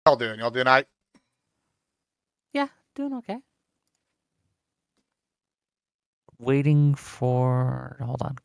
Y'all doing? Y'all doing all right? Yeah, doing okay. Waiting for. Hold on.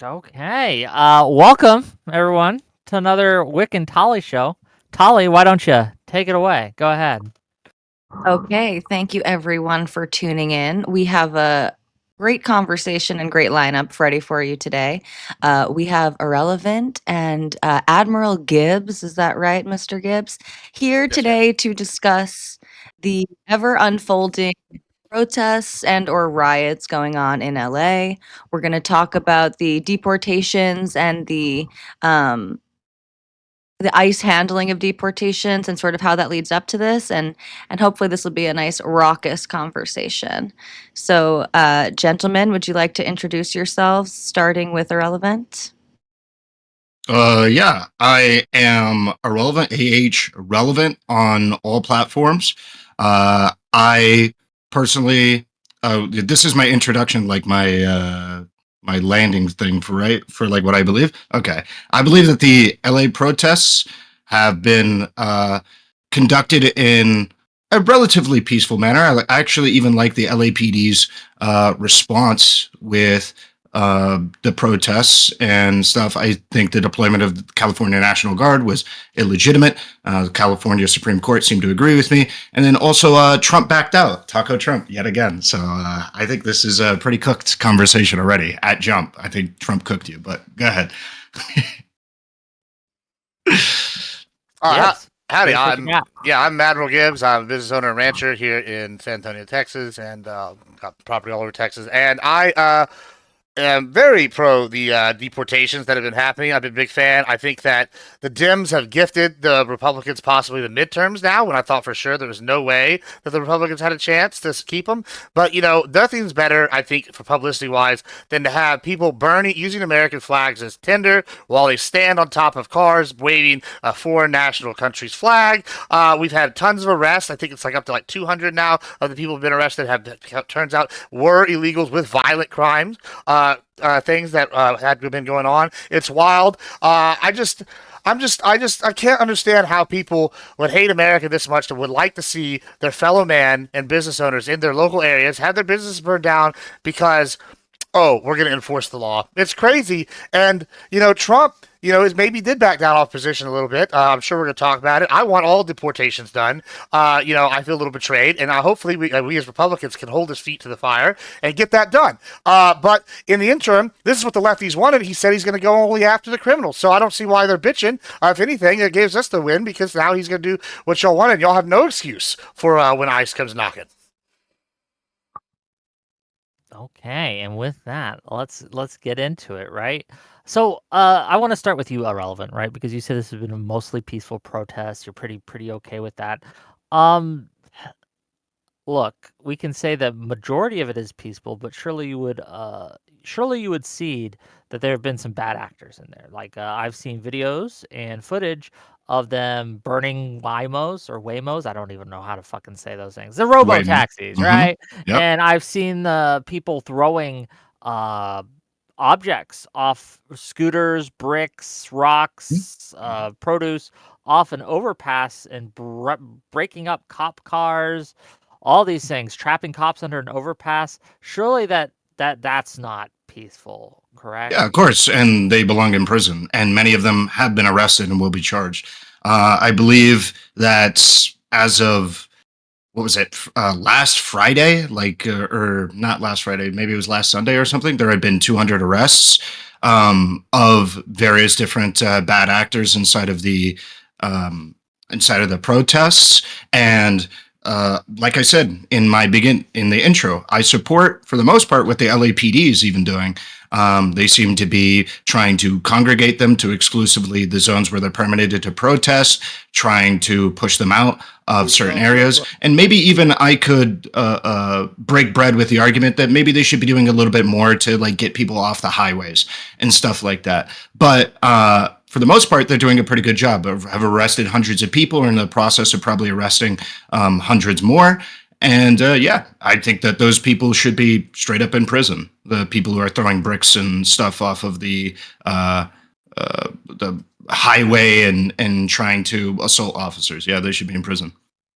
Okay. Welcome everyone to another Wick and Tolly show. Tolly, why don't you take it away? Go ahead. Okay, thank you everyone for tuning in. We have a great conversation and great lineup ready for you today. We have Irrelevant and Admiral Gibbs, is that right, Mr. Gibbs? Here Yes, ma'am. today to discuss the ever unfolding protests and or riots going on in LA. We're going to talk about the deportations and the ICE handling of deportations and sort of how that leads up to this, and hopefully this will be a nice raucous conversation. So, gentlemen, would you like to introduce yourselves, starting with Irrelevant? Yeah, I am Irrelevant, relevant on all platforms. I personally, this is my introduction, like my landing thing for like what I believe. Okay, I believe that the LA protests have been conducted in a relatively peaceful manner. I actually even like the LAPD's response with the protests and stuff. I think the deployment of the California National Guard was illegitimate. The California Supreme Court seemed to agree with me. And then also Trump backed out, Taco Trump yet again. So I think this is a pretty cooked conversation already at jump. I think Trump cooked you, but go ahead. All right, Gibbs. howdy. Give us what you got. I'm Admiral Gibbs. I'm a business owner and rancher here in San Antonio, Texas, and got property all over Texas. And I am very pro the deportations that have been happening. I've been a big fan. I think that the Dems have gifted the Republicans possibly the midterms now, when I thought for sure there was no way that the Republicans had a chance to keep them. But, nothing's better, I think, for publicity wise, than to have people using American flags as tinder while they stand on top of cars waving a foreign national country's flag. We've had tons of arrests. I think it's like up to like 200 now of the people who've been arrested turns out, were illegals with violent crimes. Things that had been going on. It's wild. I can't understand how people would hate America this much and would like to see their fellow man and business owners in their local areas have their businesses burned down because, oh, we're going to enforce the law. It's crazy. And, Trump, maybe did back down off position a little bit. I'm sure we're going to talk about it. I want all deportations done. I feel a little betrayed. And hopefully we as Republicans can hold his feet to the fire and get that done. But in the interim, this is what the lefties wanted. He said he's going to go only after the criminals. So I don't see why they're bitching. If anything, it gives us the win because now he's going to do what y'all wanted. Y'all have no excuse for when ICE comes knocking. Okay, and with that, let's get into it, right? So, I want to start with you, Irrelevant, right? Because you said this has been a mostly peaceful protest. You're pretty okay with that. Um, Look, we can say that majority of it is peaceful, but surely you would cede that there have been some bad actors in there. Like I've seen videos and footage of them burning Waymos. I don't even know how to fucking say those things. The robo Wayman. taxis, Mm-hmm. right? Yep. And I've seen the people throwing uh objects off scooters, bricks, rocks, produce off an overpass and breaking up cop cars, all these things, trapping cops under an overpass. Surely that's not peaceful, correct? Yeah, of course. And they belong in prison. And many of them have been arrested and will be charged. I believe that as of, what was it, last Friday, or not last Friday, maybe it was last Sunday or something, there had been 200 arrests of various different bad actors inside of the protests. And like I said in the intro, I support for the most part what the LAPD is even doing. They seem to be trying to congregate them to exclusively the zones where they're permitted to protest, trying to push them out of certain areas. And maybe even I could break bread with the argument that maybe they should be doing a little bit more to like get people off the highways and stuff like that. But for the most part, they're doing a pretty good job. Have arrested hundreds of people, or in the process of probably arresting hundreds more. And yeah, I think that those people should be straight up in prison. The people who are throwing bricks and stuff off of the highway and trying to assault officers. Yeah, they should be in prison.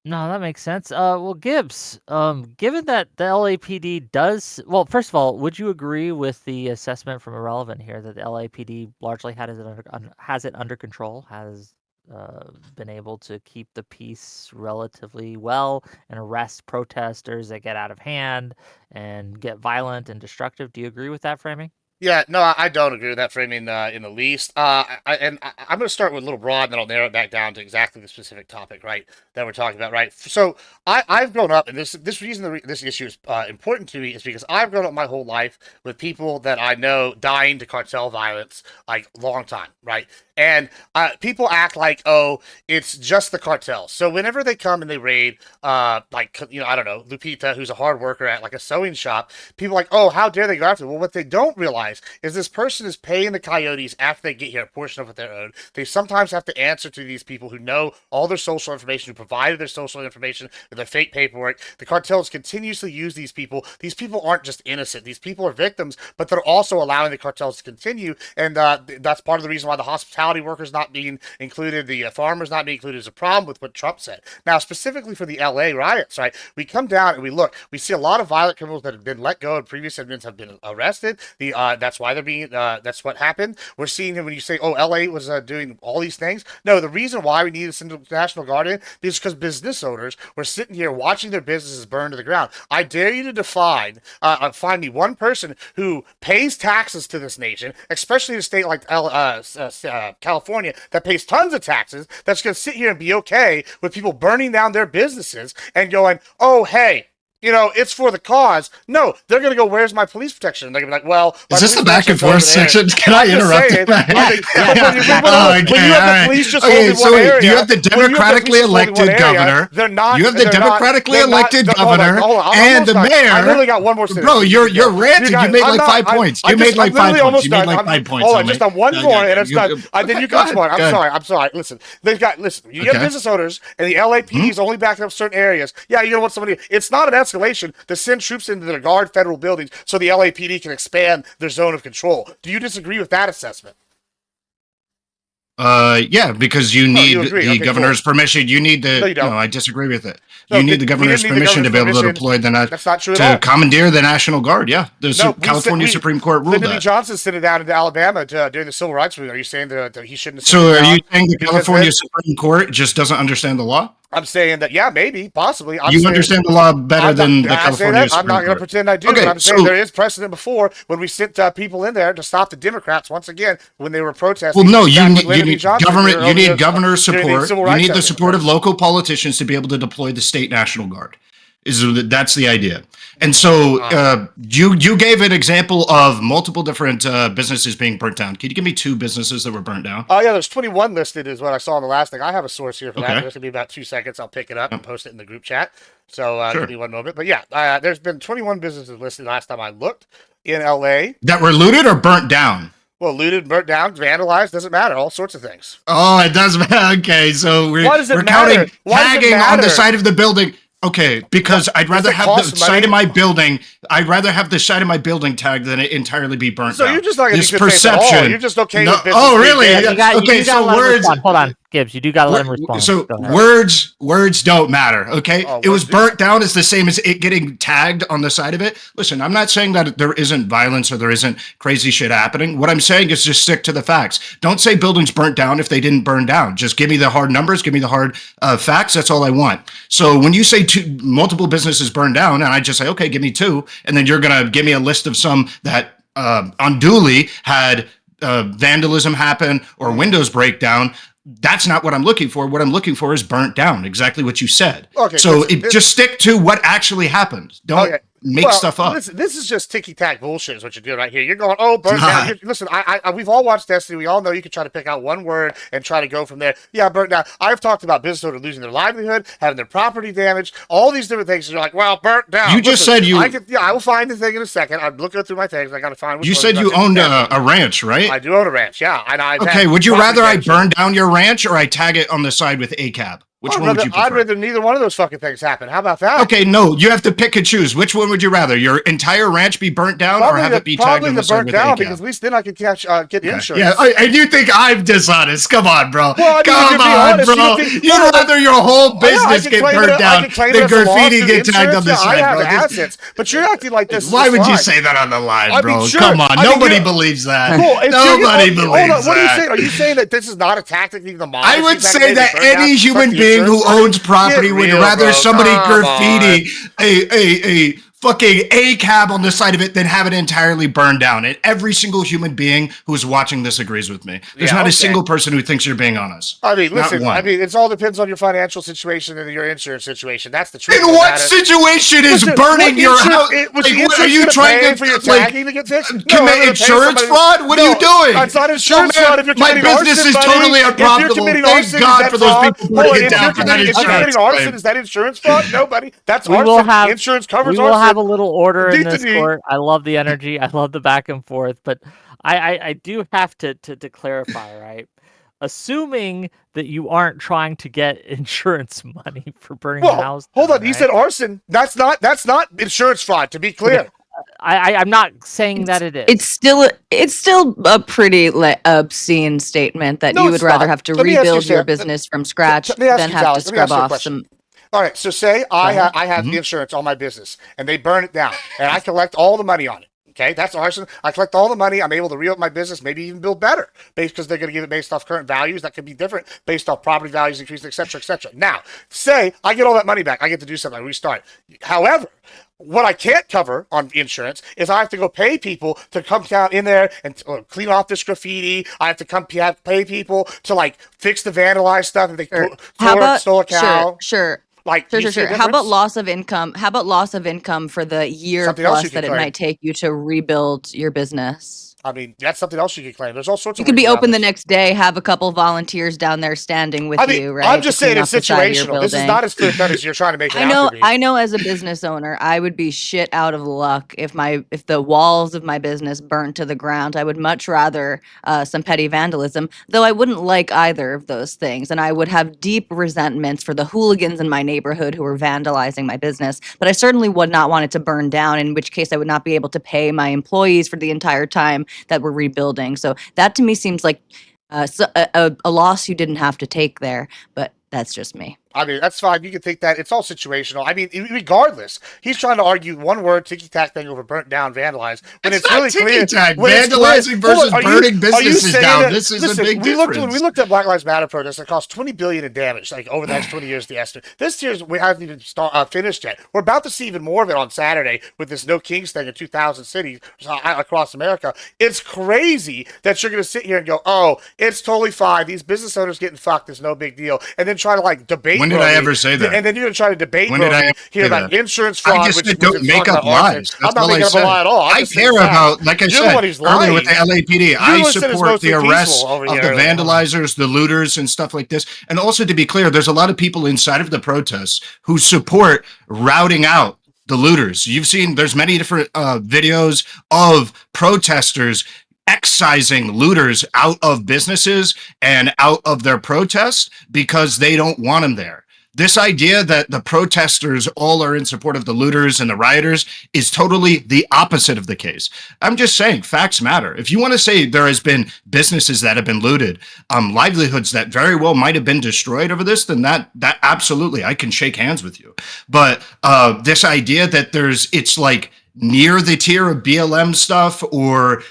No, that makes sense. Well, Gibbs, given that the LAPD does, well, first of all, would you agree with the assessment from Irrelevant here that the LAPD largely has it under control, has been able to keep the peace relatively well and arrest protesters that get out of hand and get violent and destructive? Do you agree with that framing? Yeah, no, I don't agree with that framing in the least. I'm going to start with a little broad, and then I'll narrow it back down to exactly the specific topic, right, that we're talking about, right? So I've grown up, and this reason this issue is important to me is because I've grown up my whole life with people that I know dying to cartel violence, like long time, right? And people act like, oh, it's just the cartel. So whenever they come and they raid, I don't know, Lupita, who's a hard worker at like a sewing shop, people are like, oh, how dare they go after them? Well, what they don't realize is this person is paying the coyotes after they get here a portion of it their own. They sometimes have to answer to these people who know all their social information, who provided their social information with their fake paperwork. The cartels continuously use these people. These people aren't just innocent. These people are victims, but they're also allowing the cartels to continue. And that's part of the reason why the hospitality workers not being included, the farmers not being included is a problem with what Trump said. Now, specifically for the LA riots, right? We come down and we look. We see a lot of violent criminals that have been let go and previous admins have been arrested. That's why they're being. That's what happened. We're seeing when you say, "Oh, LA was doing all these things." No, the reason why we need a National Guard in is because business owners were sitting here watching their businesses burn to the ground. I dare you to find me one person who pays taxes to this nation, especially in a state like California that pays tons of taxes, that's going to sit here and be okay with people burning down their businesses and going, oh, hey, it's for the cause. No, they're going to go, where's my police protection? And they're going to be like, well, Is this the back and forth section? Can I interrupt it? When you have the police just holding one area, you have the democratically elected governor. They're not. You have the democratically elected governor and the mayor. I literally got one more sentence. Bro, you're ranting. You made like 5 points. You made like 5 points. You made like 5 points. Hold on, just on one point, and it's done. Then you cut one. I'm sorry. Listen, you get business owners, and the LAPD is only backing up certain areas. Yeah, you're gonna want somebody. It's not an escalation to send troops into the guard federal buildings so the LAPD can expand their zone of control. Do you disagree with that assessment? Yeah, because you need the governor's permission. You need the. No, you don't. No, I disagree with it. You need the governor's permission to be able to deploy That's not true at all. to commandeer the National Guard. Yeah, the California Supreme Court ruled Lyndon that. Johnson sent it down into Alabama during the Civil Rights Movement. Are you saying that he shouldn't have? So, are you saying the California Supreme Court just doesn't understand the law? I'm saying that, yeah, maybe, possibly. You understand the law better than the California Supreme Court. I'm not going to pretend I do, but I'm saying there is precedent before when we sent people in there to stop the Democrats once again when they were protesting. Well, no, you need government. You need governor support. You need the support of local politicians to be able to deploy the state National Guard. That's the idea. And so you gave an example of multiple different businesses being burnt down. Can you give me 2 businesses that were burnt down? Oh, yeah, there's 21 listed is what I saw in the last thing. I have a source here for that. It's going to be about 2 seconds. I'll pick it up and post it in the group chat. So give me one moment. But yeah, there's been 21 businesses listed last time I looked in LA. That were looted or burnt down? Well, looted, burnt down, vandalized, doesn't matter. All sorts of things. Oh, it does matter. Okay, so we're counting tagging on the side of the building. Okay, because I'd rather have the side of my building. I'd rather have the side of my building tagged than it entirely be burnt down. So you're just not going to be good faith at all. You're just okay with business. Oh, really? Okay, so words. Hold on, Gibbs. You do got to let him respond. So words don't matter. Okay, it was burnt down is the same as it getting tagged on the side of it. Listen, I'm not saying that there isn't violence or there isn't crazy shit happening. What I'm saying is just stick to the facts. Don't say buildings burnt down if they didn't burn down. Just give me the hard numbers. Give me the hard facts. That's all I want. So when you say multiple businesses burned down, and I just say, okay, give me 2, and then you're gonna give me a list of some that unduly had vandalism happen or windows break down. That's not what I'm looking for. What I'm looking for is burnt down. Exactly what you said. Okay. So just stick to what actually happened. Don't make stuff up. This is just ticky-tack bullshit is what you're doing right here. You're going, burnt down. Listen, we've all watched Destiny. We all know you can try to pick out one word and try to go from there. Yeah, burnt down. I've talked about business owners losing their livelihood, having their property damaged, all these different things. And you're like, well, burnt down. You just said you... I will find the thing in a second. I'm looking through my things. I got to find which You said you owned a ranch, right? I do own a ranch, yeah. Okay, would you rather I burn down your ranch or I tag it on the side with ACAB? Which one would you prefer? I'd rather neither one of those fucking things happen. How about that? Okay, no, you have to pick and choose. Which one would you rather? Your entire ranch be burnt down or have it be tagged on the side with ACAB? Because at least then I could get insurance. Yeah, and you think I'm dishonest. Come on, bro. Well, Come on, bro. You'd rather your whole business get burnt down than graffiti get tagged on the side, bro. I have assets, but you're acting like this. Why would you say that on the live, bro? Come on. Nobody believes that. Nobody believes that. What are you saying? Are you saying that this is not a tactic the mob? I would say that any human being who owns property would rather somebody graffiti a fucking ACAB on the side of it than have it entirely burned down. And every single human being who's watching this agrees with me. There's not a single person who thinks you're being honest. I mean, listen, it all depends on your financial situation and your insurance situation. That's the truth. In what situation is burning your house? Are you trying to commit insurance fraud? What are you doing? It's not insurance fraud if you're committing arson. My business is totally unprofitable. Thank God for those people putting it down for that insurance claim. Is that insurance fraud? Nobody. That's arson. Insurance covers arson. A little order in this court. I love the energy. I love the back and forth, but I do have to clarify, right? Assuming that you aren't trying to get insurance money for burning the house. Hold on, you said arson. That's not insurance fraud. To be clear, I'm not saying that it is. It's still a pretty obscene statement that you would rather have to rebuild your business from scratch than have to scrub off some. All right, so say I have the insurance on my business, and they burn it down, and I collect all the money on it. Okay, that's arson. I collect all the money. I'm able to reopen my business, maybe even build better, because they're going to give it based off current values. That could be different based off property values increasing, et cetera, et cetera. Now, say I get all that money back. I get to do something. I restart. However, what I can't cover on insurance is I have to go pay people to come down in there and clean off this graffiti. I have to pay people to like fix the vandalized stuff if they stole a cow. Sure. Like, Sure, do you sure, see a sure. How about difference? loss of income? How about loss of income for the year Something else plus you can that it claim. might take you to rebuild your business? I mean, that's something else you can claim. There's all sorts You of could ways be around open the this. next day, have a couple volunteers down there standing I with mean, you, I'm right, to just saying clean it's up the side of your situational. This is building. not as clear cut as you're trying to make it I out to know be. I know as a business owner, I would be shit out of luck if the walls of my business burnt to the ground. I would much rather some petty vandalism, though I wouldn't like either of those things. And I would have deep resentments for the hooligans in my neighborhood who were vandalizing my business. But I certainly would not want it to burn down, in which case I would not be able to pay my employees for the entire time that we're rebuilding. So that to me seems like a loss you didn't have to take there, but that's just me. I mean, that's fine. You can think that. It's all situational. I mean, regardless, he's trying to argue one word ticky-tack thing over burnt down, vandalized. When it's not really clear. ticky-tack. When it's clear. Vandalizing versus Hold on, burning are you businesses saying down. that- This is listen, a big when difference. we looked at Black Lives Matter protests that cost $20 billion in damage, like over the next 20 years, the estimate. This year's we haven't even finished yet. We're about to see even more of it on Saturday with this No Kings thing in 2,000 cities across America. It's crazy that you're going to sit here and go, "Oh, it's totally fine. These business owners getting fucked is no big deal," and then try to like debate. When did I ever say that? And then you're going to try to debate When did I here say about that? insurance fraud, I just which said was don't make up lies. I'm That's not all I making up a said. lie at all. I care about, like I You're the said one who's earlier with the lying. LAPD, You're I the one that said it's support the mostly arrests peaceful over of here the earlier. vandalizers, the looters, and stuff like this. And also, to be clear, there's a lot of people inside of the protests who support routing out the looters. You've seen there's many different videos of protesters excising looters out of businesses and out of their protests because they don't want them there. This idea that the protesters all are in support of the looters and the rioters is totally the opposite of the case. I'm just saying facts matter. If you want to say there has been businesses that have been looted, livelihoods that very well might have been destroyed over this, then that absolutely, I can shake hands with you. But this idea that it's like near the tier of BLM stuff or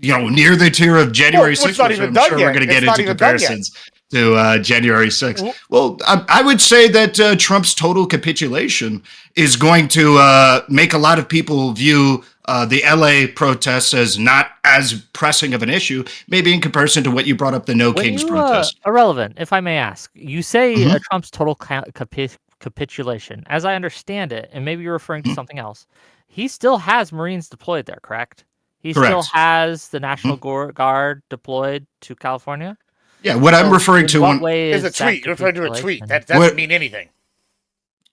near the tier of January 6th, it's not even I'm done sure yet. we're going to It's get not into even done yet. comparisons to January 6th. Well, I would say that Trump's total capitulation is going to make a lot of people view the LA protests as not as pressing of an issue, maybe in comparison to what you brought up, the No Kings protest. Irrelevant, if I may ask, you say Mhm. Trump's total capitulation. As I understand it, and maybe you're referring to something else, he still has Marines deployed there, correct? He still Correct. has the National Guard deployed to California? Yeah, what I'm So referring in to what when way Is is a tweet. You're referring to a tweet. That doesn't mean anything.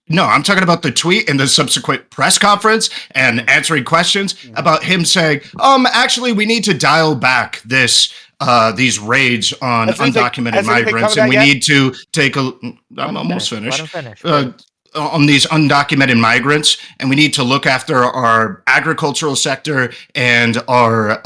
No, I'm talking about the tweet and the subsequent press conference and answering questions about him saying, actually, we need to dial back these raids on undocumented migrants, and we need to take a. I'm almost finished. Let him finish. On these undocumented migrants, and we need to look after our agricultural sector and our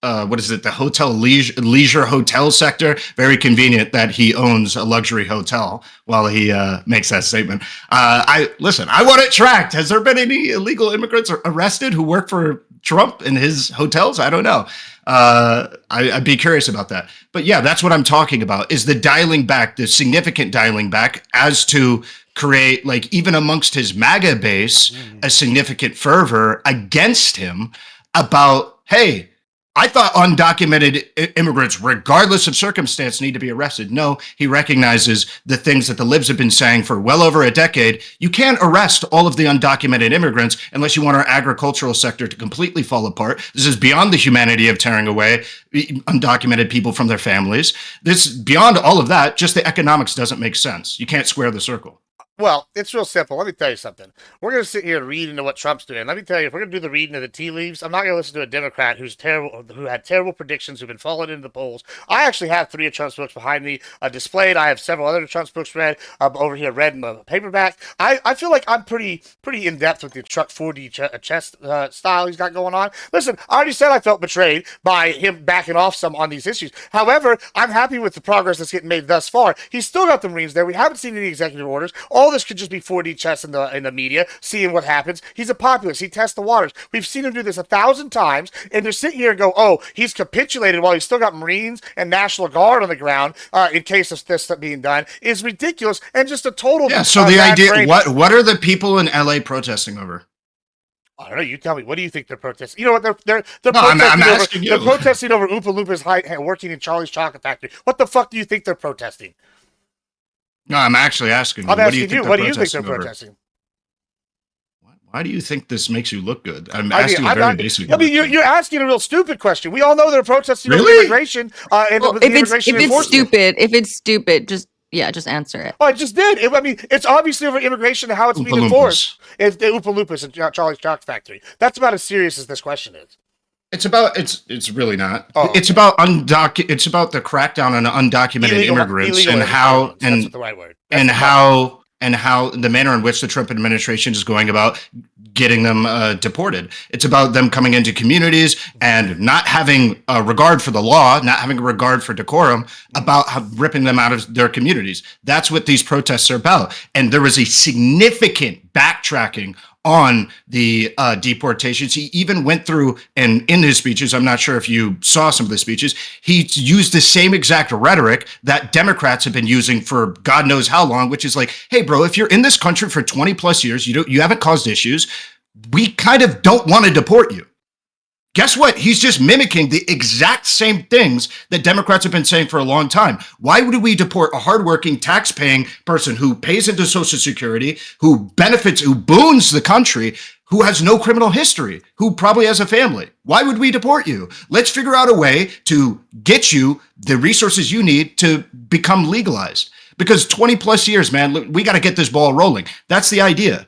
the leisure hotel sector. Very convenient that he owns a luxury hotel while he makes that statement. I want it tracked. Has there been any illegal immigrants arrested who work for Trump in his hotels? I don't know. I'd be curious about that. But yeah, that's what I'm talking about, is the dialing back, the significant dialing back, as to create, like, even amongst his MAGA base, a significant fervor against him about, hey, I thought undocumented immigrants, regardless of circumstance, need to be arrested. No, he recognizes the things that the libs have been saying for well over a decade. You can't arrest all of the undocumented immigrants unless you want our agricultural sector to completely fall apart. This is beyond the humanity of tearing away undocumented people from their families. This, beyond all of that, just the economics doesn't make sense. You can't square the circle. Well, it's real simple. Let me tell you something. We're going to sit here and read into what Trump's doing. Let me tell you, if we're going to do the reading of the tea leaves, I'm not going to listen to a Democrat who had terrible predictions, who've been falling into the polls. I actually have 3 of Trump's books behind me displayed. I have several other Trump's books read over here, read in the paperback. I feel like I'm pretty in depth with the Trump 4D chess style he's got going on. Listen, I already said I felt betrayed by him backing off some on these issues. However, I'm happy with the progress that's getting made thus far. He's still got the Marines there. We haven't seen any executive orders. All this could just be 4D chess in the media, seeing what happens. He's a populist. He tests the waters. We've seen him do this 1,000 times, and they're sitting here and go, "Oh, he's capitulated while he's still got Marines and National Guard on the ground in case of this being done," is ridiculous and just a total. Yeah. So the idea, what are the people in LA protesting over? I don't know. You tell me. What do you think they're protesting? You know what? They're protesting They're protesting over Oompa Loompas working in Charlie's Chocolate Factory. What the fuck do you think they're protesting? No, I'm actually asking you. I'm What do you asking think you, they're what do you think they're protesting over? protesting? Why do you think this makes you look good? I'm I mean, asking a very basic question. you're asking a real stupid question. We all know they're protesting over Really? immigration and Well, with the immigration enforcement. if it's stupid, just answer it. Oh, I just did. I mean, it's obviously over immigration and how it's being Oompa enforced. Loompas. It's the Oompa Loompas and Charlie's Chocolate Factory. That's about as serious as this question is. It's really not. Oh, It's okay. about it's about the crackdown on undocumented immigrants illegal and how aliens. That's the right word. That's and the how the manner in which the Trump administration is going about getting them deported. It's about them coming into communities and not having a regard for the law, not having a regard for decorum, about ripping them out of their communities. That's what these protests are about. And there was a significant backtracking on the deportations. He even went through, and in his speeches, I'm not sure if you saw some of the speeches, he used the same exact rhetoric that Democrats have been using for God knows how long, which is like, hey, bro, if you're in this country for 20 plus years, you haven't caused issues, we kind of don't want to deport you. Guess what? He's just mimicking the exact same things that Democrats have been saying for a long time. Why would we deport a hardworking, tax-paying person who pays into Social Security, who benefits, who boons the country, who has no criminal history, who probably has a family? Why would we deport you? Let's figure out a way to get you the resources you need to become legalized. Because 20 plus years, man, we got to get this ball rolling. That's the idea.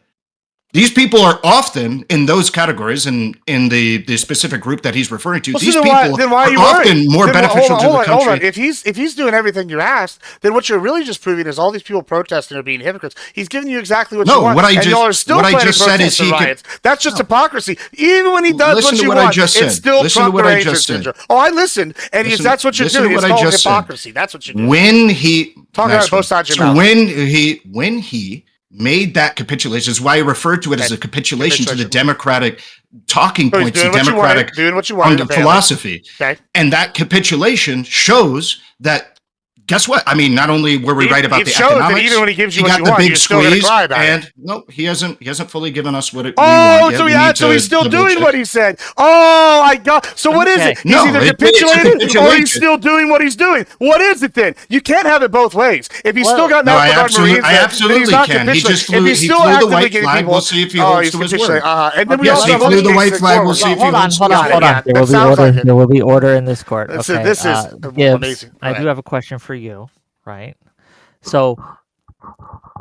These people are often in those categories, and in the specific group that he's referring to. Well, these so people then why are you are often worried? more Then beneficial to the country. Hold on. If he's doing everything you asked, then what you're really just proving is all these people protesting are being hypocrites. He's giving you exactly what you want, what I and just, y'all are still what I planning just said is protests and riots. That's just hypocrisy. Even when he does Listen what to you what I want, just it's said. still Listen to Trump what I derangement just said. syndrome. Oh, I listened, and Listen- that's what you're listen to doing. what It's I called just said. hypocrisy. That's what you're doing. When he Talking out of both sides of your mouth. when he made that capitulation, is why I referred to it as a capitulation to the Democratic talking So he's points, doing the what you Democratic wanted, doing what you wanted, apparently. philosophy. Okay. And that capitulation shows that. Guess what? I mean, not only were we right about It the shows that economics, even when he gives you he what got you the want, big you're still gonna squeeze, cry about it. and no, he hasn't fully given us what we Oh, want yet. so he's still doing double-check. what he said. Oh, I got. So what is Okay. it? He's No, either it's a capitulated or capitulation. he's still doing what he's doing. What is it then? You can't have it both ways. If he's Well, still got No, I mouth with our Marines, then he's absolutely not can. He capitulating. just If flew. he's He still flew the actively white getting flag. people, We'll see if he oh, holds he's to his capitulating. word. And then we Yes, also he have flew other the white cases flag. like We'll see if he Hold on, holds to hold his on, word. hold on. Yeah, There that will be sounds order. like it. There will be order in this court. So Okay. this is Gibbs, amazing. Go I do ahead. have a question for you, right? So,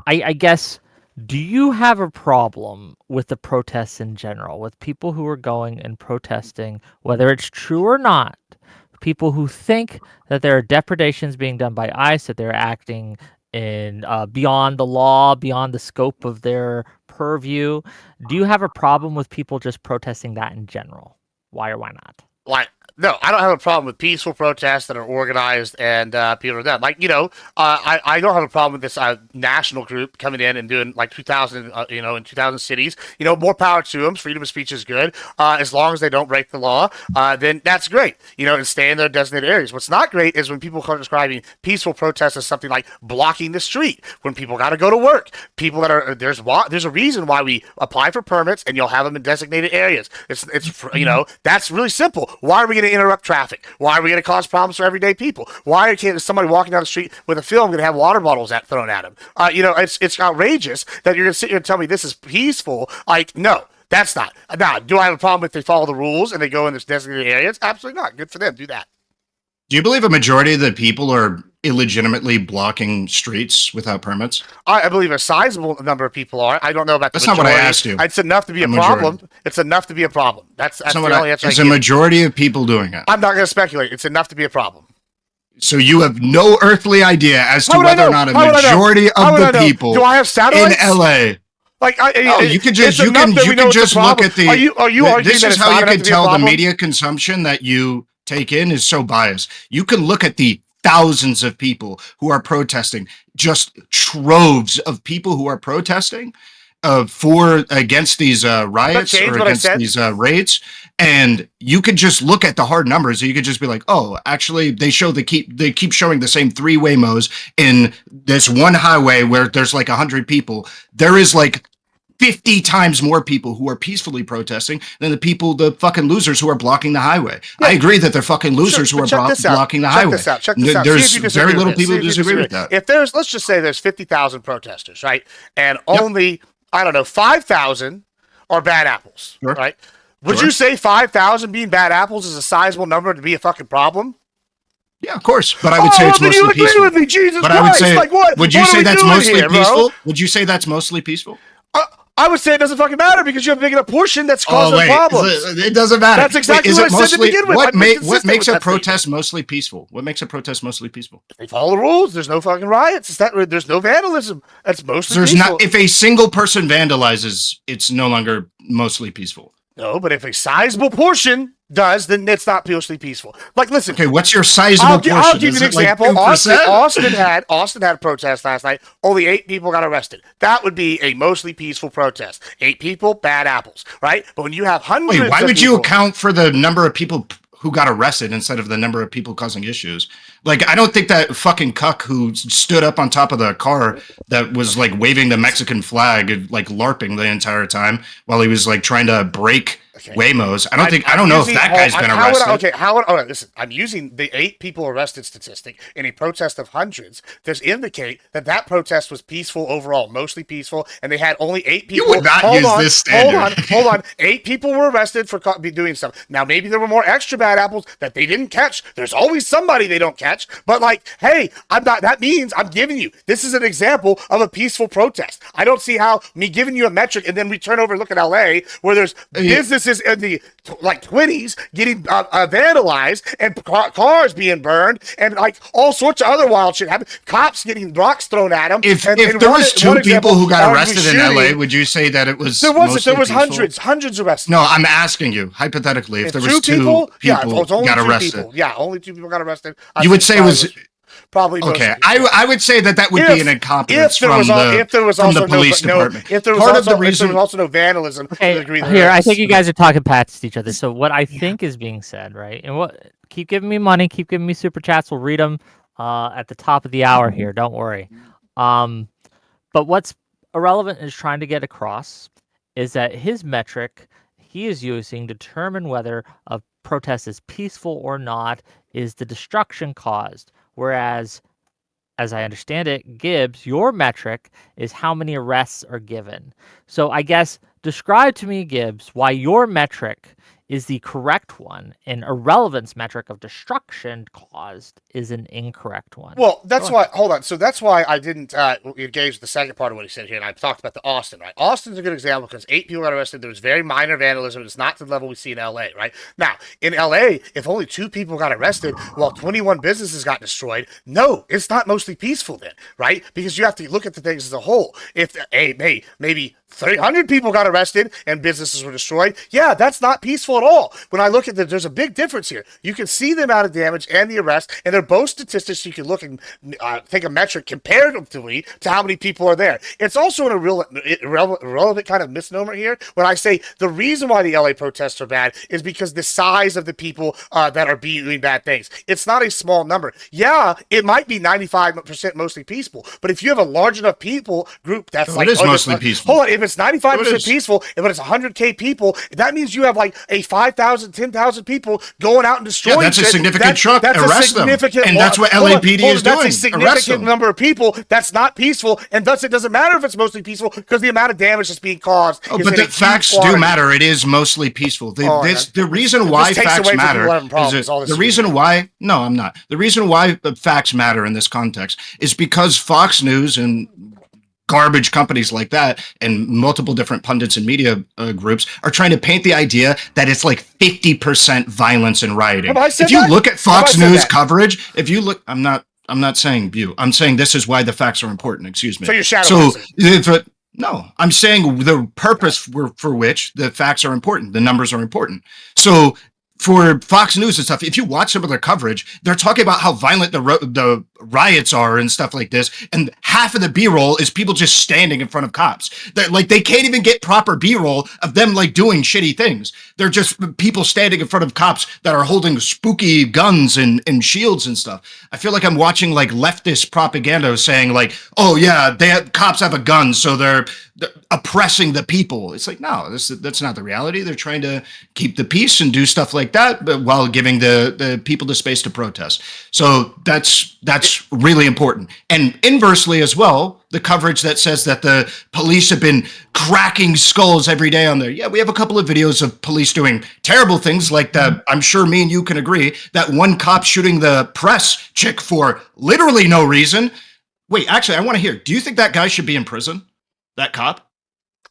I guess, do you have a problem with the protests in general, with people who are going and protesting, whether it's true or not? People who think that there are depredations being done by ICE, that they're acting in beyond the law, beyond the scope of their purview. Do you have a problem with people just protesting that in general? Why or why not? Like, no, I don't have a problem with peaceful protests that are organized and people are done. Like, I don't have a problem with this national group coming in and doing like 2,000, in 2,000 cities. More power to them. Freedom of speech is good. As long as they don't break the law, then that's great. And stay in their designated areas. What's not great is when people are describing peaceful protests as something like blocking the street, when people got to go to work. People that are, there's a reason why we apply for permits and you'll have them in designated areas. It's that's really simple. Why are we going to interrupt traffic? Why are we going to cause problems for everyday people? Why can't somebody walking down the street with a film going to have water bottles thrown at him? It's outrageous that you're going to sit here and tell me this is peaceful. Like, no, that's not. Now, do I have a problem if they follow the rules and they go in this designated areas? Absolutely not. Good for them. Do that. Do you believe a majority of the people are illegitimately blocking streets without permits? I believe a sizable number of people are. I don't know about the That's not what I majority. asked you. It's enough to be a majority. problem. It's enough to be a problem. That's the only answer I It's a give. majority of people doing it. I'm not going to speculate. It's enough to be a problem. So you have no earthly idea as to How would I whether know? or not a How would I know? majority How of would I the know? people Do I have in satellites? LA. Like, You can just it's enough that we know it's a look problem. at the. Are you arguing This that is it's how not you enough can to be a tell the problem? media consumption that you take in is so biased. You can look at the thousands of people who are protesting, just troves of people who are protesting against these riots or against these raids, and you could just look at the hard numbers. And you could just be like, oh, actually, they keep showing the same three Waymos in this one highway where there's like 100 people. There is like 50 times more people who are peacefully protesting than the fucking losers who are blocking the highway. Yeah. I agree that they're fucking losers Sure, who but are blocking the highway. Check this out. There's See if you very disagree little with this. people See who if you disagree with that. If let's just say there's 50,000 protesters, right? And only, I don't know, 5,000 are bad apples, Sure. right? Would Sure. you say 5,000 being bad apples is a sizable number to be a fucking problem? Yeah, of course. But I would say it's then you mostly agree peaceful. with me, Jesus But Christ. I would say, like, what? would you what are say we that's doing mostly here, bro? peaceful? Would you say that's mostly peaceful? I would say it doesn't fucking matter because you have a big enough portion that's causing wait. problems. It doesn't matter. That's exactly Wait, what I said to begin with. What, I've been what consistent makes with a that protest statement. mostly peaceful? What makes a protest mostly peaceful? They follow the rules. There's no fucking riots. There's no vandalism. That's mostly There's peaceful. not. If a single person vandalizes, it's no longer mostly peaceful. No, but if a sizable portion does, then it's not mostly peaceful. Like, listen. Okay, what's your sizable portion? I'll give you Is an it like example. 2%? Austin had a protest last night. Only 8 people got arrested. That would be a mostly peaceful protest. 8 people, bad apples, right? But when you have hundreds, Wait, why of would you people- account for the number of people who got arrested instead of the number of people causing issues? Like, I don't think that fucking cuck who stood up on top of the car that was like waving the Mexican flag and like LARPing the entire time while he was like trying to break Waymos. I don't know if that guy's been arrested. Listen, I'm using the 8 people arrested statistic in a protest of hundreds to indicate that protest was peaceful overall, mostly peaceful, and they had only 8 people. You would not use this standard. Hold on. 8 people were arrested for doing stuff. Now, maybe there were more extra bad apples that they didn't catch. There's always somebody they don't catch. But like, hey, that means I'm giving you, this is an example of a peaceful protest. I don't see how me giving you a metric and then we turn over and look at LA where there's businesses in the like 20s getting vandalized and cars being burned and like all sorts of other wild shit happening. Cops getting rocks thrown at them. If there was 2 people who got arrested in LA, would you say that it was There wasn't. There was peaceful? hundreds arrested. No, I'm asking you, hypothetically, if there was 2 people got arrested. Only 2 people got arrested. You would say it was probably okay. I would say that would be an incompetence from the police department. If there was also no vandalism, Here, I think you guys are talking past each other. So what I think is being said, right? And keep giving me money, keep giving me super chats. We'll read them at the top of the hour here. Don't worry. But what's Irrelevant is trying to get across is that his metric he is using to determine whether a protest is peaceful or not is the destruction caused. Whereas, as I understand it, Gibbs, your metric is how many arrests are given. So I guess describe to me, Gibbs, why your metric is the correct one and Irrelevant's metric of destruction caused is an incorrect one. Well, that's why, hold on. So that's why I didn't engage the second part of what he said here, and I talked about the Austin, right? Austin's a good example because 8 people got arrested. There was very minor vandalism. It's not to the level we see in LA, right? Now, in LA, if only 2 people got arrested while 21 businesses got destroyed, no, it's not mostly peaceful then, right? Because you have to look at the things as a whole. If, maybe 300 people got arrested and businesses were destroyed, yeah, that's not peaceful at all. When I look at there's a big difference here. You can see the amount of damage and the arrest, and they're both statistics you can look and take a metric comparatively to how many people are there. It's also an irrelevant kind of misnomer here when I say the reason why the LA protests are bad is because the size of the people that are doing bad things. It's not a small number. Yeah, it might be 95% mostly peaceful, but if you have a large enough people group that's it is mostly peaceful. Hold on, if it's 95% peaceful, if it's 100K people, that means you have like a 5,000, 10,000 people going out and destroying. Yeah, that's a significant chunk. Arrest them. And that's what LAPD is doing. That's a significant number of people. That's not peaceful, and thus it doesn't matter if it's mostly peaceful because the amount of damage that's being caused. Oh, but the facts do matter. It is mostly peaceful. The reason why facts matter is the reason why. No, I'm not. The reason why the facts matter in this context is because Fox News and garbage companies like that and multiple different pundits and media groups are trying to paint the idea that it's like 50% violence and rioting. If you look at Fox News coverage, if you look, I'm not saying you. I'm saying this is why the facts are important. Excuse me. So you're shadowboxing. No, I'm saying the purpose for which the facts are important. The numbers are important. So for Fox News and stuff, if you watch some of their coverage, they're talking about how violent the riots are and stuff like this, and half of the B-roll is people just standing in front of cops. They can't even get proper B-roll of them like doing shitty things. They're just people standing in front of cops that are holding spooky guns and shields and stuff. I feel like I'm watching like leftist propaganda saying like, oh yeah, cops have a gun, so oppressing the people. It's like, no, that's not the reality. They're trying to keep the peace and do stuff like that, but while giving the people the space to protest. So that's really important. And inversely as well, the coverage that says that the police have been cracking skulls every day on there. Yeah, we have a couple of videos of police doing terrible things like that. I'm sure me and you can agree that one cop shooting the press chick for literally no reason. Wait, actually, I want to hear. Do you think that guy should be in prison? That cop?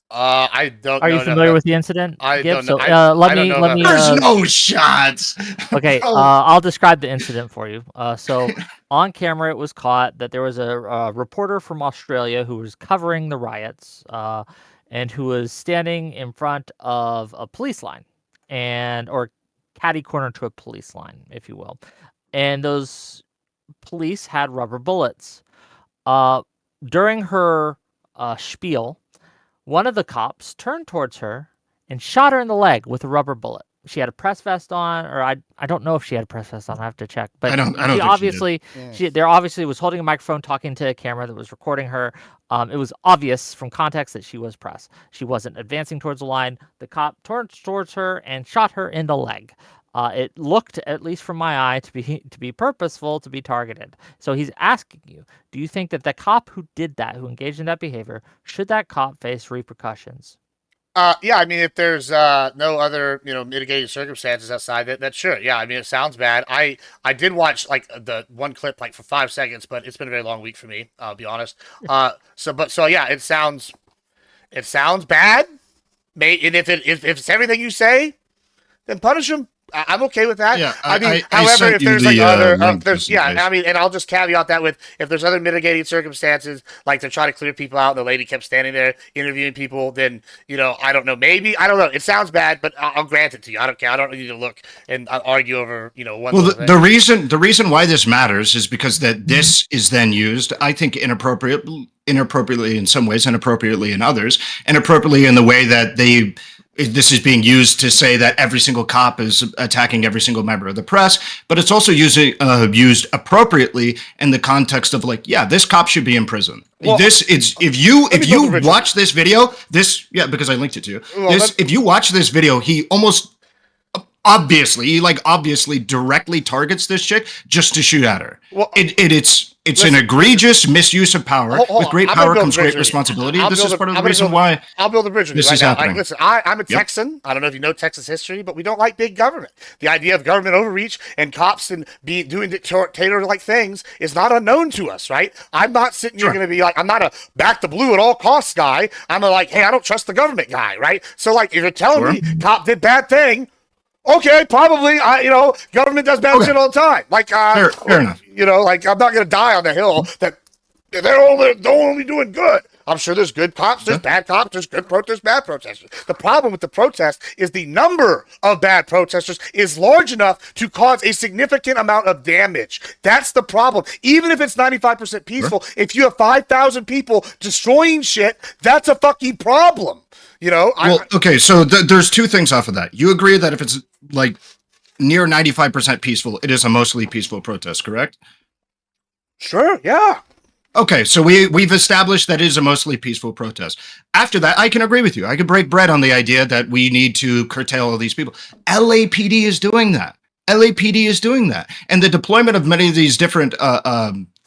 I don't. Are you familiar with the incident? I Gibbs? don't know. So, let I don't me know let me. There's no shots. Okay, Bro. I'll describe the incident for you. So on camera, it was caught that there was a reporter from Australia who was covering the riots, and who was standing in front of a police line, or catty corner to a police line, if you will, and those police had rubber bullets. During her spiel, one of the cops turned towards her and shot her in the leg with a rubber bullet. She had a press vest on, or I don't know if she had a press vest on. I have to check. But I don't she think obviously there obviously was holding a microphone, talking to a camera that was recording her. It was obvious from context that she was press. She wasn't advancing towards the line. The cop turned towards her and shot her in the leg. It looked, at least from my eye, to be purposeful, to be targeted. So he's asking you, do you think that the cop who did that, who engaged in that behavior, should that cop face repercussions? Yeah, I mean, if there's no other, mitigating circumstances outside that, sure. Yeah, I mean, it sounds bad. I did watch like the one clip like for 5 seconds, but it's been a very long week for me. I'll be honest. So yeah, it sounds bad. And if it's everything you say, then punish him. I'm okay with that. Yeah, I mean, I however, sent if you there's the, like other, link there's just in case. I mean, and I'll just caveat that with if there's other mitigating circumstances, like they're trying to clear people out, and the lady kept standing there interviewing people, then I don't know, maybe I don't know. It sounds bad, but I'll grant it to you. I don't care. I don't need to look and argue over one. Well, little thing. the reason why this matters is because that this is then used, I think, inappropriately in some ways, inappropriately in others, inappropriately in the way that this is being used to say that every single cop is attacking every single member of the press, but it's also used appropriately in the context of like, yeah, this cop should be in prison. Well, if you watch this video, because I linked it to you. If you watch this video, he almost obviously directly targets this chick just to shoot at her. Well, it's an egregious misuse of power. With great power comes great responsibility. This is part of the reason why I'll build a bridge with this you is right now. happening. Listen, I'm a Texan. I don't know if you know Texas history, but we don't like big government. The idea of government overreach and cops and doing dictator-like things is not unknown to us, right? I'm not sitting here going to be like, I'm not a back the blue at all costs guy. I'm like, hey, I don't trust the government guy, right? So like, if you're telling me cop did bad thing, okay, probably. Government does bad shit all the time. Like, fair enough. Like I'm not gonna die on the hill that they're only doing good. I'm sure there's good cops, there's bad cops, there's good protesters, bad protesters. The problem with the protest is the number of bad protesters is large enough to cause a significant amount of damage. That's the problem. Even if it's 95% peaceful, if you have 5,000 people destroying shit, that's a fucking problem. Okay, so there's two things off of that. You agree that if it's like near 95% peaceful, it is a mostly peaceful protest, correct? Sure, yeah. Okay, so we've established that it is a mostly peaceful protest. After that, I can agree with you. I could break bread on the idea that we need to curtail all these people. LAPD is doing that. LAPD is doing that. And the deployment of many of these different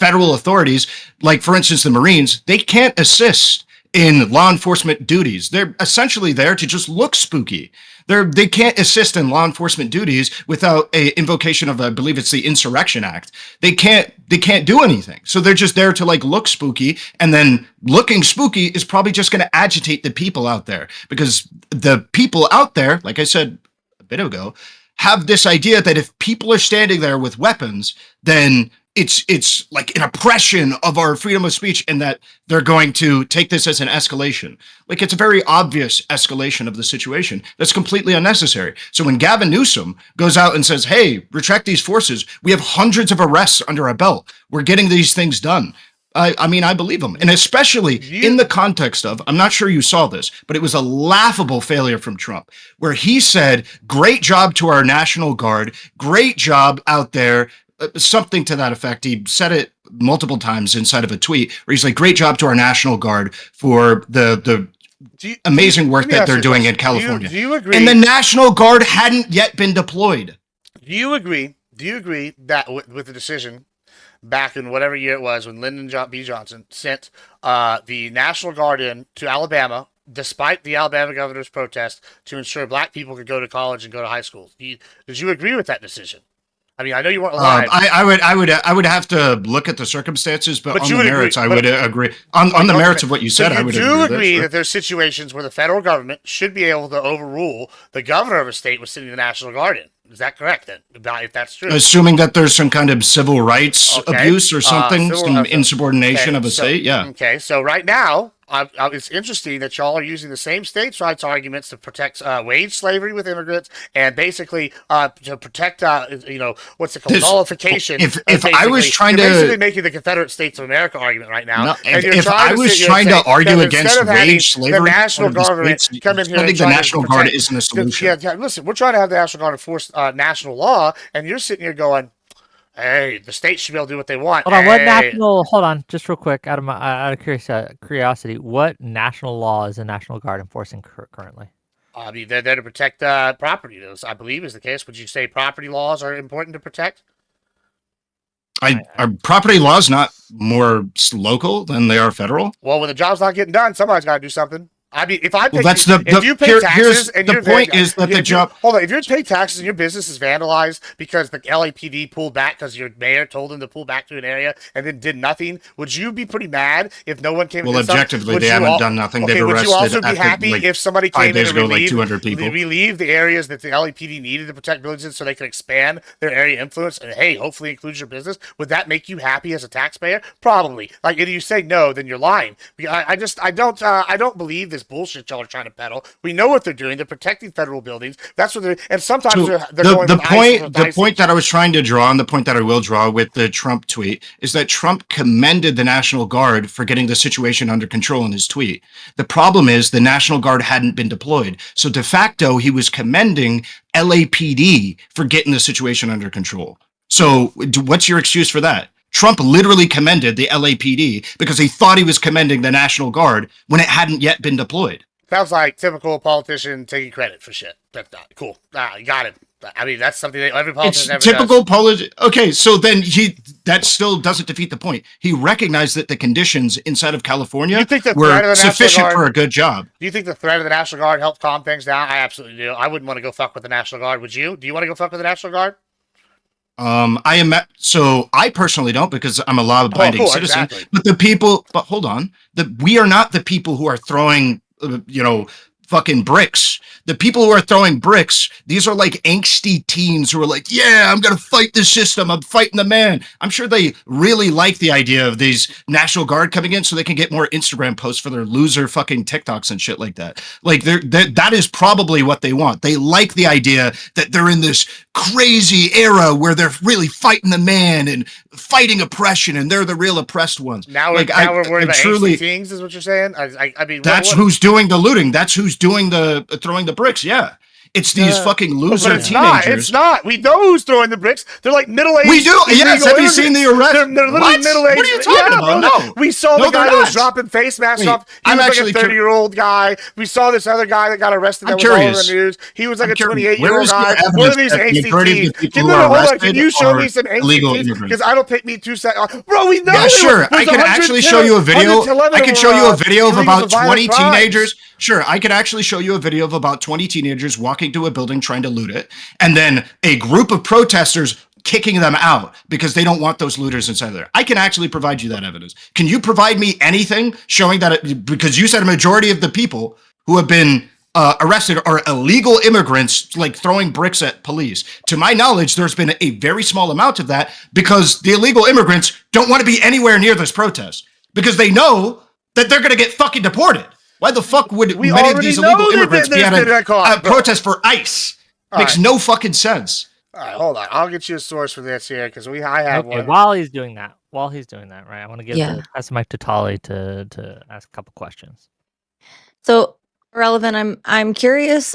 federal authorities, like, for instance, the Marines, they can't assist in law enforcement duties. They're essentially there to just look spooky. They can't assist in law enforcement duties without a invocation of, I believe it's the Insurrection Act. They can't do anything. So they're just there to like look spooky, and then looking spooky is probably just going to agitate the people out there, because the people out there, like I said a bit ago, have this idea that if people are standing there with weapons, then it's like an oppression of our freedom of speech, and that they're going to take this as an escalation. Like, it's a very obvious escalation of the situation that's completely unnecessary. So when Gavin Newsom goes out and says, hey, retract these forces, we have hundreds of arrests under our belt, we're getting these things done. I mean, I believe him. And especially in the context of, I'm not sure you saw this, but it was a laughable failure from Trump, where he said, great job to our National Guard, great job out there, something to that effect. He said it multiple times inside of a tweet where he's like, great job to our National Guard for the amazing work let me that ask they're you a doing question. in California. Do you agree? And the National Guard hadn't yet been deployed. Do you agree? Do you agree that with the decision back in whatever year it was when Lyndon B. Johnson sent the National Guard in to Alabama, despite the Alabama governor's protest, to ensure black people could go to college and go to high school? Did you agree with that decision? I mean, I know you weren't alive. I would have to look at the circumstances, but on you the would merits, agree. I would agree. On the merits of what you said, So I would do agree with that, sure. that there's situations where the federal government should be able to overrule the governor of a state with sending the National Guard in. Is that correct then? If that's true. Assuming that there's some kind of civil rights abuse or something, some insubordination of a state, yeah. Okay, so right now, it's interesting that y'all are using the same states' rights arguments to protect wage slavery with immigrants and basically to protect, what's it called, nullification. If I was trying you're to basically making the Confederate States of America argument right now. No, and if I was trying to argue against wage slavery, the national government come in here. I think the National Guard isn't a solution. Yeah, listen, we're trying to have the National Guard enforce national law, and you're sitting here going, hey, the states should be able to do what they want. Hold on, what national? Hold on, just real quick, out of curiosity, what national law is the National Guard enforcing currently? I mean, they're there to protect property. Those, I believe, is the case. Would you say property laws are important to protect? Are property laws not more local than they are federal? Well, when the job's not getting done, somebody's got to do something. I mean, if I pay, if you pay taxes and the point is that the job. Hold on, if you pay taxes and your business is vandalized because the LAPD pulled back because your mayor told them to pull back to an area and then did nothing, would you be pretty mad if no one came? Well, objectively, they haven't done nothing. They've arrested. Would you also be happy if somebody came in and relieved 200 people, relieve the areas that the LAPD needed to protect villages so they could expand their area influence and hey, hopefully include your business? Would that make you happy as a taxpayer? Probably. Like if you say no, then you're lying. I don't believe this bullshit y'all are trying to peddle. We know what they're doing. They're protecting federal buildings. That's what they're, and sometimes they're going the point that I was trying to draw, and the point that I will draw with the Trump tweet, is that Trump commended the National Guard for getting the situation under control in his tweet. The problem is the National Guard hadn't been deployed, so de facto he was commending LAPD for getting the situation under control. So what's your excuse for that? Trump literally commended the LAPD because he thought he was commending the National Guard when it hadn't yet been deployed. Sounds like typical politician taking credit for shit. That's not cool. Got it. I mean, that's something that every politician ever typical does. Okay, so then that still doesn't defeat the point. He recognized that the conditions inside of California were sufficient for a good job. Do you think the threat of the National Guard helped calm things down? I absolutely do. I wouldn't want to go fuck with the National Guard. Would you? Do you want to go fuck with the National Guard? I personally don't because I'm a law-abiding citizen. Exactly. But hold on, we are not the people who are throwing, fucking bricks. The people who are throwing bricks, these are like angsty teens who are like, yeah, I'm going to fight the system. I'm fighting the man. I'm sure they really like the idea of these National Guard coming in so they can get more Instagram posts for their loser fucking TikToks and shit like that. Like that is probably what they want. They like the idea that they're in this crazy era where they're really fighting the man and fighting oppression and they're the real oppressed ones. Now we're worried about angsty teens is what you're saying? I mean, that's who's doing the looting. That's who's doing the throwing the bricks. Yeah. It's these fucking loser teenagers. It's not. We know who's throwing the bricks. They're like middle-aged. We do. Yes. Have you seen the arrest? They're literally middle-aged. What are you talking about? No. We saw the guy that was dropping face masks off. He was like a 30-year-old guy. We saw this other guy that got arrested that was all over the news. He was like a 28-year-old guy. What are these angsty teens? Can you show me some angsty teens? Because I don't take me 2 seconds. Bro, we know. Yeah, sure. I can actually show you a video. I can show you a video of about 20 teenagers. Sure, I could actually show you a video of about 20 teenagers walking to a building trying to loot it, and then a group of protesters kicking them out because they don't want those looters inside there. I can actually provide you that evidence. Can you provide me anything showing that because you said a majority of the people who have been arrested are illegal immigrants, like throwing bricks at police? To my knowledge, there's been a very small amount of that because the illegal immigrants don't want to be anywhere near this protest because they know that they're going to get fucking deported. Why the fuck would many of these illegal immigrants be at a protest for ICE? Makes no fucking sense. All right, hold on. I'll get you a source for this here because I have one. While he's doing that, right, I want to pass the mic to Tali to ask a couple questions. So, Relevant, I'm curious.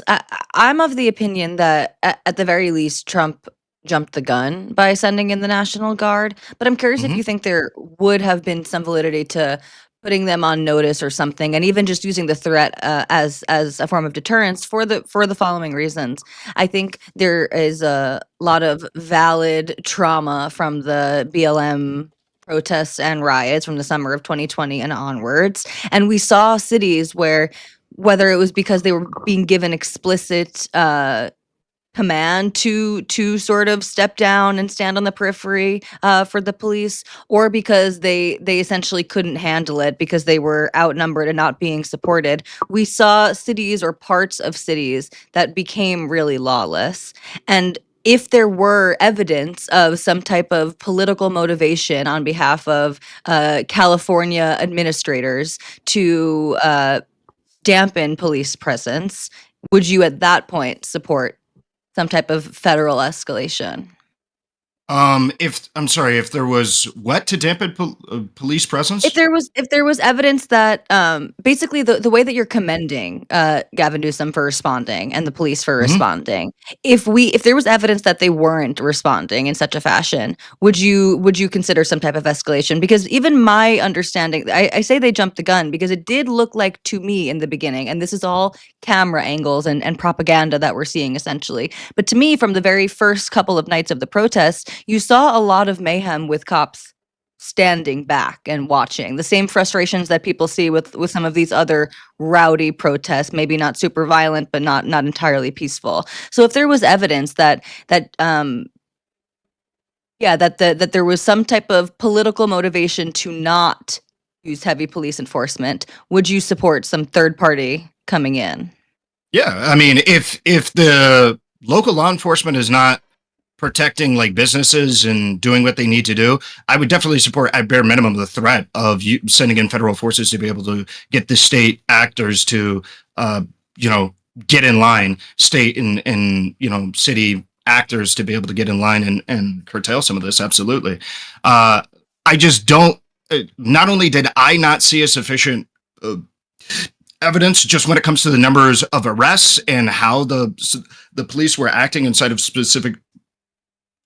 I'm of the opinion that at the very least, Trump jumped the gun by sending in the National Guard. But I'm curious if you think there would have been some validity to putting them on notice or something, and even just using the threat as a form of deterrence for the following reasons. I think there is a lot of valid trauma from the BLM protests and riots from the summer of 2020 and onwards, and we saw cities where, whether it was because they were being given explicit command to sort of step down and stand on the periphery for the police, or because they essentially couldn't handle it because they were outnumbered and not being supported. We saw cities or parts of cities that became really lawless. And if there were evidence of some type of political motivation on behalf of California administrators to dampen police presence, would you at that point support some type of federal escalation? If there was what to dampen police presence? If there was evidence that basically the way that you're commending Gavin Newsom for responding and the police for responding, if there was evidence that they weren't responding in such a fashion, would you consider some type of escalation? Because even my understanding, I say they jumped the gun because it did look like to me in the beginning, and this is all camera angles and propaganda that we're seeing essentially. But to me, from the very first couple of nights of the protests, you saw a lot of mayhem with cops standing back and watching. The same frustrations that people see with some of these other rowdy protests, maybe not super violent, but not entirely peaceful. So if there was evidence that there was some type of political motivation to not use heavy police enforcement, would you support some third party coming in? Yeah, I mean, if the local law enforcement is not protecting like businesses and doing what they need to do, I would definitely support at bare minimum the threat of you sending in federal forces to be able to get the state actors to, get in line, state and city actors to be able to get in line and curtail some of this. Absolutely. I just don't. Not only did I not see a sufficient evidence just when it comes to the numbers of arrests and how the police were acting inside of specific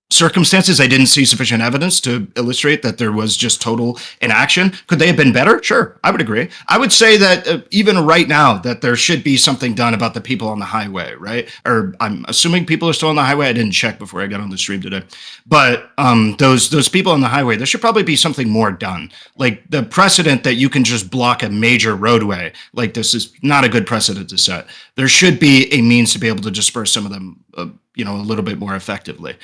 circumstances, I didn't see sufficient evidence to illustrate that there was just total inaction. Could they have been better? Sure, I would agree. I would say that even right now that there should be something done about the people on the highway, right? Or I'm assuming people are still on the highway. I didn't check before I got on the stream today. But those people on the highway, there should probably be something more done. Like the precedent that you can just block a major roadway, like this is not a good precedent to set. There should be a means to be able to disperse some of them, a little bit more effectively.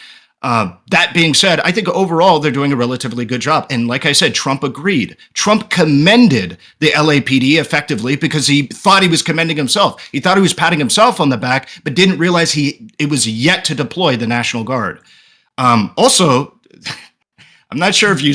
That being said, I think overall they're doing a relatively good job. And like I said, Trump agreed. Trump commended the LAPD effectively because he thought he was commending himself. He thought he was patting himself on the back, but didn't realize it was yet to deploy the National Guard. Also, I'm not sure if you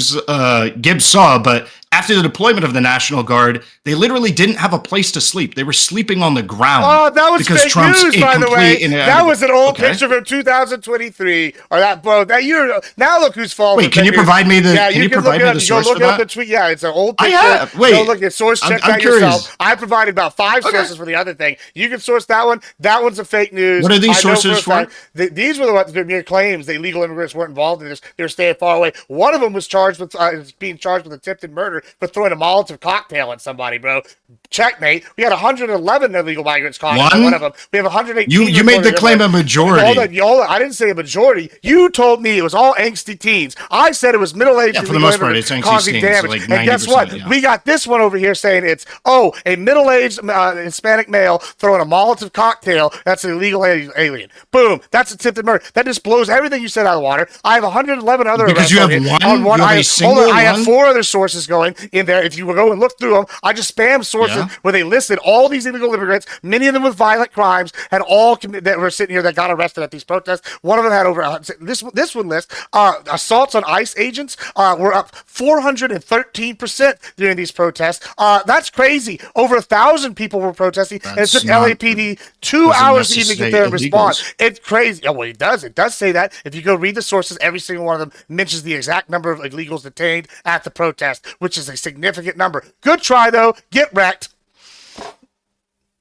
Gibbs saw, but after the deployment of the National Guard, they literally didn't have a place to sleep. They were sleeping on the ground. Oh, that was because fake Trump's news, by the way. That was an old Okay. picture from 2023. Or that, bro. That year. Now look who's falling. Wait, can you provide me the? Yeah, can you can provide look me it the up. source Go for look up the that? tweet. Yeah, it's an old picture. I have. Wait. Go look at source. Check I'm that curious. yourself. I provided about 5 sources for the other thing. You can source that one. That one's a fake news. What are these I know sources a for? fact- These were the ones that mere claims that illegal immigrants weren't involved in this. They were staying far away. One of them was being charged with attempted murder for throwing a Molotov cocktail at somebody, bro. Checkmate. We had 111 illegal migrants caught. One of them. We have 118. You made the claim a majority. Hold on. I didn't say a majority. You told me it was all angsty teens. I said it was middle-aged. Yeah, for the most part, it's angsty causing teens, damage. like and guess what? 90%, yeah. We got this one over here saying it's a middle-aged Hispanic male throwing a Molotov cocktail. That's an illegal alien. Boom. That's attempted murder. That just blows everything you said out of the water. I have 111 other because arrests you have on here. one. On one. You have a single I have one? 4 other sources going in there. If you will go and look through them, I just spam sources where they listed all these illegal immigrants, many of them with violent crimes, had all that were sitting here that got arrested at these protests. One of them had over this one list assaults on ICE agents were up 413% during these protests. That's crazy. Over 1,000 people were protesting, and it took LAPD 2 hours to even get there and respond. It's crazy. Oh, well, it does. It does say that. If you go read the sources, every single one of them mentions the exact number of illegals detained at the protest, which is a significant number. Good try, though. Get wrecked.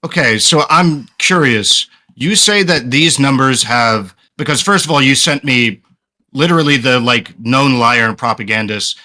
Okay, so I'm curious. You say that these numbers have, because first of all, you sent me literally the known liar and propagandist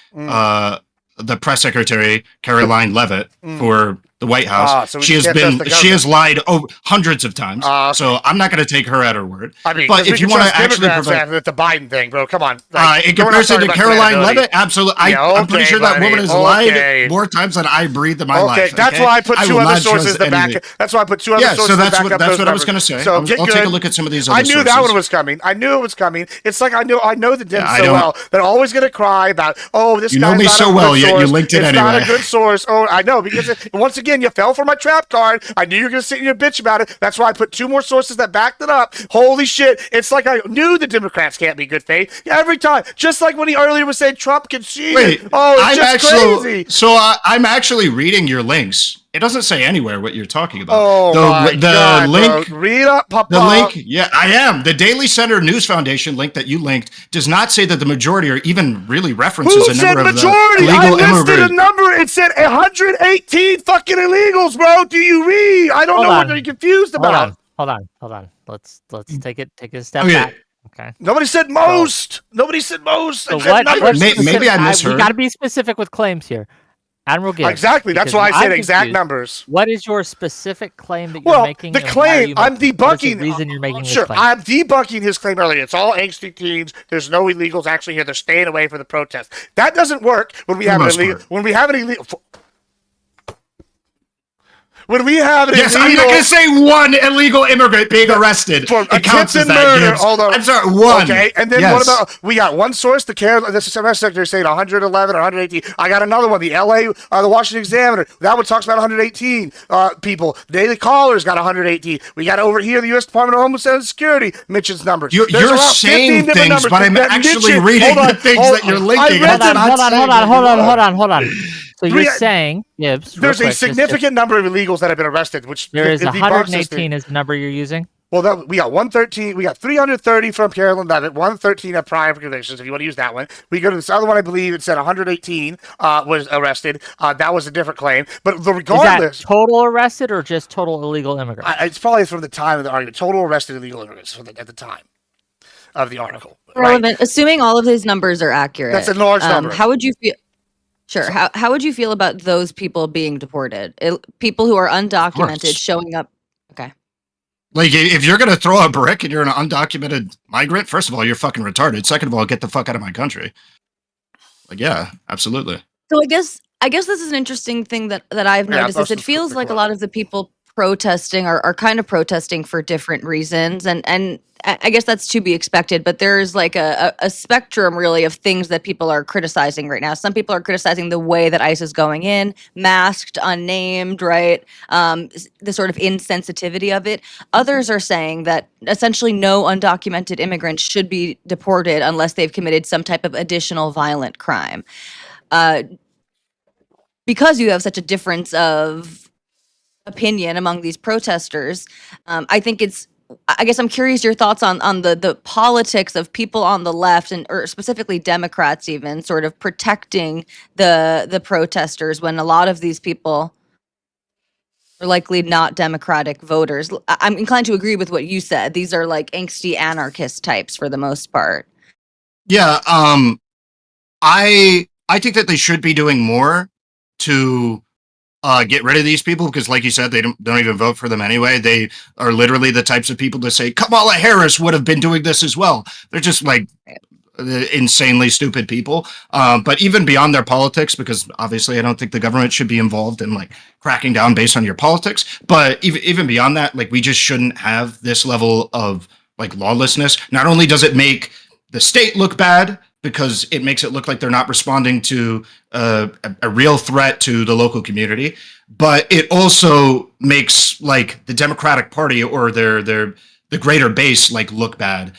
the press secretary, Caroline Leavitt, for the White House. So She has lied hundreds of times. So I'm not going to take her at her word. I mean, but if you want to actually provide the Biden thing, bro, come on. in comparison to Caroline Leavitt, absolutely. I'm pretty sure that woman has lied more times than I breathed in my life. Okay, that's why I put two other sources to back. That's why I put two other sources to back up those numbers. That's what I was going to say. So I'll take a look at some of these other sources. I knew that one was coming. I knew it was coming. It's like I know the Dems so well. They're always going to cry about, oh, this guy's not a good source. You know me so well, yet you linked it anyway. It's not a good source. Oh, I know, because once again, you fell for my trap card. I knew you were going to sit in your bitch about it. That's why I put two more sources that backed it up. Holy shit. It's like I knew the Democrats can't be good faith. Every time. Just like when he earlier was saying Trump can cheat. Wait, it's just crazy. So I'm actually reading your links. It doesn't say anywhere what you're talking about. Oh, my God, link, bro. Read up, Papa. The link, yeah, I am. The Daily Center News Foundation link that you linked does not say that the majority or even really references a number of majority? the illegal immigrants. I listed a number. It said 118 fucking illegals, bro. Do you read? I don't know what you're confused about. Hold on. Let's take a step back. Okay. Nobody said most. Nobody said most. So maybe I misheard. We got to be specific with claims here. Admiral Gibbs. Exactly. That's why I said exact numbers. What is your specific claim that you're making? The claim, I'm debunking. The reason you're making this claim? I'm debunking his claim earlier. It's all angsty teens. There's no illegals actually here. They're staying away from the protest. That doesn't work when we have an illegal. When we have an illegal. When we have an illegal, I'm not going to say one illegal immigrant being arrested for attempted murder. Although, I'm sorry, one. Okay, and then what about, we got one source, the semester secretary saying 111 or 118. I got another one, the the Washington Examiner. That one talks about 118 people. Daily Caller's got 118. We got over here, the U.S. Department of Homeland Security mentions numbers. You're saying things, but I'm actually reading the things that you're linking. Hold on. So you're saying, Gibbs, there's a significant number of illegals that have been arrested, which there is 118 is the number you're using? Well, we got 113. We got 330 from Caroline Leavitt, 113 of prior convictions, if you want to use that one. We go to this other one, I believe it said 118 was arrested. That was a different claim. But regardless. Is that total arrested or just total illegal immigrants? It's probably from the time of the argument. Total arrested illegal immigrants at the time of the article. Relevant. Right? Assuming all of his numbers are accurate. That's a large number. How would you feel? Sure. How would you feel about those people being deported? People who are undocumented showing up. Okay. Like, if you're going to throw a brick and you're an undocumented migrant, first of all, you're fucking retarded. Second of all, get the fuck out of my country. Like, yeah, absolutely. So I guess this is an interesting thing that I've noticed is it feels like a lot of the people protesting are kind of protesting for different reasons, and I guess that's to be expected, but there's like a spectrum really of things that people are criticizing right now. Some people are criticizing the way that ICE is going in, masked, unnamed, right? The sort of insensitivity of it. Others are saying that essentially no undocumented immigrants should be deported unless they've committed some type of additional violent crime. Because you have such a difference of opinion among these protesters, I guess I'm curious your thoughts on the politics of people on the left or specifically Democrats even sort of protecting the protesters when a lot of these people are likely not Democratic voters. I'm inclined to agree with what you said. These are like angsty anarchist types for the most part. Yeah, I think that they should be doing more to get rid of these people because, like you said, they don't even vote for them anyway. They are literally the types of people to say Kamala Harris would have been doing this as well. They're just like insanely stupid people. But even beyond their politics, because obviously I don't think the government should be involved in like cracking down based on your politics. But even beyond that, like we just shouldn't have this level of like lawlessness. Not only does it make the state look bad, because it makes it look like they're not responding to a real threat to the local community, but it also makes like the Democratic Party or the greater base like look bad,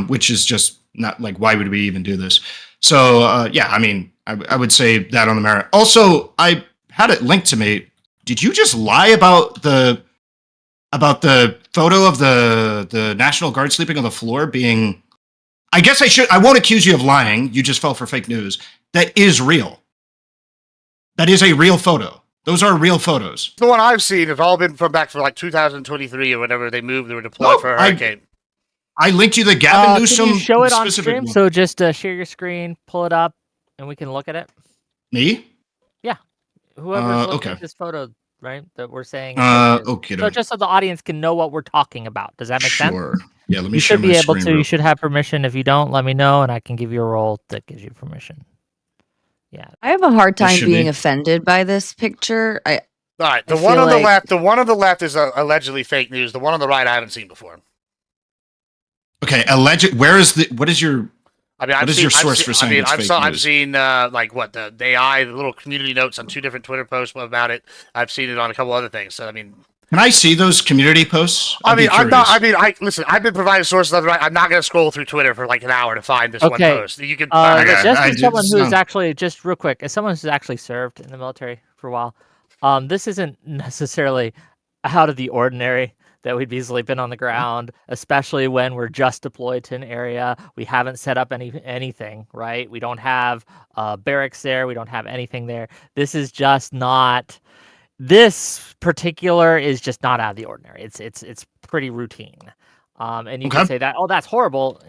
which is just not like, why would we even do this? So yeah, I mean, I would say that on the merit. Also, I had it linked to me. Did you just lie about the photo of the National Guard sleeping on the floor being? I guess I won't accuse you of lying. You just fell for fake news. That is real. That is a real photo. Those are real photos. The one I've seen have all been from back for like 2023 or whenever they moved. They were deployed for a hurricane. I linked you the Gavin Newsom. Can you show it on stream? So just share your screen, pull it up, and we can look at it. Me? whoever's looking Okay. at this photo, right, that we're saying is fake news. Okay. So just so the audience can know what we're talking about. Does that make sense? Sure. Yeah. Let me You share should my be able screen. to. You should have permission. If you don't, let me know, and I can give you a role that gives you permission. Yeah. I have a hard This time should being be. offended by this picture. All right, I the one feel on the like left, the one on the left is allegedly fake news. The one on the right, I haven't seen before. Okay. Alleged. Where is the? What is your? I mean, What is your source for saying it's fake I've news? seen like what the AI, the little community notes on 2 different Twitter posts about it. I've seen it on a couple other things. So I mean, Can I see those community posts? I I'd be mean, I'm not. curious. I mean, I listen. I've been providing sources left and right. I'm not going to scroll through Twitter for like an hour to find this one Okay. post. You can. Okay, Just I as did- someone who is no. actually just real quick, as someone who's actually served in the military for a while, this isn't necessarily out of the ordinary that we'd be sleeping on the ground, especially when we're just deployed to an area. We haven't set up anything, right? We don't have barracks there. We don't have anything there. This is just not. This particular is just not out of the ordinary. It's pretty routine. And you Okay. can say that, oh, that's horrible.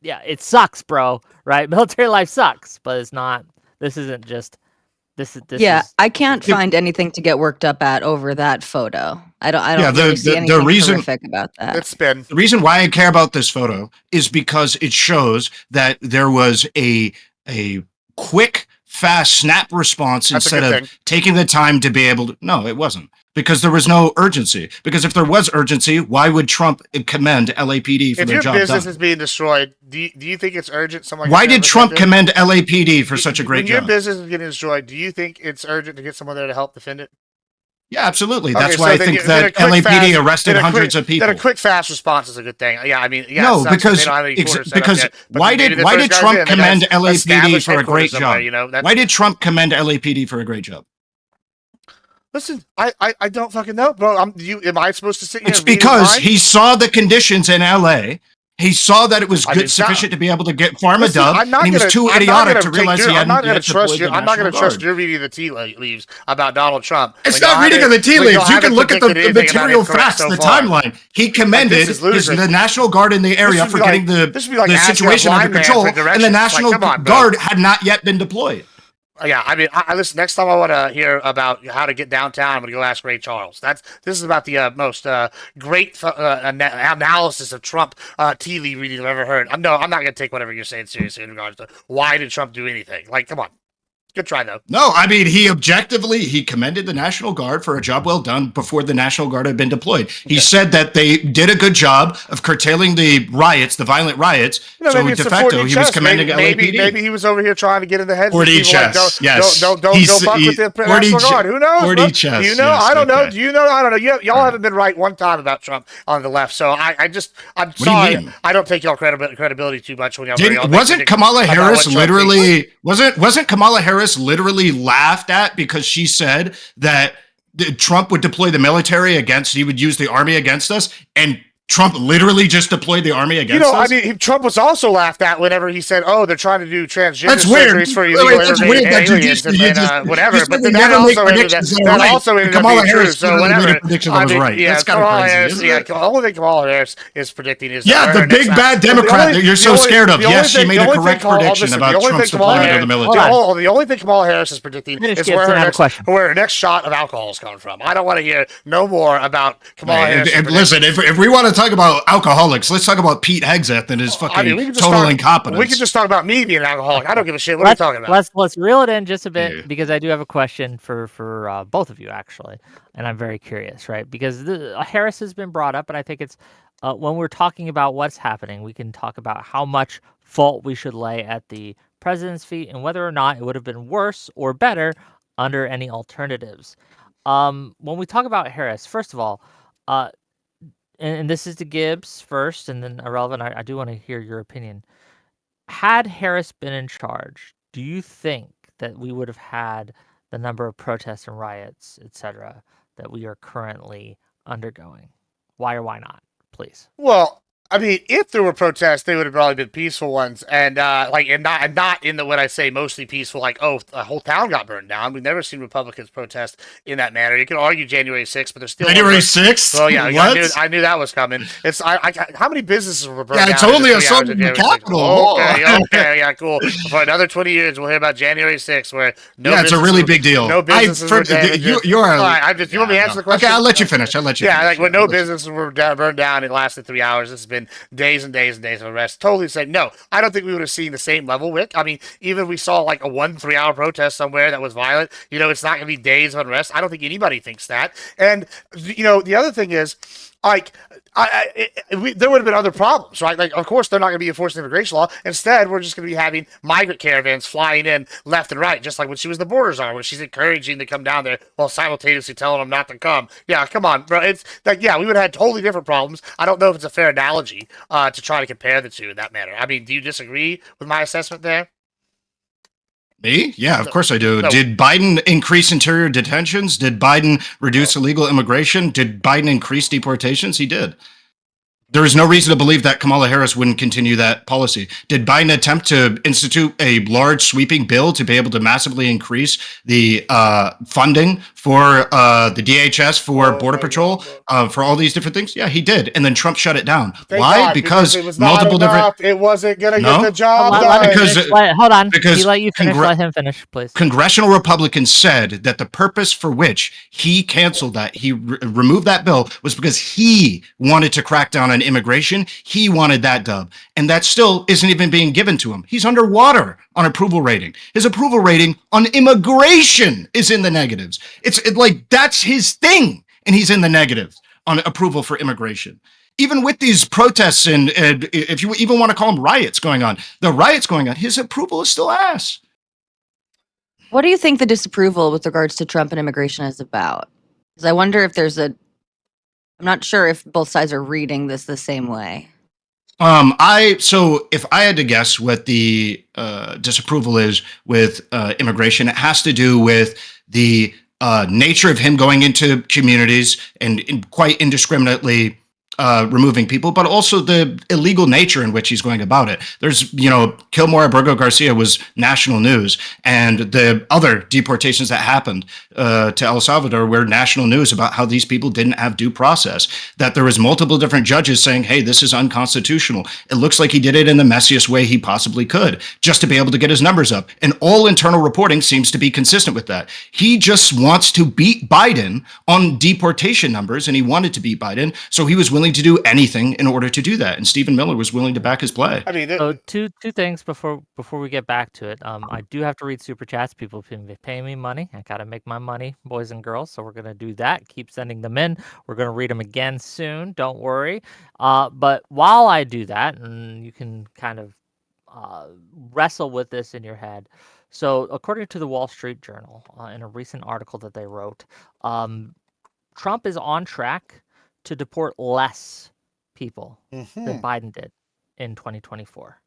Yeah, it sucks, bro. Right? Military life sucks, but it's not. This isn't just. This yeah, is. I can't Yep. find anything to get worked up at over that photo. I don't Yeah, really see the anything reason horrific about that. It's been. the reason why I care about this photo is because it shows that there was a quick, fast, snap response That's a instead good of thing. taking the time to be able to. No, it wasn't. Because there was no urgency. Because if there was urgency, why would Trump commend LAPD for If their your job business done? is being destroyed, do you think it's urgent? Someone Why gets did Trump defended? commend LAPD for such a great When your job? business is getting destroyed, do you think it's urgent to get someone there to help defend it? Yeah, absolutely. Okay, That's so why I then think then a that quick, LAPD fast- arrested then a quick- hundreds of people. Then a quick, fast response is a good thing. Yeah, I mean, yeah, it No, sucks that because they don't have any quarters set up because yet, but why maybe did the why first did guys Trump in, they commend got LAPD established for a headquarters great somewhere, job? You know, that's, Why did Trump commend LAPD for a great job? listen, I don't fucking know, bro. Am I supposed to sit here It's and read his because mind? he saw the conditions in LA. He saw that it was I good, mean, sufficient to be able to get farm a Listen, dub, I'm not and he was gonna- too I'm not idiotic gonna to take realize your- he I'm hadn't not gonna yet trust deployed your. the I'm not National gonna trust Guard. your reading of the tea leaves about Donald Trump. It's when y'all not reading of haven't- the tea when y'all leaves. You can haven't look at the predicted anything about material him correct facts, so the far. timeline. He commended is ludicrous. the National Guard in the area would for be getting like- this would be like the asking a situation blind under man control, for and the directions. Like, National come on, bro. Guard had not yet been deployed. Yeah, I mean, I listen. Next time I want to hear about how to get downtown, I'm gonna go ask Ray Charles. This is about the most great analysis of Trump tea leaf reading I've ever heard. I'm not gonna take whatever you're saying seriously in regards to why did Trump do anything. Like, come on, good try though. No, I mean, he commended the National Guard for a job well done before the National Guard had been deployed. He said that they did a good job of curtailing the riots, the violent riots. You know, So maybe de it's the facto, 4D he was chess. commending LAPD. Maybe he was over here trying to get in the heads of 4D people. chess, Like, yes. Don't go fuck with the 4D National Guard. Who knows? 4D bro? chess, Do you know? yes, I don't know. okay. Do you know? I don't know. Y'all All right. haven't been right one time about Trump on the left. So I'm What do you sorry. mean? I don't take y'all credibility too much when y'all. bring y'all Wasn't make Kamala predictions about Harris what Trump thinks. literally wasn't Kamala Harris literally laughed at because she said that Trump would deploy the military against, he would use the army against us, and Trump literally just deployed the army against us? I mean, Trump was also laughed at whenever he said, "Oh, they're trying to do transgender That's weird. surgeries for Wait, illegal that's immigrant weird that you aliens just- you just- and whatever." you said But we then that never make also ended predictions up, that are right. Kamala being true. Harris So literally made a whatever. prediction that was right. Yeah, That's kinda Kamala crazy, Harris. isn't Yeah, it? the only thing Kamala Harris is predicting is Yeah, the her big next- bad the Democrat only- that you're the so only- scared of. the Yes, only she thing- made the a only thing correct Kamala- prediction listen, about the only Trump's thing Kamala deployment of Harris- the military. The only thing Kamala Harris is predicting Finish, is Gibbs, where and I her have a next, question. where her next shot of alcohol is coming from. I don't want to hear no more about Kamala Right, Harris. and listen, if we want to talk about alcoholics, let's talk about Pete Hegseth and his fucking we can just total talk, incompetence. We can just talk about me being an alcoholic. I don't give a shit. What are you talking about? Let's reel it in just a bit Yeah. because I do have a question for both of you actually, and I'm very curious, right? Because Harris has been brought up, and I think it's when we're talking about what's happening, we can talk about how much fault we should lay at the president's feet and whether or not it would have been worse or better under any alternatives. When we talk about Harris, first of all, uh, and this is to Gibbs first, and then Irrelevant. I do want to hear your opinion. Had Harris been in charge, do you think that we would have had the number of protests and riots, etc., that we are currently undergoing? Why or why not? Please. Well, I mean, if there were protests, they would have probably been peaceful ones, and not in the when I say mostly peaceful, like a whole town got burned down. We've never seen Republicans protest in that manner. You can argue January 6th, but there's still January 6th? Well, yeah, What? I knew that was coming. It's how many businesses were burned Yeah, it's down in only the 3 hours assault of on the January 6th? Capitol. Okay, yeah, cool. For another 20 years, we'll hear about January 6th, where Yeah, it's a really big deal. no businesses were damaged. You're All right, you want me to answer the question? Okay, I'll let you finish. Yeah, like when I'll no let you- businesses were burned down, it lasted 3 hours. This has been days and days and days of arrests. Totally saying no. I don't think we would have seen the same level, Wick. I mean, even if we saw like a 3 hour protest somewhere that was violent, it's not going to be days of unrest. I don't think anybody thinks that. And the other thing is, like, there would have been other problems, right? Like, of course, they're not going to be enforcing immigration law. Instead, we're just going to be having migrant caravans flying in left and right, just like when she was the border czar, where she's encouraging to come down there while simultaneously telling them not to come. Yeah, come on, bro. It's like, yeah, we would have had totally different problems. I don't know if it's a fair analogy to try to compare the two in that manner. I mean, do you disagree with my assessment there? Me? Yeah, of course I do. No. Did Biden increase interior detentions? Did Biden reduce illegal immigration? Did Biden increase deportations? He did. There is no reason to believe that Kamala Harris wouldn't continue that policy. Did Biden attempt to institute a large sweeping bill to be able to massively increase the funding for the DHS, for Border Patrol, for all these different things? Yeah, he did. And then Trump shut it down. Thank Why? God, because it was multiple not enough. different. It wasn't gonna No? get the job Let done. him Because- finish. Hold on. because He let you finish. congr- Let him finish, please. Congressional Republicans said that the purpose for which he canceled that, he removed that bill, was because he wanted to crack down on immigration. He wanted that dub. And that still isn't even being given to him. He's underwater on approval rating. His approval rating on immigration is in the negatives. It's like that's his thing. And he's in the negatives on approval for immigration. Even with these protests and if you even want to call them riots going on, the riots going on, his approval is still ass. What do you think the disapproval with regards to Trump and immigration is about? Because I wonder if I'm not sure if both sides are reading this the same way. So if I had to guess what the disapproval is with immigration, it has to do with the nature of him going into communities and quite indiscriminately removing people, but also the illegal nature in which he's going about it. There's, Kilmore Abrego Garcia was national news, and the other deportations that happened to El Salvador were national news about how these people didn't have due process, that there was multiple different judges saying, hey, this is unconstitutional. It looks like he did it in the messiest way he possibly could, just to be able to get his numbers up. And all internal reporting seems to be consistent with that. He just wants to beat Biden on deportation numbers, and he wanted to beat Biden, so he was willing to do anything in order to do that. And Stephen Miller was willing to back his play. I mean, So two things before we get back to it. I do have to read super chats. People pay me money. I gotta make my money, boys and girls. So we're gonna do that. Keep sending them in. We're gonna read them again soon. Don't worry. But while I do that, and you can kind of wrestle with this in your head. So according to the Wall Street Journal, in a recent article that they wrote, Trump is on track to deport less people than Biden did in 2024.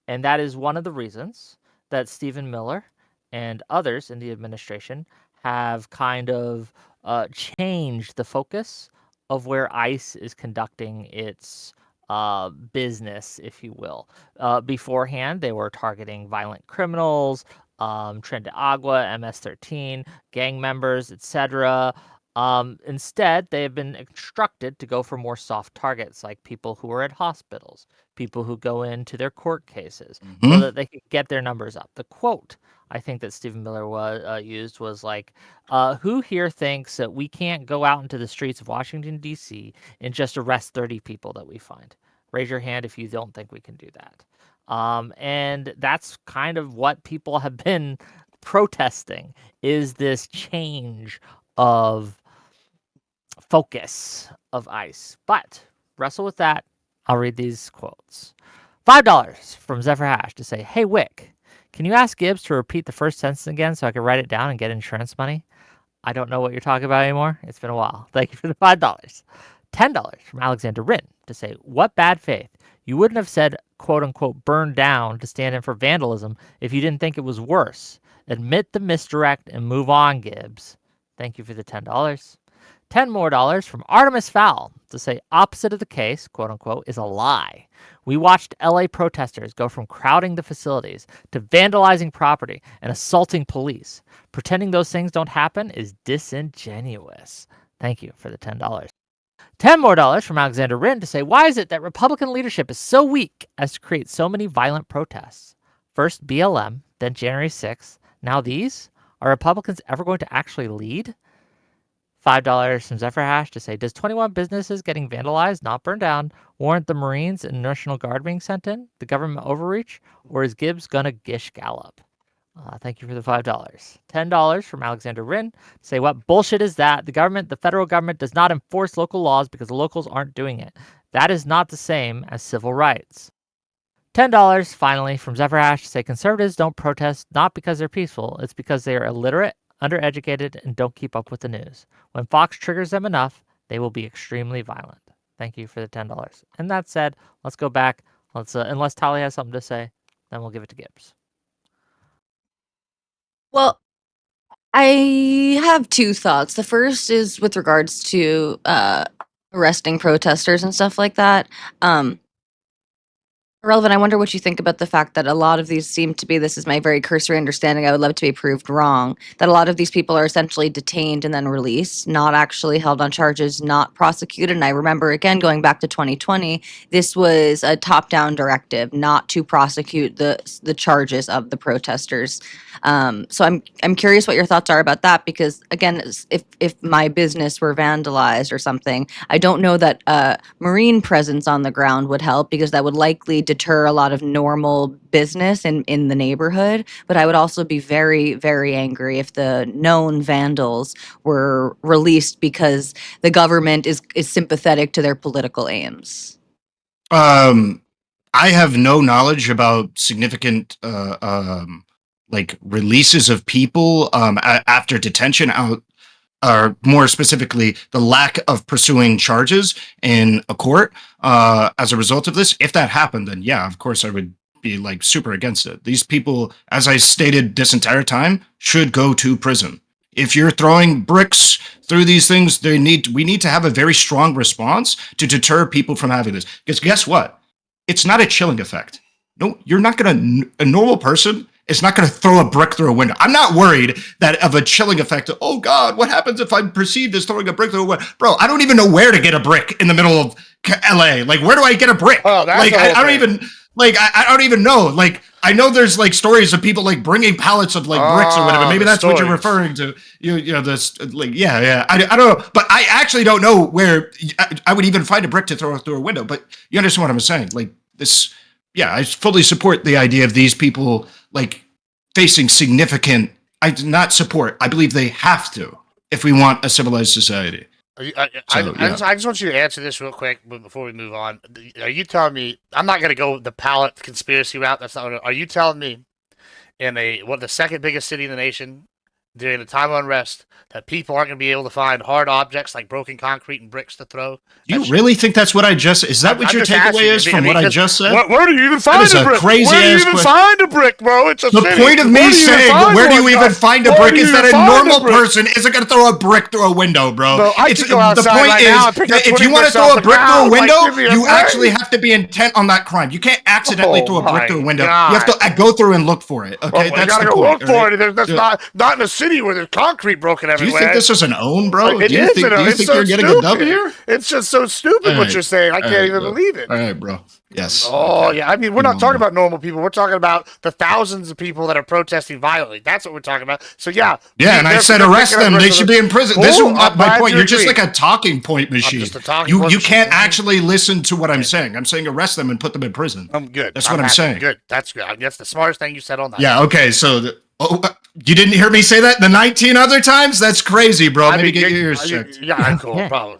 And that is one of the reasons that Stephen Miller and others in the administration have kind of changed the focus of where ICE is conducting its business, if you will. Beforehand, they were targeting violent criminals, Tren de Agua, MS-13, gang members, etc. Instead, they have been instructed to go for more soft targets, like people who are at hospitals, people who go into their court cases, so that they could get their numbers up. The quote I think that Stephen Miller used was like, "Who here thinks that we can't go out into the streets of Washington D.C. and just arrest 30 people that we find? Raise your hand if you don't think we can do that." And that's kind of what people have been protesting: is this change of focus of ICE. But wrestle with that. I'll read these quotes. $5 from Zephyr Hash to say, "Hey Wick, can you ask Gibbs to repeat the first sentence again so I can write it down and get insurance money? I don't know what you're talking about anymore. It's been a while. Thank you for the $5. $10 from Alexander Rin to say, "What bad faith. You wouldn't have said, quote unquote, burn down to stand in for vandalism if you didn't think it was worse. Admit the misdirect and move on, Gibbs." Thank you for the $10. $10 more from Artemis Fowl to say opposite of the case, quote unquote, is a lie. We watched LA protesters go from crowding the facilities to vandalizing property and assaulting police. Pretending those things don't happen is disingenuous. Thank you for the $10. $10 more from Alexander Wren to say, why is it that Republican leadership is so weak as to create so many violent protests? First BLM, then January 6th, now these? Are Republicans ever going to actually lead? $5 from Zephyr Hash to say, does 21 businesses getting vandalized, not burned down, warrant the Marines and National Guard being sent in, the government overreach, or is Gibbs gonna gish gallop? Thank you for the $5. $10 from Alexander Wren to say, what bullshit is that? The federal government does not enforce local laws because the locals aren't doing it. That is not the same as civil rights. $10 finally from Zephyr Hash to say, conservatives don't protest not because they're peaceful, it's because they are illiterate, undereducated, and don't keep up with the news. When Fox triggers them enough, they will be extremely violent. Thank you for the $10. And that said, let's go back. Unless Tali has something to say, then we'll give it to Gibbs. Well, I have two thoughts. The first is with regards to arresting protesters and stuff like that. Irrelevant, I wonder what you think about the fact that a lot of these seem to be, this is my very cursory understanding, I would love to be proved wrong, that a lot of these people are essentially detained and then released, not actually held on charges, not prosecuted. And I remember, again, going back to 2020, this was a top-down directive not to prosecute the charges of the protesters. So I'm curious what your thoughts are about that, because again, if my business were vandalized or something, I don't know that Marine presence on the ground would help, because that would likely deter a lot of normal business in the neighborhood. But I would also be very, very angry if the known vandals were released because the government is sympathetic to their political aims. I have no knowledge about significant like releases of people after detention out, or more specifically, the lack of pursuing charges in a court as a result of this. If that happened, then yeah, of course I would be like super against it. These people, as I stated this entire time, should go to prison. If you're throwing bricks through these things, we need to have a very strong response to deter people from having this. Because guess what? It's not a chilling effect. No, you're not going to, a normal person is not going to throw a brick through a window. I'm not worried that of a chilling effect. Oh God, what happens if I'm perceived as throwing a brick through a window? Bro, I don't even know where to get a brick in the middle of LA. Like, where do I get a brick? Oh, that's like, the whole I don't thing. even, like, I don't even know. Like, I know there's like stories of people like bringing pallets of like bricks or whatever. Maybe the that's what you're stories. referring to. You know, this, like, yeah. I don't know. But I actually don't know where I would even find a brick to throw through a window. But you understand what I'm saying? Like, this, yeah, I fully support the idea of these people like facing significant, I do not support, I believe they have to if we want a civilized society. I yeah. just want you to answer this real quick before we move on. Are you telling me, I'm not going to go the pallet conspiracy route, that's not what, are you telling me in the second biggest city in the nation during the time of unrest that people aren't going to be able to find hard objects like broken concrete and bricks to throw? Do you really think that's what I just, is that what your takeaway is from what I just said? Where do you even find is a a brick? crazy Where do you ass even question. find a brick, bro? It's a The city. point of me saying, where do you even find a brick is that a normal person isn't going to throw a brick through a window, bro. No, I could go outside the point right is now and pick that up if you 20 want to bricks throw off a the brick through ground, a window, like, give me a you break. actually have to be intent on that crime. You can't accidentally throw a brick through a window. God. You have to go through and look for it. Okay, You that's gotta the go point. look for all right? it. That's not in a city where there's concrete broken Do everywhere. you think this is an own, bro? It Do you is, think, you know, it's so you're getting a dub stupid. here? It's just so stupid All what right. you're saying. I All can't right, even bro. believe it. All right, bro. Yes. Oh, okay. yeah. I mean, we're not talking about normal people. We're talking about the thousands of people that are protesting violently. That's what we're talking about. So, yeah. Yeah, and I said arrest them. They should be in prison. This is my point. You're just like a talking point machine. just a talking point You machine. can't actually listen to what I'm saying. I'm saying arrest them and put them in prison. I'm good. That's what I'm saying. Good. That's good. That's the smartest thing you said on that. Yeah, okay. So, you didn't hear me say that the 19 other times? That's crazy, bro. Maybe get your ears checked. Yeah, cool. Yeah. Problem.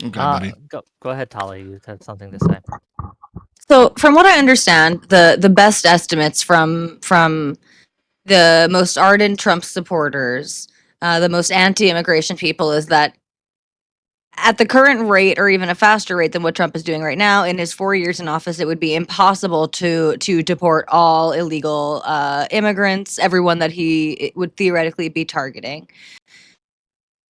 Okay, buddy. Go ahead, Tali. You had something to say. So, from what I understand, the best estimates from the most ardent Trump supporters, the most anti-immigration people, is that at the current rate, or even a faster rate than what Trump is doing right now, in his 4 years in office, it would be impossible to deport all illegal immigrants, everyone that he would theoretically be targeting.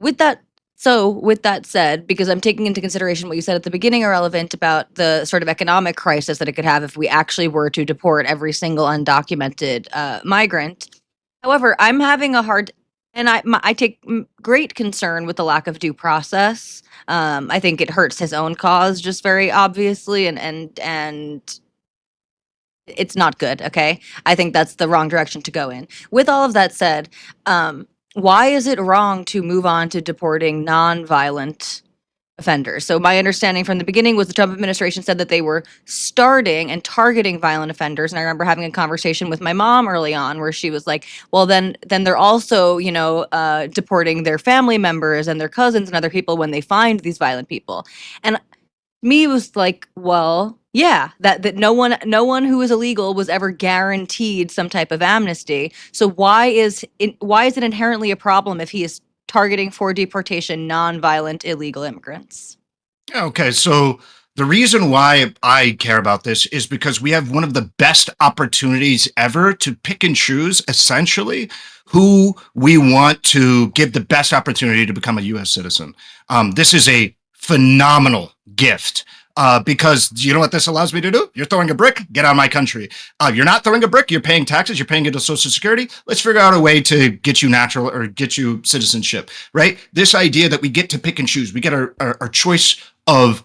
with that said, because I'm taking into consideration what you said at the beginning, Irrelevant, about the sort of economic crisis that it could have if we actually were to deport every single undocumented migrant. However, I'm having a hard, and I take great concern with the lack of due process. I think it hurts his own cause just very obviously, and it's not good. Okay, I think that's the wrong direction to go in. With all of that said, why is it wrong to move on to deporting non-violent offenders? So my understanding from the beginning was the Trump administration said that they were starting and targeting violent offenders. And I remember having a conversation with my mom early on where she was like, well, then they're also, deporting their family members and their cousins and other people when they find these violent people. And me was like, well, yeah, that no one who is illegal was ever guaranteed some type of amnesty. So why is it inherently a problem if he is targeting for deportation non-violent illegal immigrants? Okay, so the reason why I care about this is because we have one of the best opportunities ever to pick and choose essentially who we want to give the best opportunity to become a US citizen. This is a phenomenal gift. Because you know what this allows me to do? You're throwing a brick, get out of my country. You're not throwing a brick, you're paying taxes, you're paying into Social Security. Let's figure out a way to get you natural or get you citizenship, right? This idea that we get to pick and choose, we get our choice of,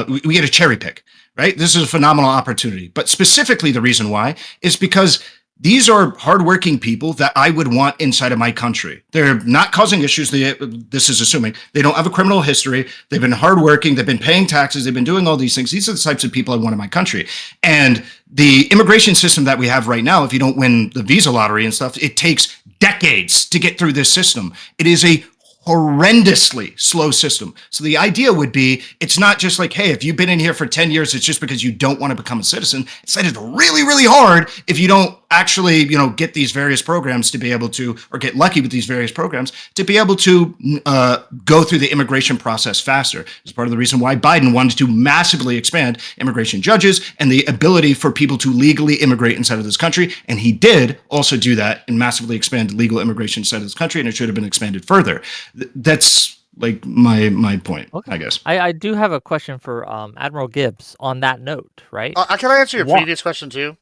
we get a cherry pick, right? This is a phenomenal opportunity. But specifically, the reason why is because these are hardworking people that I would want inside of my country. They're not causing issues. This is assuming they don't have a criminal history. They've been hardworking. They've been paying taxes. They've been doing all these things. These are the types of people I want in my country. And the immigration system that we have right now, if you don't win the visa lottery and stuff, it takes decades to get through this system. It is a horrendously slow system. So the idea would be, it's not just like, hey, if you've been in here for 10 years, it's just because you don't want to become a citizen. It's that it's really, really hard if you don't actually, get these various programs to be able to, or get lucky with these various programs to be able to go through the immigration process faster. It's part of the reason why Biden wanted to massively expand immigration judges and the ability for people to legally immigrate inside of this country. And he did also do that and massively expand legal immigration inside of this country, and it should have been expanded further. That's like my point, Okay. I guess. I do have a question for Admiral Gibbs on that note, right? Can I answer your previous question too?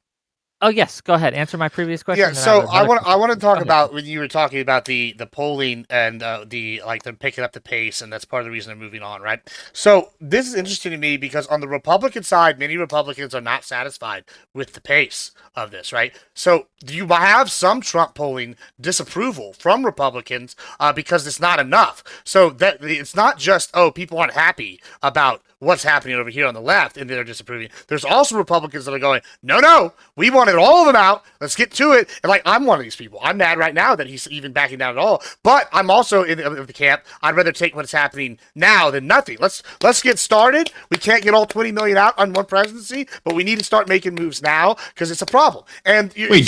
Oh yes, go ahead. Answer my previous question. Yeah, and then so have I another want question. to talk Go ahead. about when you were talking about the polling and they're picking up the pace, and that's part of the reason they're moving on, right? So this is interesting to me because on the Republican side, many Republicans are not satisfied with the pace of this, right? So you have some Trump polling disapproval from Republicans because it's not enough. So that it's not just people aren't happy about what's happening over here on the left and they're disapproving. There's also Republicans that are going, no, we wanted all of them out. Let's get to it. And I'm one of these people. I'm mad right now that he's even backing down at all. But I'm also in the camp. I'd rather take what's happening now than nothing. Let's get started. We can't get all 20 million out on one presidency, but we need to start making moves now because it's a problem. And wait,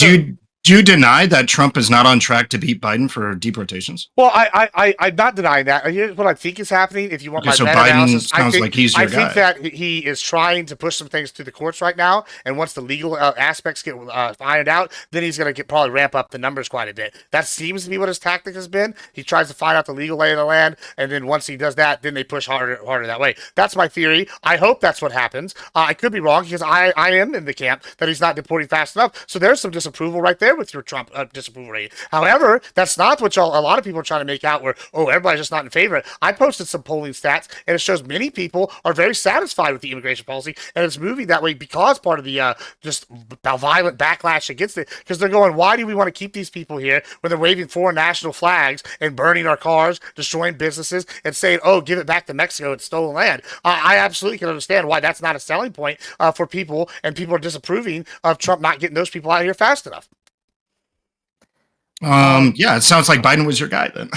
do you deny that Trump is not on track to beat Biden for deportations? Well, I'm not denying that. Here's what I think is happening. If you want my so meta-analysis, Biden sounds like he's your guy. I think that he is trying to push some things through the courts right now, and once the legal aspects get ironed out, then he's going to probably ramp up the numbers quite a bit. That seems to be what his tactic has been. He tries to find out the legal lay of the land, and then once he does that, then they push harder that way. That's my theory. I hope that's what happens. I could be wrong because I am in the camp that he's not deporting fast enough. So there's some disapproval right there with your Trump disapproval rate. However, that's not what a lot of people are trying to make out where, everybody's just not in favor. I posted some polling stats, and it shows many people are very satisfied with the immigration policy, and it's moving that way because part of the just violent backlash against it, because they're going, why do we want to keep these people here when they're waving foreign national flags and burning our cars, destroying businesses, and saying, give it back to Mexico, it's stolen land. I absolutely can understand why that's not a selling point for people, and people are disapproving of Trump not getting those people out of here fast enough. Yeah, it sounds like Biden was your guy then.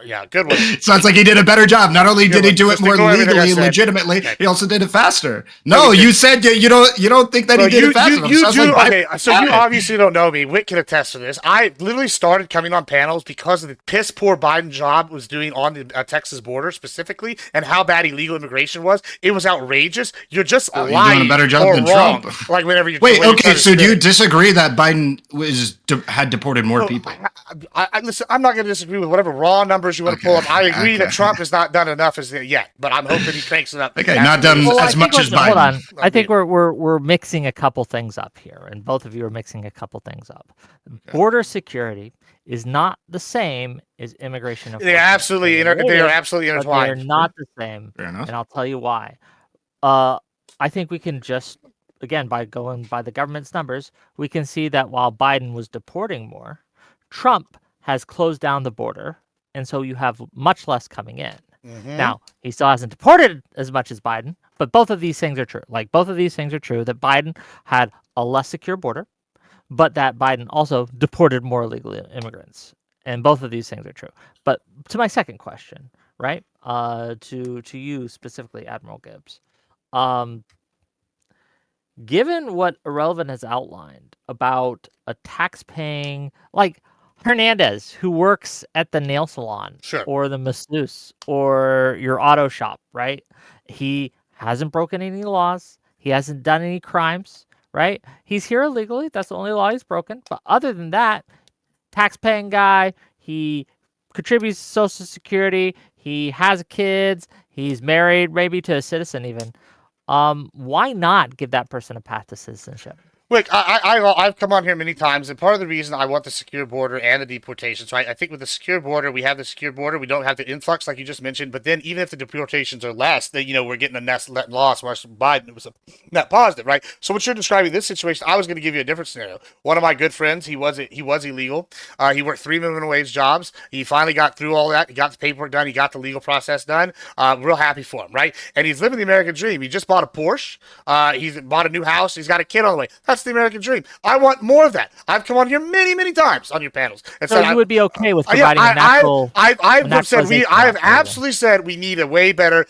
Yeah, good one. Sounds like he did a better job. Not only did he do it more legally, legitimately, he also did it faster. No, you said you don't think that he did it fast enough. Okay, so you obviously don't know me. Whit can attest to this. I literally started coming on panels because of the piss poor Biden job was doing on the Texas border specifically, and how bad illegal immigration was. It was outrageous. You're just lying. You're doing a better job than Trump. Like whenever you wait, okay, so do you disagree that Biden had deported more people? listen. I'm not going to disagree with whatever raw numbers you want to pull up. I agree that Okay. Trump has not done enough as yet, but I'm hoping he cranks it up. Okay, not done Well, as much as hold Biden. on. I think we're mixing a couple things up here, and both of you are mixing a couple things up. Border security is not the same as immigration enforcement. They are absolutely but they are intertwined. not the same, Fair enough. and I'll tell you why. I think we can just, again, by going by the government's numbers, we can see that while Biden was deporting more, Trump has closed down the border, and so you have much less coming in. Now, he still hasn't deported as much as Biden, but both of these things are true. Like, both of these things are true, that Biden had a less secure border, but that Biden also deported more illegal immigrants. And both of these things are true. But to my second question, right? To you specifically, Admiral Gibbs. Given what Irrelevant has outlined about a tax-paying, like Hernandez, who works at the nail salon Sure. or the masseuse or your auto shop, right? He hasn't broken any laws. He hasn't done any crimes, right? He's here illegally. That's the only law he's broken. But other than that, tax-paying guy, he contributes to Social Security. He has kids. He's married, maybe to a citizen even. Why not give that person a path to citizenship? Look, I've come on here many times, and part of the reason I want the secure border and the deportations, right? I think with the secure border, we have the secure border. We don't have the influx like you just mentioned. But then, even if the deportations are less, then we're getting a net loss. Whereas Biden, it was a net positive, right? So what you're describing this situation, I was going to give you a different scenario. One of my good friends, he was illegal. He worked 3 minimum wage jobs. He finally got through all that. He got the paperwork done. He got the legal process done. Real happy for him, right? And he's living the American dream. He just bought a Porsche. He's bought a new house. He's got a kid on the way. That's the American dream. I want more of that. I've come on here many, many times on your panels. And so you would be okay with providing a natural. I have naturalization absolutely said we need a way better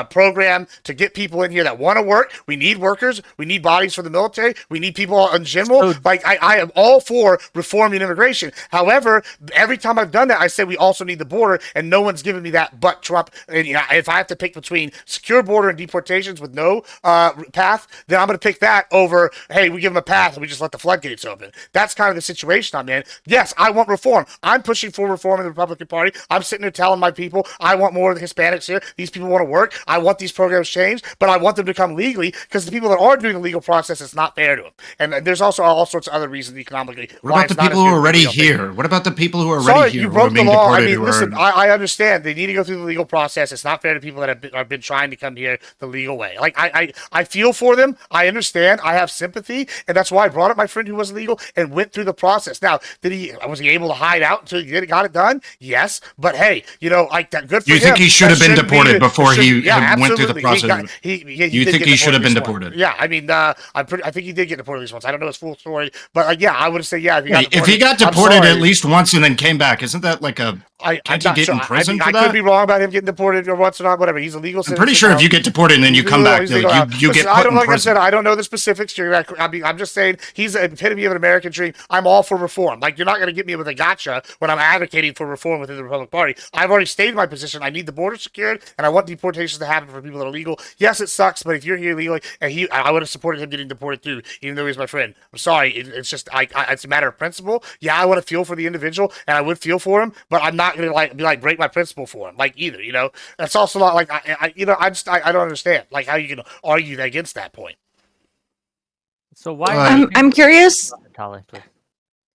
program to get people in here that want to work. We need workers. We need bodies for the military. We need people in general. So- I am all for reforming immigration. However, every time I've done that, I say we also need the border, and no one's given me that but Trump. And if I have to pick between secure border and deportations with no path, then I'm going to pick that over, hey, we give them a path and we just let the floodgates open. That's kind of the situation I'm in. Yes, I want reform. I'm pushing for reform in the Republican Party. I'm sitting there telling my people I want more of the Hispanics here. These people want to work. I want these programs changed, but I want them to come legally because the people that are doing the legal process, it's not fair to them. And there's also all sorts of other reasons economically. What about the people who are already here? What about the people who are already here? You who broke are being the law. I deported, mean, listen, I understand they need to go through the legal process. It's not fair to people that have been trying to come here the legal way. Like I feel for them. I understand. I have sympathy, and that's why I brought up my friend who was legal and went through the process. Now, was he able to hide out until he got it done? Yes, but hey, like that. Good for him. You think he should have been deported before he went through the absolutely. process? You think he should have been deported? Yeah, I mean, I think he did get deported at least once. I don't know his full story, but yeah, I would say yeah. If he got deported at least once and then came back, isn't that like a? Can't he get in prison for that? I could be wrong about him getting deported or once or not, whatever. He's a legal citizen. I'm pretty sure if you get deported and then you come back, you get put in prison. I said, I don't know the specifics. I'm just saying he's an epitome of an American dream. I'm all for reform. Like, you're not going to get me with a gotcha when I'm advocating for reform within the Republican Party. I've already stated my position. I need the border secured, and I want deportations to happen for people that are legal. Yes, it sucks, but if you're here legally, and I would have supported him getting deported too, even though he's my friend. I'm sorry. It's just, it's a matter of principle. Yeah, I want to feel for the individual, and I would feel for him, but I'm not going to be break my principle for him, either. That's also not I don't understand how you can argue against that point. So why? I'm curious. Tali, please.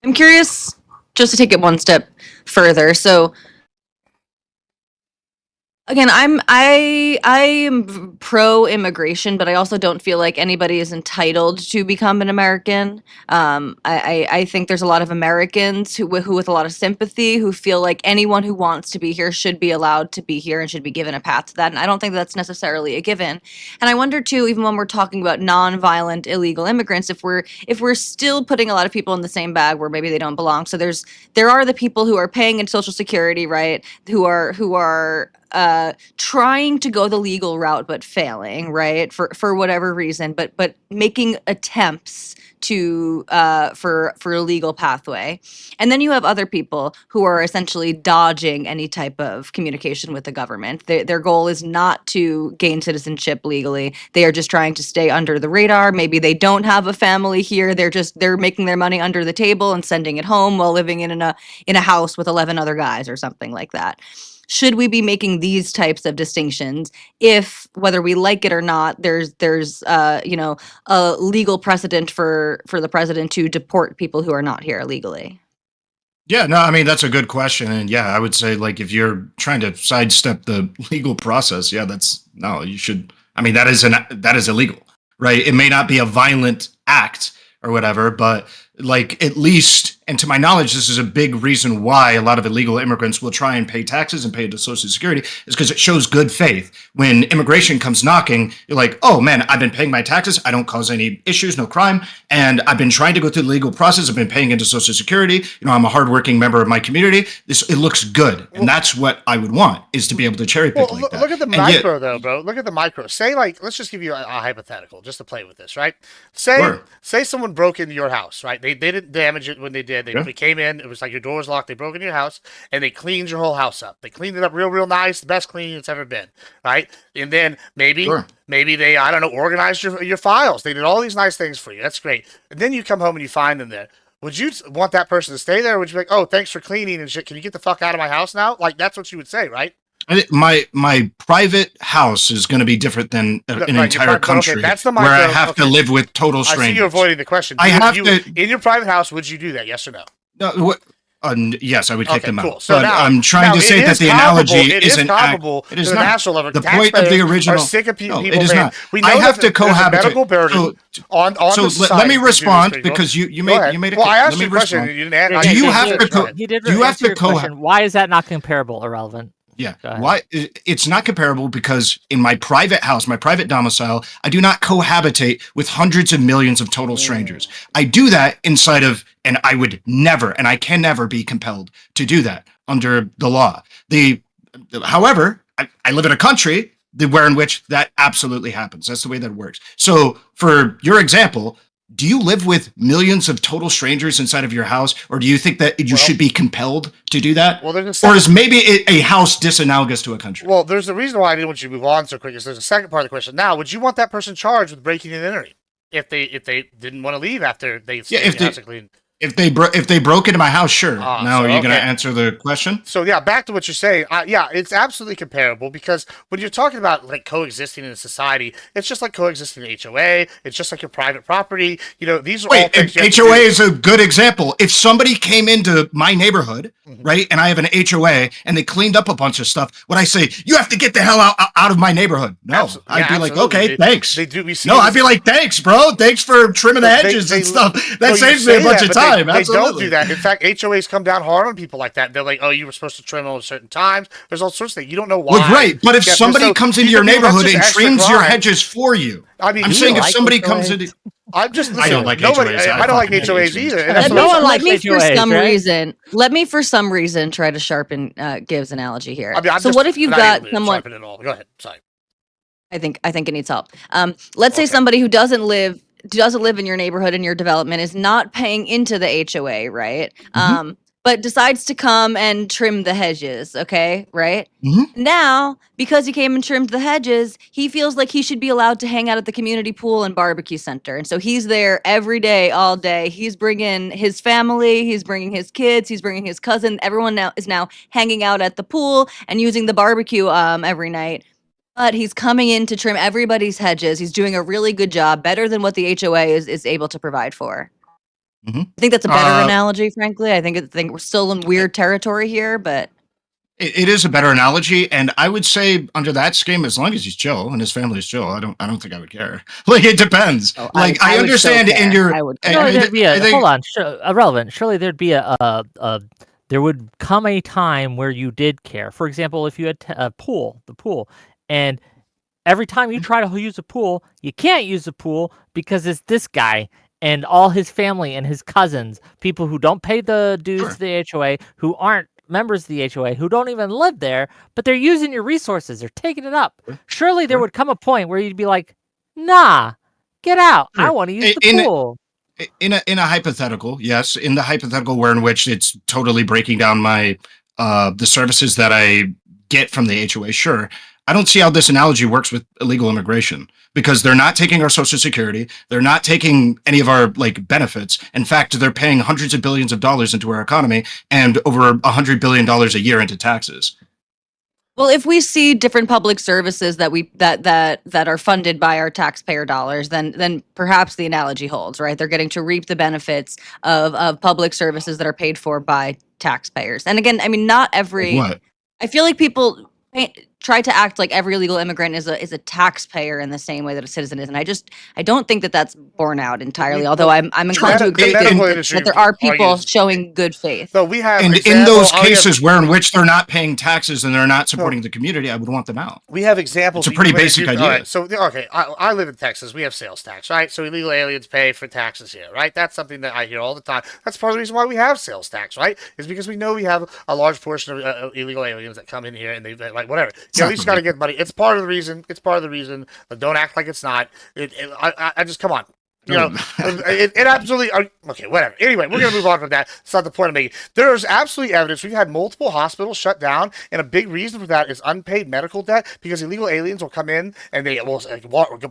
I'm curious, just to take it one step further. So again, I am pro immigration, but I also don't feel like anybody is entitled to become an American. I think there's a lot of Americans who with a lot of sympathy who feel like anyone who wants to be here should be allowed to be here and should be given a path to that. And I don't think that's necessarily a given. And I wonder too, even when we're talking about non-violent illegal immigrants, if we're still putting a lot of people in the same bag where maybe they don't belong. So there are the people who are paying in Social Security, right? Who are trying to go the legal route but failing, right? For whatever reason, but making attempts to for a legal pathway. And then you have other people who are essentially dodging any type of communication with the government. Their goal is not to gain citizenship legally. They are just trying to stay under the radar. Maybe they don't have a family here. They're making their money under the table and sending it home while living in a house with 11 other guys or something like that. Should we be making these types of distinctions if, whether we like it or not, there's a legal precedent for the president to deport people who are not here illegally? Yeah, no, I mean that's a good question, and yeah, I would say like if you're trying to sidestep the legal process, yeah, that's no, you should. I mean that is illegal, right? It may not be a violent act or whatever, but like at least, and to my knowledge, this is a big reason why a lot of illegal immigrants will try and pay taxes and pay into Social Security is because it shows good faith. When immigration comes knocking, you're like, oh man, I've been paying my taxes. I don't cause any issues, no crime. And I've been trying to go through the legal process. I've been paying into Social Security. You know, I'm a hardworking member of my community. It looks good. And that's what I would want, is to be able to cherry pick like that. Look at the micro though, bro. Look at the micro. Say like, let's just give you a hypothetical just to play with this, right? Say someone broke into your house, right? They didn't damage it when they did. They came in. It was like your door was locked. They broke into your house and they cleaned your whole house up. They cleaned it up real nice, the best cleaning it's ever been, right? And then maybe they, I don't know, organized your files. They did all these nice things for you. That's great. And then you come home and you find them there. Would you want that person to stay there? Or would you be like, oh, thanks for cleaning and shit. Can you get the fuck out of my house now? Like that's what you would say, right? My private house is going to be different than an entire country, okay, that's the where I have to live with total strangers. I see you're avoiding the question. In your private house, would you do that? Yes or no? No. Yes, I would kick them out. So but now, I'm trying to say that the analogy isn't comparable. It is not. national level. The point of the original. Are sick of people. It is not. We know I have to cohabitate. Medical burden on so let me respond because you made a. Well, I asked you a question. You didn't do you have to? You have to cohabit. Why is that not comparable? Irrelevant. Yeah. Why? It's not comparable because in my private house, my private domicile, I do not cohabitate with hundreds of millions of total strangers. I do that inside of, and I would never, and I can never be compelled to do that under the law. However, I live in a country where in which that absolutely happens. That's the way that it works. So for your example, do you live with millions of total strangers inside of your house, or do you think that you should be compelled to do that? Well, or is maybe a house disanalogous to a country? Well, there's a reason why I didn't want you to move on so quick. Is there's a second part of the question. Now, would you want that person charged with breaking and entering if they didn't want to leave after they clean? If they broke into my house, sure. Now, are you going to answer the question? So yeah, back to what you're saying. Yeah, it's absolutely comparable because when you're talking about like coexisting in a society, it's just like coexisting in HOA. It's just like your private property. You know, these are all things. HOA is a good example. If somebody came into my neighborhood, right, and I have an HOA and they cleaned up a bunch of stuff, would I say you have to get the hell out of my neighborhood? No, I'd be like, okay, thanks. I'd be like, thanks, bro. Thanks for trimming the hedges and stuff. That saves me a bunch of time. They don't do that. In fact, HOAs come down hard on people like that. They're like, oh, you were supposed to trim at certain times. There's all sorts of things. You don't know why. Well, right. But if somebody comes into your neighborhood and trims your hedges for you, I'm saying if somebody comes into... I'm just listening. I don't like HOAs. I don't like HOAs either. Let me for some reason try to sharpen Gibbs' analogy here. So what if you've got someone... Go ahead. Sorry. I think it needs help. Let's say somebody who doesn't live in your neighborhood in your development is not paying into the HOA, right? But decides to come and trim the hedges, okay, right? Now, because he came and trimmed the hedges, he feels like he should be allowed to hang out at the community pool and barbecue center. And so he's there every day, all day. He's bringing his family, he's bringing his kids, he's bringing his cousin. Everyone now is hanging out at the pool and using the barbecue every night. But he's coming in to trim everybody's hedges. He's doing a really good job, better than what the HOA is able to provide for. I think that's a better analogy, frankly. I think we're still in weird territory here, but... It is a better analogy, and I would say under that scheme, as long as he's chill and his family's chill, I don't think I would care. Like it depends. I understand in your... hold on, irrelevant. Surely there'd be there would come a time where you did care. For example, if you had the pool, and every time you try to use a pool, you can't use the pool because it's this guy and all his family and his cousins, people who don't pay the dues to the HOA, who aren't members of the HOA who don't even live there, but they're using your resources. They're taking it up. Sure. Surely there Sure. would come a point where you'd be like, nah, get out. I Sure. want to use the In pool. in a hypothetical, yes, in the hypothetical where in which it's totally breaking down my the services that I get from the HOA, sure. I don't see how this analogy works with illegal immigration because they're not taking our social security, they're not taking any of our like benefits. In fact, they're paying hundreds of billions of dollars into our economy and over $100 billion a year into taxes. Well, if we see different public services that are funded by our taxpayer dollars, then perhaps the analogy holds, right? They're getting to reap the benefits of public services that are paid for by taxpayers. And again, I mean, not Like every. what? I feel like people try to act like every illegal immigrant is a taxpayer in the same way that a citizen is, and I don't think that that's borne out entirely. Although I'm inclined to The agree medical that industry there are people argues- showing good faith. So we have And in example- those I'll give- cases where in which they're not paying taxes and they're not supporting the community, I would want them out. we have examples. It's a pretty that you- basic all idea. right, so okay, I live in Texas. We have sales tax, right? So illegal aliens pay for taxes here, right? That's something that I hear all the time. That's part of the reason why we have sales tax, right? Is because we know we have a large portion of illegal aliens that come in here and they like whatever. You at least got to get money. It's part of the reason. It's part of the reason. But don't act like it's not. I just come on. You know, it absolutely. Okay, whatever. Anyway, we're going to move on from that. It's not the point I'm making. There is absolutely evidence. We've had multiple hospitals shut down, and a big reason for that is unpaid medical debt because illegal aliens will come in and they will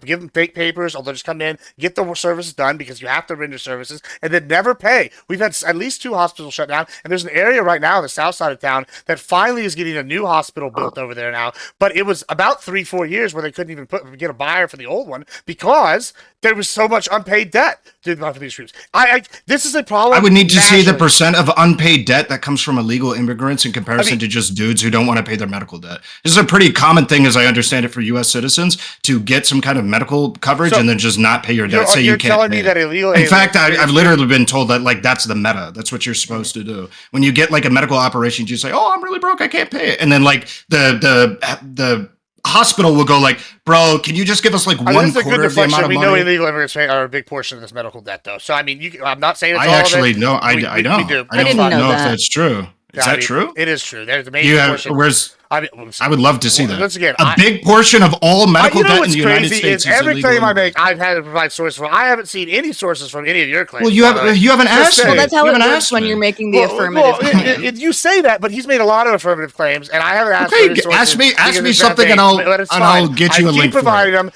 give them fake papers, or they'll just come in, get the services done because you have to render services, and then never pay. We've had at least 2 hospitals shut down, and there's an area right now on the south side of town that finally is getting a new hospital built over there now. But it was about 3-4 years where they couldn't even get a buyer for the old one because there was so much unpaid debt for these groups. This is a problem. I would need to see the nationally. percent of unpaid debt that comes from illegal immigrants in comparison to just dudes who don't want to pay their medical debt. This is a pretty common thing, as I understand it, for U.S. citizens to get some kind of medical coverage So, and then just not pay your debt. Say you're you can't telling pay me it. that illegal In aliens- fact, I've literally been told that like that's the meta. That's what you're supposed to do. When you get like a medical operation, you say, "Oh, I'm really broke. I can't pay it," and then like the hospital will go like, "Bro, can you just give us like I mean, one this is a good quarter of the deflection. amount of We know money?" illegal immigrants are a big portion of this medical debt, though. So I mean, I'm not saying it's I all actually of it. know. I We know. do. I didn't don't know know if that. that's true. Is I that mean, true? It is true. There's a major You have portion. where's I mean, I would love to see that. Once again, a big portion of all medical you know debt in what's the United crazy States is every illegal claim I immigrants. make, I've had to provide sources for. I haven't seen any sources from any of your claims. Well, you by the way. haven't Just asked saying. me. Well, that's how You it haven't works asked when me. you're making the affirmative claim. You say that, but he's made a lot of affirmative claims, and I haven't asked Okay, for his sources ask me because it's something been and vague, but it's I'll fine. get you a I keep link for it. providing them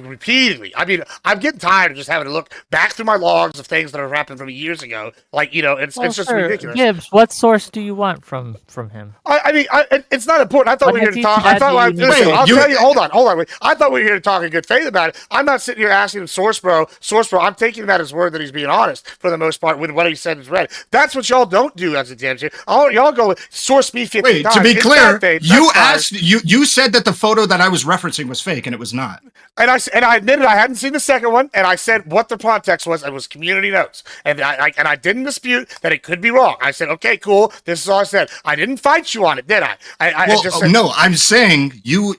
repeatedly. I mean, I'm getting tired of just having to look back through my logs of things that have happened from years ago. Like, it's just sure. ridiculous. Gibbs, what source do you want from him? I mean, it's not important. I thought What we were here has to he talk. I said thought. that you need to Listen, say? I'll You- tell you. Hold on. Wait. I thought we were here to talk in good faith about it. I'm not sitting here asking him source bro. I'm taking him at his word that he's being honest for the most part with what he said is read. That's what y'all don't do as exams here. Y'all go with source me 50 Wait, times. to be It's clear, bad faith. you That's fine. asked you said that the photo that I was referencing was fake, and it was not. And I admitted I hadn't seen the second one, and I said what the context was. It was community notes, and I didn't dispute that it could be wrong. I said, okay, cool. This is all I said. I didn't fight you on it, did I? I Well, just said, no, I'm saying you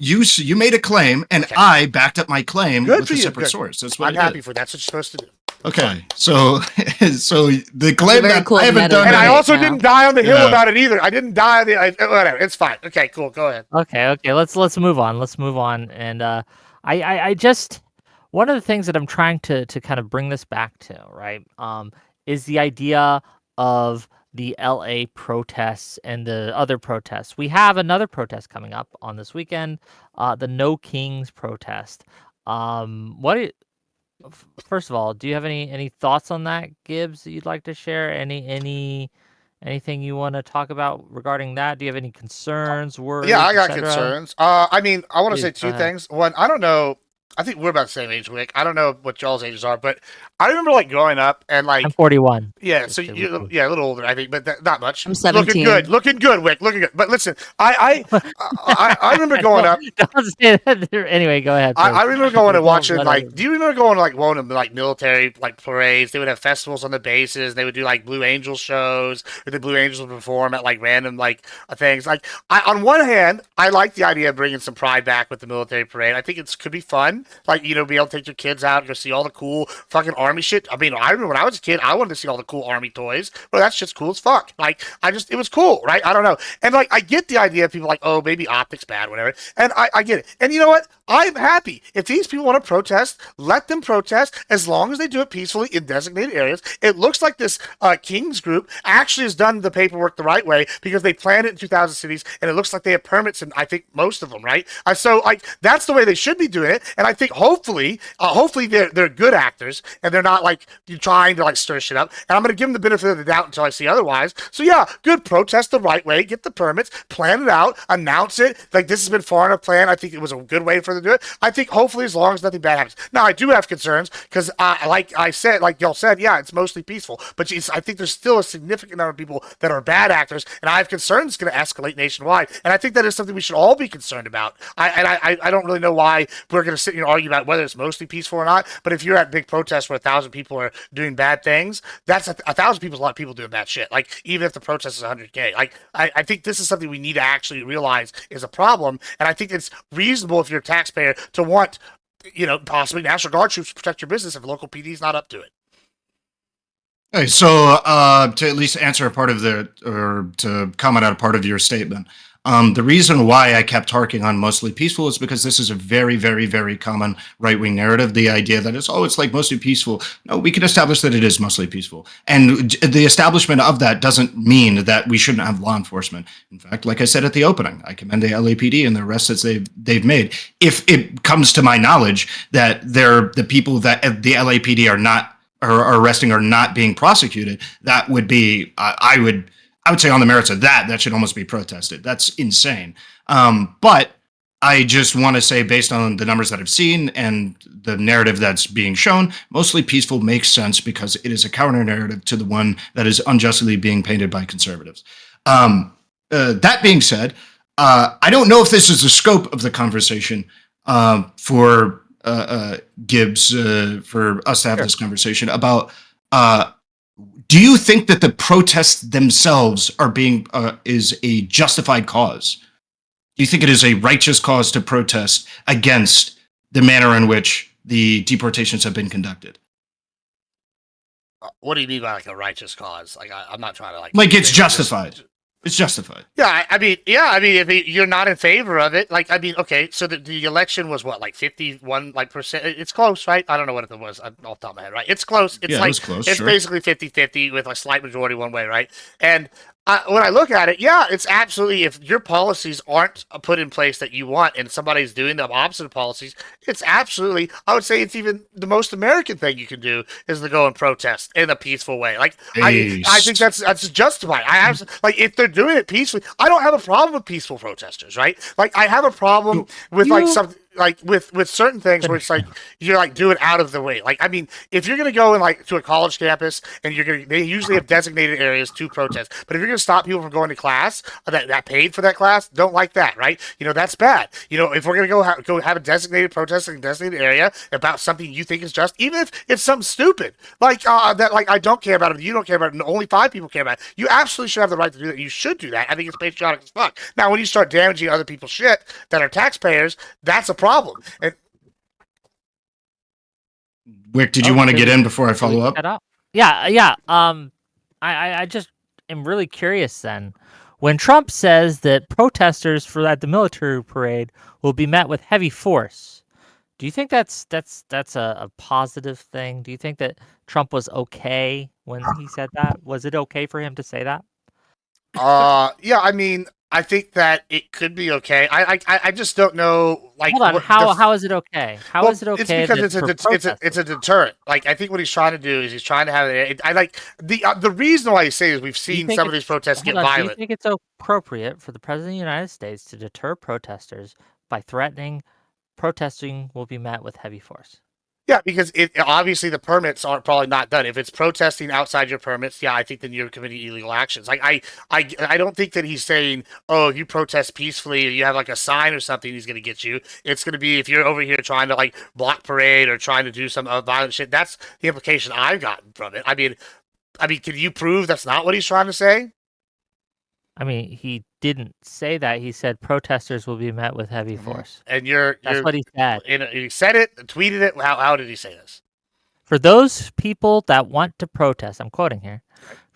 made a claim, and I backed up my claim Good with for a you. separate Good. source. That's what I'm I happy did. for that's what you're supposed to do. Okay, so the claim very that cool I haven't meta done. And I Right also now. didn't die on the hill Yeah. about it either. I didn't die on the whatever. It's fine. Okay, cool. Go ahead. Okay. Let's move on. Let's move on. And I just one of the things that I'm trying to kind of bring this back to, right? Is the idea of the LA protests and the other protests. We have another protest coming up on this weekend, the No Kings protest. First of all, do you have any thoughts on that, Gibbs, that you'd like to share? Anything you want to talk about regarding that? Do you have any concerns, worries? Yeah, I got etc.? concerns. I mean, I want to Please, say go two ahead. things. One, I don't know. I think we're about the same age, Wick. I don't know what y'all's ages are, but I remember like growing up and like I'm 41. yeah, Just so to be you're clear. yeah, a little older, I think, but not much. I'm 17. Looking good, Wick, looking good. But listen, I remember going up. Don't say that. Anyway, go ahead. I please. remember going and Don't watching let like. others- Do you remember going to like one of the like military like parades? They would have festivals on the bases. They would do like Blue Angels shows, or the Blue Angels would perform at like random like things. Like on one hand, I like the idea of bringing some pride back with the military parade. I think it could be fun. Like, be able to take your kids out and go see all the cool fucking army shit. I mean, I remember when I was a kid, I wanted to see all the cool army toys. But that shit's cool as fuck. Like, it was cool, right? I don't know. And like, I get the idea of people like, oh, maybe optics bad, whatever. And I get it. And you know what? I'm happy. If these people want to protest, let them protest as long as they do it peacefully in designated areas. It looks like this King's group actually has done the paperwork the right way because they planned it in 2,000 cities, and it looks like they have permits in, I think, most of them, right? So, like, that's the way they should be doing it. And I think hopefully they're good actors and they're not like trying to like stir shit up. And I'm going to give them the benefit of the doubt until I see otherwise. So yeah, good. Protest the right way, get the permits, plan it out, announce it. Like, this has been far enough planned. I think it was a good way for them to do it. I think hopefully as long as nothing bad happens. Now I do have concerns because like y'all said, yeah, it's mostly peaceful, but I think there's still a significant number of people that are bad actors, and I have concerns it's going to escalate nationwide. And I think that is something we should all be concerned about. I don't really know why we're going to sit here and argue about whether it's mostly peaceful or not. But if you're at big protests where 1,000 people are doing bad things, that's 1,000 people is a lot of people doing bad shit. Like, even if the protest is 100K, like I think this is something we need to actually realize is a problem. And I think it's reasonable if you're a taxpayer to want, possibly National Guard troops to protect your business if the local PD is not up to it. Okay, so to at least answer a part of or to comment on a part of your statement, the reason why I kept harking on mostly peaceful is because this is a very, very, very common right-wing narrative. The idea that it's like mostly peaceful. No, we can establish that it is mostly peaceful. And the establishment of that doesn't mean that we shouldn't have law enforcement. In fact, like I said at the opening, I commend the LAPD and the arrests that they've made. If it comes to my knowledge that the people that the LAPD are arresting are not being prosecuted, that would be, I would say on the merits of that should almost be protested. That's insane. But I just want to say, based on the numbers that I've seen and the narrative that's being shown, mostly peaceful makes sense because it is a counter narrative to the one that is unjustly being painted by conservatives. That being said, I don't know if this is the scope of the conversation for Gibbs, for us to have this conversation about, do you think that the protests themselves are is a justified cause? Do you think it is a righteous cause to protest against the manner in which the deportations have been conducted? What do you mean by like a righteous cause? Like, I'm not trying to like it's justified. It's justified. Yeah, I mean, if you're not in favor of it, like, I mean, okay, so the election was what, like 51 percent? It's close, right? I don't know what it was off the top of my head, right? It's close. It's it was close, it's sure. basically 50-50 with a slight majority one way, right? And when I look at it, yeah, it's absolutely, if your policies aren't put in place that you want and somebody's doing the opposite of policies, it's absolutely, I would say it's even the most American thing you can do is to go and protest in a peaceful way. Like, I think that's justified. Like, if they're doing it peacefully, I don't have a problem with peaceful protesters, right? Like, I have a problem with like something. Like with certain things where it's like you're like doing out of the way. Like, I mean, if you're gonna go in like to a college campus and they usually have designated areas to protest. But if you're gonna stop people from going to class that paid for that class, don't like that, right? That's bad. If we're gonna go have a designated protest in a designated area about something you think is just, even if it's something stupid like that, like I don't care about it, you don't care about it, and only 5 people care about it, you absolutely should have the right to do that. You should do that. I think it's patriotic as fuck. Now, when you start damaging other people's shit that are taxpayers, that's a problem. And Wick, did you want to get in before I follow up? Yeah. I just am really curious then. When Trump says that protesters for the military parade will be met with heavy force, do you think that's a positive thing? Do you think that Trump was okay when he said that? Was it okay for him to say that? yeah, I mean, I think that it could be okay. I just don't know. Like, hold on, how is it okay? How is it okay? It's because it's a deterrent. Like, I think what he's trying to do is he's trying to have it. I like the reason why I say is we've seen some of these protests get violent. Do you think it's appropriate for the president of the United States to deter protesters by threatening protesting will be met with heavy force? Yeah, because obviously the permits aren't probably not done. If it's protesting outside your permits, yeah, I think then you're committing illegal actions. Like, I don't think that he's saying, oh, if you protest peacefully or you have like a sign or something, he's going to get you. It's going to be if you're over here trying to like block parade or trying to do some violent shit. That's the implication I've gotten from it. I mean, can you prove that's not what he's trying to say? I mean, he didn't say that. He said protesters will be met with heavy force. And That's what he said. he said it, tweeted it. How did he say this? For those people that want to protest, I'm quoting here.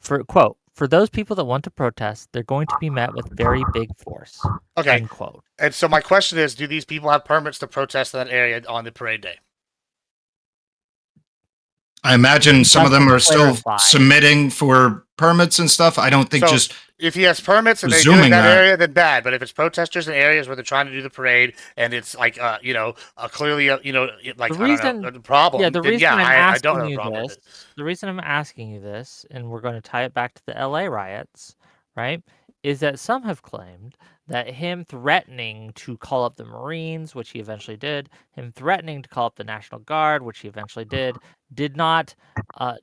For those people that want to protest, they're going to be met with very big force. Okay. End quote. And so my question is, do these people have permits to protest in that area on the parade day? I imagine some of them are still Clarify. submitting for permits and stuff. I don't think So, just if he has permits and they do it in presuming that that- area, then bad. But if it's protesters in areas where they're trying to do the parade and it's like, clearly, like, The I don't know, a problem. Yeah, the then reason I'm I don't have asking a you problem with this, it. the reason I'm asking you this, and we're going to tie it back to the LA riots, right, is that some have claimed that him threatening to call up the Marines, which he eventually did, him threatening to call up the National Guard, which he eventually did not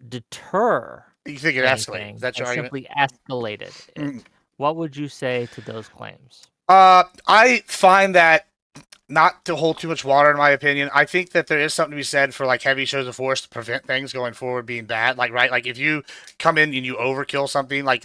deter You think it escalated? anything Is that your and argument? simply escalated it. Mm. What would you say to those claims? I find that not to hold too much water, in my opinion. I think that there is something to be said for like heavy shows of force to prevent things going forward being bad. Like, right, like if you come in and you overkill something, like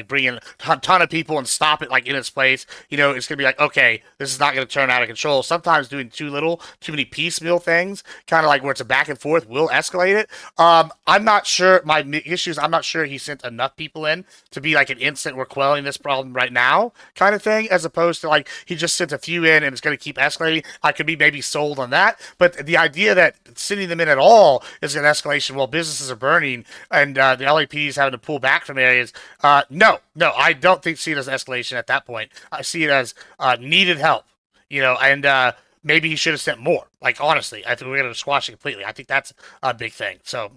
bring in a ton of people and stop it like in its place, it's gonna be like, okay, this is not gonna turn out of control. Sometimes doing too many piecemeal things, kind of like where it's a back and forth, will escalate it. I'm not sure. My issue is I'm not sure he sent enough people in to be like an instant, we're quelling this problem right now kind of thing, as opposed to like he just sent a few in and it's gonna keep escalating. I could be maybe sold on that, but the idea that sending them in at all is an escalation while businesses are burning and the LAPD is having to pull back from areas, no, I don't see it as escalation at that point. I see it as needed help, and maybe he should have sent more. Like, honestly, I think we're going to squash it completely. I think that's a big thing. So,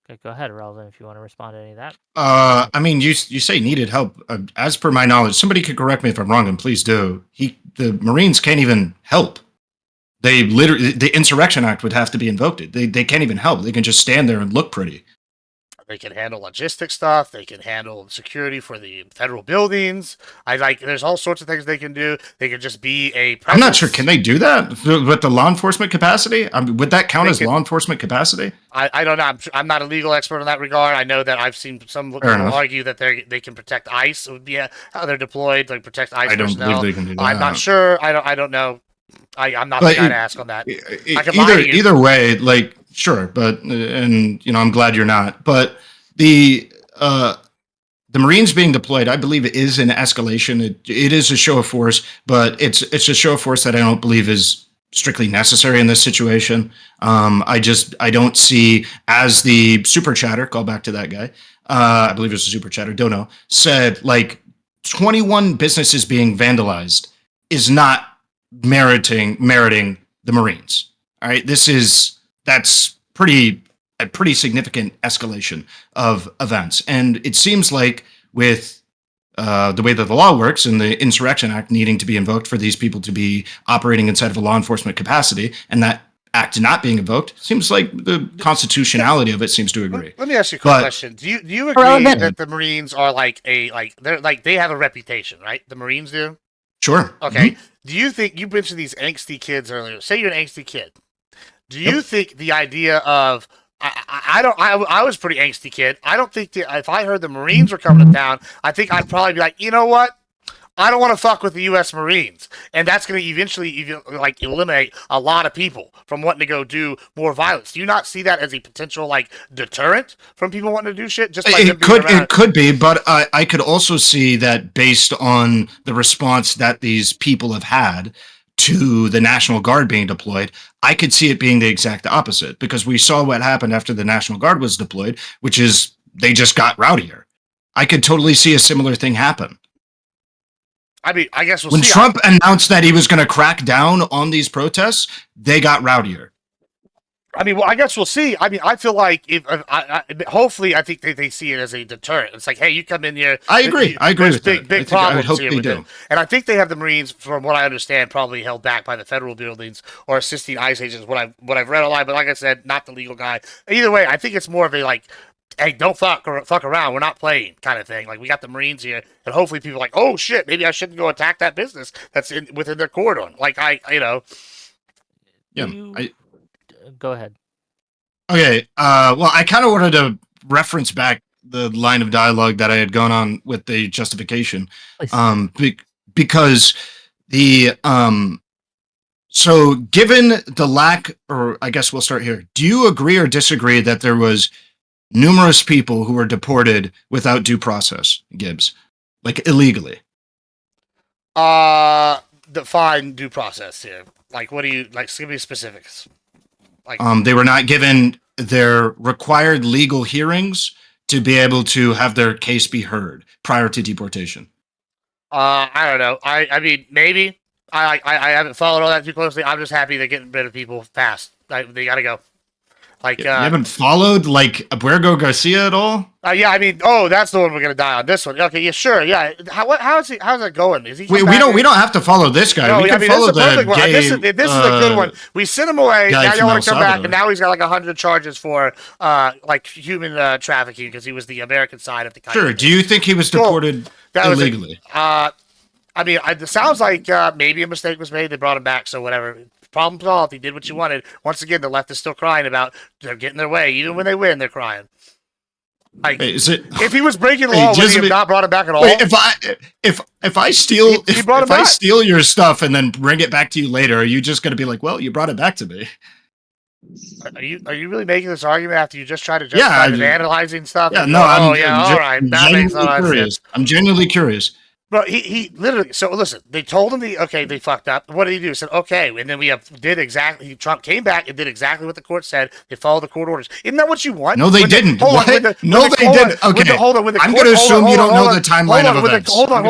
Okay, go ahead, Relevant, if you want to respond to any of that. I mean, you say needed help. As per my knowledge, somebody could correct me if I'm wrong, and please do. The Marines can't even help. They literally, the Insurrection Act would have to be invoked. They can't even help. They can just stand there and look pretty. they can handle logistic stuff. They can handle security for the federal buildings. There's all sorts of things they can do. They could just be a presence. I'm not sure. Can they do that with the law enforcement capacity? Would that count as law enforcement capacity? I don't know. I'm not a legal expert in that regard. I know that I've seen some people argue that they can protect ICE. It would be how they're deployed, like protect ICE personnel. I don't believe they can do that. I'm not sure. I don't know. I'm not the guy to ask on that. Either way, like, sure, but and I'm glad you're not. But the Marines being deployed, I believe, it is an escalation. It is a show of force, but it's a show of force that I don't believe is strictly necessary in this situation. I don't see, as the super chatter, call back to that guy, I believe it was a super chatter, don't know, said, like, 21 businesses being vandalized is not meriting the Marines. All right, that's a pretty significant escalation of events, and it seems like with the way that the law works and the Insurrection Act needing to be invoked for these people to be operating inside of a law enforcement capacity, and that act not being invoked, seems like the constitutionality of it seems to agree. Let me ask you a quick question. Do you agree that the Marines are they have a reputation, right? The Marines do? Sure. Okay. Mm-hmm. Do you think, you mentioned these angsty kids earlier? Say you're an angsty kid. Do you think the idea of I was a pretty angsty kid. I don't think if I heard the Marines were coming to town, I think I'd probably be like, you know what? I don't want to fuck with the U.S. Marines, and that's going to eventually eliminate a lot of people from wanting to go do more violence. Do you not see that as a potential deterrent from people wanting to do shit? Just by it could be, but I could also see that based on the response that these people have had to the National Guard being deployed, I could see it being the exact opposite, because we saw what happened after the National Guard was deployed, which is they just got rowdier. I could totally see a similar thing happen. I mean, I guess when Trump announced that he was going to crack down on these protests, they got rowdier. I mean, well, I guess we'll see. I mean, I feel like hopefully, I think they see it as a deterrent. It's like, hey, you come in here. I agree. I agree with big that. problems I hope here they with do. it. And I think they have the Marines, from what I understand, probably held back by the federal buildings or assisting ICE agents. What I've read online, but like I said, not the legal guy. Either way, I think it's more of a hey, don't fuck around. We're not playing kind of thing. Like, we got the Marines here, and hopefully people are like, oh shit, maybe I shouldn't go attack that business that's within their cordon. Go ahead. Okay. Well, I kind of wanted to reference back the line of dialogue that I had gone on with the justification. Please. Because the so given the lack, or I guess we'll start here. Do you agree or disagree that there was numerous people who were deported without due process, Gibbs, like illegally? Define due process here. Like, what do you like? Give me specifics. Like, They were not given their required legal hearings to be able to have their case be heard prior to deportation. I don't know. I mean, maybe. I haven't followed all that too closely. I'm just happy they're getting rid of people fast. They gotta go. Like, You haven't followed like Abuergo Garcia at all? yeah, I mean, that's the one we're gonna die on. This one, okay, yeah, sure, yeah. How's that going? Is he? We don't have to follow this guy. No, we I can mean, follow this is a the perfect one. gay. This is a good one. We sent him away. guy Now from you want El to come back, Salvador. and now he's got like 100 charges for like human trafficking because he was the American side of the country. Sure. Do you think he was Cool. deported That was illegally? I mean, it sounds like maybe a mistake was made. They brought him back, so whatever. Problem solved. He did what you wanted. Once again, the left is still crying about they're getting their way. Even when they win, they're crying. Like, Wait, is it? if he was breaking Hey, law, would just he have be- not brought him back at all? Wait, if I steal He brought it if I back. steal your stuff and then bring it back to you later, are you just going to be like, well, you brought it back to me? Are you really making this argument after you just tried to Yeah, justify I- the vandalizing stuff? Yeah, And no, go, I'm. oh yeah, all right, that makes a lot of sense. I'm genuinely curious. But he literally. So listen, they told him they fucked up. What did he do? He said okay, and then Trump came back and did exactly what the court said. They followed the court orders. Isn't that what you want? No, they didn't. What? No, they didn't. Okay. Hold on. I'm going to assume you don't know the timeline of events. Hold on.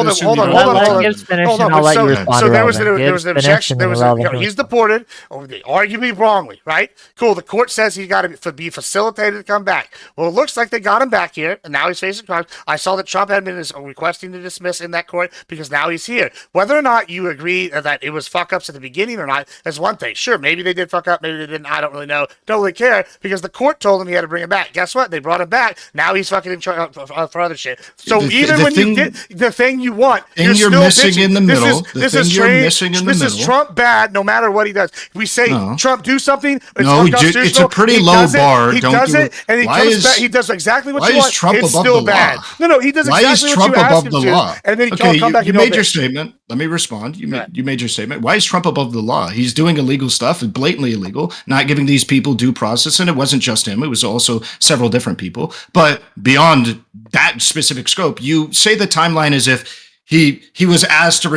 Let Gibbs finish, and I'll let you respond. So there was Gibbs, an finish, objection. and There then was Relevant he's deported, arguably wrongly, right? Cool. The court says he's got to be facilitated to come back. Well, it looks like they got him back here, and now he's facing crimes. I saw that Trump had been requesting to dismiss in that court because now he's here. Whether or not you agree that it was fuck ups at the beginning or not is one thing. Sure, maybe they did fuck up, maybe they didn't. I don't really know. Don't really care because the court told him he had to bring him back. Guess what? They brought him back. Now he's fucking in charge for other shit. So even when you get the thing you want, you're still missing bitching. in the middle. This is strange. This is Trump bad. No matter what he does, we say Trump do something. It's a pretty low bar. He does it, and he comes back. He does exactly what you want. It's still bad. No, he does exactly what you ask him to, and then he can't come back. You made your statement. Let me respond. You made your statement. Why is Trump above the law? He's doing illegal stuff, blatantly illegal, not giving these people due process. And it wasn't just him. It was also several different people. But beyond that specific scope, you say the timeline as if he was asked to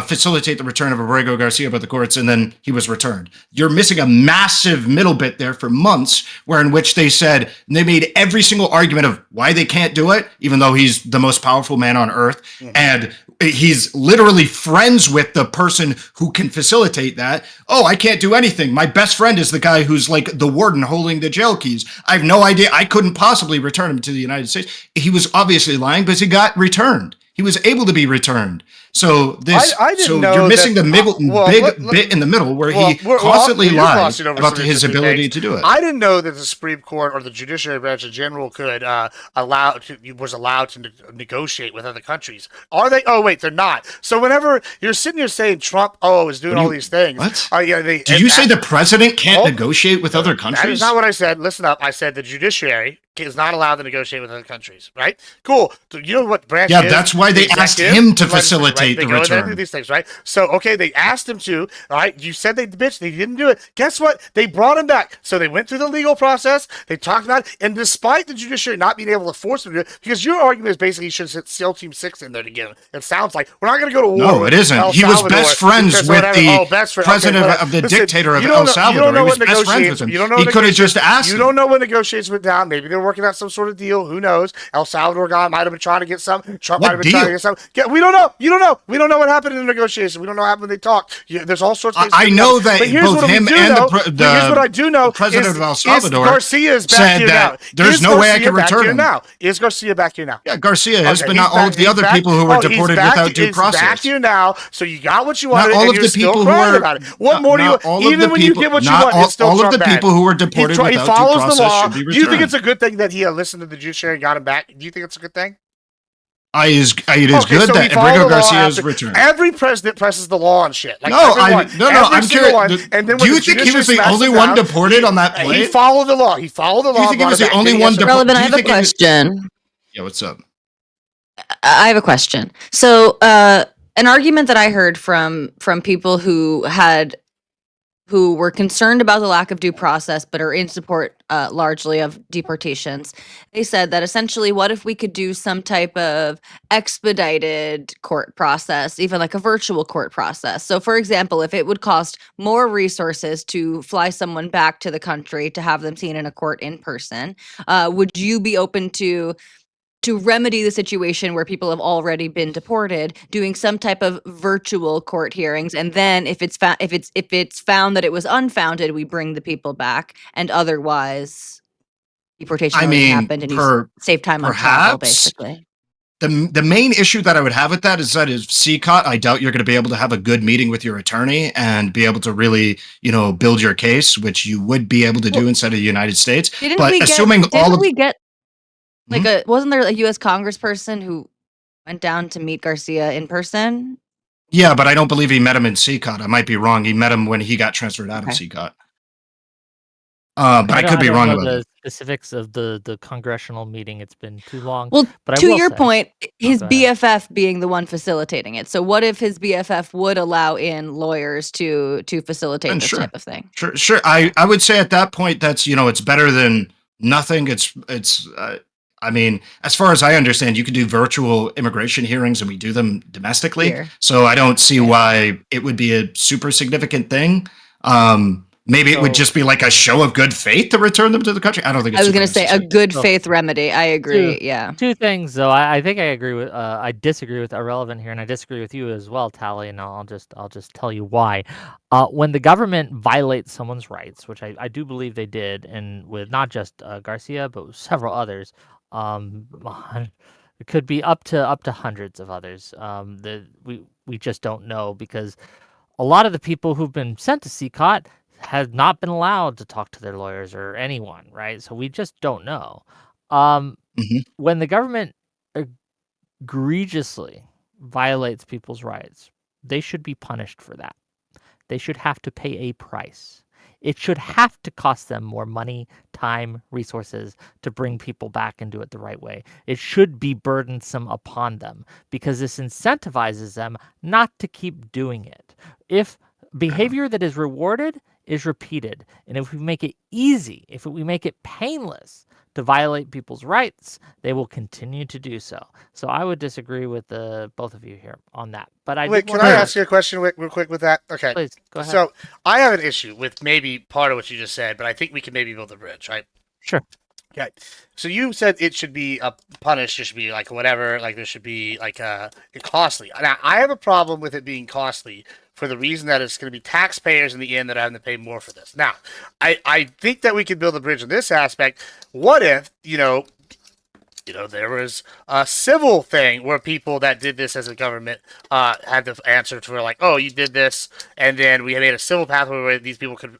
facilitate the return of Abuergo Garcia by the courts, and then he was returned. You're missing a massive middle bit there for months, where in which they made every single argument of why they can't do it, even though he's the most powerful man on earth, and he's literally friends with the person who can facilitate that. Oh, I can't do anything. My best friend is the guy who's like the warden holding the jail keys. I have no idea. I couldn't possibly return him to the United States. He was obviously lying, but he got returned. He was able to be returned. So you're missing the bit in the middle where he constantly lied about his ability to do it. I didn't know that the Supreme Court or the judiciary branch in general could was allowed to negotiate with other countries. Are they? Oh wait, they're not. So whenever you're sitting here saying Trump, is doing all these things. What? Did you say the president can't negotiate with other countries? That is not what I said. Listen up. I said the judiciary is not allowed to negotiate with other countries, right? Cool. So you know what branch is? Yeah, that's why they asked him to facilitate the return. They do these things, right? So, okay, they asked him to, all right? You said they didn't do it. Guess what? They brought him back. So they went through the legal process. They talked about it. And despite the judiciary not being able to force him to do it, because your argument is basically you should sit SEAL Team 6 in there to get him. It sounds like we're not going to go to war. No, it isn't. He was best friends with the president of the dictator of El Salvador. He was best friends with him. He could have just asked him. You don't know when negotiations went down. Maybe they're working out some sort of deal. Who knows? El Salvador guy might have been trying to get something. Trump might have been trying to get something. We don't know. You don't know. We don't know what happened in the negotiation. We don't know what happened when they talked. There's all sorts of things. I know that both him and the president of El Salvador Garcia is back here now. There's no way I can return him. Now. Is Garcia back here now? Yeah, Garcia is, but not all of the other people who were deported without due process. He's back here now, so you got what you wanted, not all and of you're the still people crying who are, about it. What more do you? Even when you get what you want, it's still all of the people who were deported without due process should be returned. Do you think it's a good thing that he listened to the judiciary and got him back? Do you think it's a good thing? It is good so we that follow Enrico the law Garcia is after- returned. Every president presses the law and shit. Like No, everyone, I'm every single curious. one. And then Do when you the think he was judiciary the only smashes one down, deported on that he plane? followed the law. He followed the Do you law. think he brought was it the back. only Did he one answer- deported? Relevant, I have a question. Yeah, what's up? I have a question. So, an argument that I heard from people who were concerned about the lack of due process but are in support largely of deportations. They said that essentially, what if we could do some type of expedited court process, even like a virtual court process? So, for example, if it would cost more resources to fly someone back to the country to have them seen in a court in person, would you be open to remedy the situation where people have already been deported, doing some type of virtual court hearings, and then if it's found that it was unfounded, we bring the people back, and otherwise deportation I already mean, happened, and you save time on travel, perhaps basically. the main issue that I would have with that is CCOT. I doubt you're going to be able to have a good meeting with your attorney and be able to really, build your case, which you would be able to do inside of the United States. But assuming wasn't there a U.S. Congressperson who went down to meet Garcia in person? Yeah, but I don't believe he met him in CCOT. I might be wrong. He met him when he got transferred out of Okay. CCOT. But I could be wrong about the that. specifics of the congressional meeting. It's been too long. Well, But I to will your say- point, his go ahead. BFF being the one facilitating it. So what if his BFF would allow in lawyers to facilitate And this sure. type of thing? Sure. I would say at that point that's it's better than nothing. I mean, as far as I understand, you can do virtual immigration hearings, and we do them domestically. Here. So I don't see Okay. why it would be a super significant thing. Maybe it would So- just be like a show of good faith to return them to the country. I don't think it's I was super going to say a necessary. good So- faith remedy. I agree. Two- Yeah. Two things, though. I think I agree with. I disagree with Irrelevant here, and I disagree with you as well, Tally. And I'll just tell you why. When the government violates someone's rights, which I do believe they did, and with not just Garcia but with several others, it could be up to hundreds of others. We just don't know, because a lot of the people who've been sent to CCOT have not been allowed to talk to their lawyers or anyone, right? So we just don't know. Mhm. When the government egregiously violates people's rights, they should be punished for that. They should have to pay a price. It should have to cost them more money, time, resources to bring people back and do it the right way. It should be burdensome upon them, because this incentivizes them not to keep doing it. If behavior that is rewarded is repeated, and if we make it easy, if we make it painless to violate people's rights, they will continue to do so. So I would disagree with both of you here on that. But I Wait, did can wanna- I ask you a question real quick with that? Okay. Please go ahead. So I have an issue with maybe part of what you just said, but I think we can maybe build a bridge, right? Sure. Okay. So you said it should be punished. It should be like whatever. Like there should be like costly. Now I have a problem with it being costly for the reason that it's going to be taxpayers in the end that are having to pay more for this. Now, I think that we could build a bridge in this aspect. What if there was a civil thing where people that did this as a government had to answer for like, oh, you did this, and then we made a civil pathway where these people could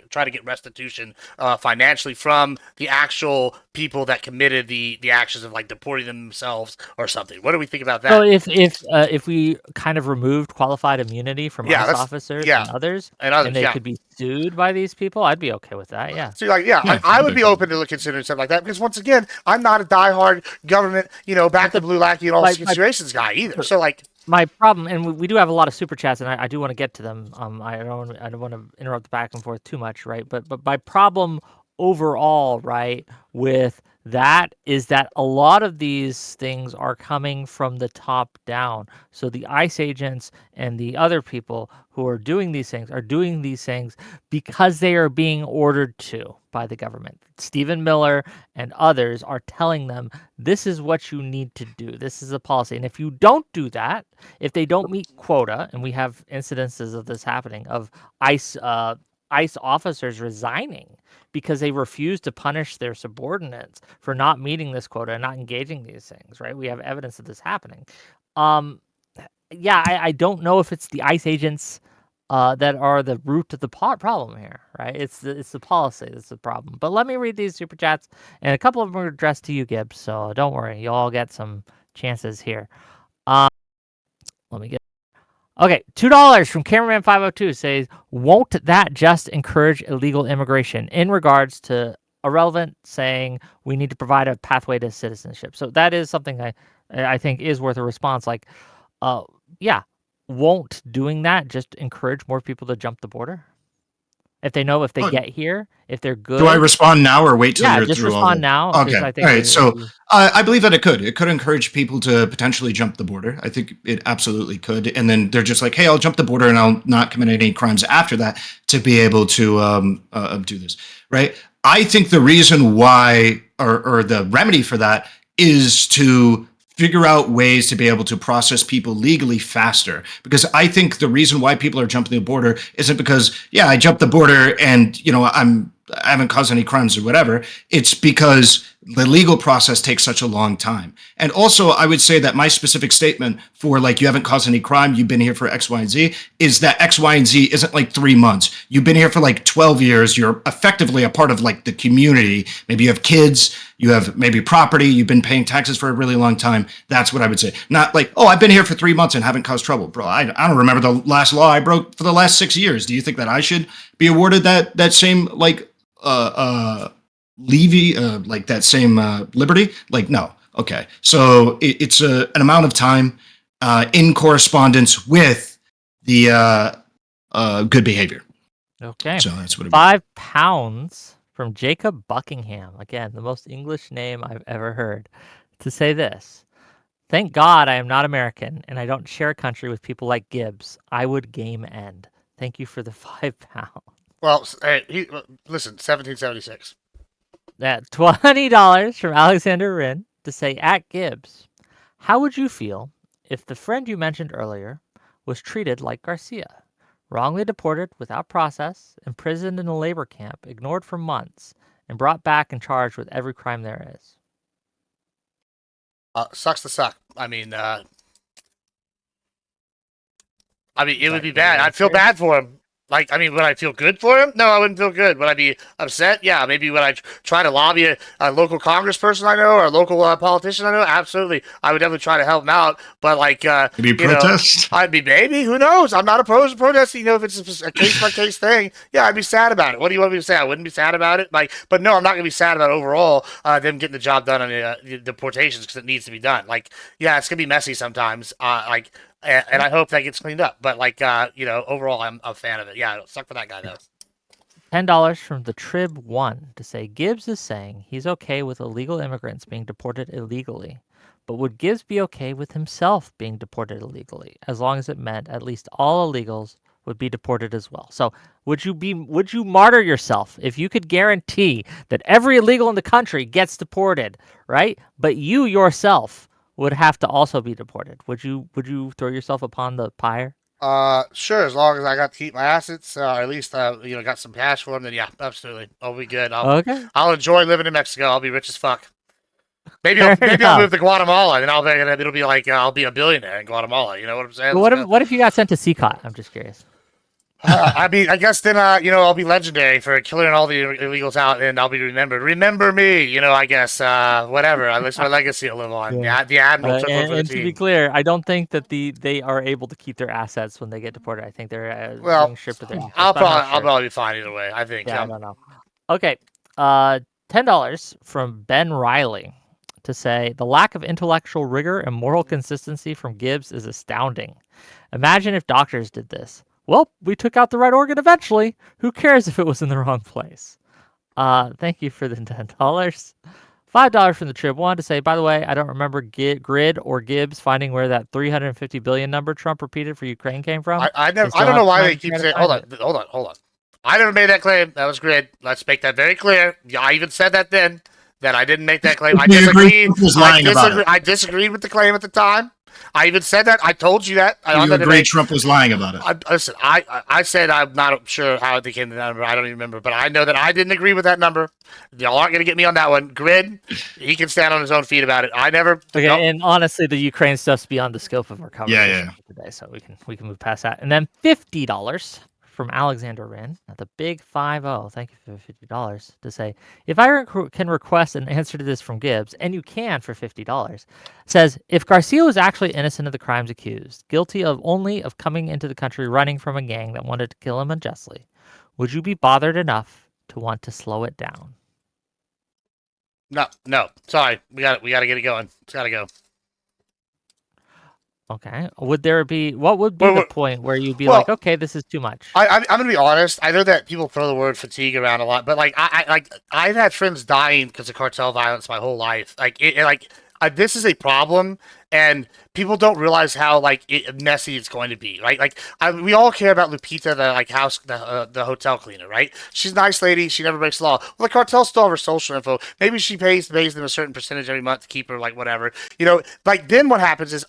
try to get restitution financially from the actual people that committed the actions of like deporting themselves or something. What do we think about that? So if we kind of removed qualified immunity from Yeah, ICE that's- officers yeah. and others, and they yeah. could be sued by these people, I'd be okay with that. Yeah. So like, I would be open to considering something like that because once again, I'm not a diehard government, back to blue lackey and all my- situations guy either. So like, My problem, and we do have a lot of super chats, and I do want to get to them. I don't want to interrupt the back and forth too much, right? But my problem overall, right, with that is that a lot of these things are coming from the top down. So the ICE agents and the other people who are doing these things because they are being ordered to by the government. Stephen Miller and others are telling them, this is what you need to do. This is a policy. And if you don't do that, if they don't meet quota, and we have incidences of this happening, of ICE officers resigning because they refuse to punish their subordinates for not meeting this quota and not engaging these things, right? We have evidence of this happening. I don't know if it's the ICE agents that are the root of the problem here, right? It's the policy that's the problem. But let me read these super chats, and a couple of them are addressed to you, Gibbs. So don't worry, you'll all get some chances here. Let me get. Okay, $2 from Cameraman 502 says, "Won't that just encourage illegal immigration?" In regards to Irrelevant saying we need to provide a pathway to citizenship. So that is something I think is worth a response. Like, yeah, won't doing that just encourage more people to jump the border? If they know if they Oh, get here, if they're good. do I respond now or wait till Yeah, you're just through all respond the? now because Okay. I think All right. So you- I believe that it could. It could encourage people to potentially jump the border. I think it absolutely could. And then they're just like, hey, I'll jump the border and I'll not commit any crimes after that to be able to do this. Right. I think the reason why or the remedy for that is to figure out ways to be able to process people legally faster. Because I think the reason why people are jumping the border isn't because, yeah, I jumped the border and, I haven't caused any crimes or whatever. It's because the legal process takes such a long time. And also, I would say that my specific statement for like, you haven't caused any crime, you've been here for X, Y, and Z, is that X, Y, and Z isn't like 3 months. You've been here for like 12 years. You're effectively a part of like the community. Maybe you have kids, you have maybe property, you've been paying taxes for a really long time. That's what I would say. Not like, oh, I've been here for 3 months and haven't caused trouble. Bro, I don't remember the last law I broke for the last 6 years. Do you think that I should be awarded that same like levy, like that same liberty? Like, no. Okay. So it's an amount of time in correspondence with the good behavior. Okay. So that's what it £5 from Jacob Buckingham. Again, the most English name I've ever heard. To say this: "Thank God I am not American and I don't share a country with people like Gibbs. I would game end. Thank you for the £5." Well, hey, listen, 1776. That $20 from Alexander Rin to say, "At Gibbs, how would you feel if the friend you mentioned earlier was treated like Garcia? Wrongly deported without process, imprisoned in a labor camp, ignored for months, and brought back and charged with every crime there is." Sucks to suck. It would be Is that bad. your I'd feel answer? bad for him. Would I feel good for him? No, I wouldn't feel good. Would I be upset? Yeah, maybe would I try to lobby a local congressperson I know or a local politician I know? Absolutely. I would definitely try to help him out. But Maybe protest? I'd be maybe. Who knows? I'm not opposed to protesting. If it's a case by case thing, yeah, I'd be sad about it. What do you want me to say? I wouldn't be sad about it. But no, I'm not gonna be sad about overall them getting the job done on the deportations because it needs to be done. Yeah, it's gonna be messy sometimes. And I hope that gets cleaned up. But overall, I'm a fan of it. Yeah, it'll suck for that guy though. $10 from the Trib 1 to say, "Gibbs is saying he's okay with illegal immigrants being deported illegally. But would Gibbs be okay with himself being deported illegally, as long as it meant at least all illegals would be deported as well?" So would you martyr yourself if you could guarantee that every illegal in the country gets deported, right? But you yourself would have to also be deported. Would you throw yourself upon the pyre? Sure, as long as I got to keep my assets, or at least got some cash for them, then yeah, absolutely, I'll be good. Okay. I'll enjoy living in Mexico. I'll be rich as fuck. Maybe Fair maybe I'll enough. move to Guatemala, and it'll be like I'll be a billionaire in Guatemala. You know what I'm saying? But what if you got sent to CCOT? I'm just curious. I guess then I'll be legendary for killing all the illegals out, and I'll be remembered. Remember me, I guess whatever. At least my legacy will live on. Yeah. The admiral took one for the And to be team. clear, I don't think that they are able to keep their assets when they get deported. I think they're Well, being stripped of their assets. I'll but I'm not probably sure. be fine either way. I think. Yeah, I don't know. Okay. $10 from Ben Riley to say, "The lack of intellectual rigor and moral consistency from Gibbs is astounding. Imagine if doctors did this. Well, we took out the right organ eventually. Who cares if it was in the wrong place?" Thank you for the $10. $5 from the Trib. Wanted to say, by the way, I don't remember Grid or Gibbs finding where that 350 billion number Trump repeated for Ukraine came from. I They never. still I don't have know why time they to keep try to saying. find Hold it. on. I never made that claim. That was Grid. Let's make that very clear. Yeah, I even said that then. That I didn't make that claim. I We agree disagreed. Trump was lying about it. I disagreed with the claim at the time. I even said that. I told you that. You agree Trump was lying about it. Listen, I said I'm not sure how they came to that number. I don't even remember, but I know that I didn't agree with that number. Y'all aren't gonna get me on that one. Grid, he can stand on his own feet about it. I never. Okay, no, and honestly, the Ukraine stuff's beyond the scope of our conversation Yeah. today, so we can move past that. And then $50 from Alexander Wren at the big 50. Thank you for $50 to say, if I can request an answer to this from Gibbs, and you can for $50, says, if Garcia was actually innocent of the crimes accused, guilty of only of coming into the country running from a gang that wanted to kill him unjustly, would you be bothered enough to want to slow it down? No. Sorry, we got to get it going. It's got to go. Okay. What would be Well, the well- point where you'd be well, like, okay, this is too much? I'm gonna be honest. I know that people throw the word fatigue around a lot, but like I've had friends dying because of cartel violence my whole life. This is a problem, and people don't realize how messy it's going to be, right? We all care about Lupita, the hotel cleaner, right? She's a nice lady. She never breaks the law. Well, the cartel still have her social info. Maybe she pays them a certain percentage every month to keep her whatever. Then what happens is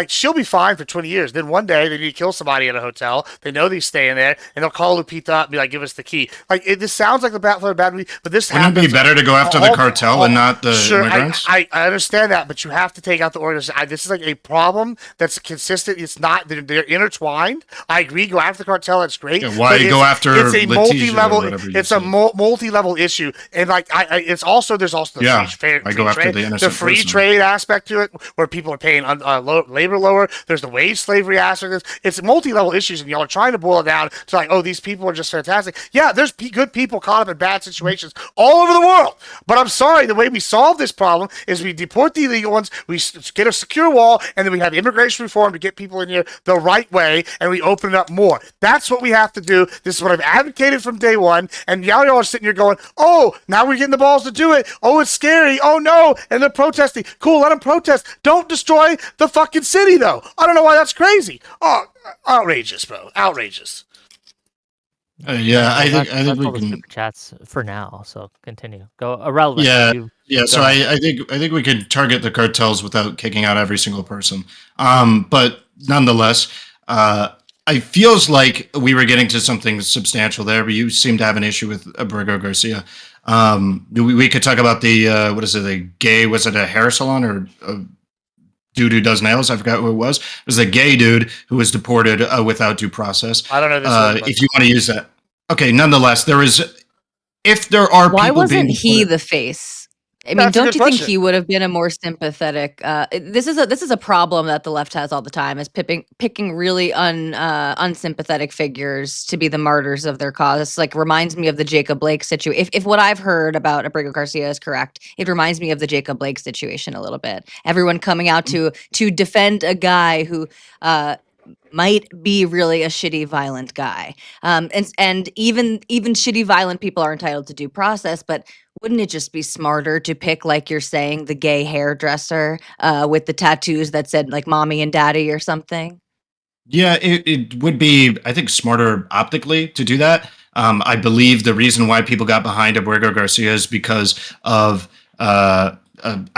she'll be fine for 20 years. Then one day they need to kill somebody at a hotel. They know they're staying there, and they'll call Lupita up and be like, "Give us the key." This sounds like the bad movie, but this Wouldn't it happens. be better to go after the cartel and not the immigrants? I understand that, but you have to take out the organization. This is a problem that's consistent. It's not they're intertwined. I agree. Go after the cartel. That's great. Yeah, why go after It's a Letitia or multi-level. whatever you It's a said? multi-level issue, and there's also the I go after the innocent free person. trade aspect to it, where people are paying labor lower. There's the wage slavery aspect. It's multi-level issues, and y'all are trying to boil it down to these people are just fantastic. Yeah, there's good people caught up in bad situations all over the world. But I'm sorry, the way we solve this problem is we deport the illegal ones, we get a secure wall, and then we have immigration reform to get people in here the right way, and we open it up more. That's what we have to do. This is what I've advocated from day one, and y'all are sitting here going, oh, now we're getting the balls to do it. Oh, it's scary. Oh, no. And they're protesting. Cool, let them protest. Don't destroy the fucking city, though. I don't know why that's crazy. Oh, outrageous, bro. Outrageous. I think That's we all the can. super chats for now. So continue. Go irrelevant. Yeah. So I think we could target the cartels without kicking out every single person. But nonetheless, it feels like we were getting to something substantial there. But you seem to have an issue with Abrego Garcia. We could talk about the what is it? The gay? Was it a hair salon or? Dude who does nails. I forgot who it was. It was a gay dude who was deported without due process. I don't know this if you want to use that. Okay, nonetheless, if there are Why people wasn't being he deported, the face? I mean, That's a don't good you think question. he would have been a more sympathetic? This is a problem that the left has all the time: is picking really unsympathetic figures to be the martyrs of their cause. It's reminds me of the Jacob Blake situation. If what I've heard about Abrego Garcia is correct, it reminds me of the Jacob Blake situation a little bit. Everyone coming out to defend a guy who might be really a shitty, violent guy. And even shitty, violent people are entitled to due process, but wouldn't it just be smarter to pick, like you're saying, the gay hairdresser with the tattoos that said mommy and daddy or something? yeah, it would be, I think, smarter optically to do that. I believe the reason why people got behind Abrego Garcia is because of, I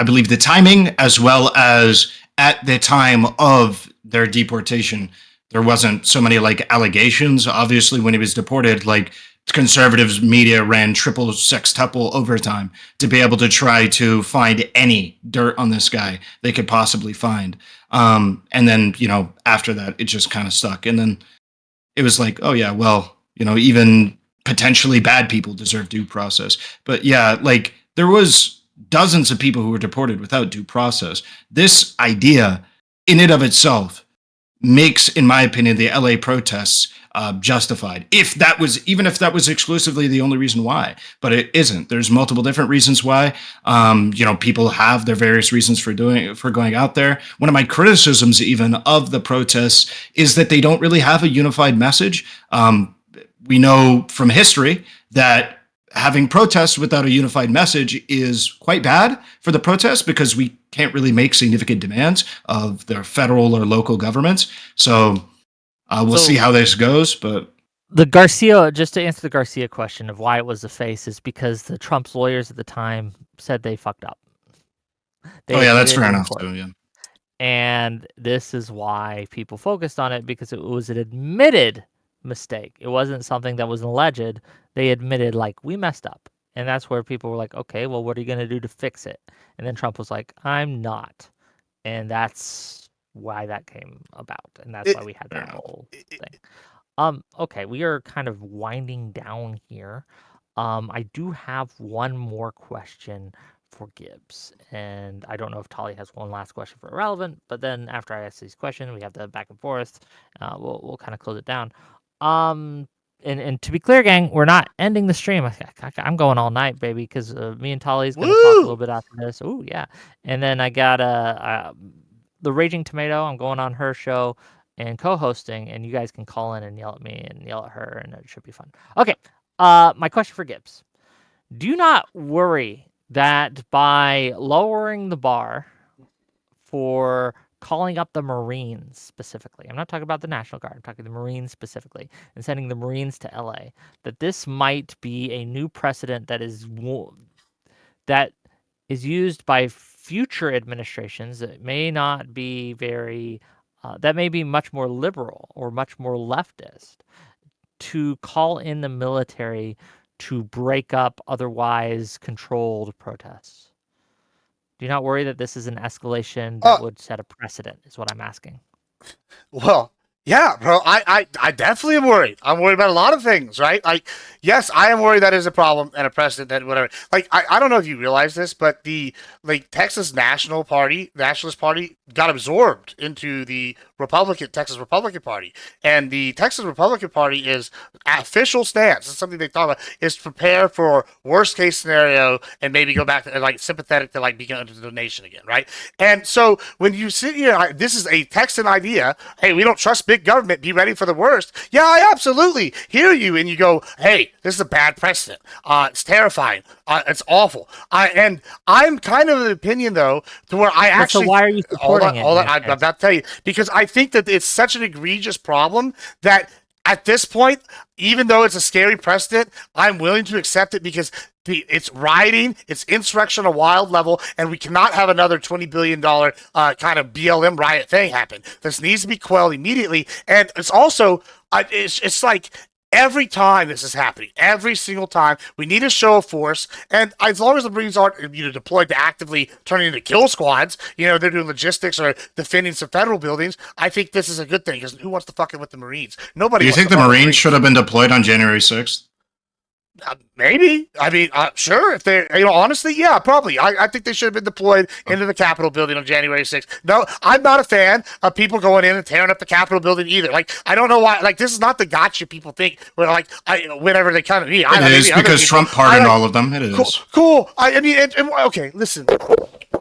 believe, the timing, as well as at the time of their deportation, there wasn't so many allegations. Obviously, when he was deported, conservatives media ran triple sextuple overtime to be able to try to find any dirt on this guy they could possibly find. And then, after that, it just kind of stuck. And then it was like, oh, yeah, well, even potentially bad people deserve due process. But yeah, there was dozens of people who were deported without due process. This idea in and of itself makes, in my opinion, the LA protests justified. Even if that was exclusively the only reason why, but it isn't. There's multiple different reasons why. People have their various reasons for going out there. One of my criticisms, even of the protests, is that they don't really have a unified message. We know from history that having protests without a unified message is quite bad for the protests, because we can't really make significant demands of their federal or local governments. So we'll see how this goes. But the Garcia, just to answer the Garcia question of why it was the face, is because the Trump's lawyers at the time said they fucked up. That's fair enough too. Yeah. And this is why people focused on it, because it was an admitted mistake. It wasn't something that was alleged. They admitted, we messed up. And that's where people were like, okay, well, what are you going to do to fix it? And then Trump was like, I'm not. And that's why that came about. And that's why we had that whole thing. Okay, we are kind of winding down here. I do have one more question for Gibbs, and I don't know if Tali has one last question for Irrelevant, but then after I ask these questions, we have the back and forth. We'll kind of close it down. Um, and to be clear, gang, we're not ending the stream. I'm going all night, baby, because me and Tali's gonna talk a little Woo! bit after this. Oh yeah, and then I got the Raging Tomato. I'm going on her show and co-hosting, and you guys can call in and yell at me and yell at her, and it should be fun. Okay, my question for Gibbs: do you not worry that by lowering the bar for calling up the Marines specifically, I'm not talking about the National Guard, I'm talking the Marines specifically, and sending the Marines to LA, that this might be a new precedent that is used by future administrations that may not be very, that may be much more liberal or much more leftist, to call in the military to break up otherwise controlled protests? Do you not worry that this is an escalation that Uh, would set a precedent, is what I'm asking. Well, yeah, bro. I definitely am worried. I'm worried about a lot of things, right? Like, yes, I am worried that is a problem and a precedent that whatever. Like, I don't know if you realize this, but the Texas Nationalist Party, got absorbed into the Texas Republican Party, and the Texas Republican Party is official stance. It's something they talk about is to prepare for worst case scenario and maybe go back to like sympathetic to like being under the nation again, right? And so when you sit here, this is a Texan idea. Hey, we don't trust big government. Be ready for the worst. Yeah, I absolutely hear you. And you go, hey, this is a bad precedent. It's terrifying. It's awful. And I'm kind of of the opinion though, to where I actually. So why are you supporting it? I'm about to tell you because I think that it's such an egregious problem that at this point, even though it's a scary precedent, I'm willing to accept it because it's rioting, it's insurrection on a wild level, and we cannot have another $20 billion kind of BLM riot thing happen. This needs to be quelled immediately, and it's also it's like every time this is happening, every single time, we need a show of force. And as long as the Marines aren't deployed to actively turning into kill squads, they're doing logistics or defending some federal buildings. I think this is a good thing because who wants to fuck it with the Marines? Nobody. Do you think the Marines should have been deployed on January 6th? Maybe. I mean, sure. If they, honestly, yeah, probably. I think they should have been deployed into the Capitol building on January 6th. No, I'm not a fan of people going in and tearing up the Capitol building either. Like, I don't know why. Like, this is not the gotcha people think. Where like, whenever they come to me, it is because Trump pardoned all of them. It is cool. I mean, okay. Listen.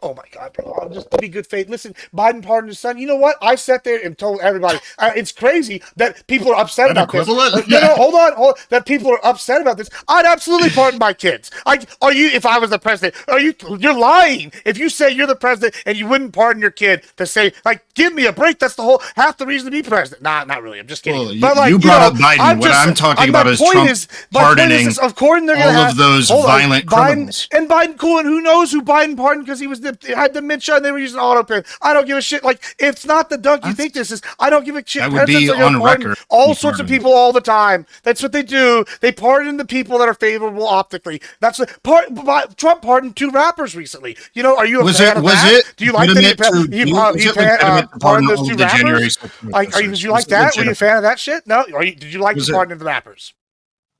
Oh my God, bro! I'll just be good faith. Listen, Biden pardoned his son. You know what? I sat there and told everybody it's crazy that people are upset about this. No, hold on. That people are upset about this. I'd absolutely pardon my kids. Are you? If I was the president, you're lying. If you say you're the president and you wouldn't pardon your kid to say give me a break. That's half the reason to be president. Nah, not really. I'm just kidding. Well, but you brought up Biden. What I'm talking about is Trump pardoning all of those violent criminals. And Biden, cool. And who knows who Biden pardoned because he had dementia and they were using auto pen. I don't give a shit. Like, it's not the Doug you think this is. I don't give a shit. That would be on record. All sorts of people all the time. That's what they do. They pardon the people that are favorable optically. That's what Trump pardoned 2 rappers recently. Are you a fan of that? Do you like that he pardoned those 2 rappers? Did you like that? Were you a fan of that shit? No? Did you like the pardoning of the rappers?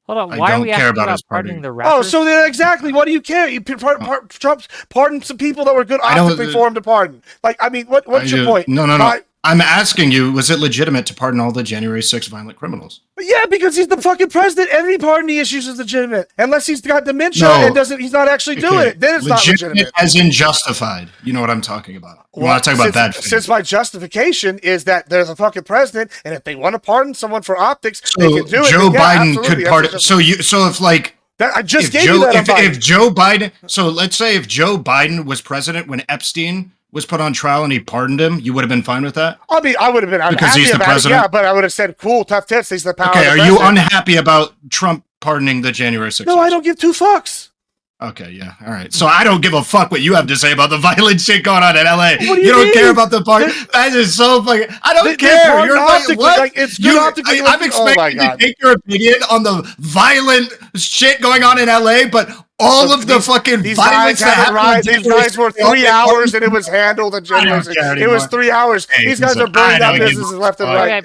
Hold on, why are we asking about pardoning the rappers? Oh, so then exactly, what do you care? Trump pardoned some people that were good optically for him to pardon. Like, I mean, what's your point? No. I'm asking you, was it legitimate to pardon all the January 6th violent criminals? Yeah, because he's the fucking president. Every pardon he issues is legitimate. Unless he's got dementia and he's not actually doing it. Then it's not legitimate. As in justified. You know what I'm talking about. You want to talk about that? Since my justification is that there's a fucking president, and if they want to pardon someone for optics, they can do it. Joe Biden could pardon. I just gave you that. If Joe Biden, so let's say if Joe Biden was president when Epstein was put on trial and he pardoned him, you would have been fine with that? I mean, I would have been because he's the president. Yeah, but I would have said, cool, tough tits. He's the power. Okay, are you unhappy about Trump pardoning the January 6th? No, I don't give 2 fucks. Okay, yeah, all right. So I don't give a fuck what you have to say about the violent shit going on in LA. What do you don't mean? care about the part. That is so fucking. I don't care. You're like, what? Like, it's good optically. I'm expecting to take your opinion on the violent shit going on in LA, but all of the fucking violence that happened. These guys were 3 hours and it was handled in January. It was 3 hours. These guys are burning down businesses left and right.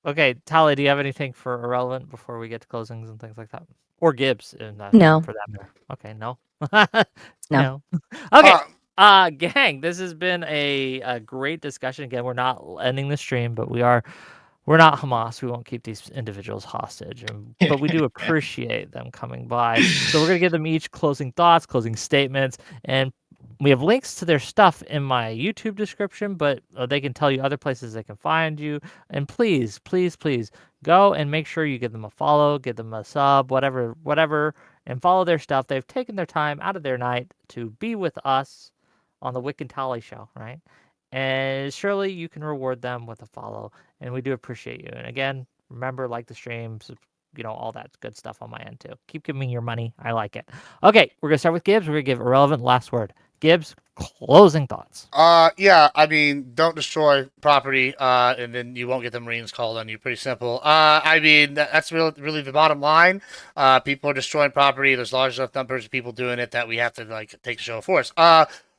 Okay, Tally, do you have anything for irrelevant before we get to closings and things like that? Or Gibbs, in that, No, for that matter. Okay, no. no. No. Okay. Uh, Gang, this has been a great discussion. Again, we're not ending the stream, but we're not Hamas. We won't keep these individuals hostage, but we do appreciate them coming by. So we're gonna give them each closing thoughts, closing statements, and we have links to their stuff in my YouTube description. But they can tell you other places they can find you. And please, please, please go and make sure you give them a follow, give them a sub, whatever, and follow their stuff. They've taken their time out of their night to be with us on the Wick and Tally show, right? And surely you can reward them with a follow, and we do appreciate you. And again, remember, like the streams, all that good stuff on my end too. Keep giving me your money. I like it. Okay, we're gonna start with Gibbs. We're gonna give irrelevant last word. Gibbs, closing thoughts. yeah, I mean, don't destroy property, and then you won't get the Marines called on you. Pretty simple. I mean, that's really the bottom line. People are destroying property. There's large enough numbers of people doing it that we have to like take a show of force.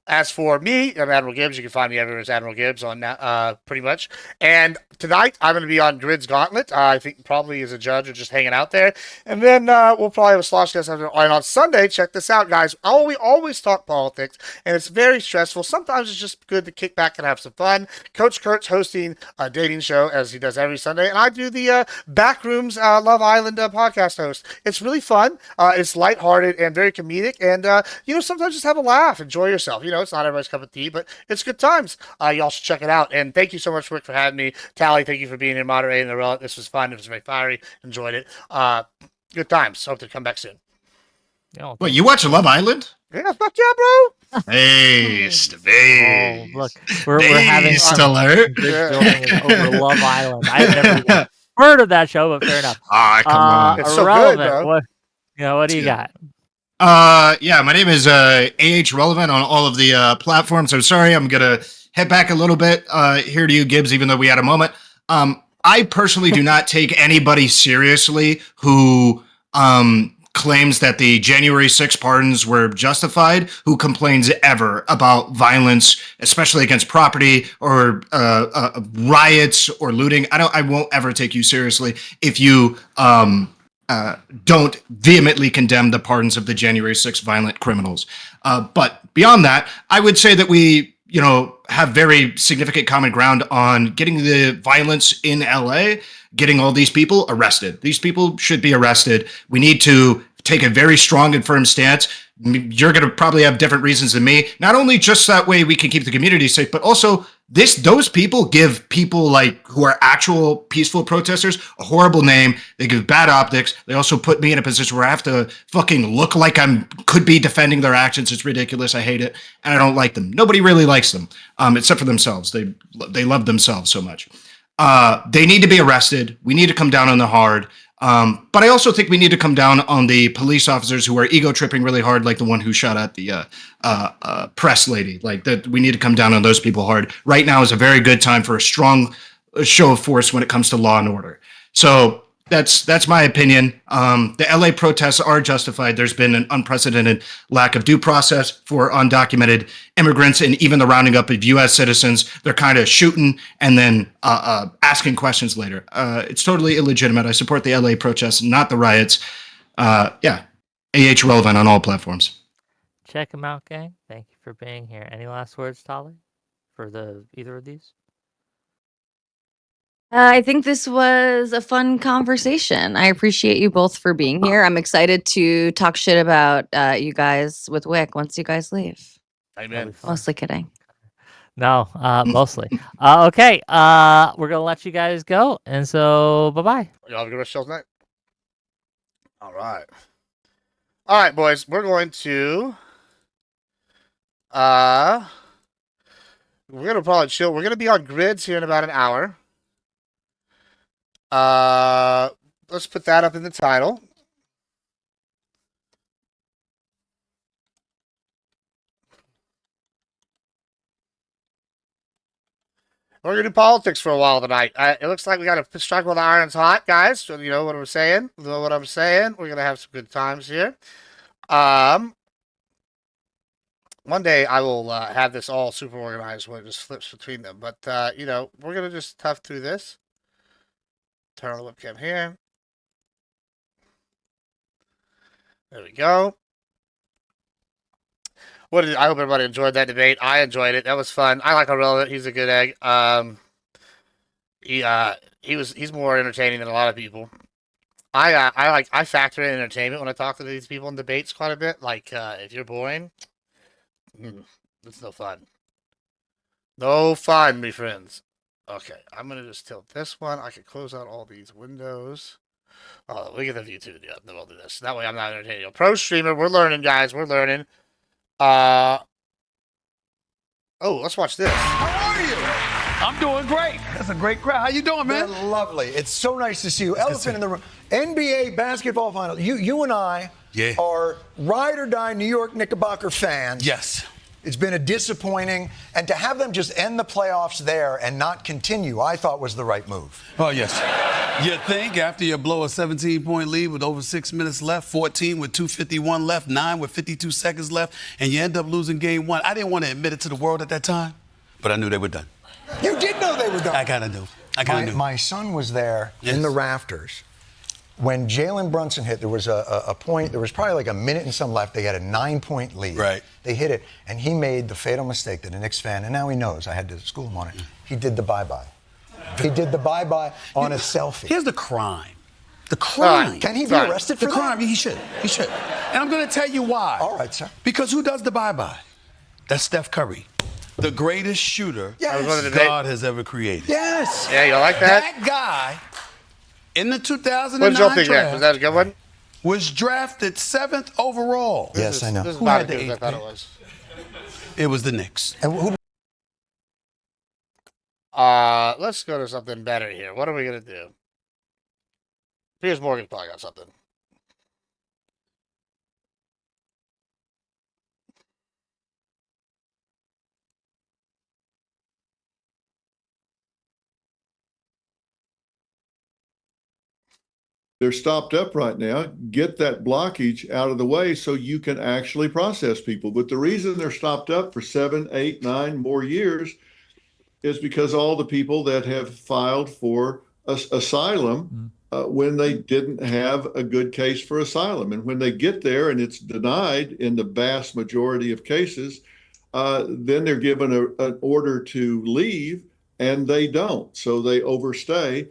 As for me, I'm Admiral Gibbs. You can find me everywhere as Admiral Gibbs on that, pretty much. And tonight, I'm going to be on Grid's Gauntlet. I think probably as a judge or just hanging out there. And then we'll probably have a slosh cast after. And on Sunday, check this out, guys. We always talk politics, and it's very stressful. Sometimes it's just good to kick back and have some fun. Coach Kurt's hosting a dating show as he does every Sunday, and I do the Backrooms Love Island podcast host. It's really fun. It's lighthearted and very comedic, and sometimes just have a laugh, enjoy yourself. It's not everybody's cup of tea, but it's good times. Y'all should check it out. And thank you so much, Rick, for having me. Tally, thank you for being here, moderating the row. This was fun. It was very fiery. Enjoyed it. Good times. Hope to come back soon. What, you watch Love Island? Yeah, fuck yeah, bro. Based. Oh, look, we're having Based fun. alert. Bridge building is over Love Island. I've never even heard of that show, but fair enough. Ah, come on. It's so good, Irrelevant. bro. What do you good. got? Yeah, my name is AH Relevant on all of the platforms. I'm sorry, I'm gonna head back a little bit here to you, Gibbs, even though we had a moment. I personally do not take anybody seriously who claims that the January 6 pardons were justified, who complains ever about violence, especially against property or riots or looting. I won't ever take you seriously if you don't vehemently condemn the pardons of the January 6 violent criminals. But beyond that, I would say that we, have very significant common ground on getting the violence in LA, getting all these people arrested. These people should be arrested. We need to take a very strong and firm stance. You're going to probably have different reasons than me. Not only just that way we can keep the community safe, but also those people give people like who are actual peaceful protesters a horrible name. They give bad optics. They also put me in a position where I have to fucking look like could be defending their actions. It's ridiculous. I hate it. And I don't like them. Nobody really likes them, except for themselves. They love themselves so much. They need to be arrested. We need to come down on the hard. But I also think we need to come down on the police officers who are ego tripping really hard, like the one who shot at the press lady. Like that, we need to come down on those people hard. Right now is a very good time for a strong show of force when it comes to law and order. So that's my opinion. The LA protests are justified. There's been an unprecedented lack of due process for undocumented immigrants, and even the rounding up of U.S. citizens. They're kind of shooting and then asking questions later. It's totally illegitimate. I support the LA protests, not the riots. Yeah, AH Relevant on all platforms. Check them out, gang. Thank you for being here. Any last words, Tali, for either of these? I think this was a fun conversation. I appreciate you both for being here. I'm excited to talk shit about you guys with Wick once you guys leave. Amen. Mostly kidding. No, mostly. Okay, we're gonna let you guys go, and so bye-bye. Y'all have a good rest of y'all's night. All right, boys. We're going to we're gonna probably chill. We're gonna be on grids here in about an hour. Let's put that up in the title. We're gonna do politics for a while tonight. It looks like we got to strike while the iron's hot, guys. So you know what I'm saying. You know what I'm saying. We're gonna have some good times here. One day I will have this all super organized where it just flips between them. But we're gonna just tough through this. Turn on the webcam here. There we go. I hope everybody enjoyed that debate. I enjoyed it. That was fun. I like Irrelevant. He's a good egg. He's more entertaining than a lot of people. I factor in entertainment when I talk to these people in debates quite a bit. Like if you're boring, it's no fun. No fun, me friends. Okay, I'm gonna just tilt this one. I can close out all these windows. Oh, we get the view too. Yeah, then we'll do this. That way I'm not entertaining. Pro streamer, we're learning, guys. We're learning. Oh, let's watch this. How are you? I'm doing great. That's a great crowd. How you doing, man? They're lovely. It's so nice to see you. Elephant in the room. NBA basketball finals. You and I are ride or die New York Knickerbocker fans. Yes. It's been a disappointing, and to have them just end the playoffs there and not continue, I thought was the right move. Oh, yes. You think after you blow a 17-point lead with over 6 minutes left, 14 with 2:51 left, 9 with 52 seconds left, and you end up losing game one. I didn't want to admit it to the world at that time, but I knew they were done. You did know they were done. I kind of knew. My son was there in the rafters. When Jalen Brunson hit, there was a point, there was probably like a minute and some left. They had a 9-point lead. Right. They hit it, and he made the fatal mistake that a Knicks fan, and now he knows, I had to school him on it. He did the bye-bye. He did the bye-bye on a selfie. Here's the crime. The crime. Can he be arrested for the that? crime? He should. He should. And I'm going to tell you why. All right, sir. Because who does the bye-bye? That's Steph Curry, the greatest shooter God has ever created. Yes. Yeah, you like that? That guy in the 2009 What did y'all think? draft Was that a good one? was drafted 7th overall. Yes, I know. This is Who not had as the good as I thought eighth it was. It was the Knicks. And who? Let's go to something better here. What are we gonna do? Piers Morgan probably got something. They're stopped up right now. Get that blockage out of the way so you can actually process people. But the reason they're stopped up for 7, 8, 9 more years is because all the people that have filed for asylum when they didn't have a good case for asylum. And when they get there and it's denied in the vast majority of cases, then they're given an order to leave and they don't. So they overstay.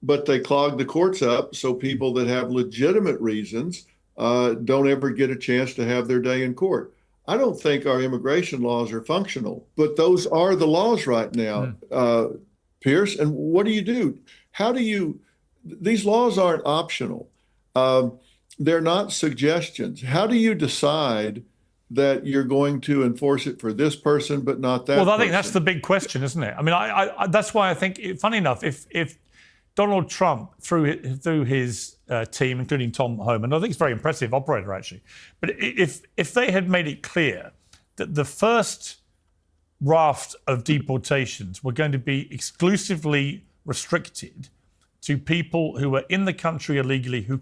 But they clog the courts up so people that have legitimate reasons don't ever get a chance to have their day in court. I don't think our immigration laws are functional, but those are the laws right now, Pierce. And what do? These laws aren't optional. They're not suggestions. How do you decide that you're going to enforce it for this person, but not that person? Well, I think that's the big question, isn't it? I mean, I that's why I think, funny enough, if Donald Trump, through his team, including Tom Homan, I think it's a very impressive operator, actually. But if they had made it clear that the first raft of deportations were going to be exclusively restricted to people who were in the country illegally who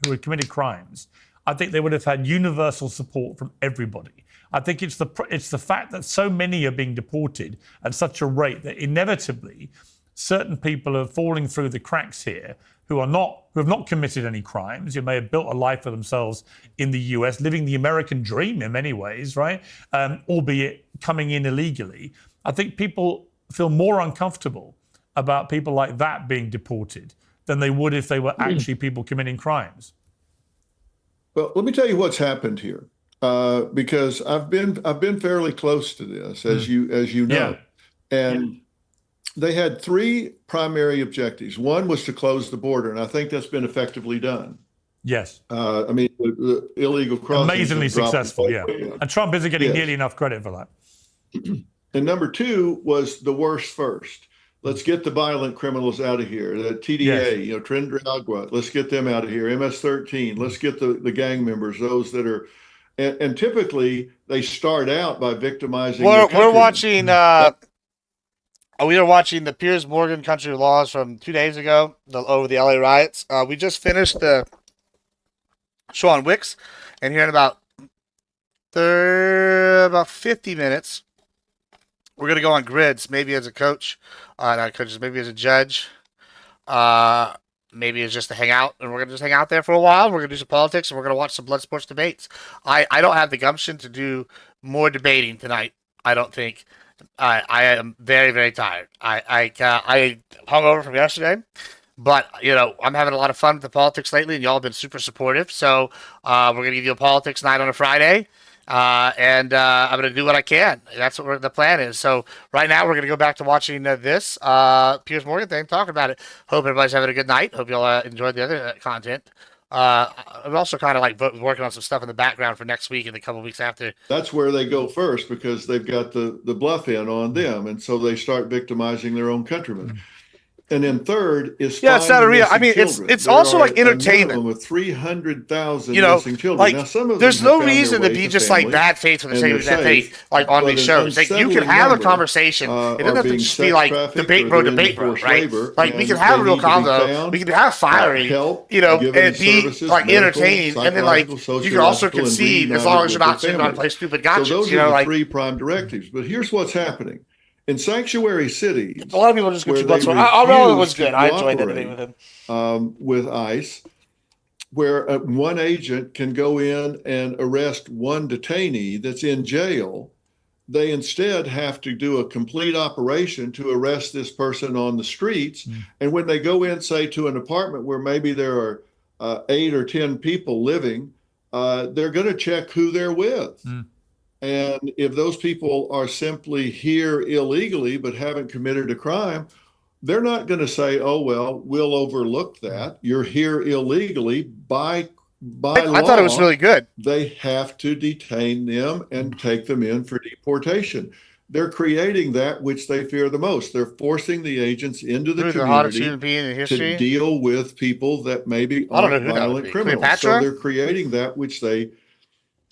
had committed crimes, I think they would have had universal support from everybody. I think it's the fact that so many are being deported at such a rate that inevitably certain people are falling through the cracks here who have not committed any crimes, who may have built a life for themselves in the US, living the American dream in many ways, right? Albeit coming in illegally. I think people feel more uncomfortable about people like that being deported than they would if they were actually people committing crimes. Well, let me tell you what's happened here, because I've been fairly close to this, as you know, and they had 3 primary objectives. One was to close the border, and I think that's been effectively done. Yes. I mean, the illegal crossings. Amazingly successful, yeah. And Trump isn't getting nearly enough credit for that. And number 2 was the worst first. Let's get the violent criminals out of here. The TDA, Trinidad, let's get them out of here. MS-13, let's get the gang members, those that are, and typically they start out by victimizing. We're watching. We are watching the Piers Morgan country laws from 2 days ago over the LA riots. We just finished the show on Wix, and here in about 50 minutes, we're going to go on grids, maybe as a coach, not coaches, maybe as a judge. maybe it's just to hang out, and we're gonna just hang out there for a while. We're gonna do some politics, and we're gonna watch some blood sports debates. I don't have the gumption to do more debating tonight. I don't think. I am very very tired. I hung over from yesterday. But I'm having a lot of fun with the politics lately, and y'all have been super supportive. So we're gonna give you a politics night on a Friday, and I'm gonna do what I can. That's what the plan is. So right now we're gonna go back to watching this Piers Morgan thing, talking about it. Hope everybody's having a good night. Hope y'all enjoyed the other content. I'm also kind of like working on some stuff in the background for next week and a couple weeks after. That's where they go first because they've got the bluff in on them, and so they start victimizing their own countrymen. And then third is it's not a real. I mean, children. it's There also are like a entertainment. minimum of 300,000 missing children. Like now, some of them there's have no found their reason to way be just like family, bad faith for the and sake of they're bad safe, faith, like on but these an shows. Like you can unsettling have a number, conversation. It are doesn't have to being just be sex like trafficked debate or bro, they're in debate bro, forced right? labor, Like we and can have a they real need to be convo. found, We can have fiery, help, and given be services, like medical, entertaining, and then like psychological, you can also sociological, and concede as long as you're reunited not with sitting their on to play families. stupid So gotchas. those are the Like three prime directives. But here's what's happening. In sanctuary cities, a lot of people just go where too they butts. I know it was refuse to good. I enjoyed that debate with cooperate him. with ICE, where one agent can go in and arrest one detainee that's in jail, they instead have to do a complete operation to arrest this person on the streets. And when they go in, say, to an apartment where maybe there are 8 or 10 people living, they're going to check who they're with. And if those people are simply here illegally but haven't committed a crime, they're not going to say, "Oh well, we'll overlook that. You're here illegally." By I thought it was law, really good. they have to detain them and take them in for deportation. They're creating that which they fear the most. They're forcing the agents into the Who's the hottest human community being in to history? deal with people that maybe I don't know aren't who that would violent be. criminals. Cleopatra? So they're creating that which they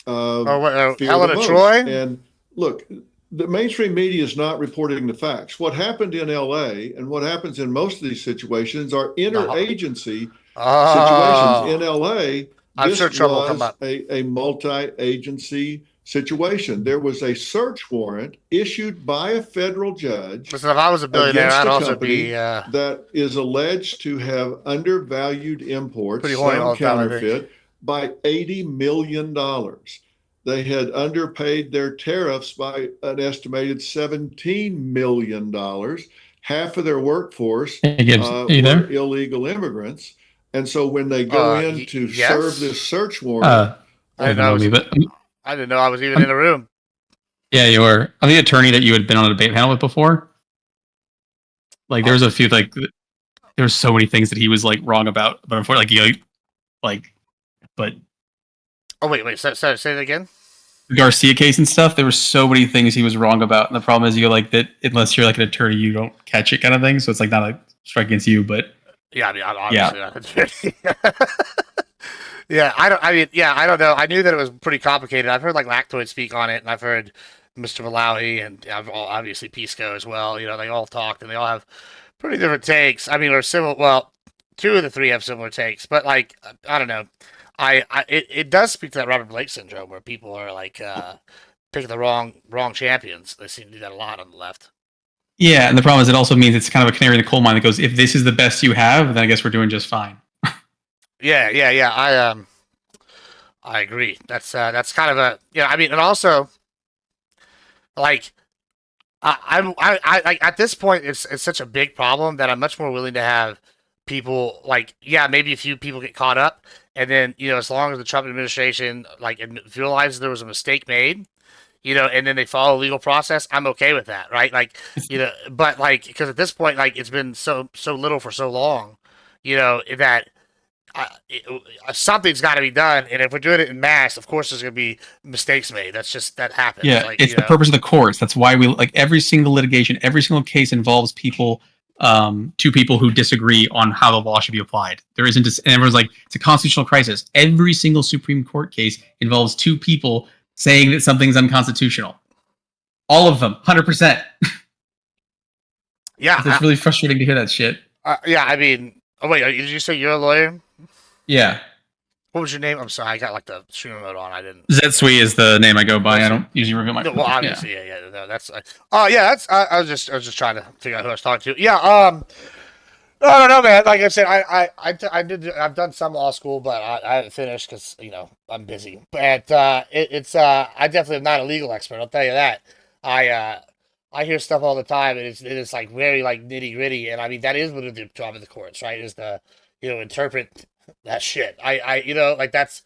Or what? fear the Helena most. Troy? And look, the mainstream media is not reporting the facts. What happened in LA and what happens in most of these situations are interagency situations. In LA, I'm this sure trouble will come was up. a multi-agency situation. There was a search warrant issued by a federal judge Listen, if I was a billionaire, against I'd a also company be that is alleged to have undervalued imports, pretty horny all some the time, I think. counterfeit, by $80 million. They had underpaid their tariffs by an estimated $17 million. Half of their workforce Hey, Gibbs, are you were there? illegal immigrants. And so when they go in to yes? serve this search warrant, I didn't know I didn't know I was even in the room. yeah, you were. I'm the attorney that you had been on a debate panel with before. Like, there was a few, like, there were so many things that he was like wrong about, but unfortunately, but Oh wait, say that again. the Garcia case and stuff, there were so many things he was wrong about, and the problem is, that unless you're like an attorney, you don't catch it, kind of thing. So it's like not a strike against you, but yeah, I mean, obviously, yeah, I don't know. I knew that it was pretty complicated. I've heard like Lactoid speak on it, and I've heard Mr. Malawi and obviously Pisco as well. They all talked, and they all have pretty different takes. I mean, or similar. Well, 2 of the 3 have similar takes, but like, I don't know. It does speak to that Robert Blake syndrome where people are like picking the wrong champions. They seem to do that a lot on the left. yeah, and the problem is it also means it's kind of a canary in the coal mine that goes, if this is the best you have, then I guess we're doing just fine. Yeah. I agree. That's kind of a I mean, and also like I like at this point it's such a big problem that I'm much more willing to have people like maybe a few people get caught up, and then as long as the Trump administration like realizes there was a mistake made, and then they follow a legal process, I'm okay with that, right? Like but like because at this point like it's been so little for so long, that something's got to be done, and if we're doing it in mass, of course there's going to be mistakes made. That happens. Yeah, like, it's the purpose of the courts. That's why we like every single litigation, every single case involves people, 2 people who disagree on how the law should be applied. There isn't, and everyone's like, it's a constitutional crisis. Every single Supreme Court case involves 2 people saying that something's unconstitutional. All of them, 100%. Yeah, it's really frustrating to hear that shit. Yeah, I mean, wait, did you say you're a lawyer? Yeah. What was your name? I'm sorry, I got like the streamer mode on. I didn't. Zetsui is the name I go by. I don't usually reveal my. No, well, obviously, yeah. No, that's. Yeah, that's. I was just trying to figure out who I was talking to. Yeah. No, no, man. Like I said, I've done some law school, but I haven't finished because I'm busy. But I definitely am not a legal expert. I'll tell you that. I uh, I hear stuff all the time, and it's like very like nitty gritty. And I mean that is what the job of the courts, right? Is to interpret that shit. Like that's.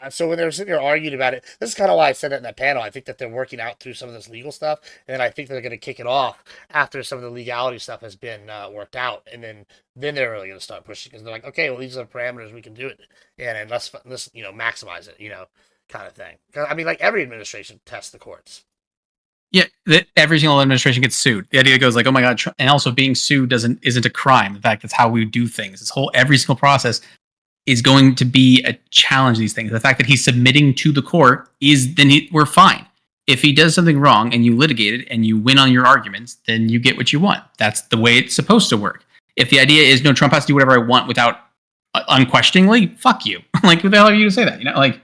So when they're sitting there arguing about it, this is kind of why I said it in that panel. I think that they're working out through some of this legal stuff, and I think they're going to kick it off after some of the legality stuff has been worked out, and then they're really going to start pushing because they're like, okay, well these are the parameters we can do it, and let's maximize it, kind of thing. 'Cause, I mean, like every administration tests the courts. Yeah, that every single administration gets sued. The idea goes like, oh my god, and also being sued isn't a crime. In fact, that's how we do things. This whole every single process is going to be a challenge. These things. The fact that he's submitting to the court we're fine. If he does something wrong and you litigate it and you win on your arguments, then you get what you want. That's the way it's supposed to work. If the idea is no, Trump has to do whatever I want without unquestioningly, fuck you. Like, who the hell are you to say that? Like,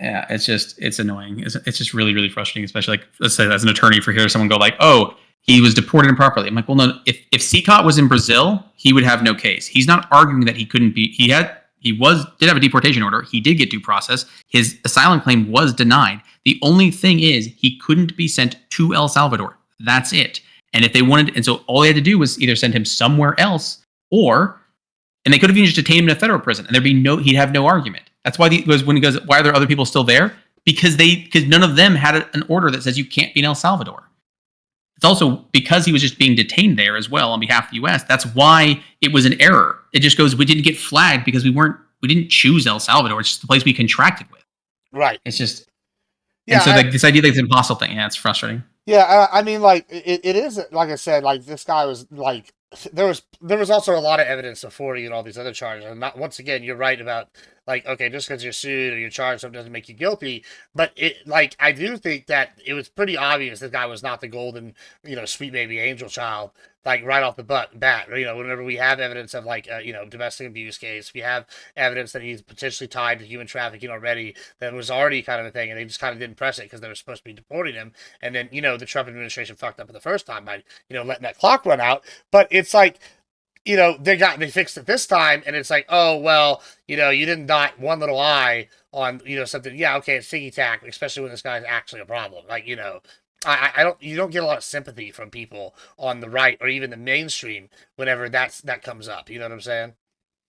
yeah, it's annoying. It's just really, really frustrating, especially like, let's say as an attorney for hearing someone go like, oh, he was deported improperly. I'm like, well, no, if Seacott was in Brazil, he would have no case. He's not arguing that he couldn't be, did have a deportation order. He did get due process. His asylum claim was denied. The only thing is he couldn't be sent to El Salvador. That's it. And if they wanted, and so all they had to do was either send him somewhere else and they could have even just detained him in a federal prison and he'd have no argument. That's why when he goes, why are there other people still there? Because none of them had an order that says you can't be in El Salvador. It's also because he was just being detained there as well on behalf of the U.S. That's why it was an error. It just goes, we didn't get flagged because we didn't choose El Salvador. It's just the place we contracted with. Right. It's just, yeah. And so this idea that it's an impossible thing, yeah, it's frustrating. Yeah, I mean, like it is. Like I said, like this guy was like there was also a lot of evidence of 40 and all these other charges. And not, once again, you're right about like, okay, just because you're sued or you're charged, something doesn't make you guilty. But I do think that it was pretty obvious this guy was not the golden, sweet baby angel child, like right off the bat. Whenever we have evidence of like, domestic abuse case, we have evidence that he's potentially tied to human trafficking already. That was already kind of a thing, and they just kind of didn't press it because they were supposed to be deporting him. And then, the Trump administration fucked up the first time by, letting that clock run out. But it's like, they fixed it this time, and it's like, oh well, you didn't dot one little I on something. Yeah, okay, it's ticky tack, especially when this guy's actually a problem. Like, you don't get a lot of sympathy from people on the right or even the mainstream whenever that comes up. You know what I'm saying?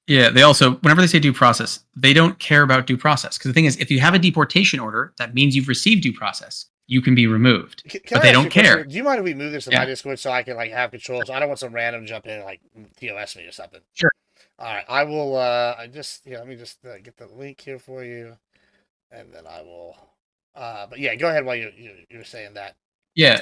Yeah, they also, whenever they say due process, they don't care about due process. Because the thing is, if you have a deportation order, that means you've received due process. You can be removed, but they don't care. Do you mind if we move this to my Discord so I can like have control? So I don't want some random jump in and like TOS me or something. Sure. All right, I will. Let me just get the link here for you, and then I will. But yeah, go ahead while you're saying that. Yeah,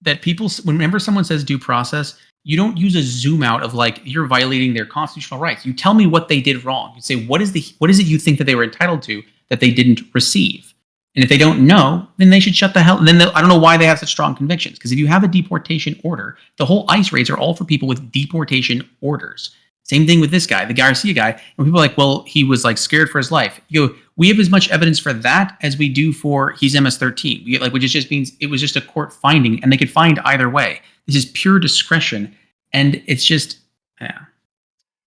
that people, whenever someone says due process, you don't use a zoom out of like you're violating their constitutional rights. You tell me what they did wrong. You say what is it you think that they were entitled to that they didn't receive. And if they don't know, then they should shut the hell. Then I don't know why they have such strong convictions. Because if you have a deportation order, the whole ICE raids are all for people with deportation orders. Same thing with this guy, the Garcia guy. And people are like, well, he was like scared for his life. We have as much evidence for that as we do for he's MS-13. Which just means it was just a court finding, and they could find either way. This is pure discretion, and it's just, yeah.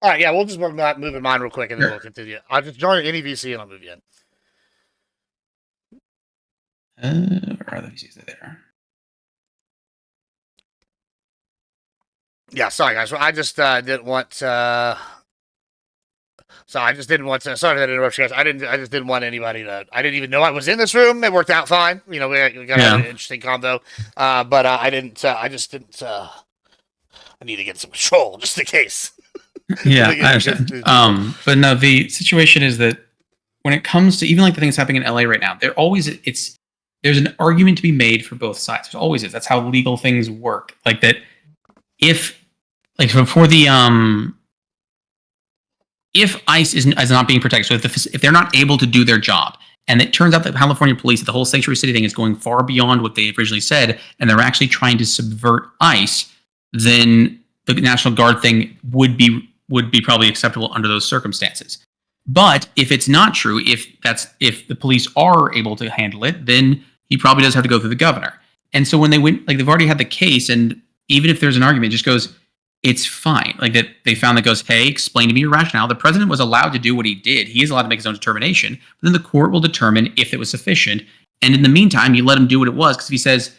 All right, yeah, we'll just move in mine real quick, and then we'll continue. I'll just join any VC, and I'll move you in. Where are the VCs? There. Yeah, sorry guys. I just didn't want. Sorry to interrupt you guys. I just didn't want anybody to. I didn't even know I was in this room. It worked out fine. We got an interesting combo. But I didn't. I just didn't. I need to get some control just in case. Yeah, I understand. But no, the situation is that when it comes to even like the things happening in LA right now, there's an argument to be made for both sides. There always is. That's how legal things work. Like that, if ICE is not being protected, so if they're not able to do their job, and it turns out that California police, the whole sanctuary city thing is going far beyond what they originally said, and they're actually trying to subvert ICE, then the National Guard thing would be probably acceptable under those circumstances. But if it's not true, if the police are able to handle it, then he probably does have to go through the governor. And so when they went, like they've already had the case, and even if there's an argument, it just goes, it's fine. Like that they found that goes, hey, explain to me your rationale. The president was allowed to do what he did. He is allowed to make his own determination, but then the court will determine if it was sufficient. And in the meantime, you let him do what it was, because if he says,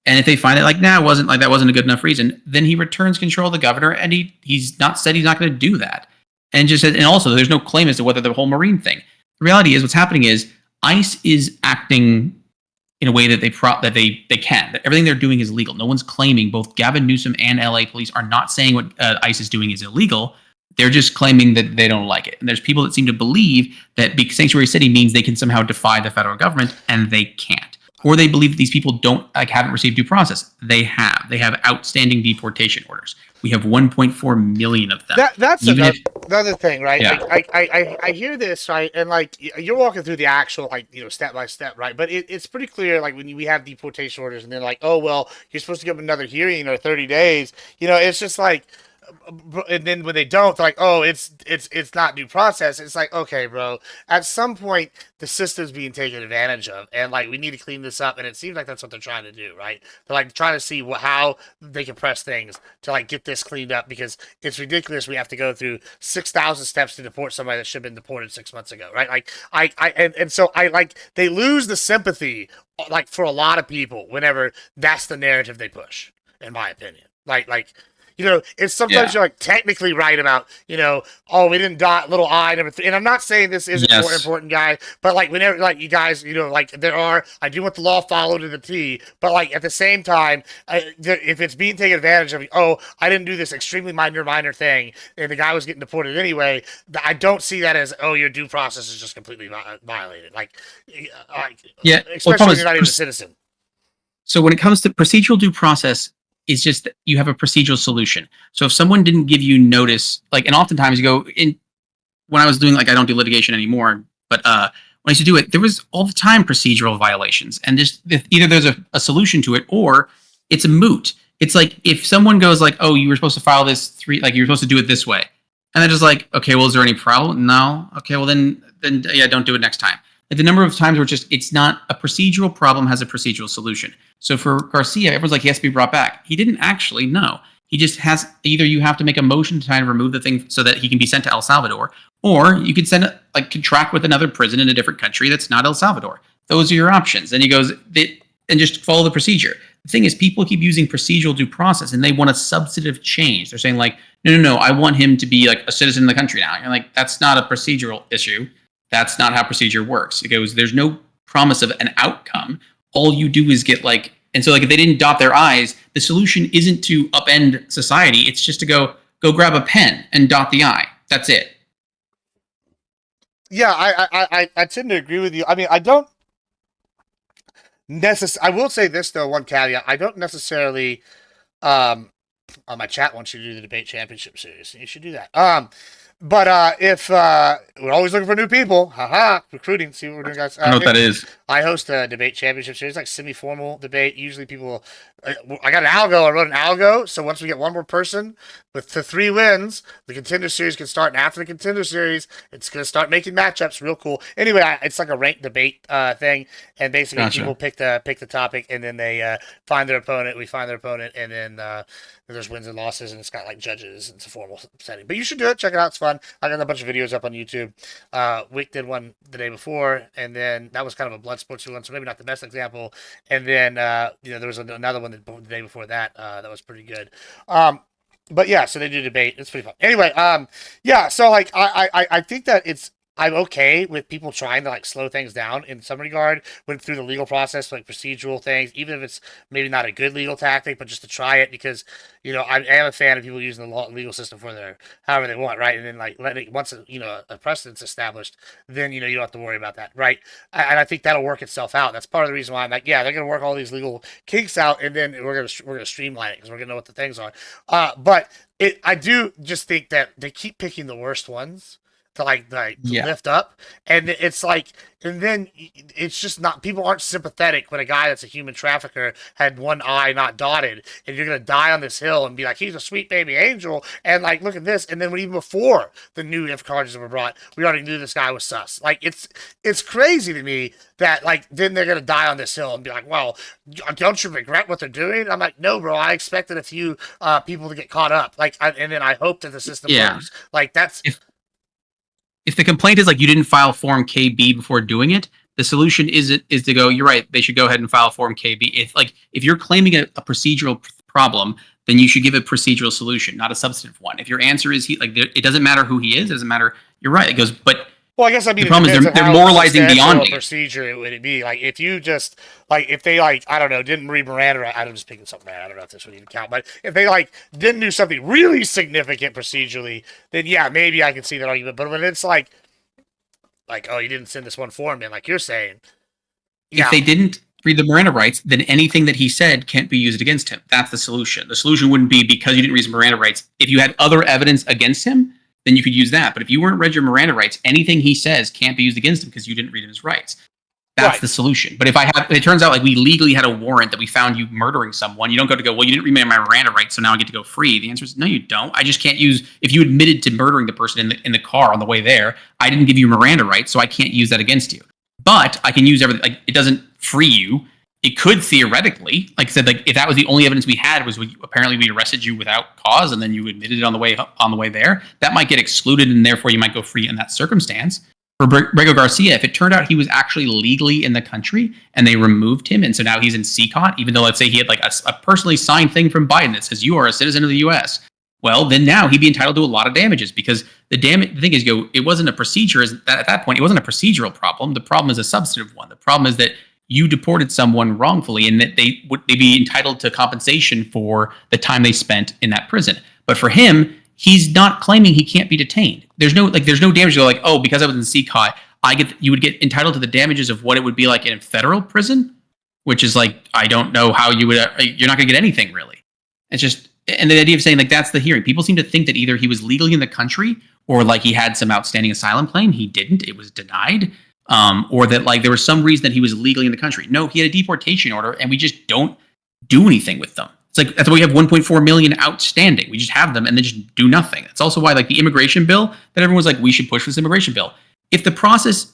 and if they find it like, nah, it wasn't, like that wasn't a good enough reason, then he returns control of the governor, and he's not said he's not going to do that. And just said, and also there's no claim as to whether the whole Marine thing. The reality is what's happening is ICE is acting in a way that they can. That everything they're doing is legal. No one's claiming. Both Gavin Newsom and LA police are not saying what ICE is doing is illegal. They're just claiming that they don't like it. And there's people that seem to believe that sanctuary city means they can somehow defy the federal government, and they can't. Or they believe that these people haven't received due process. They have. They have outstanding deportation orders. We have 1.4 million of them. That's another thing, right? Yeah. I hear this, right, and like you're walking through the actual, like, step by step, right? But it's pretty clear, like when we have deportation orders, and they're like, oh well, you're supposed to give them another hearing or 30 days. It's just like. And then when they don't, they're like, oh, it's not due process. It's like, okay, bro, at some point the system's being taken advantage of, and like we need to clean this up. And it seems like that's what they're trying to do, right? They're like trying to see how they can press things to like get this cleaned up, because it's ridiculous. We have to go through 6,000 steps to deport somebody that should have been deported 6 months ago, right? Like so I like they lose the sympathy, like for a lot of people whenever that's the narrative they push, in my opinion. Like. It's sometimes you're like technically right about, oh, we didn't dot little I number 3. And I'm not saying this isn't more important, guy, but like whenever, like you guys, like I do want the law followed to the T, but like at the same time, if it's being taken advantage of, oh, I didn't do this extremely minor thing, and the guy was getting deported anyway, I don't see that as, oh, your due process is just completely violated. Especially when you're not even a citizen. So when it comes to procedural due process, it's just that you have a procedural solution. So if someone didn't give you notice, like, and oftentimes you go in, when I was doing, like, I don't do litigation anymore, but when I used to do it, there was all the time procedural violations, and just either there's a solution to it, or it's a moot. It's like, if someone goes like, oh, you were supposed to file this like you were supposed to do it this way. And they're just like, okay, well, is there any problem? No. Okay, well then yeah, don't do it next time. Like the number of times where it's not a procedural problem has a procedural solution. So for Garcia, everyone's like, he has to be brought back. He didn't actually, no. He just has, either you have to make a motion to try and remove the thing so that he can be sent to El Salvador, or you could contract with another prison in a different country that's not El Salvador. Those are your options. And he goes, and just follow the procedure. The thing is, people keep using procedural due process, and they want a substantive change. They're saying like, no, I want him to be like a citizen of the country now. You're like, that's not a procedural issue. That's not how procedure works. It goes, there's no promise of an outcome. All you do is get and so like if they didn't dot their I's, the solution isn't to upend society. It's just to go grab a pen and dot the I. That's it. Yeah, I tend to agree with you. I mean, I don't I will say this though, one caveat. I don't necessarily on my chat wants you to do the debate championship series. You should do that. But if we're always looking for new people, recruiting, see what we're doing, guys. I know what that is. I host a debate championship series, like semi-formal debate. Usually people, I got an algo. I wrote an algo. So once we get one more person with the 3 wins, the contender series can start. And after the contender series, it's going to start making matchups. Real cool. Anyway, it's like a ranked debate thing. And basically people pick the topic, and then they find their opponent. We find their opponent, and then there's wins and losses, and it's got like judges. It's a formal setting. But you should do it. Check it out. It's fun. I got a bunch of videos up on YouTube. Wick did one the day before, and then that was kind of a blood sports one, so maybe not the best example. And then there was another one the day before that that was pretty good. But yeah, so they do debate. It's pretty fun. Anyway, yeah. So like I think that I'm okay with people trying to like slow things down in some regard when through the legal process, like procedural things, even if it's maybe not a good legal tactic, but just to try it, because I am a fan of people using the legal system for their however they want, right? And then like once a precedent's established, then you don't have to worry about that, right? And I think that'll work itself out. That's part of the reason why I'm like, yeah, they're gonna work all these legal kinks out, and then we're gonna streamline it because we're gonna know what the things are. But I do just think that they keep picking the worst ones. to lift up, and it's like, and then it's just not, people aren't sympathetic when a guy that's a human trafficker had one eye not dotted, and you're gonna die on this hill and be like, he's a sweet baby angel, and like, look at this, and then when, even before the new IF charges were brought, we already knew this guy was sus. Like, it's crazy to me that, like, then they're gonna die on this hill and be like, well, don't you regret what they're doing? I'm like, no, bro, I expected a few people to get caught up, like, and then I hope that the system works. Like, that's if the complaint is like you didn't file Form KB before doing it, the solution is to go, you're right, they should go ahead and file Form KB. If you're claiming a procedural problem, then you should give a procedural solution, not a substantive one. If your answer is it doesn't matter who he is, it doesn't matter. You're right. It goes, but well, I guess, I mean, the problem is they're moralizing beyond it. Procedure would it be like if you just like, if they like, I don't know, didn't read Miranda, I'm just picking something out. I don't know if this would even count, but if they like didn't do something really significant procedurally, then yeah, maybe I can see that argument. But when it's like, oh, you didn't send this one form in, like you're saying, if they didn't read the Miranda rights, then anything that he said can't be used against him. That's the solution. The solution wouldn't be because you didn't read his Miranda rights. If you had other evidence against him, then you could use that. But if you weren't read your Miranda rights, anything he says can't be used against him because you didn't read his rights. That's the solution. But if it turns out like we legally had a warrant that we found you murdering someone, you don't go, well, you didn't read my Miranda rights, so now I get to go free. The answer is no, you don't. I just can't use, if you admitted to murdering the person in the car on the way there, I didn't give you Miranda rights, so I can't use that against you. But I can use everything, like, it doesn't free you. It could theoretically, like I said, like if that was the only evidence we had was apparently we arrested you without cause and then you admitted it on the way there, that might get excluded and therefore you might go free in that circumstance. For Brego Garcia, if it turned out he was actually legally in the country and they removed him and so now he's in CCOT, even though let's say he had like a personally signed thing from Biden that says you are a citizen of the U.S., well, then now he'd be entitled to a lot of damages because the thing is, it wasn't a procedure. At that point, it wasn't a procedural problem. The problem is a substantive one. The problem is that you deported someone wrongfully and that they'd be entitled to compensation for the time they spent in that prison. But for him, he's not claiming he can't be detained. There's no damage to go like, oh, because I was in CCOT, you would get entitled to the damages of what it would be like in a federal prison, which is like, I don't know how you would, you're not going to get anything really. It's just, and the idea of saying like, that's the hearing. People seem to think that either he was legally in the country or like he had some outstanding asylum claim. He didn't, it was denied. Or that like there was some reason that he was legally in the country. No, he had a deportation order and we just don't do anything with them. It's like, that's why we have 1.4 million outstanding. We just have them and then just do nothing. It's also why like the immigration bill that everyone was like, we should push this immigration bill. If the process,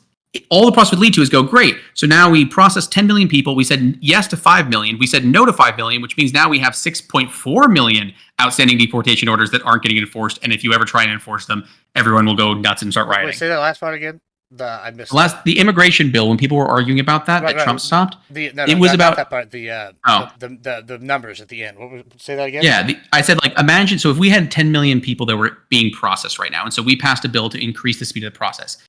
all the process would lead to is go, great. So now we processed 10 million people. We said yes to 5 million. We said no to 5 million, which means now we have 6.4 million outstanding deportation orders that aren't getting enforced. And if you ever try and enforce them, everyone will go nuts and start rioting. Wait, say that last part again. I missed the immigration bill, when people were arguing about that, Trump stopped. It was about that part. The numbers at the end. Say that again. Yeah, I said like imagine. So if we had 10 million people that were being processed right now, and so we passed a bill to increase the speed of the process,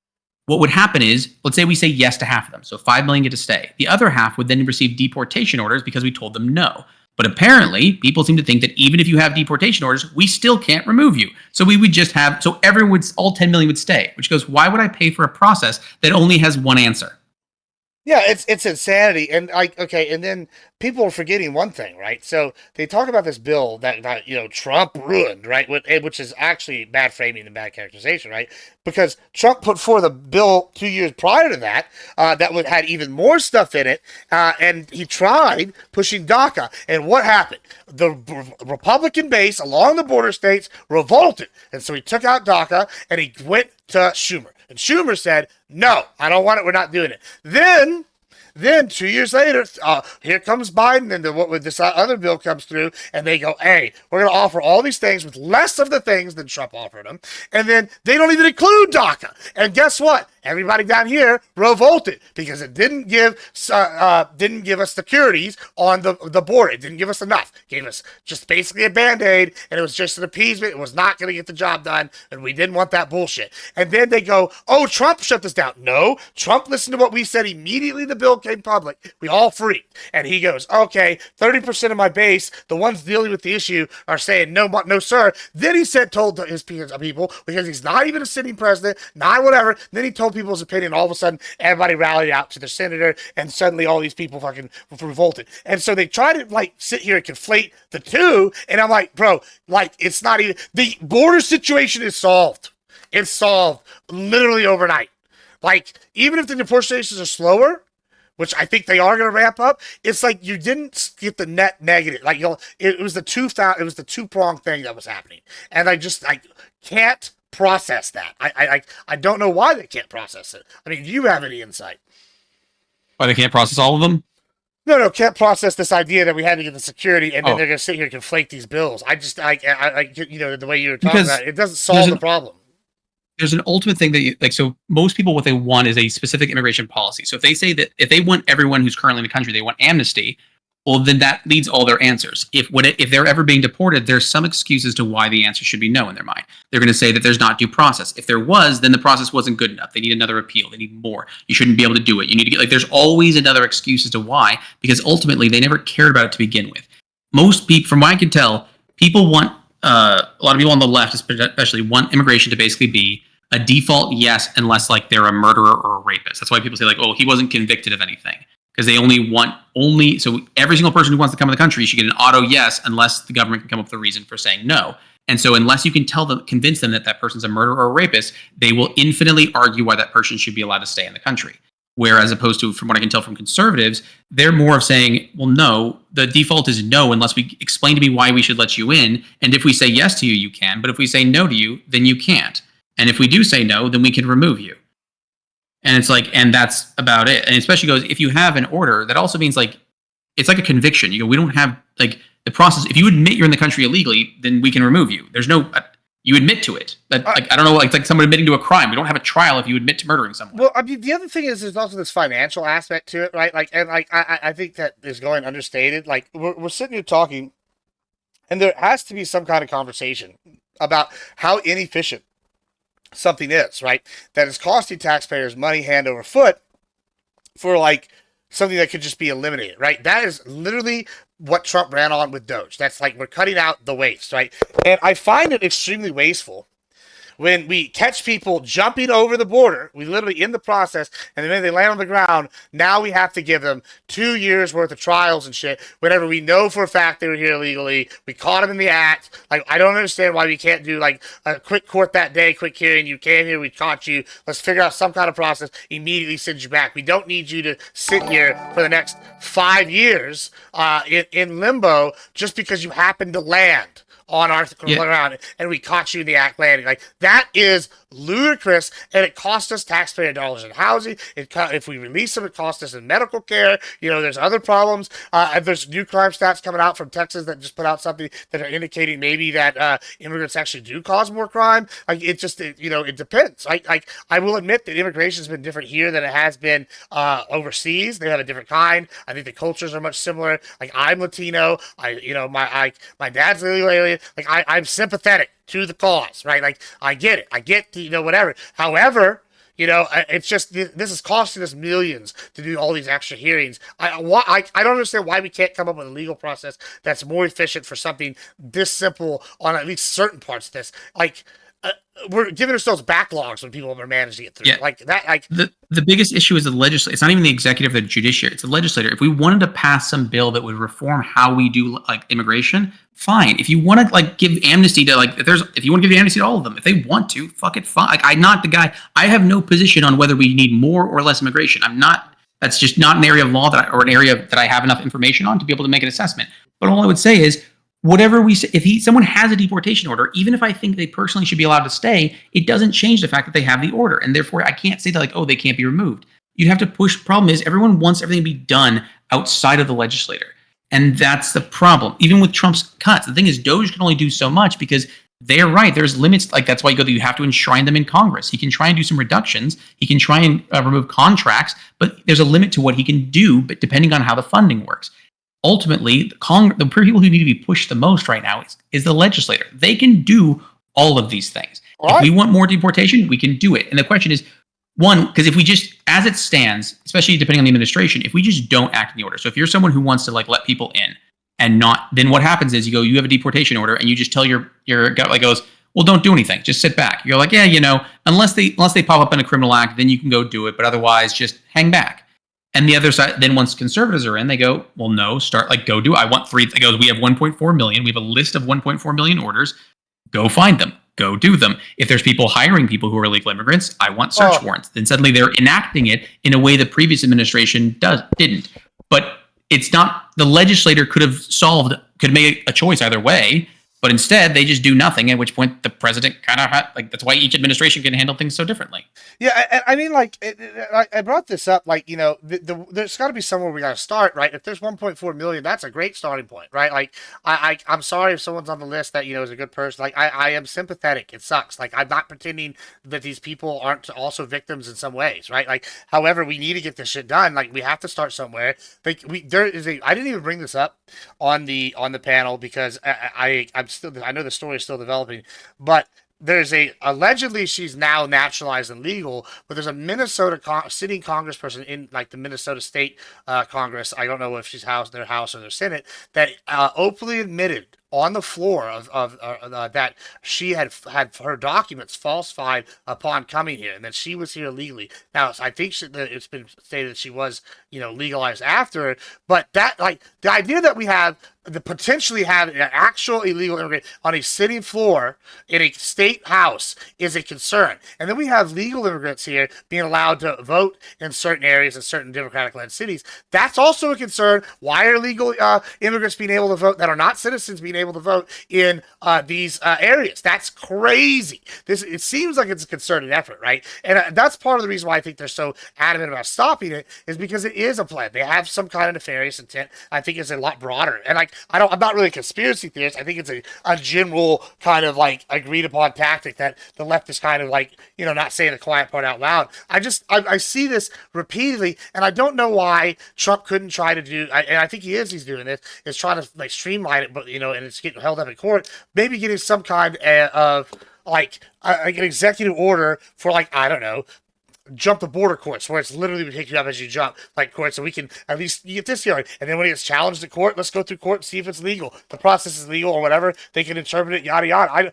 what would happen is, let's say we say yes to half of them, so 5 million get to stay. The other half would then receive deportation orders because we told them no. But apparently, people seem to think that even if you have deportation orders, we still can't remove you. So we would just have, so everyone would, all 10 million would stay, which goes, why would I pay for a process that only has one answer? Yeah, it's insanity. And like, okay, and then people are forgetting one thing, right? So they talk about this bill that Trump ruined, right? Which is actually bad framing and bad characterization, right? Because Trump put forth a bill 2 years prior to that that had even more stuff in it, and he tried pushing DACA. And what happened? The Republican base along the border states revolted, and so he took out DACA and he went to Schumer. And Schumer said, no, I don't want it. We're not doing it. Then 2 years later, here comes Biden, and this other bill comes through, and they go, hey, we're going to offer all these things with less of the things than Trump offered them. And then they don't even include DACA. And guess what? Everybody down here revolted because it didn't give us securities on the border. It didn't give us enough. It gave us just basically a Band-Aid, and it was just an appeasement. It was not going to get the job done, and we didn't want that bullshit. And then they go, oh, Trump shut this down. No, Trump listened to what we said immediately the bill came public. We all freaked. And he goes, okay, 30% of my base, the ones dealing with the issue, are saying, no, sir. Then he told his people, because he's not even a sitting president, not whatever, then he told people's opinion. All of a sudden, everybody rallied out to their senator, and suddenly all these people fucking revolted. And so they try to like sit here and conflate the two, and I'm like, bro, like it's not even, the border situation is solved. it's solved literally overnight. Like, even if the deportations are slower, which I think they are going to ramp up, it's like you didn't get the net negative. Like, it was the two-pronged thing that was happening, and I can't process that. I don't know why they can't process it. I mean, do you have any insight? Why they can't process all of them? No, can't process this idea that we had to get the security, and then they're going to sit here and conflate these bills. The way you were talking about it doesn't solve the problem. There's an ultimate thing that so most people, what they want is a specific immigration policy. So if they say that if they want everyone who's currently in the country, they want amnesty, well, then that leads all their answers. If they're ever being deported, there's some excuse as to why the answer should be no in their mind. They're going to say that there's not due process. If there was, then the process wasn't good enough. They need another appeal. They need more. You shouldn't be able to do it. You need to get there's always another excuse as to why, because ultimately they never cared about it to begin with. Most people, from what I can tell, people want a lot of people on the left, especially, want immigration to basically be a default yes, unless they're a murderer or a rapist. That's why people say oh, he wasn't convicted of anything, because they so every single person who wants to come to the country should get an auto yes, unless the government can come up with a reason for saying no. And so unless you can convince them that that person's a murderer or a rapist, they will infinitely argue why that person should be allowed to stay in the country. Whereas opposed to, from what I can tell from conservatives, they're more of saying, well, no, the default is no, unless we explain to me why we should let you in. And if we say yes to you, you can. But if we say no to you, then you can't. And if we do say no, then we can remove you. And it's and that's about it. And especially goes, if you have an order, that also means it's like a conviction. We don't have the process. If you admit you're in the country illegally, then we can remove you. There's no, you admit to it. That I don't know, like someone admitting to a crime. We don't have a trial if you admit to murdering someone. Well, I mean, the other thing is there's also this financial aspect to it, right? I think that is going understated. We're sitting here talking, and there has to be some kind of conversation about how inefficient something is, right? That is costing taxpayers money hand over foot for something that could just be eliminated, right? That is literally what Trump ran on with Doge. That's we're cutting out the waste, right? And I find it extremely wasteful when we catch people jumping over the border, we literally in the process, and then they land on the ground, now we have to give them 2 years worth of trials and shit, whenever we know for a fact they were here illegally, we caught them in the act. I don't understand why we can't do a quick court that day, quick hearing, you came here, we caught you, let's figure out some kind of process, immediately send you back. We don't need you to sit here for the next 5 years in limbo just because you happen to land on our ground, and we caught you in the act landing. That is ludicrous, and it costs us taxpayer dollars in housing. If we release them, it costs us in medical care. There's other problems. And there's new crime stats coming out from Texas that just put out something that are indicating maybe that immigrants actually do cause more crime. It depends. I will admit that immigration has been different here than it has been overseas. They have a different kind. I think the cultures are much similar. I'm Latino. My dad's illegal alien. I'm sympathetic to the cause, right? I get it. I get whatever. However, it's just this is costing us millions to do all these extra hearings. I don't understand why we can't come up with a legal process that's more efficient for something this simple on at least certain parts of this. We're giving ourselves backlogs when people are managing it through. The biggest issue is the legislature. It's not even the executive or the judiciary. It's the legislator. If we wanted to pass some bill that would reform how we do immigration, fine. If you want to give amnesty to if you want to give amnesty to all of them, if they want to, fuck it, fine. I'm not the guy. I have no position on whether we need more or less immigration. I'm not. That's just not an area of law or an area that I have enough information on to be able to make an assessment. But all I would say is, whatever we say, if someone has a deportation order, even if I think they personally should be allowed to stay, it doesn't change the fact that they have the order, and therefore I can't say that they can't be removed. You'd have to push. Problem is, everyone wants everything to be done outside of the legislator, and that's the problem. Even with Trump's cuts, the thing is, Doge can only do so much because they're right. There's limits. That's why you have to enshrine them in Congress. He can try and do some reductions. He can try and remove contracts, but there's a limit to what he can do. But depending on how the funding works. Ultimately, the people who need to be pushed the most right now is the legislator. They can do all of these things. If we want more deportation, we can do it. And the question is, one, because if we just, as it stands, especially depending on the administration, if we just don't act in the order. So if you're someone who wants to let people in and not, then what happens is you have a deportation order and you just tell your gut goes, well, don't do anything. Just sit back. You're unless they pop up in a criminal act, then you can go do it. But otherwise, just hang back. And the other side, then once conservatives are in, they go, well, no, go do it. I want 3. It goes, we have 1.4 million. We have a list of 1.4 million orders. Go find them. go do them. If there's people hiring people who are illegal immigrants, I want search warrants. Then suddenly they're enacting it in a way the previous administration didn't. But it's not, the legislator could make a choice either way, but instead they just do nothing, at which point the president kind of that's why each administration can handle things so differently. Yeah, I mean, like, I brought this up, like, you know, there's got to be somewhere we got to start, right? If there's 1.4 million, that's a great starting point, right? Like, I'm sorry if someone's on the list that, you know, is a good person. Like, I am sympathetic. It sucks. Like, I'm not pretending that these people aren't also victims in some ways, right? Like, however, we need to get this shit done. Like, we have to start somewhere. Like, I didn't even bring this up on the panel because I know the story is still developing, but there's allegedly she's now naturalized and legal, but there's a Minnesota sitting congressperson in like the Minnesota State Congress. I don't know if she's their House or their Senate, that openly admitted on the floor of that she had her documents falsified upon coming here, and that she was here illegally. Now, I think it's been stated that she was, you know, legalized after, but that, like, the idea that we have potentially have an actual illegal immigrant on a sitting floor in a state house is a concern. And then we have legal immigrants here being allowed to vote in certain areas in certain Democratic-led cities. That's also a concern. Why are legal immigrants being able to vote that are not citizens being able to vote in these areas? That's crazy. It seems like it's a concerted effort, right? And that's part of the reason why I think they're so adamant about stopping it, is because it is a plan. They have some kind of nefarious intent. I think it's a lot broader. And I'm not really a conspiracy theorist. I think it's a general kind of like agreed upon tactic that the left is kind of like, you know, not saying the quiet part out loud. I see this repeatedly, and I don't know why Trump couldn't try to do, and I think he's doing this, is trying to like streamline it, but, you know, and it's getting held up in court, maybe getting some kind of like an executive order for, like, I don't know, jump the border courts, where it's literally we pick you up as you jump, like, court, so we can at least get this hearing, and then when it gets challenged in court, let's go through court and see if it's legal, the process is legal or whatever, they can interpret it, yada yada.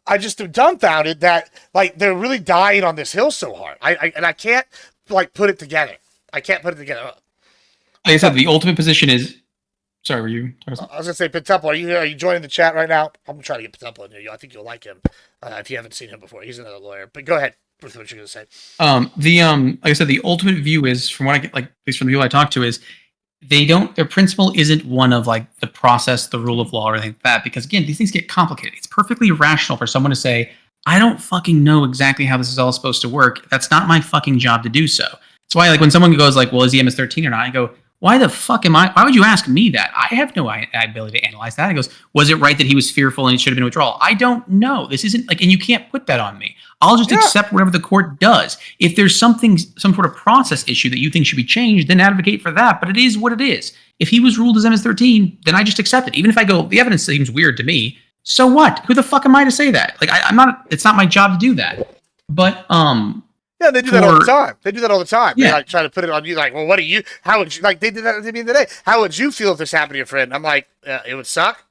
I just am dumbfounded that, like, they're really dying on this hill so hard. I can't, like, put it together. I can't put it together. Like I said, the ultimate position is. Sorry, were you? I was gonna say, Pentemple, are you joining the chat right now? I'm trying to get Pentemple in here. I think you'll like him if you haven't seen him before. He's another lawyer. But go ahead with what you're gonna say. Like I said, the ultimate view is, from what I get, like, at least from the people I talk to, is their principle isn't one of like the process, the rule of law, or anything like that. Because again, these things get complicated. It's perfectly rational for someone to say, I don't fucking know exactly how this is all supposed to work. That's not my fucking job to do so. That's why, like, when someone goes like, well, is he MS-13 or not? I go, why the fuck why would you ask me that? I have no ability to analyze that. He goes, was it right that he was fearful and it should have been withdrawal? I don't know. This isn't like, and you can't put that on me. I'll just accept whatever the court does. If there's some sort of process issue that you think should be changed, then advocate for that. But it is what it is. If he was ruled as MS-13, then I just accept it. Even if I go, the evidence seems weird to me. So what? Who the fuck am I to say that? Like, I'm not, it's not my job to do that. But, yeah, they do that all the time. They do that all the time. Yeah. They like try to put it on you, like, well, how would you, like, they did that to me today. How would you feel if this happened to your friend? I'm like, it would suck.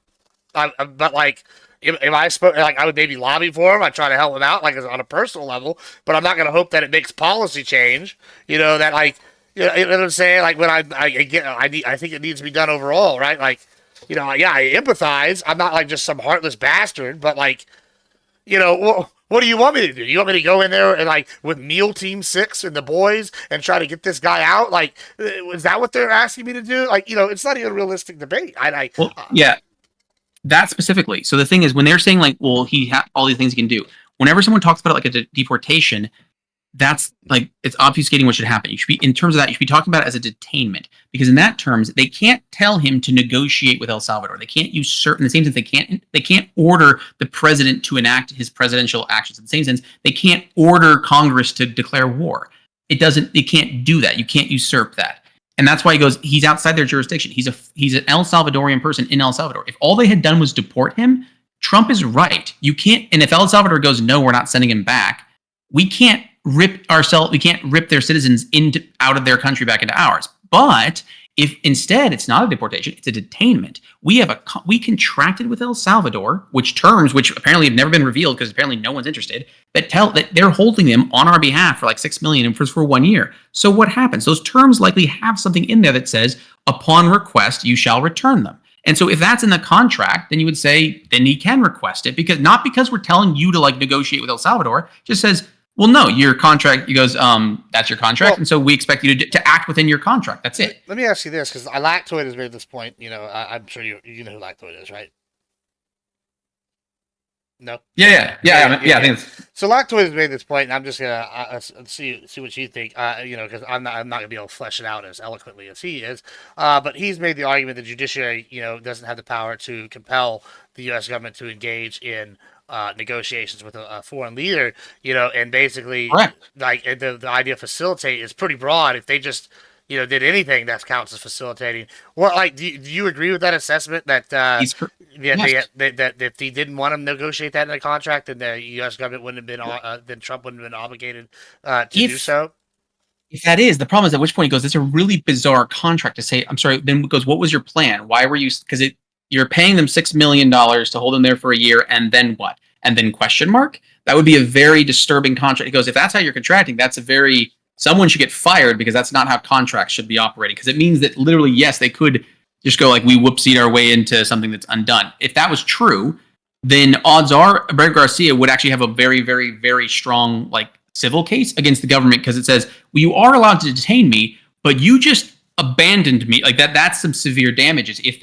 But like, if I spoke, like, I would maybe lobby for him. I'd try to help him out, like, on a personal level, but I'm not going to hope that it makes policy change, you know, that, like, you know what I'm saying? Like, when I think it needs to be done overall, right? Like, you know, yeah, I empathize. I'm not like just some heartless bastard, but like, you know, what do you want me to do? You want me to go in there and, like, with MEAL Team 6 and the boys and try to get this guy out? Like, is that what they're asking me to do? Like, you know, it's not even a realistic debate. Yeah, that specifically. So the thing is, when they're saying, like, well, he all these things he can do, whenever someone talks about it like a deportation, that's like, it's obfuscating what should happen. You should be, in terms of that, you should be talking about it as a detainment, because in that terms, they can't tell him to negotiate with El Salvador. They can't usurp, in the same sense, they can't order the president to enact his presidential actions. In the same sense, they can't order Congress to declare war. They can't do that. You can't usurp that. And that's why he goes, he's outside their jurisdiction. He's an El Salvadorian person in El Salvador. If all they had done was deport him, Trump is right. You can't, and if El Salvador goes, no, we're not sending him back, we can't rip their citizens out of their country back into ours. But if instead it's not a deportation, it's a detainment. We contracted with El Salvador, which apparently have never been revealed because apparently no one's interested, that they're holding them on our behalf for like $6 million and for 1 year. So what happens? Those terms likely have something in there that says, upon request, you shall return them. And so if that's in the contract, then you would say, then he can request it, because not because we're telling you to like negotiate with El Salvador, it just says, well, no, your contract, he goes, that's your contract. Well, and so we expect you to act within your contract. That's it. Let me ask you this, because Lactoid has made this point. I'm sure you know who Lactoid is, right? No. Yeah. I think it's, So Lactoid has made this point, and I'm just gonna see what you think. Because I'm not gonna be able to flesh it out as eloquently as he is. But he's made the argument that the judiciary, doesn't have the power to compel the U.S. government to engage in negotiations with a foreign leader. And basically, correct. like the idea of facilitate is pretty broad. If they just did anything that counts as facilitating. Well, like, do you agree with that assessment that Yes. that if he didn't want to negotiate that in a contract, then the U.S. government wouldn't have been, then Trump wouldn't have been obligated to do so? If that is, the problem is at which point he goes, it's a really bizarre contract to say, I'm sorry, then it goes, what was your plan? Why were you, because you're paying them $6 million to hold them there for a year, and then what? And then question mark? That would be a very disturbing contract. He goes, if that's how you're contracting, someone should get fired, because that's not how contracts should be operating. Because it means that literally, yes, they could just go like, we whoopsied our way into something that's undone. If that was true, then odds are Brett Garcia would actually have a very, very, very strong like civil case against the government, because it says, well, you are allowed to detain me, but you just abandoned me. Like that's some severe damages. If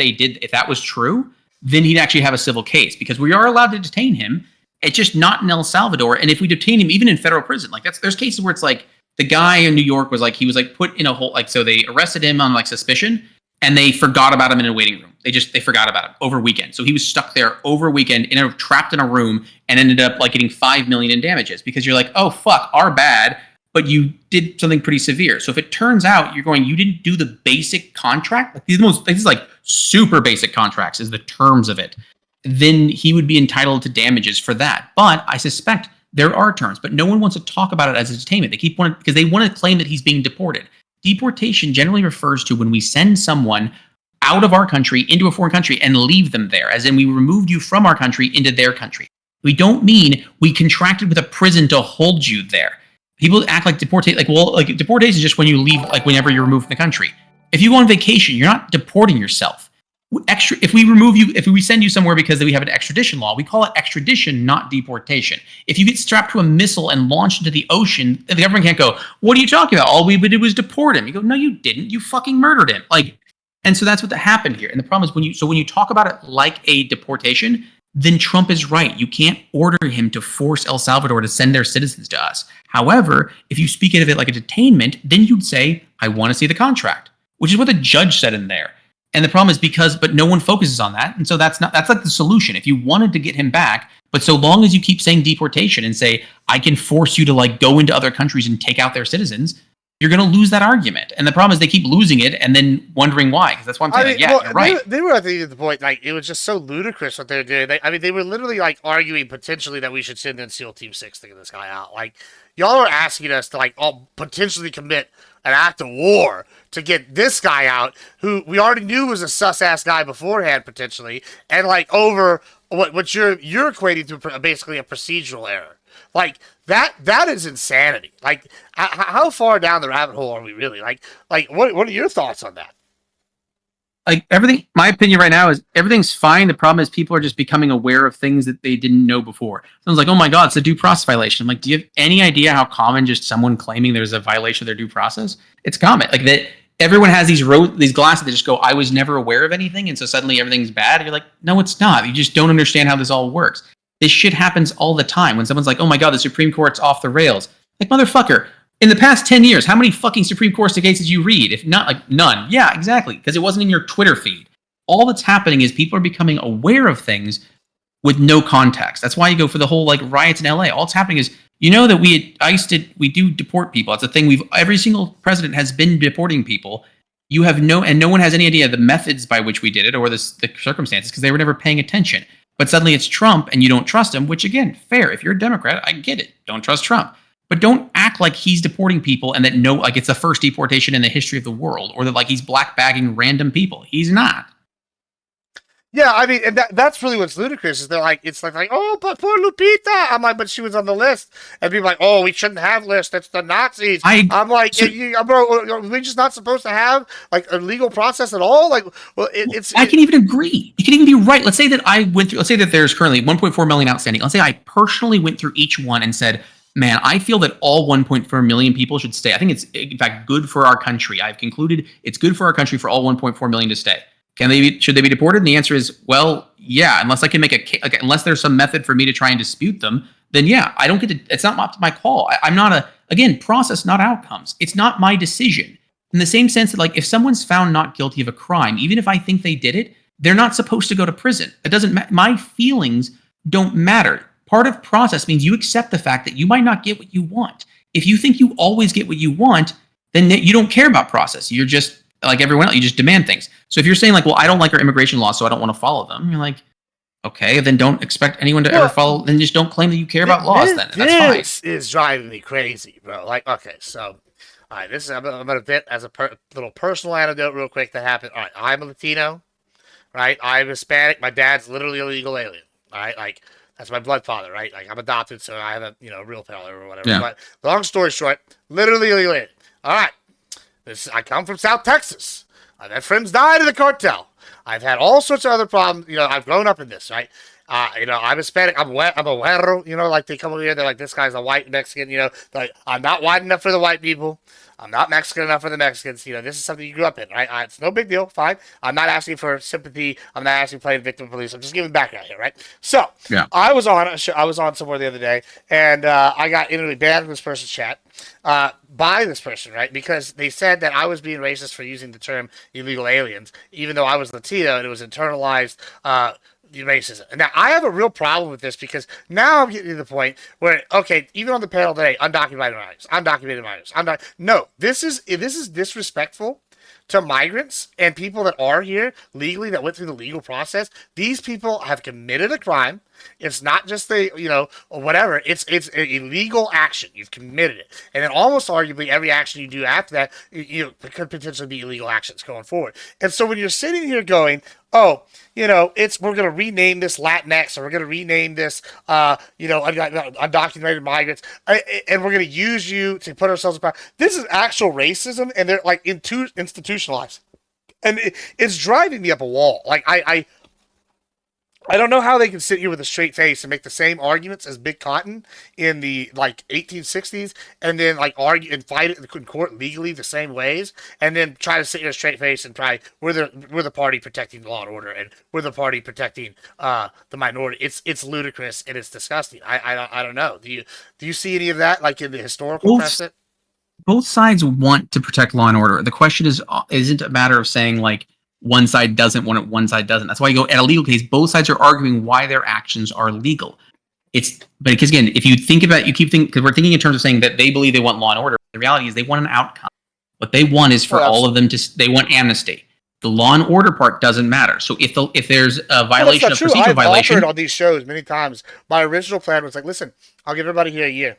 that was true, then he'd actually have a civil case, because we are allowed to detain him. It's just not in El Salvador. And if we detain him, even in federal prison, like there's cases where it's like, the guy in New York was like, he was like put in a hole, like, so they arrested him on like suspicion, and they forgot about him in a waiting room. They forgot about him over a weekend. So he was stuck there over a weekend trapped in a room, and ended up like getting $5 million in damages, because you're like, oh fuck, our bad, but you did something pretty severe. So if it turns out you didn't do the basic contract, like these is like super basic contracts is the terms of it, then he would be entitled to damages for that. But I suspect there are terms, but no one wants to talk about it as a detainment. Because they want to claim that he's being deported. Deportation generally refers to when we send someone out of our country into a foreign country and leave them there, as in we removed you from our country into their country. We don't mean we contracted with a prison to hold you there. People act like deportation is just when you leave, like whenever you're removed from the country. If you go on vacation, you're not deporting yourself. If we send you somewhere because we have an extradition law, we call it extradition, not deportation. If you get strapped to a missile and launched into the ocean, the government can't go, what are you talking about? All we did was deport him. You go, no, you didn't. You fucking murdered him. And so that's what happened here. And the problem is when you talk about it like a deportation, then Trump is right. You can't order him to force El Salvador to send their citizens to us. However, if you speak of it like a detainment, then you'd say, I want to see the contract, which is what the judge said in there. And the problem is but no one focuses on that. And so that's like the solution. If you wanted to get him back, but so long as you keep saying deportation and say, I can force you to like go into other countries and take out their citizens, you're going to lose that argument. And the problem is they keep losing it and then wondering why. Because that's why I'm saying, you're right. They were at the point, like, it was just so ludicrous what they were doing. They were literally like arguing potentially that we should send in SEAL Team 6 to get this guy out. Like, y'all are asking us to like all potentially commit an act of war to get this guy out, who we already knew was a sus-ass guy beforehand, potentially, and like over what you're equating to basically a procedural error. Like that is insanity. Like how far down the rabbit hole are we really? Like what are your thoughts on that? Like everything, my opinion right now is everything's fine. The problem is people are just becoming aware of things that they didn't know before. Someone's like, oh my God, it's a due process violation. I'm like, do you have any idea how common just someone claiming there's a violation of their due process? It's common. Like that everyone has these glasses that just go, I was never aware of anything. And so suddenly everything's bad. And you're like, no, it's not. You just don't understand how this all works. This shit happens all the time. When someone's like, oh my God, the Supreme Court's off the rails. Like, motherfucker, in the past 10 years, how many fucking Supreme Court cases did you read? If not, like, none. Yeah, exactly. Because it wasn't in your Twitter feed. All that's happening is people are becoming aware of things with no context. That's why you go for the whole, like, riots in LA. All that's happening is, you know that we do deport people. It's a thing every single president has been deporting people. No one has any idea the methods by which we did it or the circumstances because they were never paying attention. But suddenly it's Trump and you don't trust him, which again, fair. If you're a Democrat, I get it. Don't trust Trump. But don't act like he's deporting people and that it's the first deportation in the history of the world or that like he's black bagging random people. He's not. Yeah, I mean, and that's really what's ludicrous is they're like, it's like, oh, but poor Lupita. I'm like, but she was on the list, and people are like, oh, we shouldn't have lists. That's the Nazis. I'm like, so- bro, are we just not supposed to have like a legal process at all? Like, well, I can even agree. You can even be right. Let's say that I went through. Let's say that there's currently 1.4 million outstanding. Let's say I personally went through each one and said, man, I feel that all 1.4 million people should stay. I think it's in fact good for our country. I've concluded it's good for our country for all 1.4 million to stay. Should they be deported? And the answer is, well, yeah, unless I can make unless there's some method for me to try and dispute them, then yeah, I don't get to, it's not my call. I'm not again, process, not outcomes. It's not my decision. In the same sense that like, if someone's found not guilty of a crime, even if I think they did it, they're not supposed to go to prison. It doesn't my feelings don't matter. Part of process means you accept the fact that you might not get what you want. If you think you always get what you want, then you don't care about process. You're just like everyone else, you just demand things. So if you're saying like, well, I don't like our immigration laws, so I don't want to follow them, you're like, okay, then don't expect anyone to ever follow. Then just don't claim that you care about laws. Then and that's fine. This is driving me crazy, bro. Like, okay, so, all right, this is I'm gonna bit as a little personal anecdote, real quick that happened. All right, I'm a Latino, right? I'm Hispanic. My dad's literally a legal alien. All right, like that's my blood father, right? Like I'm adopted, so I have a real father or whatever. Yeah. But long story short, literally a legal alien. All right. I come from South Texas. I've had friends died in the cartel. I've had all sorts of other problems. I've grown up in this, right? I'm Hispanic. I'm a güero. Like they come over here. They're like, this guy's a white Mexican. Like I'm not white enough for the white people. I'm not Mexican enough for the Mexicans. This is something you grew up in, right? It's no big deal. Fine. I'm not asking for sympathy. I'm not asking playing victim police. I'm just giving background here, right? So, yeah. I was on a show. I was on somewhere the other day, and I got interviewed banned from this person's chat by this person, right? Because they said that I was being racist for using the term illegal aliens, even though I was Latino and it was internalized racism. Now, I have a real problem with this because now I'm getting to the point where, okay, even on the panel today, undocumented minors. No, this is disrespectful to migrants and people that are here legally, that went through the legal process. These people have committed a crime. It's not just or whatever. It's an illegal action. You've committed it, and then almost arguably every action you do after that, could potentially be illegal actions going forward. And so when you're sitting here going, oh, we're going to rename this Latinx, or we're going to rename this, undocumented migrants, and we're going to use you to put ourselves in power. This is actual racism, and they're like institutionalized, and it's driving me up a wall. Like I don't know how they can sit here with a straight face and make the same arguments as Big Cotton in the 1860s, and then argue and fight it in court legally the same ways, and then try to sit here with a straight face and try we're the party protecting law and order, and we're the party protecting the minority. It's ludicrous and it's disgusting. I don't know. Do you see any of that in the historical precedent? Both sides want to protect law and order. The question isn't a matter of saying one side doesn't want it, one side doesn't. That's why you go at a legal case. Both sides are arguing why their actions are legal. But because again, if you think about, because we're thinking in terms of saying that they believe they want law and order. The reality is they want an outcome. What they want is for all of them they want amnesty. The law and order part doesn't matter. So if there's a violation of procedural violation, I've offered on these shows many times. My original plan was listen, I'll give everybody here a year.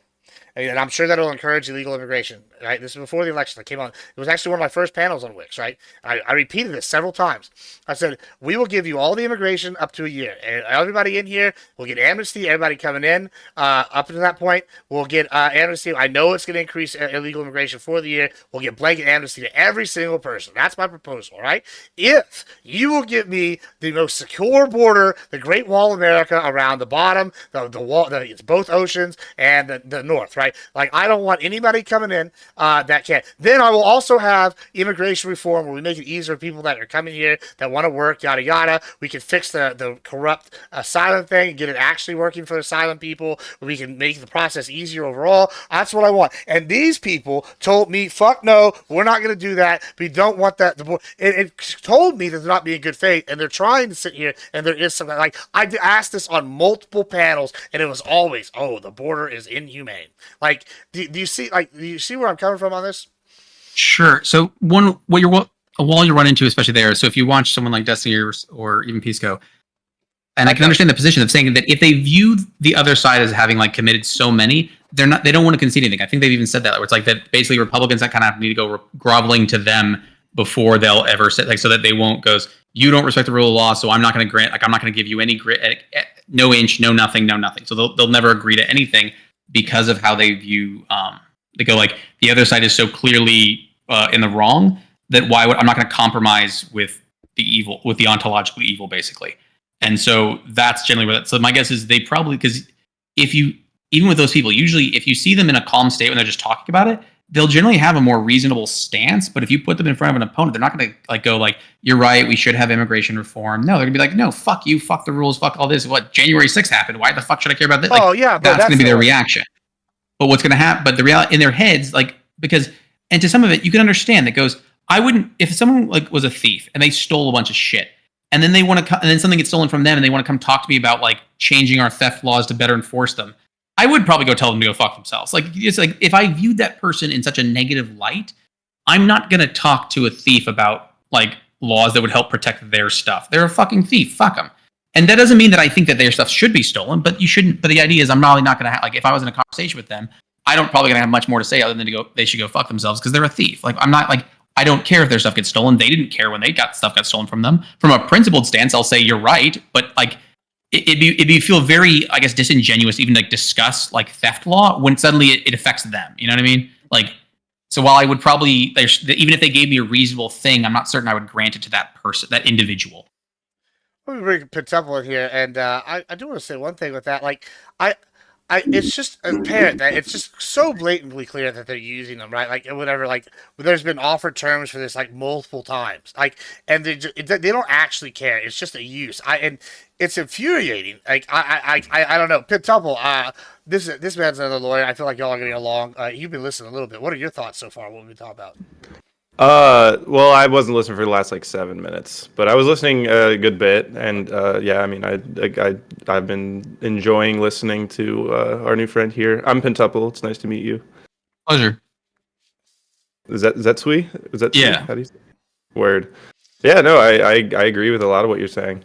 And I'm sure that'll encourage illegal immigration, right? This is before the election. I came on. It was actually one of my first panels on Wix, right? I repeated this several times. I said, we will give you all the immigration up to a year. And everybody in here will get amnesty. Everybody coming in up to that point will get amnesty. I know it's going to increase illegal immigration for the year. We'll get blanket amnesty to every single person. That's my proposal, right? If you will give me the most secure border, the Great Wall of America around the bottom, the wall, it's both oceans and the north, right? I don't want anybody coming in that can't. Then I will also have immigration reform where we make it easier for people that are coming here that want to work, yada yada. We can fix the corrupt asylum thing and get it actually working for asylum people. We can make the process easier overall. That's what I want. And these people told me, fuck no, we're not going to do that. We don't want that. It told me that they're not being good faith, and they're trying to sit here, and there is something I asked this on multiple panels, and it was always, oh, the border is inhumane. Do you see where I'm coming from on this? Sure. So a wall you run into, especially there. So if you watch someone like Destiny or even Pisco, and I can understand the position of saying that if they view the other side as having committed so many, they don't want to concede anything. I think they've even said that, where it's that basically Republicans that kind of need to go groveling to them before they'll ever say so that they won't you don't respect the rule of law, so I'm not going to grant, like, I'm not going to give you any no inch, no nothing, no nothing. So they'll never agree to anything because of how they view, they go like, the other side is so clearly in the wrong that I'm not going to compromise with the evil, with the ontological evil, basically. And so that's generally where so my guess is they probably, because even with those people, usually if you see them in a calm state when they're just talking about it, they'll generally have a more reasonable stance. But if you put them in front of an opponent, they're not going to like go like, you're right, we should have immigration reform. No, they're going to be like, no, fuck you, fuck the rules, fuck all this. What, January 6th happened? Why the fuck should I care about this? Like, oh yeah, that's going to be their reaction. But what's going to happen? But the reality in their heads, like, because, and to some of it, you can understand that goes, I wouldn't, if someone like was a thief and they stole a bunch of shit, and then they want to, and then something gets stolen from them, and they want to come talk to me about like changing our theft laws to better enforce them, I would probably go tell them to go fuck themselves. Like, it's like, if I viewed that person in such a negative light, I'm not going to talk to a thief about like laws that would help protect their stuff. They're a fucking thief. Fuck them. And that doesn't mean that I think that their stuff should be stolen, but you shouldn't. But the idea is, I'm probably not going to like, if I was in a conversation with them, I don't probably going to have much more to say other than to go, they should go fuck themselves because they're a thief. Like, I'm not like, I don't care if their stuff gets stolen. They didn't care when stuff got stolen from them. From a principled stance, I'll say you're right, but like, it'd be feel very, I guess, disingenuous to even like discuss like theft law when suddenly it affects them. You know what I mean? Like, so while I would probably, even if they gave me a reasonable thing, I'm not certain I would grant it to that person, that individual. Let me bring Pentemple in here, and I do want to say one thing with that. Like, it's just apparent that it's just so blatantly clear that they're using them, right? Like, whatever, like, there's been offered terms for this, like, multiple times. Like, and they don't actually care. It's just a use. And it's infuriating. Like, I don't know. Pentemple, this man's another lawyer. I feel like y'all are getting along. You've been listening a little bit. What are your thoughts so far? What we've been talking about? Well, I wasn't listening for the last like 7 minutes, but I was listening a good bit, and yeah, I mean, I've been enjoying listening to our new friend here. I'm Pentuple. It's nice to meet you. Pleasure. Is that Sui? Is that yeah? Sui? How do you say? Word. Yeah, no, I agree with a lot of what you're saying.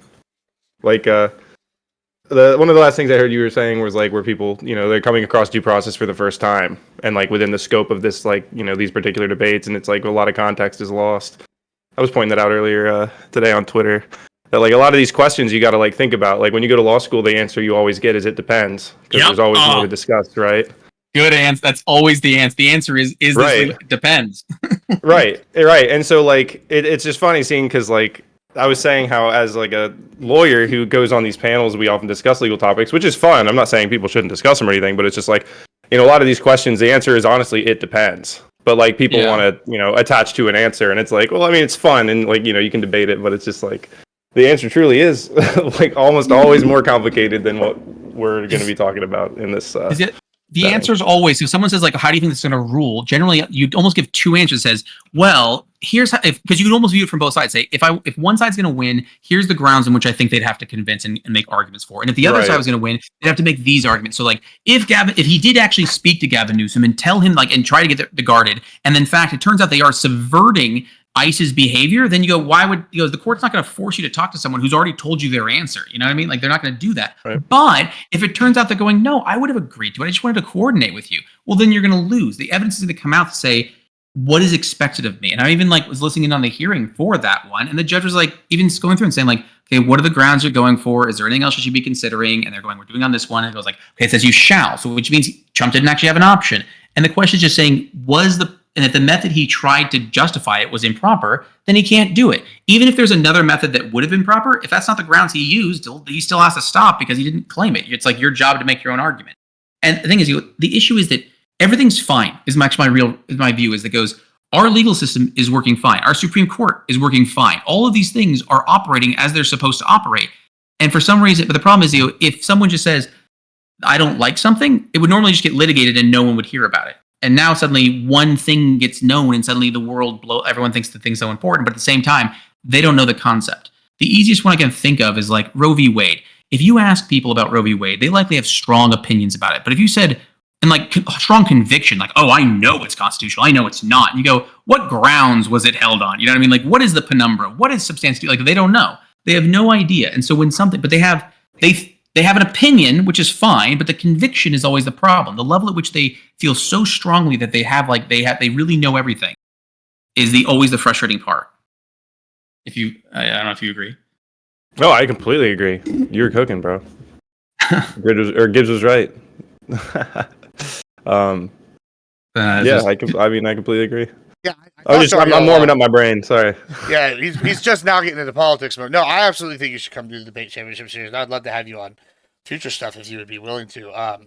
Like one of the last things I heard you were saying was like where people, they're coming across due process for the first time, and like within the scope of this, like, these particular debates, and it's like a lot of context is lost. I was pointing that out earlier today on Twitter, that like a lot of these questions you got to like think about. Like when you go to law school, the answer you always get is it depends, because there's always more to discuss, right? Good answer. That's always the answer. The answer is right. This depends. right. And so like it's just funny seeing, because like I was saying how as like a lawyer who goes on these panels, we often discuss legal topics, which is fun. I'm not saying people shouldn't discuss them or anything, but it's just like, a lot of these questions, the answer is honestly, it depends. But like people want to, attach to an answer, and it's like, well, I mean, it's fun and like, you can debate it, but it's just like the answer truly is like almost always more complicated than what we're going to be talking about in this. The answer is always, if someone says like, how do you think this is going to rule? Generally, you almost give two answers. It says, well, here's how, because you can almost view it from both sides. Say, if one side's going to win, here's the grounds in which I think they'd have to convince and make arguments for. And if the other side was going to win, they'd have to make these arguments. So like, if he did actually speak to Gavin Newsom and tell him like, and try to get the guarded, and then in fact, it turns out they are subverting ICE's behavior, then you go, the court's not going to force you to talk to someone who's already told you their answer. You know what I mean? Like, they're not going to do that. Right. But if it turns out they're going, no, I would have agreed to it, I just wanted to coordinate with you. Well, then you're going to lose. The evidence is going to come out to say, what is expected of me? And I even like was listening in on the hearing for that one. And the judge was like, even going through and saying like, okay, what are the grounds you're going for? Is there anything else you should be considering? And they're going, we're doing on this one. And it goes like, okay, it says you shall. So which means Trump didn't actually have an option. And the question is just saying, and if the method he tried to justify it was improper, then he can't do it. Even if there's another method that would have been proper, if that's not the grounds he used, he still has to stop because he didn't claim it. It's like your job to make your own argument. And the thing is, the issue is that everything's fine. Is my view is that goes, our legal system is working fine. Our Supreme Court is working fine. All of these things are operating as they're supposed to operate. And for some reason, but the problem is, if someone just says, I don't like something, it would normally just get litigated and no one would hear about it. And now suddenly one thing gets known and suddenly the world everyone thinks the thing's so important, but at the same time, they don't know the concept. The easiest one I can think of is like Roe v. Wade. If you ask people about Roe v. Wade, they likely have strong opinions about it. But if you said, and like strong conviction, like, oh, I know it's constitutional, I know it's not. And you go, what grounds was it held on? You know what I mean? Like, what is the penumbra? What is substantial? Like, they don't know. They have no idea. And so when something, but they have an opinion, which is fine, but the conviction is always the problem. The level at which they feel so strongly that they really know everything is always the frustrating part. I don't know if you agree. No, I completely agree. You were cooking, bro. Gibbs was right. I completely agree. Yeah, I'm warming up my brain. Sorry. Yeah, he's just now getting into politics mode. No, I absolutely think you should come to the debate championship series. I'd love to have you on future stuff if you would be willing to.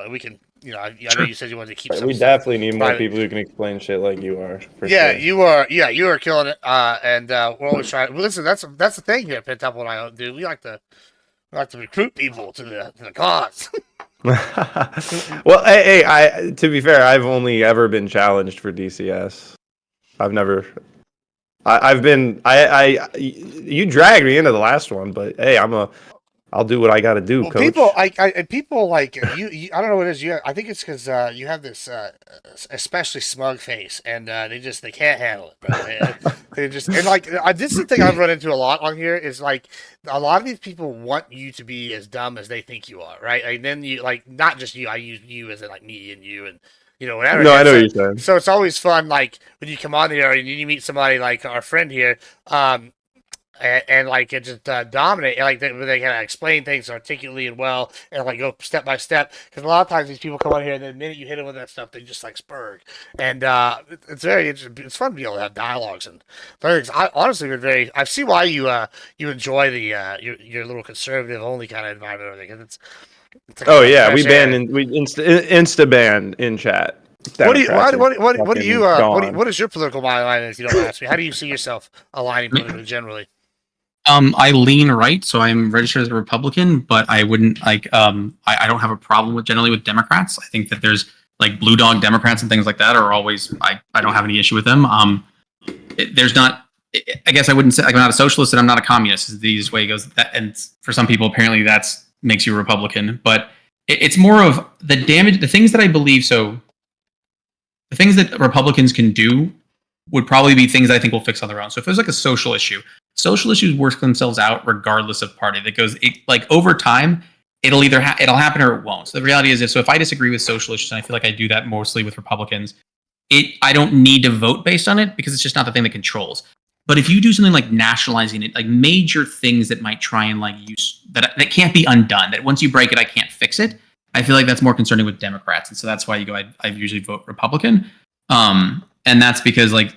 We can. I know you said you wanted to keep. We definitely need more people who can explain shit like you are. Yeah, sure. you are. Yeah, you are killing it. We're always trying. Well, listen, that's the thing here at Pentuple and I do. We like to recruit people to the cause. Well, hey, to be fair, I've only ever been challenged for DCS. I've never. You dragged me into the last one, but hey, I'll do what I got to do, coach. People like you. I don't know what it is. I think it's because you have this especially smug face, and they can't handle it, bro. They just and like this is the thing I've run into a lot on here is like a lot of these people want you to be as dumb as they think you are, right? And then you like not just you. I use you as in like me and you and. Whatever. No, I know what you're saying. So it's always fun, like when you come on here and you meet somebody like our friend here, and like it just dominate, and like they kind of explain things articulately and well, and like go step by step. Because a lot of times these people come on here, and the minute you hit them with that stuff, they just like spurred. And it's very interesting. It's fun to be able to have dialogues and things. I honestly been very. I see why you enjoy the your little conservative only kind of environment. Because it's like we insta ban in chat. What is your political line, if you don't ask me? How do you see yourself aligning politically generally? I lean right, so I'm registered as a Republican, but I wouldn't like. I don't have a problem generally with Democrats. I think that there's like blue dog Democrats and things like that are always. I don't have any issue with them. There's not. I guess I wouldn't say like, I'm not a socialist and I'm not a communist. Is the easiest way it goes. And for some people, apparently that's makes you a Republican. But it's more of the damage, the things that I believe. So the things that Republicans can do would probably be things I think will fix on their own. So if there's like a social issues work themselves out regardless of party. That goes like over time, it'll either it'll happen or it won't. So the reality is, if I disagree with social issues, and I feel like I do that mostly with Republicans, I don't need to vote based on it because it's just not the thing that controls. But if you do something like nationalizing it, like major things that might try and like use that can't be undone, that once you break it, I can't fix it. I feel like that's more concerning with Democrats, and so that's why I usually vote Republican. And that's because like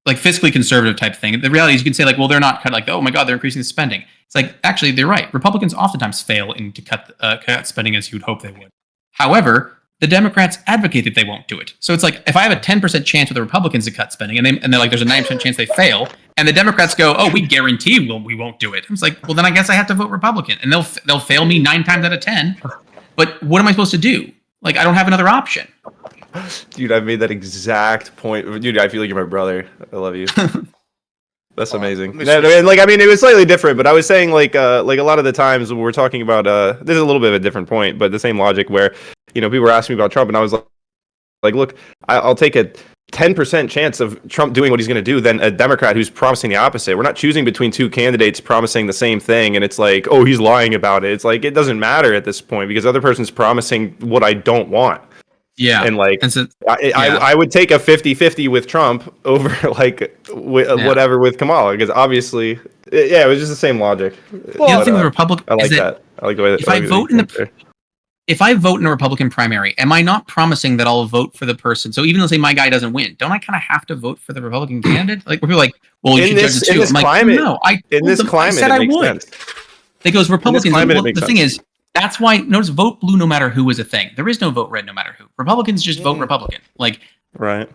fiscally conservative type thing. The reality is you can say like, well, they're not kind of like, oh my God, they're increasing the spending. It's like, actually, they're right. Republicans oftentimes fail to cut spending as you would hope they would. However, the Democrats advocate that they won't do it. So it's like, if I have a 10% chance with the Republicans to cut spending and they're like, there's a 9% chance they fail, and the Democrats go, oh, we guarantee we won't do it. I was like, well, then I guess I have to vote Republican, and they'll fail me 9 times out of 10. But what am I supposed to do? Like, I don't have another option. Dude, I've made that exact point. Dude, I feel like you're my brother. I love you. That's amazing. It was slightly different, but I was saying like a lot of the times when we're talking about this is a little bit of a different point, but the same logic where people were asking me about Trump, and I was like, look, I'll take a 10% chance of Trump doing what he's going to do than a Democrat who's promising the opposite. We're not choosing between two candidates promising the same thing, and it's like, oh, he's lying about it. It's like, it doesn't matter at this point because the other person's promising what I don't want. Yeah. And like, I would take a 50-50 with Trump over like whatever with Kamala, because obviously, it was just the same logic. Well, the other thing with Republicans, I like that. I like the way that if I vote in a Republican primary, am I not promising that I'll vote for the person? So even though say my guy doesn't win, don't I kind of have to vote for the Republican candidate? Like, we're people like, well, you should judge it too. In this climate, no, I said I would. Sense. They goes Republicans. Climate, the thing is, that's why notice vote blue no matter who is a thing. There is no vote red no matter who. Republicans just vote Republican. Like, right.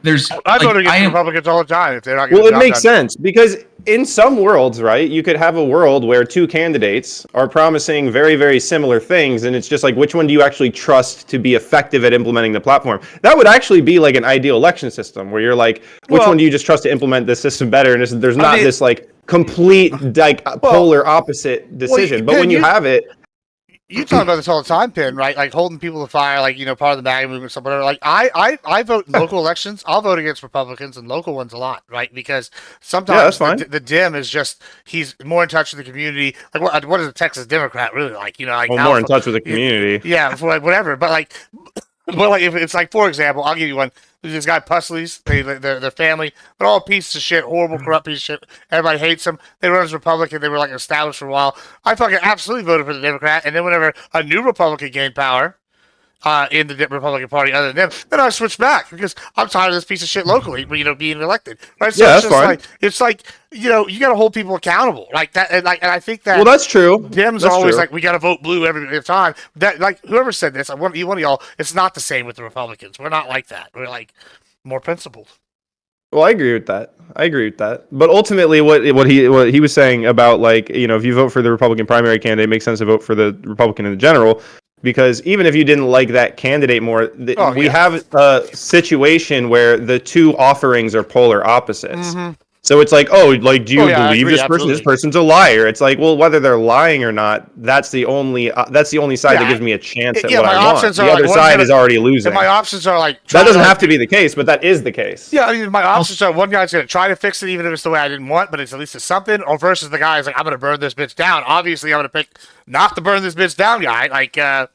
I vote against Republicans all the time if they're not. Well, it makes sense because in some worlds, right, you could have a world where two candidates are promising very, very similar things, and it's just like, which one do you actually trust to be effective at implementing the platform? That would actually be like an ideal election system where you're like, which one do you just trust to implement this system better? And there's not this like complete like polar opposite decision. But when you have it. You talk about this all the time, Pin, right? Like holding people to fire, like, part of the MAGA movement, something whatever. Like I vote in local elections. I'll vote against Republicans and local ones a lot, right? Because sometimes the Dem is just he's more in touch with the community. Like what is a Texas Democrat really like? Like more in touch with the community. Yeah, for like whatever. But like if it's like, for example, I'll give you one. This guy Pusley's, their family, they're all pieces of shit, horrible, corrupt pieces of shit. Everybody hates them. They run as Republican. They were like established for a while. I fucking absolutely voted for the Democrat, and then whenever a new Republican gained power, in the Republican Party other than them, then I switched back because I'm tired of this piece of shit locally, being elected. Right? So Yeah, it's that's just fine. like it's like you got to hold people accountable, like that, and I think that. Well, that's true. Dems are always like, we got to vote blue every time. That like whoever said this, one of y'all, it's not the same with the Republicans. We're not like that. We're like more principled. Well, I agree with that. But ultimately, what he was saying about like if you vote for the Republican primary candidate, it makes sense to vote for the Republican in general. Because even if you didn't like that candidate more, we have a situation where the two offerings are polar opposites. Mm-hmm. So it's like, do you believe this person? Absolutely. This person's a liar. It's like, well, whether they're lying or not, that's the only side that gives me a chance at what I want. The other side is already losing. My options are like that doesn't have to be the case, but that is the case. Yeah, I mean, my options are one guy's going to try to fix it, even if it's the way I didn't want, but it's at least it's something. Or versus the guy who's like, I'm going to burn this bitch down. Obviously, I'm going to pick not the burn this bitch down guy. Like, yeah.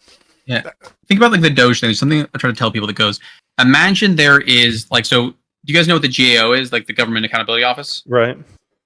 Think about like the Doge thing. There's something I try to tell people that goes, imagine there is like, so do you guys know what the GAO is? Like the Government Accountability Office? Right.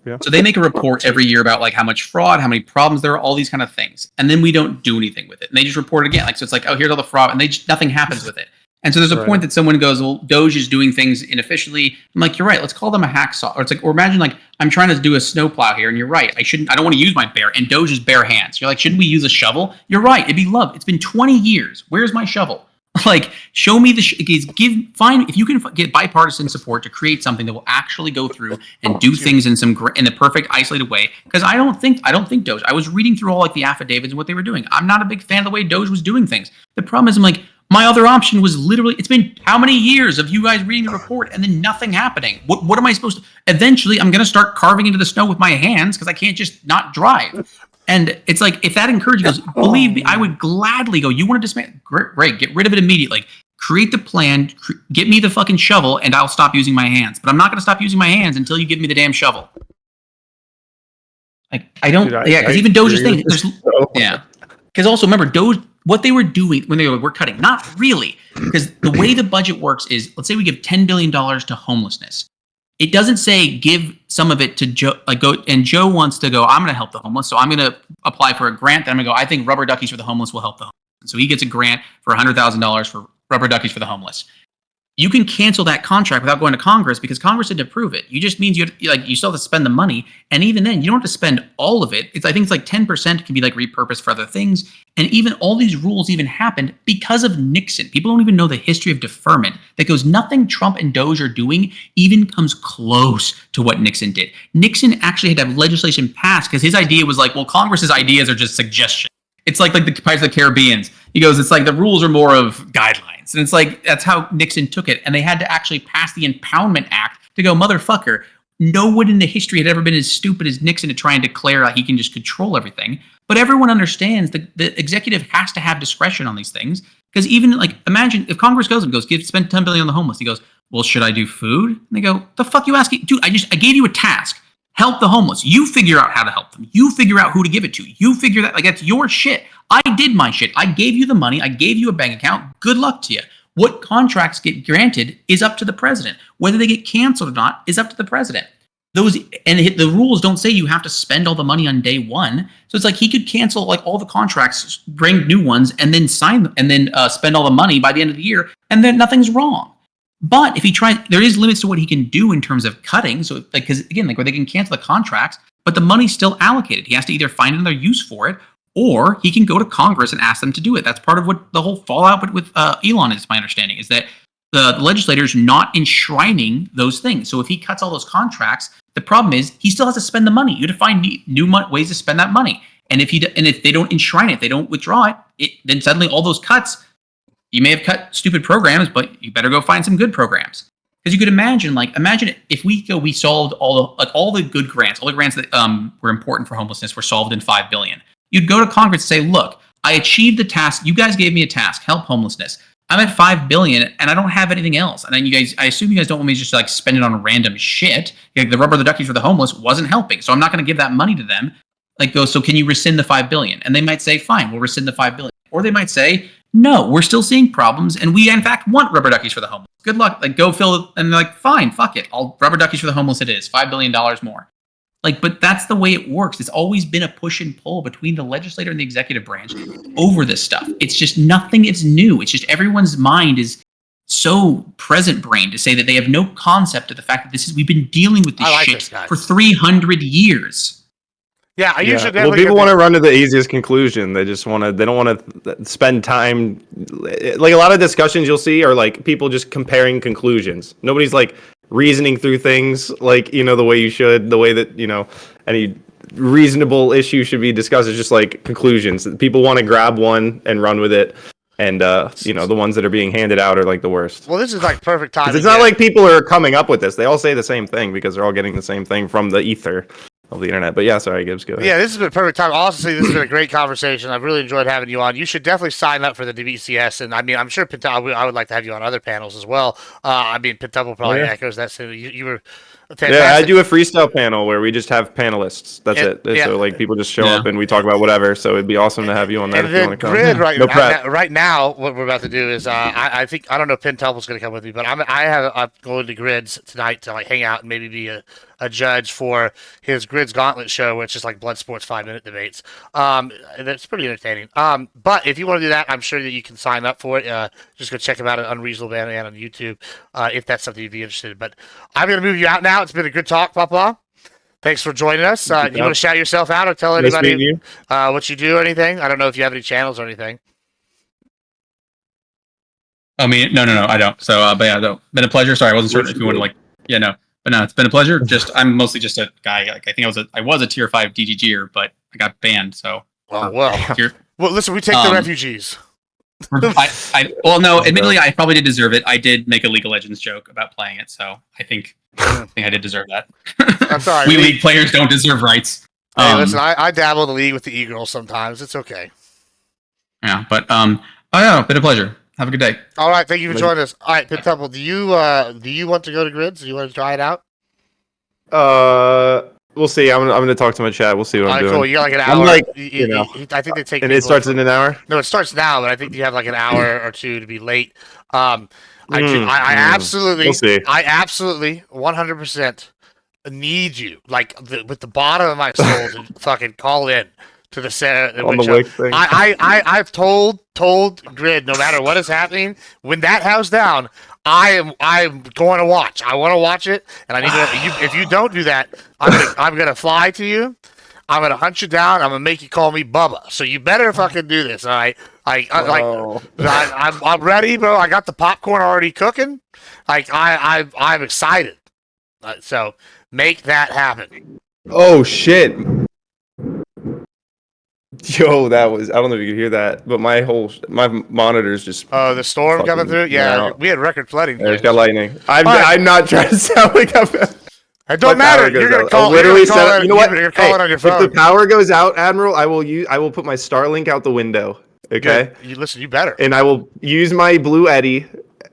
Yeah. So they make a report every year about like how much fraud, how many problems there are, all these kind of things. And then we don't do anything with it. And they just report it again. Like, so it's like, oh, here's all the fraud. And nothing happens with it. And so there's a point that someone goes, well, Doge is doing things inefficiently. I'm like, you're right. Let's call them a hacksaw. Or it's like, or imagine like, I'm trying to do a snowplow here. And you're right. I don't want to use my bare, and Doge is bare hands. You're like, shouldn't we use a shovel? You're right. It'd be love. It's been 20 years. Where's my shovel? Like, show me if you can get bipartisan support to create something that will actually go through and do things in the perfect isolated way. Because I don't think Doge. I was reading through all like the affidavits and what they were doing. I'm not a big fan of the way Doge was doing things. The problem is, I'm like, my other option was literally, it's been how many years of you guys reading the report and then nothing happening? What am I supposed to? Eventually, I'm going to start carving into the snow with my hands because I can't just not drive. And it's like, if that encourages, believe me, I would gladly go, you want to dismantle? Great, get rid of it immediately. Like, create the plan, get me the fucking shovel, and I'll stop using my hands. But I'm not going to stop using my hands until you give me the damn shovel. Like, I don't, because even Doge's thing, because also remember, Doge, what they were doing when they were cutting, not really, because the way the budget works is, let's say we give $10 billion to homelessness. It doesn't say give some of it to Joe, Joe wants to go, I'm going to help the homeless, so I'm going to apply for a grant. Then I'm going to go, I think rubber duckies for the homeless will help the homeless. So he gets a grant for $100,000 for rubber duckies for the homeless. You can cancel that contract without going to Congress because Congress didn't approve it. You just means you still have to spend the money, and even then, you don't have to spend all of it. I think it's like 10% can be like repurposed for other things, and even all these rules even happened because of Nixon. People don't even know the history of deferment. That goes, nothing Trump and Doge are doing even comes close to what Nixon did. Nixon actually had to have legislation passed because his idea was like, well, Congress's ideas are just suggestions. It's like the Pirates of the Caribbean. He goes, it's like the rules are more of guidelines. And it's like, that's how Nixon took it. And they had to actually pass the Impoundment Act to go, motherfucker, no one in the history had ever been as stupid as Nixon to try and declare like he can just control everything. But everyone understands that the executive has to have discretion on these things. Because even like, imagine if Congress goes and goes, spend $10 billion on the homeless. He goes, well, should I do food? And they go, the fuck you asking? Dude, I gave you a task. Help the homeless. You figure out how to help them. You figure out who to give it to. You figure that, like, that's your shit. I did my shit. I gave you the money. I gave you a bank account. Good luck to you. What contracts get granted is up to the president. Whether they get canceled or not is up to the president. The rules don't say you have to spend all the money on day one. So it's like he could cancel like all the contracts, bring new ones, and then sign them, and then spend all the money by the end of the year, and then nothing's wrong. But if he tries, there is limits to what he can do in terms of cutting. So, like, because again, like where they can cancel the contracts, but the money's still allocated. He has to either find another use for it, or he can go to Congress and ask them to do it. That's part of what the whole fallout with Elon is. My understanding is that the legislators not enshrining those things. So if he cuts all those contracts, the problem is he still has to spend the money. You have to find new ways to spend that money. And if they don't enshrine it, they don't withdraw it, then suddenly all those cuts. You may have cut stupid programs, but you better go find some good programs. Because you could imagine if we solved all the good grants, all the grants that were important for homelessness were solved in $5 billion. You'd go to Congress and say, look, I achieved the task. You guys gave me a task, help homelessness. I'm at $5 billion and I don't have anything else. And then I assume you guys don't want me to just like spend it on random shit. Like the rubber the duckies for the homeless wasn't helping. So I'm not going to give that money to them. So can you rescind the $5 billion? And they might say, fine, we'll rescind the $5 billion. Or they might say, No, we're still seeing problems, and we in fact want rubber duckies for the homeless. Good luck. Like, go fill, and they're like, fine, fuck it. All rubber duckies for the homeless. It is $5 billion more. Like, but that's the way it works. It's always been a push and pull between the legislature and the executive branch over this stuff. It's just nothing is new. It's just everyone's mind is so present brain to say that they have no concept of the fact that we've been dealing with this shit for 300 years. Yeah, you should well, definitely. people want to run to the easiest conclusion. They just want to. They don't want to spend time. Like a lot of discussions you'll see are like people just comparing conclusions. Nobody's like reasoning through things like the way you should, the way that any reasonable issue should be discussed. Is just like conclusions. People want to grab one and run with it. And the ones that are being handed out are like the worst. Well, this is like perfect time. It's not like people are coming up with this. They all say the same thing because they're all getting the same thing from the ether of the internet. But yeah, sorry, Gibbs, go ahead. Yeah, this has been a perfect time. Honestly, this has been a great conversation. I've really enjoyed having you on. You should definitely sign up for the DBCS, and I mean, I'm sure I would like to have you on other panels as well. I mean, Pentuple probably echoes that. So you were fantastic. Yeah, I do a freestyle panel where we just have panelists. That's it. Yeah. So like people just show up and we talk about whatever. So it'd be awesome to have you on that. And if you then want to come. Grid No right now, what we're about to do is I think I don't know if Pentuple's going to come with me, but I'm going to Grids tonight to like hang out and maybe be a judge for his Grids Gauntlet show, which is like Blood Sports 5-minute debates. That's pretty entertaining. But if you want to do that, I'm sure that you can sign up for it. Just go check him out at Unreasonable Man on YouTube if that's something you'd be interested in. But I'm going to move you out now. It's been a good talk, Papa. Thanks for joining us. You want to shout yourself out or tell anybody what you do or anything? I don't know if you have any channels or anything. I mean, no, I don't. So, but yeah, been a pleasure. Sorry, I wasn't certain if you wanted but no, it's been a pleasure. I'm mostly just a guy. Like I think I was a tier 5 DGGer, but I got banned. So, well, listen, we take the refugees. Well, no, admittedly, I probably did deserve it. I did make a League of Legends joke about playing it, so I think I did deserve that. I'm sorry. We League players don't deserve rights. Hey, listen, I dabble in the League with the e-girls sometimes. It's okay. Yeah, but been a pleasure. Have a good day. All right, thank you for joining us. All right, Pentuple, do you want to go to Grids? Do you want to try it out? We'll see. I'm gonna talk to my chat. We'll see what I'm doing. Cool. You got like an hour. I'm like, I think they take. And it starts in an hour. No, it starts now, but I think you have like an hour or two to be late. I absolutely, we'll see. I absolutely, 100% need you, like with the bottom of my soul, to fucking call in to the center. On the wake thing. I've told Grid, no matter what is happening, when that house down, I'm going to watch. I want to watch it, and I need to. If you don't do that, I'm gonna fly to you. I'm gonna hunt you down. I'm gonna make you call me Bubba. So you better fucking do this, all right? I'm ready, bro. I got the popcorn already cooking. I'm excited. So make that happen. Oh shit. Yo, that was, I don't know if you could hear that, but my monitors just. Oh, the storm coming through? Yeah, we had record flooding. There's got lightning. I'm not trying to sound like I'm. It don't matter. You're gonna call. You know what? You're calling on your phone. If the power goes out, Admiral, I will put my Starlink out the window. Okay. You listen. You better. And I will use my Blue Eddy,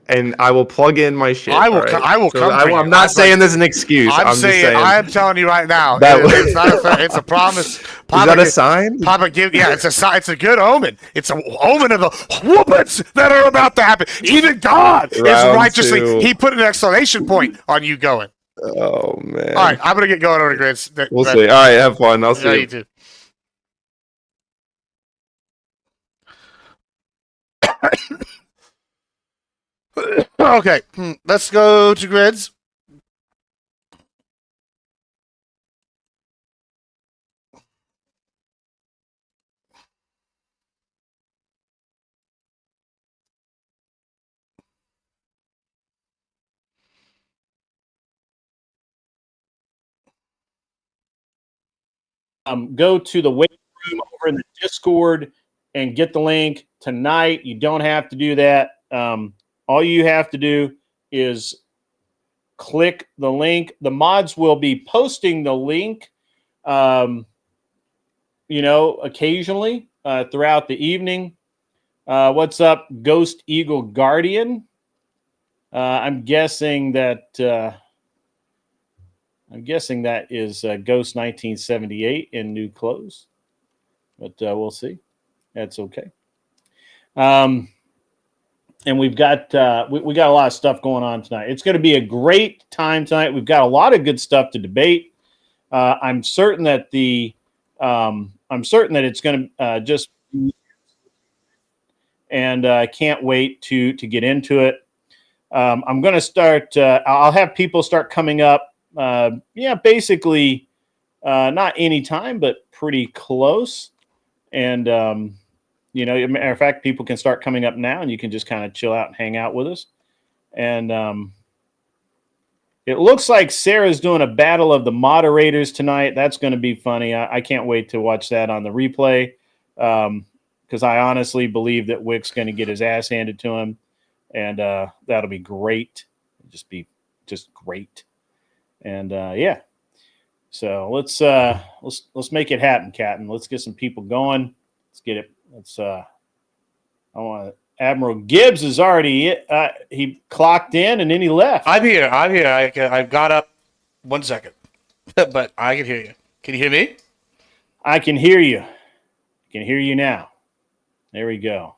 and I will plug in my shit. I will. Right? I will come. I'm not saying this is an excuse. I'm saying. I'm telling you right now. It's not. It's a promise. Papa, is that a sign? Papa, it's a sign. It's a good omen. It's an omen of the whoopings that are about to happen. Even God is righteously. He put an exclamation point on you going. Oh man! All right, I'm gonna get going over to Grids. We'll see. All right, have fun. I'll see you too. Okay, let's go to Grids. Go to the waiting room over in the Discord and get the link tonight. You don't have to do that. All you have to do is click the link. The mods will be posting the link, occasionally throughout the evening. What's up, Ghost Eagle Guardian? I'm guessing that is Ghost 1978 in new clothes, but we'll see. That's okay. And we've got we got a lot of stuff going on tonight. It's going to be a great time tonight. We've got a lot of good stuff to debate. I'm certain that it's going to just, and I can't wait to get into it. I'm going to start. I'll have people start coming up. Basically, not any time, but pretty close. And matter of fact, people can start coming up now, and you can just kind of chill out and hang out with us. And it looks like Sarah's doing a battle of the moderators tonight. That's going to be funny. I can't wait to watch that on the replay, because I honestly believe that Wick's going to get his ass handed to him, and that'll be great. Just great. And so let's make it happen, Captain. Let's get some people going. Let's get it. Admiral Gibbs is already he clocked in and then he left. I'm here. I've got up 1 second, but I can hear you. Can you hear me? I can hear you. I can hear you now. There we go.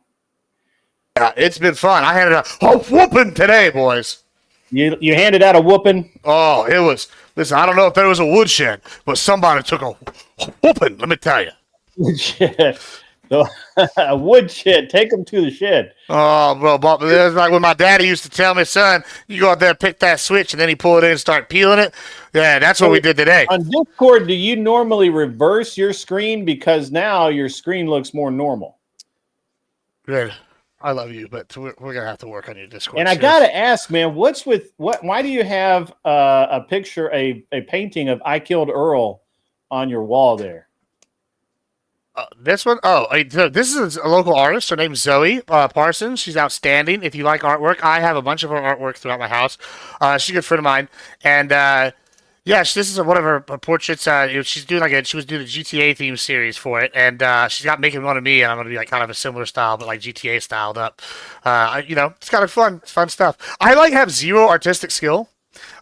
Yeah, it's been fun. I handed out a whooping today, boys. You handed out a whooping? Oh, it was. Listen, I don't know if there was a woodshed, but somebody took a whooping. Let me tell you. Woodshed. A woodshed. Take them to the shed. Oh, bro, but it's like when my daddy used to tell me, son, you go out there, pick that switch, and then he pull it in and start peeling it. Yeah, that's what we did today. On Discord, do you normally reverse your screen? Because now your screen looks more normal. Good. I love you, but we're gonna have to work on your Discord. And I gotta ask, man, why do you have a picture, a painting of I Killed Earl on your wall there? This one, this is a local artist. Her name's Zoe Parsons. She's outstanding. If you like artwork, I have a bunch of her artwork throughout my house. She's a good friend of mine, and this is one of her portraits. She's doing she was doing a GTA theme series for it, and she's got making one of me, and I'm gonna be like kind of a similar style, but like GTA styled up. It's kind of fun. It's fun stuff. I have zero artistic skill.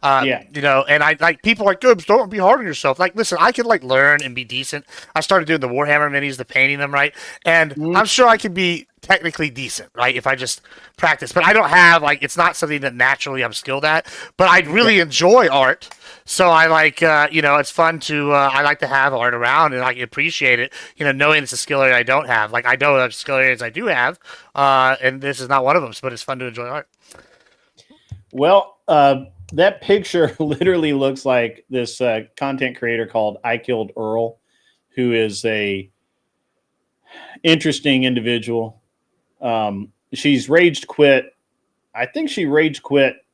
And I like people like Gibbs, don't be hard on yourself. Like, listen, I can learn and be decent. I started doing the Warhammer minis, the painting them, right? And I'm sure I could be technically decent, right? If I just practice, but I don't have it's not something that naturally I'm skilled at, but I really enjoy art. So I it's fun to, I like to have art around and I appreciate it, knowing it's a skill area I don't have. Like I know the skill areas I do have, and this is not one of them, but it's fun to enjoy art. Well, that picture literally looks like this content creator called I Killed Earl, who is a interesting individual. She's rage quit. I think she rage quit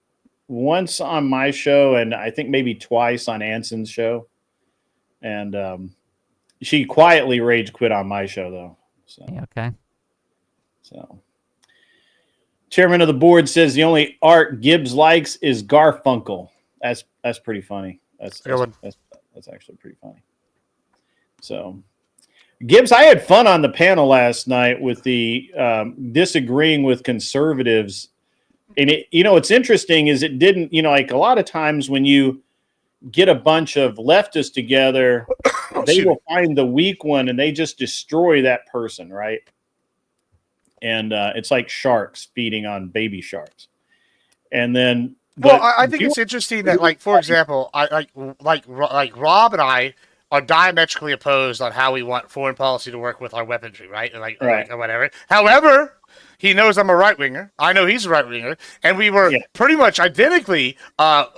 once on my show, and I think maybe twice on Anson's show. And she quietly rage quit on my show, though. So. Okay. So. Chairman of the board says the only art Gibbs likes is Garfunkel. That's pretty funny. That's actually pretty funny. So, Gibbs, I had fun on the panel last night with the disagreeing with conservatives, and what's interesting is it didn't. A lot of times when you get a bunch of leftists together, they will find the weak one and they just destroy that person, right? And it's like sharks feeding on baby sharks. And then, I think it's interesting that, for example, I like Rob and I are diametrically opposed on how we want foreign policy to work with our weaponry, right? Or whatever. However, he knows I'm a right winger. I know he's a right winger, and we were pretty much identically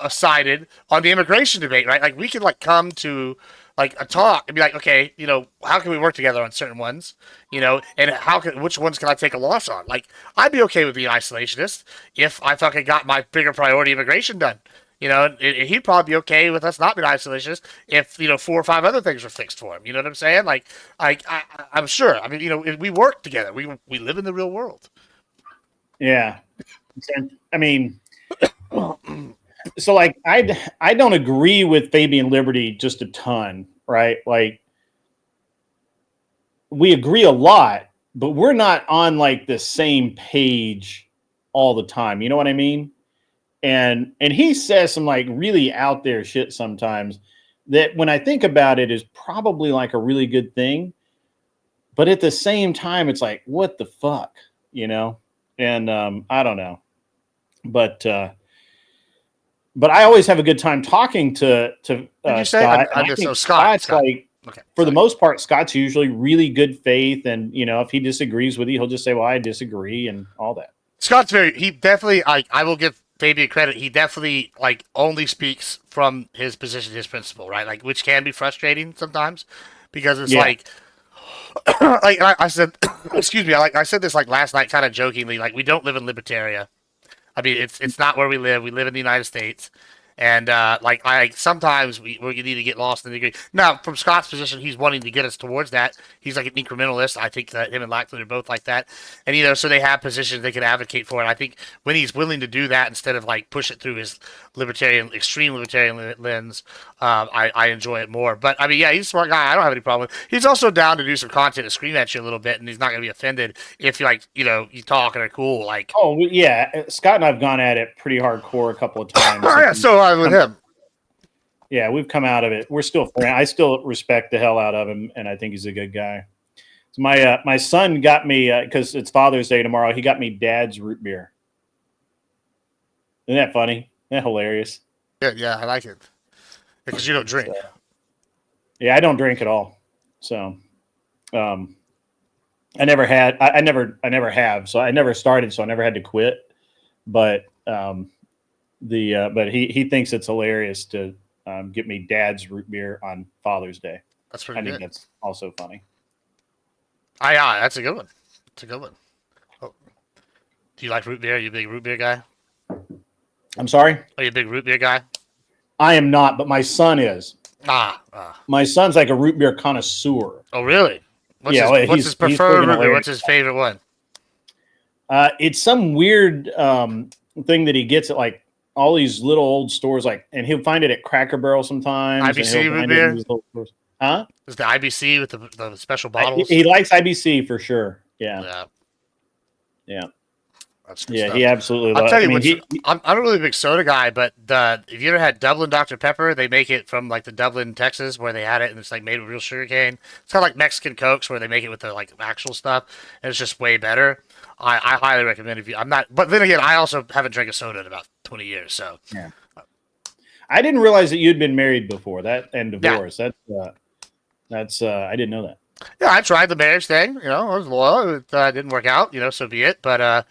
sided on the immigration debate, right? Like we could come to a talk and be like, okay, how can we work together on certain ones, and which ones can I take a loss on? Like, I'd be okay with being isolationist if I fucking got my bigger priority immigration done, he'd probably be okay with us not being isolationist if, 4 or 5 other things were fixed for him. You know what I'm saying? I'm sure. I mean, we work together. We live in the real world. Yeah. I mean, so I don't agree with Fabian Liberty just a ton, right? Like we agree a lot, but we're not on the same page all the time. You know what I mean? And he says some really out there shit sometimes that when I think about it is probably a really good thing. But at the same time, it's what the fuck? you know, and I don't know, but I always have a good time talking to Did you say? Scott. I And I missed. Oh, think Scott. Scott's like, Okay. for the most part, Scott's usually really good faith, and you know, if he disagrees with you, he'll just say, "Well, I disagree," and all that. Scott's he definitely, I will give Fabian credit. He definitely, like, only speaks from his position, his principle, right? Like, which can be frustrating sometimes because it's Yeah. like, like I said, excuse me, I said this like last night, kind of jokingly, like, we don't live in Libertaria. I mean, it's not where we live. We live in the United States. And like I sometimes we need to get lost in the degree. Now, from Scott's position, he's wanting to get us towards that. He's like an incrementalist. I think that him and Lackland are both like that. And so they have positions they can advocate for. And I think when he's willing to do that instead of like push it through his extreme libertarian lens, I enjoy it more. But I mean, yeah, he's a smart guy. I don't have any problem. He's also down to do some content to scream at you a little bit, and he's not going to be offended if you you talk and are cool. Like, oh yeah, Scott and I've gone at it pretty hardcore a couple of times. oh yeah, so I with him. Yeah, we've come out of it. We're still friends. I still respect the hell out of him, and I think he's a good guy. So my son got me, because it's Father's Day tomorrow, he got me Dad's root beer. Isn't that funny? Isn't that hilarious? Yeah, I like it. Because you don't drink. So, yeah, I don't drink at all. So I never had. I never have. So I never started. So I never had to quit. But but he thinks it's hilarious to get me Dad's root beer on Father's Day. That's pretty good. I think that's also funny. Yeah, that's a good one. It's a good one. Oh. Do you like root beer? Are you a big root beer guy? I'm sorry? Are you a big root beer guy? I am not, but my son is. My son's like a root beer connoisseur. Oh, really? What's his preferred root beer? What's his favorite one? It's some weird thing that he gets at like all these little old stores, and he'll find it at Cracker Barrel sometimes. IBC root beer? Huh? Is the IBC with the special bottles? He likes IBC for sure. Yeah. That's good yeah, stuff. he absolutely I'll loves tell you, I'm not really a big soda guy, but if you ever had Dublin Dr. Pepper, they make it from like the Dublin, Texas, where they had it, and it's like made with real sugar cane. It's kind of like Mexican Cokes, where they make it with the like actual stuff, and it's just way better. I highly recommend if you. I'm not, but then again, I also haven't drank a soda in about 20 years, so. Yeah. I didn't realize that you'd been married before and divorced. Yeah. That's I didn't know that. Yeah, I tried the marriage thing. I was loyal. It didn't work out. So be it. But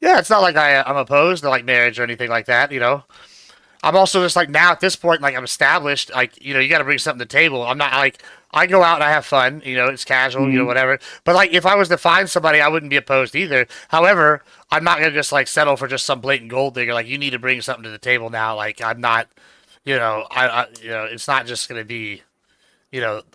yeah, it's not like I'm opposed to like marriage or anything like that. I'm also just like now at this point, like I'm established. Like you got to bring something to the table. I'm not like I go out and I have fun. It's casual. Whatever. But like if I was to find somebody, I wouldn't be opposed either. However, I'm not gonna just like settle for just some blatant gold digger. Like you need to bring something to the table now. Like I'm not. It's not just gonna be.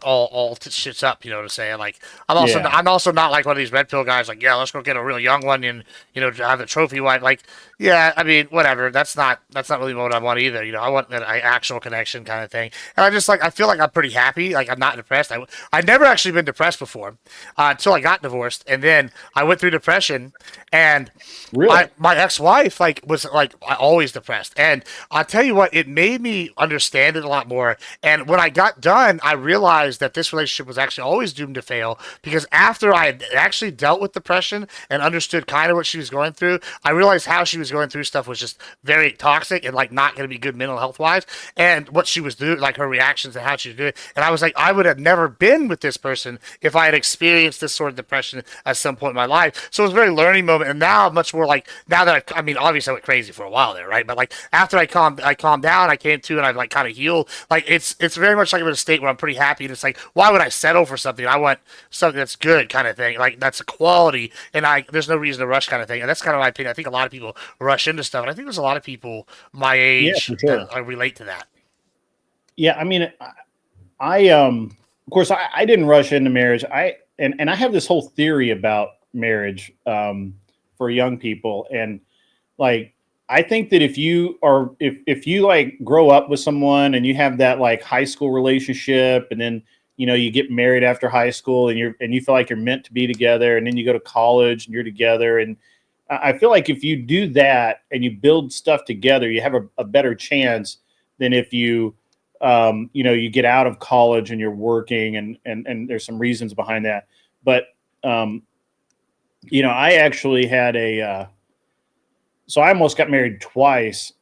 All shit's up. You know what I'm saying? Like, I'm also not like one of these red pill guys. Like, yeah, let's go get a real young one and have a trophy wife. Like, yeah, I mean, whatever. That's not really what I want either. I want an actual connection kind of thing. And I feel like I'm pretty happy. Like, I'm not depressed. I've never actually been depressed before until I got divorced, and then I went through depression. And really? my ex-wife was always depressed. And I'll tell you what, it made me understand it a lot more. And when I got done, I realized that this relationship was actually always doomed to fail, because after I had actually dealt with depression and understood kind of what she was going through, I realized how she was going through stuff was just very toxic and like not going to be good mental health wise, and what she was doing, like her reactions and how she was doing. And I was like, I would have never been with this person if I had experienced this sort of depression at some point in my life. So it was a very learning moment. And now I'm much more like, now that I mean, obviously I went crazy for a while there, right? But like after I calmed down, I came to and I've like kind of healed. Like it's very much like I'm in a state where I'm pretty happy, and it's like, why would I settle for something? I want something that's good, kind of thing, like that's a quality, and there's no reason to rush, kind of thing. And that's kind of my opinion. I think a lot of people rush into stuff, and I think there's a lot of people my age that relate to that. Yeah, I mean, I of course I didn't rush into marriage. And I have this whole theory about marriage for young people, and like I think that if you like grow up with someone and you have that like high school relationship, and then you get married after high school, and you feel like you're meant to be together, and then you go to college and you're together, and I feel like if you do that and you build stuff together, you have a better chance than if you you get out of college and you're working, and there's some reasons behind that, but I actually had so I almost got married twice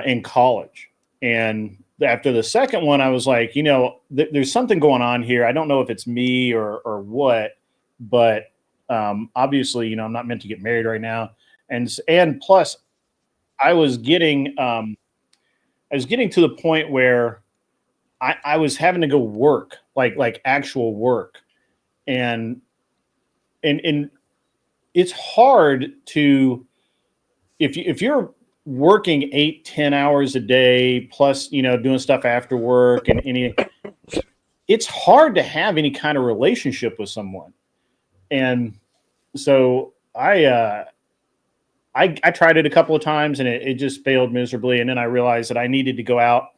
in college. And after the second one, I was like, there's something going on here. I don't know if it's me or what, but obviously, I'm not meant to get married right now. And plus I was getting to the point where I was having to go work, like actual work. And it's hard to, if you're working 8-10 hours a day plus doing stuff after work and it's hard to have any kind of relationship with someone. And so I tried it a couple of times and it just failed miserably. And then I realized that I needed to go out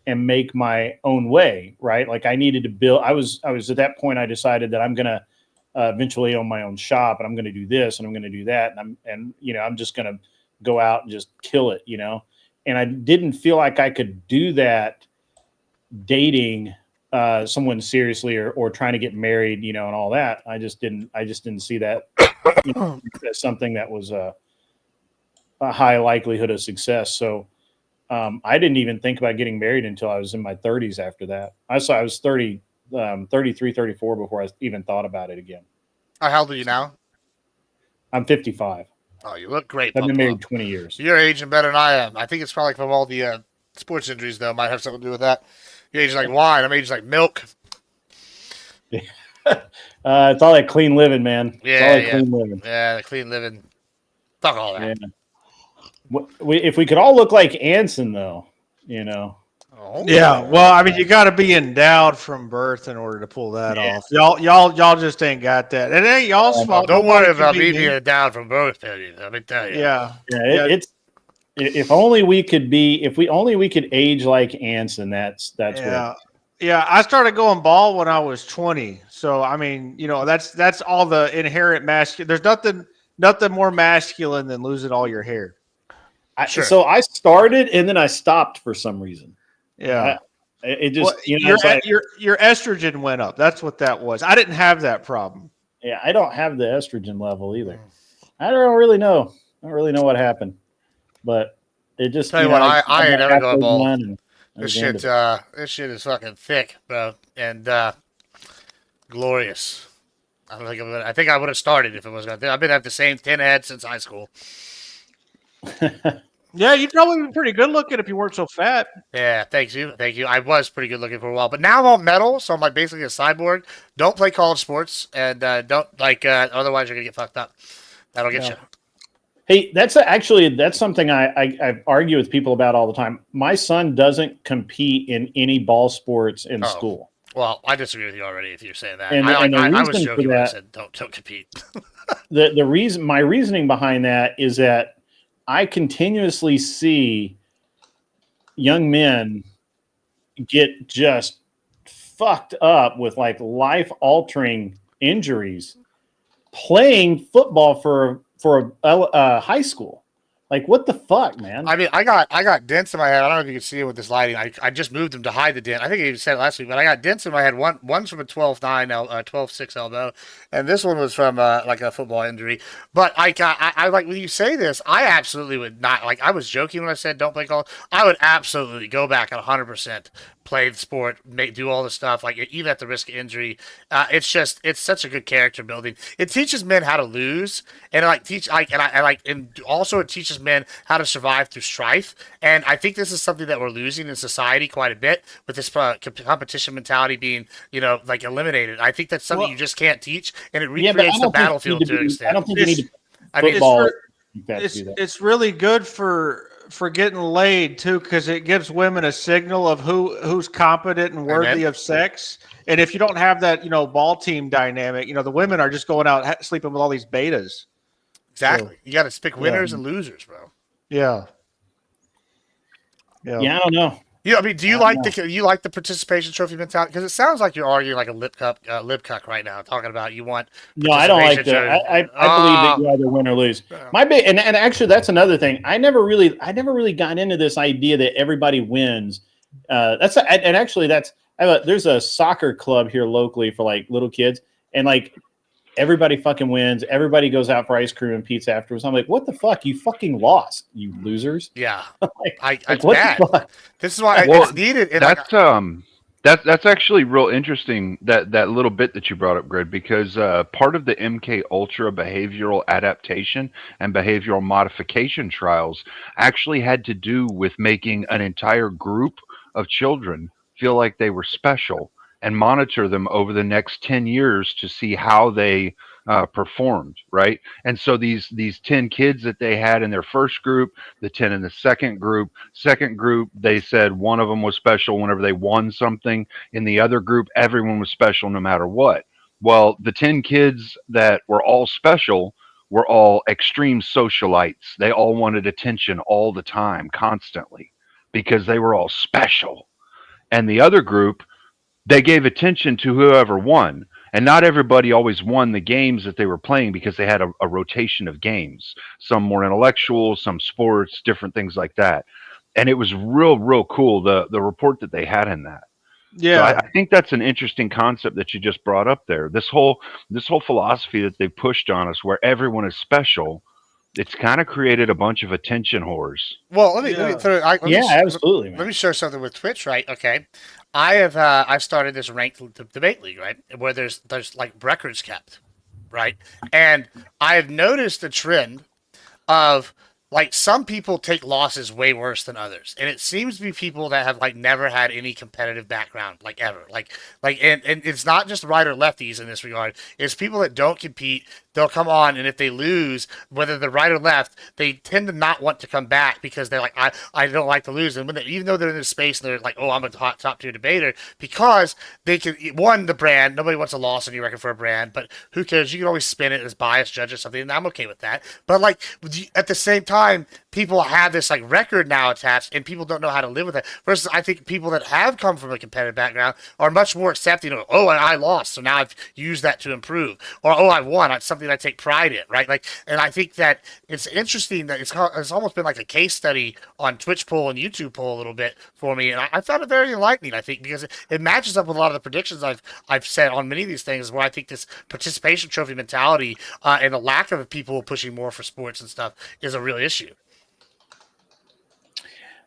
and make my own way, right? Like I needed to build. I was at that point, I decided that I'm going to eventually own my own shop, and I'm going to do this and I'm going to do that. And I'm just going to go out and just kill it, and I didn't feel like I could do that dating someone seriously or trying to get married, and all that. I just didn't see that as something that was a high likelihood of success. So I didn't even think about getting married until I was in my 30s after that. I was 33, 34 before I even thought about it again. How old are you now? I'm 55. Oh, you look great. I've been married 20 years. You're aging better than I am. I think it's probably from all the sports injuries, though. Might have something to do with that. You're aging like wine. I'm aging like milk. It's all that clean living, man. Yeah, clean living. Yeah, the clean living. Fuck all that. Yeah. If we could all look like Anson, though, Oh, yeah, well, I mean, you got to be endowed from birth in order to pull that off. Y'all just ain't got that. It ain't y'all's fault. Don't worry about me being endowed from birth, Teddy. Let me tell you. Yeah. It's if only we could age like Anson. That's yeah. Yeah, I started going bald when I was 20. So I mean, that's all the inherent masculine. There's nothing more masculine than losing all your hair. Sure. So I started and then I stopped for some reason. Yeah, it just your estrogen went up. That's what that was. I didn't have that problem. Yeah, I don't have the estrogen level either. I don't really know. I don't really know what happened, but it just. Tell you what, I ain't never going bald. This shit is fucking thick, bro, and glorious. I think I would have started if it was gonna. I've been at the same 10 head since high school. Yeah, you'd probably be pretty good looking if you weren't so fat. Yeah, thank you. I was pretty good looking for a while, but now I'm on metal, so I'm like basically a cyborg. Don't play college sports, and don't otherwise you're gonna get fucked up. That'll get you. Hey, that's something I argue with people about all the time. My son doesn't compete in any ball sports in school. Well, I disagree with you already if you're saying that. And I was joking when I said don't compete. My reasoning behind that is that I continuously see young men get just fucked up with like life-altering injuries playing football for high school. Like, what the fuck, man? I mean, I got dents in my head. I don't know if you can see it with this lighting. I just moved them to hide the dent. I think I even said it last week, but I got dents in my head. One's from a 12-9, 12-6 elbow, and this one was from like a football injury. But I like when you say this, I absolutely would not. Like, I was joking when I said don't play golf. I would absolutely go back 100%. Play the sport, do all the stuff, like even at the risk of injury. It's such a good character building. It teaches men how to lose, and and also it teaches men how to survive through strife. And I think this is something that we're losing in society quite a bit with this competition mentality being, like eliminated. I think that's something you just can't teach, and it recreates the battlefield to an extent. I don't think you need football. It's really good for getting laid too, because it gives women a signal of who's competent and worthy of sex. And if you don't have that, ball team dynamic, the women are just going out sleeping with all these betas. Exactly. So, you got to pick winners and losers, bro. Yeah. Yeah, I don't know. Yeah, I mean, do you like the participation trophy mentality? Because it sounds like you're arguing like a lip cuck right now, talking about you want. No, I don't like that. I believe that you either win or lose. My big and actually that's another thing. I never really got into this idea that everybody wins. There's a soccer club here locally for like little kids, and like everybody fucking wins. Everybody goes out for ice cream and pizza afterwards. I'm like, what the fuck? You fucking lost, you losers. Yeah, like, what bad. This is why it's needed. And that's actually real interesting, that little bit that you brought up, Grid, because part of the MK Ultra behavioral adaptation and behavioral modification trials actually had to do with making an entire group of children feel like they were special and monitor them over the next 10 years to see how they performed, right? And so these 10 kids that they had in their first group, the 10 in the second group, they said one of them was special whenever they won something. In the other group, everyone was special no matter what. Well, the 10 kids that were all special were all extreme socialites. They all wanted attention all the time, constantly, because they were all special. And the other group, they gave attention to whoever won. And not everybody always won the games that they were playing because they had a rotation of games. Some more intellectual, some sports, different things like that. And it was real cool, the report that they had in that. Yeah, so I think that's an interesting concept that you just brought up there. This whole philosophy that they pushed on us, where everyone is special, it's kind of created a bunch of attention whores. Well, let me absolutely. Let me share something with Twitch, right? Okay, I've started this ranked debate league, right, where there's like records kept, right, and I've noticed a trend of like some people take losses way worse than others, and it seems to be people that have like never had any competitive background, like ever, and it's not just right or lefties in this regard. It's people that don't compete. They'll come on, and if they lose, whether they're right or left, they tend to not want to come back because they're like, I don't like to lose. And when even though they're in this space and they're like, oh, I'm a top tier debater, because they can, one, the brand, nobody wants a loss on your record for a brand, but who cares? You can always spin it as biased judge or something, and I'm okay with that. But like at the same time, people have this like record now attached, and people don't know how to live with it. Versus, I think people that have come from a competitive background are much more accepting of, oh, I lost, so now I've used that to improve, or oh, I won. It's something I take pride in, right? Like, and I think that it's interesting that it's almost been like a case study on Twitch poll and YouTube poll a little bit for me, and I found it very enlightening. I think because it matches up with a lot of the predictions I've said on many of these things, where I think this participation trophy mentality and the lack of people pushing more for sports and stuff is a real issue.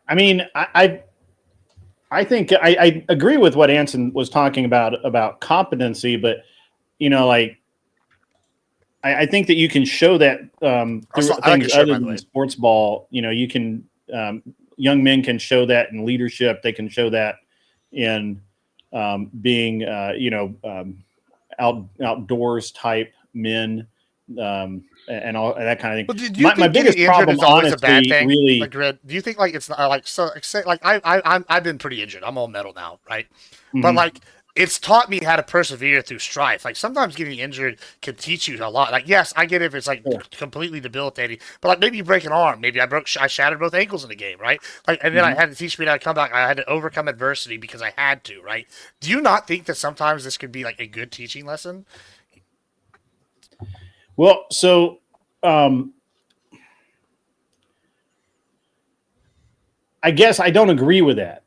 I mean, I think I agree with what Anson was talking about competency, but like I think that you can show that through things other than sports ball. You can young men can show that in leadership. They can show that in being outdoors type men. And all that kind of thing. Well, my biggest problem, honestly, a bad thing? really. Like, do you think like it's not like so? Say, like I've been pretty injured. I'm all metal now, right? Mm-hmm. But like it's taught me how to persevere through strife. Like sometimes getting injured can teach you a lot. Like yes, I get it if it's like completely debilitating, but like maybe you break an arm. Maybe I shattered both ankles in the game, right? Like and then I had to teach me how to come back. I had to overcome adversity because I had to, right? Do you not think that sometimes this could be like a good teaching lesson? Well, so I guess I don't agree with that.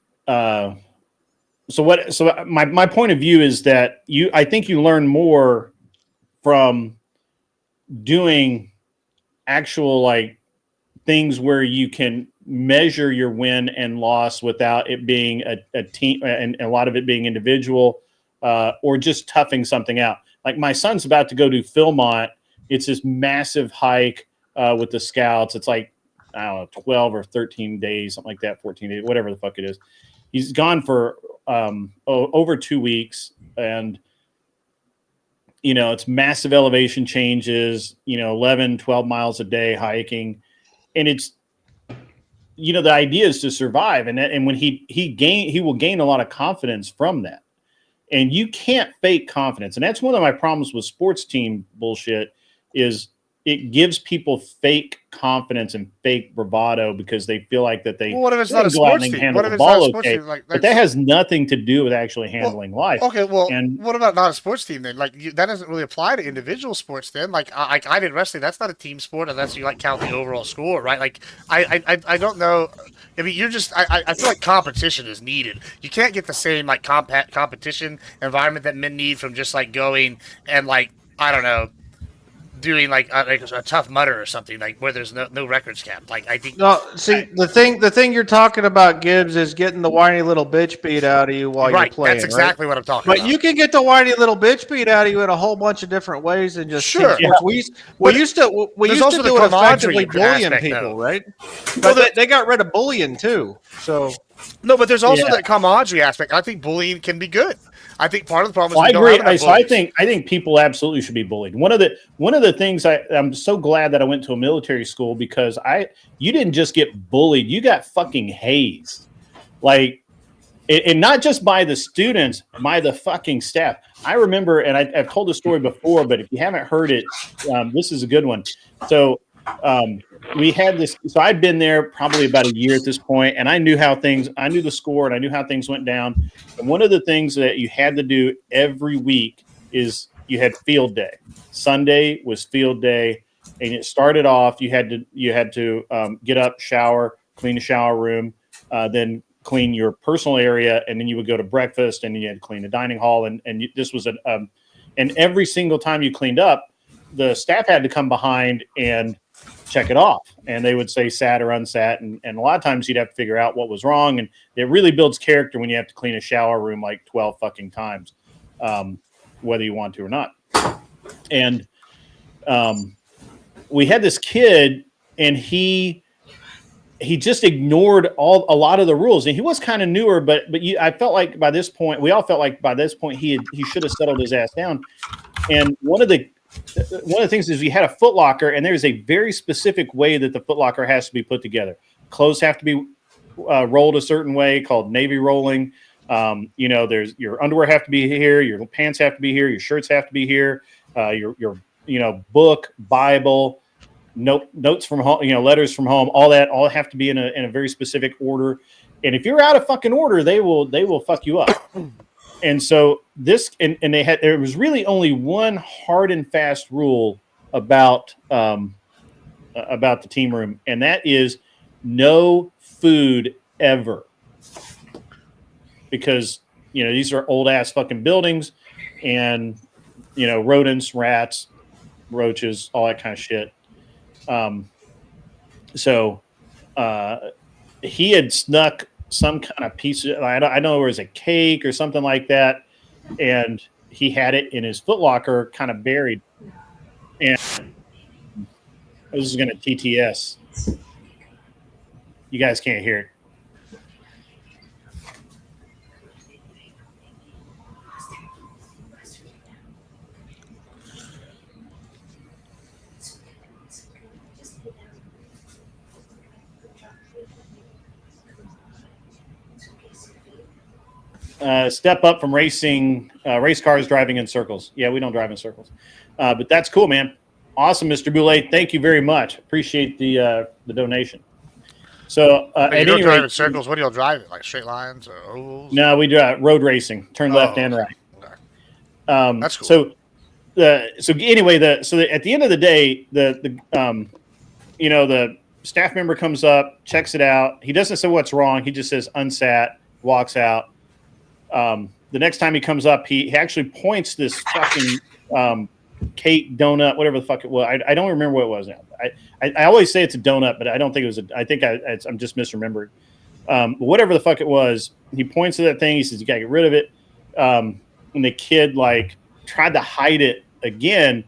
So my point of view is that I think you learn more from doing actual like things where you can measure your win and loss without it being a team and a lot of it being individual or just toughing something out. Like my son's about to go to Philmont. It's this massive hike with the scouts. It's like, I don't know, 12 or 13 days, something like that, 14 days, whatever the fuck it is. He's gone for over 2 weeks. And, it's massive elevation changes, 11, 12 miles a day hiking. And it's, the idea is to survive. And when he will gain a lot of confidence from that. And you can't fake confidence. And that's one of my problems with sports team bullshit is it gives people fake confidence and fake bravado because they feel like that they what if it's not a sports team? What if it's not a sports team? Like, but that has nothing to do with actually handling life. Okay, well, and what about not a sports team then? Like that doesn't really apply to individual sports then. Like I did wrestling. That's not a team sport unless you like count the overall score, right? Like I don't know. I mean, you're just I feel like competition is needed. You can't get the same like competition environment that men need from just like going and like I don't know. doing like a Tough Mudder or something like where there's no records kept. Like I think. No, see the thing you're talking about, Gibbs, is getting the whiny little bitch beat out of you while you're playing. That's exactly what I'm talking but about. you can get the whiny little bitch beat out of you in a whole bunch of different ways than just Sure. team sports. We used to do it effectively bullying aspect, people, though. right? But they got rid of bullying too. So no, but there's also that camaraderie aspect. I think bullying can be good. I think part of the problem is I we agree. don't have So I think people absolutely should be bullied. One of the things I'm so glad that I went to a military school because you didn't just get bullied, you got fucking hazed. Like, and not just by the students, by the fucking staff. I remember, and I've told the story before, but if you haven't heard it, this is a good one. So we had this. So I'd been there probably about a year at this point, and I knew the score, and I knew how things went down. And one of the things that you had to do every week is you had field day. Sunday was field day, and it started off. You had to get up, shower, clean the shower room, then clean your personal area, and then you would go to breakfast, and then you had to clean the dining hall. And this was and every single time you cleaned up, the staff had to come behind and check it off, and they would say sat or unsat, and a lot of times you'd have to figure out what was wrong, and it really builds character when you have to clean a shower room like 12 fucking times, whether you want to or not. And we had this kid, and he just ignored a lot of the rules, and he was kind of newer, but I felt like by this point, we all felt like by this point he should have settled his ass down. And one of the things is we had a Foot Locker, and there's a very specific way that the Foot Locker has to be put together. Clothes have to be rolled a certain way, called Navy rolling. There's your underwear have to be here, your pants have to be here, your shirts have to be here, your book, Bible, notes from home, letters from home, all have to be in a very specific order. And if you're out of fucking order, they will fuck you up. And so there was really only one hard and fast rule about the team room, and that is no food ever, because these are old ass fucking buildings, and rodents, rats, roaches, all that kind of shit. So he had snuck some kind of piece of, I don't know, it was a cake or something like that, and he had it in his Foot Locker kind of buried, and this is going to TTS. You guys can't hear it. Step up from racing race cars driving in circles. Yeah, we don't drive in circles, but that's cool, man. Awesome, Mr. Boulay. Thank you very much. Appreciate the donation. So you don't drive in circles. What do you drive? Like straight lines or ovals? No, we drive road racing. Turn left and right. Okay. That's cool. So anyway, at the end of the day, the staff member comes up, checks it out. He doesn't say what's wrong. He just says unsat, walks out. The next time he comes up, he actually points this fucking cake, donut, whatever the fuck it was. I don't remember what it was now. I always say it's a donut, but I don't think it was I think I'm just misremembered. Whatever the fuck it was, he points to that thing. He says, "You gotta get rid of it." And the kid tried to hide it again.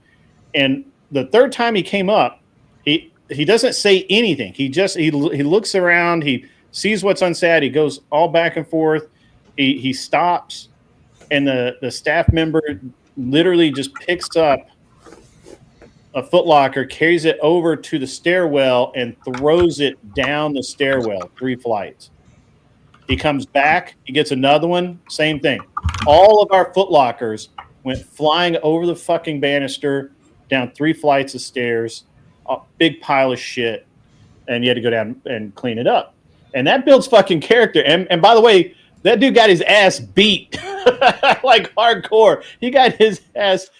And the third time he came up, he doesn't say anything. He looks around. He sees what's unsat. He goes all back and forth. He stops, and the staff member literally just picks up a Foot Locker, carries it over to the stairwell, and throws it down the stairwell 3 flights. He comes back, he gets another one, same thing. All of our Foot Lockers went flying over the fucking banister, down 3 flights of stairs, a big pile of shit, and you had to go down and clean it up. And that builds fucking character. And by the way, that dude got his ass beat like hardcore. He got his ass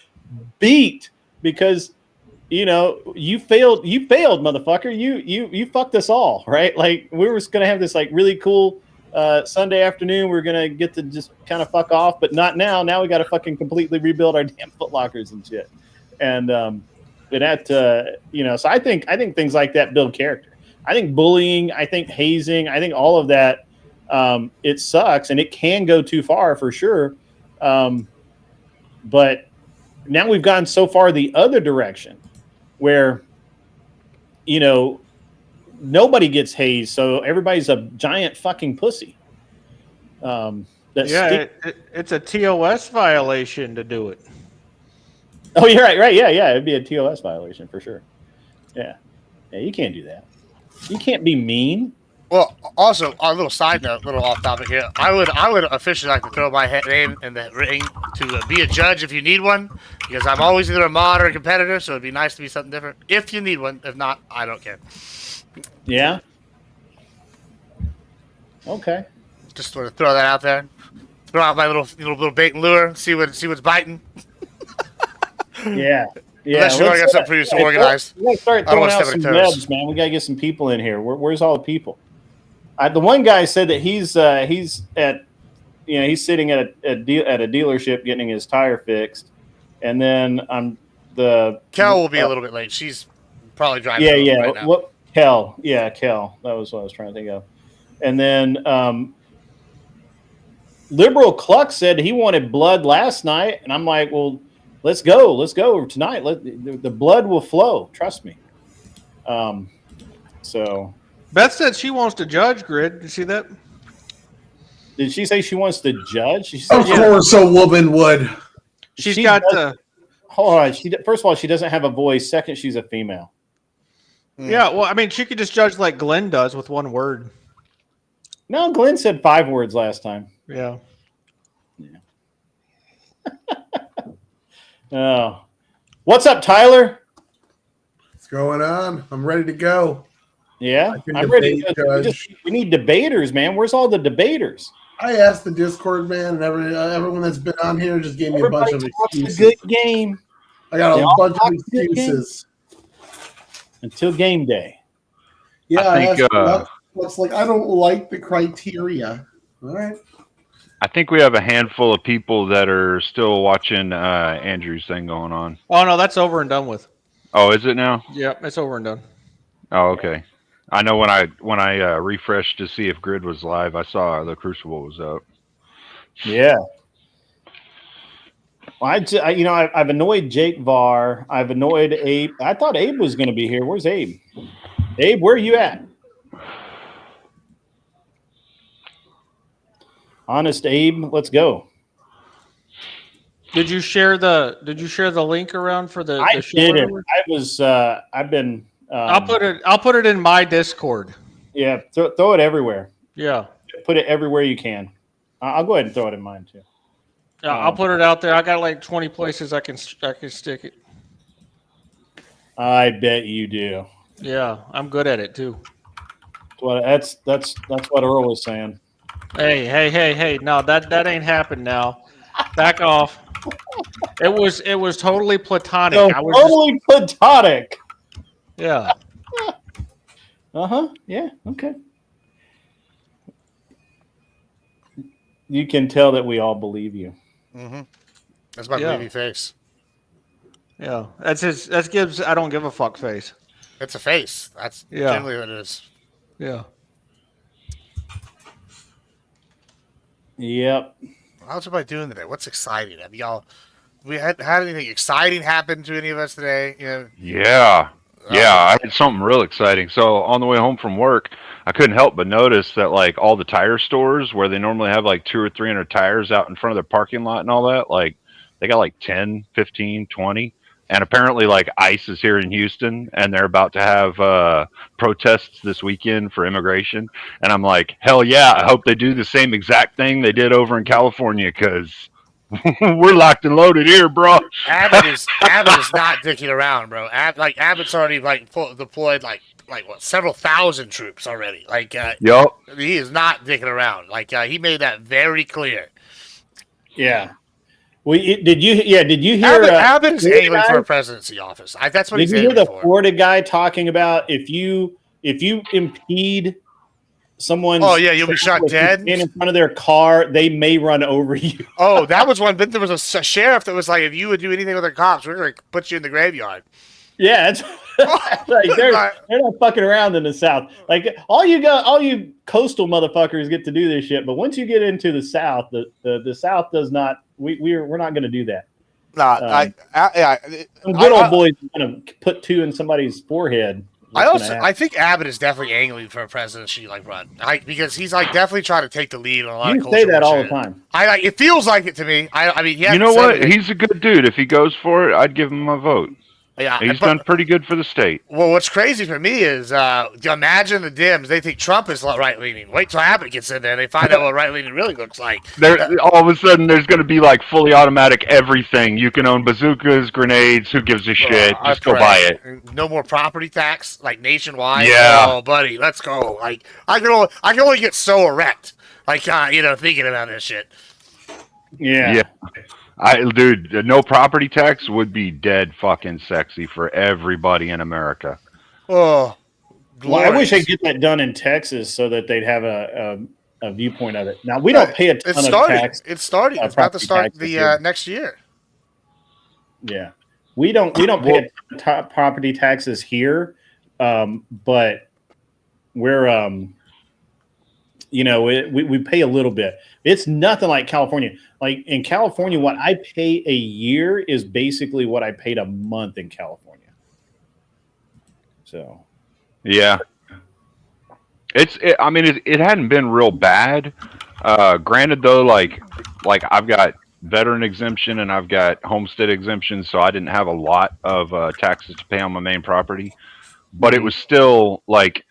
beat because you failed, motherfucker. You fucked us all, right? Like, we were gonna have this really cool Sunday afternoon. We're gonna get to just kind of fuck off, but not now. Now we got to fucking completely rebuild our damn Foot Lockers and shit. And So I think things like that build character. I think bullying, I think hazing, I think all of that, it sucks and it can go too far for sure. But now we've gone so far the other direction where, nobody gets hazed, so everybody's a giant fucking pussy. It's a TOS violation to do it. Oh, you're right. Yeah. It'd be a TOS violation for sure. Yeah. You can't do that. You can't be mean. Well, also, a little side note, a little off topic here. I would officially like to throw my name in the ring to be a judge if you need one, because I'm always either a mod or a competitor, so it'd be nice to be something different. If you need one, if not, I don't care. Yeah. Okay. Just sort of throw that out there. Throw out my little bait and lure. See what's biting. Yeah. Unless you want to get something pretty organized. We gotta start throwing out some webs, man. We gotta get some people in here. Where's all the people? The one guy said that he's sitting at a dealership getting his tire fixed, and then Kel will be a little bit late. She's probably driving. Yeah. Right now. Kel? Yeah, Kel. That was what I was trying to think of. And then Liberal Cluck said he wanted blood last night, and I'm like, well, let's go tonight. The blood will flow. Trust me. So Beth said she wants to judge, Grid. Did you see that? Did she say she wants to judge? She said, of course, a woman would. She's got the. Hold on. First of all, she doesn't have a voice. Second, she's a female. Yeah, well, I mean, she could just judge like Glenn does with one word. No, Glenn said 5 words last time. Yeah. Oh, what's up, Tyler? What's going on? I'm ready to go. Yeah, I'm ready to go. We need debaters, man. Where's all the debaters? I asked the Discord, man, and everyone that's been on here just gave me a bunch of excuses. A good game. I got a bunch of excuses. Until game day. Yeah, I think, what's like, I don't like the criteria. All right. I think we have a handful of people that are still watching Andrew's thing going on. Oh no, that's over and done with. Oh, is it now? Yeah, it's over and done. Oh, okay. I know when I refreshed to see if Grid was live, I saw the Crucible was up. Yeah. Well, I've annoyed Jake Var. I've annoyed Abe. I thought Abe was going to be here. Where's Abe? Abe, where are you at? Honest Abe, let's go. Did you share the link around for the I show? did it. I was I've been I'll put it in my Discord. Yeah, throw it everywhere. Yeah. Put it everywhere you can. I'll go ahead and throw it in mine too. Yeah, I'll put it out there. I got like 20 places I can stick it. I bet you do. Yeah, I'm good at it too. That's what Earl was saying. Hey! No, that ain't happened now. Back off. It was totally platonic. No, totally platonic. Yeah. Yeah. Okay. You can tell that we all believe you. Mm-hmm. That's my baby face. Yeah, that's Gibbs. I don't give a fuck face. It's a face. That's generally what it is. Yeah. Yep. How's everybody doing today? What's exciting? Have y'all? We had anything exciting happen to any of us today? Yeah. I had something real exciting. So on the way home from work, I couldn't help but notice that like all the tire stores where they normally have like 200 or 300 tires out in front of their parking lot and all that, like they got like 10, 15, 20. And apparently like ICE is here in Houston and they're about to have protests this weekend for immigration. And I'm like, hell yeah, I hope they do the same exact thing they did over in California because we're locked and loaded here, bro. Abbott is not dicking around, bro. Abbott's already deployed several thousand troops already. He is not dicking around. He made that very clear. Yeah. Well, did you hear Abbott is angling for a presidency office? That's what he's aiming for. Did you hear the Florida guy talking about if you impede someone's you'll be shot dead in front of their car, they may run over you. That was one. Then there was a sheriff that was like, if you would do anything with the cops, we're going to put you in the graveyard. Yeah, it's like they're not fucking around in the South. Like all you coastal motherfuckers get to do this shit, but once you get into the South, the South does not. We're not going to do that. Some good old boys going to put two in somebody's forehead. I think Abbott is definitely angling for a presidency like run, because he's like definitely trying to take the lead on a lot of culture. You say that all the time. It feels like it to me. I mean, you know what? He's a good dude. If he goes for it, I'd give him a vote. Yeah, he's done pretty good for the state. Well, what's crazy for me is imagine the Dems. They think Trump is right leaning. Wait till Abbott gets in there, and they find out what right leaning really looks like. All of a sudden, there's going to be like fully automatic everything. You can own bazookas, grenades. Who gives a shit? Just go buy it. No more property tax, like nationwide. Yeah. Oh, buddy, let's go. Like I can only get so erect, like thinking about this shit. Yeah. Dude, no property tax would be dead fucking sexy for everybody in America. Oh, well, I wish I'd get that done in Texas so that they'd have a viewpoint of it. Now we don't pay a ton of tax. It's starting. It's about to start the next year. Yeah, we don't pay a ton of property taxes here, but we're we pay a little bit. It's nothing like California. Like in California, what I pay a year is basically what I paid a month in California. So, yeah, it hadn't been real bad. Granted, though, like I've got veteran exemption and I've got homestead exemption, so I didn't have a lot of taxes to pay on my main property. But it was still like.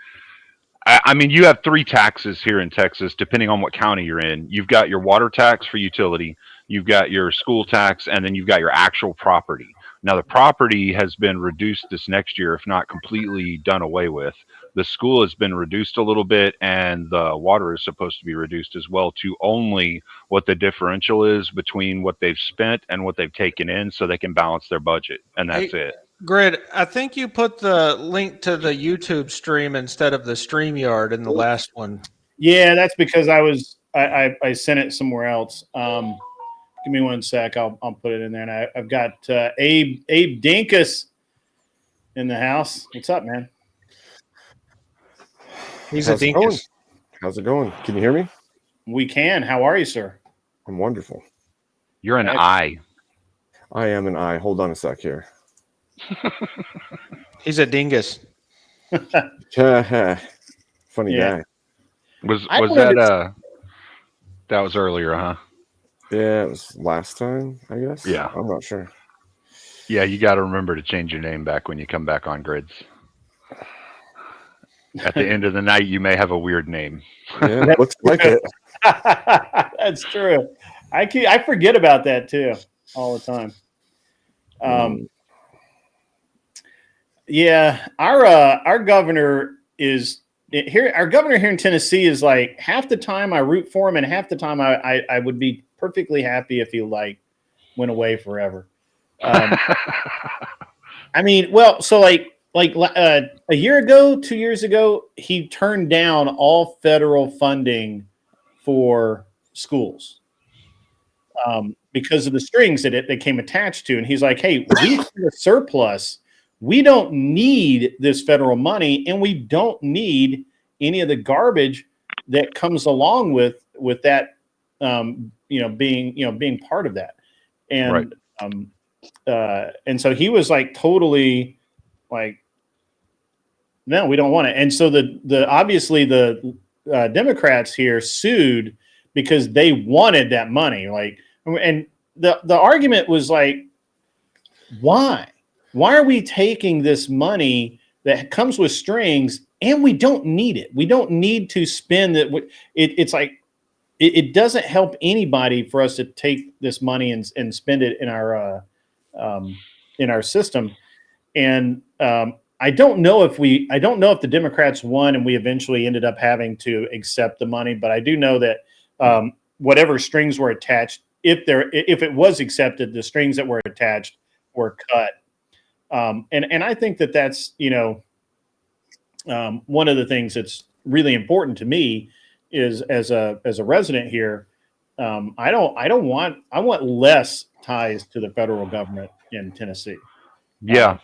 I mean, you have 3 taxes here in Texas, depending on what county you're in. You've got your water tax for utility, you've got your school tax, and then you've got your actual property. Now, the property has been reduced this next year, if not completely done away with. The school has been reduced a little bit, and the water is supposed to be reduced as well to only what the differential is between what they've spent and what they've taken in, so they can balance their budget, and that's it. Grid, I think you put the link to the YouTube stream instead of the StreamYard in the last one. Yeah, that's because I sent it somewhere else. Give me 1 sec. I'll put it in there. And I've got Abe Dinkus in the house. What's up, man? He's a Dinkus. How's it going? Can you hear me? We can. How are you, sir? I'm wonderful. You're an I. I am an I. Hold on a sec here. He's a dingus. Funny guy. Was that that was earlier, huh? Yeah, it was last time, I guess. Yeah. I'm not sure. Yeah, you got to remember to change your name back when you come back on Grids. At the end of the night, you may have a weird name. Yeah, that looks like it. That's true. I forget about that too all the time. Yeah, our governor is here. Our governor here in Tennessee is like half the time I root for him, and half the time I would be perfectly happy if he went away forever. I mean, well, so like a year ago, 2 years ago, he turned down all federal funding for schools because of the strings that they came attached to, and he's like, "Hey, we have a surplus. We don't need this federal money, and we don't need any of the garbage that comes along with that, being part of that." And and so he was like totally like, "No, we don't want it." And so the obviously the Democrats here sued because they wanted that money. Like, and the argument was like, why? Why are we taking this money that comes with strings and we don't need it? We don't need to spend it. It's like it doesn't help anybody for us to take this money and spend it in our system. And I don't know if the Democrats won and we eventually ended up having to accept the money, but I do know that whatever strings were attached, if it was accepted, the strings that were attached were cut. And I think that's, one of the things that's really important to me is as a resident here, I want less ties to the federal government in Tennessee. Yeah.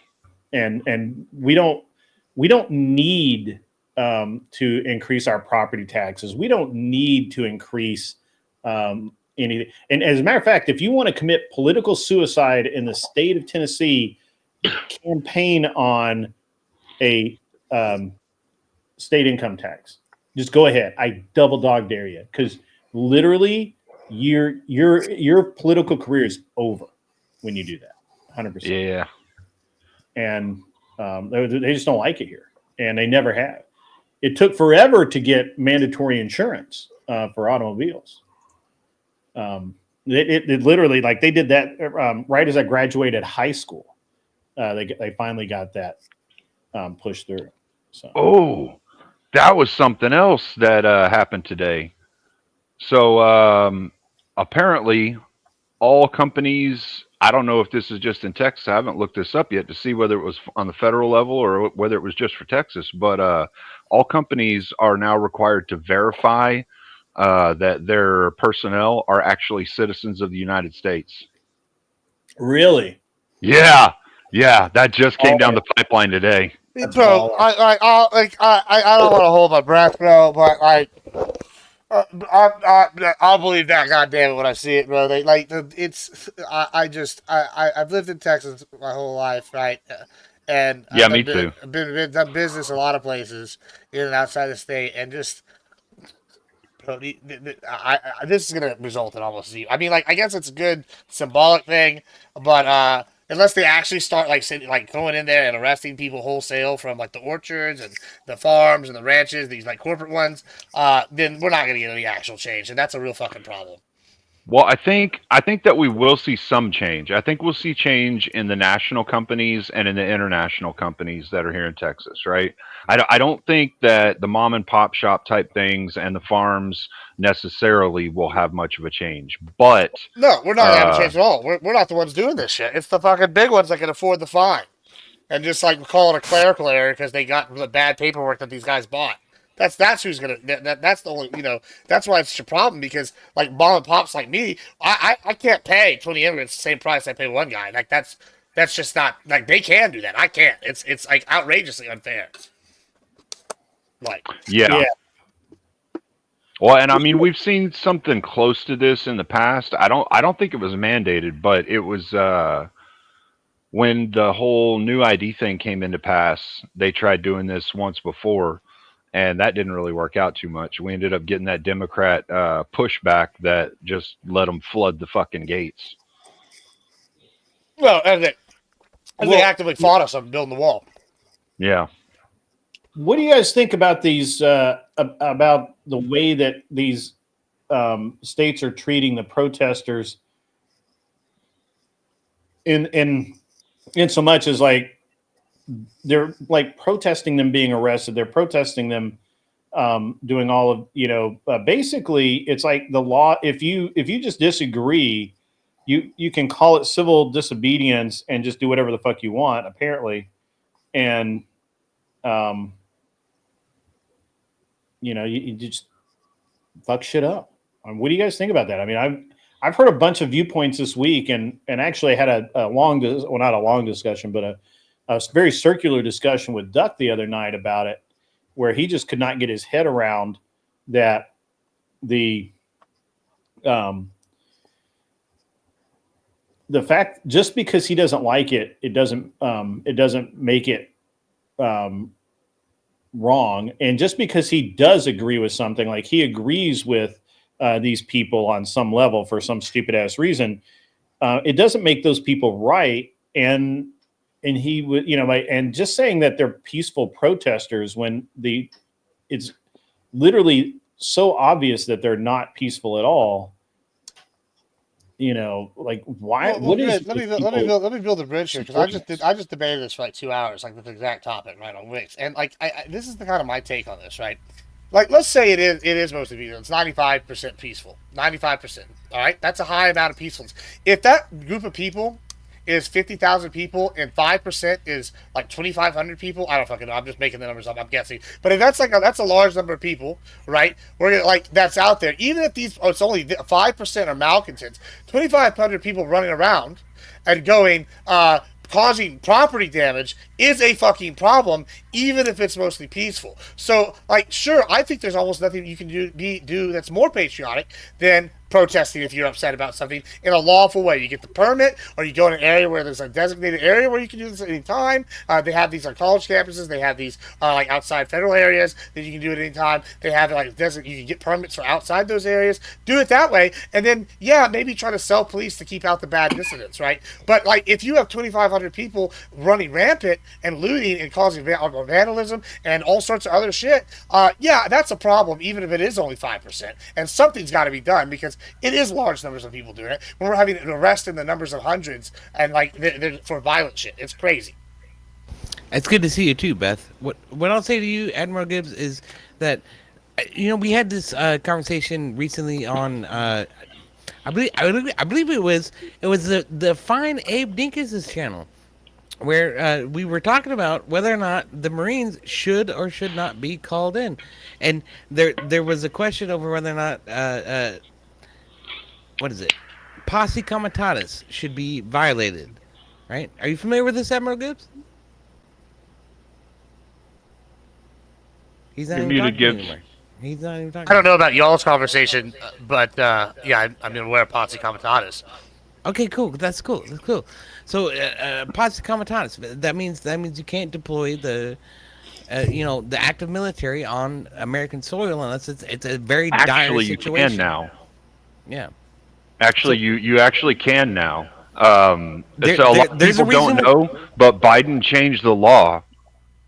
and we don't need to increase our property taxes. We don't need to increase anything. And as a matter of fact, if you want to commit political suicide in the state of Tennessee, campaign on a state income tax. Just go ahead. I double dog dare you, because literally your political career is over when you do that. 100%. Yeah. And they just don't like it here, and they never have. It took forever to get mandatory insurance for automobiles. It literally, like, they did that right as I graduated high school. They finally got that pushed through. So. Oh, that was something else that happened today. So apparently, all companies. I don't know if this is just in Texas. I haven't looked this up yet to see whether it was on the federal level or whether it was just for Texas. But all companies are now required to verify that their personnel are actually citizens of the United States. Really? Yeah. That just came down the pipeline today. Bro, I don't want to hold my breath, bro, but like, I'll believe that, goddamn it, when I see it, bro. I've lived in Texas my whole life, right? And yeah, me too. I've done business a lot of places in and outside the state, and just, bro, this is gonna result in almost zero. I mean, like, I guess it's a good symbolic thing, but unless they actually start like going in there and arresting people wholesale from like the orchards and the farms and the ranches, these like corporate ones, then we're not gonna get any actual change, and that's a real fucking problem. Well, I think that we will see some change. I think we'll see change in the national companies and in the international companies that are here in Texas, right? I don't think that the mom and pop shop type things and the farms necessarily will have much of a change. But no, we're not having a change at all. We're not the ones doing this shit. It's the fucking big ones that can afford the fine and just like call it a clerical error because they got the bad paperwork that these guys bought. That's who's gonna. That's the only. That's why it's such a problem, because like mom and pops like me, I can't pay 20 immigrants the same price I pay one guy. Like that's just not, like, they can do that. I can't. It's like outrageously unfair. Like yeah. Well, and I mean, we've seen something close to this in the past. I don't think it was mandated, but it was when the whole new ID thing came into pass. They tried doing this once before, and that didn't really work out too much. We ended up getting that Democrat pushback that just let them flood the fucking gates. Well, and they actively fought us on building the wall. Yeah. What do you guys think about these? About the way that these states are treating the protesters? In so much as like they're like protesting them being arrested, they're protesting them doing all of basically it's like the law. If you just disagree, you can call it civil disobedience and just do whatever the fuck you want, apparently, and you just fuck shit up. What do you guys think about that? I mean, I've heard a bunch of viewpoints this week, and actually had a long, well, not a long discussion, but a very circular discussion with Duck the other night about it, where he just could not get his head around that the fact, just because he doesn't like it, it doesn't make it wrong. And just because he does agree with something, like he agrees with these people on some level for some stupid ass reason, it doesn't make those people right. And he would, and just saying that they're peaceful protesters when it's literally so obvious that they're not peaceful at all. Like why? Let me build a bridge here, because I just debated this for like 2 hours, like this exact topic, right, on Wix, and like this is the kind of my take on this, right? Like, let's say it is mostly peaceful. It's 95% peaceful. 95%. All right, that's a high amount of peacefulness. If that group of people is 50,000 people and 5% is like 2,500 people, I don't fucking know. I'm just making the numbers up. I'm guessing. But if that's that's a large number of people, right? We're gonna, like, that's out there. Even if it's only 5% are malcontents, 2,500 people running around and going, causing property damage is a fucking problem, even if it's mostly peaceful. So, like, sure, I think there's almost nothing you can do that's more patriotic than protesting if you're upset about something in a lawful way. You get the permit, or you go in an area where there's a designated area where you can do this at any time. They have these on college campuses. They have these like outside federal areas that you can do it any time. They have like you can get permits for outside those areas. Do it that way, and then maybe try to sell police to keep out the bad dissidents, right? But like if you have 2,500 people running rampant and looting and causing vandalism and all sorts of other shit, that's a problem, even if it is only 5%. And something's got to be done because it is large numbers of people doing it. When we're having an arrest in the numbers of hundreds and like they're for violent shit, it's crazy. It's good to see you too, Beth. What I'll say to you, Admiral Gibbs, is that we had this conversation recently on I believe it was the Fine Abe Dinkus' channel, where we were talking about whether or not the Marines should or should not be called in, and there was a question over whether or not what is it, posse comitatus should be violated, right? Are you familiar with this, Admiral Gibbs? He's not even muted, talking Gibbs. anymore. He's not even talking. I don't know about y'all's conversation, but I'm aware of posse comitatus. Okay, cool. That's cool. So, posse comitatus. That means you can't deploy the active military on American soil unless it's a very dire situation. Actually, you can now. Yeah. Actually, you actually can now. So a lot of there's a people don't know, but Biden changed the law,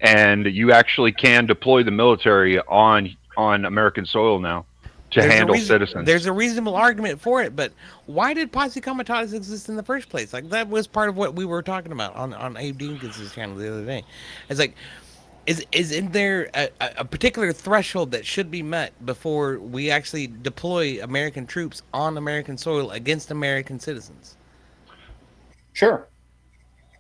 and you actually can deploy the military on American soil now to handle citizens. There's a reasonable argument for it, but why did posse comitatus exist in the first place? Like, that was part of what we were talking about on Abe Dinkus' channel the other day. It's like, isn't there a particular threshold that should be met before we actually deploy American troops on American soil against American citizens? Sure.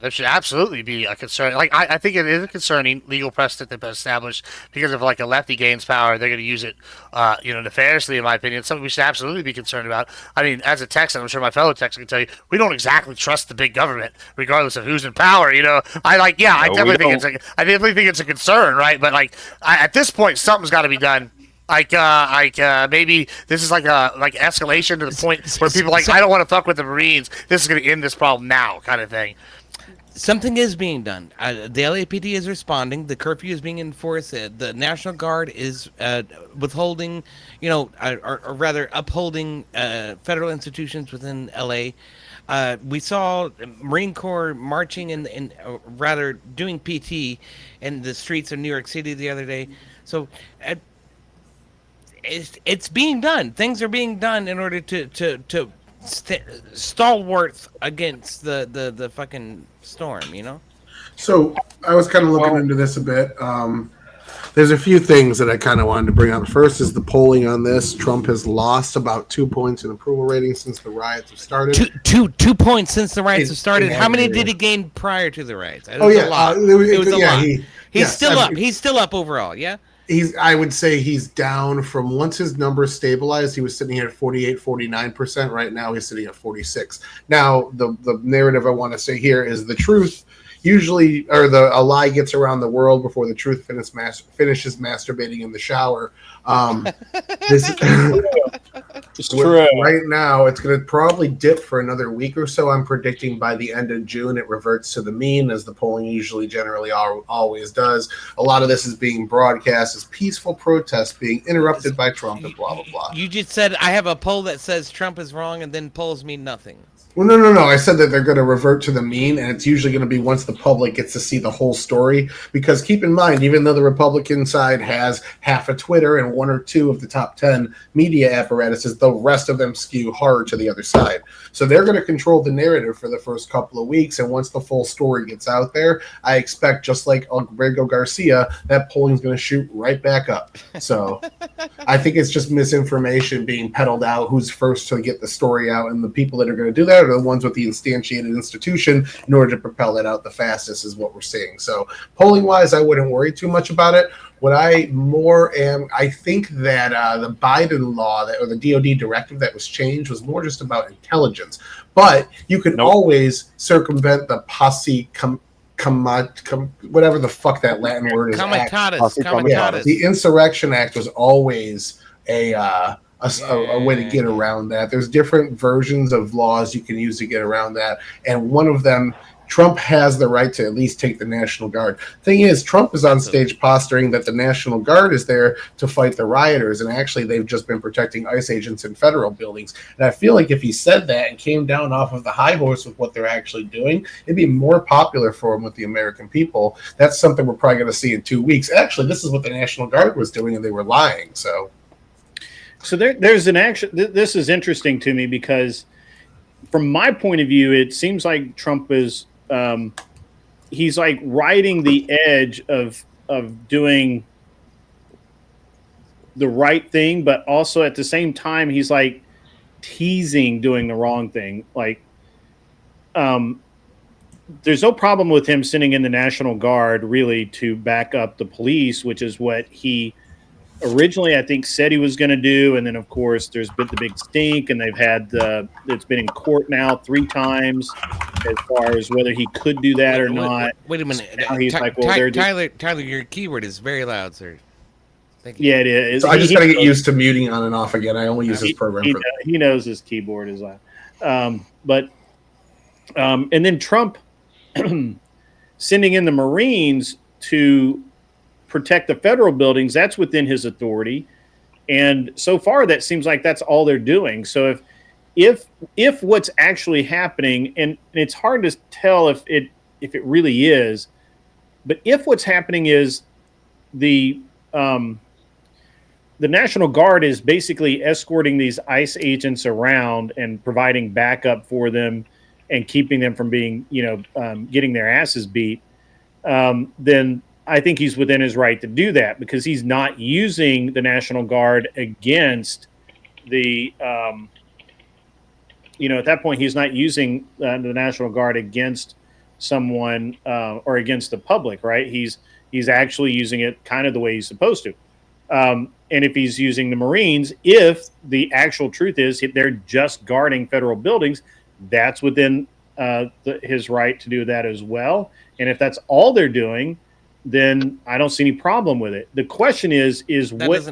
There should absolutely be a concern. Like, I think it is a concerning legal precedent that's been established because of like a lefty gains power. They're going to use it, nefariously, in my opinion. It's something we should absolutely be concerned about. I mean, as a Texan, I'm sure my fellow Texans can tell you, we don't exactly trust the big government, regardless of who's in power. I definitely think it's a concern, right? But like, at this point, something's got to be done. Maybe this is like escalation to the point where people are like, I don't want to fuck with the Marines. This is going to end this problem now, kind of thing. Something is being done. The LAPD is responding. The curfew is being enforced. The National Guard is withholding, or rather upholding federal institutions within LA. We saw Marine Corps marching and rather doing PT in the streets of New York City the other day. So it's being done. Things are being done in order to stalwart against the fucking storm, So I was kind of looking into this a bit. There's a few things that I kind of wanted to bring up. First is the polling on this. Trump has lost about 2 points in approval rating since the riots have started. Two points since the riots have started. How many did he gain prior to the riots? It was a lot. It was a lot. He's still up. Mean, he's still up overall. Yeah. I would say he's down from once his numbers stabilized. He was sitting here at 48, 49%. Right now he's sitting at 46. Now the narrative I want to say here is the truth. Usually, or a lie gets around the world before the truth finishes masturbating in the shower. This it's true. Right now, it's going to probably dip for another week or so. I'm predicting by the end of June, it reverts to the mean, as the polling usually generally always does. A lot of this is being broadcast as peaceful protests being interrupted by Trump and blah, blah, blah. You just said, I have a poll that says Trump is wrong, and then polls mean nothing. Well, no. I said that they're going to revert to the mean, and it's usually going to be once the public gets to see the whole story. Because keep in mind, even though the Republican side has half of Twitter and one or two of the top 10 media apparatuses, the rest of them skew hard to the other side. So they're going to control the narrative for the first couple of weeks, and once the full story gets out there, I expect, just like Grego Garcia, that polling is going to shoot right back up. So I think it's just misinformation being peddled out, who's first to get the story out, and the people that are going to do that are are the ones with the instantiated institution in order to propel that out the fastest is what we're seeing. So polling wise, I wouldn't worry too much about it. What I think that the Biden law or the DOD directive that was changed was more just about intelligence. But you can always circumvent the posse whatever the fuck that Latin word is. Comitatus. The Insurrection Act was always a way to get around that. There's different versions of laws you can use to get around that, and one of them, Trump has the right to at least take the National Guard. Thing is, Trump is on stage posturing that the National Guard is there to fight the rioters, and actually they've just been protecting ICE agents in federal buildings. And I feel like if he said that and came down off of the high horse with what they're actually doing, it'd be more popular for him with the American people. That's something we're probably going to see in 2 weeks. Actually, this is what the National Guard was doing, and they were lying. So there's an action. This is interesting to me because, from my point of view, it seems like Trump is he's like riding the edge of doing the right thing, but also at the same time he's like teasing doing the wrong thing. Like, there's no problem with him sending in the National Guard really to back up the police, which is what he originally, I think, said he was going to do. And then, of course, there's been the big stink, and they've had it's been in court now 3 times as far as whether he could do that or not. Wait a minute. So he's like, well, Tyler, your keyboard is very loud, sir. Thank you. Yeah, it is. So I just got to get used to muting on and off again. I only use this program for that. He knows his keyboard is loud. And then Trump sending in the Marines to protect the federal buildings, that's within his authority. And so far, that seems like that's all they're doing. So if what's actually happening, and it's hard to tell if it really is, but if what's happening is the National Guard is basically escorting these ICE agents around and providing backup for them and keeping them from being, getting their asses beat, then I think he's within his right to do that because he's not using the National Guard against the, at that point, he's not using the National Guard against someone or against the public, right? He's actually using it kind of the way he's supposed to. And if he's using the Marines, if the actual truth is they're just guarding federal buildings, that's within his right to do that as well. And if that's all they're doing, then I don't see any problem with it. The question is what's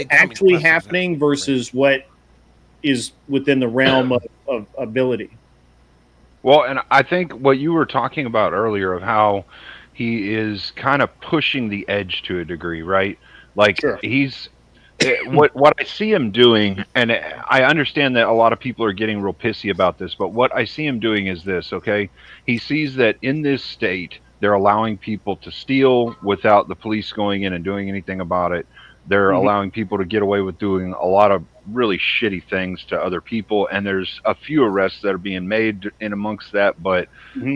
actually happening versus what is within the realm of ability. Well, and I think what you were talking about earlier of how he is kind of pushing the edge to a degree, right? Like he's what I see him doing, and I understand that a lot of people are getting real pissy about this, but what I see him doing is this, okay? He sees that in this state, they're allowing people to steal without the police going in and doing anything about it. They're allowing people to get away with doing a lot of really shitty things to other people, and there's a few arrests that are being made in amongst that, but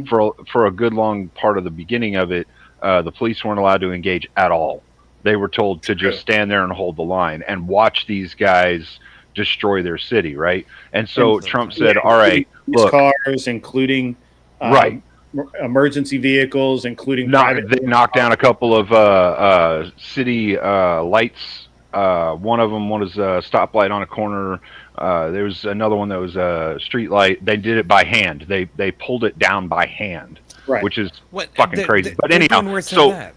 for a good long part of the beginning of it, the police weren't allowed to engage at all. They were told to just stand there and hold the line and watch these guys destroy their city, right? And so Trump said, all right, look, cars, including emergency vehicles, including they knocked down a couple of city lights. One of them was a stoplight on a corner. There was another one that was a street light. They did it by hand. They pulled it down by hand, which is fucking crazy. But anyhow, so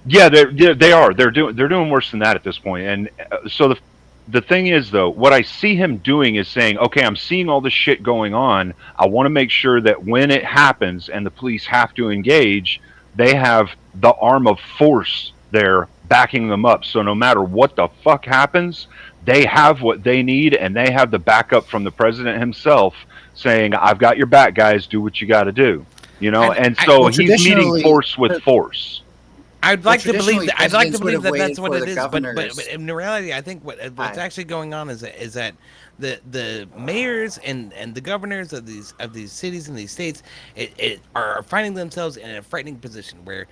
yeah, they are. They're doing worse than that at this point. And so the thing is, though, what I see him doing is saying, okay, I'm seeing all this shit going on. I want to make sure that when it happens and the police have to engage, they have the arm of force there backing them up. So no matter what the fuck happens, they have what they need, and they have the backup from the president himself saying, I've got your back, guys, do what you got to do. And so he's meeting force with force. I'd like to believe that. I'd like to believe that that's what it is, but in reality, I think what's actually going on is that the mayors and the governors of these cities and these states are finding themselves in a frightening position where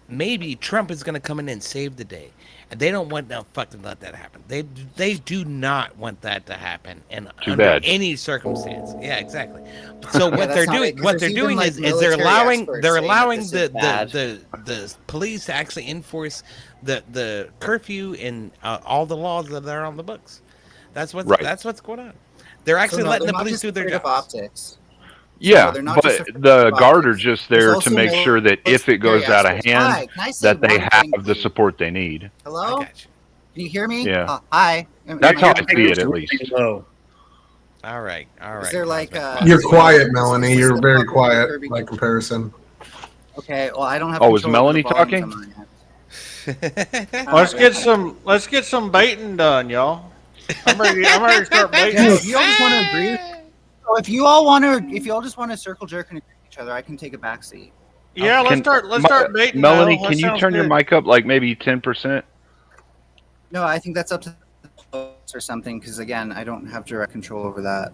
maybe Trump is going to come in and save the day. And they don't want to fucking let that happen. They do not want that to happen, and Too under bad. any circumstance. Yeah, exactly. So Yeah, what that's they're not doing, right, 'cause what there's they're even, doing like, is they're military allowing experts they're saying that allowing this is bad. the police to actually enforce the curfew and all the laws that are on the books. That's Right. what's going on. They're actually So, no, letting they're the not police just do their afraid of jobs. optics. Yeah, they're not just but afraid the of guard are optics. just There's there to also make sure that if it military goes out of experts. hand, Hi, can I say that they one thing, have the please? support they need. Hello? Can you hear me? Yeah. Hi. Am That's I how I heard see clear? it, at least. Low. All right. Is there like You're you know, quiet, Melanie. is You're the very public quiet Kirby- by comparison. Okay, well I don't have Oh, is control over the Melanie volumes talking? on my end. Let's get some baiting done, y'all. I'm ready to start baiting. Yeah, if you all just want to agree, so if you all just want to circle jerk and agree with each other, I can take a back seat. Yeah, let's start baiting. Melanie, now. can you turn your mic up like maybe 10%? No, I think that's up to the host or something because again, I don't have direct control over that.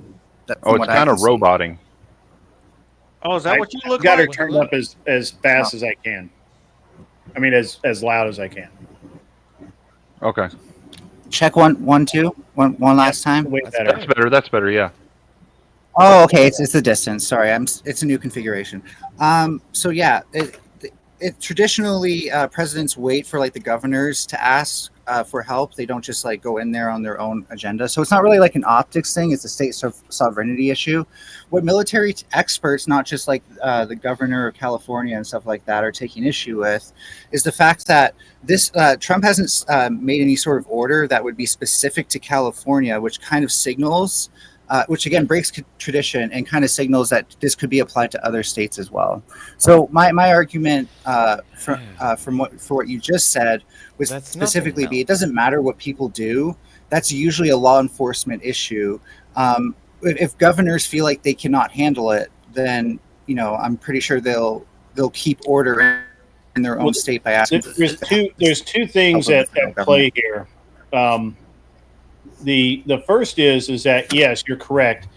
Oh, it's kind of roboting. Oh, is that what you look got like? her turned up as fast as I can. I mean, as loud as I can. Okay. Check one, two, one last time. That's better. That's better. Yeah. Oh, okay. It's the distance. Sorry, it's a new configuration. So yeah, it traditionally presidents wait for like the governors to ask for help. They don't just like go in there on their own agenda. So it's not really like an optics thing. It's a state sovereignty issue. What military experts, not just like the governor of California and stuff like that, are taking issue with is the fact that this Trump hasn't made any sort of order that would be specific to California, which kind of signals. Which again breaks tradition and kind of signals that this could be applied to other states as well. So my argument for what you just said would specifically be it doesn't matter what people do. That's usually a law enforcement issue. If governors feel like they cannot handle it, then I'm pretty sure they'll keep order in their own state by asking. There's two things at play here. The first is that yes, you're correct.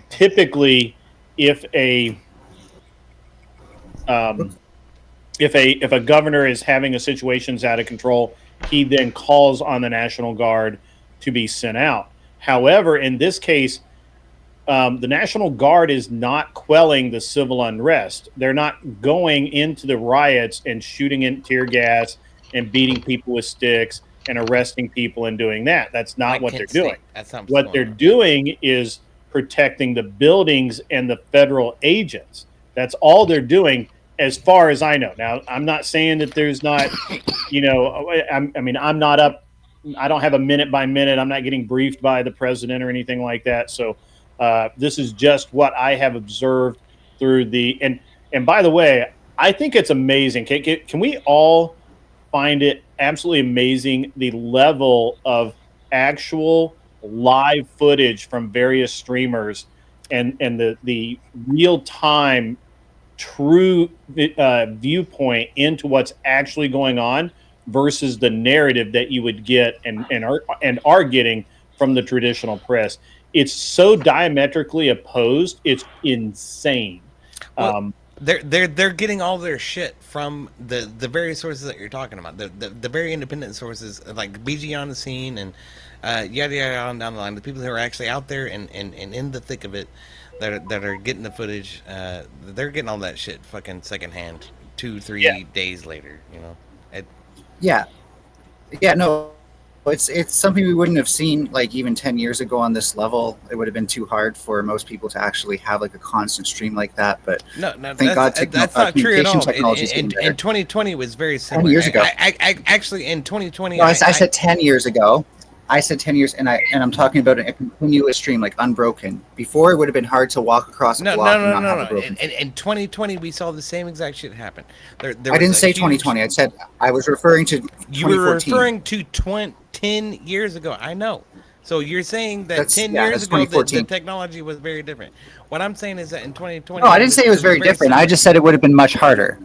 Typically, if a governor is having a situation's out of control, he then calls on the National Guard to be sent out. However, in this case, the National Guard is not quelling the civil unrest. They're not going into the riots and shooting in tear gas and beating people with sticks and arresting people and doing that. That's not what they're doing. What they're doing is protecting the buildings and the federal agents. That's all they're doing as far as I know. Now, I'm not saying that there's not, I'm not up. I don't have a minute by minute. I'm not getting briefed by the president or anything like that. So this is just what I have observed through and by the way, I think it's amazing. Can we all find it absolutely amazing the level of actual live footage from various streamers and the real-time true viewpoint into what's actually going on versus the narrative that you would get and are getting from the traditional press. It's so diametrically opposed. It's insane. They're getting all their shit from the various sources that you're talking about, the very independent sources like BG on the scene and yada yada on down the line. The people who are actually out there and in the thick of it that are getting the footage, they're getting all that shit fucking secondhand 2-3 days later. Yeah, no. It's something we wouldn't have seen like even 10 years ago on this level. It would have been too hard for most people to actually have like a constant stream like that. But no, thank God that's not true at all. In 2020 was very similar. 10 years ago. Actually, in 2020, no, I said 10 years ago. I said 10 years, and I'm talking about a continuous stream, like unbroken. Before, it would have been hard to walk across a block and not have a broken stream. In 2020, we saw the same exact shit happen. I didn't say 2020. I said I was referring to 2014. You were referring to 10 years ago. I know. So you're saying that 10 years ago, the technology was very different. What I'm saying is that in 2020... No, I didn't say it was very different. I just said it would have been much harder.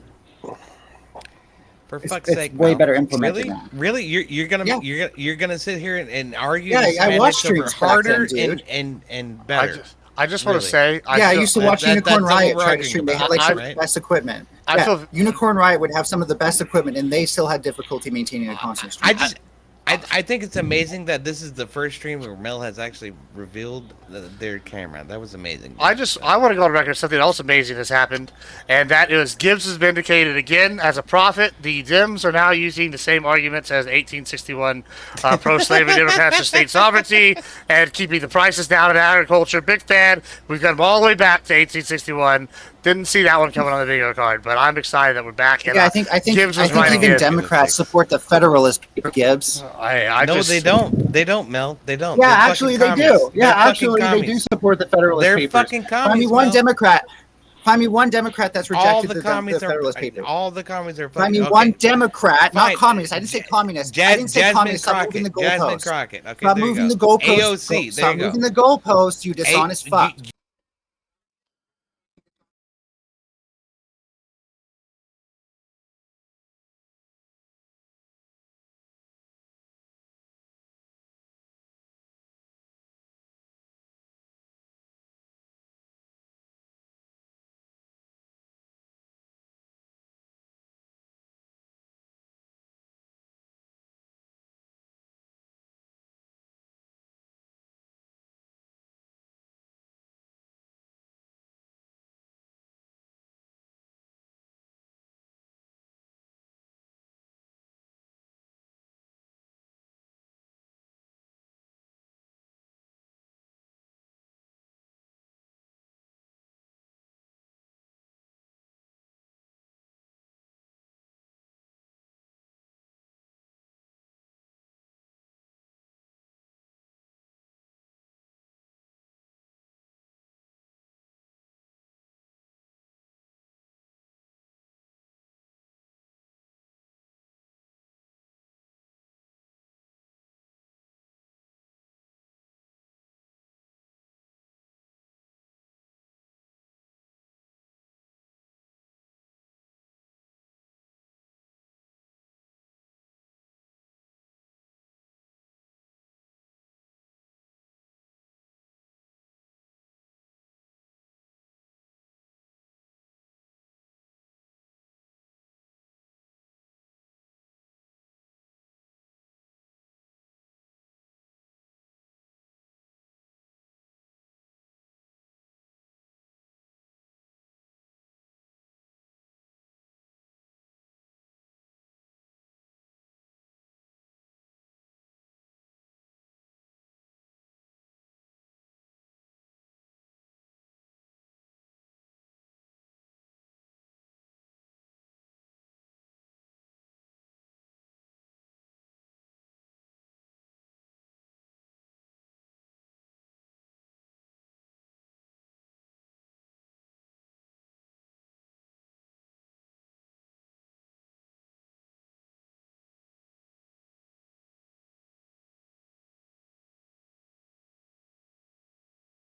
For fuck's sake, way better implemented. Really? You're gonna sit here and argue? Yeah, I watched streams harder then, and better. I just want to say, I used to watch Unicorn Riot try to stream. They had like the best equipment. Unicorn Riot would have some of the best equipment, and they still had difficulty maintaining a constant stream. I think it's amazing that this is the first stream where Mel has actually revealed their camera. That was amazing. I want to go on record. Something else amazing has happened, and that is Gibbs is vindicated again as a prophet. The Dems are now using the same arguments as 1861 pro-slavery Democrats for state sovereignty and keeping the prices down in agriculture. Big fan. We've got them all the way back to 1861. Didn't see that one coming on the video card, but I'm excited that we're back. And, I think Gibbs was right even again. Democrats support the Federalist paper, Gibbs. No, they don't. They don't, Mel. They don't. Yeah, They're actually fucking they commies. do. Yeah, They're fucking actually they do commies. support the Federalist They're papers. fucking commies. Find me one Mel. Democrat. Find me one Democrat that's All rejected the the commies Federalist are. papers. All the commies are. Find Fucking, me one okay. Democrat, not Fine. communist. I didn't say communist. I didn't say Jasmine communist. Stop Crockett. moving the Jasmine goalposts. Crockett. Okay, Stop there you moving go. the goalposts. AOC. There Stop you go. moving the goalposts, you dishonest fuck.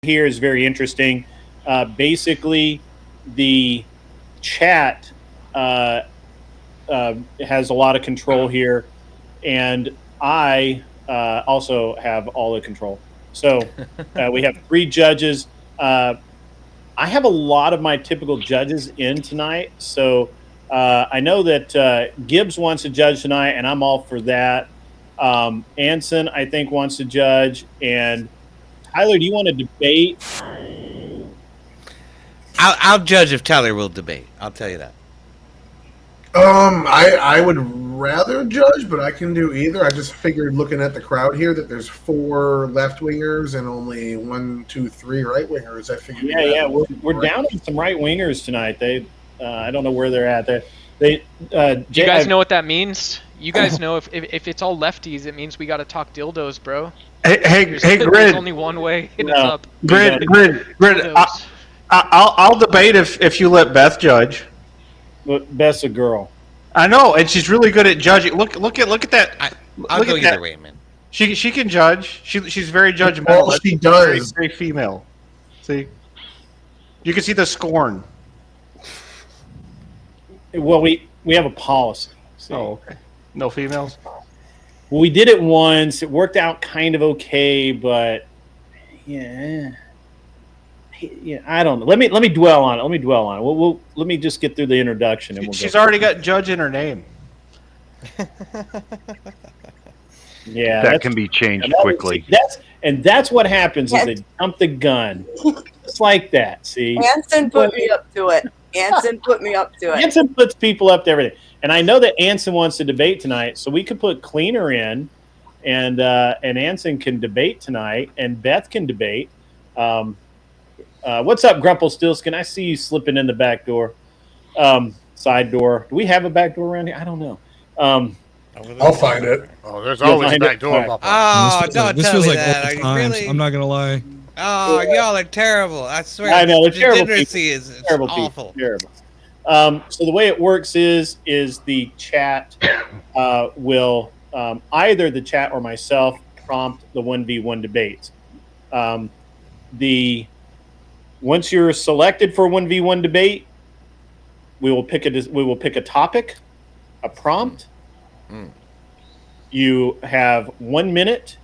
Here is very interesting. Basically, the chat has a lot of control here, and I also have all the control. So we have 3 judges. I have a lot of my typical judges in tonight, so I know that Gibbs wants to judge tonight, and I'm all for that. Anson, I think, wants to judge, and Tyler, do you want to debate? I'll judge if Tyler will debate. I'll tell you that. I would rather judge, but I can do either. I just figured, looking at the crowd here, that there's 4 left wingers and only 1, 2, 3 right wingers. I figured. Yeah, we're down to some right wingers tonight. They, I don't know where they're at. Do you guys know what that means? You guys know if it's all lefties, it means we got to talk dildos, bro. Hey, There's Grid. only one way. It's up. Grid. I'll debate if you let Beth judge. But Beth's a girl. I know, and she's really good at judging. Look at that. I'll go either way, man. She can judge. She's very judgmental. Well, she does. Very female. See, you can see the scorn. Well, we have a policy. See? Oh, okay. No females. Well, we did it once. It worked out kind of okay, but yeah, I I don't know. Let me dwell on it. Let me just get through the introduction, and She's already got judge in her name. Yeah, that can be changed quickly. That's what happens is they jump the gun. It's like that. See, Anson put me up to it. Anson put me up to it. Anson puts people up to everything, and I know that Anson wants to debate tonight, so we could put Cleaner in, and Anson can debate tonight, and Beth can debate. What's up, Grumpelstiltskin? I see you slipping in the back door, side door. Do we have a back door around here? I don't know. I'll find it. Oh, there's always a back door. Oh, don't this tell feels me like that. old Are you times. really? I'm not gonna lie. Oh, y'all are terrible. I swear. I know, they're terrible degeneracy people. is Terrible awful. people. Terrible. So the way it works is the chat will either the chat or myself prompt the 1v1 debates. Once you're selected for a 1v1 debate, we will pick a topic, a prompt. You have 1 minute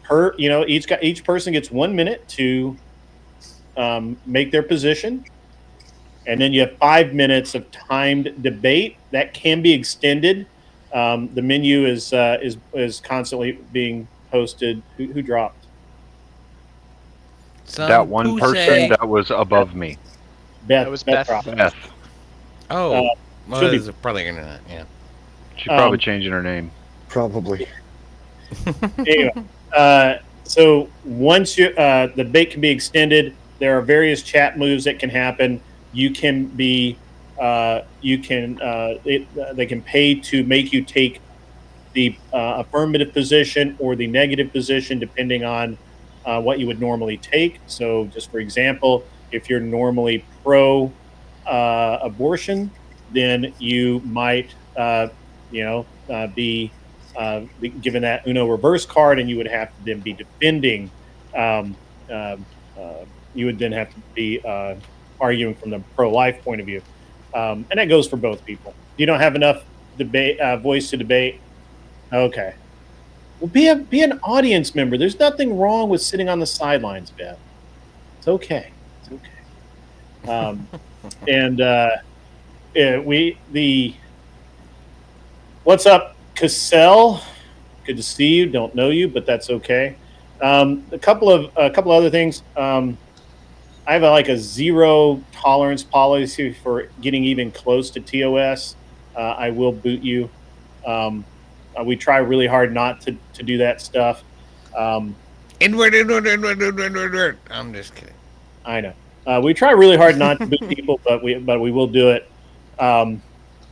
per. Each person gets 1 minute to make their position, and then you have 5 minutes of timed debate that can be extended. The menu is constantly being posted. Who dropped? That one person that was above me. Beth. That was Beth. Beth. Oh, well, should be- it's probably internet. Yeah. She's probably changing her name. Probably. Anyway, so once the debate can be extended, there are various chat moves that can happen. You can be, they can pay to make you take the affirmative position or the negative position, depending on what you would normally take. So, just for example, if you're normally pro abortion, then you might, be given that Uno reverse card, and you would have to then be defending. You would then have to be arguing from the pro-life point of view, and that goes for both people. You don't have enough debate voice to debate. Okay, well, be an audience member. There's nothing wrong with sitting on the sidelines, Beth. It's okay. It's okay. What's up, Cassell? Good to see you. Don't know you, but that's okay. A couple of other things. I have a zero tolerance policy for getting even close to TOS. I will boot you. We try really hard not to do that stuff. Inward. I'm just kidding. I know. We try really hard not to boot people, but we will do it.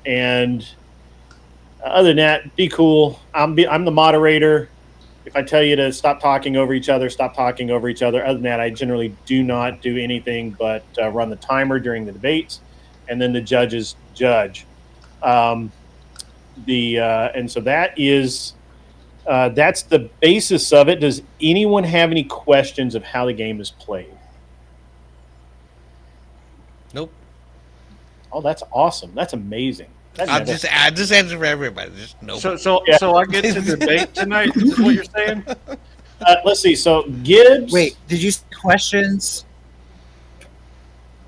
And other than that, be cool. I'm the moderator. If I tell you to stop talking over each other, stop talking over each other. Other than that, I generally do not do anything but run the timer during the debates, and then the judges judge. And so that is that's the basis of it. Does anyone have any questions of how the game is played? Nope. Oh, that's awesome. That's amazing. I'll just answer for everybody. Just nope. So I get to debate tonight. Is what you're saying? Let's see. So Gibbs. Wait, did you say questions?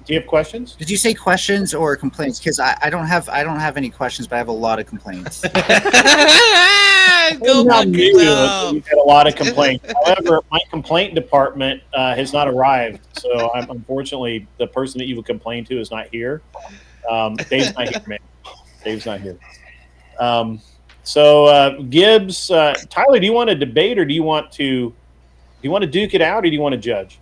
Do you have questions? Did you say questions or complaints? Because I don't have any questions, but I have a lot of complaints. Go fuck yourself. We've had a lot of complaints. However, my complaint department has not arrived, so unfortunately the person that you would complain to is not here. Dave's not here, man. Dave's not here. So Gibbs, Tyler, do you want to debate or do you want to duke it out or do you want to judge?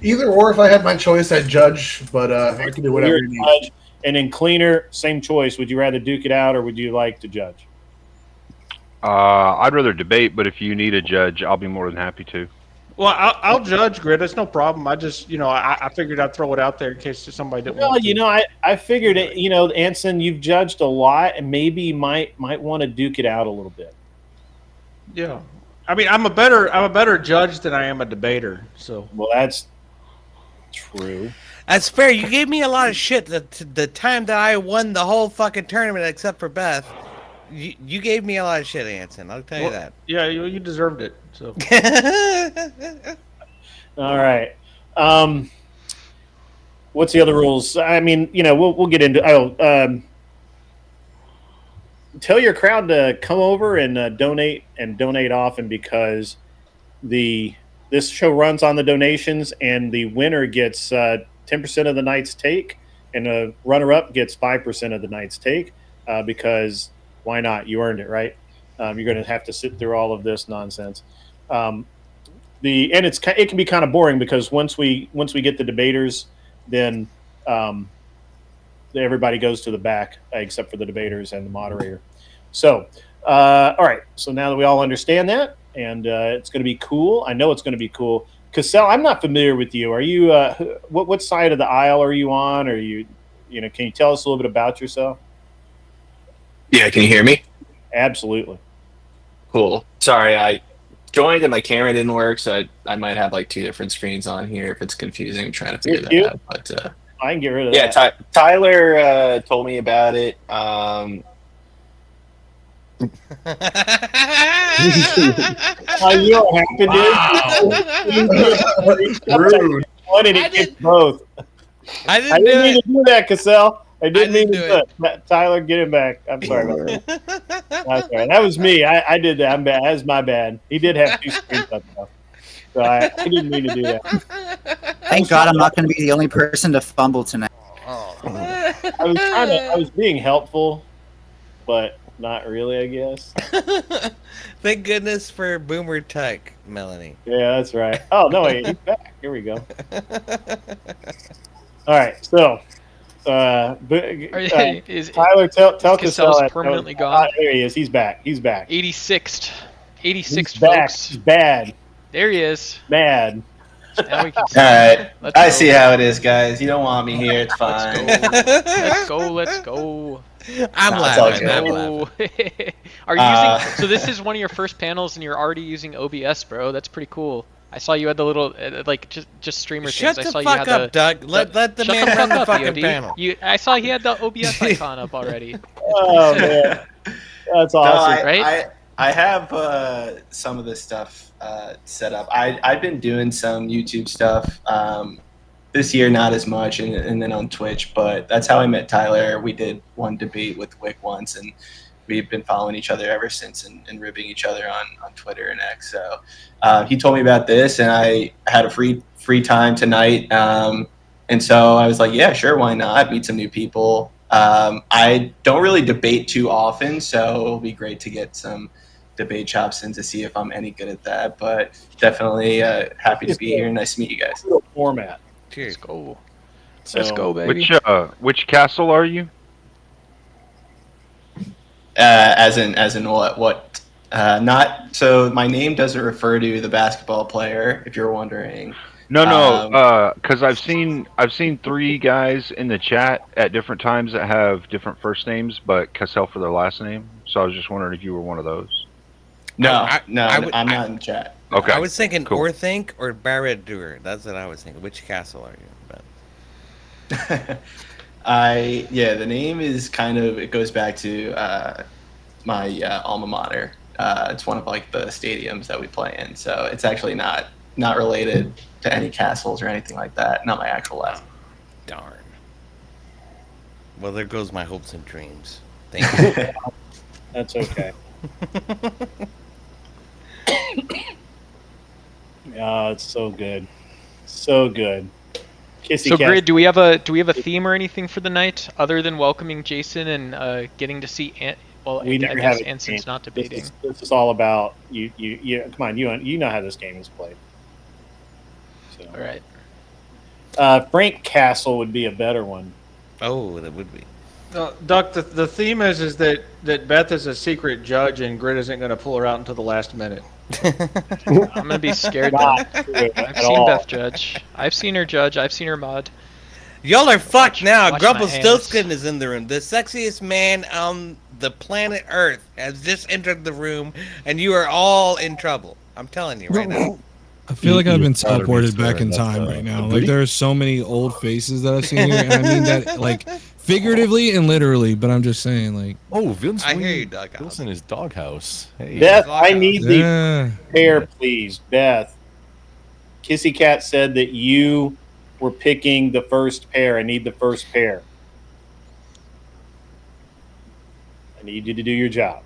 Either or. If I had my choice, I'd judge, but I can do whatever you need. And then Cleaner, same choice. Would you rather duke it out or would you like to judge? I'd rather debate, but if you need a judge, I'll be more than happy to. Well, I'll judge, Grid. It's no problem. I just, I figured I'd throw it out there in case somebody didn't want to. I figured it, Anson, you've judged a lot, and maybe you might want to duke it out a little bit. Yeah. I mean, I'm a better judge than I am a debater. So. Well, that's true. That's fair. You gave me a lot of shit the time that I won the whole fucking tournament except for Beth. You gave me a lot of shit, Anson. I'll tell you that. Yeah, you deserved it. So. All right. What's the other rules? I mean, we'll get into. Tell your crowd to come over and donate often, because this show runs on the donations, and the winner gets 10% of the night's take, and the runner-up gets 5% of the night's take, because why not? You earned it, right? You're going to have to sit through all of this nonsense. It can be kind of boring, because once we get the debaters, then everybody goes to the back, except for the debaters and the moderator. So, all right. So now that we all understand that, and it's going to be cool. I know it's going to be cool. Cassell, I'm not familiar with you. Are you what side of the aisle are you on? Are you can you tell us a little bit about yourself? Yeah, can you hear me? Absolutely. Cool. Sorry, I joined and my camera didn't work, so I might have like 2 different screens on here if it's confusing. I'm trying to figure that out. But I can get rid of that. Yeah, Tyler told me about it. You know what happened, dude? Rude. It gets both. I didn't mean to do that, Cassell. I didn't mean to do it. Tyler, get him back. I'm sorry about that. That's all right. That was me. I did that. I'm bad. That was my bad. He did have 2 screens up, though. So I didn't mean to do that. Thank God I'm not going to be the only person to fumble tonight. I was being helpful, but not really, I guess. Thank goodness for Boomer Tech, Melanie. Yeah, that's right. Oh, no, wait, he's back. Here we go. All right, so Tyler, tell Cassell's permanently gone. There he is. He's back. He's back. 86th, He's back. folks. He's bad. There he is. Bad. Now we can All right. Let's I go. see how it is, guys. You don't want me here. It's fine. Let's go. I'm laughing. I'm laughing. Are you using? So this is one of your first panels, and you're already using OBS, bro. That's pretty cool. I saw you had the little just streamer Shut things. the I saw fuck you had up, Doug. Let the man run the fucking panel. I saw he had the OBS icon up already. Oh man, that's awesome. Right? I have some of this stuff set up. I've been doing some YouTube stuff this year, not as much, and then on Twitch. But that's how I met Tyler. We did one debate with Wick once, and we've been following each other ever since, and ribbing each other on Twitter and X. So he told me about this, and I had a free time tonight, and so I was like, yeah, sure, why not? Meet some new people. I don't really debate too often, so it'll be great to get some debate chops in to see if I'm any good at that. But definitely happy to be here. Nice to meet you guys. Format. Let's go. Let's go, baby. Which castle are you? As in what? Not so. My name doesn't refer to the basketball player, if you're wondering. No, because I've seen 3 guys in the chat at different times that have different first names, but Cassell for their last name. So I was just wondering if you were one of those. No, I'm not in chat. Okay. I was thinking cool. Orthanc or Barad-dûr. That's what I was thinking. Which castle are you? But... the name is it goes back to my alma mater. It's one of like the stadiums that we play in, so it's actually not related to any castles or anything like that. Not my actual last name. Darn. Well, there goes my hopes and dreams. Thank you. That's okay. It's so good, so good. Kissy So cat. Grid, do we have a theme or anything for the night other than welcoming Jason and getting to see We never have a Anson's game. not debating. This is all about you. Come on, you know how this game is played. So. All right. Frank Castle would be a better one. Oh, that would be. Duck, the theme is that Beth is a secret judge and Grid isn't going to pull her out until the last minute. I'm gonna be scared. I've seen Beth judge. I've seen her judge. I've seen her mod. Y'all are fucked now. watch my Grumpelstiltskin is in the room. The sexiest man on the planet Earth has just entered the room, and you are all in trouble. I'm telling you right now. I feel like I've been teleported back in time right now. Like there are so many old faces that I've seen here, and I mean that like figuratively and literally. But I'm just saying, like, oh, Vince, I hear you, Doghouse. Vince in his doghouse. Hey, Beth, I need the pair, please. Beth, Kissy Cat said that you we're picking the first pair. I need the first pair. I need you to do your job.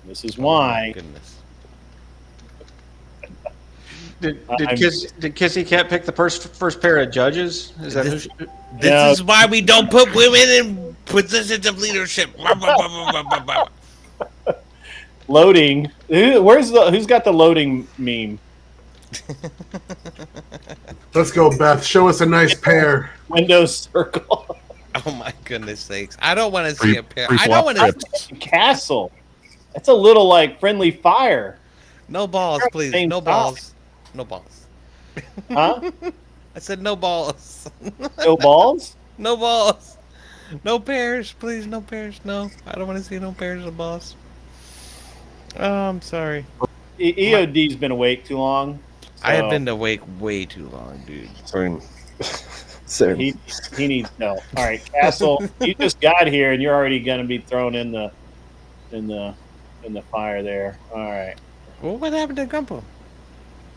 This is why. Goodness. Did Kissy Cat pick the first pair of judges? Is that This, who? this is why we don't put women in positions of leadership. Loading. Who's got the loading meme? Let's go, Beth. Show us a nice pair. Windows circle. Oh my goodness sakes! I don't want to see a pair. I don't don't want to. Castle. That's a little like friendly fire. No balls, please. Same No size. balls. No balls. Huh? I said no balls. No balls? No balls. No pairs, please. No pairs. No. I don't want to see no pairs of balls. Oh, I'm sorry. EOD's been awake too long. I have been awake way too long, dude. Same. He needs no. All right, Castle. You just got here, and you're already going to be thrown in the fire there. All right. Well, what happened to Gumpo?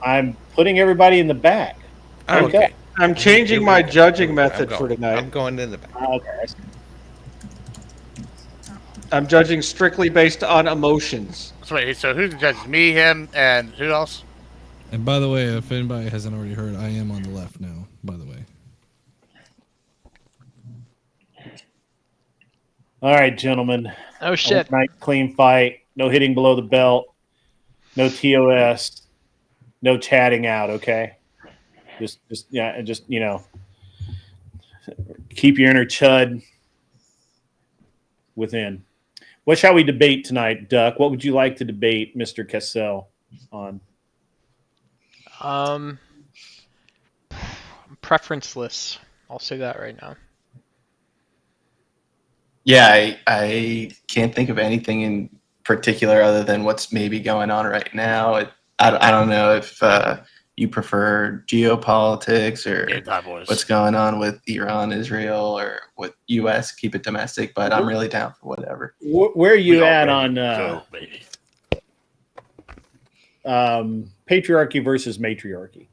I'm putting everybody in the back. Oh, okay. I'm changing my judging method for tonight. I'm going in the back. Okay. I'm judging strictly based on emotions. So wait, so who's the judge? Me, him, and who else? And by the way, if anybody hasn't already heard, I am on the left now. By the way. All right, gentlemen. Oh shit! Nice clean fight. No hitting below the belt. No TOS. No chatting out. Okay. Just keep your inner chud within. What shall we debate tonight, Duck? What would you like to debate, Mr. Cassell, on? Preferenceless. I'll say that right now. Yeah, I can't think of anything in particular other than what's maybe going on right now. I don't know if you prefer geopolitics or what's going on with Iran, Israel, or with U.S. Keep it domestic, but I'm really down for whatever. Where are you at on patriarchy versus matriarchy?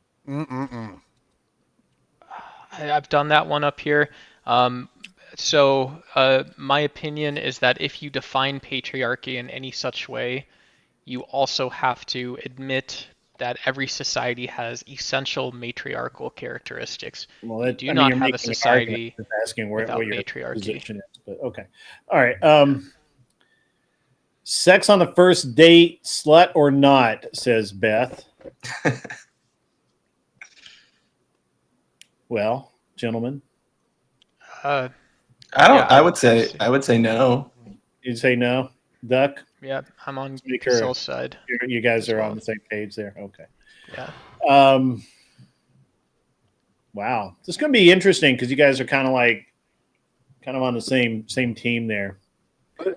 I've done that one up here. So my opinion is that if you define patriarchy in any such way, you also have to admit that every society has essential matriarchal characteristics. Well, you do not have a society asking without what your matriarchy. position is, but okay. All right. Sex on the first date, slut or not, says Beth. Well, gentlemen. I would say no. You'd say no, Duck. Yeah, I'm on Speaker. Cassell's side. You guys are on the same page there. Okay. Yeah. Wow, this is going to be interesting because you guys are kind of on the same team there.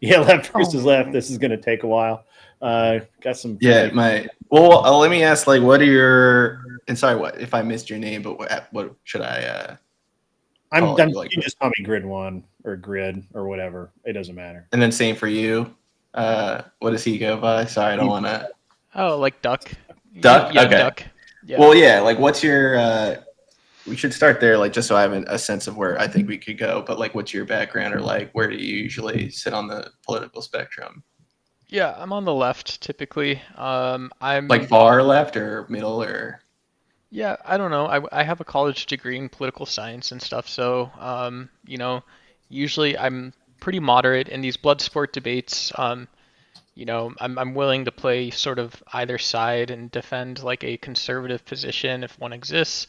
Yeah, left versus left. This is going to take a while. Got some. Yeah, Well, let me ask. Like, what are your? And sorry, what if I missed your name? But what should I? You just call me Grid One or Grid or whatever. It doesn't matter. And then same for you. What does he go by? Sorry, I don't want to. Oh, like Duck. Duck. Yeah, okay. Duck. Yeah. Well, yeah. Like, what's your? We should start there, like, just so I have a sense of where I think we could go. But like, what's your background, or like, where do you usually sit on the political spectrum? Yeah, I'm on the left typically. I'm like far left or middle or. Yeah, I don't know. I have a college degree in political science and stuff, so usually I'm pretty moderate in these blood sport debates. I'm willing to play sort of either side and defend like a conservative position if one exists.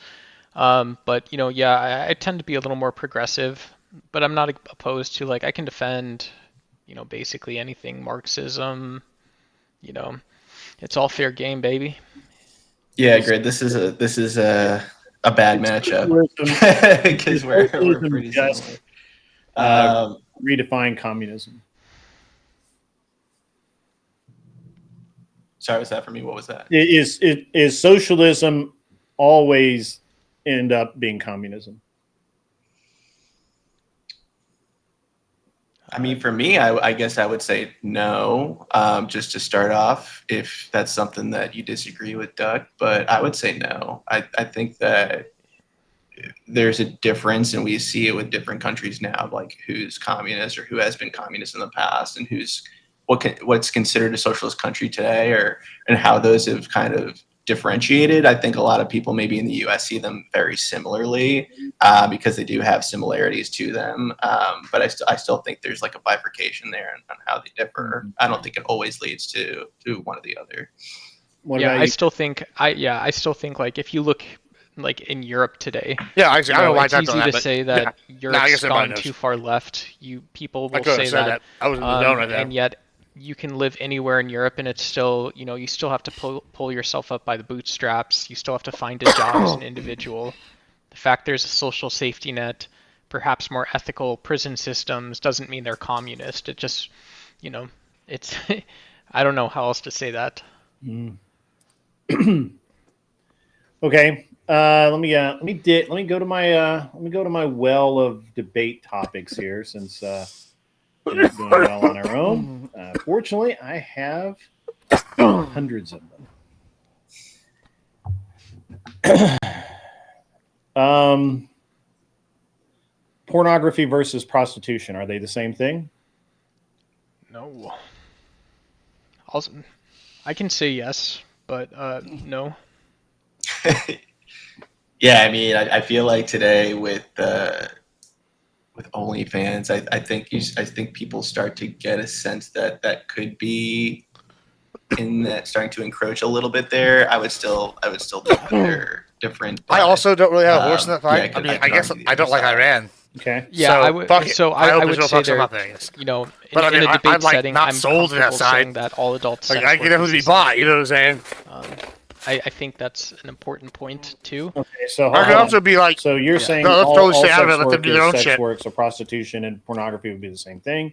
But I tend to be a little more progressive, but I'm not opposed to, like, I can defend, basically anything Marxism. It's all fair game, baby. Yeah, great. This is a bad matchup because we're pretty just redefine communism. Sorry, was that for me? What was that? Is socialism always end up being communism? I mean, for me, I guess I would say no, just to start off, if that's something that you disagree with, Doug. But I would say no. I think that there's a difference, and we see it with different countries now, like who's communist or who has been communist in the past, and what's considered a socialist country today, and how those have kind of differentiated. I think a lot of people maybe in the U.S. see them very similarly because they do have similarities to them. But I still think there's like a bifurcation there on how they differ. I don't think it always leads to one or the other. I still think like if you look like in Europe today, I don't know why it's easy to say that Europe's gone too far left. People will say that. I was in the zone right there. And yet you can live anywhere in Europe and it's still, you still have to pull yourself up by the bootstraps. You still have to find a job as an individual. The fact there's a social safety net, perhaps more ethical prison systems, doesn't mean they're communist. It just, it's I don't know how else to say that. Okay. Let me go to my well of debate topics here, since we're not doing well on our own. Fortunately, I have hundreds of them. Pornography versus prostitution, are they the same thing? No. I can say yes, but no. Yeah, I mean, I feel like today with OnlyFans, I think people start to get a sense that could be in that starting to encroach a little bit there. I would still think they're different. I also don't really have a horse in that fight. Yeah, I mean, I guess I don't like Iran. Okay. Yeah, so, I would. So I would say they're, in a debate setting, not I'm sold to that saying side. that all adult sex I can definitely be bought. You know what I'm saying? I think that's an important point too. Okay, so I could also be like, so you're saying let's all totally stay sex out of it. Let them work do their own is sex shit. work, so prostitution and pornography would be the same thing.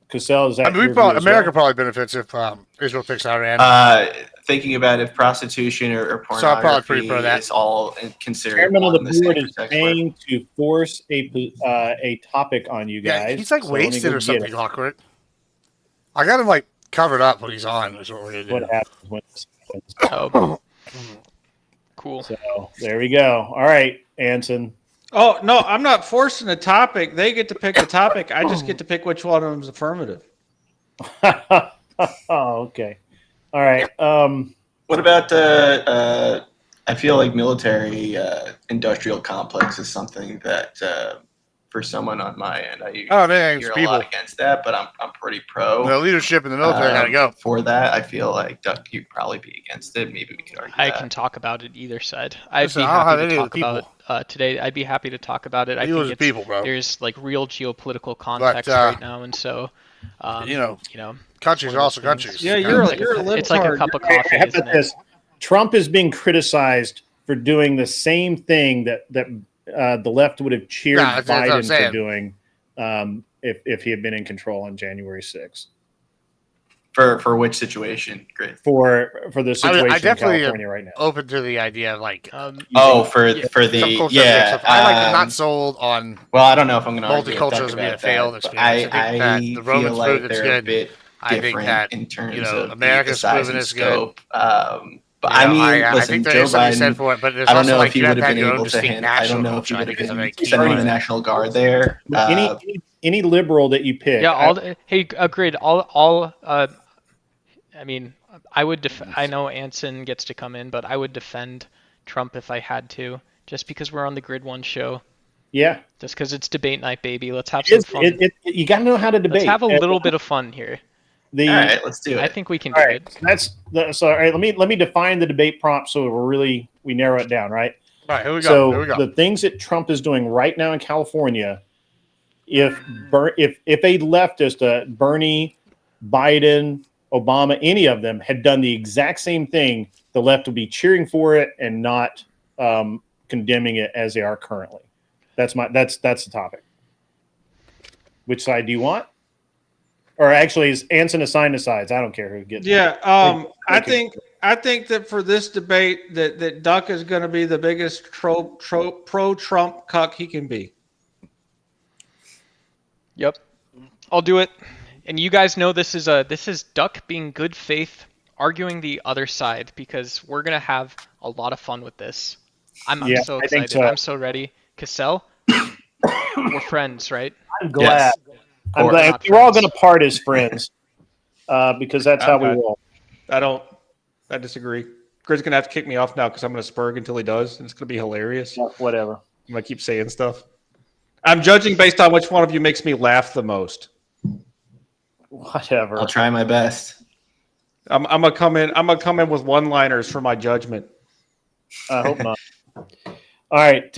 Cassell, is that I mean, America probably benefits if Israel takes Iran. Thinking about if prostitution or So I'm probably pornography pretty pro that. is all considered. Chairman of the one and board same is for sex work. trying to force a topic on you guys. Yeah, he's like so let me wasted go or get something it. awkward. I got him like covered up when he's on. Is what we're gonna do. What happens when this happens? Oh, cool. So there we go. All right, Anson. Oh no, I'm not forcing a topic. They get to pick the topic. I just get to pick which one of them is affirmative. Oh, okay. All right. What about I feel like military industrial complex is something that for someone on my end, I hear a lot against that, but I'm pretty pro. The leadership in the military gotta go. For that, I feel like Duck, you'd probably be against it. Maybe we could argue I that. can talk about it either side. I'd Listen, be I don't have happy to any of talk the about it today. I'd be happy to talk about it. I You think as it's, people, bro. there's like real geopolitical context right now, and so countries are also countries. Yeah, you're a libtard. It's like a cup of coffee. How Isn't about this? Trump is being criticized for doing the same thing that the left would have cheered that's what I'm Biden for saying. doing if he had been in control on January 6th. For which situation? Great. For the situation I in definitely California right now. Open to the idea of like for some the cultures yeah. I like not sold on. Well, I don't know if I'm going to argue with Duck multiculturalism being a about failed that, but experience. I think that the feel Romans like proved it's they're a good. bit I think different that in terms of America's the size proven and it's good. scope. But I mean, I listen, think there Joe is something said Biden. for it, but there's I don't also know like if he you have would to have have been your own able to distinct handle. I national don't know if he culture. I would think have is a very been key sending part the of that. National Guard there. Any liberal that you pick. Yeah. Agreed. I mean, I would. I know Anson gets to come in, but I would defend Trump if I had to, just because we're on the Grid One show. Yeah. Just because it's debate night, baby. Let's have some fun. You got to know how to debate. Let's have a little bit of fun here. All right, let's do it. I think we can All do right, it. so all right. Let me define the debate prompt so we narrow it down, right? All right, here we go. So Here we go. the things that Trump is doing right now in California, if a leftist, Bernie, Biden, Obama, any of them had done the exact same thing, the left would be cheering for it and not condemning it as they are currently. That's the topic. Which side do you want? Or actually, is Anson assigned to sides? I don't care who gets. Yeah, I think that for this debate, that Duck is going to be the biggest pro-Trump cuck he can be. Yep, I'll do it. And you guys know this is Duck being good faith, arguing the other side, because we're gonna have a lot of fun with this. I'm Yeah, so I think excited. so. I'm so ready. Cassell, we're friends, right? I'm glad. I'm Or glad not we're all friends. going to part as friends because that's how we Okay. roll. I disagree. Grid's gonna have to kick me off now because I'm gonna spurg until he does, and it's gonna be hilarious. Whatever. I'm gonna keep saying stuff. I'm judging based on which one of you makes me laugh the most. Whatever. I'll try my best. I'm gonna come in. I'm gonna come in with one-liners for my judgment. I hope not. All right.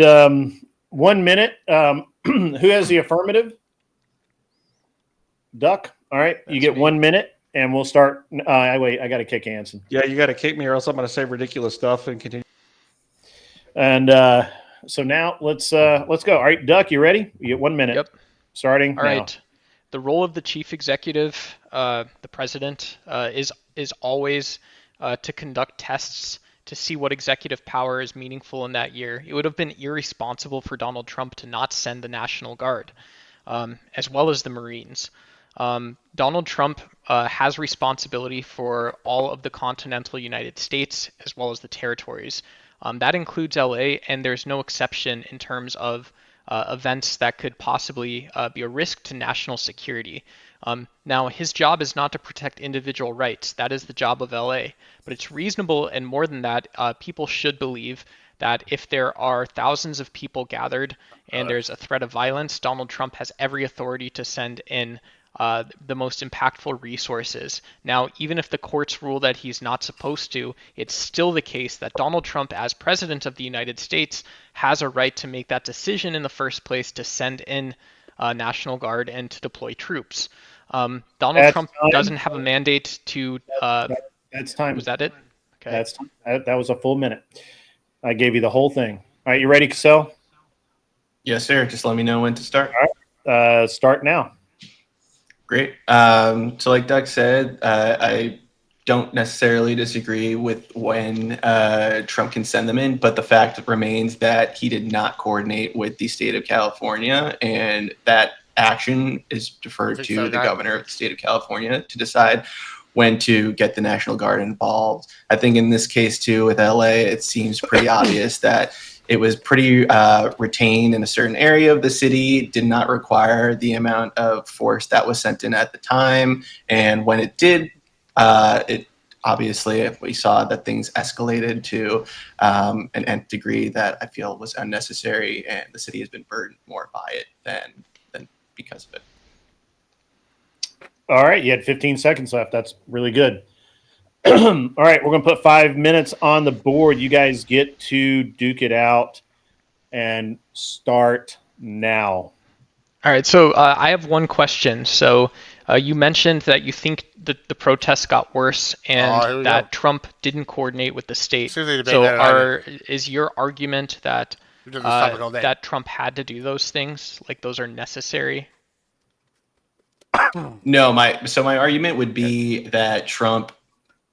1 minute. Who has the affirmative? Duck. All right. You get 1 minute, and we'll start. Wait. I got to kick Hanson. Yeah, you got to kick me, or else I'm gonna say ridiculous stuff and continue. And so now let's go. All right, Duck. You ready? You get 1 minute. Yep. Starting All now. right. The role of the chief executive, the president, is always to conduct tests to see what executive power is meaningful in that year. It would have been irresponsible for Donald Trump to not send the National Guard, as well as the Marines. Donald Trump has responsibility for all of the continental United States as well as the territories. That includes LA, and there's no exception in terms of events that could possibly be a risk to national security. Now, his job is not to protect individual rights. That is the job of LA. But it's reasonable, and more than that, people should believe that if there are thousands of people gathered and there's a threat of violence, Donald Trump has every authority to send in the most impactful resources. Now, even if the courts rule that he's not supposed to, it's still the case that Donald Trump, as president of the United States, has a right to make that decision in the first place to send in National Guard and to deploy troops. Donald Trump doesn't have a mandate to. That's time. Was that it? Okay. That was a full minute. I gave you the whole thing. All right, you ready, Cassell? Yes, sir. Just let me know when to start. All right. Start now. Great. So like Doug said, I don't necessarily disagree with when Trump can send them in, but the fact remains that he did not coordinate with the state of California, and that action is deferred to the governor of the state of California to decide when to get the National Guard involved. I think in this case too, with LA, it seems pretty obvious that it was pretty retained in a certain area of the city, did not require the amount of force that was sent in at the time. And when it did, it obviously, we saw that things escalated to an nth degree that I feel was unnecessary, and the city has been burdened more by it than because of it. All right, you had 15 seconds left. That's really good. All right, we're going to put 5 minutes on the board. You guys get to duke it out and start now. All right, so I have one question. So you mentioned that you think the protests got worse and that Trump didn't coordinate with the state. So is your argument that that Trump had to do those things, like those are necessary? No, my argument would be that Trump,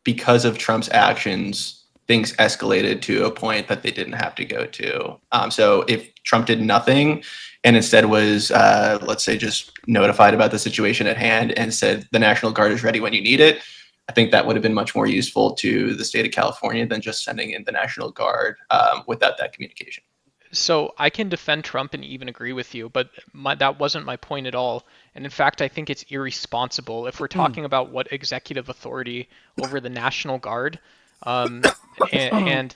because of Trump's actions, things escalated to a point that they didn't have to go to. So if Trump did nothing and instead was, let's say, just notified about the situation at hand and said the National Guard is ready when you need it, I think that would have been much more useful to the state of California than just sending in the National Guard without that communication. So I can defend Trump and even agree with you, but that wasn't my point at all. And in fact, I think it's irresponsible if we're talking about what executive authority over the National Guard and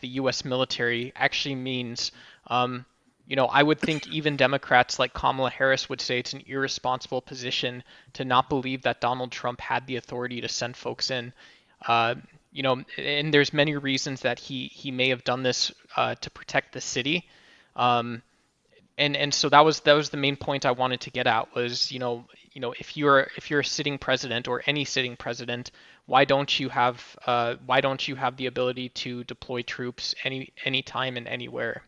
the U.S. military actually means. I would think even Democrats like Kamala Harris would say it's an irresponsible position to not believe that Donald Trump had the authority to send folks in. And there's many reasons that he may have done this to protect the city. And so that was the main point I wanted to get at was, if you're a sitting president or any sitting president, why don't you have the ability to deploy troops anytime and anywhere?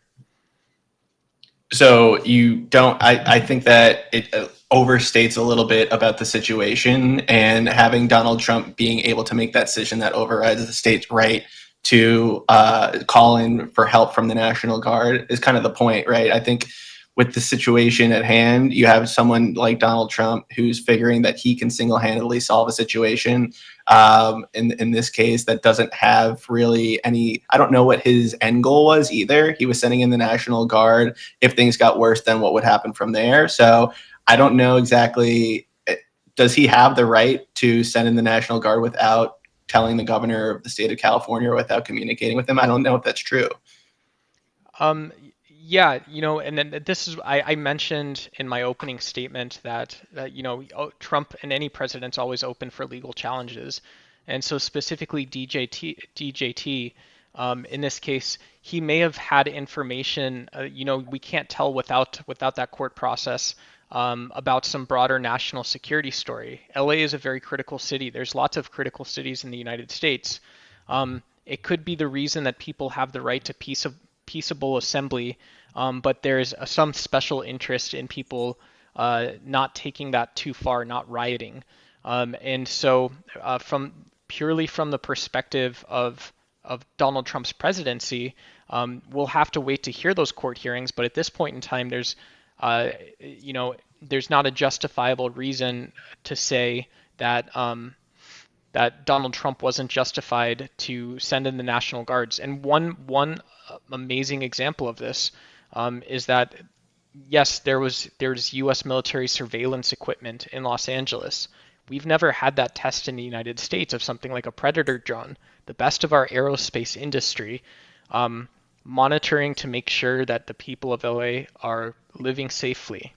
So you don't. I think that it overstates a little bit about the situation, and having Donald Trump being able to make that decision that overrides the state's right to call in for help from the National Guard is kind of the point, right? I think with the situation at hand, you have someone like Donald Trump who's figuring that he can single-handedly solve a situation. In this case, that doesn't have really any. I don't know what his end goal was either. He was sending in the National Guard. If things got worse, then what would happen from there? So I don't know exactly. Does he have the right to send in the National Guard without telling the governor of the state of California or without communicating with him? I don't know if that's true. Yeah, and then this is I mentioned in my opening statement that Trump and any president's always open for legal challenges, and so specifically DJT, in this case, he may have had information. We can't tell without that court process about some broader national security story. LA is a very critical city. There's lots of critical cities in the United States. It could be the reason that people have the right to peaceable assembly. But there's some special interest in people not taking that too far, not rioting. And so purely from the perspective of Donald Trump's presidency, we'll have to wait to hear those court hearings. But at this point in time, there's not a justifiable reason to say that that Donald Trump wasn't justified to send in the National Guards. And one amazing example of this is that, yes, there's U.S. military surveillance equipment in Los Angeles. We've never had that test in the United States of something like a Predator drone, the best of our aerospace industry, monitoring to make sure that the people of LA are living safely.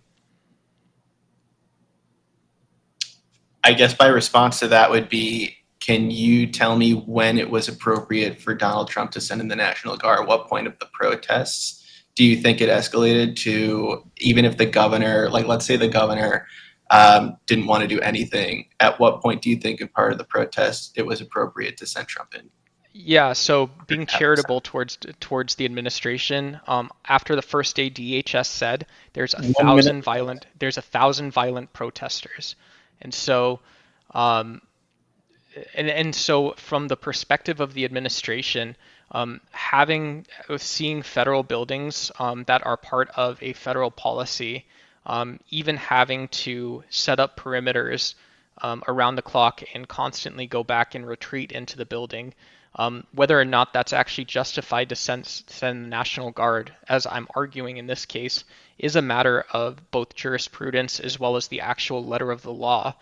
I guess my response to that would be, can you tell me when it was appropriate for Donald Trump to send in the National Guard? At what point of the protests do you think it escalated to, even if the governor, like let's say the governor didn't want to do anything, at what point do you think in part of the protest it was appropriate to send Trump in? Yeah, so being charitable towards the administration, after the first day, DHS said there's 1,000 violent protesters. And so, and so from the perspective of the administration, seeing federal buildings that are part of a federal policy, even having to set up perimeters around the clock and constantly go back and retreat into the building, whether or not that's actually justified to send the National Guard, as I'm arguing in this case, is a matter of both jurisprudence as well as the actual letter of the law.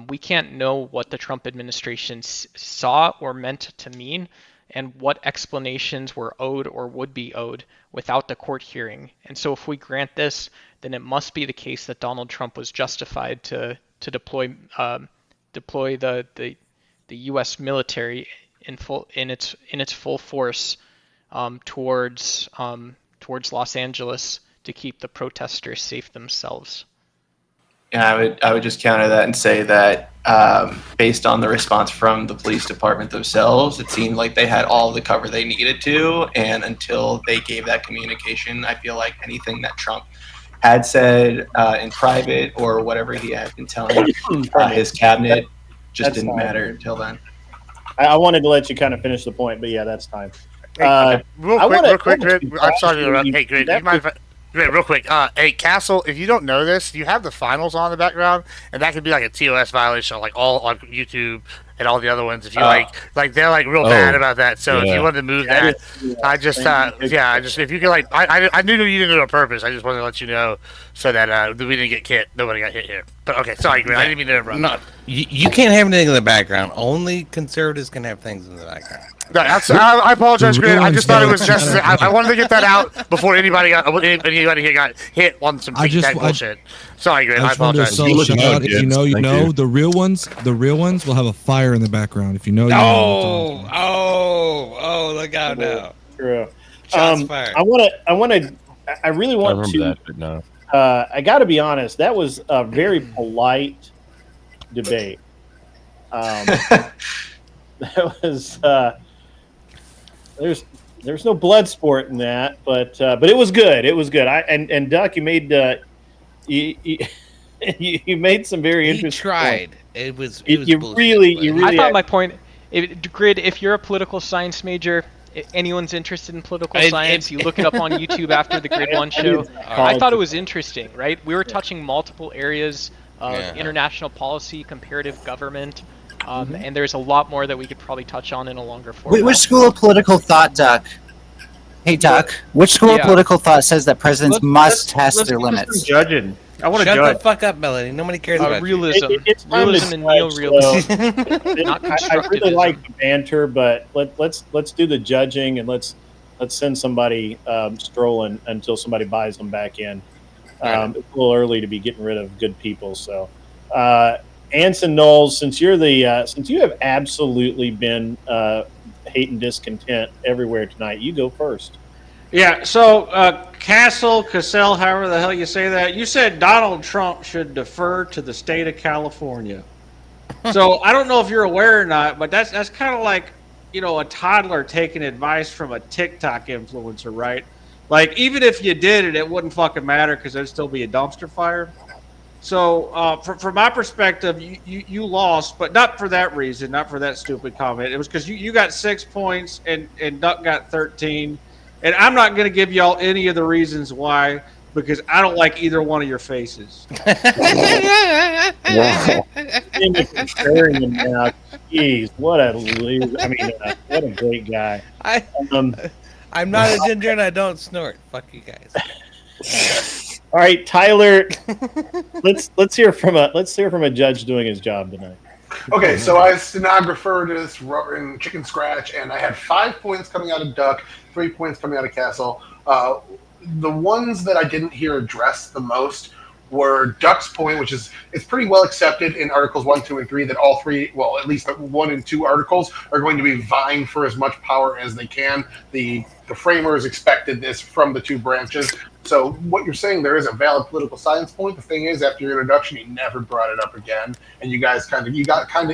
We can't know what the Trump administration saw or meant to mean, and what explanations were owed or would be owed without the court hearing. And so if we grant this, then it must be the case that Donald Trump was justified to deploy the U.S. military in its full force towards Los Angeles to keep the protesters safe themselves. And I would just counter that and say that based on the response from the police department themselves, it seemed like they had all the cover they needed to. And until they gave that communication, I feel like anything that Trump had said in private or whatever he had been telling his cabinet just didn't matter until then. I wanted to let you kind of finish the point, but yeah, that's time. Real quick, Grid. I'm sorry to interrupt. Hey, Grid, you mind if Grid, real quick. Hey, Castle, if you don't know this, you have the finals on in the background, and that could be like a TOS violation, like all on YouTube and all the other ones. If you like they're like real bad about that. So if you wanted to move that, if you could I knew you didn't do it on purpose. I just wanted to let you know so that we didn't get hit. Nobody got hit here. But okay, sorry, Grid. I didn't mean to interrupt. No, you can't have anything in the background. Only conservatives can have things in the background. No, I apologize, Grid. I just thought it was just. I wanted to get that out before anybody here got hit on some bad bullshit. Sorry, Grid. I apologize. If you know, the real ones will have a fire in the background. If you know, look out now. True. Shots fired. I really want to. That, but no. I got to be honest. That was a very polite debate. That was. There's no blood sport in that, but it was good. It was good. And Duck, you made you made some very interesting. You tried. Points. You really. I thought my point, Grid. If you're a political science major, anyone's interested in political science, you look it up on YouTube after the Grid 1 show. I thought it was interesting, right? We were touching multiple areas of international policy, comparative government, and there's a lot more that we could probably touch on in a longer format. Which school of political thought, Duck? Hey, Duck. Which school of political thought says that presidents must test their limits? Judging. I want to Shut judge. the fuck up, Melanie. Nobody cares about realism. It's time Realism to and judge, neorealism. Not I really like the banter, but let's do the judging and let's send somebody strolling until somebody buys them back in. It's a little early to be getting rid of good people. So, Anson Knowles, since you have absolutely been hate and discontent everywhere tonight, you go first. Yeah, so Cassell, however the hell you say that, you said Donald Trump should defer to the state of California. So I don't know if you're aware or not, but that's kind of like, a toddler taking advice from a TikTok influencer, right? Like, even if you did it, it wouldn't fucking matter because there'd still be a dumpster fire. So from my perspective, you lost, but not for that reason, not for that stupid comment. It was because you got 6 points and Duck got 13. And I'm not going to give y'all any of the reasons why, because I don't like either one of your faces. Sharing them now. Jeez, what a loser. I mean, what a great guy. I'm not a ginger and I don't snort. Fuck you guys. All right, Tyler. let's hear from a judge doing his job tonight. Okay, so I stenographer to this in chicken scratch, and I had 5 points coming out of Duck, 3 points coming out of Castle. The ones that I didn't hear addressed the most were Duck's point, which is it's pretty well accepted in Articles 1, 2, and 3 that all three, well, at least 1 and 2 articles are going to be vying for as much power as they can. The framers expected this from the 2 branches. So what you're saying there is a valid political science point. The thing is, after your introduction, you never brought it up again, and you got kind of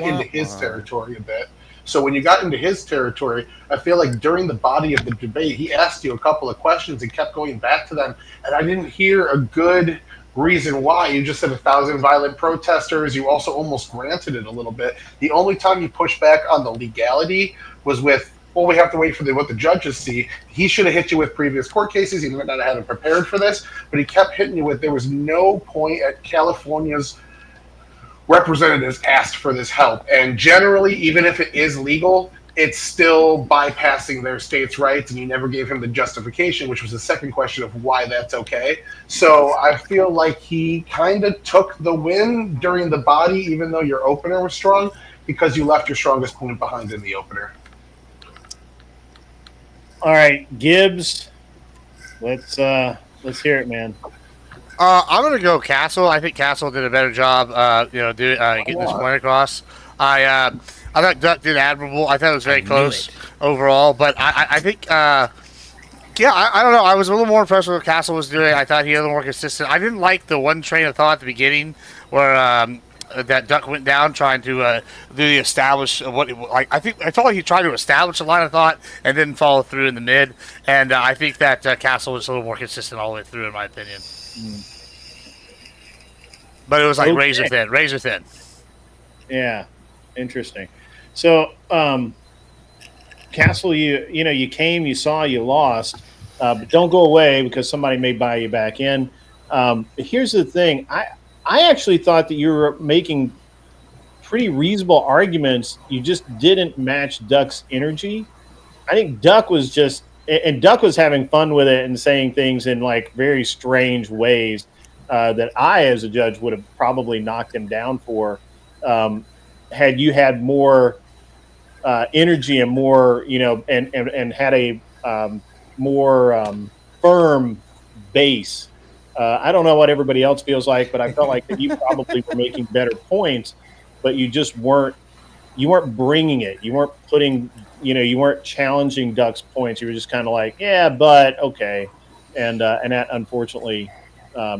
into his territory a bit. So when you got into his territory, I feel like during the body of the debate, he asked you a couple of questions and kept going back to them, and I didn't hear a good reason why. You just said 1,000 violent protesters. You also almost granted it a little bit. The only time you pushed back on the legality was with, well, we have to wait for what the judges see. He should have hit you with previous court cases. He might not have had it prepared for this, but he kept hitting you with there was no point at California's representatives asked for this help. And generally, even if it is legal, it's still bypassing their state's rights, and you never gave him the justification, which was the second question of why that's okay. So I feel like he kind of took the win during the body, even though your opener was strong, because you left your strongest point behind in the opener. All right, Gibbs, let's hear it, man. I'm gonna go Castle. I think Castle did a better job, getting this point across. I thought Duck did admirable. I thought it was very close overall, but I think, I don't know. I was a little more impressed with what Castle was doing. I thought he had a little more consistent. I didn't like the one train of thought at the beginning where that Duck went down trying to really establish what it, like. I felt like he tried to establish a line of thought and didn't follow through in the mid. And I think that Castle was a little more consistent all the way through, in my opinion. But it was like razor thin. Yeah, interesting. So, Castle, you came, you saw, you lost, but don't go away because somebody may buy you back in. Here's the thing: I actually thought that you were making pretty reasonable arguments. You just didn't match Duck's energy. I think Duck was Duck was having fun with it and saying things in like very strange ways that I, as a judge, would have probably knocked him down for. Had you had more energy and more, and had a more firm base. I don't know what everybody else feels like, but I felt like that you probably were making better points, but you just weren't bringing it. You weren't putting, you weren't challenging Duck's points. You were just kind of like, yeah, but okay. And that unfortunately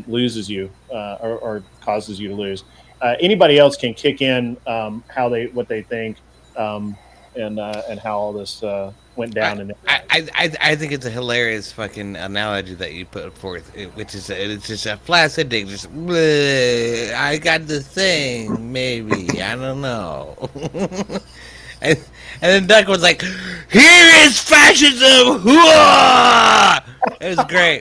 loses you or causes you to lose. Anybody else can kick in what they think and how all this went down. I think it's a hilarious fucking analogy that you put forth, which is it's just a flaccid thing. Just I got the thing, maybe I don't know. and then Duck was like, "Here is fascism!" Hooah! It was great.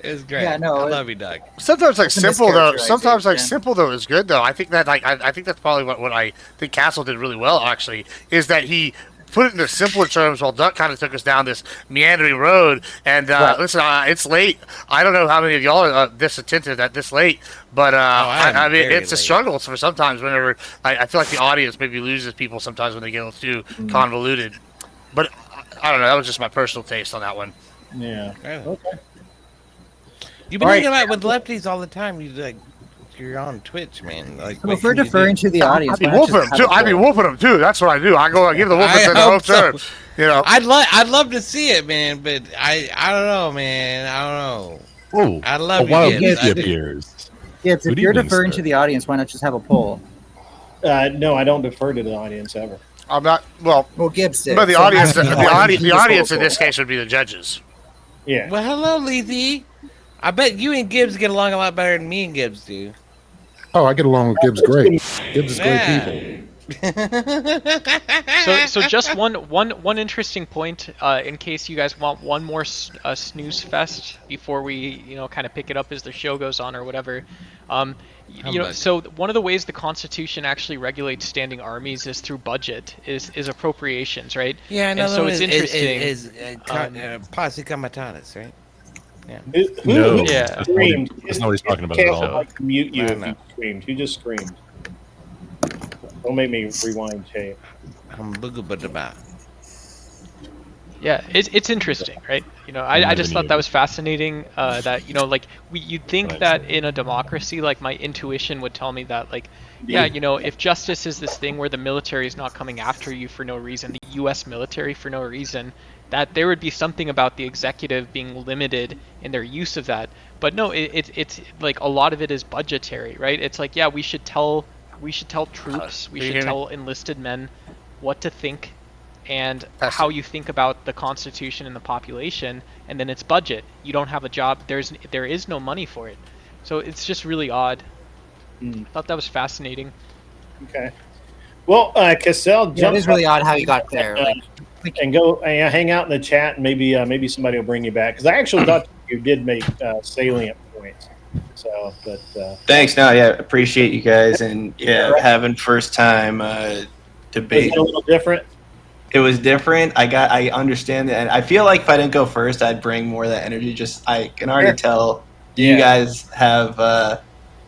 It was great. Yeah, no, I love you, Doug. Sometimes like It's a simple though. mischaracterization. Sometimes like simple though is good though. I think that like I think that's probably what I think Castle did really well actually is that he put it in the simpler terms while Duck kind of took us down this meandering road. And listen, it's late. I don't know how many of y'all are this attentive at this late, but I mean it's a struggle for sometimes whenever I feel like the audience maybe loses people sometimes when they get a little too convoluted. But I don't know. That was just my personal taste on that one. Yeah. Okay. You've been hanging out with lefties all the time. You're on Twitch, man. Like, Well, if we're deferring to the audience, I'd be whooping them too. I'd be whooping them too. That's what I do. I give the whooping to the home term. You know. I'd love to see it, man, but I don't know, man. I don't know. Whoa! I love you, Gibbs. Gibbs. Gibbs, if Good you're evening, deferring sir. to the audience, why not just have a poll? No, I don't defer to the audience ever. I'm not. Well, Gibbs did. But the So audience, that's the audience in this case would be the judges. Yeah. Well, hello, Leafy. I bet you and Gibbs get along a lot better than me and Gibbs do. Oh, I get along with Gibbs great. Gibbs is great people. So just one interesting point in case you guys want one more snooze fest before we kind of pick it up as the show goes on or whatever. So one of the ways the Constitution actually regulates standing armies is through budget, is appropriations, right? Yeah, and so it's interesting. Posse comitatus, right? Yeah. No. Yeah. Screamed. That's not what he's talking about Can't, at all. like, mute you if you screamed. Who just screamed? Don't make me rewind tape. Yeah, it's interesting, right? I just thought that was fascinating. That you'd think that in a democracy, like my intuition would tell me that, like, if justice is this thing where the military is not coming after you for no reason, the U.S. military for no reason, that there would be something about the executive being limited in their use of that. But no, it's like a lot of it is budgetary, right? It's like, we should tell troops, we should tell enlisted men what to think and how you think about the Constitution and the population, and then it's budget. You don't have a job. There is no money for it. So it's just really odd. I thought that was fascinating. Okay. Well, Cassell, Yeah, it is really odd how you got there. And go hang out in the chat, and maybe somebody will bring you back, because I actually thought you did make salient points. So, but thanks. No, appreciate you guys, and having first time debate. Was it a little different? It was different. I understand it, and I feel like if I didn't go first, I'd bring more of that energy. I can already tell you guys have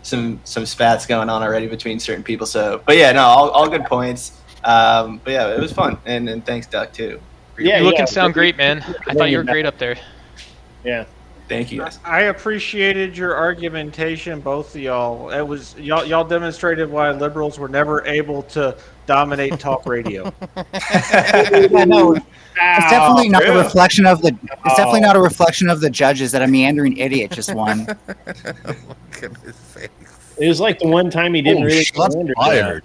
some spats going on already between certain people. So, but all good points. But it was fun, and thanks, Duck, too. You look and sound great, man. I thought you were great up there. Yeah. Thank you, guys. I appreciated your argumentation, both of y'all. It was y'all demonstrated why liberals were never able to dominate talk radio. Yeah, no, it's definitely not a reflection of the. It's definitely not a reflection of the judges that a meandering idiot just won. It was like the one time he didn't really shots surrender. fired.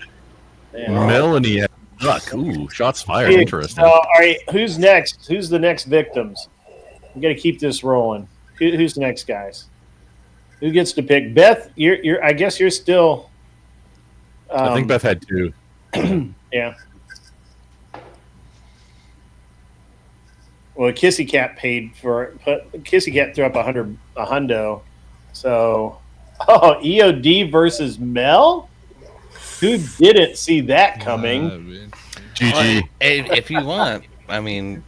Yeah. Melanie and Duck. Ooh, shots fired. Hey, Interesting. all right, who's next? Who's the next victims? We got to keep this rolling. Who's the next guys? Who gets to pick? Beth, you're. I guess you're still. I think Beth had two. Yeah. Well, Kissy Cat paid for. Kissy Cat threw up a hundo. So, EOD versus Mel. Who didn't see that coming? GG. If you want, I mean,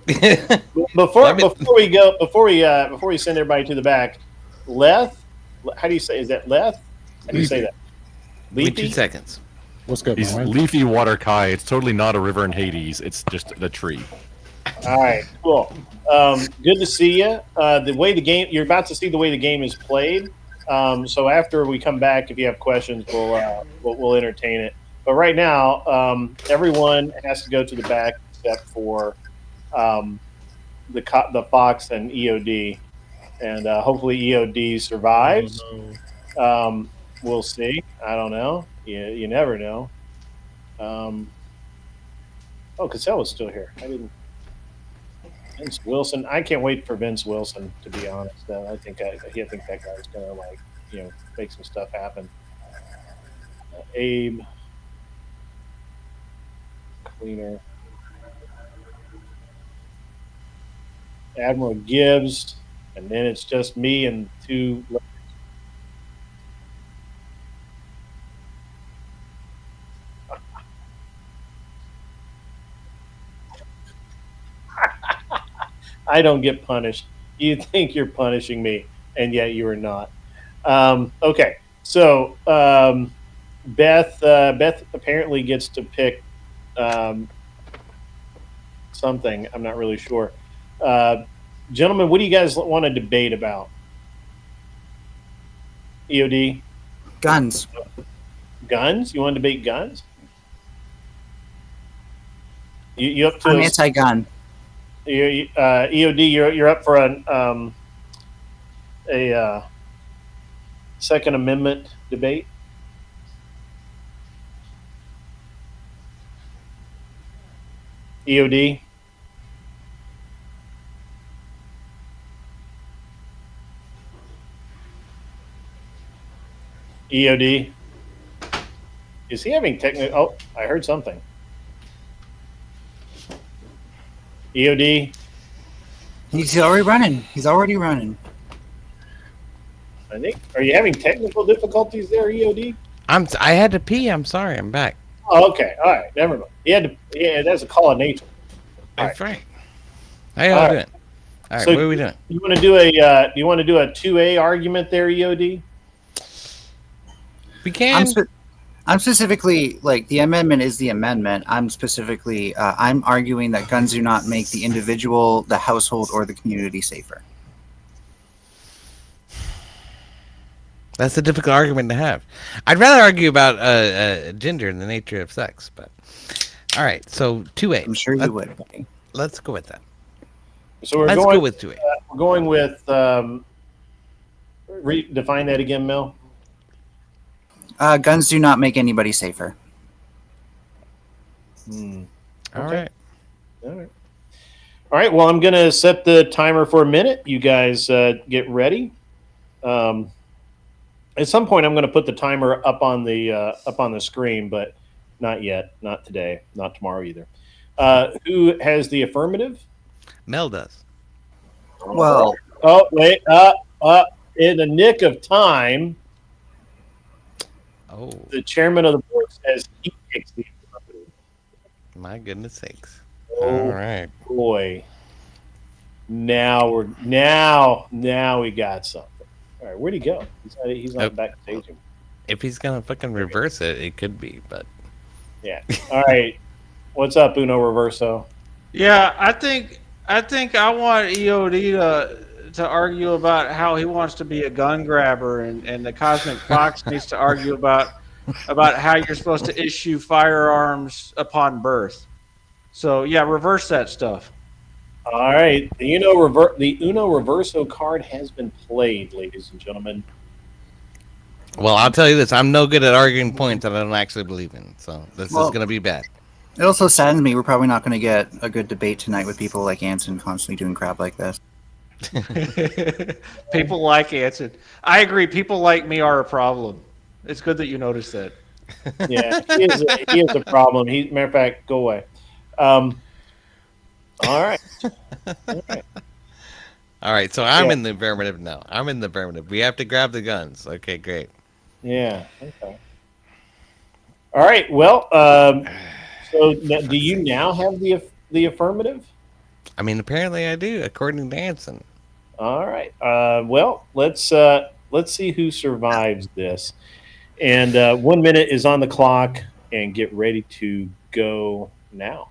before we send everybody to the back, Leth. How do you say? Is that Leth? How do you say that? Leafy? 2 seconds. What's good, He's man? Leafy Water Kai. It's totally not a river in Hades. It's just the tree. All right, cool. Good to see you. The way the game, you're about to see the way the game is played. So after we come back, if you have questions, we'll entertain it. But right now, everyone has to go to the back except for the Fox and EOD, and hopefully EOD survives. We'll see. I don't know. You never know. Cassell was still here. I didn't. Vince Wilson. I can't wait for Vince Wilson, to be honest. I think that guy's gonna make some stuff happen. Abe. cleaner. Admiral Gibbs, and then it's just me and two. I don't get punished. You think you're punishing me, and yet you are not. Okay, so Beth apparently gets to pick something. I'm not really sure. Gentlemen, what do you guys want to debate about? EOD? Guns. Guns? You want to debate guns? You up to? I'm anti-gun. EOD, you're up for a Second Amendment debate. EOD. EOD. Is he having technical? Oh, I heard something. EOD. He's already running. I think. Are you having technical difficulties there, EOD? I had to pee. I'm sorry. I'm back. Oh, okay. All right. Never mind. He had to. Yeah, that's a call of nature. That's right. How y'all doing? All right. So what are we doing? You want to do a? Do you want to do a 2A argument there, EOD? We can. I'm specifically like the amendment is the amendment. I'm specifically I'm arguing that guns do not make the individual, the household, or the community safer. That's a difficult argument to have. I'd rather argue about gender and the nature of sex, but all right. So 2A. I'm sure you would. Let's go with that. So let's go with 2A. We're going with. Define that again, Mel. Guns do not make anybody safer. Okay. All right. All right. Well, I'm going to set the timer for a minute. You guys get ready. At some point, I'm going to put the timer up on the screen, but not yet. Not today. Not tomorrow either. Who has the affirmative? Mel does. Well. Oh wait. In the nick of time. Oh. The chairman of the board says he takes the affirmative. My goodness sakes. Oh, all right. Boy. Now we got something. All right, where'd he go? He's not backstage. If he's gonna fucking reverse it, it could be, but yeah. All right. What's up, Uno Reverso? Yeah, I think I want EOD to argue about how he wants to be a gun grabber, and the Cosmic Fox needs to argue about how you're supposed to issue firearms upon birth. So yeah, reverse that stuff. All right, the Uno Reverso card has been played, ladies and gentlemen. well, I'll tell you this: I'm no good at arguing points that I don't actually believe in. So this is gonna be bad. It also saddens me we're probably not going to get a good debate tonight with people like Anson constantly doing crap like this. People like Anson. I agree. People like me are a problem. It's good that you noticed that. Yeah, he is a problem. Matter of fact, go away. All right. All right. So I'm in the affirmative now. I'm in the affirmative. We have to grab the guns. Okay, great. Yeah. Okay. All right. Well, so do you now have the affirmative? I mean, apparently I do, according to Anson. All right. Well, let's see who survives this. And 1 minute is on the clock, and get ready to go now.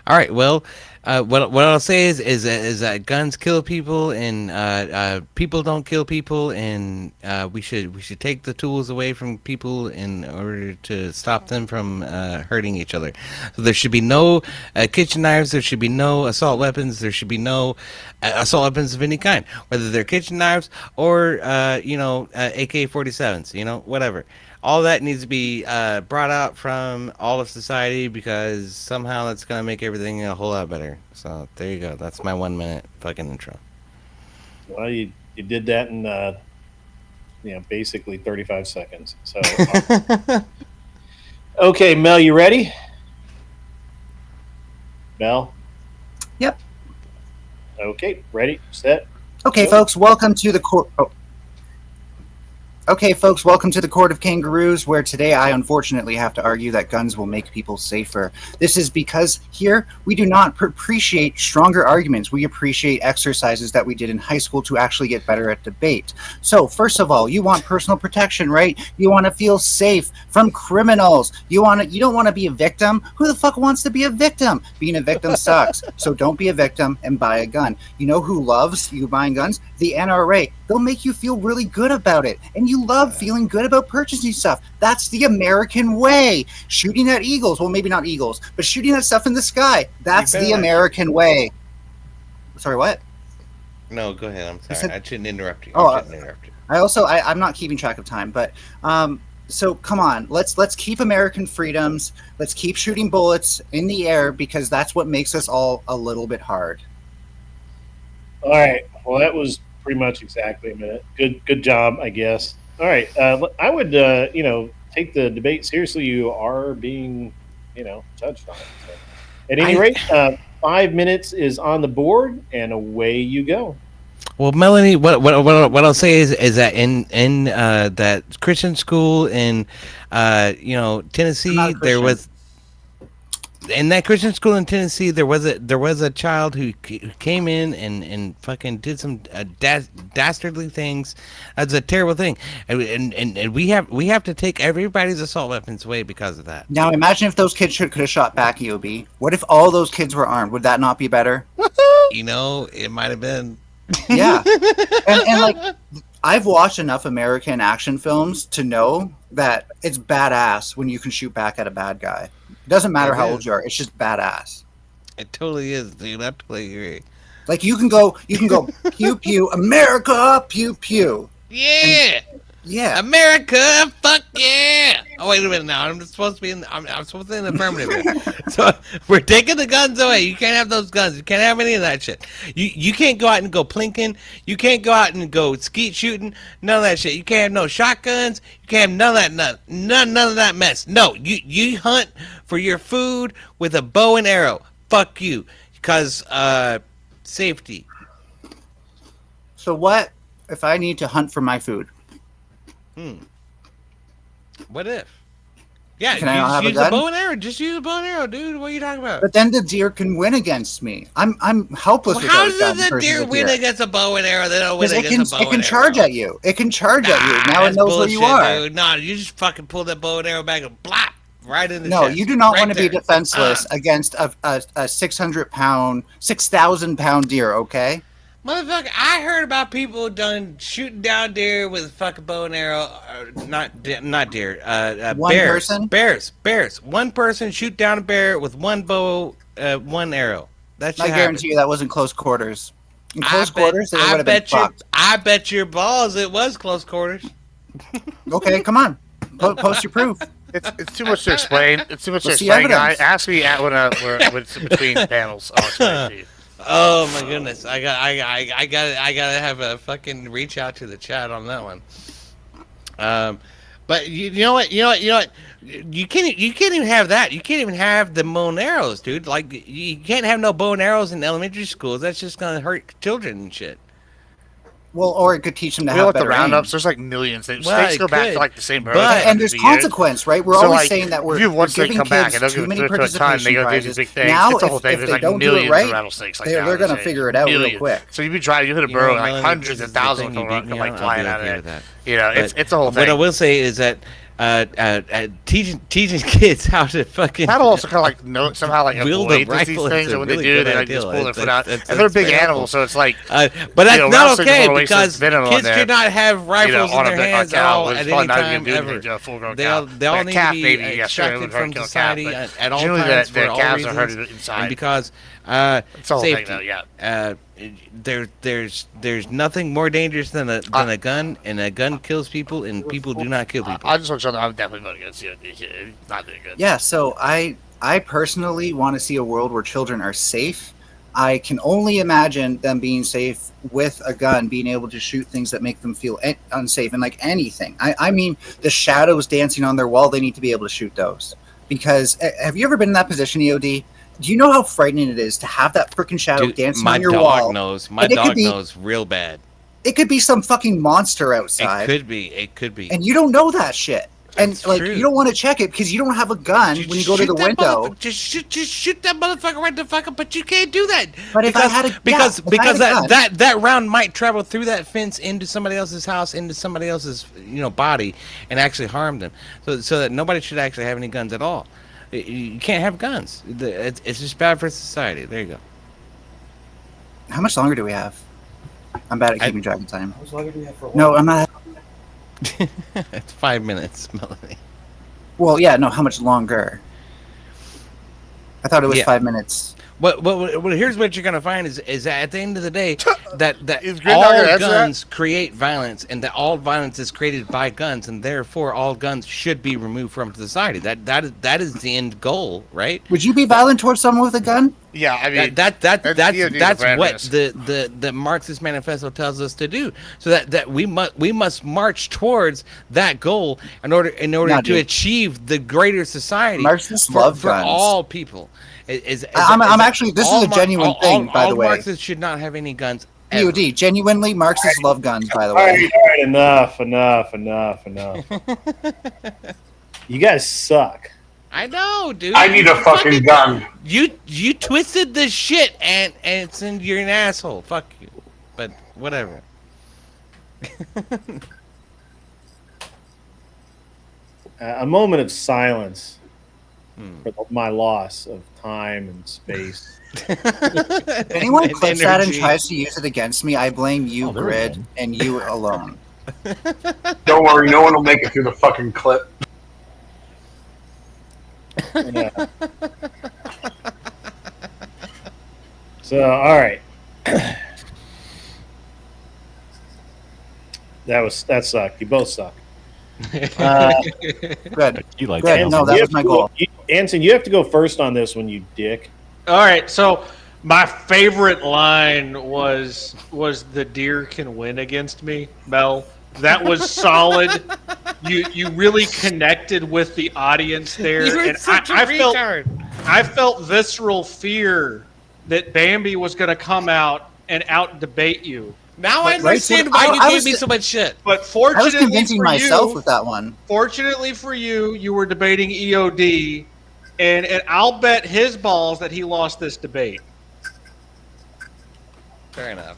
All right. Well, what I'll say is that guns kill people, and people don't kill people, and we should take the tools away from people in order to stop them from hurting each other. So there should be no kitchen knives. There should be no assault weapons. There should be no assault weapons of any kind, whether they're kitchen knives or AK-47s. Whatever. All that needs to be brought out from all of society, because somehow that's going to make everything a whole lot better. So there you go. That's my 1 minute fucking intro. Well, you did that in basically 35 seconds. So okay, Mel, you ready? Mel? Yep. Okay, ready, set. Okay, go. folks, welcome to the court. Oh. Okay, folks, welcome to the Court of Kangaroos, where today I unfortunately have to argue that guns will make people safer. This is because here we do not appreciate stronger arguments. We appreciate exercises that we did in high school to actually get better at debate. So, first of all, you want personal protection, right? You want to feel safe from criminals. You don't want to be a victim. Who the fuck wants to be a victim? Being a victim sucks. So don't be a victim and buy a gun. You know who loves you buying guns? The NRA. They'll make you feel really good about it. And you love feeling good about purchasing stuff. That's the American way. Shooting at eagles. Well, maybe not eagles, but shooting at stuff in the sky. That's the American way. Sorry, what? No, go ahead. I'm sorry. I shouldn't interrupt you. I'm not keeping track of time, but so come on, let's keep American freedoms. Let's keep shooting bullets in the air because that's what makes us all a little bit hard. All right. Well, that was pretty much exactly a minute. Good job, I guess. All right. I would, take the debate seriously. You are being, judged on it. So. At any rate, 5 minutes is on the board, and away you go. Well, Melanie, what I'll say is that in that Christian school in Tennessee, there was. In that Christian school in Tennessee, there was a child who came in and fucking did some dastardly things. That's a terrible thing, and we have to take everybody's assault weapons away because of that. Now imagine if those kids could have shot back, EOB. What if all those kids were armed? Would that not be better? It might have been. Yeah, and like I've watched enough American action films to know that it's badass when you can shoot back at a bad guy. It doesn't matter how old you are; it's just badass. It totally is, dude. I totally agree. Like you can go pew pew, America, pew pew. Yeah. Yeah. America, fuck yeah! Oh wait a minute now. I'm supposed to be I'm supposed to be in the affirmative here. So we're taking the guns away. You can't have those guns. You can't have any of that shit. You can't go out and go plinking. You can't go out and go skeet shooting. None of that shit. You can't have no shotguns. You can't have none of that none of that mess. No, you hunt for your food with a bow and arrow. Fuck you. Because safety. So what if I need to hunt for my food? What if? Yeah, Can I not have use a gun? a bow and arrow. Just use a bow and arrow, dude. What are you talking about? But then the deer can win against me. I'm helpless. Well, how without a gun does the versus deer win against a bow and arrow? They don't win against a bow and arrow. It can charge at you. It can charge at you. Now it knows where you are. Dude. No, you just fucking pull that bow and arrow back and blop right in the No, chest. you do not right want to be there. defenseless against a 6,000-pound deer. Okay. Motherfucker, I heard about people done shooting down deer with a fucking bow and arrow. Not deer. One bears. person? Bears. One person shoot down a bear with one bow, one arrow. That I shit guarantee you that wasn't close quarters. In close quarters, they would have been fucked. I bet your balls it was close quarters. Okay, come on. Post your proof. It's too much to explain. It's too much to Let's see explain, guy. evidence. Ask me when we're between panels. I'll explain to you. Oh my goodness! I gotta have a fucking reach out to the chat on that one. But you know what? You can't even have that. You can't even have the bow and arrows, dude. Like you can't have no bow and arrows in elementary schools. That's just gonna hurt children and shit. Well, or it could teach them to We have like the better roundups. aim. There's like millions. They Well, states go it back could, to like the same birth. And there's consequence, right? We're So, always like, saying that we're, if you we're once they giving come back kids and they'll too give many it to a time, they participation go do prizes. these big things. Now, It's a whole thing. if There's they like don't do it millions right, of rattlesnakes. Like they're down going to the figure it state. out real Millions. quick. So you be trying, you hit a You burrow know, and like Melanie, hundreds this of is the thousands thing, you come beat me like on, flying I'll out be of okay it. with that. You know, But it's a whole What thing. I will say is that teaching kids how to fucking That'll also kind of like know somehow like wield a avoid these rifle things, is and a when really they do, good they like idea. just pull their foot out. That's And they're big very animals, so it's like. but that's not rattlesnakes okay wanna waste because this venom on kids there, should not have rifles on in a their big hands at cow, all which at is any probably not time even doing ever. anything to a full-grown They all cow. need Calf to be maybe, yeah, sure, extracted would from kill a calf, society but at all generally times the for all calves are reasons, herded inside. and because It's the whole thing, safety. though, yeah. There's nothing more dangerous than a gun, and a gun kills people, and people do not kill people. I just want to know I'm definitely voting against you. It's not doing good. Yeah, so I personally want to see a world where children are safe. I can only imagine them being safe with a gun, being able to shoot things that make them feel unsafe, and like anything. I mean, the shadows dancing on their wall, they need to be able to shoot those. Because have you ever been in that position, EOD? Do you know how frightening it is to have that freaking shadow Dude, dancing my on your dog wall? knows. My And it could dog be- knows real bad. It could be some fucking monster outside. It could be. It could be. And you don't know that shit. And It's like true. you don't want to check it because you don't have a gun when you go to Shoot the that window. Just shoot that motherfucker right the fuck up. But you can't do that. But if I had a- because yeah, if I had a gun- that round might travel through that fence into somebody else's house, into somebody else's body, and actually harm them. So that nobody should actually have any guns at all. You can't have guns. It's just bad for society. There you go. How much longer do we have? I'm bad at keeping track of time. How much longer do we have for what? No, I'm not. It's 5 minutes, Melanie. Well, yeah, no. How much longer? I thought it was 5 minutes. Well, here's what you're gonna find is that at the end of the day, that Grid not all gonna answer guns create violence, and that all violence is created by guns, and therefore all guns should be removed from society. That is the end goal, right? Would you be violent towards someone with a gun? Yeah, I mean that's DOD what the Marxist Manifesto tells us to do. So that we must march towards that goal in order No, to dude. achieve the greater society. Marxists for, love for guns. all people. I'm actually- this is a genuine thing, by the way. All Marxists should not have any guns. DOD, genuinely, Marxists love guns, by the All way. right, enough. You guys suck. I know, dude. I need a fucking gun. You twisted this shit, and you're an asshole. Fuck you. But whatever. A moment of silence for my loss of time and space. If anyone clips that and energy. tries to use it against me, I blame you, there we Grid, and you alone. Don't worry, no one will make it through the fucking clip. Yeah. So, all right. That sucked. You both suck. Good. You like Good. No, that was my goal. Anson, you have to go first on this one, you dick. All right, so my favorite line was the deer can win against me, Mel. That was solid. You really connected with the audience there. You were and such a retard. I felt visceral fear that Bambi was going to come out and out debate you. Now But I understand why you gave me so much shit. But I fortunately was convincing for myself you, with that one. Fortunately for you, you were debating EOD, and I'll bet his balls that he lost this debate. Fair enough.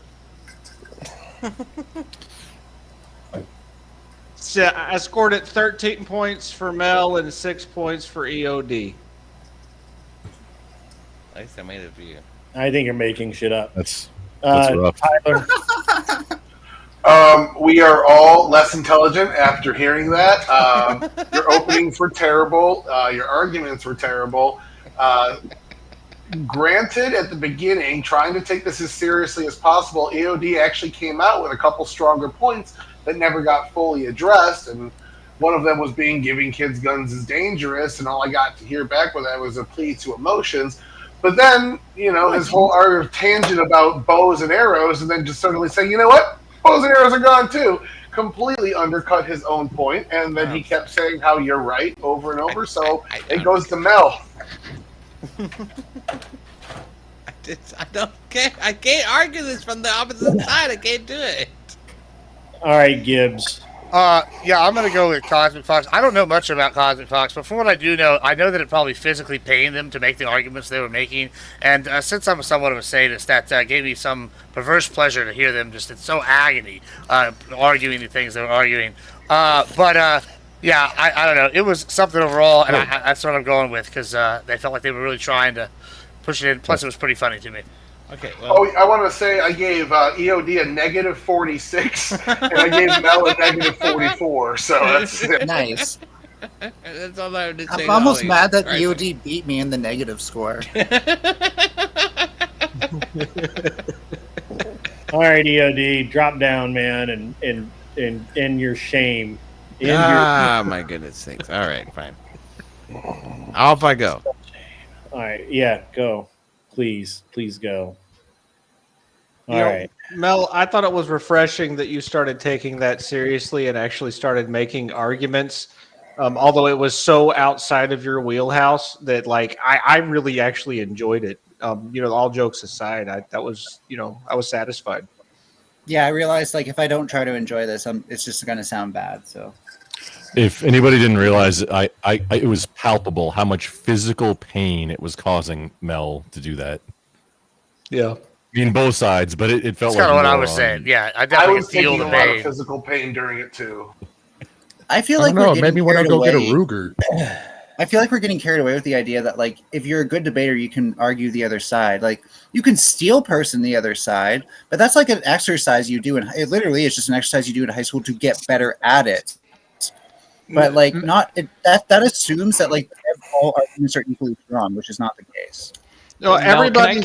So I scored at 13 points for Mel and 6 points for EOD. At least I made it for you. I think you're making shit up. That's rough. Tyler. We are all less intelligent after hearing that. Your openings were terrible. Your arguments were terrible. Granted, at the beginning, trying to take this as seriously as possible, EOD actually came out with a couple stronger points that never got fully addressed. And one of them was giving kids guns is dangerous. And all I got to hear back with that was a plea to emotions. But then, his whole tangent about bows and arrows, and then just suddenly saying, you know what? Bows and arrows are gone too. Completely undercut his own point, and then he kept saying how you're right over and over. So it goes to Mel. I can't argue this from the opposite side. I can't do it. All right, Gibbs. Yeah, I'm gonna go with Cosmic Fox. I don't know much about Cosmic Fox, but from what I do know, I know that it probably physically pained them to make the arguments they were making. And since I'm somewhat of a sadist, that gave me some perverse pleasure to hear them just in so agony arguing the things they were arguing. Yeah, I don't know. It was something overall, and that's what I'm going with because they felt like they were really trying to push it in. Plus, it was pretty funny to me. Okay. Well. I want to say I gave EOD a negative 46, and I gave Mel a negative 44. So that's Nice. That's all I have to say. I'm almost Ollie. mad that Right. EOD beat me in the negative score. All right, EOD, drop down, man, and your shame. My goodness sakes. All right, fine. Off I go. All right, yeah, go. Please go. All You know, right. Mel, I thought it was refreshing that you started taking that seriously and actually started making arguments Although it was so outside of your wheelhouse that like I really actually enjoyed it. All jokes aside, I was satisfied. Yeah, I realized like if I don't try to enjoy this, it's just going to sound bad. So If anybody didn't realize, it was palpable how much physical pain it was causing Mel to do that. Yeah. I mean, both sides, but it felt That's like kind of what I more was on- saying. Yeah, I I definitely was can feel taking the a lot of pain. physical pain during it too. I feel I like don't know. we're It made getting me want to carried go get a away. Ruger. I feel like we're getting carried away with the idea that like if you're a good debater, you can argue the other side. Like you can steel person the other side, but that's like an exercise you do, and it literally is just an exercise you do in high school to get better at it. But like that assumes that like all arguments are equally strong, which is not the case. No, everybody.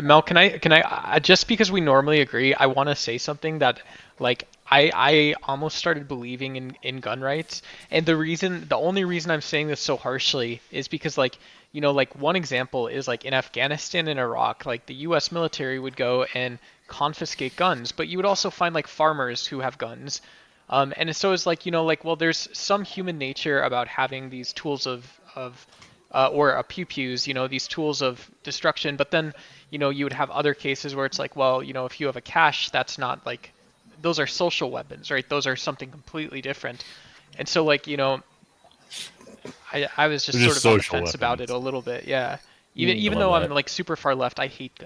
Mel, can I just because we normally agree, I want to say something that like I almost started believing in gun rights, and the only reason I'm saying this so harshly is because like like one example is like in Afghanistan and Iraq, like the U.S. military would go and confiscate guns, but you would also find like farmers who have guns. And so it's like, like, well, there's some human nature about having these tools or pew-pews, these tools of destruction. But then, you would have other cases where it's like, well, if you have a cache, that's not like, those are social weapons, right? Those are something completely different. And so like, I was just They're sort just of on the social fence about it a little bit. Yeah. Even love though I'm that. like super far left, I hate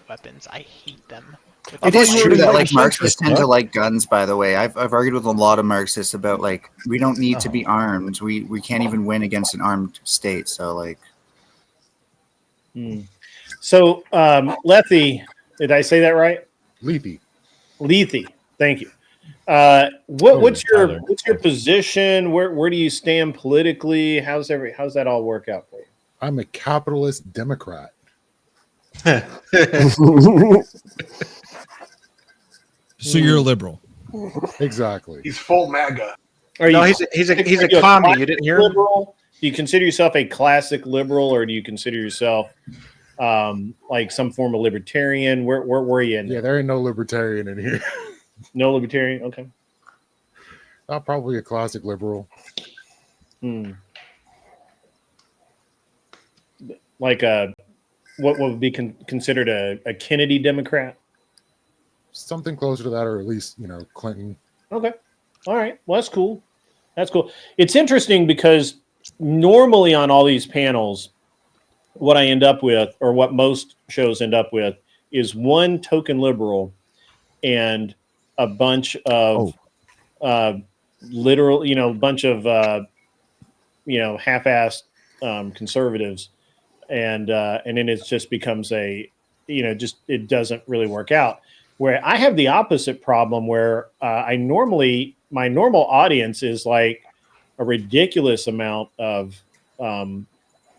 weapons. I hate them. It is true that like Marxists tend to like guns. By the way, I've argued with a lot of Marxists about like we don't need to be armed. We can't even win against an armed state. So like, So Lethy, did I say that right? Lethy. Thank you. What's your position? Where do you stand politically? How's that all work out for you? I'm a capitalist Democrat. So you're a liberal. Exactly. He's full MAGA. He's a commie. You didn't hear him? Liberal? Do you consider yourself a classic liberal, or do you consider yourself like some form of libertarian? Where are you in? Yeah, there ain't no libertarian in here. No libertarian. Okay. Not probably a classic liberal. Like what would be considered a Kennedy Democrat? Something closer to that, or at least Clinton. Okay. All right. Well, that's cool. That's cool. It's interesting because normally on all these panels, what I end up with, or what most shows end up with, is one token liberal and a bunch of literal, bunch of half-assed conservatives, and then it just becomes it doesn't really work out. Where I have the opposite problem, where my normal audience is like a ridiculous amount of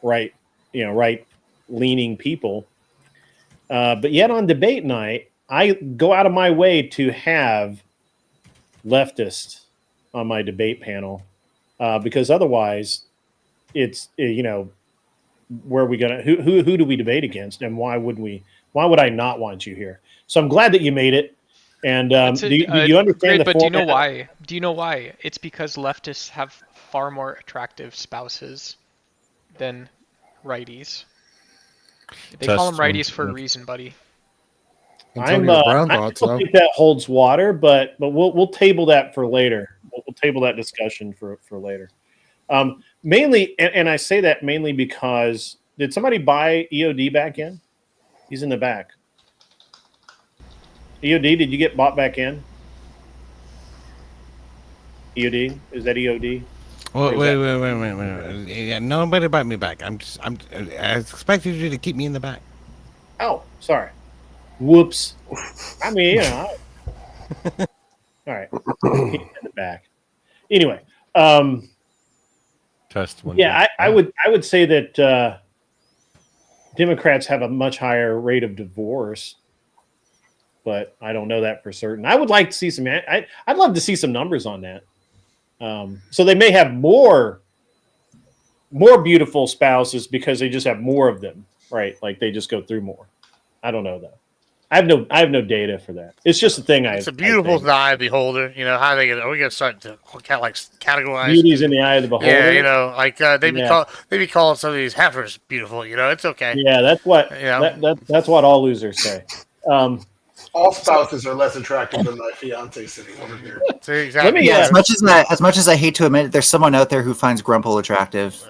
right-leaning people, but yet on debate night, I go out of my way to have leftists on my debate panel because otherwise, it's where are we gonna who do we debate against, and why would I not want you here? So I'm glad that you made it. And do you understand the but format? do you know why? Do you know why? It's because leftists have far more attractive spouses than righties. They call them righties for a reason, buddy. I don't think that holds water, but we'll table that for later. We'll table that discussion for later. Mainly, and I say that mainly because did somebody buy EOD back in? He's in the back. EOD, did you get bought back in? EOD, is that EOD? Wait. Yeah, nobody brought me back. I expected you to keep me in the back. Oh, sorry. Whoops. I mean, all right. In the back. Anyway, Test one. yeah, I would say that Democrats have a much higher rate of divorce, but I don't know that for certain. I would like to see some. I'd love to see some numbers on that. So they may have more beautiful spouses because they just have more of them, right? Like they just go through more. I don't know though. I have no data for that. It's just a thing. It's a beautiful to the eye of the beholder. You know, how are we gonna start to like categorize? Beauty's in the eye of the beholder. Yeah, you know, like they be calling some of these heifers beautiful. You know, it's okay. Yeah, that's what that's what all losers say. All spouses are less attractive than my fiance sitting over here. Exactly. Yeah, as much as I hate to admit it, there's someone out there who finds Grumple attractive.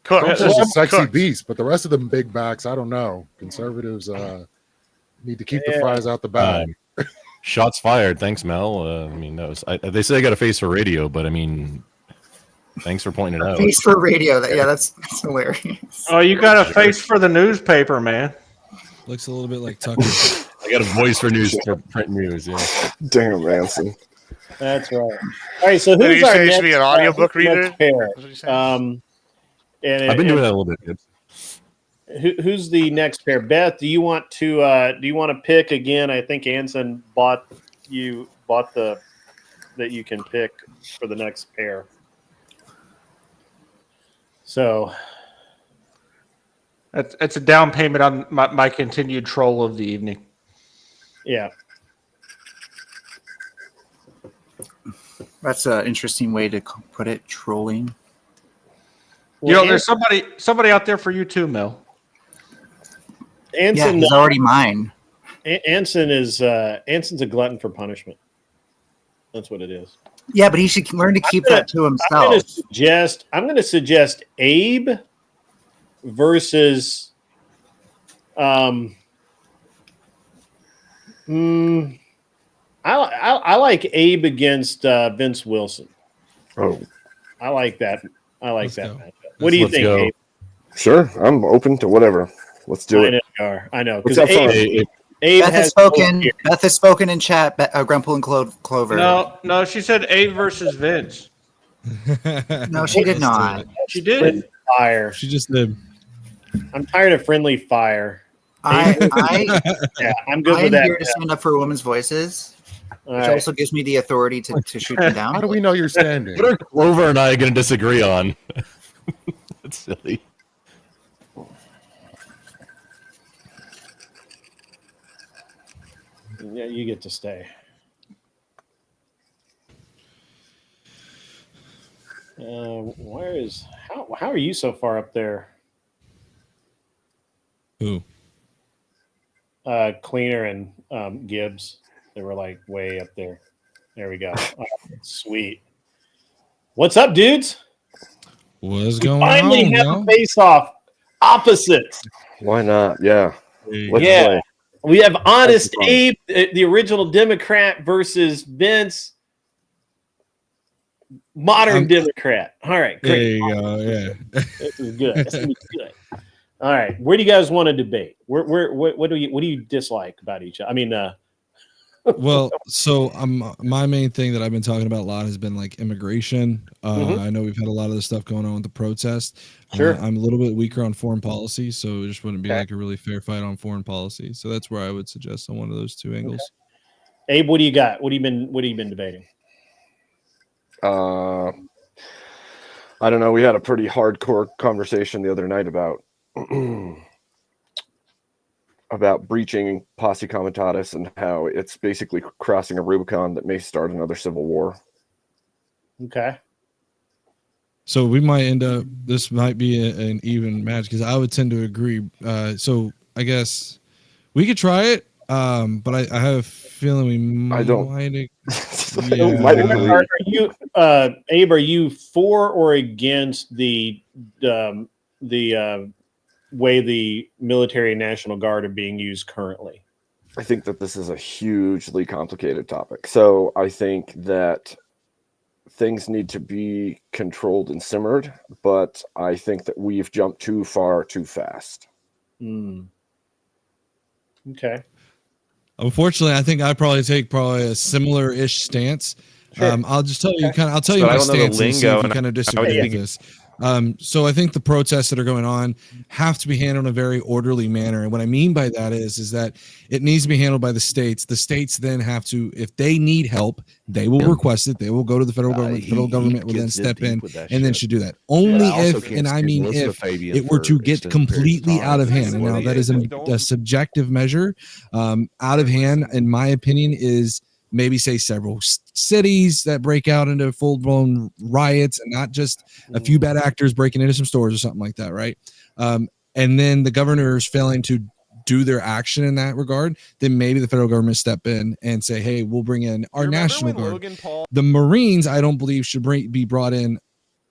Trump's just a sexy beast, but the rest of them big backs, I don't know. Conservatives need to keep the fries out the bag. Shots fired. Thanks, Mel. I mean, they say I got a face for radio, but I mean, thanks for pointing it out. Face for radio. That's hilarious. Oh, you got a face for the newspaper, man. Looks a little bit like Tucker. I got a voice for print news. Yeah. Damn, Ransom. That's right. All right, so who's our next, be an audiobook reader? Pair? I've been doing that a little bit. Who's the next pair? Beth, do you want to pick again? I think Anson bought that you can pick for the next pair. So it's a down payment on my continued troll of the evening. Yeah. That's an interesting way to put it, trolling. You know, there's somebody out there for you too, Mel. Anson, he's already mine. Anson's a glutton for punishment. That's what it is. Yeah, but he should learn to keep that to himself. I'm going to suggest Abe versus I like Abe against Vince Wilson. Oh, I like that. Let's that matchup. What do you think, Abe? Sure, I'm open to whatever. Let's do it. I know. What's that Abe Beth has spoken in chat. Grumple and Clover. No, she said Abe versus Vince. No, she did not. She did. Fire. She just did. I'm tired of friendly fire. I'm good with that. I'm here to stand up for women's voices, which also gives me the authority to shoot them down. How do we know you're standing? What are Clover and I going to disagree on? That's silly. Yeah, you get to stay. How are you so far up there? Who? Cleaner and Gibbs. They were like way up there. There we go. Oh, sweet. What's up, dudes? What's going Finally on? have a face-off. Opposites. Why not? Yeah. Let's play. We have Honest Abe, the original Democrat, versus Vince, modern Democrat. All right, great. There you go. Yeah. This is good. This is good. All right, where do you guys want to debate? What do you dislike about each other? I mean, well, so my main thing that I've been talking about a lot has been like immigration. I know we've had a lot of this stuff going on with the protest. Sure. I'm a little bit weaker on foreign policy, so it just wouldn't be like a really fair fight on foreign policy. So that's where I would suggest on one of those two angles. Abe, what do you got? What have you been debating? I don't know. We had a pretty hardcore conversation the other night about breaching posse comitatus and how it's basically crossing a Rubicon that may start another civil war. Okay. So we might end up. This might be an even match because I would tend to agree. So I guess we could try it, but I have a feeling we might. I don't. Are you, Abe? Are you for or against the way the military and National Guard are being used currently? I think that this is a hugely complicated topic. So I think that things need to be controlled and simmered, but I think that we've jumped too far too fast. Okay. Unfortunately, I think I probably take a similar-ish stance. Sure. I'll just tell you I'll tell you my stance and see if you kind of disagree with this. So I think the protests that are going on have to be handled in a very orderly manner. And what I mean by that is that it needs to be handled by the states. The states then have to, if they need help, they will request it. They will go to the federal government. The federal government will then step in and then should do that. Only if, and I mean if, it were to get completely out of hand. And now that is a subjective measure. Out of hand, in my opinion, is maybe say several cities that break out into full-blown riots and not just a few bad actors breaking into some stores or something like that, right? And then the governor is failing to do their action in that regard, then maybe the federal government step in and say, hey, we'll bring in our National Guard. The Marines, I don't believe, should be brought in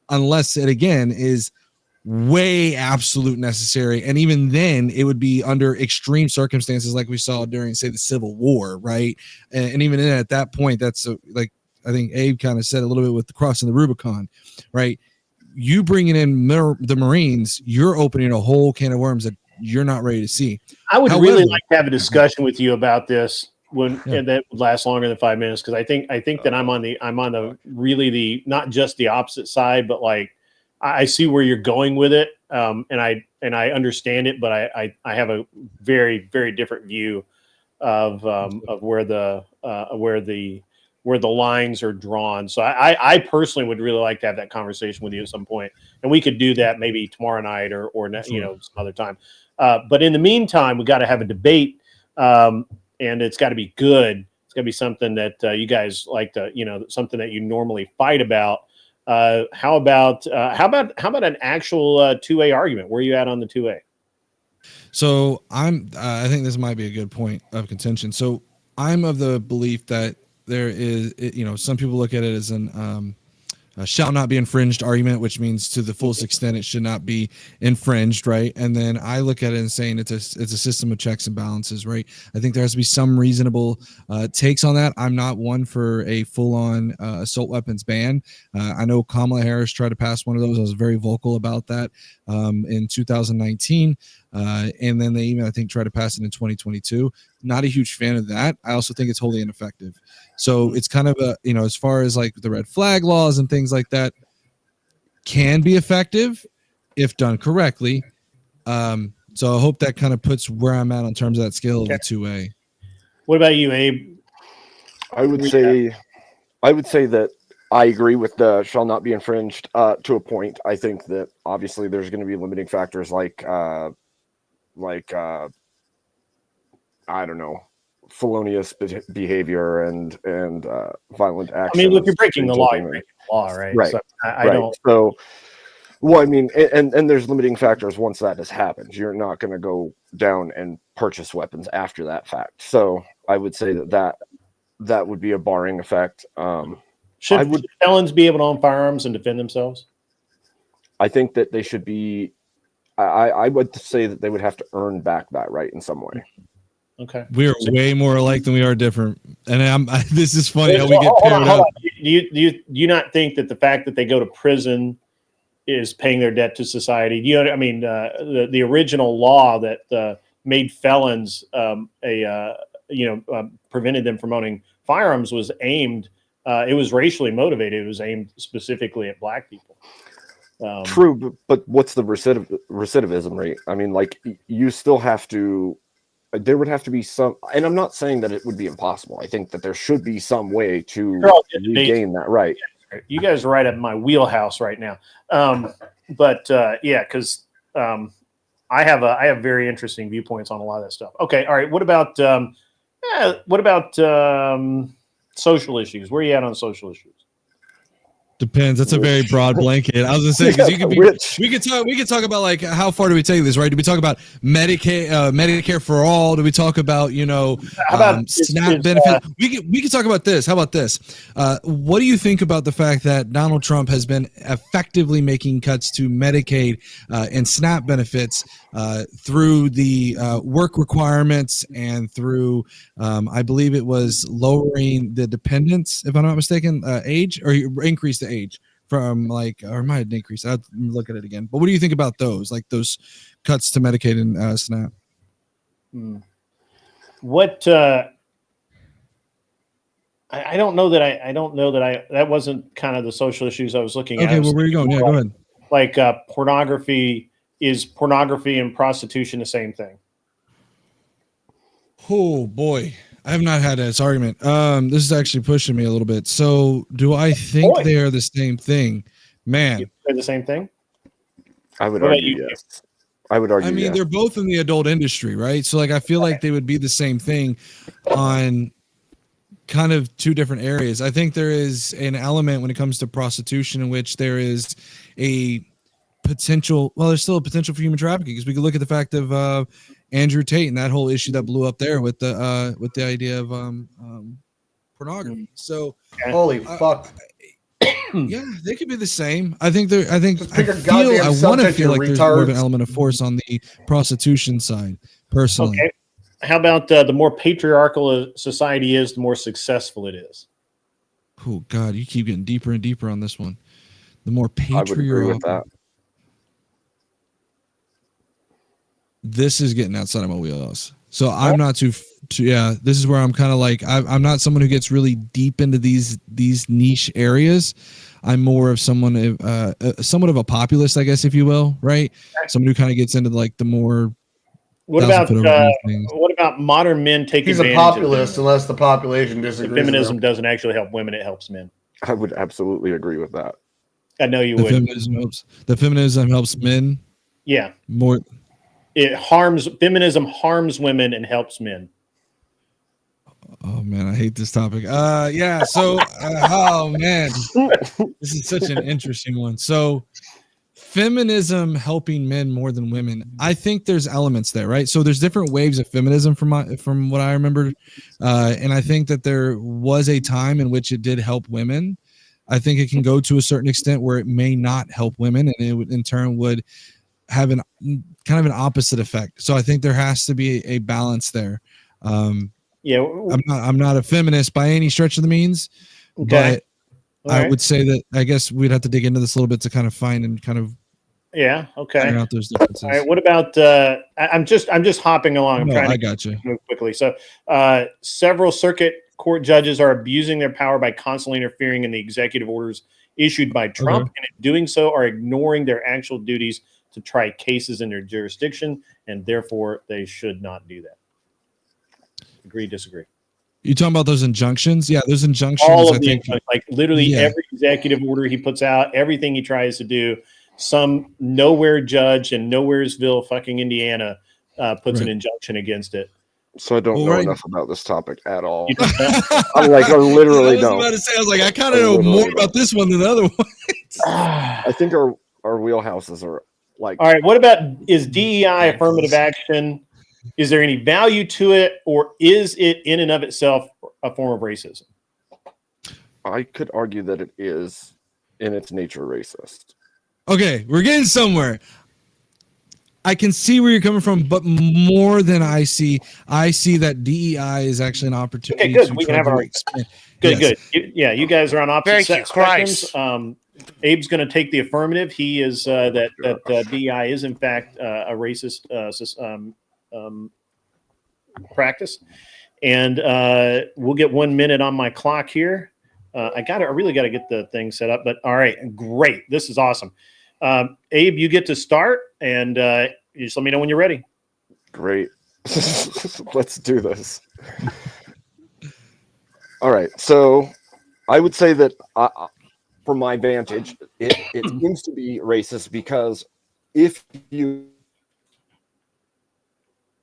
unless it, again, is way absolute necessary, and even then it would be under extreme circumstances like we saw during, say, the Civil War, right? And even then, at that point, that's like I think Abe kind of said a little bit with the crossing the Rubicon, right? You bringing in the Marines, you're opening a whole can of worms that you're not ready to see. I would really like to have a discussion with you about this and that would last longer than 5 minutes, because I think that I'm on the really the not just the opposite side, but like I see where you're going with it, and I understand it, but I have a very, very different view of where the lines are drawn. So I personally would really like to have that conversation with you at some point, and we could do that maybe tomorrow night or some other time. But in the meantime, we got to have a debate, and it's got to be good. It's got to be something that you guys like to, something that you normally fight about. How about an actual 2A argument? Where are you at on the 2A? So I think this might be a good point of contention. So I'm of the belief that there is, some people look at it as an shall not be infringed argument, which means to the fullest extent it should not be infringed, right? And then I look at it and saying it's a system of checks and balances, right? I think there has to be some reasonable takes on that. I'm not one for a full-on assault weapons ban. I know Kamala Harris tried to pass one of those. I was very vocal about that in 2019. And then they even, I think, tried to pass it in 2022. Not a huge fan of that. I also think it's wholly ineffective. So it's kind of as far as like the red flag laws and things like that can be effective if done correctly. So I hope that kind of puts where I'm at in terms of that scale of the 2A. What about you, Abe? I would say that I agree with the shall not be infringed to a point. I think that obviously there's going to be limiting factors like I don't know, felonious behavior and violent action. I mean, if you're breaking the law, you're breaking the law, right? Right. So I don't. So, well, I mean, and there's limiting factors once that has happened. You're not going to go down and purchase weapons after that fact. So I would say that would be a barring effect. Should felons be able to own firearms and defend themselves? I think that they should be. I would say that they would have to earn back that right in some way. Okay. We are way more alike than we are different. And this is funny how we get paired up. Do you not think that the fact that they go to prison is paying their debt to society? The original law that made felons prevented them from owning firearms was aimed. It was racially motivated. It was aimed specifically at black people. True, but what's the recidivism rate? I mean, like you still have to. There would have to be some, and I'm not saying that it would be impossible. I think that there should be some way to regain that right. You guys are right at my wheelhouse right now. Because I have very interesting viewpoints on a lot of that stuff. Okay, all right. What about social issues? Where are you at on social issues? Depends. That's a very broad blanket. I was gonna say because you could be. We could talk about like how far do we take this, right? Do we talk about Medicare for all? Do we talk about SNAP benefit? We could talk about this. How about this? What do you think about the fact that Donald Trump has been effectively making cuts to Medicaid and SNAP benefits through the work requirements and through I believe it was lowering the dependents, if I'm not mistaken, age, or increase the age from or might have increased. I'll look at it again. But what do you think about those, like those cuts to Medicaid and SNAP? What I don't know that that wasn't kind of the social issues I was looking at. Okay, well, where are you going? Yeah, go ahead. like pornography. Is pornography and prostitution the same thing? Oh boy, I have not had this argument. This is actually pushing me a little bit. So, do I think they are the same thing? Man, They're the same thing. I would What about argue you? yes. I would argue I mean, yes. they're both in the adult industry, right? So, like, I feel like they would be the same thing on kind of two different areas. I think there is an element when it comes to prostitution in which there is a potential. Well, there's still a potential for human trafficking because we could look at the fact of Andrew Tate and that whole issue that blew up there with the idea of pornography. So, holy fuck. Yeah, they could be the same. I think they're. I think pick I a feel. goddamn I want to subject, feel you like there's more of an retards. element of force on the prostitution side, personally. Okay. How about the more patriarchal a society is, the more successful it is? Oh God, you keep getting deeper and deeper on this one. The more I would agree with patriarchal. that. This is getting outside of my wheelhouse. So I'm not too yeah. This is where I'm kind of like I'm not someone who gets really deep into these niche areas. I'm more of someone somewhat of a populist, I guess, if you will, right? Someone who kind of gets into like the more. What about modern men taking He's a advantage populist of unless the population disagrees. with feminism him. doesn't actually help women; it helps men. I would absolutely agree with that. I know you The would. feminism helps men. Yeah, more. Feminism harms women and helps men. Oh man, I hate this topic. Yeah. So, oh man, this is such an interesting one. So, feminism helping men more than women. I think there's elements there, right? So there's different waves of feminism from what I remember, and I think that there was a time in which it did help women. I think it can go to a certain extent where it may not help women, and it would, in turn, would have an kind of an opposite effect. So I think there has to be a balance there. Yeah, I'm not a feminist by any stretch of the means, Okay. but All I right. would say that I guess we'd have to dig into this a little bit to kind of find and kind of Yeah. Okay. figure out those differences. All right. What about? I'm just hopping along. I'm No, trying I to got you. move quickly. So, several circuit court judges are abusing their power by constantly interfering in the executive orders issued by Trump, Okay. and in doing so, are ignoring their actual duties to try cases in their jurisdiction, and therefore they should not do that. Agree? Disagree? You talking about those injunctions? Yeah, those injunctions. All of I the think, injunctions, like literally Yeah. every executive order he puts out, everything he tries to do, some nowhere judge in Nowheresville, fucking Indiana, puts an Right. injunction against it. So I don't Well, know right. enough about this topic at all. You don't know? I'm like, I literally I was don't. about to say, I was like, I kind of I know literally more about this one than the other one. I think our wheelhouses are like. All right. What about is DEI affirmative action? Is there any value to it, or is it in and of itself a form of racism? I could argue that it is, in its nature, racist. Okay, we're getting somewhere. I can see where you're coming from, but more than I see that DEI is actually an opportunity. Okay, good. To We can try have to our expand. good, Yes. good. You guys are on opposite Thank you, spectrums. Christ. Abe's going to take the affirmative. He is that DEI is in fact a racist practice, and we'll get 1 minute on my clock here. I really got to get the thing set up, but all right, great. This is awesome. Abe, you get to start, and you just let me know when you're ready. Great. Let's do this. All right. So I would say that from my vantage, it seems to be racist because if you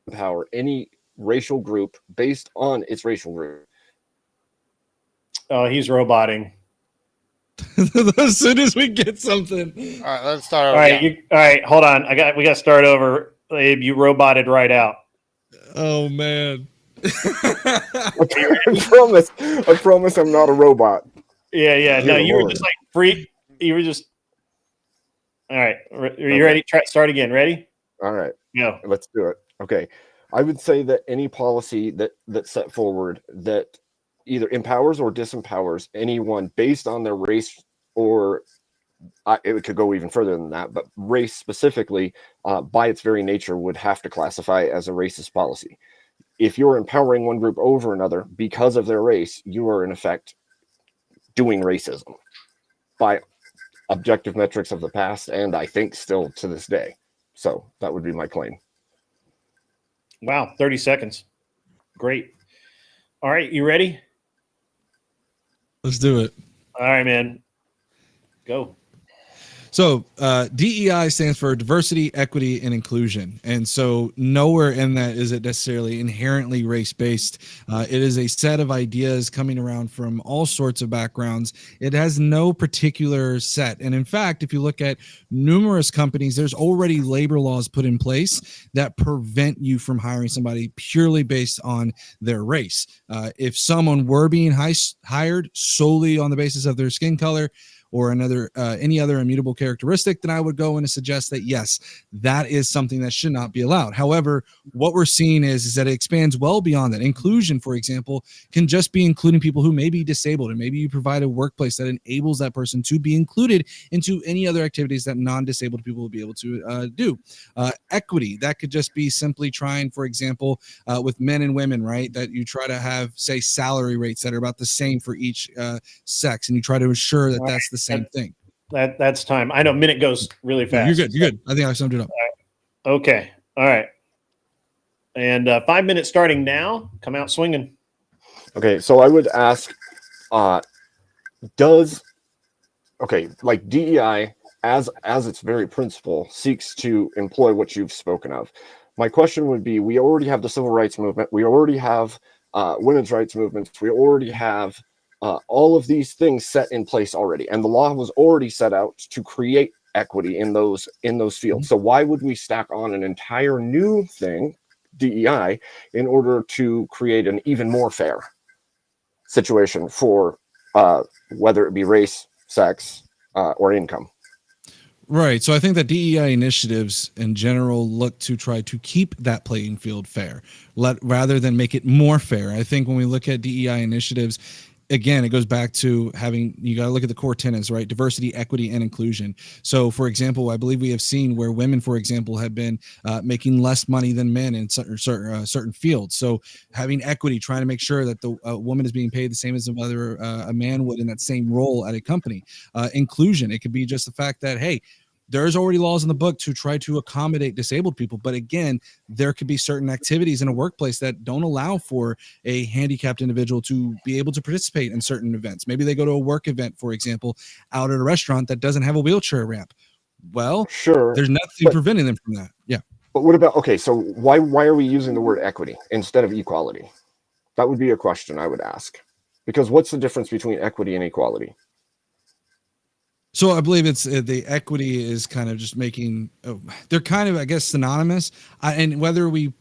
empower any racial group based on its racial group. Oh, he's roboting. As soon as we get something. All right, let's start All over. right, all right, hold on. We got to start over. Abe, you roboted right out. Oh man. I promise I'm not a robot. Yeah. No, Dear you were Lord. just like free. You were just. All right. Are you ready? Start again. Ready? All right. Go. Let's do it. Okay. I would say that any policy that's set forward that either empowers or disempowers anyone based on their race, or it could go even further than that, but race specifically, by its very nature, would have to classify as a racist policy. If you're empowering one group over another because of their race, you are in effect doing racism by objective metrics of the past, and I think still to this day. So that would be my claim. Wow, 30 seconds. Great. All right, you ready? Let's do it. All right, man. Go. So DEI stands for diversity, equity, and inclusion. And so nowhere in that is it necessarily inherently race-based. It is a set of ideas coming around from all sorts of backgrounds. It has no particular set. And in fact, if you look at numerous companies, there's already labor laws put in place that prevent you from hiring somebody purely based on their race. If someone were being hired solely on the basis of their skin color, or any other immutable characteristic, then I would go in and suggest that yes, that is something that should not be allowed. However, what we're seeing is that it expands well beyond that. Inclusion, for example, can just be including people who may be disabled, and maybe you provide a workplace that enables that person to be included into any other activities that non-disabled people will be able to do. Equity, that could just be simply trying, for example, with men and women, right, that you try to have, say, salary rates that are about the same for each sex, and you try to ensure that that's the same thing. That's time. I know minute goes really fast. You're good. You're good. I think I summed it up. Okay. All right. And 5 minutes starting now. Come out swinging. Okay, so I would ask, like DEI as its very principle seeks to employ what you've spoken of. My question would be: we already have the civil rights movement. We already have women's rights movements. We already have all of these things set in place already, and the law was already set out to create equity in those fields. So why would we stack on an entire new thing, DEI, in order to create an even more fair situation for whether it be race, sex, or income? Right. So I think that DEI initiatives in general look to try to keep that playing field fair, rather than make it more fair. I think when we look at DEI initiatives, again, it goes back to you got to look at the core tenets, right? Diversity, equity, and inclusion. So, for example, I believe we have seen where women, for example, have been making less money than men in certain fields. So, having equity, trying to make sure that the woman is being paid the same as a man would in that same role at a company. Inclusion, it could be just the fact that, hey, there's already laws in the book to try to accommodate disabled people. But again, there could be certain activities in a workplace that don't allow for a handicapped individual to be able to participate in certain events. Maybe they go to a work event, for example, out at a restaurant that doesn't have a wheelchair ramp. Well, sure, there's nothing preventing them from that. Yeah. But what about, okay, so why are we using the word equity instead of equality? That would be a question I would ask. Because what's the difference between equity and equality? So I believe it's the equity is kind of just making they're kind of, I guess, synonymous. And whether we,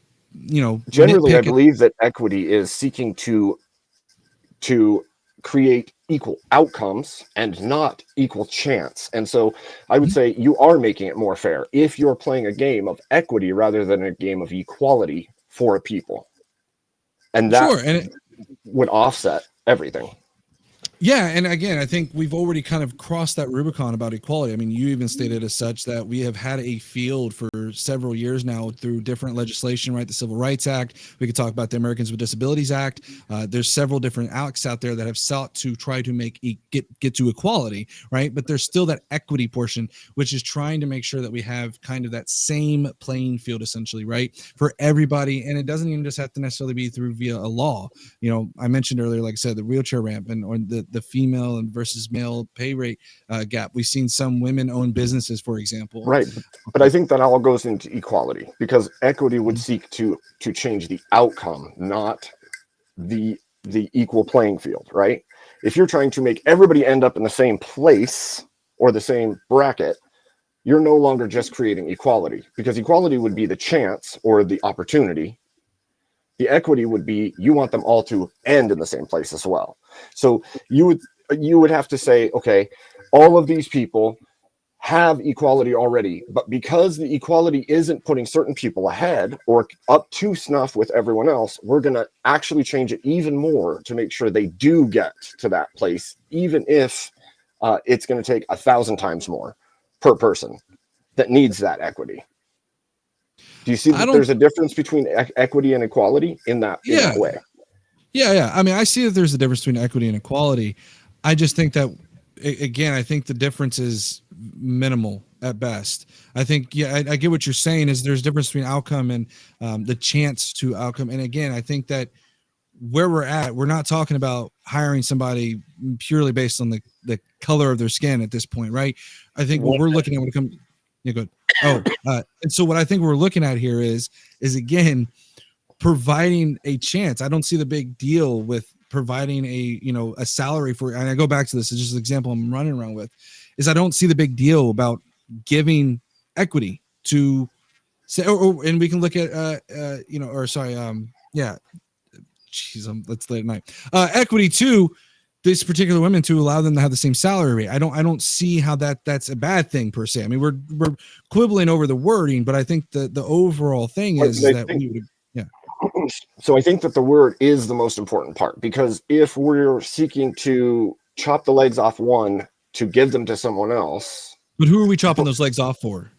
generally, I believe that equity is seeking to create equal outcomes and not equal chance. And so I would say you are making it more fair if you're playing a game of equity rather than a game of equality for a people. And that would offset everything. Yeah, and again, I think we've already kind of crossed that Rubicon about equality. I mean, you even stated as such that we have had a field for several years now through different legislation, right? The Civil Rights Act. We could talk about the Americans with Disabilities Act. There's several different acts out there that have sought to try to get to equality, right? But there's still that equity portion, which is trying to make sure that we have kind of that same playing field, essentially, right, for everybody. And it doesn't even just have to necessarily be via a law. I mentioned earlier, like I said, the wheelchair ramp or the female and versus male pay rate gap. We've seen some women-owned businesses, for example. Right, but I think that all goes into equality, because equity would seek to change the outcome, not the equal playing field, right? If you're trying to make everybody end up in the same place or the same bracket, you're no longer just creating equality, because equality would be the chance or the opportunity. The equity would be you want them all to end in the same place as well. So you would have to say, okay, all of these people have equality already, but because the equality isn't putting certain people ahead or up to snuff with everyone else, we're going to actually change it even more to make sure they do get to that place, even if it's going to take 1,000 times more per person that needs that equity. Do you see that there's a difference between equity and equality in that way? Yeah. I mean, I see that there's a difference between equity and equality. I just think that again, I think the difference is minimal at best. I think, yeah, I get what you're saying is there's a difference between outcome and the chance to outcome. And again, I think that where we're at, we're not talking about hiring somebody purely based on the color of their skin at this point, right? I think what we're looking at when it comes, yeah, good. And so what I think we're looking at here is again, providing a chance. I don't see the big deal with providing a salary for, and I go back to this, it's just an example I'm running around with, is I don't see the big deal about giving equity to say, and we can look at, let's late at night. Equity to this particular women to allow them to have the same salary rate. I don't see how that's a bad thing per se. I mean, we're quibbling over the wording, but I think the overall thing is that we would, yeah. So I think that the word is the most important part, because if we're seeking to chop the legs off one to give them to someone else. But who are we chopping those legs off for?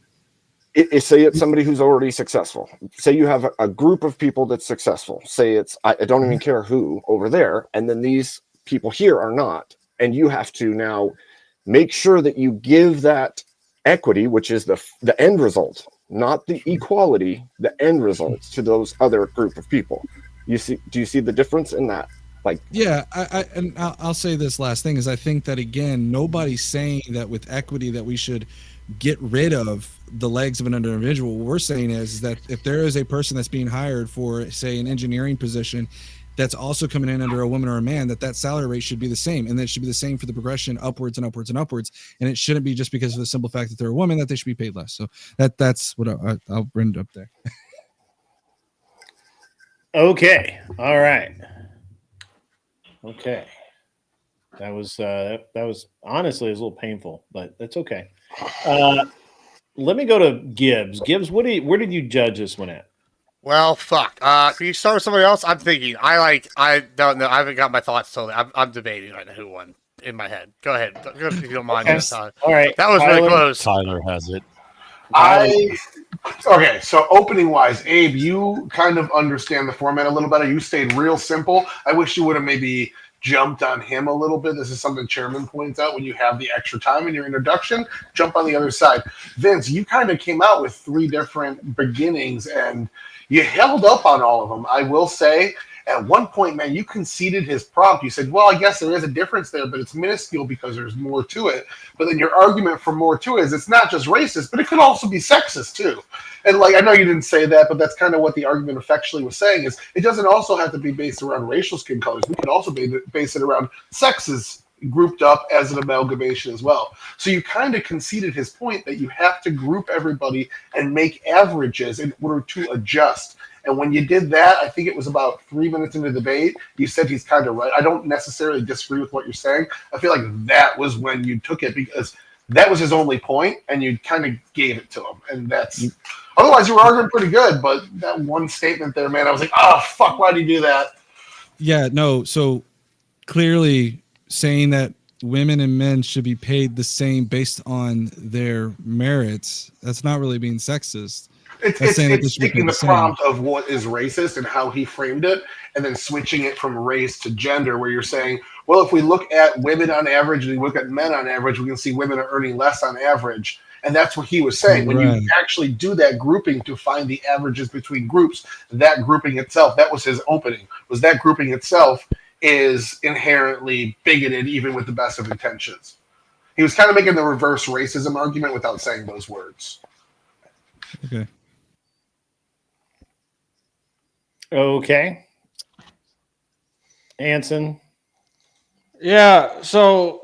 Say it's somebody who's already successful. Say you have a group of people that's successful. Say I don't even care who over there. And then these people here are not. And you have to now make sure that you give that equity, which is the end result, not the equality, the end results to those other group of people. Do you see the difference in that? Like, yeah, I'll say this last thing is I think that, again, nobody's saying that with equity that we should get rid of the legs of an individual. What we're saying is that if there is a person that's being hired for, say, an engineering position that's also coming in under a woman or a man, that salary rate should be the same, and that should be the same for the progression upwards and upwards and upwards. And it shouldn't be just because of the simple fact that they're a woman that they should be paid less. So that's what I'll bring up there. Okay. All right. Okay. That was honestly, it was a little painful, but that's okay. Let me go to Gibbs. Gibbs, where did you judge this one at? Well, fuck. Can you start with somebody else? I'm thinking. I don't know. I haven't got my thoughts totally. I'm debating right now who won in my head. Go ahead. Go if you don't mind. Okay. All right. That was Tyler. really close. Tyler has it. Okay, so opening wise, Abe, you kind of understand the format a little better. You stayed real simple. I wish you would have maybe jumped on him a little bit. This is something Chairman points out when you have the extra time in your introduction. Jump on the other side. Vince, you kind of came out with 3 different beginnings and you held up on all of them. I will say, at one point, man, you conceded his prompt. You said, well, I guess there is a difference there, but it's minuscule because there's more to it. But then your argument for more to it is it's not just racist, but it could also be sexist too. And like, I know you didn't say that, but that's kind of what the argument effectually was saying is it doesn't also have to be based around racial skin colors. We could also base it around sexes grouped up as an amalgamation as well. So you kind of conceded his point that you have to group everybody and make averages in order to adjust. And when you did that, I think it was about 3 minutes into the debate, you said he's kind of right. I don't necessarily disagree with what you're saying. I feel like that was when you took it because that was his only point, and you kind of gave it to him. And that's otherwise you were arguing pretty good, but that one statement there, man, I was like, oh fuck, why did you do that? Yeah, no. So clearly saying that women and men should be paid the same based on their merits, that's not really being sexist. It's taking the prompt of what is racist and how he framed it, and then switching it from race to gender, where you're saying, well, if we look at women on average and we look at men on average, we can see women are earning less on average. And that's what he was saying. When you actually do that grouping to find the averages between groups, that grouping itself, that was his opening, was that grouping itself is inherently bigoted, even with the best of intentions. He was kind of making the reverse racism argument without saying those words. Okay. Okay. Anson. Yeah, so,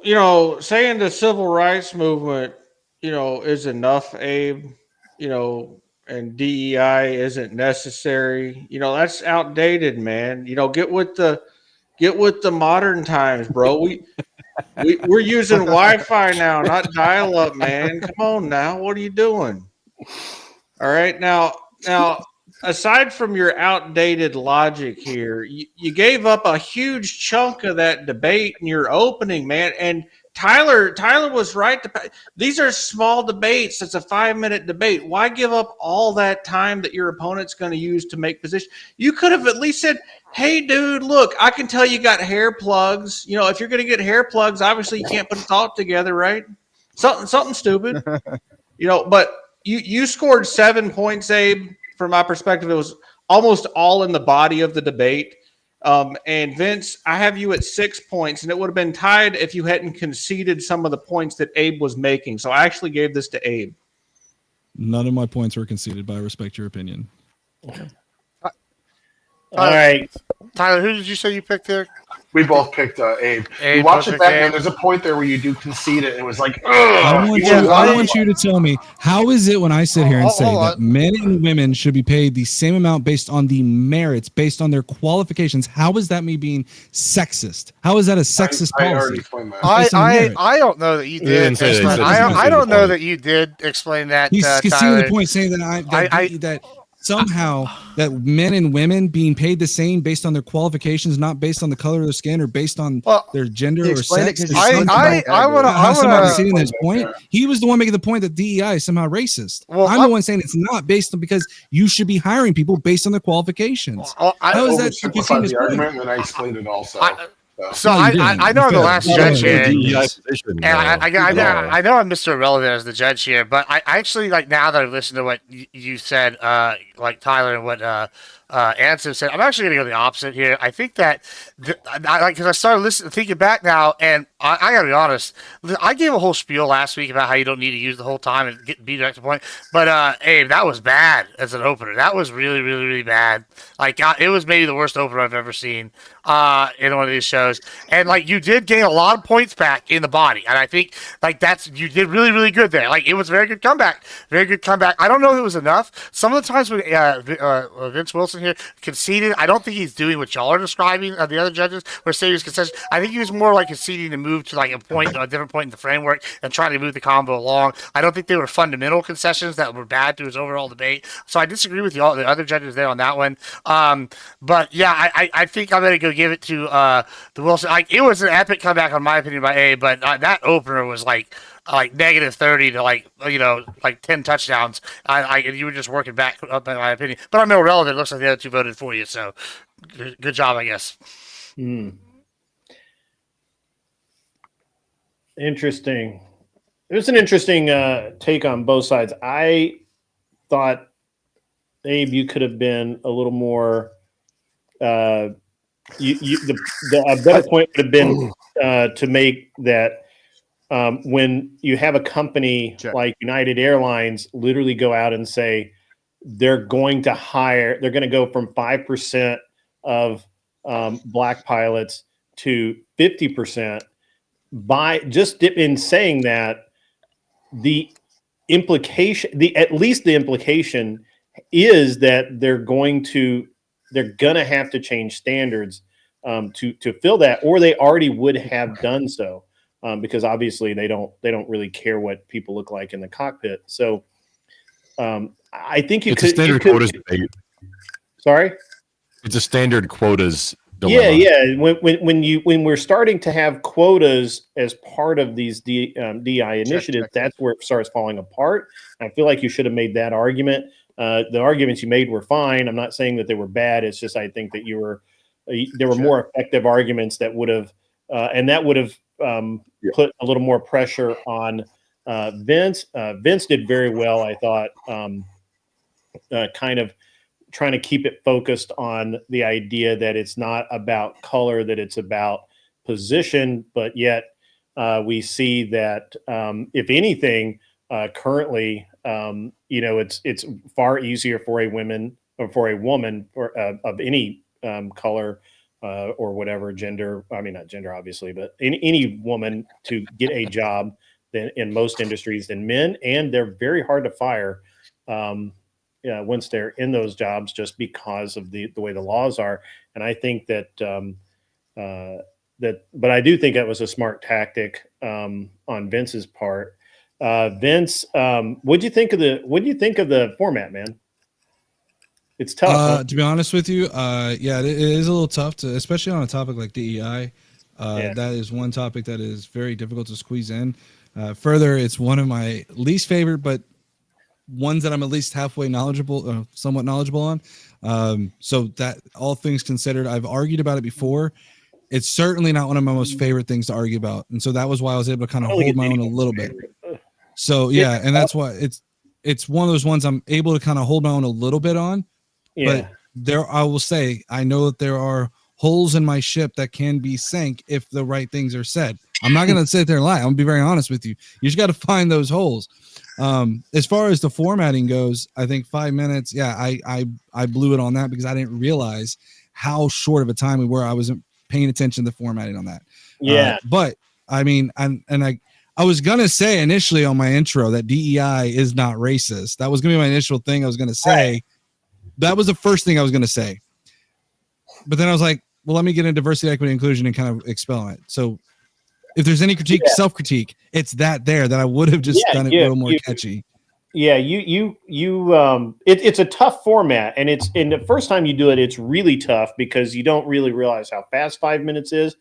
saying the civil rights movement, is enough, Abe, and DEI isn't necessary. That's outdated, man. Get with the modern times, bro. We're using Wi-Fi now, not dial-up, man. Come on now. What are you doing? All right. Now, aside from your outdated logic here, you gave up a huge chunk of that debate in your opening, man. And Tyler was right. These are small debates. It's a 5-minute debate. Why give up all that time that your opponent's going to use to make position? You could have at least said, "Hey, dude, look, I can tell you got hair plugs. You know, if you're going to get hair plugs, obviously you can't put a thought together, right? Something stupid, you know." But you scored 7 points, Abe. From my perspective, it was almost all in the body of the debate. And Vince, I have you at 6 points, and it would have been tied if you hadn't conceded some of the points that Abe was making. So I actually gave this to Abe. None of my points were conceded, but I respect your opinion. All right. Tyler, who did you say you picked there? We both picked Abe. You watch it back, man. There's a point there where you do concede it. It was like, I want you to tell me, how is it when I sit here and say that men and women should be paid the same amount based on the merits, based on their qualifications? How is that me being sexist? How is that a sexist policy? I don't know that you did. I don't know that you did explain that. He's conceding the point, saying that somehow that men and women being paid the same based on their qualifications, not based on the color of their skin or based on their gender or sex. I want to conceding his point. He was the one making the point that DEI is somehow racist. I'm the one saying it's not based on, because you should be hiring people based on their qualifications. How is that conceding his argument? And I explained it also. So I know I'm the last judge here, and I know I'm Mr. Irrelevant as the judge here, but I actually, like, now that I've listened to what you said, like Tyler, and what Anson said, I'm actually going to go the opposite here. I think that, because I started thinking back now, and I got to be honest, I gave a whole spiel last week about how you don't need to use the whole time and be direct to the point, but Abe, that was bad as an opener. That was really, really, really bad. Like, it was maybe the worst opener I've ever seen in one of these shows. And, like, you did gain a lot of points back in the body, and I think, like, you did really, really good there. Like, it was a very good comeback. Very good comeback. I don't know if it was enough. Some of the times when Vince Wilson here conceded, I don't think he's doing what y'all are describing, the other judges were saying his concession. I think he was more like conceding to move to, like, a different point in the framework and trying to move the combo along. I don't think they were fundamental concessions that were bad to his overall debate. So I disagree with the other judges there on that one. But yeah, I think I'm going to go give it to the Wilson. Like, it was an epic comeback, in my opinion, by A, but that opener was like -30 to like 10 touchdowns. You were just working back up, in my opinion. But I'm irrelevant. It looks like the other two voted for you, so good job, I guess. Interesting. It was an interesting take on both sides. I thought, Abe, you could have been a little more. A better point would have been to make that when you have a company like United Airlines literally go out and say they're going to go from 5% of black pilots to 50%. By just in saying that, the implication is that they're gonna have to change standards to fill that, or they already would have done so, because obviously they don't really care what people look like in the cockpit. So I think it's a standard quotas debate. Sorry, it's a standard quotas dilemma. Yeah. When we're starting to have quotas as part of these DI initiatives, that's where it starts falling apart. I feel like you should have made that argument. The arguments you made were fine. I'm not saying that they were bad. It's just I think that there were more effective arguments that would have put a little more pressure on Vince. Vince did very well, I thought, kind of trying to keep it focused on the idea that it's not about color, that it's about position, but yet we see that if anything, currently, it's far easier for a woman of any color or whatever gender. I mean, not gender, obviously, but any woman to get a job in most industries than men, and they're very hard to fire once they're in those jobs, just because of the way the laws are. And I think that but I do think that was a smart tactic on Vince's part. Vince, what'd you think of the format, man? It's tough. To be honest with you, yeah, it is a little tough especially on a topic like DEI. That is one topic that is very difficult to squeeze in. Further, it's one of my least favorite, but ones that I'm at least halfway knowledgeable, somewhat knowledgeable on. So that all things considered, I've argued about it before. It's certainly not one of my most favorite things to argue about, and so that was why I was able to kind of hold my own a little bit. So yeah, and that's why it's one of those ones I'm able to kind of hold my own a little bit on. Yeah. But there, I will say, I know that there are holes in my ship that can be sank if the right things are said. I'm not going to sit there and lie. I'm going to be very honest with you. You just got to find those holes. As far as the formatting goes, I think 5 minutes. Yeah, I blew it on that because I didn't realize how short of a time we were. I wasn't paying attention to the formatting on that. Yeah. But I mean, I was gonna say initially on my intro that DEI is not racist. That was gonna be my initial thing I was gonna say. Right. That was the first thing I was gonna say. But then I was like, well, let me get into diversity, equity, inclusion and kind of expel on it. So if there's any critique, self-critique, it's that I would have just done it a little more catchy. Yeah, it's a tough format, and the first time you do it, it's really tough because you don't really realize how fast 5 minutes is,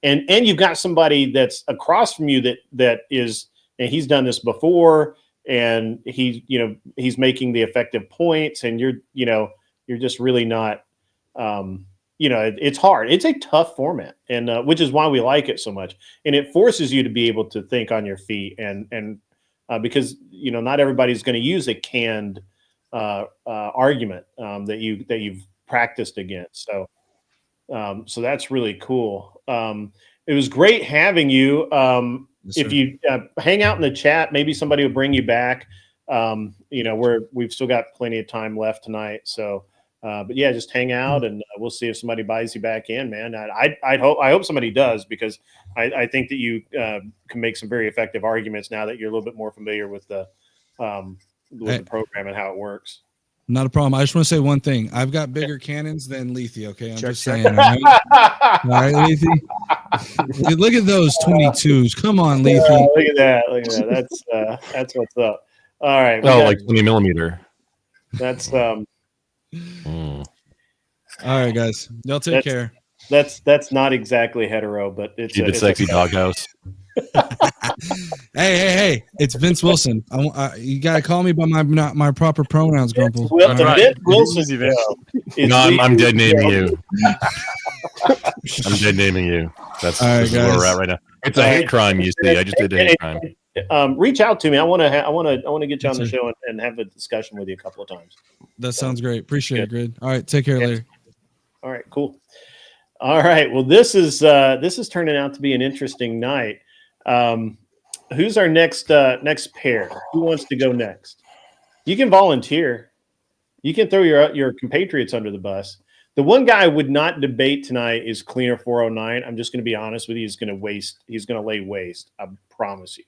and you've got somebody that's across from you that is, and he's done this before, and he's making the effective points, and you're just really not, it's hard. It's a tough format, and which is why we like it so much, and it forces you to be able to think on your feet and. Because not everybody's going to use a canned argument that you've practiced against. So that's really cool. It was great having you. If you hang out in the chat, maybe somebody will bring you back. We've still got plenty of time left tonight. So, but yeah, just hang out and we'll see if somebody buys you back in, man. I hope somebody does because I think that you can make some very effective arguments now that you're a little bit more familiar with the program and how it works. Not a problem. I just want to say one thing. I've got bigger cannons than Lethe. Okay, I'm just saying. All right, all right, Lethe. Look at those 22s. Come on, Lethe. Look at that. That's what's up. All right. Like 20 millimeter. That's All right, guys. Y'all take care. That's not exactly hetero, but it's Keep it sexy, doghouse. Hey! It's Vince Wilson. You gotta call me by my proper pronouns, Grumple. Vince Wilson. No, I'm dead naming you. I'm dead naming you. That's right, where we're at right now. It's a hate crime, you see. I just did a hate crime. Reach out to me. I want to get you on the show and have a discussion with you a couple of times. That sounds great. Appreciate it, Grid. All right, take care later. All right, cool. All right. Well, this is turning out to be an interesting night. Who's our next pair? Who wants to go next? You can volunteer. You can throw your compatriots under the bus. The one guy I would not debate tonight is Cleaner 409. I'm just going to be honest with you. He's going to lay waste. I promise you.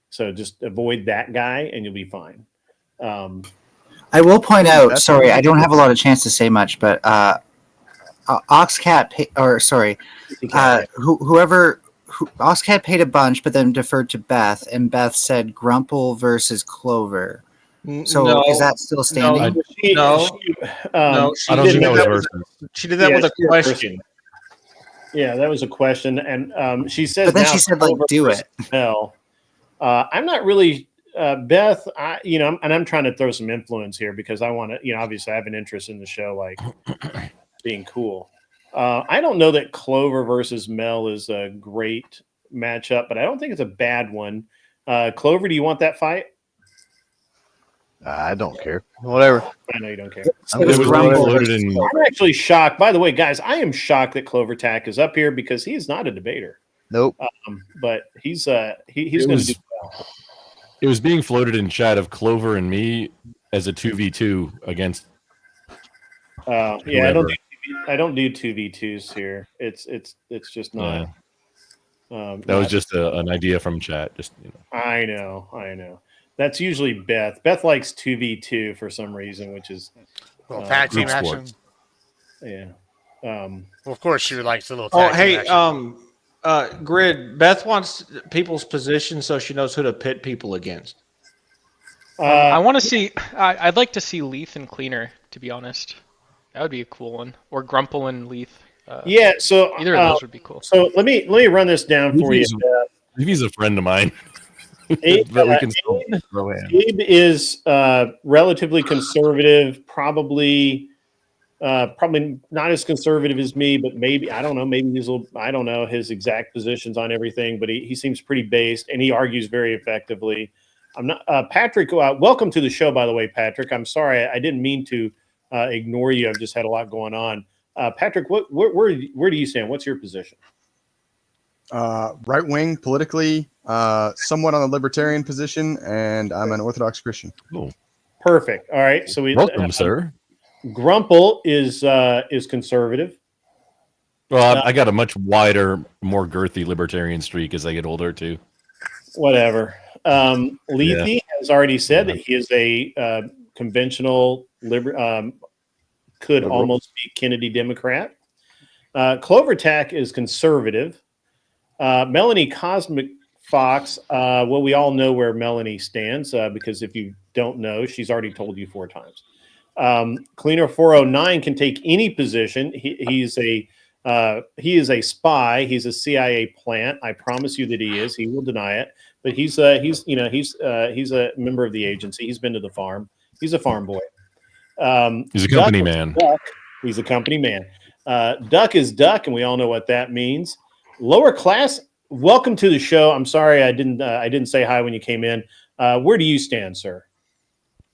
So just avoid that guy, and you'll be fine. I will point out. Sorry, I don't have a lot of chance to say much, but Oxcat, Oxcat paid a bunch, but then deferred to Beth, and Beth said Grumple versus Clover. So is that still standing? No. I don't think that was versus. She did that with a question. Yeah, that was a question, and she says. But then she said, like, do it. No, I'm not really. Beth, I'm trying to throw some influence here because I want to, obviously I have an interest in the show, like being cool. I don't know that Clover versus Mel is a great matchup, but I don't think it's a bad one. Clover, do you want that fight? I don't care. Whatever. I know you don't care. I'm actually shocked. By the way, guys, I am shocked that Clover Tack is up here because he is not a debater. Nope. But he's going to do well. It was being floated in chat of Clover and me as a 2v2 against. I don't do 2v2s here. It's just not. That was just an idea from chat. Just I know. That's usually Beth. Beth likes 2v2 for some reason, which is tag team action. Yeah. Well, of course, she likes a little tag team action. Grid, Beth wants people's position so she knows who to pit people against. I want to see. I'd like to see Leith and Cleaner, to be honest. That would be a cool one. Or Grumple and Leith. Yeah, so either of those would be cool. So let me run this down for you. If he's a friend of mine, Abe, but we can still Abe, throw hands. Abe is relatively conservative, probably not as conservative as me, but maybe I don't know. Maybe he's a little, I don't know his exact positions on everything, but he seems pretty based and he argues very effectively. I'm not Patrick. Welcome to the show, by the way, Patrick. I'm sorry, I didn't mean to ignore you. I've just had a lot going on. Patrick, where do you stand? What's your position? Right wing politically, somewhat on the libertarian position, and I'm an Orthodox Christian. Cool. Perfect. All right. So we welcome, sir. Grumple is conservative. Well, I got a much wider, more girthy libertarian streak as I get older too. Whatever. Lethe has already said that he is a conventional could almost be Kennedy Democrat. Clover Tack is conservative. Melanie Cosmic Fox, well, we all know where Melanie stands because if you don't know, she's already told you 4 times. Cleaner 409 can take any position. He is a spy. He's a CIA plant. I promise you that he is. He will deny it, but he's a member of the agency. He's been to the farm. He's a farm boy. He's a company man. He's a company man. Duck is duck, and we all know what that means. Lower class. Welcome to the show. I'm sorry I didn't say hi when you came in. Where do you stand, sir?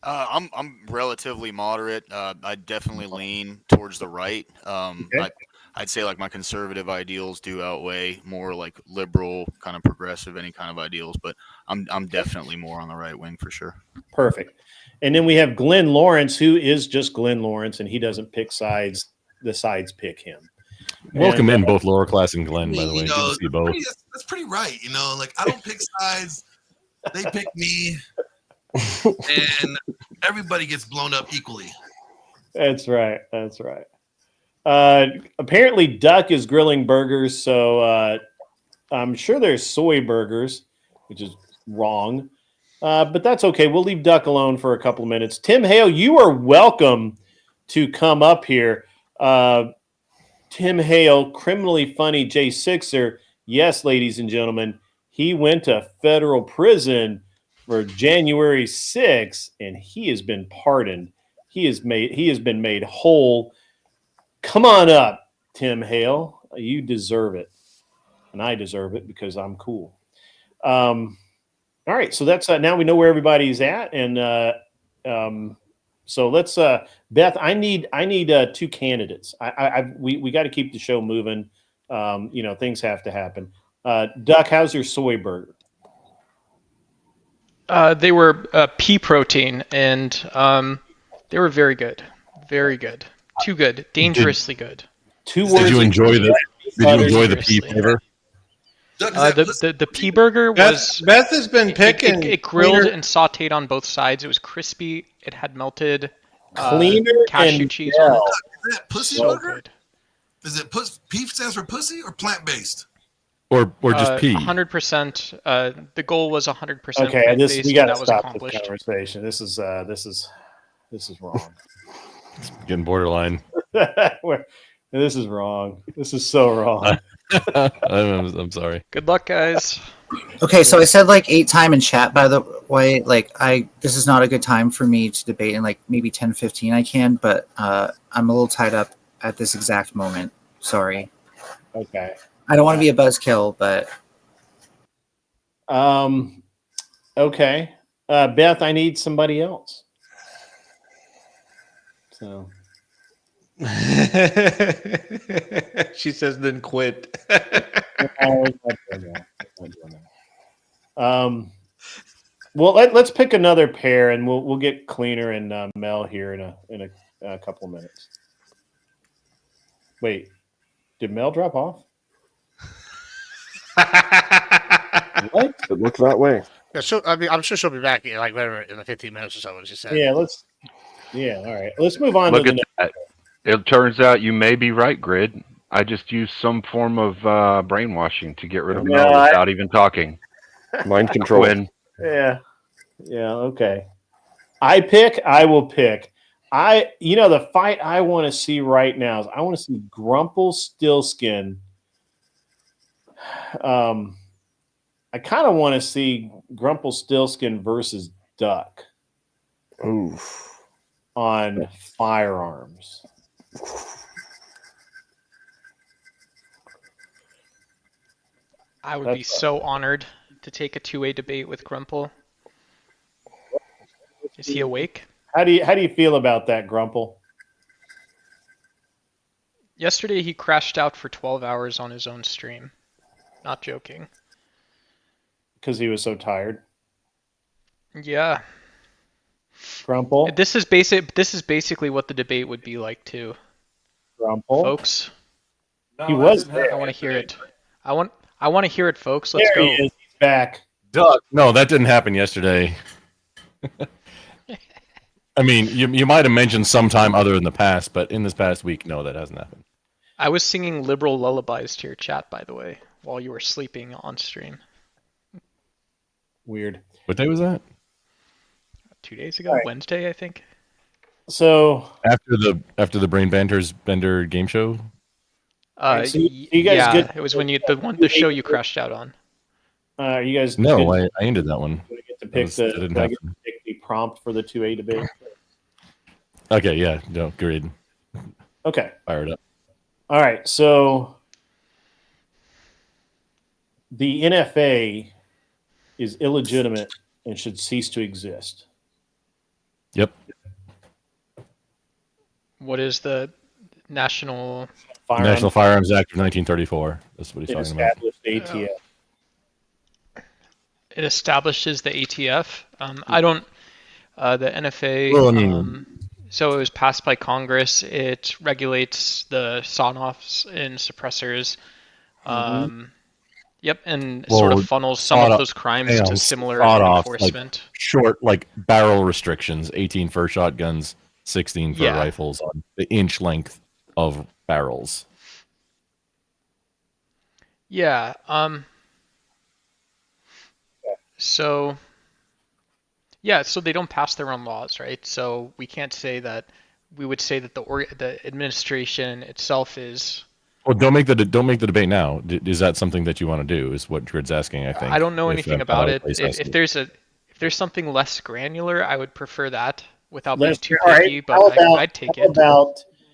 I'm relatively moderate. I definitely lean towards the right. Okay. I'd say like my conservative ideals do outweigh more like liberal, kind of progressive, any kind of ideals. But I'm definitely more on the right wing for sure. Perfect. And then we have Glenn Lawrence, who is just Glenn Lawrence, and he doesn't pick sides. The sides pick him. Welcome in both lower class and Glenn, by the way. You Good know, to see you both. that's pretty right. You know, like I don't pick sides; they pick me, and everybody gets blown up equally. That's right. That's right. Apparently, Duck is grilling burgers, so I'm sure there's soy burgers, which is wrong. But that's okay. We'll leave Duck alone for a couple of minutes. Tim Hale, you are welcome to come up here. Tim Hale, criminally funny J6er. Yes, ladies and gentlemen, he went to federal prison for January 6th, and he has been pardoned. He has been made whole. Come on up, Tim Hale. You deserve it, and I deserve it because I'm cool. All right, so that's now we know where everybody's at, and so let's Beth. I need 2 candidates. We got to keep the show moving. Things have to happen. Duck, how's your soy burger? They were pea protein, and they were very good. Very good. Too good. Dangerously good. Did you enjoy the pea flavor? The pea burger was. Beth has been picking. It grilled and sautéed on both sides. It was crispy. It had melted Cleaner cashew and cheese Bell. on it. Is that pussy So burger? good. Is it P stands for pussy or plant based? Or just pea? 100%. The goal was 100%. Okay, we got to that was stop this accomplished. conversation. This is wrong. It's getting borderline. This is wrong. This is so wrong. I'm sorry. Good luck, guys. Okay, so I said like 8 time in chat, by the way. Like this is not a good time for me to debate in like maybe 10-15 I can, but I'm a little tied up at this exact moment. Sorry. Okay. I don't want to be a buzzkill, but okay. Beth, I need somebody else. So She says, then quit. Well, let's pick another pair, and we'll get Cleaner and Mel here in a couple of minutes. Wait, did Mel drop off? What? It looked that way. Yeah, I'm sure she'll be back in like whatever in the 15 minutes or so, as you said. Yeah, all right. Let's move on Look to at the that. It turns out you may be right, Grid. I just used some form of brainwashing to get rid of Mel without even talking. Mind control. Yeah, okay. I will pick. The fight I want to see right now is I want to see Grumple Stillskin. I kind of want to see Grumple Stillskin versus Duck. Oof. On firearms. I would be so honored to take a two-way debate with Grumple. Is he awake? How do you feel about that, Grumple? Yesterday he crashed out for 12 hours on his own stream. Not joking. Because he was so tired. Yeah. Grumple. This is basically what the debate would be like too. Grumple. Folks. He was there. I want to hear it. I want to hear it, folks. Let's go. He is. He's back. Duck. No, that didn't happen yesterday. I mean, you might have mentioned sometime other in the past, but in this past week, no, that hasn't happened. I was singing liberal lullabies to your chat, by the way, while you were sleeping on stream. Weird. What day was that? 2 days ago, Right. Wednesday, I think. So after the Brain Bender game show. So you guys get it was when the show you crashed out on. You guys? No, I ended that one. Do I get to pick the prompt for the 2A debate? Okay, yeah, no, great. Okay, fire it up. All right, so the NFA is illegitimate and should cease to exist. Yep. What is the National Firearms Act of 1934? That's what he's talking about. Established ATF. It establishes the ATF. I don't. The NFA. Well, I mean, so it was passed by Congress. It regulates the sawn-offs and suppressors. Yep, and sort of funnels some of those crimes to similar enforcement. Like short, like barrel restrictions: 18 for shotguns, 16 for rifles on the inch length of barrels. Yeah. So they don't pass their own laws, right? So we can't say that. We would say that the administration itself is. Well, don't make the debate now. Is that something that you want to do? Is what Grid's asking? I think. I don't know anything about it. If there's something less granular, I would prefer that without being too picky. But I'd take it.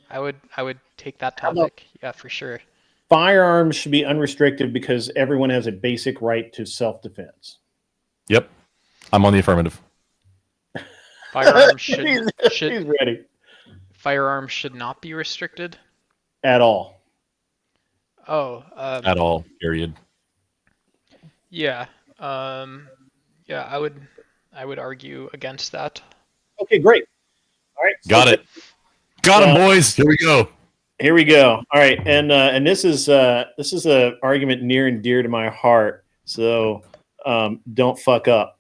I would take that topic. Yeah, for sure. Firearms should be unrestricted because everyone has a basic right to self-defense. Yep, I'm on the affirmative. Firearms should He's ready. Firearms should not be restricted at all. Oh, at all. Period. Yeah. Yeah, I would argue against that. Okay, great. All right. Got it. Got him, boys. Here we go. Here we go. All right, and this is a argument near and dear to my heart. So don't fuck up.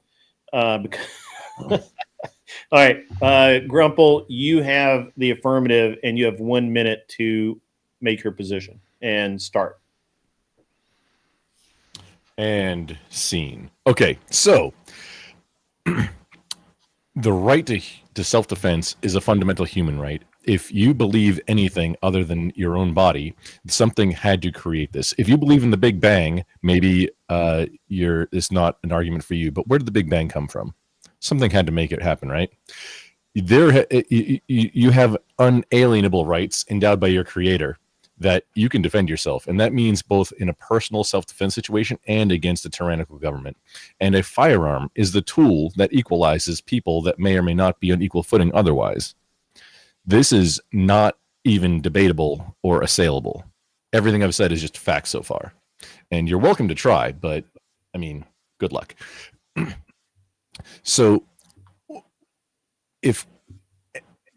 All right, Grumple, you have the affirmative, and you have 1 minute to make your position and start. And scene. Okay, so the right to self-defense is a fundamental human right. If you believe anything other than your own body, something had to create this. If you believe in the Big Bang, maybe it's not an argument for you. But where did the Big Bang come from? Something had to make it happen, right? You have unalienable rights endowed by your creator that you can defend yourself. And that means both in a personal self-defense situation and against a tyrannical government. And a firearm is the tool that equalizes people that may or may not be on equal footing otherwise. This is not even debatable or assailable. Everything I've said is just facts so far. And you're welcome to try, but, I mean, good luck. So, if,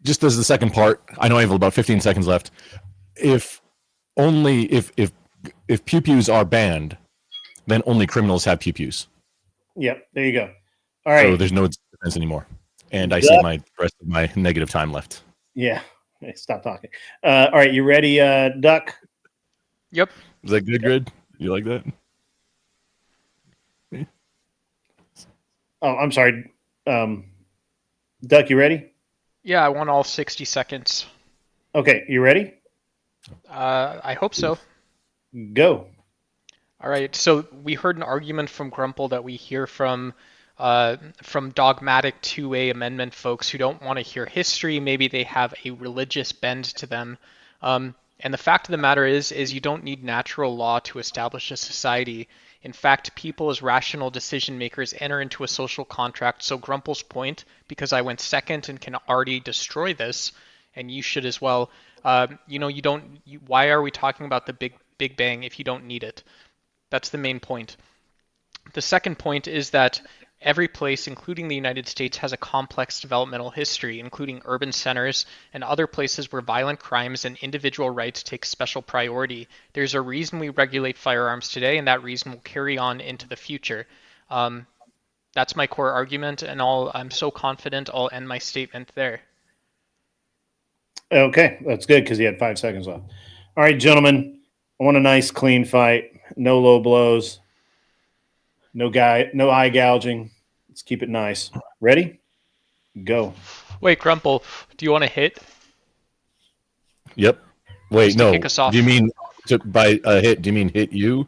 just as the second part, I know I have about 15 seconds left. If pew-pews are banned, then only criminals have pew-pews. Yep, there you go. All right. So there's no defense anymore. And I see my rest of my negative time left. Yeah. Hey, stop talking. All right, you ready, Duck? Yep. Is that good, Grid? You like that? Oh, I'm sorry. Duck, you ready? Yeah, I want all 60 seconds. Okay, you ready? I hope so. Go. All right. So we heard an argument from Grumple that we hear from dogmatic 2A amendment folks who don't want to hear history. Maybe they have a religious bend to them. And the fact of the matter is you don't need natural law to establish a society. In fact, people as rational decision makers enter into a social contract. So Grumple's point, because I went second and can already destroy this, and you should as well. Why are we talking about the Big Bang if you don't need it? That's the main point. The second point is that every place, including the United States, has a complex developmental history, including urban centers and other places where violent crimes and individual rights take special priority. There's a reason we regulate firearms today, and that reason will carry on into the future. That's my core argument, and I'm so confident I'll end my statement there. Okay, that's good because he had 5 seconds left. All right, gentlemen, I want a nice, clean fight. No low blows. No eye gouging. Let's keep it nice. Ready? Go. Wait, Grumple, do you want to hit? Yep. Wait, Just to no. kick us off. Do you mean by a hit? Do you mean hit you,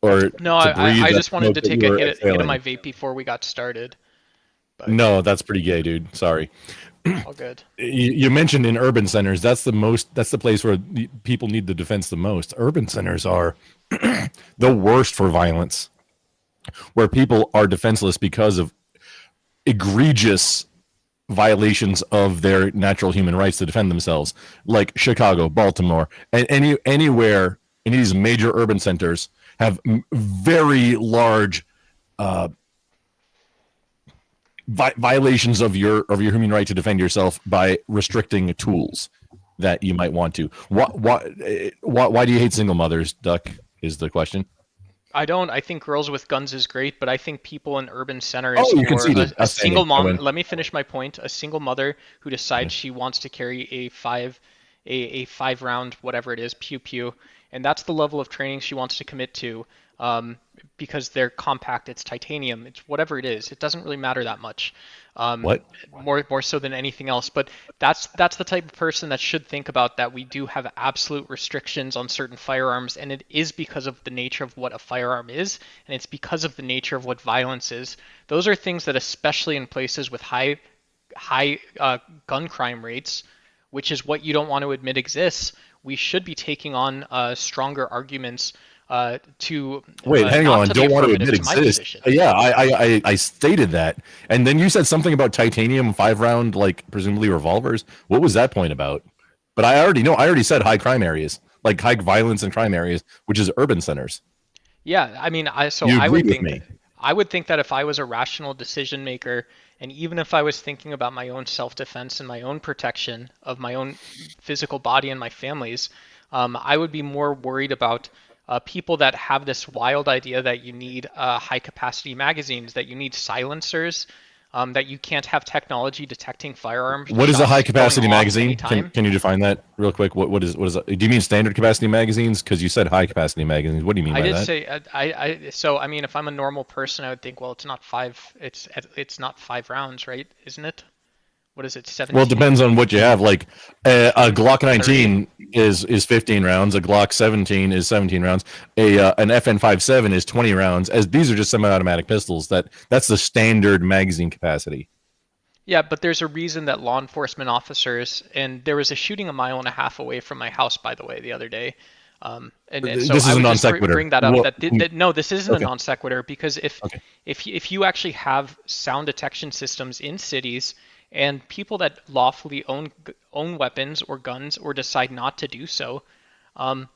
or No, to breathe I that just wanted to smoke that take you a were hit of exhaling? my vape before we got started. No, that's pretty gay, dude. Sorry. All good. You mentioned in urban centers. That's the place where people need the defense the most. Urban centers are the worst for violence, where people are defenseless because of egregious violations of their natural human rights to defend themselves, like Chicago, Baltimore, and anywhere in these major urban centers have very large violations of your human right to defend yourself by restricting tools that you might want to. Why do you hate single mothers, Duck? Is the question. I don't. I think girls with guns is great, but I think people in urban centers Oh, you or conceded. a single I win. mom. Let me finish my point. A single mother who decides she wants to carry a 5-round whatever it is pew pew, and that's the level of training she wants to commit to, because they're compact. It's titanium. It's whatever it is. It doesn't really matter that much. What? More so than anything else. But that's the type of person that should think about that we do have absolute restrictions on certain firearms, and it is because of the nature of what a firearm is, and it's because of the nature of what violence is. Those are things that, especially in places with high gun crime rates, which is what you don't want to admit exists, we should be taking on stronger arguments to wait, hang not on. to the Don't want to affirmative admit to my exists. position. Yeah, I stated that, and then you said something about titanium 5-round, like presumably revolvers. What was that point about? But I already said high crime areas, like high violence and crime areas, which is urban centers. Yeah, I mean, You agreed with me. I would think that if I was a rational decision maker, and even if I was thinking about my own self-defense and my own protection of my own physical body and my family's, I would be more worried about people that have this wild idea that you need high-capacity magazines, that you need silencers, that you can't have technology detecting firearms. What is a shots high capacity going off magazine? anytime. Can you define that real quick? What is do you mean standard capacity magazines? Because you said high capacity magazines. What do you mean I by did that? say so. I mean, if I'm a normal person, I would think, well, it's not 5. It's not 5 rounds, right? Isn't it? What is it? 17. Well, it depends on what you have. Like a Glock 19 is 15 rounds. A Glock 17 is 17 rounds. An FN57 is 20 rounds. As these are just semi-automatic pistols. That's the standard magazine capacity. Yeah, but there's a reason that law enforcement officers, and there was a shooting 1.5 miles away from my house, by the way, the other day. And so This is I a would non just sequitur. bring that up. Well, No, this isn't okay. a non sequitur, because if you actually have sound detection systems in cities, and people that lawfully own weapons or guns or decide not to do so, are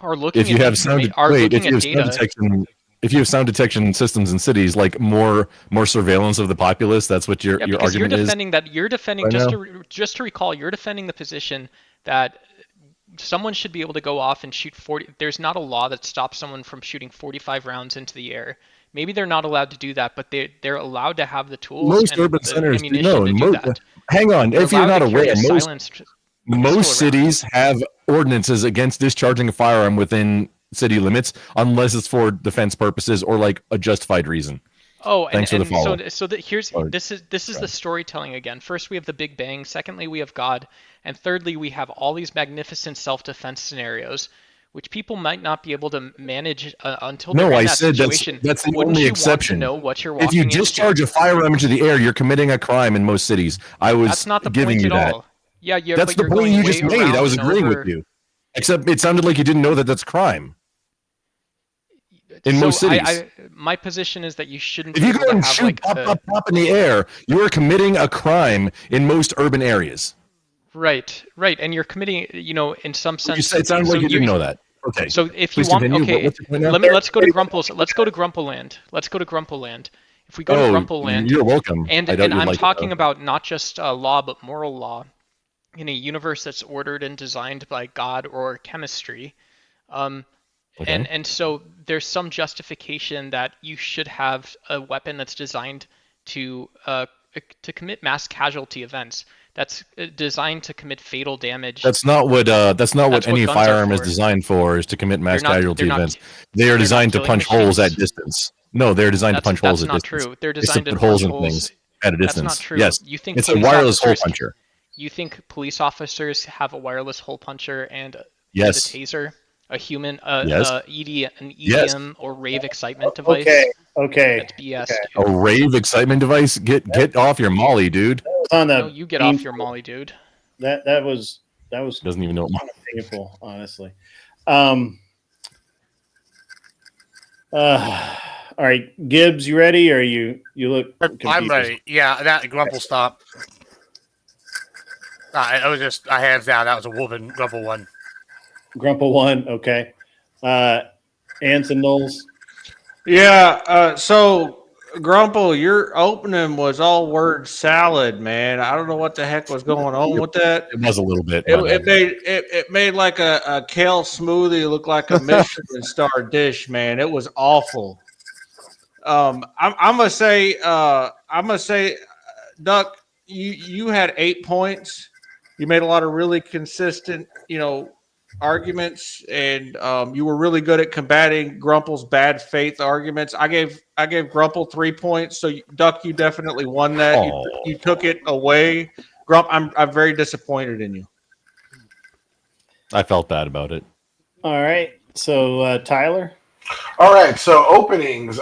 looking If you at have sound detection, if you have sound detection systems in cities, like more surveillance of the populace, that's what your because argument you're is. defending that. You're defending right just to recall, you're defending the position that someone should be able to go off and shoot 40. There's not a law that stops someone from shooting 45 rounds into the air. Maybe they're not allowed to do that, but they're allowed to have the tools Most and urban the centers ammunition to do that. Hang on, They're if you're allowed not to carry aware, a silenced most cities have ordinances against discharging a firearm within city limits, unless it's for defense purposes or like a justified reason. Oh, Thanks for the follow. Here's this is the storytelling again. First, we have the Big Bang. Secondly, we have God, and thirdly, we have all these magnificent self-defense scenarios, which people might not be able to manage until they're in that situation. That's the Wouldn't only you exception. want to know what you're If walking you discharge a firearm into the air, you're committing a crime in most cities. I was That's not the giving point you at that. all. Yeah, That's but the you're point going you way just made. around I was and agreeing over. with you. Except it sounded like you didn't know that that's crime. In So most cities. my position is that you shouldn't If be you able go to and have shoot like pop in the air, you are committing a crime in most urban areas. right, and you're committing, in some sense. It sounded like you didn't know that. Okay. So if Please you want, continue. okay, What's your point now? let's go to Grumple's. Let's go to Grumple Land. Let's go to Grumple Land. If we go to Grumple Land, you're welcome. And I doubt you'd I'm like it, talking though. about not just law, but moral law, in a universe that's ordered and designed by God or chemistry. Okay. And so there's some justification that you should have a weapon that's designed to commit mass casualty events. That's designed to commit fatal damage. That's not what any guns are firearm is for. designed for, is to commit mass casualty events. They are they're not designed to killing punch holes at machines. distance. No, they're designed to punch holes at That's not distance. true. They're It's designed to to put holes punch in holes. things at a distance. That's not true. Yes. You think It's a police wireless hole officers- puncher. You think police officers have a wireless hole puncher and Yes. a taser, a human, Yes. an EDM Yes. or rave excitement device? Okay. That's BS. Okay. Dude. A rave excitement device? Get off your molly, dude. On the No, you get off your molly, dude. That was Doesn't even know what kind of painful, honestly. All right, Gibbs, you ready? Or you look confused? I'm ready. Yeah, that Grumple stop. It was just a hands down. That was a whooping Grumple one. Grumple one, okay. Anson Knowles. Yeah, so Grumple, your opening was all word salad, man. I don't know what the heck was going on with that. It was a little bit. It made like a kale smoothie look like a Michelin star dish, man. It was awful. I'm gonna say, Duck, you had 8 points. You made a lot of really consistent, arguments, and you were really good at combating Grumple's bad faith arguments. I gave Grumple 3 points, so Duck, you definitely won that. You took it away. Grump, I'm very disappointed in you. I felt bad about it. All right, so Tyler. All right, so openings.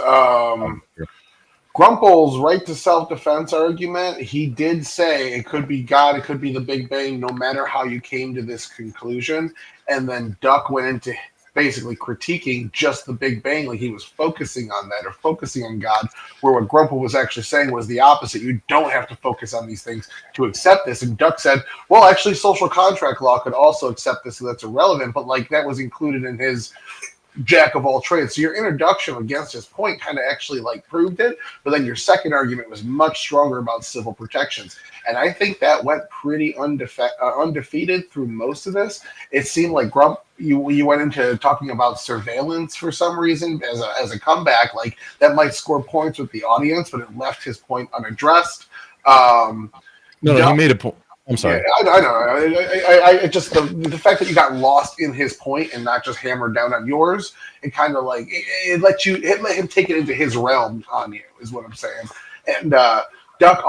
Grumple's right to self-defense argument, he did say it could be God, it could be the Big Bang, no matter how you came to this conclusion. And then Duck went into basically critiquing just the Big Bang, like he was focusing on that or focusing on God, where what Grumple was actually saying was the opposite. You don't have to focus on these things to accept this. And Duck said, well, actually, social contract law could also accept this, so that's irrelevant, but like that was included in his jack of all trades. So your introduction against his point kind of actually like proved it, but then your second argument was much stronger about civil protections. And I think that went pretty undefeated through most of this. It seemed like Grump, you went into talking about surveillance for some reason as a comeback. Like that might score points with the audience, but it left his point unaddressed. No, he made a point. I'm sorry. Yeah, I know. I just the fact that you got lost in his point and not just hammered down on yours, it kind of like it let him take it into his realm on you, is what I'm saying. And Duck,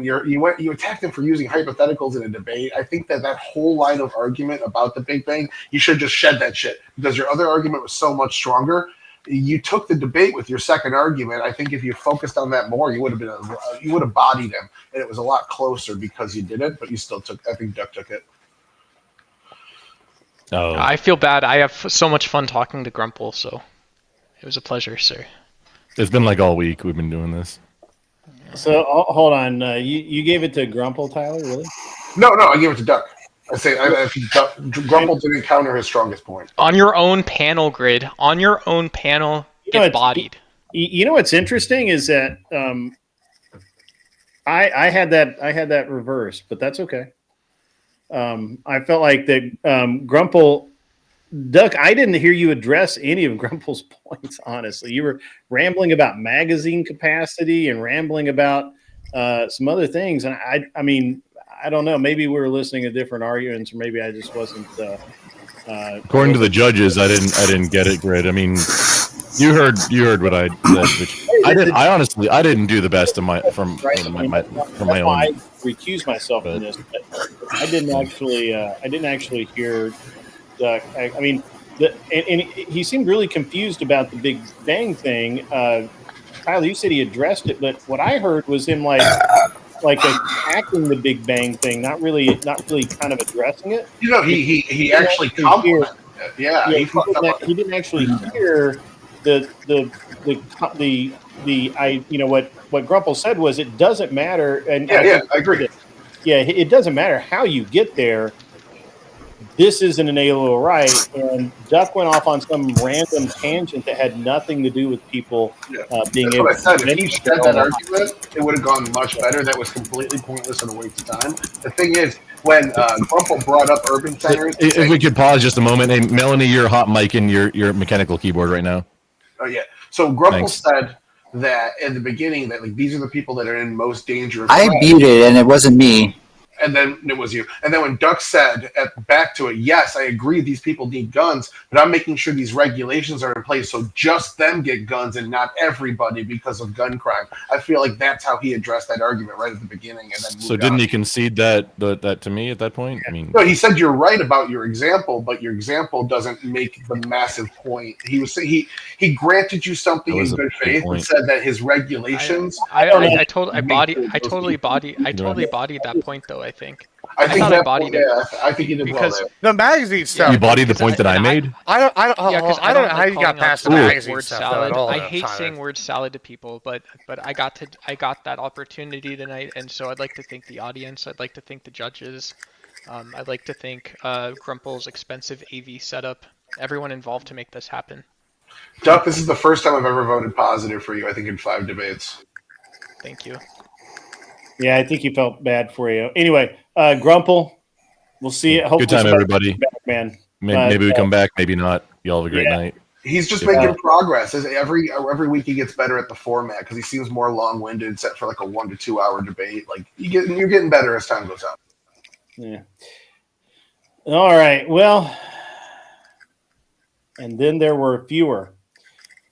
you attacked him for using hypotheticals in a debate. I think that whole line of argument about the Big Bang, you should just shed that shit because your other argument was so much stronger. You took the debate with your second argument. I think if you focused on that more, you would have bodied him, and it was a lot closer because you did it. But you still took. I think Duck took it. Oh, I feel bad. I have so much fun talking to Grumple, so it was a pleasure, sir. It's been like all week we've been doing this. So hold on, you gave it to Grumple, Tyler? Really? No, I gave it to Duck. I say Grumple didn't counter his strongest point. On your own panel, Grid. On your own panel, get bodied. You know what's interesting is that I had that reversed, but that's okay. I felt like that Grumple, Duck, I didn't hear you address any of Grumple's points, honestly. You were rambling about magazine capacity and rambling about some other things. And I mean, I don't know. Maybe we were listening to different arguments, or maybe I just wasn't. According to the judges, I didn't get it, Grid. I mean, you heard what I said. Which I honestly I didn't do the best of my from Right. my That's from my why I own. recuse myself from this. But I didn't actually hear Duck. I mean, and he seemed really confused about the Big Bang thing. Tyler, you said he addressed it, but what I heard was him like attacking the Big Bang thing, not really kind of addressing it. You know, he actually complimented it. Yeah, He didn't actually hear what Grumple said was it doesn't matter, and I agree. Yeah, it doesn't matter how you get there. This is an inalienable right, and Duck went off on some random tangent that had nothing to do with people being That's able. what I said. to If he said that argument, it would have gone much better. That was completely pointless and a waste of time. The thing is, when Grumple brought up urban centers, If we could pause just a moment, hey Melanie, you're hot mic in your mechanical keyboard right now. oh yeah. So Grumple Thanks. said that in the beginning that like these are the people that are in most danger. Of I crime. muted, and it wasn't me. And then it was you. And then when Duck said back to it, yes, I agree these people need guns, but I'm making sure these regulations are in place so just them get guns and not everybody because of gun crime. I feel like that's how he addressed that argument right at the beginning. And then So didn't he concede that to me at that point? I mean, no, he said you're right about your example, but your example doesn't make the massive point. He was saying he granted you something in good faith and said that his regulations. I totally bodied that point though. I think. I think thought that I bodied point, it. yeah, I think he did because well there. The magazine stuff. You bodied the point that I made. I don't know how like you got calling past out the magazine word stuff though, salad. at all. I though, hate Tyler. saying word salad to people, but I got that opportunity tonight, and so I'd like to thank the audience. I'd like to thank the judges. I'd like to thank Grumple's expensive AV setup. Everyone involved to make this happen. Duck, this is the first time I've ever voted positive for you. I think in 5 debates. Thank you. Yeah, I think he felt bad for you. Anyway, Grumple, we'll see you. Good time, everybody. Back, man. Maybe we come back, maybe not. Y'all have a great night. He's just making progress. Every week he gets better at the format because he seems more long-winded, set for like a 1 to 2 hour debate. Like you're getting better as time goes on. Yeah. All right. Well, and then there were fewer.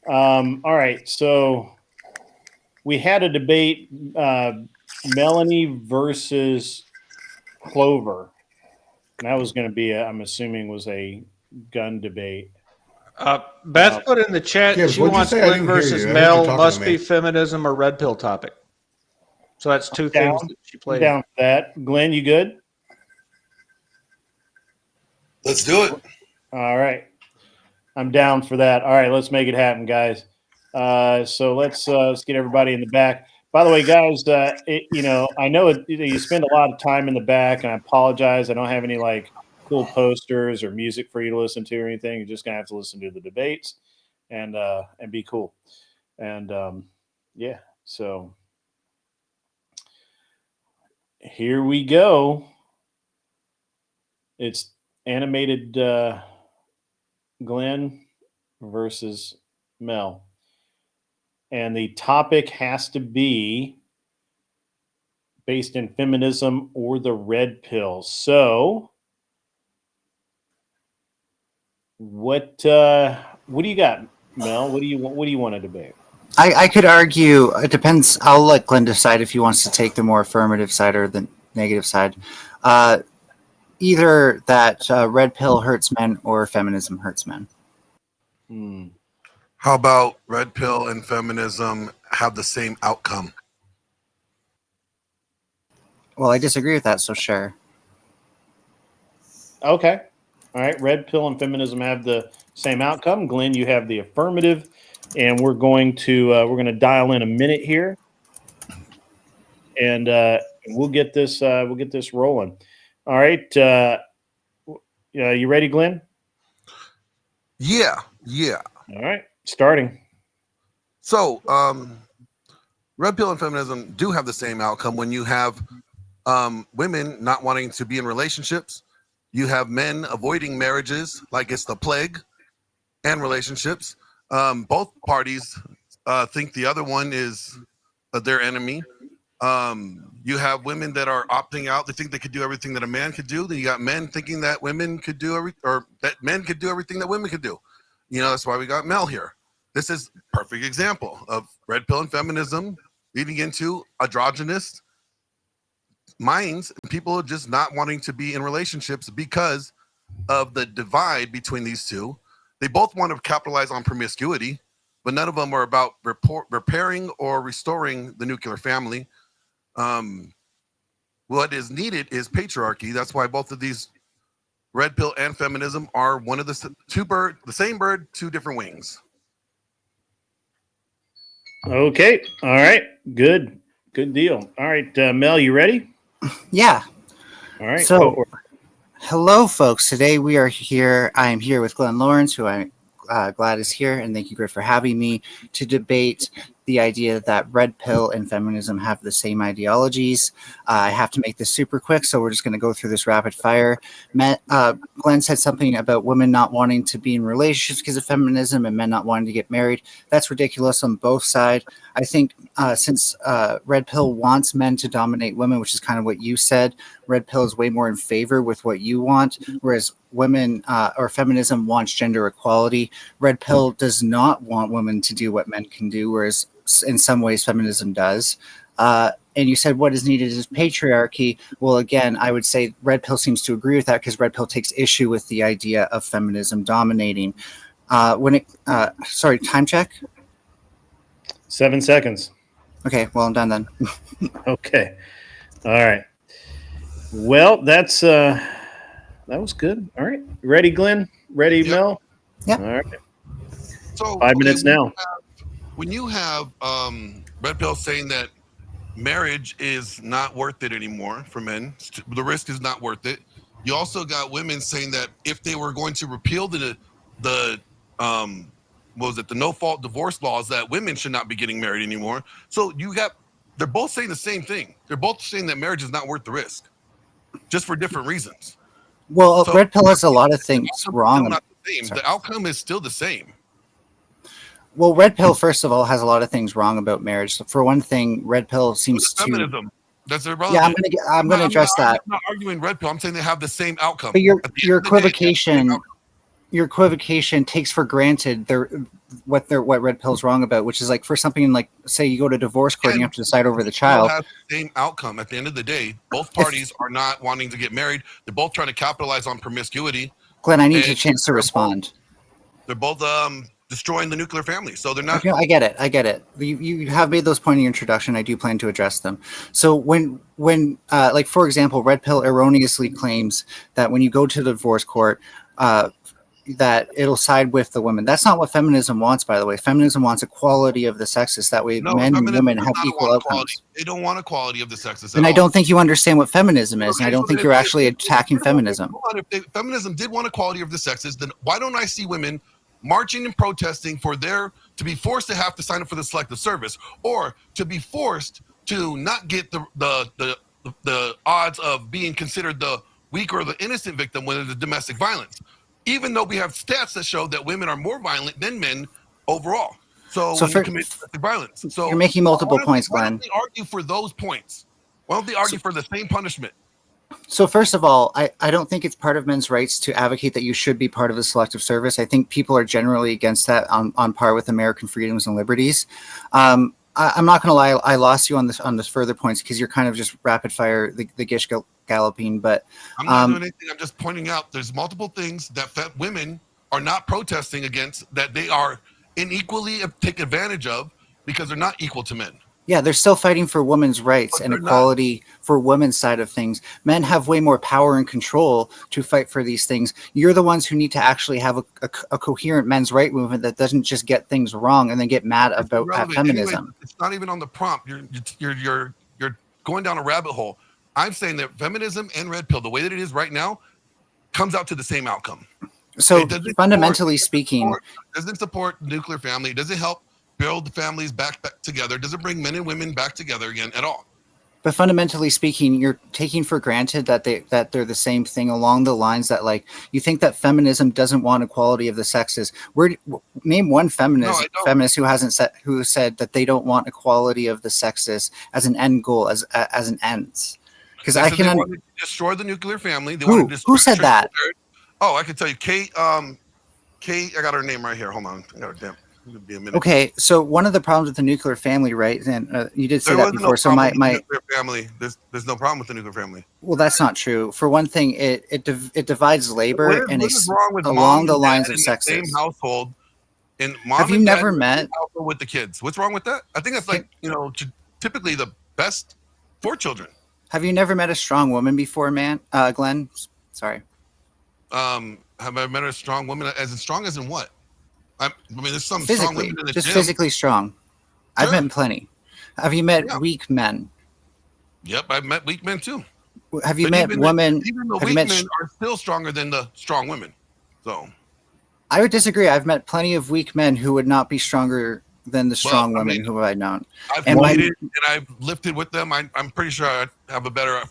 All right. So we had a debate, Melanie versus Clover. And that was going to be, I'm assuming, was a gun debate. Beth put in the chat Gibbs, she what'd you wants say? I Glenn didn't hear versus you. I heard you Mel, talking must to be me. feminism or red pill topic. So that's two things that she played. Down for that. Glenn, you good? Let's do it. All right. I'm down for that. All right, let's make it happen, guys. So let's get everybody in the back. By the way, guys, I know you spend a lot of time in the back, and I apologize. I don't have any like cool posters or music for you to listen to or anything. You're just gonna have to listen to the debates and be cool. And yeah, so here we go. It's animated Glenn versus Mel. And the topic has to be based in feminism or the red pill. So what do you got, Mel? What do you want to debate? I could argue it depends. I'll let Glenn decide if he wants to take the more affirmative side or the negative side. Either that red pill hurts men or feminism hurts men. How about red pill and feminism have the same outcome? Well, I disagree with that, so sure. Okay. All right. Red pill and feminism have the same outcome. Glenn, you have the affirmative, and we're going to dial in a minute here, and we'll get this rolling. All right. You ready, Glenn? Yeah. All right. Starting. So, red pill and feminism do have the same outcome when you have women not wanting to be in relationships. You have men avoiding marriages like it's the plague and relationships. Both parties think the other one is their enemy. You have women that are opting out. They think they could do everything that a man could do. Then you got men thinking that women could do that men could do everything that women could do. That's why we got Mel here. this is perfect example of red pill and feminism leading into androgynous minds and people just not wanting to be in relationships because of the divide between these two. They both want to capitalize on promiscuity, but none of them are about repairing or restoring the nuclear family. What is needed is patriarchy. That's why both of these, red pill and feminism, are one of the same bird, two different wings. Okay. All right. Good deal. All right, Mel, you ready? Yeah. All right. So, hello, folks. Today we are here. I am here with Glenn Lawrence, who I'm glad is here, and thank you, Griff, for having me to debate the idea that red pill and feminism have the same ideologies. I have to make this super quick, so we're just going to go through this rapid fire. Glenn said something about women not wanting to be in relationships because of feminism and men not wanting to get married. That's ridiculous on both sides. I think since red pill wants men to dominate women, which is kind of what you said, red pill is way more in favor with what you want, whereas women or feminism wants gender equality. Red pill does not want women to do what men can do, whereas in some ways feminism does. And you said what is needed is patriarchy. Well, again, I would say red pill seems to agree with that because red pill takes issue with the idea of feminism dominating. Sorry, time check? 7 seconds. Okay, well, I'm done then. Okay. All right. Well, that was good. All right. Ready, Glenn? Ready, Mel? Yeah. All right. So 5 minutes now. When you have red pill saying that marriage is not worth it anymore for men, the risk is not worth it. You also got women saying that if they were going to repeal the no fault divorce laws, that women should not be getting married anymore. So they're both saying the same thing. They're both saying that marriage is not worth the risk, just for different reasons. Well, So, red pill has a lot of things wrong. The outcome is still the same. Well, red pill, first of all, has a lot of things wrong about marriage. So for one thing, red pill seems to. Feminism. That's irrelevant. Yeah, I'm going to address that. I'm not arguing red pill. I'm saying they have the same outcome. But your equivocation takes for granted what red pill's wrong about, which is like for something like, say you go to divorce court and you have to decide over the child. Have the same outcome at the end of the day. Both parties are not wanting to get married. They're both trying to capitalize on promiscuity. Glenn, I need a chance to respond. They're both destroying the nuclear family. So they're not. Okay, I get it. You have made those points in your introduction. I do plan to address them. So when like, for example, red pill erroneously claims that when you go to the divorce court, that it'll side with the women. That's not what feminism wants, by the way. Feminism wants equality of the sexes. That way men and women have equal outcomes. They don't want equality of the sexes. And I don't think you understand what feminism is. And I don't think you're actually attacking feminism. If feminism did want equality of the sexes, then why don't I see women marching and protesting for to be forced to have to sign up for the selective service, or to be forced to not get the odds of being considered the weak or the innocent victim when there's domestic violence, even though we have stats that show that women are more violent than men overall. So when you commit domestic violence. So you're making multiple points, Glenn. Why don't they argue for those points? Why don't they argue for the same punishment? So first of all, I don't think it's part of men's rights to advocate that you should be part of the selective service. I think people are generally against that on par with American freedoms and liberties. I'm not going to lie, I lost you on this further points because you're kind of just rapid fire the gish galloping. But I'm not doing anything. I'm just pointing out there's multiple things that women are not protesting against that they are unequally take advantage of because they're not equal to men. Yeah, they're still fighting for women's rights and equality for women's side of things. Men have way more power and control to fight for these things. You're the ones who need to actually have a coherent men's right movement that doesn't just get things wrong and then get mad about feminism. Anyway, it's not even on the prompt. You're going down a rabbit hole. I'm saying that feminism and red pill, the way that it is right now, comes out to the same outcome. So fundamentally speaking, doesn't support nuclear family. It doesn't help build the families back together. Doesn't bring men and women back together again at all. But fundamentally speaking, you're taking for granted that they're the same thing along the lines that, like, you think that feminism doesn't want equality of the sexes. Name one feminist who said that they don't want equality of the sexes as an end goal, as an ends. Because I can want to destroy the nuclear family. Who said that? Oh, I can tell you, Kate. I got her name right here. Hold on. It'll be a minute. Okay, so one of the problems with the nuclear family, right? And you did say that before. So my nuclear family. There's no problem with the nuclear family. well, that's not true. For one thing, it divides labor and What is wrong with along mom the and lines dad of in the same sexist. household? And mom Have you and dad never in the same met? household with the kids? What's wrong with that? I think that's like typically the best for children. Have you never met a strong woman before, man? Glenn, sorry. Have I met a strong woman? As strong as in what? I mean, there's some strong Physically, women in the just gym. physically strong. I've met plenty. Have you met weak men? Yep, I've met weak men too. Have you But met women? Even the Have you weak met? men are still stronger than the strong women. So I would disagree. I've met plenty of weak men who would not be stronger than the strong women who I've known. I've And my, competed and I've lifted with them. I'm pretty sure I have a better.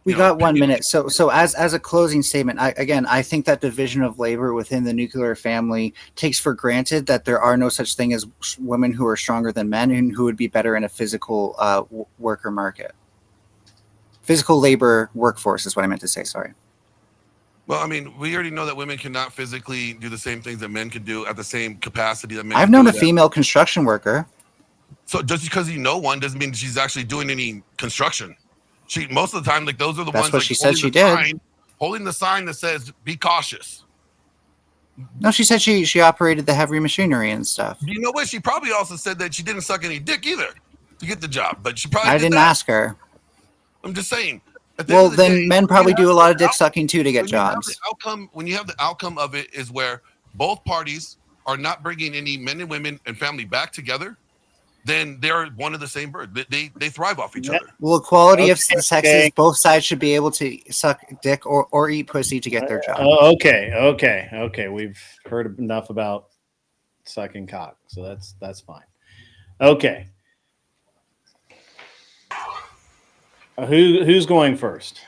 we got 1 minute. So as a closing statement, I think that division of labor within the nuclear family takes for granted that there are no such thing as women who are stronger than men and who would be better in a physical worker market. Physical labor workforce is what I meant to say. Sorry. Well, I mean, we already know that women cannot physically do the same things that men can do at the same capacity that men. I've known a female construction worker. So just because you know one doesn't mean she's actually doing any construction. She most of the time, like those are the That's ones. what like, she said she did. Holding the sign that says "Be cautious." No, she said she operated the heavy machinery and stuff. You know what? She probably also said that she didn't suck any dick either to get the job, but she probably. I didn't ask her. I'm just saying. Well, then men probably do a lot of dick sucking too to get jobs. When you have the outcome of it is where both parties are not bringing any men and women and family back together, then they're one of the same bird. They thrive off each other. Well, equality of the sexes, both sides should be able to suck dick or eat pussy to get their job. Okay. We've heard enough about sucking cock, so that's fine. Okay. Who's going first?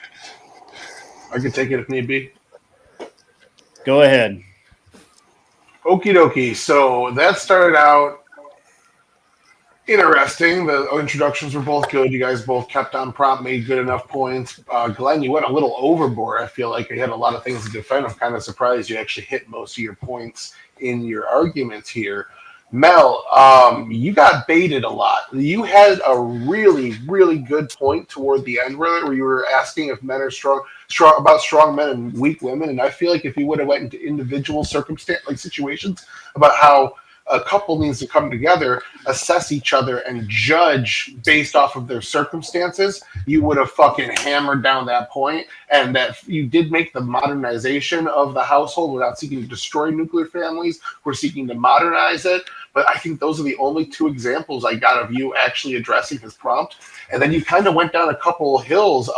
I can take it if need be. Go ahead. Okie dokie. So that started out interesting. The introductions were both good. You guys both kept on prompt, made good enough points. Glenn, you went a little overboard. I feel like you had a lot of things to defend. I'm kind of surprised you actually hit most of your points in your arguments here. Mel, you got baited a lot. You had a really, really good point toward the end where you were asking if men are strong about strong men and weak women. And I feel like if you would have went into individual situations about how a couple needs to come together, assess each other, and judge based off of their circumstances, you would have fucking hammered down that point. And that you did make the modernization of the household without seeking to destroy nuclear families. We're seeking to modernize it. But I think those are the only two examples I got of you actually addressing his prompt. And then you kind of went down a couple of hills.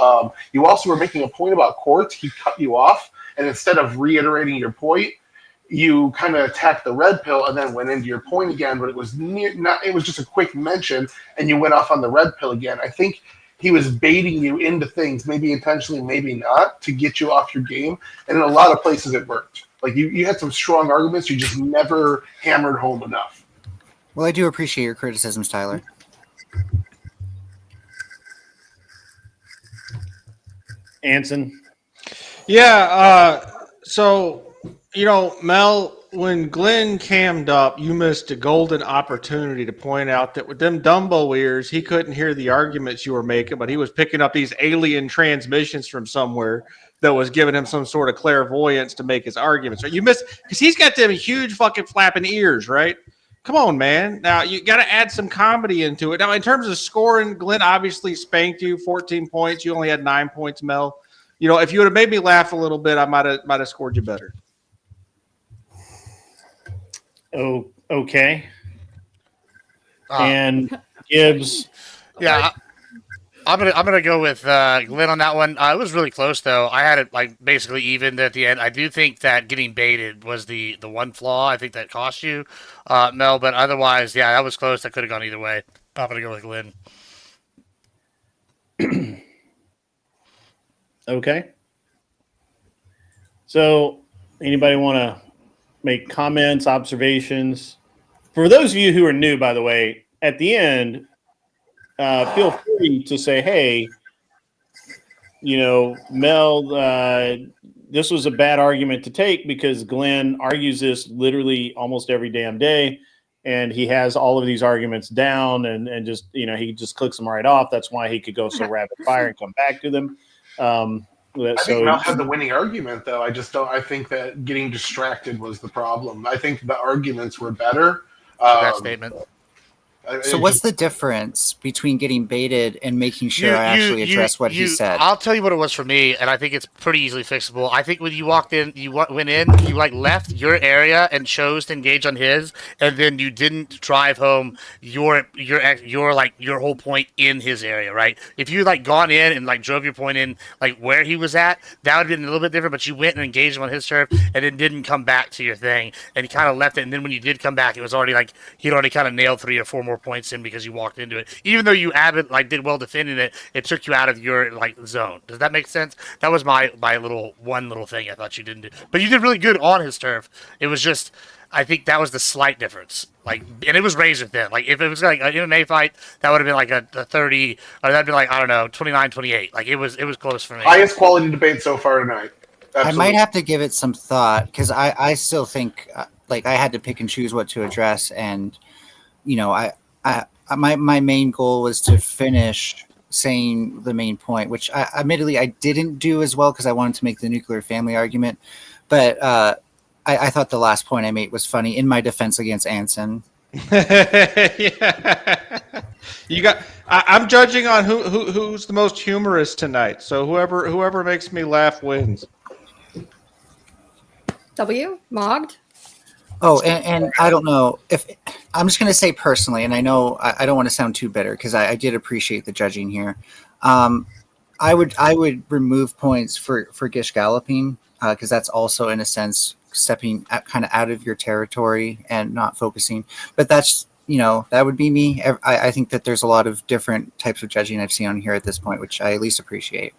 You also were making a point about courts. He cut you off. And instead of reiterating your point, you kind of attacked the red pill and then went into your point again, but it was it was just a quick mention, and you went off on the red pill again. I think he was baiting you into things, maybe intentionally, maybe not, to get you off your game. And in a lot of places it worked. Like you had some strong arguments, you just never hammered home enough. Well, I do appreciate your criticisms, Tyler. Anson. Yeah, so Mel, when Glenn cammed up, you missed a golden opportunity to point out that with them Dumbo ears, he couldn't hear the arguments you were making, but he was picking up these alien transmissions from somewhere that was giving him some sort of clairvoyance to make his arguments. Right? You missed because he's got them huge fucking flapping ears, right? Come on, man. Now you got to add some comedy into it. Now, in terms of scoring, Glenn obviously spanked you 14 points. You only had 9 points, Mel. If you would have made me laugh a little bit, I might have scored you better. Oh, okay. And Gibbs. Yeah, I'm gonna go with Glenn on that one. It was really close though. I had it like basically even at the end. I do think that getting baited was the one flaw. I think that cost you, Mel. But otherwise, yeah, that was close. That could have gone either way. I'm gonna go with Glenn. Okay. So, anybody want to make comments, observations? For those of you who are new, by the way, at the end, feel free to say, hey, Mel this was a bad argument to take because Glenn argues this literally almost every damn day, and he has all of these arguments down, and just he just clicks them right off. That's why he could go so rapid fire and come back to them. I think Mel had the winning argument, though. I just don't. I think that getting distracted was the problem. I think the arguments were better. That statement. So what's the difference between getting baited and making sure I actually address what he said? I'll tell you what it was for me, and I think it's pretty easily fixable. I think when you walked in, you went in, you like left your area and chose to engage on his, and then you didn't drive home your whole point in his area, right? If you like gone in and like drove your point in like where he was at, that would have been a little bit different. But you went and engaged him on his turf, and then didn't come back to your thing, and you kind of left it. And then when you did come back, it was already like he'd already kind of nailed 3 or 4 more points in because you walked into it. Even though you did well defending it, it took you out of your like zone. Does that make sense? That was my little thing I thought you didn't do. But you did really good on his turf. It was just I think that was the slight difference. Like, and it was razor thin. Like if it was like an MMA fight, that would have been like a 30, or that'd be like, I don't know, 29-28. Like it was close for me. Highest quality debate so far tonight. Absolutely. I might have to give it some thought because I still think like I had to pick and choose what to address, and my main goal was to finish saying the main point, which admittedly I didn't do as well because I wanted to make the nuclear family argument, but I thought the last point I made was funny in my defense against Anson. Yeah. You got. I'm judging on who's the most humorous tonight. So whoever makes me laugh wins. Mogged. Oh, and I don't know if I'm just going to say personally, and I know I don't want to sound too bitter because I did appreciate the judging here. I would remove points for Gish galloping because that's also in a sense stepping kind of out of your territory and not focusing. But that's that would be me. I think that there's a lot of different types of judging I've seen on here at this point, which I at least appreciate.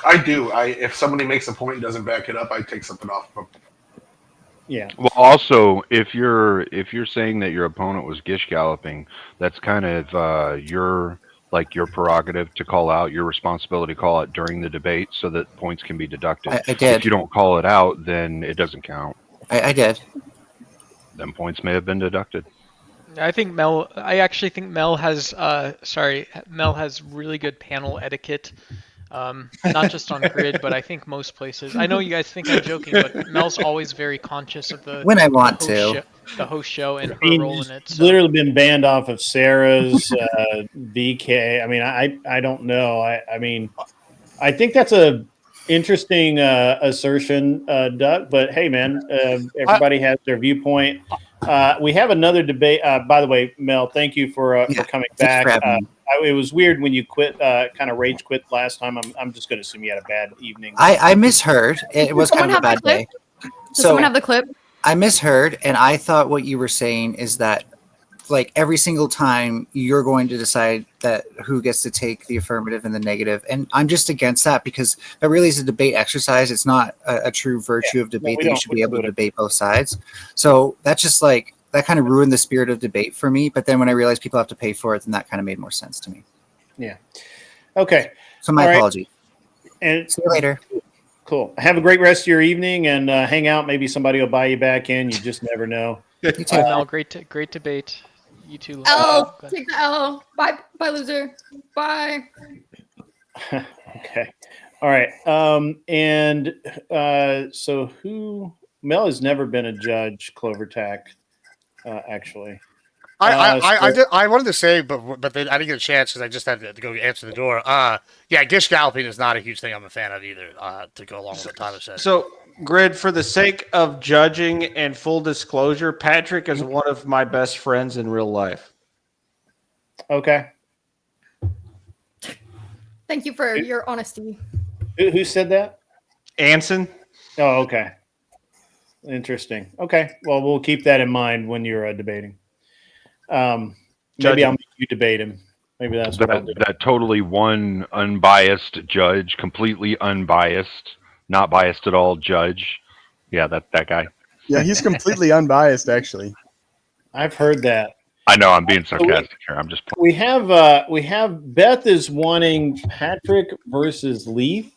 I do. If somebody makes a point and doesn't back it up, I take something off of them. Yeah. Well, also, if you're saying that your opponent was gish galloping, that's kind of your prerogative to call out, your responsibility to call it during the debate, so that points can be deducted. I did. If you don't call it out, then it doesn't count. I did. Then points may have been deducted. I actually think Mel has really good panel etiquette. Not just on Grid, but I think most places. I know you guys think I'm joking, but Mel's always very conscious of the when I want the host show and her role in it. So. Literally been banned off of Sarah's BK. I mean, I don't know. I mean, I think that's a interesting assertion, Duck. But hey, man, everybody has their viewpoint. We have another debate. By the way, Mel, thank you for coming back. It was weird when you quit, kind of rage quit last time. I'm just going to assume you had a bad evening. I misheard. It was kind of a bad day. Does someone have the clip? I misheard, and I thought what you were saying is that, like, every single time you're going to decide that who gets to take the affirmative and the negative. And I'm just against that because that really is a debate exercise. It's not a true virtue of debate that you should be able to debate both sides. So that's just like, that kind of ruined the spirit of debate for me. But then when I realized people have to pay for it, then that kind of made more sense to me. Yeah. Okay. So my apology. And see you later. Cool. Have a great rest of your evening and hang out. Maybe somebody will buy you back in. You just never know. You too. Mel, great debate. You too. L, take the L. Bye, loser. Bye. Okay. All right. So Mel has never been a judge, Clovertack, actually. I wanted to say, but then I didn't get a chance because I just had to go answer the door. Yeah, gish galloping is not a huge thing I'm a fan of either. To go along with what Tyler said. So, Grid, for the sake of judging and full disclosure, Patrick is one of my best friends in real life. Okay. Thank you for your honesty. Who said that? Anson. Oh, okay. Interesting. Okay. Well, we'll keep that in mind when you're debating. Maybe I'll make you debate him. Maybe that's what I'll do. That totally one unbiased judge, completely unbiased, not biased at all judge. Yeah, that guy. Yeah, he's completely unbiased, actually. I've heard that. I know I'm being sarcastic here. I'm just. We have Beth is wanting Patrick versus Leafy.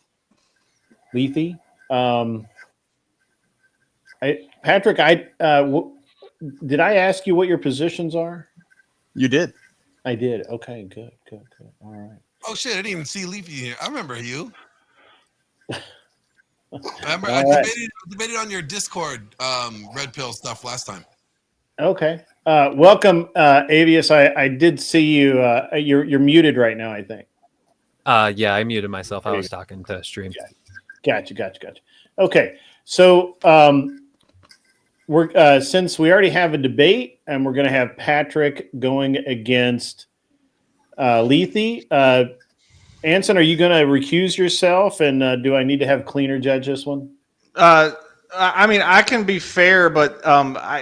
Patrick, did I ask you what your positions are? You did. I did. Okay, good. All right. Oh shit! I didn't even see Leafy here. I remember you. I right. debated on your Discord red pill stuff last time. Okay. Welcome, Avius. I did see you. You're muted right now, I think. Yeah, I muted myself. I was talking to stream. Gotcha. Okay, so we're since we already have a debate, and we're going to have Patrick going against Lethe. Anson, are you going to recuse yourself? And do I need to have Cleaner judge this one? I mean, I can be fair, but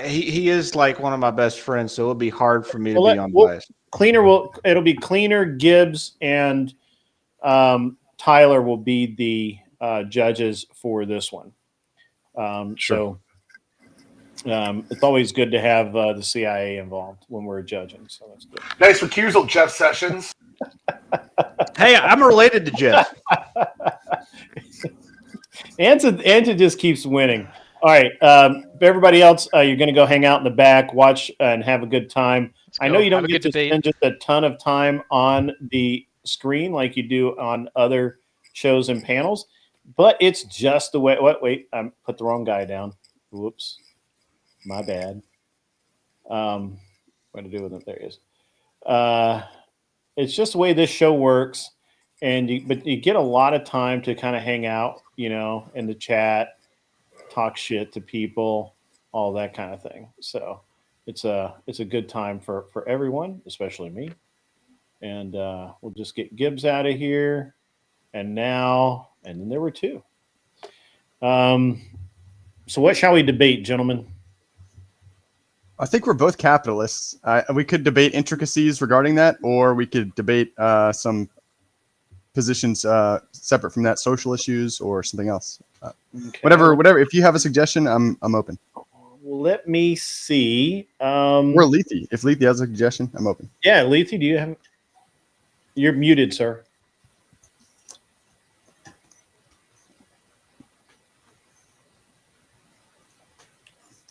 he is like one of my best friends, so it'll be hard for me to be unbiased. It'll be Cleaner, Gibbs, and Tyler will be the judges for this one. So it's always good to have the CIA involved when we're judging. So that's good. Nice recusal, Jeff Sessions. Hey, I'm related to Jeff. Anson just keeps winning. All right, everybody else, you're going to go hang out in the back, watch, and have a good time. I know you don't get to spend just a ton of time on the screen like you do on other shows and panels, but it's just the way. Wait, I put the wrong guy down. Whoops, my bad. What to do with it? There he is. It's just the way this show works, but you get a lot of time to kind of hang out, in the chat, talk shit to people, all that kind of thing. So it's a good time for everyone, especially me. And we'll just get Gibbs out of here. And then there were two. So what shall we debate, gentlemen? I think we're both capitalists. We could debate intricacies regarding that, or we could debate some positions separate from that, social issues or something else. Okay. Whatever. If you have a suggestion, I'm open. Well, let me see. Or Lethe. If Lethe has a suggestion, I'm open. Yeah, Lethe, do you have? You're muted, sir.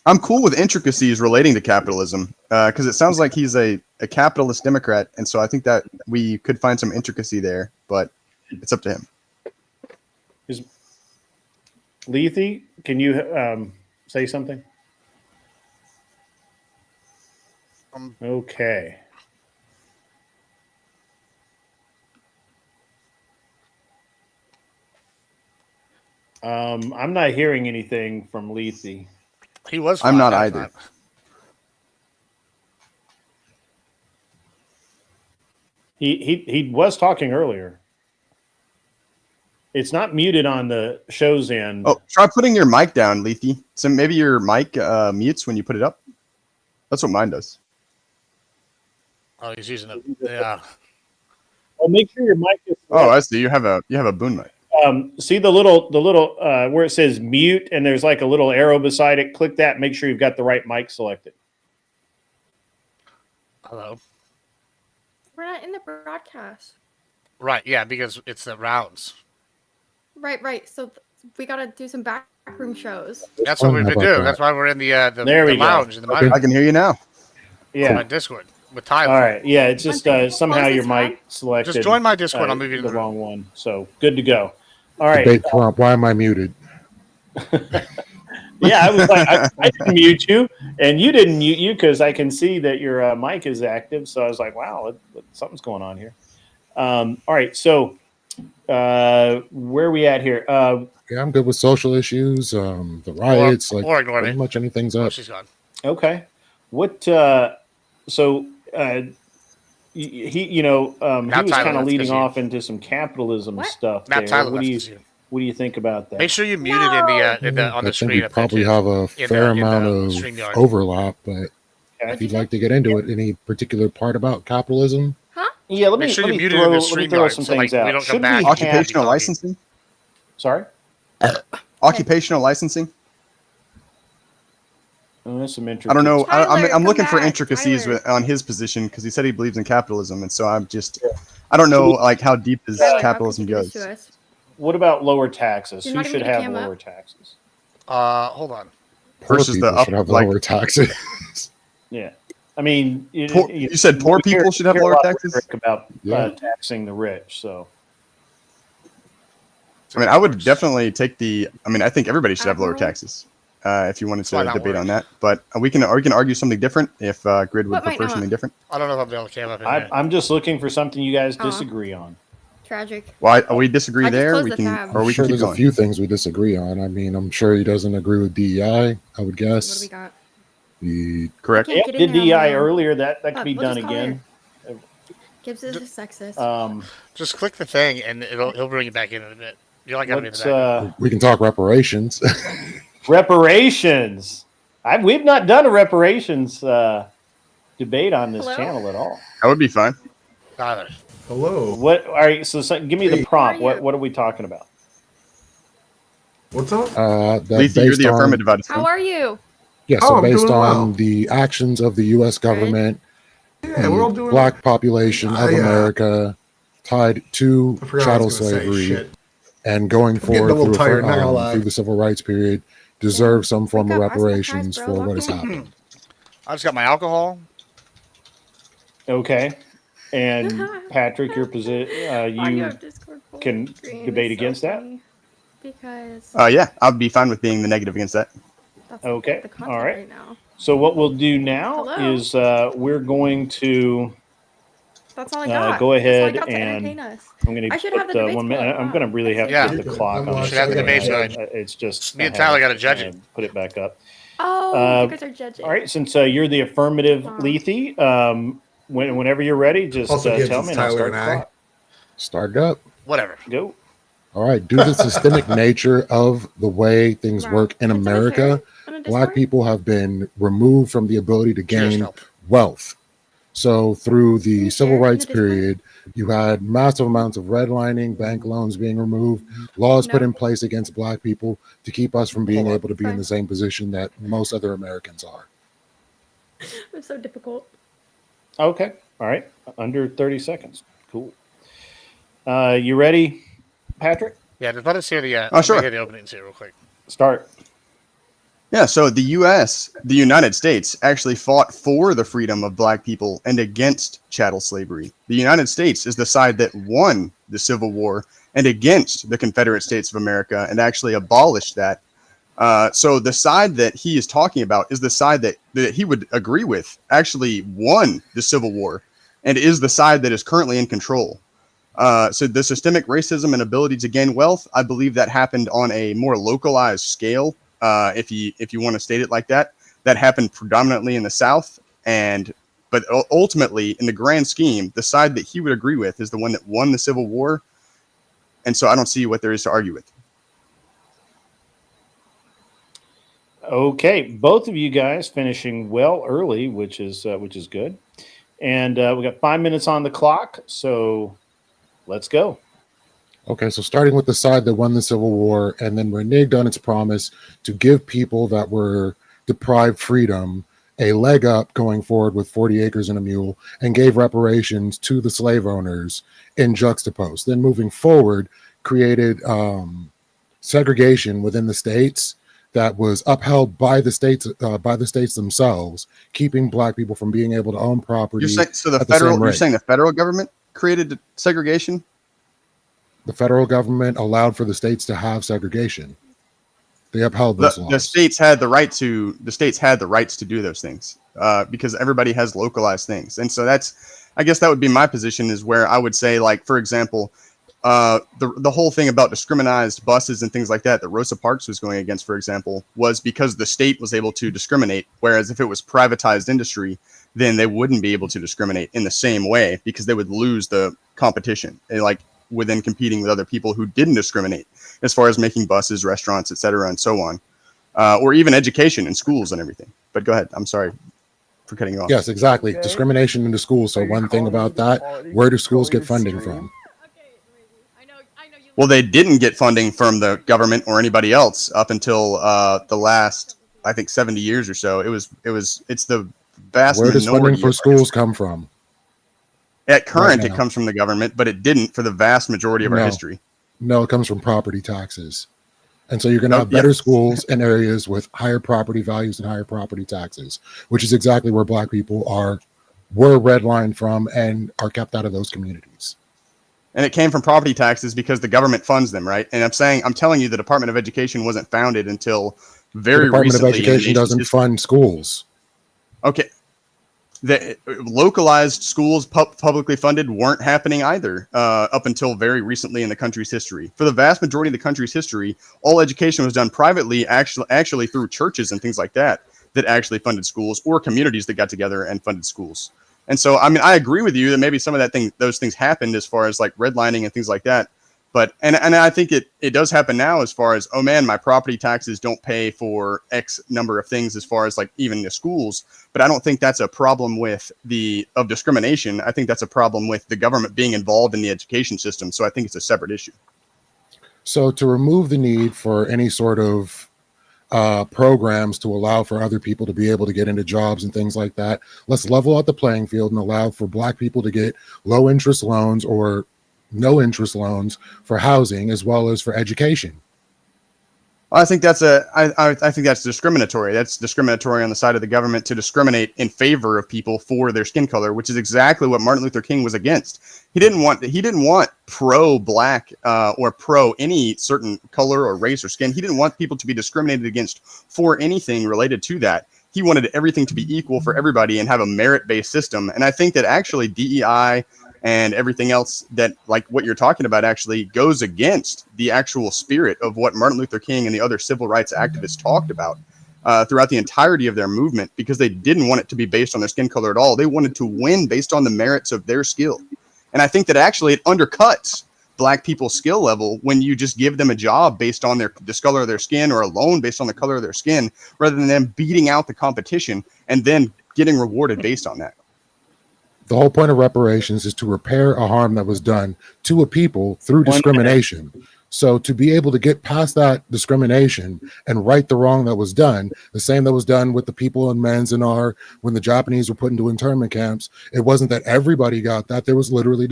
I'm cool with intricacies relating to capitalism because it sounds like he's a capitalist Democrat, and so I think that we could find some intricacy there, but it's up to him. Lethe, can you say something? Okay. I'm not hearing anything from Lethe. He was. I'm not either. He was talking earlier. It's not muted on the show's end. Oh, try putting your mic down, Lethe. So maybe your mic mutes when you put it up. That's what mine does. Oh, he's using it. Yeah. Well, make sure your mic is. Oh, I see. You have a boon mic. See the little where it says mute and there's like a little arrow beside it. Click that. Make sure you've got the right mic selected. Hello. We're not in the broadcast. Right. Yeah, because it's the rounds. Right. So we got to do some backroom shows. That's what we've been doing. That's why we're in the lounge. In the I can hear you now. Yeah. My Discord with Tyler. All right. Yeah. It's just somehow your mic selected. Just join my Discord. I'll move you to the wrong one. So good to go. All right. Debate prompt. Why am I muted? Yeah, I was like, I didn't mute you, and you didn't mute you because I can see that your mic is active. So I was like, wow, something's going on here. All right. So where are we at here? Yeah, I'm good with social issues. The riots, or ignore pretty me. much anything's up. She's gone. Okay. What? So he was kind of leading off into some capitalism stuff. Now there. Tyler What do you think about that? Make sure you mute it in the on I the think screen. we probably have a fair amount of StreamYard. overlap, but if you'd like to get into it, any particular part about capitalism? Yeah, let Make me sure you mute it throw, in the let me throw StreamYard some so, like, things out. we don't come Should back we and Occupational have- licensing? Sorry? Occupational licensing? Oh, that's some interesting. I don't know. Tyler, I'm looking for come back, intricacies Tyler. on his position because he said he believes in capitalism, and so I don't know like how deep his Tyler, how capitalism could you do this goes. to us? What about lower taxes? You're Who not even should gonna have cam lower up? taxes? Hold on. Poor versus the people up, should have like lower taxes. Yeah, I mean, you said poor people should have lower taxes? About Yeah. taxing the rich. So, I mean, I would definitely take the. I mean, I think everybody should have lower taxes. If you wanted why to not debate worse? on that, but we can argue something different if Grid would What might prefer not? something different. I don't know if I'll be able to cam up in here. I'm just looking for something you guys Aw. disagree on. Tragic. Well, we disagree I just there. closed We the can, tab. or I'm we sure can keep there's a going. few things we disagree on. I mean, I'm sure he doesn't agree with DEI. I would What do guess. we got? Correct. can't Yeah, get in did there on my DEI own. earlier. That could But be we'll done just call again. Gibbs is a sexist. Just click the thing, and he'll bring it back in a bit. You like gotta be in the back. We can talk reparations. Reparations. We've not done a reparations debate on this channel at all. That would be fine. Tyler. Hello. What? All right. So give me the Hey. prompt. How are What are we talking about? What's up? That Letha, you're based the on- affirmative out of How are you? Yeah, Oh, so I'm based doing on well. the actions of the U.S. government, Yeah, we're all the doing black population of America tied to I forgot what I chattel was gonna say, slavery shit. and going getting a forward little through, tired, not gonna lie. through the civil rights period deserve some form of Wake up, ice my reparations thighs, for bro. what has Lock in. happened. I just got my alcohol. Okay. And Patrick, your position, Why do you have Discord full can screen? debate It's so against that. funny. Because Yeah, I'd be fine with being the negative against that. that's Okay. the content All right. right now. So what we'll do now Hello? is we're going to That's all I got. go ahead That's all I got to and entertain us. I'm going I to should put have the debates 1 minute. going I'm on. going to really have to Yeah. put the clock on. Should have the debates going. It's just Me and I Tyler have got to judge it. Put it back up. Oh, you guys are judging. All right. Since you're the affirmative, Lethe, whenever you're ready, just Also, Gibbs, tell it's me and I'll Tyler start and the I. clock. Start it up. Whatever. Go. All right. Due to the systemic nature of the way things work in America, black people have been removed from the ability to gain wealth. So through the civil rights period, you had massive amounts of redlining, bank loans being removed, laws put in place against black people to keep us from being able to be in the same position that most other Americans are. It's so difficult. Okay. All right. Under 30 seconds. Cool. You ready, Patrick? Yeah, just let us hear the. Oh, sure. Let me hear the openings here real quick. Start. Yeah, so the the United States, actually fought for the freedom of black people and against chattel slavery. The United States is the side that won the Civil War and against the Confederate States of America and actually abolished that. So the side that he is talking about is the side that he would agree with, actually won the Civil War and is the side that is currently in control. So the systemic racism and ability to gain wealth, I believe that happened on a more localized scale. If you want to state it like that, that happened predominantly in the South, but ultimately in the grand scheme, the side that he would agree with is the one that won the Civil War, and so I don't see what there is to argue with. Okay, both of you guys finishing well early, which is good, and we got 5 minutes on the clock, so let's go. Okay, so starting with the side that won the Civil War and then reneged on its promise to give people that were deprived freedom a leg up going forward with 40 acres and a mule and gave reparations to the slave owners in juxtapost. Then moving forward, created segregation within the states that was upheld by the states themselves, keeping black people from being able to own property. You're saying the federal government created segregation? The federal government allowed for the states to have segregation. They upheld those laws. The states had the rights to do those things because everybody has localized things, and so I guess that would be my position, is where I would say, like, for example, the whole thing about discriminized buses and things like that Rosa Parks was going against, for example, was because the state was able to discriminate, whereas if it was privatized industry, then they wouldn't be able to discriminate in the same way because they would lose the competition. Within competing with other people who didn't discriminate as far as making buses, restaurants, etc., and so on, or even education in schools and everything. But go ahead. I'm sorry for cutting you off. Yes, exactly. Discrimination in the schools. So one thing about that, where do schools get funding from? Well, they didn't get funding from the government or anybody else up until the last, I think, 70 years or so. It's the vast Where does minority funding for of schools come from? At current, Right it now. comes from the government, but it didn't for the vast majority of our No. history. No, it comes from property taxes. And so you're going to have better schools in areas with higher property values and higher property taxes, which is exactly where Black people were redlined from and are kept out of those communities. And it came from property taxes because the government funds them, right? And I'm telling you, the Department of Education wasn't founded until very recently. The Department of Education doesn't fund schools. Okay. The localized schools, publicly funded, weren't happening either up until very recently in the country's history. For the vast majority of the country's history, all education was done privately, actually through churches and things like that actually funded schools, or communities that got together and funded schools. And so, I mean, I agree with you that maybe some of those things happened as far as like redlining and things like that. But and I think it does happen now as far as, oh man, my property taxes don't pay for X number of things as far as like even the schools. But I don't think that's a problem of discrimination. I think that's a problem with the government being involved in the education system. So I think it's a separate issue. So to remove the need for any sort of programs to allow for other people to be able to get into jobs and things like that, let's level out the playing field and allow for Black people to get low interest loans or no interest loans for housing as well as for education. I think that's I think that's discriminatory. That's discriminatory on the side of the government to discriminate in favor of people for their skin color, which is exactly what Martin Luther King was against. He didn't want pro-Black or pro any certain color or race or skin. He didn't want people to be discriminated against for anything related to that. He wanted everything to be equal for everybody and have a merit-based system. And I think that actually DEI and everything else that, like what you're talking about, actually goes against the actual spirit of what Martin Luther King and the other civil rights activists talked about throughout the entirety of their movement, because they didn't want it to be based on their skin color at all. They wanted to win based on the merits of their skill. And I think that actually it undercuts Black people's skill level when you just give them a job based on the color of their skin, or a loan based on the color of their skin, rather than them beating out the competition and then getting rewarded based on that. The whole point of reparations is to repair a harm that was done to a people through discrimination. So to be able to get past that discrimination and right the wrong that was done, the same that was done with the people in Manzanar when the Japanese were put into internment camps, it wasn't that everybody got that. There was literally a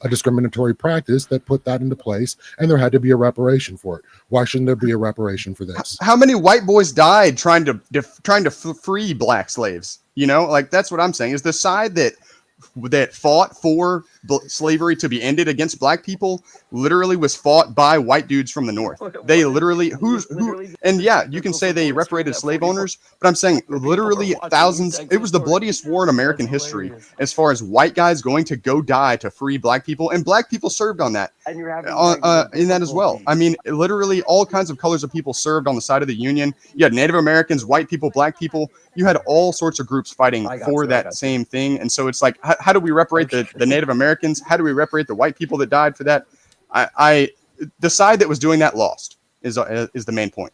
discriminatory practice that put that into place, and there had to be a reparation for it. Why shouldn't there be a reparation for this? How many white boys died trying to free Black slaves? You know, like that's what I'm saying, is the side that fought for slavery to be ended against Black people literally was fought by white dudes from the North. They literally, and yeah, you can say they reparated slave owners, but I'm saying literally thousands. It was the bloodiest war in American history as far as white guys going to go die to free Black people, and Black people served on that, in that as well. I mean, literally all kinds of colors of people served on the side of the Union. You had Native Americans, white people, Black people. You had all sorts of groups fighting for that same thing. And so it's like, how do we reparate the Native Americans? How do we reparate the white people that died for that? The side that was doing that lost is the main point.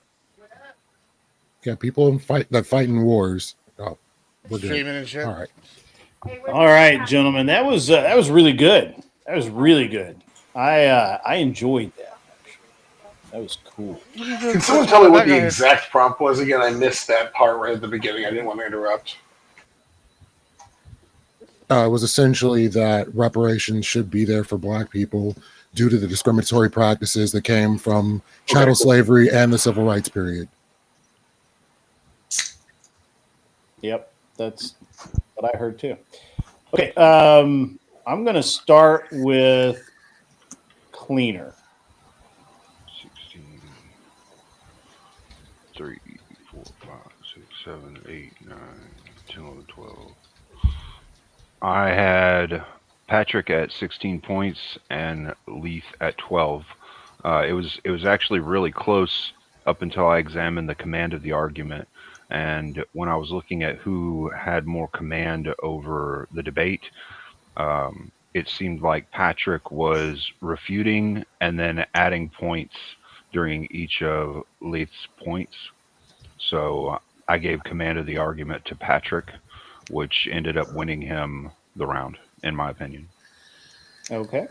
Yeah, people that fight in wars. Oh, we're good. Streaming and shit. All right, gentlemen, that was really good. That was really good. I enjoyed that. That was cool. Can someone tell me what the exact prompt was again? I missed that part right at the beginning. I didn't want to interrupt. It was essentially that reparations should be there for Black people due to the discriminatory practices that came from chattel slavery and the civil rights period. Yep, that's what I heard too. Okay, I'm going to start with cleaner. 3, 4, 5, 6, 7, 8, 9, 10, 11, 12. I had Patrick at 16 points and Leith at 12. It was actually really close up until I examined the command of the argument. And when I was looking at who had more command over the debate, it seemed like Patrick was refuting and then adding points during each of Leith's points. So I gave command of the argument to Patrick, which ended up winning him the round, in my opinion. Okay.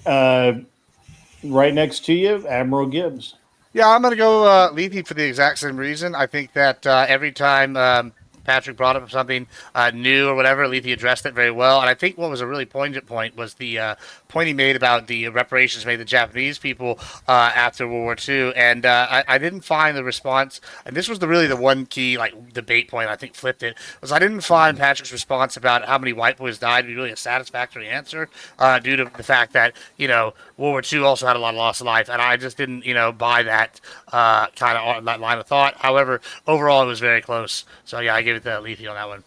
Right next to you, Admiral Gibbs. Yeah, I'm going to go Leafy for the exact same reason. I think that every time Patrick brought up something new or whatever. Lethe addressed it very well. And I think what was a really poignant point was the point he made about the reparations made to the Japanese people after World War II. And I didn't find the response, and this was really the one key like debate point I think flipped it, was I didn't find Patrick's response about how many white boys died to be really a satisfactory answer due to the fact that, World War II also had a lot of loss of life. And I just didn't, buy that kind of that line of thought. However, overall, it was very close. So, yeah, I give it to Lethe on that one.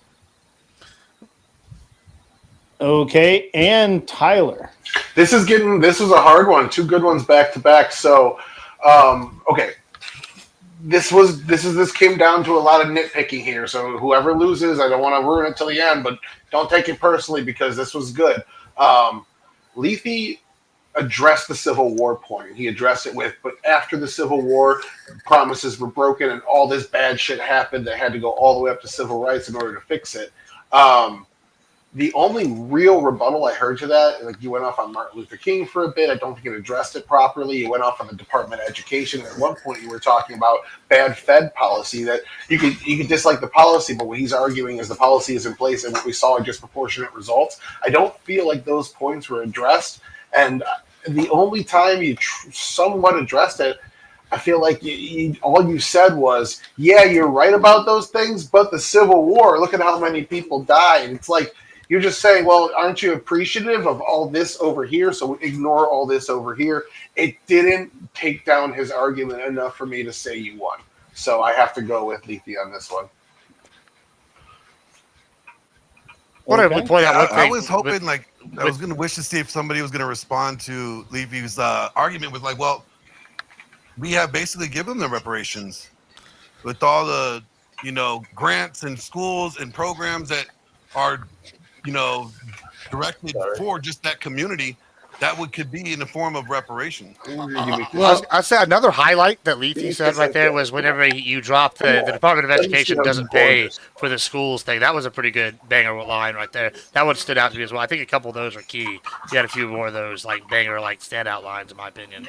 Okay, and Tyler. This is a hard one. Two good ones back to back. So, okay. This came down to a lot of nitpicking here. So whoever loses, I don't want to ruin it till the end, but don't take it personally because this was good. Lethe addressed the Civil War point. He addressed it with, but after the Civil War, promises were broken and all this bad shit happened that had to go all the way up to civil rights in order to fix it. The only real rebuttal I heard to that, like you went off on Martin Luther King for a bit. I don't think it addressed it properly. You went off on the Department of Education. At one point, you were talking about bad Fed policy. That you could dislike the policy, but what he's arguing is the policy is in place, and what we saw are disproportionate results. I don't feel like those points were addressed, and the only time you somewhat addressed it, I feel like all you said was, "Yeah, you're right about those things, but the Civil War. Look at how many people died." It's like. You're just saying, well, aren't you appreciative of all this over here? So ignore all this over here. It didn't take down his argument enough for me to say you won. So I have to go with Lethe on this one. I was hoping, I was going to wish to see if somebody was going to respond to Lethe's argument with, well, we have basically given them reparations with all the, grants and schools and programs that are directed for just that community, that could be in the form of reparation. Well, I'd say another highlight that Lethe said right there was whenever you drop the Department of Education doesn't pay for the schools thing. That was a pretty good banger line right there. That one stood out to me as well. I think a couple of those are key. You had a few more of those banger standout lines, in my opinion.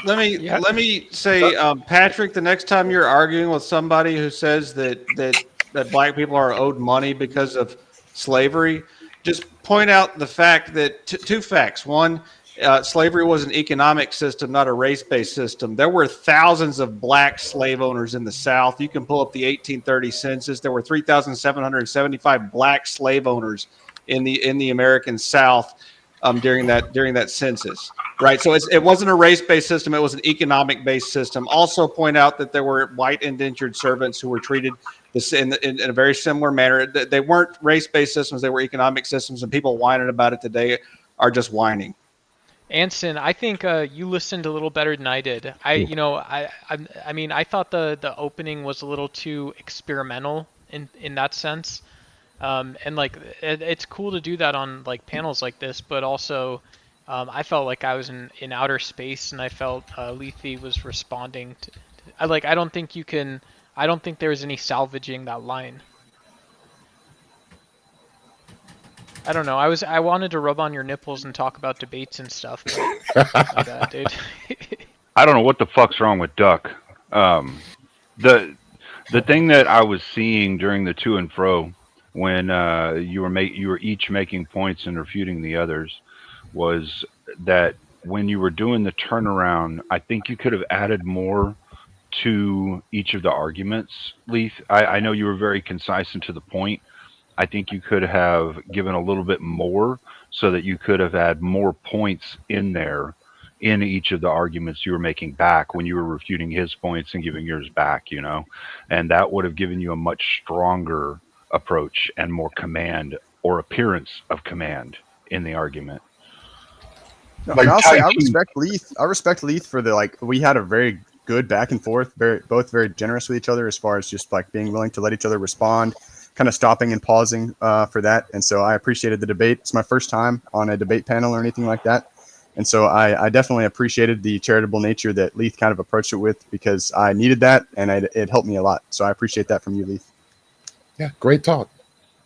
Let me say, Patrick, the next time you're arguing with somebody who says that black people are owed money because of slavery, just point out the fact that two facts. One, slavery was an economic system, not a race-based system. There were thousands of black slave owners in the South. You can pull up the 1830 census. There were 3,775 black slave owners in the American South during that census. Right, so it wasn't a race-based system; it was an economic-based system. Also, point out that there were white indentured servants who were treated in a very similar manner. They weren't race-based systems; they were economic systems. And people whining about it today are just whining. Anson, I think you listened a little better than I did. I mean, I thought the opening was a little too experimental in that sense, and it's cool to do that on panels like this, but also. I felt like I was in outer space, and I felt Lethe was responding to. I don't think you can. I don't think there was any salvaging that line. I don't know. I wanted to rub on your nipples and talk about debates and stuff. But my bad, dude. I don't know what the fuck's wrong with Duck. The thing that I was seeing during the to and fro when you were each making points and refuting the others. Was that when you were doing the turnaround, I think you could have added more to each of the arguments, Lethe. I know you were very concise and to the point. I think you could have given a little bit more so that you could have had more points in there in each of the arguments you were making back when you were refuting his points and giving yours back, and that would have given you a much stronger approach and more command or appearance of command in the argument. No, honestly, I respect Lethe for we had a very good back and forth, both very generous with each other as far as just being willing to let each other respond, kind of stopping and pausing for that. And so I appreciated the debate. It's my first time on a debate panel or anything like that. And so I definitely appreciated the charitable nature that Lethe kind of approached it with because I needed that and it helped me a lot. So I appreciate that from you, Lethe. Yeah, great talk.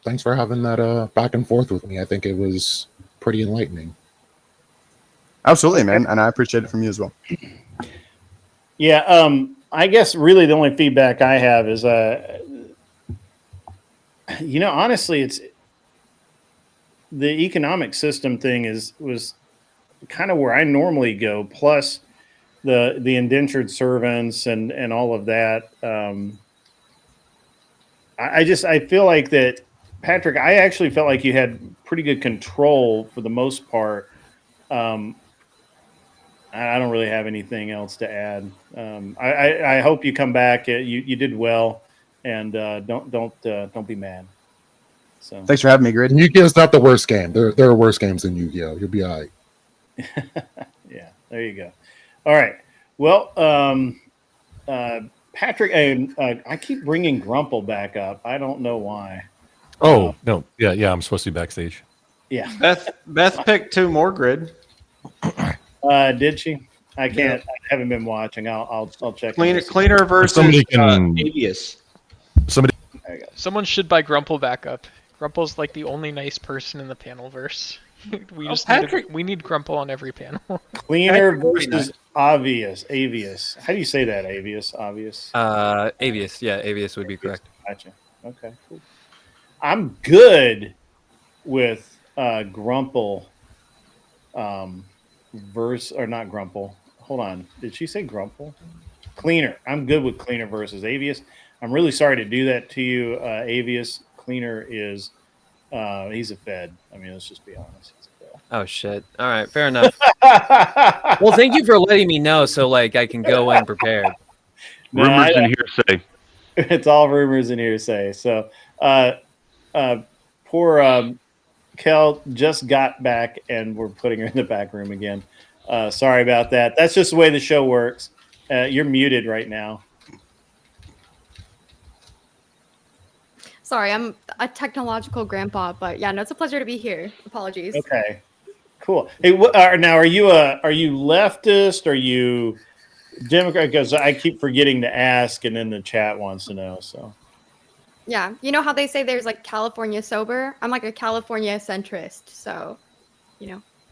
Thanks for having that back and forth with me. I think it was pretty enlightening. Absolutely, man, and I appreciate it from you as well. Yeah, I guess really the only feedback I have is Honestly, it's the economic system thing was kind of where I normally go. Plus the indentured servants and all of that. I feel like that, Patrick. I actually felt like you had pretty good control for the most part. I don't really have anything else to add. I hope you come back. You did well, and don't be mad. So Thanks for having me, Grid. Yu-Gi-Oh's not the worst game. There are worse games than Yu-Gi-Oh. You'll be all right. Yeah, there you go. All right. Well, Patrick, I keep bringing Grumple back up. I don't know why. Oh no, yeah, I'm supposed to be backstage. Yeah. Beth picked 2 more, Grid. Did she? I can't. I haven't been watching. I'll check. Cleaner versus Somebody can. Avius. Somebody. Someone should buy Grumple back up. Grumple's like the only nice person in the panel verse. We need Grumple on every panel. Cleaner versus Avius. How do you say that? Obvious. Avius. Yeah, Avius would be correct. Gotcha. Okay, cool. I'm good with Grumple verse or not Grumple. Hold on. Did she say Grumple? Cleaner. I'm good with Cleaner versus Avius. I'm really sorry to do that to you, Avius. Cleaner is he's a Fed. I mean, let's just be honest. He's a Fed. Oh shit. All right, fair enough. Well, thank you for letting me know so like I can go in prepared. Rumors and hearsay. It's all rumors and hearsay. So poor Kel just got back and we're putting her in the back room again. Sorry about that. That's just the way the show works. You're muted right now. Sorry, I'm a technological grandpa, but yeah, no, it's a pleasure to be here. Apologies. Okay, cool. Hey, now are you leftist? Are you Democrat? Because I keep forgetting to ask, and then the chat wants to know. So Yeah, you know how they say there's like California sober? I'm like a California centrist, so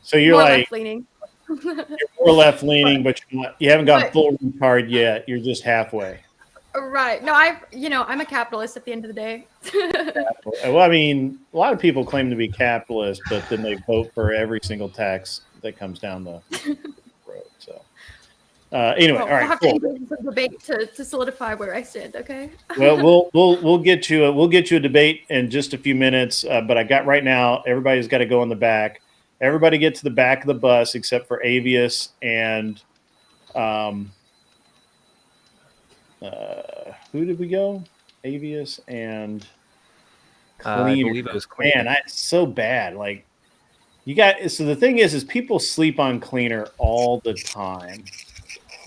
So you're more like left-leaning. you're more left leaning, but you haven't gone full retard yet. You're just halfway. Right. No, I'm a capitalist at the end of the day. Well, I mean, a lot of people claim to be capitalist, but then they vote for every single tax that comes down the road. So, anyway, all We'll right, have cool. to engage in some debate to solidify where I stand. Okay. Well, we'll get you a debate in just a few minutes. But I got right now. Everybody's got to go in the back. Everybody get to the back of the bus except for Avius and who did we go? Avius and Cleaner. I believe it was Cleaner. Man, it's so bad. Like you got. So the thing is people sleep on Cleaner all the time.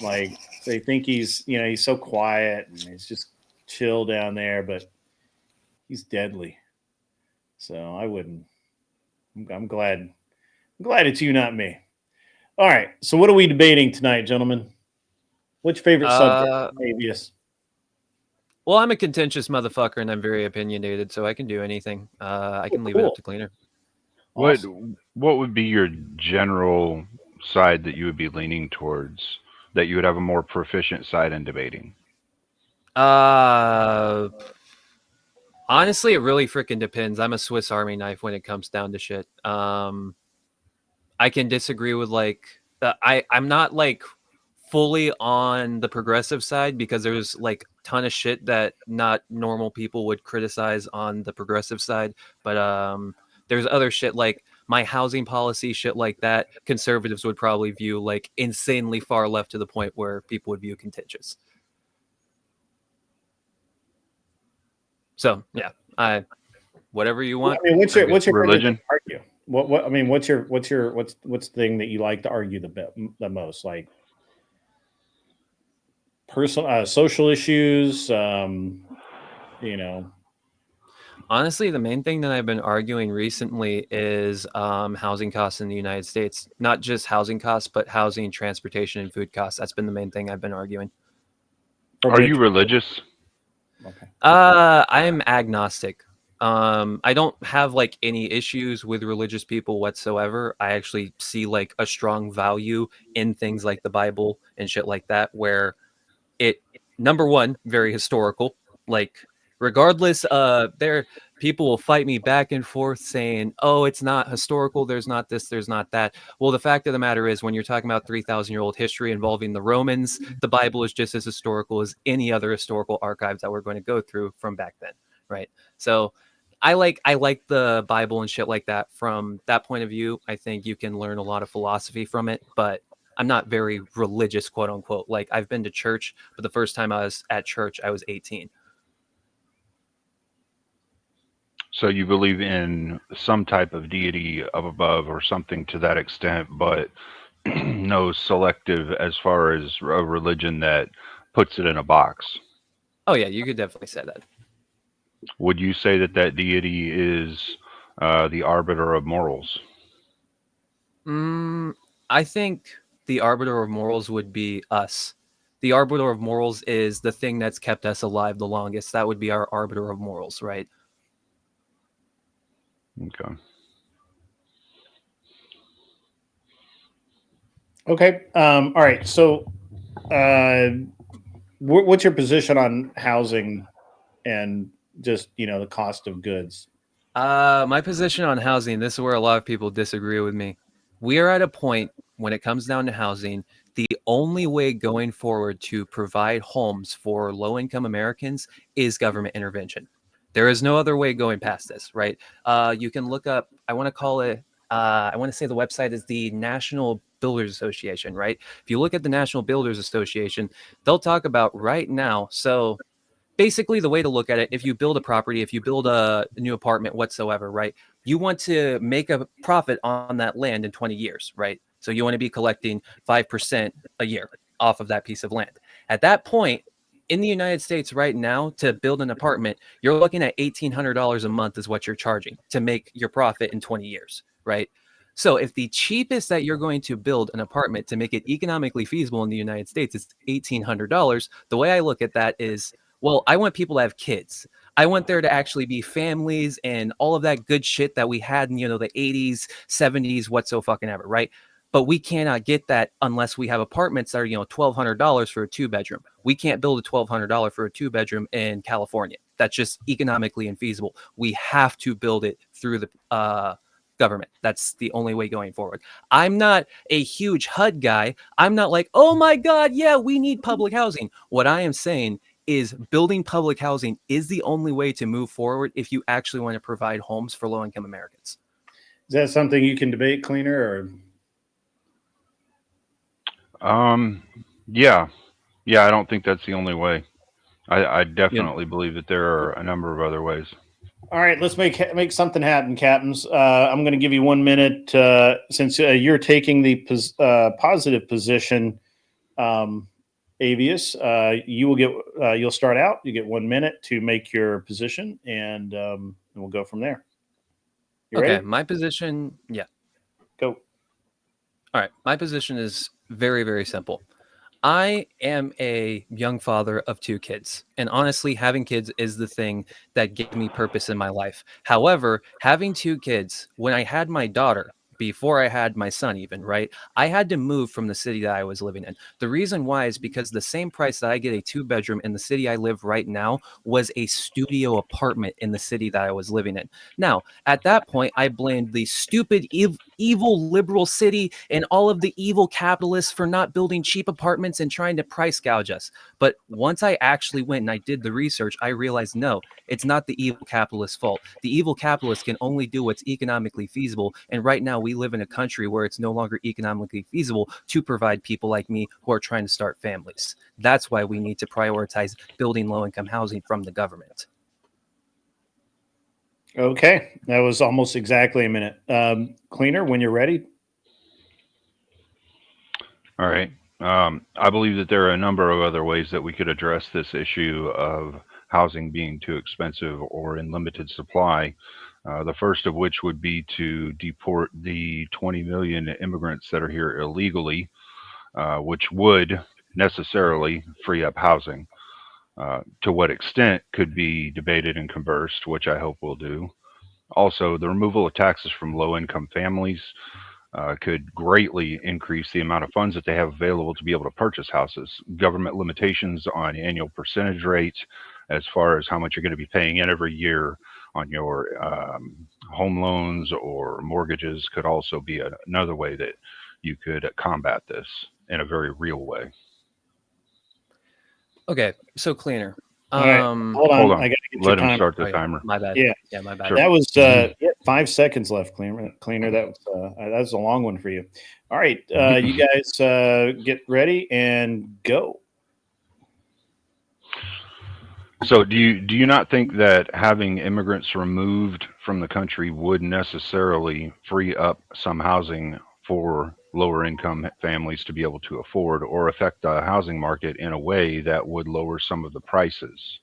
Like they think he's so quiet and he's just chill down there, but he's deadly. So I wouldn't. I'm glad it's you, not me. All right. So what are we debating tonight, gentlemen? What's your favorite subject? Avius. Well, I'm a contentious motherfucker and I'm very opinionated, so I can do anything. I can leave it up to Cleaner. What would be your general side that you would be leaning towards? That you would have a more proficient side in debating? Honestly, it really freaking depends. I'm a Swiss Army knife when it comes down to shit. I can disagree with I'm not like fully on the progressive side because there's like a ton of shit that not normal people would criticize on the progressive side. But there's other shit like my housing policy, shit like that. Conservatives would probably view like insanely far left to the point where people would view contentious. So yeah, whatever you want. I mean, what's your religion? Argue? What I mean, what's the thing that you like to argue the most? Like personal, social issues. Honestly, the main thing that I've been arguing recently is housing costs in the United States. Not just housing costs, but housing, transportation, and food costs. That's been the main thing I've been arguing. Are you religious? Okay. I'm agnostic. I don't have like any issues with religious people whatsoever. I actually see like a strong value in things like the Bible and shit like that, where it, number one, very historical. Like regardless, people will fight me back and forth saying, oh, it's not historical, there's not this, there's not that. Well, the fact of the matter is, when you're talking about 3,000-year-old history involving the Romans, the Bible is just as historical as any other historical archives that we're going to go through from back then, right? So I like the Bible and shit like that. From that point of view, I think you can learn a lot of philosophy from it, but I'm not very religious, quote unquote. Like, I've been to church, but the first time I was at church, I was 18. So you believe in some type of deity of above or something to that extent, but no selective as far as a religion that puts it in a box. Oh yeah, you could definitely say that. Would you say that that deity is the arbiter of morals? I think the arbiter of morals would be us. The arbiter of morals is the thing that's kept us alive the longest. That would be our arbiter of morals, right? Okay. Okay. All right. So, what's your position on housing and just the cost of goods? My position on housing, this is where a lot of people disagree with me. We are at a point when it comes down to housing, the only way going forward to provide homes for low-income Americans is government intervention. There is no other way going past this, right? You can look up, I want to say the website is the National Builders Association, right? If you look at the National Builders Association, they'll talk about right now. So basically, the way to look at it, if you build a property, if you build a new apartment whatsoever, right, you want to make a profit on that land in 20 years, right? So you want to be collecting 5% a year off of that piece of land. At that point, in the United States right now, to build an apartment, you're looking at $1,800 a month is what you're charging to make your profit in 20 years, right? So if the cheapest that you're going to build an apartment to make it economically feasible in the United States is $1,800, the way I look at that is, well, I want people to have kids. I want there to actually be families and all of that good shit that we had in, the 80s, 70s, whatsoever, right? But we cannot get that unless we have apartments that are, $1,200 for a 2-bedroom. We can't build a $1,200 for a 2-bedroom in California. That's just economically infeasible. We have to build it through the government. That's the only way going forward. I'm not a huge HUD guy. I'm not like, oh my God, yeah, we need public housing. What I am saying is building public housing is the only way to move forward if you actually want to provide homes for low-income Americans. Is that something you can debate, Cleaner? Or Yeah, I don't think that's the only way. I definitely believe that there are a number of other ways. all right, let's make something happen, captains. I'm going to give you 1 minute since you're taking the positive position. Avius, you will get. You'll start out. You get 1 minute to make your position, and we'll go from there. You Okay, ready? my position, yeah. Go. All right, my position is very, very simple. I am a young father of 2 kids, and honestly, having kids is the thing that gave me purpose in my life. However, having 2 kids, when I had my daughter, before I had my son even, right, I had to move from the city that I was living in. The reason why is because the same price that I get a 2-bedroom in the city I live right now was a studio apartment in the city that I was living in. Now, at that point, I blamed the stupid, evil liberal city and all of the evil capitalists for not building cheap apartments and trying to price gouge us. But once I actually went and I did the research, I realized, no, it's not the evil capitalist's fault. The evil capitalist can only do what's economically feasible. And right now we live in a country where it's no longer economically feasible to provide people like me who are trying to start families. That's why we need to prioritize building low-income housing from the government. Okay, that was almost exactly a minute. Cleaner, when you're ready. All right. I believe that there are a number of other ways that we could address this issue of housing being too expensive or in limited supply. The first of which would be to deport the 20 million immigrants that are here illegally, which would necessarily free up housing. To what extent could be debated and conversed, which I hope we'll do. Also, the removal of taxes from low-income families could greatly increase the amount of funds that they have available to be able to purchase houses. Government limitations on annual percentage rates as far as how much you're going to be paying in every year your home loans or mortgages could also be another way that you could combat this in a very real way. Okay, so cleaner. All right, hold Hold on. on. I got to get Let your him time. start the Oh, yeah. timer. My bad. Yeah, Yeah, my bad. Sure. That was 5 seconds left. Cleaner. That was a long one for you. All right, you guys get ready and go. So do you not think that having immigrants removed from the country would necessarily free up some housing for lower income families to be able to afford, or affect the housing market in a way that would lower some of the prices?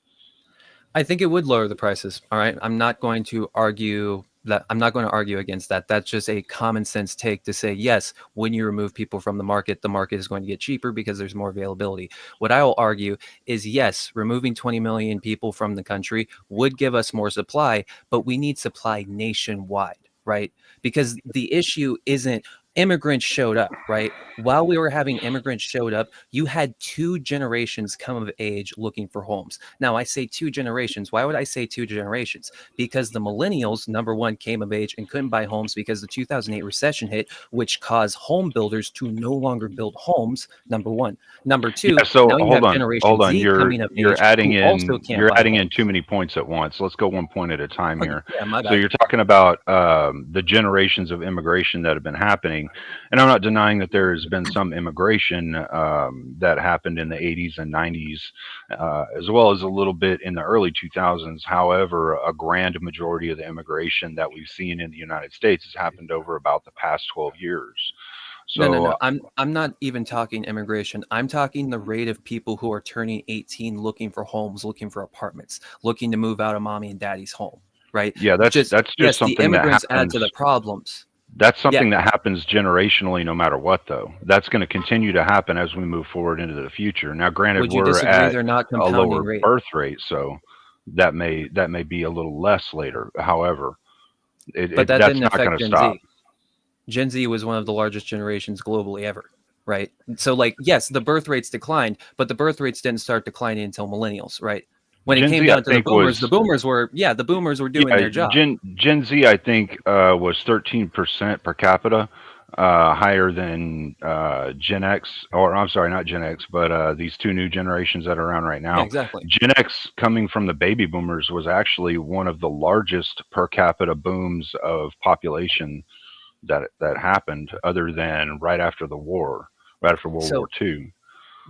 I think it would lower the prices. All right. I'm not going to argue that. I'm not going to argue against that. That's just a common sense take to say, yes, when you remove people from the market is going to get cheaper because there's more availability. What I will argue is, yes, removing 20 million people from the country would give us more supply, but we need supply nationwide, right? Because the issue isn't immigrants showed up, right? While we were having immigrants showed up, you had 2 generations come of age looking for homes. Now, I say 2 generations. Why would I say 2 generations? Because the millennials, number one, came of age and couldn't buy homes because the 2008 recession hit, which caused home builders to no longer build homes, number one. Number two, Yeah, so now you have Generation Z coming of You're age adding who also in can't buy homes. too many points at once. Let's go one point at a time Okay, here. yeah, my So bad. you're talking about the generations of immigration that have been happening, and I'm not denying that there has been some immigration that happened in the 80s and 90s, as well as a little bit in the early 2000s. However, a grand majority of the immigration that we've seen in the United States has happened over about the past 12 years. No. So I'm not even talking immigration. I'm talking the rate of people who are turning 18 looking for homes, looking for apartments, looking to move out of mommy and daddy's home, right? yeah, that's just Yes, the something that immigrants add happens. to the problems. That's Yeah, something that happens generationally, no matter what, though. That's going to continue to happen as we move forward into the future. Now, granted, would you we're disagree at they're not a compounding lower rate? birth rate, so that may be a little less later. However, But that that's didn't not going affect to Gen stop. Z. Gen Z was one of the largest generations globally ever, right? So, like, yes, the birth rates declined, but the birth rates didn't start declining until millennials, right? When it Gen came Z, I down to think, the boomers were doing yeah, their job. Gen Z, I think, was 13% per capita, higher than Gen X, or I'm sorry, not Gen X, but these 2 new generations that are around right Yeah, now. exactly. Gen X, coming from the baby boomers, was actually one of the largest per capita booms of population that happened, other than right after the war, right after World War So II.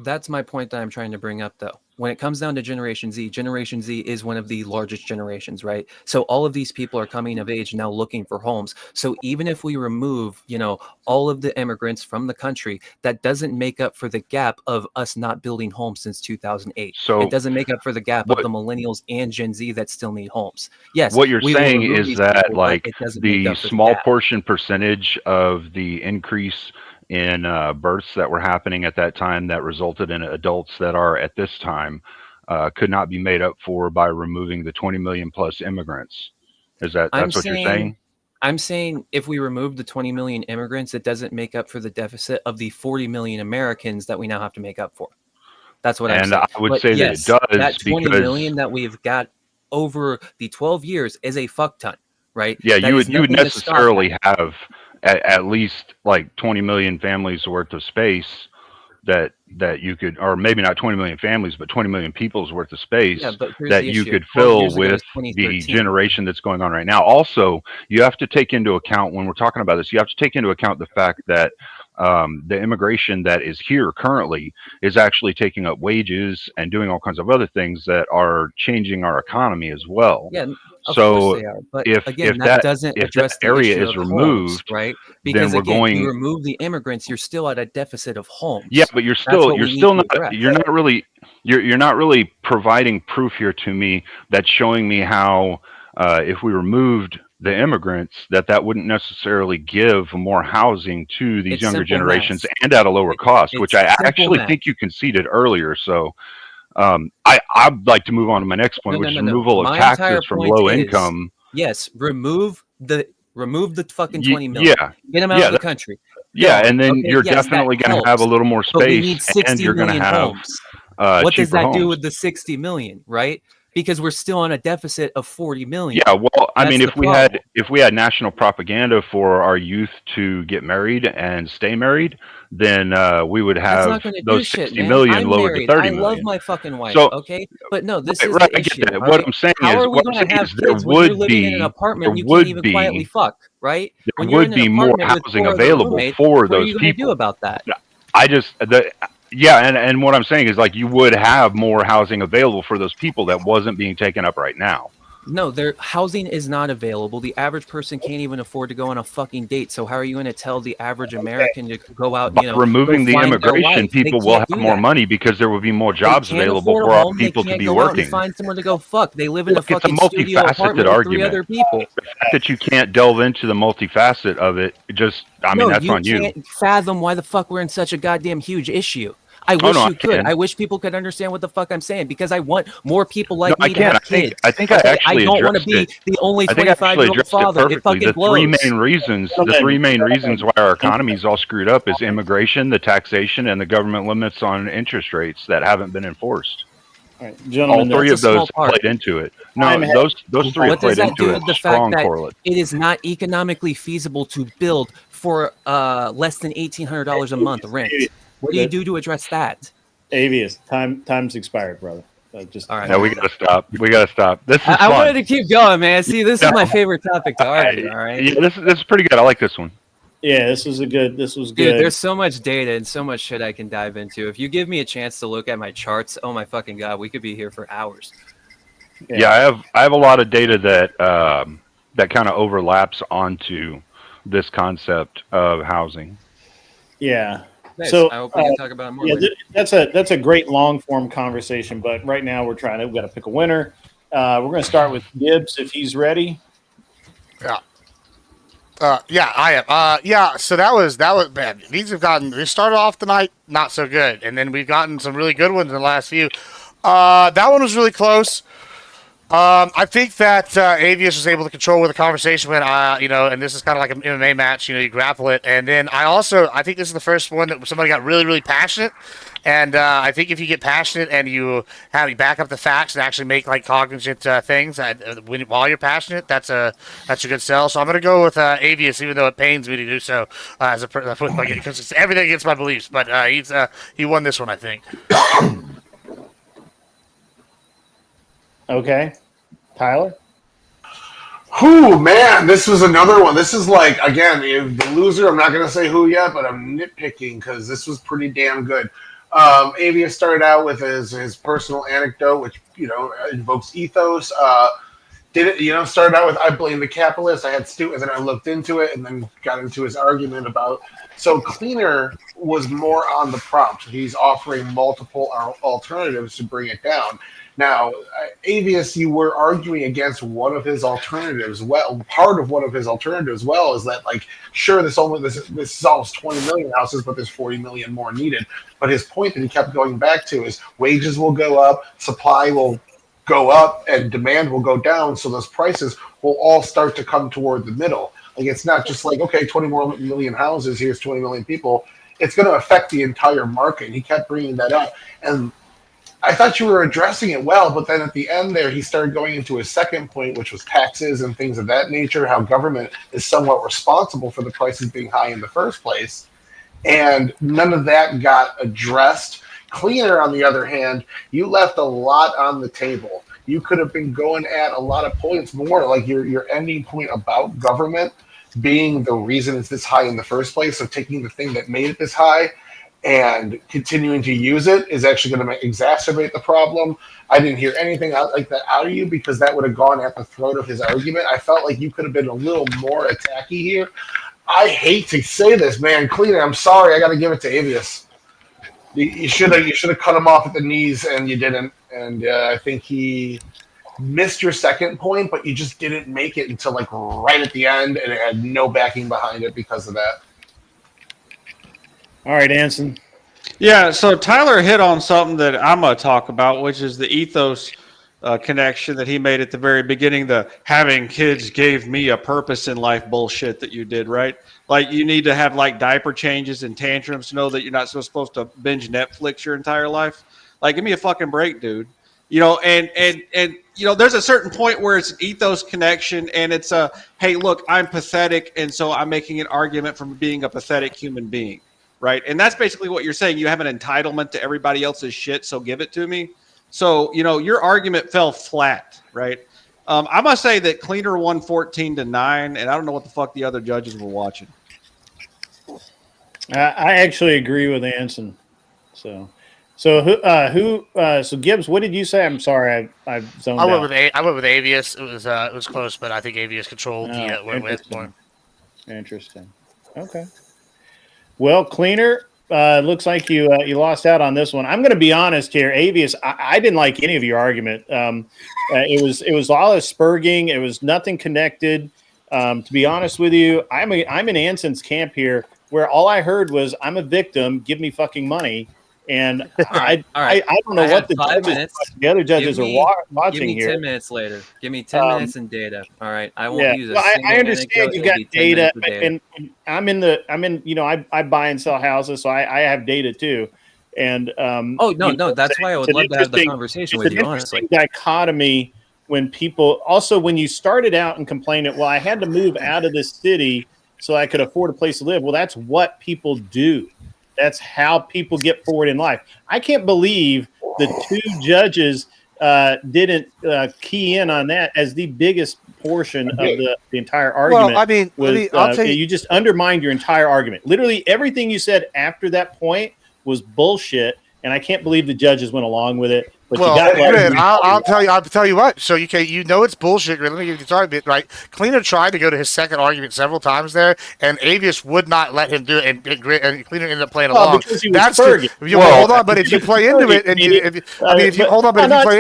that's my point that I'm trying to bring up, though. When it comes down to Generation Z is one of the largest generations, right? So all of these people are coming of age now looking for homes. So even if we remove, all of the immigrants from the country, that doesn't make up for the gap of us not building homes since 2008. It So doesn't make up for the gap of what the millennials and Gen Z that still need homes. Yes, what you're we will saying remove is these that, people, but like, it doesn't make the up for the small gap. percentage of the increase in births that were happening at that time that resulted in adults that are at this time could not be made up for by removing the 20 million plus immigrants. I'm That's what you're saying saying? I'm saying if we remove the 20 million immigrants, it doesn't make up for the deficit of the 40 million Americans that we now have to make up for. That's what I'm And saying. I would But say that it yes, that does 20 because, million that we've got over the 12 years is a fuck ton, right? yeah, That is you would nothing to scoff at. necessarily have at least like 20 million families worth of space that you could, or maybe not 20 million families, but 20 million people's worth of Yeah, space but here's that the you issue. could 12 fill years ago with is the 2013. generation that's going on right now. Also, you have to take into account, when we're talking about this, you have to take into account the fact that the immigration that is here currently is actually taking up wages and doing all kinds of other things that are changing our economy as well. Yeah, of course So they are. But if again, that doesn't if that address the area issue is of homes, removed, right? then Because we're again, you going. remove the immigrants, you're still at a deficit of Yeah, homes. but That's what we need to address. you're not really providing proof here to me that's showing me how if we removed the immigrants that wouldn't necessarily give more housing to these It's younger simple math. generations and at a lower cost, which It's I simple actually math. think you conceded earlier. So I'd like to move on to my next point, which is No. removal of My entire taxes from point low is, income. yes, remove the fucking 20 million. Yeah, Get them out yeah, of the country. yeah, Gone. and then Okay, you're yes, that definitely going to have a helps. little more But we space, need and 60 you're going to million have homes. What does cheaper that do homes. with the 60 million, right? because we're still on a deficit of 40 million. Yeah, well, I That's mean, the problem. if we had national propaganda for our youth to get married and stay married, then we would That's have not going to do those shit, 60 man. million I'm lowered to married. 30 I love million. my fucking wife, So, okay? But no, this right, is right, the I get issue, that. all What right? I'm saying How is, are we going to have there kids when you're would living in an be, apartment there you can't would even be, quietly fuck, right? When there you're in would an be more apartment with housing 4 other available roommates, for what are those you going to do people. about that? I just, yeah, and what I'm saying is like you would have more housing available for those people that wasn't being taken up right now. No, their housing is not available. The average person can't even afford to go on a fucking date. So how are you going to tell the average American to go out, By you know, removing go the find their immigration, wife? They people will can't have do more that. money because there will be more They jobs can't available afford a for our home. They people to can't be go out and working. find somewhere to go fuck. They live in a Look, it's a fucking studio multifaceted apartment with 3 argument. other people. The fact that you can't delve into the multifacet of it, just, I mean, No, that's you on you. can't fathom why the fuck we're in such a goddamn huge issue. I Oh, wish no, I you could. can. I wish people could understand what the fuck I'm saying because I want more people like No, I me to can. have kids. I think I Okay, I actually don't want to addressed be it. the only I think I actually 25-year-old addressed it father. It perfectly. fucking The three blows. main reasons why our economy is all screwed up is immigration, the taxation, and the government limits on interest rates that haven't been enforced. All right, gentlemen, All three That's of a those small part. played into it. I'm No, those three What does played that do into it. with the fact Strong that correlate. it is not economically feasible to build for less than $1,800 a month rent? What do you do to address that? Avius, time's expired, brother. Just all right. No, we gotta stop. We gotta stop. This is I fun. wanted to keep going, man. See, this is my No. favorite topic to argue. All right. Yeah, this is pretty good. I like this one. Yeah, this was good. Dude, there's so much data and so much shit I can dive into. If you give me a chance to look at my charts, oh my fucking god, we could be here for hours. Yeah, I have a lot of data that that kind of overlaps onto this concept of housing. Yeah. Nice. So I hope we can talk about it more later. that's a great long form conversation, but right now we've got to pick a winner. We're going to start with Gibbs if he's ready. Yeah. Yeah, I am. Yeah, so that was bad. They started off the night not so good, and then we've gotten some really good ones in the last few. That one was really close. I think that Avius was able to control where the conversation went, and this is kind of like an MMA match, you grapple it. And then I think this is the first one that somebody got really, really passionate. And I think if you get passionate and you back up the facts and actually make like cognizant things while you're passionate, that's a good sell. So I'm gonna go with Avius, even though it pains me to do so because it's everything against my beliefs. But he won this one, I think. Okay. Tyler? Whew, man, this was another one. This is like, again, the loser, I'm not going to say who yet, but I'm nitpicking because this was pretty damn good. Avius started out with his personal anecdote, which, invokes ethos. Started out with, I blame the capitalists. I had Stu, and then I looked into it and then got into his argument about, so Cleaner was more on the prompt. He's offering multiple alternatives to bring it down. Now, Avius, you were arguing against one of his alternatives. Well, part of one of his alternatives, is that sure, this solves 20 million houses, but there's 40 million more needed. But his point that he kept going back to is wages will go up, supply will go up, and demand will go down. So those prices will all start to come toward the middle. It's not just okay, 20 more million houses, here's 20 million people. It's going to affect the entire market. And he kept bringing that up, and I thought you were addressing it well, but then at the end there, he started going into his second point, which was taxes and things of that nature, how government is somewhat responsible for the prices being high in the first place. And none of that got addressed. Cleaner, on the other hand, you left a lot on the table. You could have been going at a lot of points more, like your ending point about government being the reason it's this high in the first place. So taking the thing that made it this high and continuing to use it is actually going to exacerbate the problem. I didn't hear anything like that out of you because that would have gone at the throat of his argument. I felt like you could have been a little more attacky here. I hate to say this, man. Cleaner, I'm sorry. I got to give it to Avius. You should have cut him off at the knees, and you didn't. And I think he missed your second point, but you just didn't make it until right at the end, and it had no backing behind it because of that. All right, Anson. Yeah, so Tyler hit on something that I'm going to talk about, which is the ethos connection that he made at the very beginning, the having kids gave me a purpose in life bullshit that you did, right? Like you need to have diaper changes and tantrums to know that you're not so supposed to binge Netflix your entire life. Give me a fucking break, dude. and there's a certain point where it's an ethos connection, and it's a, hey, look, I'm pathetic, and so I'm making an argument from being a pathetic human being, right? And that's basically what you're saying. You have an entitlement to everybody else's shit, so give it to me. So your argument fell flat, right? I must say that Cleaner won 14-9, and I don't know what the fuck the other judges were watching. I actually agree with Anson. So Gibbs, what did you say? I'm sorry, I zoned out. I went with Avius. It was close, but I think Avius controlled the win more. Interesting. Okay. Well, Cleaner, looks like you lost out on this one. I'm going to be honest here, Avius. I didn't like any of your argument. It was all asperging. It was nothing connected. To be honest with you, I'm in Anson's camp here, where all I heard was, "I'm a victim. Give me fucking money." And I don't know what the other judges are watching give me here. 10 minutes later. Give me 10 minutes and data. All right, I won't use a single I understand you've got anecdote, it'll be 10 data, minutes of data. and I buy and sell houses, so I have data too. And that's why I would love to have the conversation with you. Honestly, dichotomy when you started out and complained that, well, I had to move out of this city so I could afford a place to live. Well, that's what people do. That's how people get forward in life. I can't believe the two judges didn't key in on that as the biggest portion of the entire argument. Well, I mean, I'll tell you, you just undermined your entire argument. Literally everything you said after that point was bullshit, and I can't believe the judges went along with it. But I'll tell you what. So it's bullshit. Let me give you the argument, right? Cleaner tried to go to his second argument several times there, and Avius would not let him do it, and Cleaner ended up playing along. Because he was hold on, but if you play into it, and if you play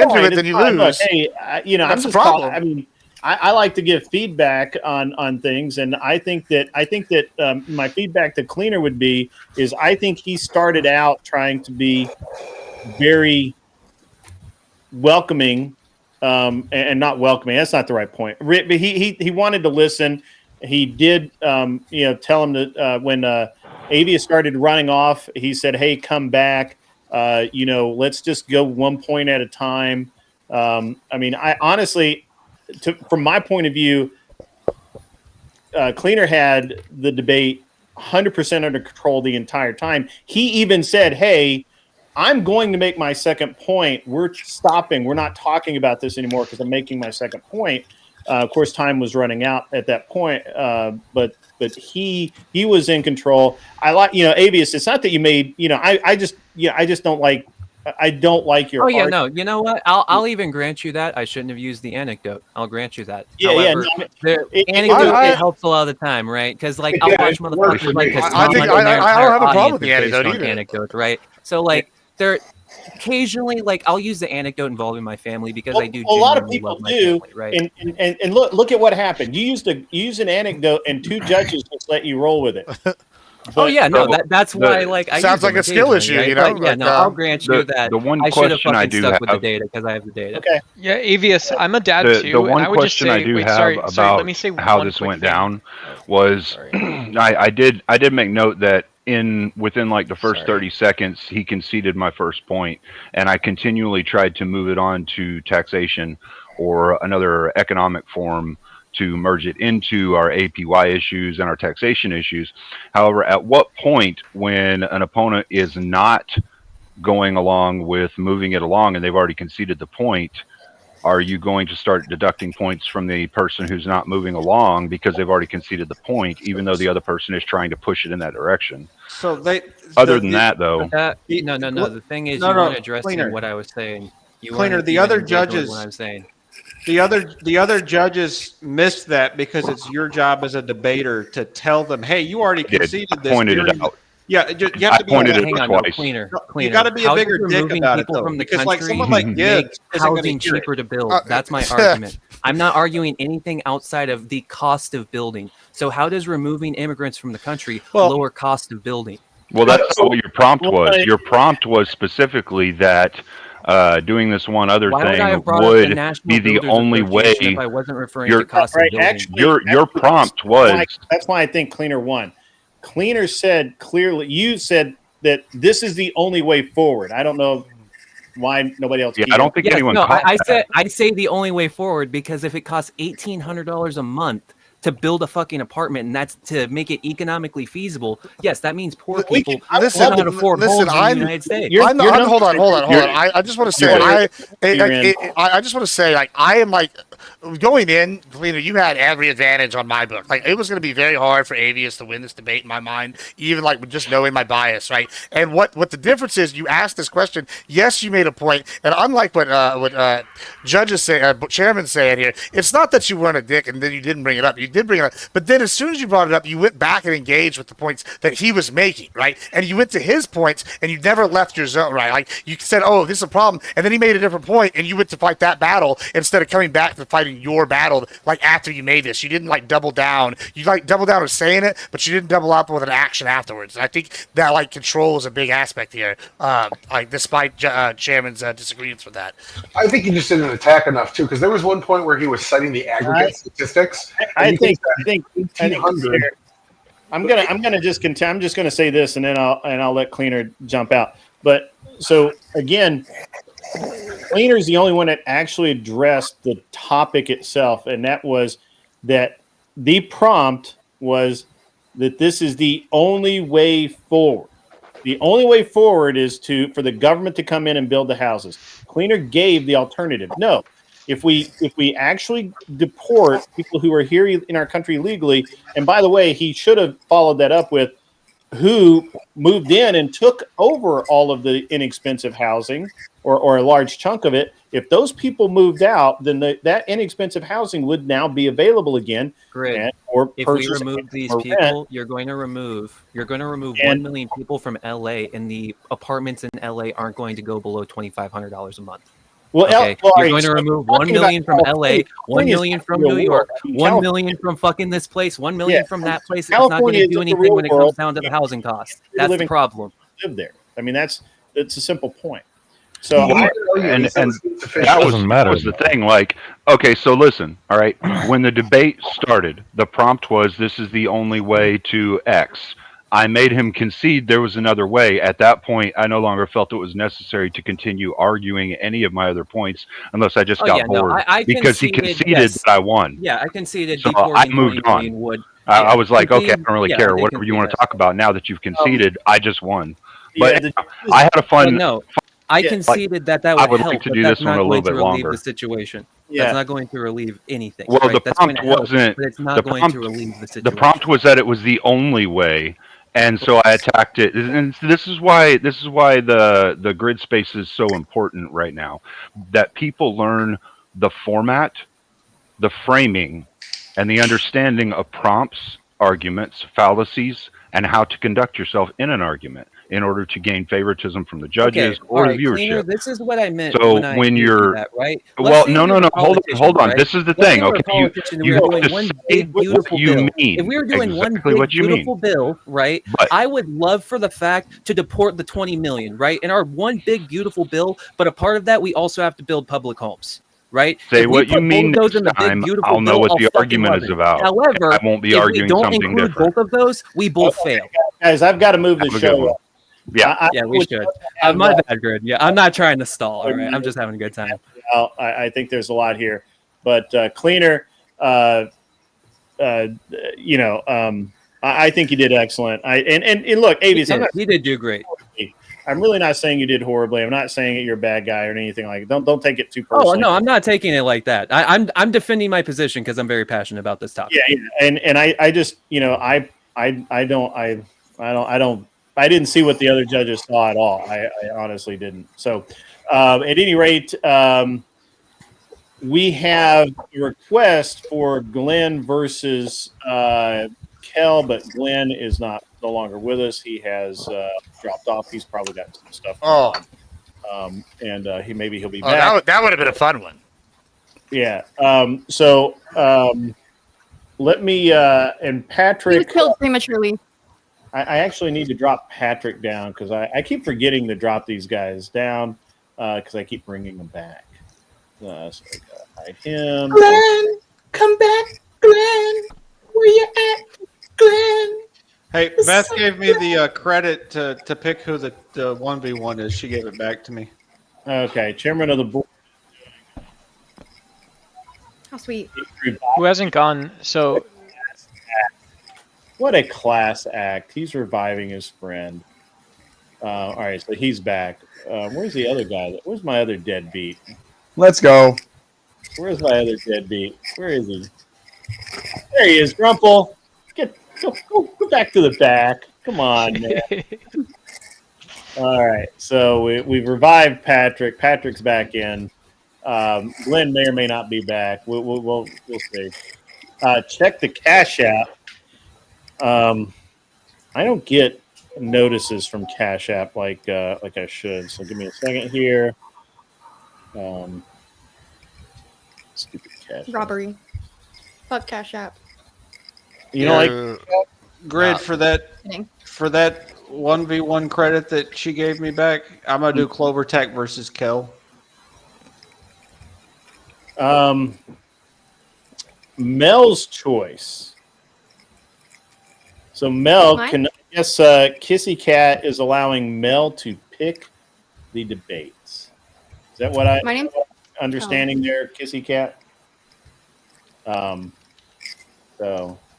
into it, then you lose. Look, hey, that's the problem. I like to give feedback on things, and I think that my feedback to Cleaner would be is I think he started out trying to be very welcoming, and not welcoming. That's not the right point. But he wanted to listen. He did, tell him that when Avius started running off, he said, "Hey, come back. Let's just go one point at a time." I honestly, from my point of view, Cleaner had the debate 100% under control the entire time. He even said, "Hey, I'm going to make my second point. We're stopping. We're not talking about this anymore because I'm making my second point." Of course, time was running out at that point, but he was in control. I like, Avius. It's not that you made, I just don't like. I don't like your. Oh yeah, no. You know what? I'll even grant you that. I shouldn't have used the anecdote. I'll grant you that. However, it helps a lot of the time, right? Because I'll watch motherfuckers I don't have a problem with the anecdote either. Anecdote, right? So there occasionally, I'll use the anecdote involving my family because I do. A lot of people do, family, right? And look at what happened. You used an anecdote, and two judges just let you roll with it. That's why. I sounds like a skill issue, right? I'll grant you that. The one I should have question I do stuck have with the data because I have the data. Okay. Yeah, Avius, I'm a dad too. The one and I would question just say, I do have sorry, about let me say how one this quick went thing. down was I did make note that within the first 30 seconds he conceded my first point, and I continually tried to move it on to taxation or another economic form to merge it into our APY issues and our taxation issues. However, at what point when an opponent is not going along with moving it along and they've already conceded the point, are you going to start deducting points from the person who's not moving along because they've already conceded the point, even though the other person is trying to push it in that direction? So Other than that, though, no. The thing is, you weren't addressing what I was saying. The other judges. What I'm saying. The other judges missed that because it's your job as a debater to tell them, "Hey, you already conceded this." Pointed it out. Yeah, you have to be. Hang on, cleaner. You got to be a bigger dick about it, though, from the because country someone like Gibbs isn't going to housing cheaper to build. That's my argument. I'm not arguing anything outside of the cost of building. So how does removing immigrants from the country lower cost of building? Well, that's what your prompt was. Your prompt was specifically that doing this one other thing would be the only way. If I wasn't referring to cost of building. Actually, your prompt was. That's why I think Cleaner won. Cleaner said clearly. You said that this is the only way forward. I don't know. why nobody else. Yeah, I don't think anyone. No, caught I say the only way forward, because if it costs $1,800 a month to build a fucking apartment, and that's to make it economically feasible, yes, that means poor people cannot afford homes in the United States. Hold on. I just want to say, I just want to say, like, I am like going in, Cleaner. You had every advantage on my book. Like, it was going to be very hard for Avius to win this debate in my mind, even like with just knowing my bias, right? And what the difference is, you asked this question. Yes, you made a point, and unlike what judges say, chairman saying here, it's not that you weren't a dick and then you didn't bring it up. You did bring it up, but then as soon as you brought it up, you went back and engaged with the points that he was making, right? And you went to his points, and you never left your zone, right? Like, you said, "Oh, this is a problem," and then he made a different point, and you went to fight that battle instead of coming back to fighting your battle. Like, after you made this, you didn't like double down. You like double down with saying it, but you didn't double up with an action afterwards. And I think that like control is a big aspect here. Like, despite chairman's disagreements with that, I think he just didn't attack enough too, because there was one point where he was citing the aggregate statistics. I think 1,800. I'm just gonna say this, and then I'll let Cleaner jump out. But so again, Cleaner's the only one that actually addressed the topic itself, and that was that the prompt was that this is the only way forward. The only way forward is for the government to come in and build the houses. Cleaner gave the alternative. No. If we actually deport people who are here in our country legally, and by the way, he should have followed that up with who moved in and took over all of the inexpensive housing or a large chunk of it. If those people moved out, then that inexpensive housing would now be available again. Great. If we remove these people, you're going to remove 1 million people from LA, and the apartments in LA aren't going to go below $2,500 a month. Well, okay. You're going to remove 1 million from LA, 1 million from New York, 1 million from fucking this place, 1 million from that place. It's not going to do anything when it comes down to the housing costs. That's the problem. Live there. I mean, it's a simple point. So and that was the thing. Like, okay, so listen, all right. When the debate started, the prompt was, "This is the only way to X." I made him concede there was another way. At that point, I no longer felt it was necessary to continue arguing any of my other points unless I just got bored. Because he conceded that I won. Yeah, I conceded. So I moved on. I was like, okay, I don't really care. Whatever you want to talk about, now that you've conceded, I just won. But I had a fun. I conceded that would help. I would like to do this one a little bit longer. The situation. That's not going to relieve anything. Well, right? the prompt wasn't. But it's not going to relieve the situation. The prompt was that it was the only way. And so I attacked it, and this is why the grid space is so important right now. That people learn the format, the framing, and the understanding of prompts, arguments, fallacies, and how to conduct yourself in an argument in order to gain favoritism from the judges or the viewership. Cleaner, this is what I meant. So when you're that, right? Well, no. Hold on. Right? This is the thing. Okay, you have to say what you mean. If we were doing one big beautiful bill, right? But I would love for the fact to deport the 20 million, right? In our one big beautiful bill, but a part of that, we also have to build public homes. Right? Say what you mean next time. I'll know what the argument is about. However, I won't be arguing something different. Both of those, we both fail. Guys, I've got to move the show. Yeah, we should. My bad, Grid. Yeah, I'm not trying to stall. All right, I'm just having a good time. Well, I think there's a lot here, but Cleaner, I think you did excellent. And look, Avies, he did do great. I'm really not saying you did horribly. I'm not saying that you're a bad guy or anything like that. Don't take it too personally. Oh no, I'm not taking it like that. I'm defending my position because I'm very passionate about this topic. Yeah, and I just I didn't see what the other judges saw at all. I honestly didn't. So at any rate, we have a request for Glenn versus Kel, but Glenn is no longer with us. He has dropped off. He's probably got some stuff. And he'll be back. That would have been a fun one. Yeah. Let me and Patrick. He was killed prematurely. I actually need to drop Patrick down because I keep forgetting to drop these guys down because I keep bringing them back. So I gotta hide him. Glenn, come back, Glenn. Where you at, Glenn? Hey, Beth gave me the credit to pick who the 1v1 is. She gave it back to me. Okay, chairman of the board. How sweet. Who hasn't gone? So What a class act. He's reviving his friend. All right, so he's back. Where's the other guy? Where's my other deadbeat? Let's go. Where's my other deadbeat? Where is he? There he is, Grumple. Go back to the back. Come on, man. All right, so we've revived Patrick. Patrick's back in. Glenn may or may not be back. We'll see. Check the Cash App. I don't get notices from Cash App like I should. So give me a second here. Stupid Cash App. Robbery. Fuck Cash App. You know, like Grid for that Kidding. 1v1 credit that she gave me back. I'm gonna do Clover Tech versus Kel. Mel's choice. So Mel Mine? can, I guess, Kissy Cat is allowing Mel to pick the debates. Is that what My name's understanding there, Kissy Cat? So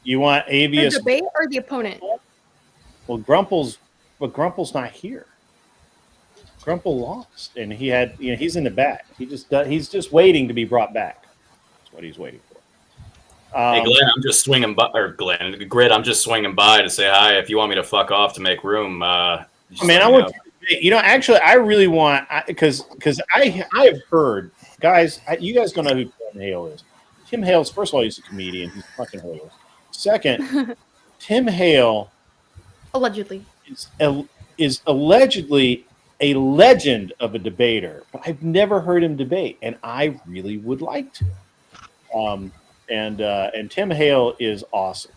you want the Avius? debate or the opponent? Well, Grumple's not here. Grumple lost, and he's in the back. He's just waiting to be brought back. That's what he's waiting for. Hey Glenn, I'm just swinging by, or Glenn, Grid, I'm just swinging by to say hi. If you want me to fuck off to make room, just Man, let I me want know. actually, I really want because I have heard guys. You guys don't know who Tim Hale is. Tim Hale's first of all, he's a comedian. He's fucking hilarious. Second, Tim Hale Allegedly. is allegedly a legend of a debater, but I've never heard him debate, and I really would like to. And Tim Hale is awesome.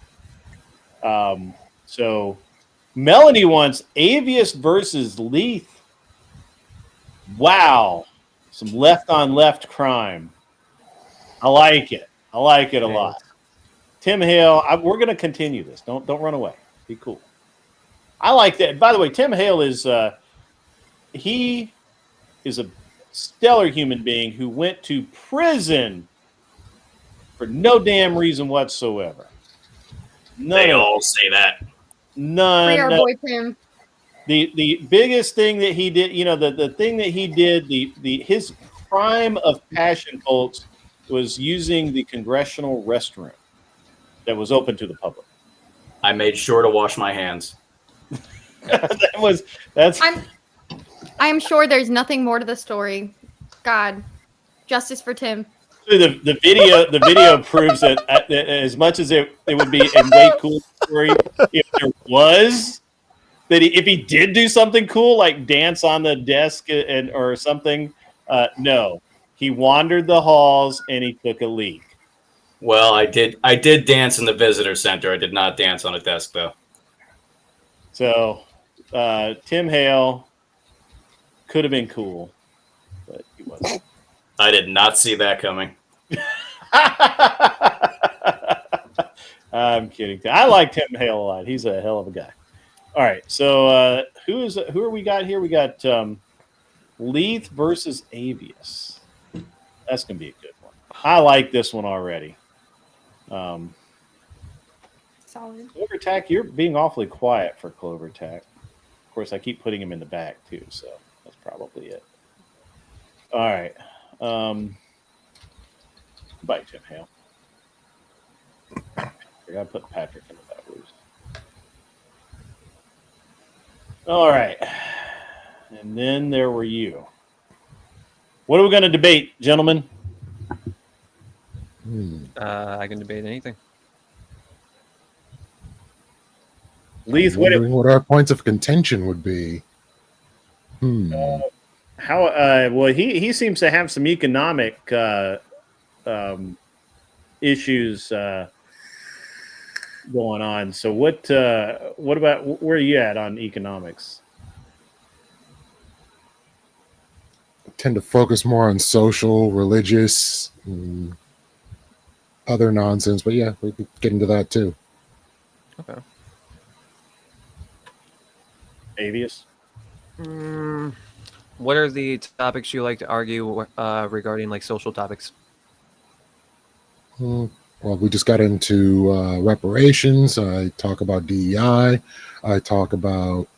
So Melanie wants Avius versus Leith. Wow, some left on left crime. I like it. I like it a lot. Tim Hale, we're going to continue this. Don't run away. Be cool. I like that. By the way, Tim Hale is he is a stellar human being who went to prison for no damn reason whatsoever. They all say that. None. Free our boy Tim. The biggest thing that he did, the thing that he did, his crime of passion, folks, was using the congressional restroom that was open to the public. I made sure to wash my hands. I am sure there's nothing more to the story. God, justice for Tim. The video proves that as much as it would be a way cool story if there was that if he did do something cool like dance on the desk or something, no, he wandered the halls and he took a leak. Well, I did dance in the visitor center. I did not dance on a desk though. So Tim Hale could have been cool, but he wasn't. I did not see that coming. I'm kidding. I like Tim Hale a lot. He's a hell of a guy. All right, so who are we got here? We got Leith versus Avius. That's gonna be a good one. I like this one already. Solid. Clover Tack, you're being awfully quiet for Clover Tack. Of course, I keep putting him in the back too, so that's probably it. All right. Goodbye, Tim Hale. I gotta put Patrick in the back loose. All right. And then there were you. What are we going to debate, gentlemen? I can debate anything. Leith, what our points of contention would be. How? Well, he seems to have some economic issues going on. So what about where are you at on economics? Tend to focus more on social, religious, other nonsense. But yeah, we could get into that too. Okay. Avius? What are the topics you like to argue regarding like social topics? Well, we just got into reparations. I talk about DEI. I talk about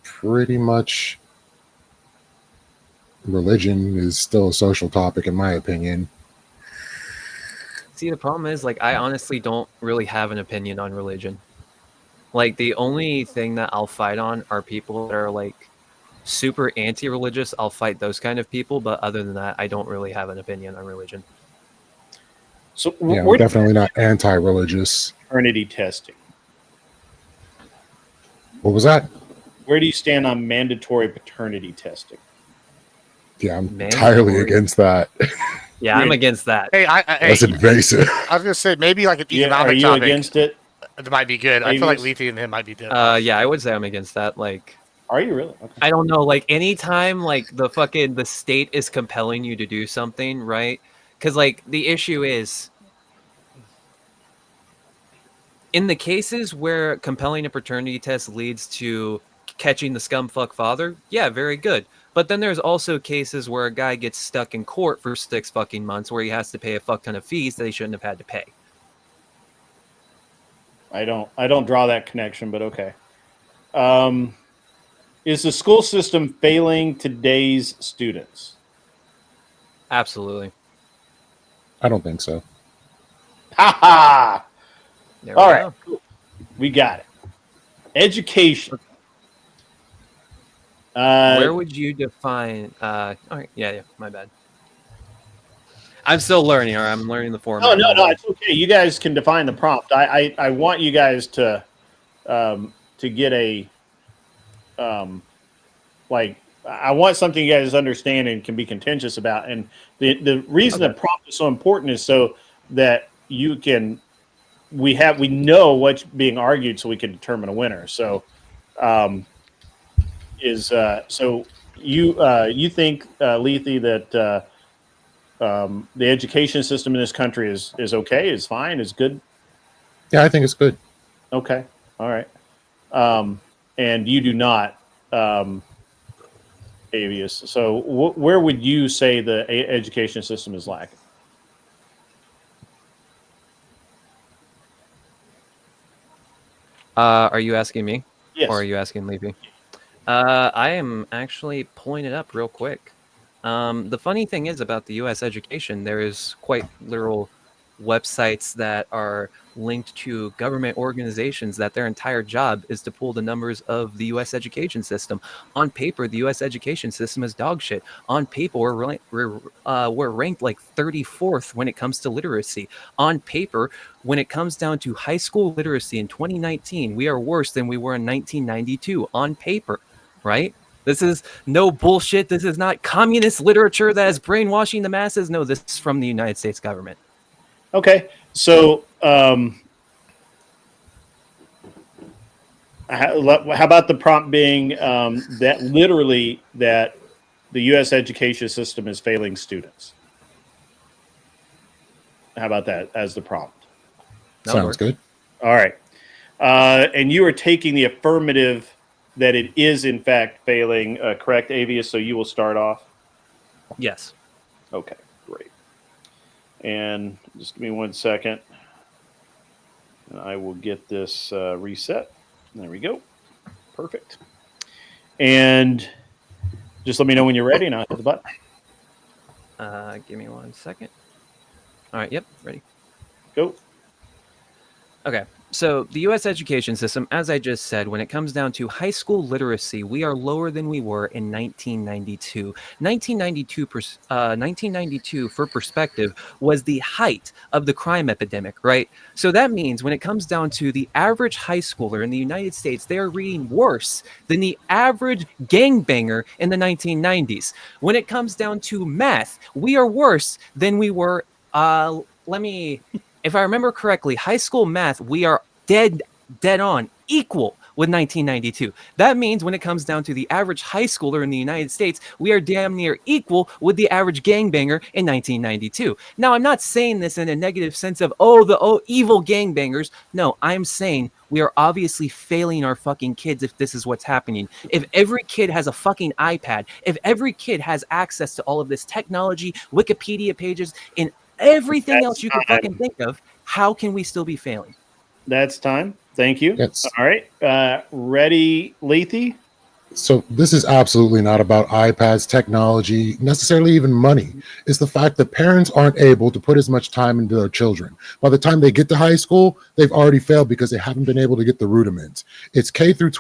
pretty much religion is still a social topic in my opinion. See, the problem is, like, I honestly don't really have an opinion on religion. Like, the only thing that I'll fight on are people that are, like, super anti-religious. I'll fight those kind of people, but other than that, I don't really have an opinion on religion. So Yeah, we're definitely not anti-religious. Paternity testing. What was that? Where do you stand on mandatory paternity testing? Yeah, I'm entirely against that. Yeah, I'm against that. Hey, That's invasive. I was gonna say maybe like an economic are you topic. against it? It might be good. I feel like Avius? Lethe and him might be different. Yeah, I would say I'm against that. Like, are you really? Okay. I don't know. Like, anytime like the state is compelling you to do something, right? Because like the issue is, in the cases where compelling a paternity test leads to catching the scumfuck father, yeah, very good. But then there's also cases where a guy gets stuck in court for 6 fucking months where he has to pay a fuck ton of fees that he shouldn't have had to pay. I don't draw that connection, but okay. Is the school system failing today's students? Absolutely. I don't think so. Ha ha! There All we right, go. cool. We got it. Education. Where would you define? All right, yeah, my bad. I'm still learning. Or I'm learning the format. No, it's okay. You guys can define the prompt. I want you guys to get a like. I want something you guys understand and can be contentious about. And the reason the prompt is so important is so that you can we know what's being argued, so we can determine a winner. So, you think, Lethe, that the education system in this country is okay, is fine, is good? Yeah, I think it's good. Okay, all right. And you do not, Avius. So, where would you say the education system is lacking? Are you asking me? Yes. Or are you asking Levy? I am actually pulling it up real quick. The funny thing is about the U.S. education, there is quite literal websites that are linked to government organizations that their entire job is to pull the numbers of the U.S. education system. On paper, the U.S. education system is dog shit. On paper, we're ranked like 34th when it comes to literacy. On paper, when it comes down to high school literacy in 2019, we are worse than we were in 1992 on paper, right? This is no bullshit. This is not communist literature that is brainwashing the masses. No, this is from the United States government. Okay, so how about the prompt being that literally that the U.S. education system is failing students? How about that as the prompt? Sounds good. All right, and you are taking the affirmative that it is in fact failing, correct, Avius? So you will start off? Yes. Okay, great. And just give me 1 second. And I will get this reset. There we go. Perfect. And just let me know when you're ready and I'll hit the button. Give me 1 second. All right, yep, ready. Go. Okay, so the U.S. education system, as I just said, when it comes down to high school literacy, we are lower than we were in 1992. 1992, for perspective, was the height of the crime epidemic, right? So that means when it comes down to the average high schooler in the United States, they are reading worse than the average gangbanger in the 1990s. When it comes down to math, we are worse than we were, if I remember correctly, high school math, we are dead on equal with 1992. That means when it comes down to the average high schooler in the United States, we are damn near equal with the average gangbanger in 1992. Now, I'm not saying this in a negative sense of, evil gangbangers. No, I'm saying We are obviously failing our fucking kids if this is what's happening. If every kid has a fucking iPad, if every kid has access to all of this technology, Wikipedia pages, and everything else you can fucking think of, how can we still be failing? That's time. Thank you. Yes. All right. Ready, Lethe? So this is absolutely not about iPads, technology, necessarily even money. It's the fact that parents aren't able to put as much time into their children. By the time they get to high school, they've already failed because they haven't been able to get the rudiments. It's K through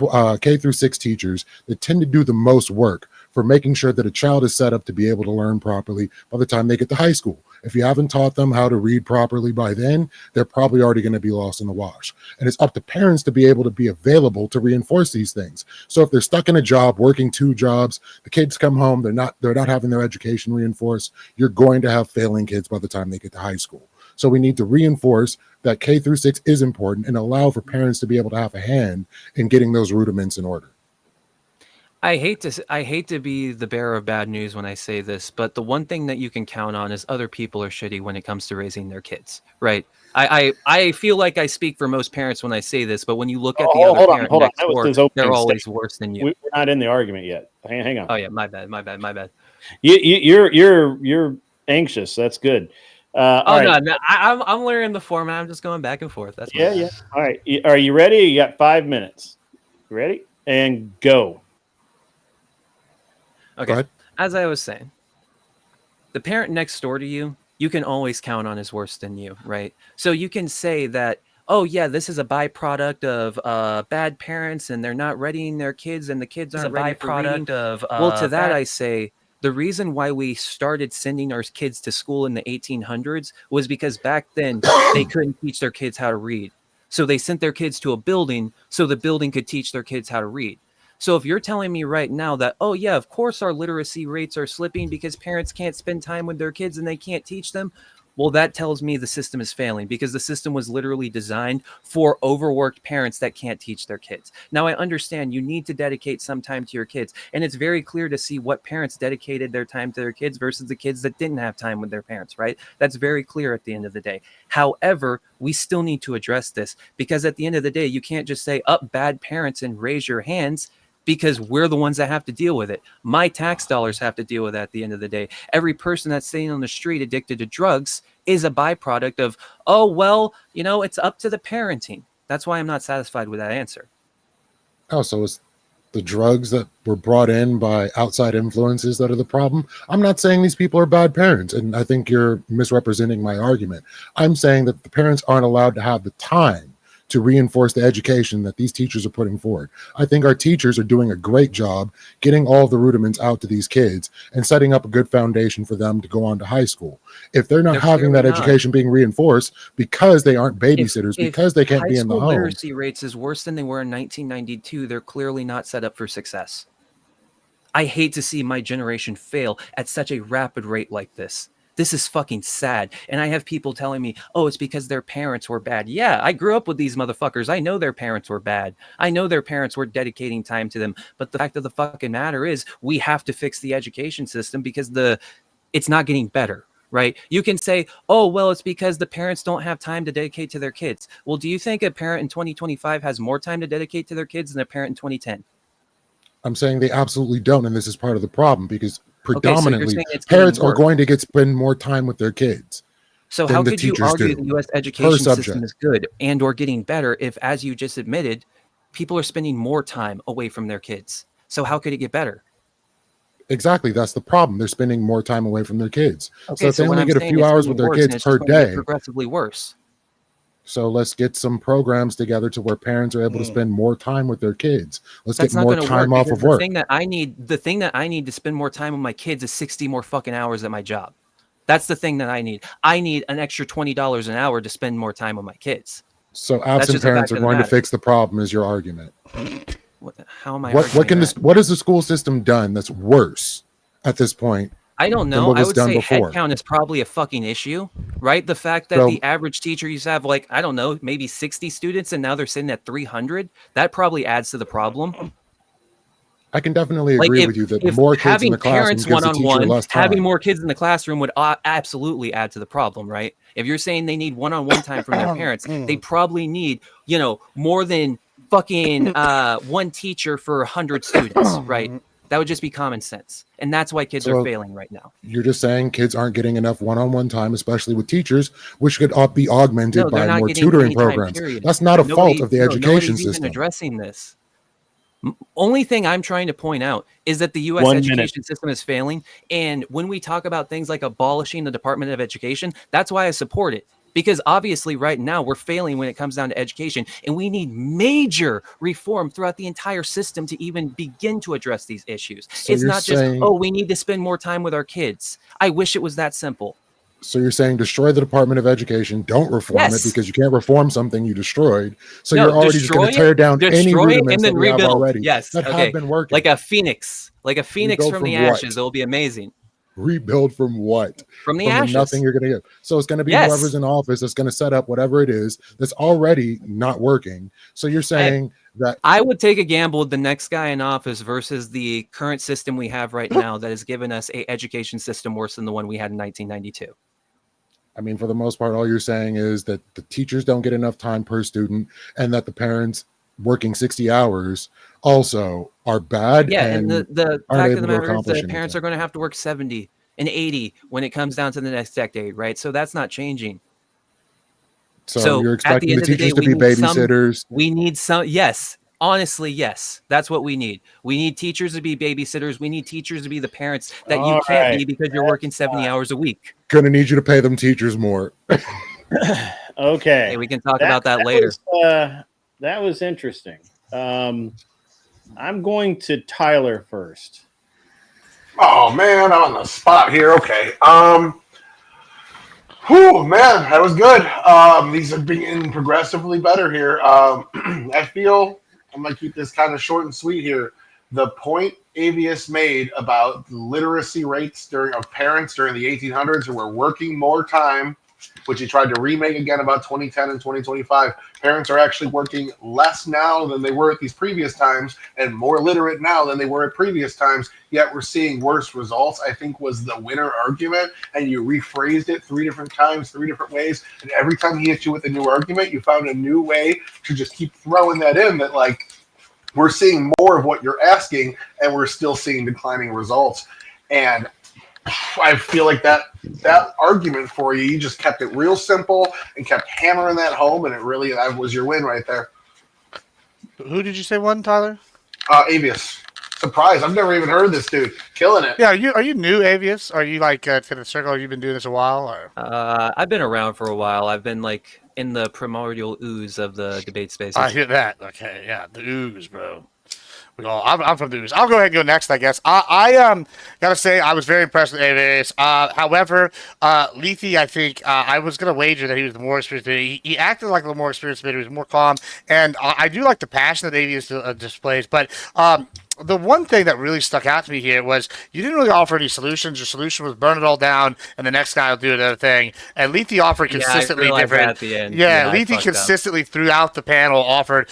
6 teachers that tend to do the most work for making sure that a child is set up to be able to learn properly by the time they get to high school. If you haven't taught them how to read properly by then, they're probably already going to be lost in the wash. And it's up to parents to be able to be available to reinforce these things. So if they're stuck in a job, working 2 jobs, the kids come home, they're not having their education reinforced, you're going to have failing kids by the time they get to high school. So we need to reinforce that K through 6 is important and allow for parents to be able to have a hand in getting those rudiments in order. I hate to be the bearer of bad news when I say this, but the one thing that you can count on is other people are shitty when it comes to raising their kids, right? I feel like I speak for most parents when I say this, but when you look at the other parent next door, they're always worse than you. We're not in the argument yet. Hang on. Oh yeah, my bad. You're anxious. That's good. All right. No, I'm learning the format. I'm just going back and forth. That's Yeah. All right. Are you ready? You got 5 minutes. You ready? And go. Okay. As I was saying, the parent next door to you, you can always count on is worse than you, right? So you can say that, oh yeah, this is a byproduct of bad parents and they're not readying their kids and the kids aren't ready for reading. Well, to that I say, the reason why we started sending our kids to school in the 1800s was because back then they couldn't teach their kids how to read. So they sent their kids to a building so the building could teach their kids how to read. So if you're telling me right now that, oh yeah, of course our literacy rates are slipping because parents can't spend time with their kids and they can't teach them, well, that tells me the system is failing because the system was literally designed for overworked parents that can't teach their kids. Now, I understand you need to dedicate some time to your kids, and it's very clear to see what parents dedicated their time to their kids versus the kids that didn't have time with their parents, right? That's very clear at the end of the day. However, we still need to address this because at the end of the day, you can't just say, up bad parents and raise your hands, because we're the ones that have to deal with it. My tax dollars have to deal with that at the end of the day. Every person that's sitting on the street addicted to drugs is a byproduct of, oh, well, it's up to the parenting. That's why I'm not satisfied with that answer. Oh, so it's the drugs that were brought in by outside influences that are the problem? I'm not saying these people are bad parents, and I think you're misrepresenting my argument. I'm saying that the parents aren't allowed to have the time to reinforce the education that these teachers are putting forward. I think our teachers are doing a great job getting all the rudiments out to these kids and setting up a good foundation for them to go on to high school. If they're not having that education being reinforced because they aren't babysitters, because they can't be in the home. High school literacy rates is worse than they were in 1992. They're clearly not set up for success. I hate to see my generation fail at such a rapid rate like this. This is fucking sad. And I have people telling me, oh, it's because their parents were bad. Yeah, I grew up with these motherfuckers. I know their parents were bad. I know their parents were dedicating time to them. But the fact of the fucking matter is we have to fix the education system because it's not getting better, right? You can say, oh, well, it's because the parents don't have time to dedicate to their kids. Well, do you think a parent in 2025 has more time to dedicate to their kids than a parent in 2010? I'm saying they absolutely don't. And this is part of the problem because predominantly so parents are going to spend more time with their kids. So how could you argue the U.S. education system is good and or getting better if, as you just admitted, people are spending more time away from their kids? So how could it get better? Exactly. That's the problem. They're spending more time away from their kids. Okay, so if they only get a few hours with their kids per day, progressively worse. So let's get some programs together to where parents are able to spend more time with their kids. Let's get more time off of work. The thing that I need to spend more time with my kids is 60 more fucking hours at my job. That's the thing that I need. I need an extra $20 an hour to spend more time with my kids. So absent parents are going to fix the problem is your argument. How am I? What has the school system done that's worse at this point? I don't know. I would say headcount is probably a fucking issue, right? The fact that the average teacher used to have I don't know, maybe 60 students and now they're sitting at 300, that probably adds to the problem. I can definitely Like agree if, with you that if more kids in having the classroom parents gives the teacher one-on-one, less time. having more kids in the classroom would absolutely add to the problem, right? If you're saying they need one-on-one time from their parents, they probably need, more than fucking one teacher for 100 students, right? That would just be common sense. And that's why kids are So failing right now. you're just saying kids aren't getting enough one-on-one time, especially with teachers, which could be augmented No, they're by not more getting tutoring any time, programs. period. That's not a fault of the education nobody's even system. addressing this. Only thing I'm trying to point out is that the U.S. 1 minute. education system is failing. And when we talk about things like abolishing the Department of Education, that's why I support it. Because obviously right now we're failing when it comes down to education, and we need major reform throughout the entire system to even begin to address these issues. So It's you're not just, saying- we need to spend more time with our kids. I wish it was that simple. So you're saying destroy the Department of Education, don't reform Yes. it because you can't reform something you destroyed. So No, you're already just going to tear down any destroy it rudiments and that then we have rebuild. already Yes, that okay. have been working. Like a phoenix Rebuild from the from what? ashes. It'll be amazing. Rebuild from what? From the From ashes. the nothing you're going to get. So it's going to be Yes. whoever's in office that's going to set up whatever it is that's already not working. So you're saying that I would take a gamble with the next guy in office versus the current system we have right now that has given us a education system worse than the one we had in 1992. I mean, for the most part, all you're saying is that the teachers don't get enough time per student and that the parents working 60 hours also are bad. Yeah, and the aren't fact able of the to matter is accomplish that parents anything. are going to have to work 70 and 80 when it comes down to the next decade, right? So that's not changing. So you're at expecting the end of teachers to we be need babysitters. We need some, yes. Honestly, yes. That's what we need. We need teachers to be babysitters. We need teachers to be the parents that you All can't be right. because you're working 70 hours a week. Gonna need you to pay them teachers more. Okay. Hey, we can talk about that later. That was interesting. I'm going to Tyler first. Oh man, I'm on the spot here. Okay. Whew, man, that was good. These are being progressively better here. I feel I'm gonna keep this kind of short and sweet here. The point Avius made about the literacy rates of parents during the 1800s who were working more time, which he tried to remake again about 2010 and 2025. Parents are actually working less now than they were at these previous times and more literate now than they were at previous times, yet we're seeing worse results, I think was the winner argument. And you rephrased it 3 different times, 3 different ways. And every time he hit you with a new argument, you found a new way to just keep throwing that in that, like, we're seeing more of what you're asking and we're still seeing declining results. And I feel like that argument for you, you just kept it real simple and kept hammering that home, and that was your win right there. Who did you say won, Tyler? Avius. Surprise! I've never even heard this dude. Killing it. Yeah, are you new, Avius? Are you like to the circle? Have you been doing this a while? Or? I've been around for a while. I've been like in the primordial ooze of the debate space. I hear that. Okay, yeah, the ooze, bro. I'm from the ooze. I'll go ahead and go next, I guess. I gotta say I was very impressed with Avius. However, Lethe, I think I was gonna wager that he was the more experienced. He acted like a little more experienced, but he was more calm. And I do like the passion that Avius displays, but. The one thing that really stuck out to me here was you didn't really offer any solutions. Your solution was burn it all down, and the next guy will do another thing. And Lethe offered consistently different. At the end. Yeah, Lethe consistently throughout the panel offered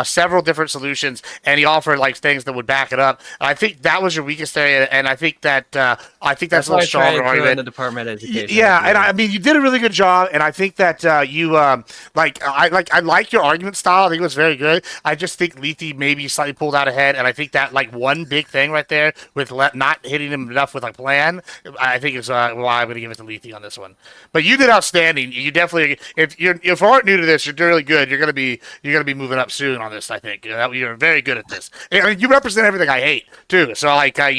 several different solutions, and he offered like things that would back it up. I think that was your weakest area, and I think that's a little stronger argument. The Department of Education. Yeah, and I mean you did a really good job, and I think that I like your argument style. I think it was very good. I just think Lethe maybe slightly pulled out ahead, and I think that like one big thing right there with not hitting him enough with a plan, I think is why I'm going to give it to Lethe on this one. But you did outstanding. You definitely, if you aren't new to this, you're really good. You're going to be moving up soon on this. I think you're very good at this. I mean, you represent everything I hate too. So like that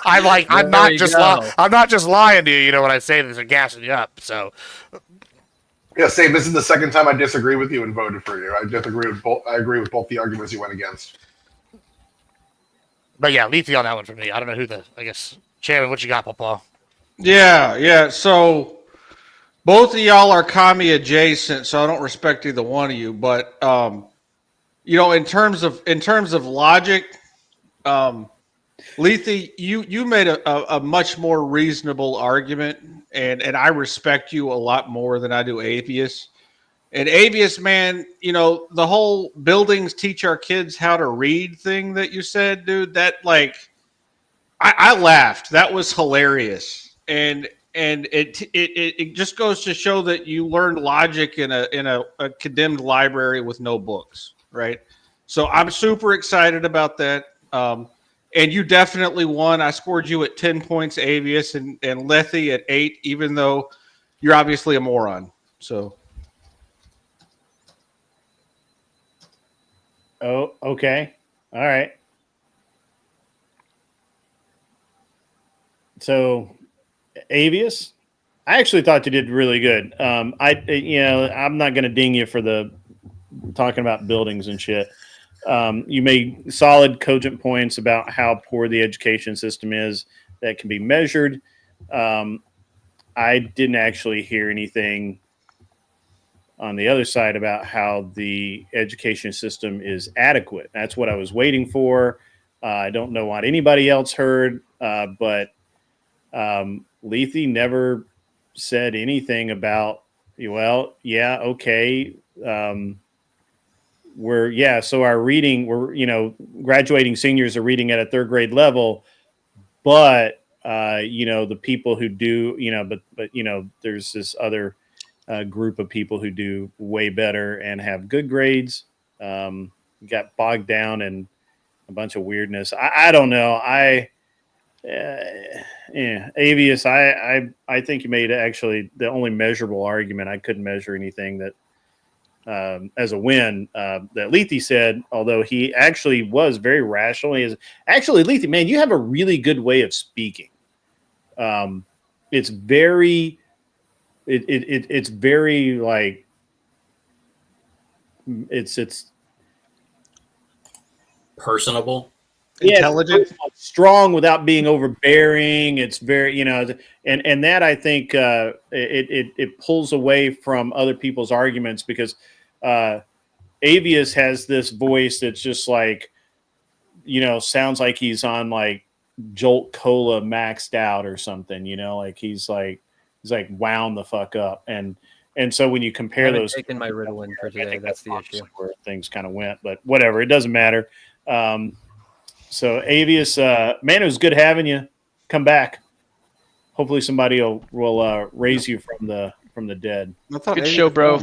I'm not just lying to you. You know when I say this and gassing you up. So. Yeah, same. This is the second time I disagree with you and voted for you. I agree with both the arguments you went against. But yeah, Lethe on that one for me. I don't know Chairman, what you got, Papa? Yeah. So both of y'all are commie adjacent, so I don't respect either one of you. But in terms of logic, Lethe, you made a much more reasonable argument, and I respect you a lot more than I do Avius. And Avius, man, you know, the whole buildings teach our kids how to read thing that you said, dude, that like I laughed. That was hilarious. And it just goes to show that you learned logic in a condemned library with no books, right? So I'm super excited about that. And you definitely won. I scored you at 10 points, Avius, and Lethy at 8, even though you're obviously a moron. So Oh, okay. All right. So, Avius, I actually thought you did really good. I'm not going to ding you for the talking about buildings and shit. You made solid, cogent points about how poor the education system is that can be measured. I didn't actually hear anything on the other side about how the education system is adequate. That's what I was waiting for. I don't know what anybody else heard, but Lethy never said anything about, well, yeah, okay. So our reading, graduating seniors are reading at a third grade level, but, the people who do, but there's this other group of people who do way better and have good grades. Got bogged down in a bunch of weirdness. I don't know. Avius, I think you made actually the only measurable argument. I couldn't measure anything that as a win that Lethy said, although he actually was very rational. He is actually, Lethy, man, you have a really good way of speaking. It's very it's very like it's personable, intelligent, strong without being overbearing. It's very, and that I think it pulls away from other people's arguments because Avius has this voice that's just like, sounds like he's on like Jolt Cola maxed out or something, like he's wound the fuck up. And so when you compare I haven't those, taken my Ritalin for today. That's the issue. Where things kind of went, but whatever, it doesn't matter. So Avius, man, it was good having you. Come back. Hopefully somebody will raise you from the dead. Good show, bro.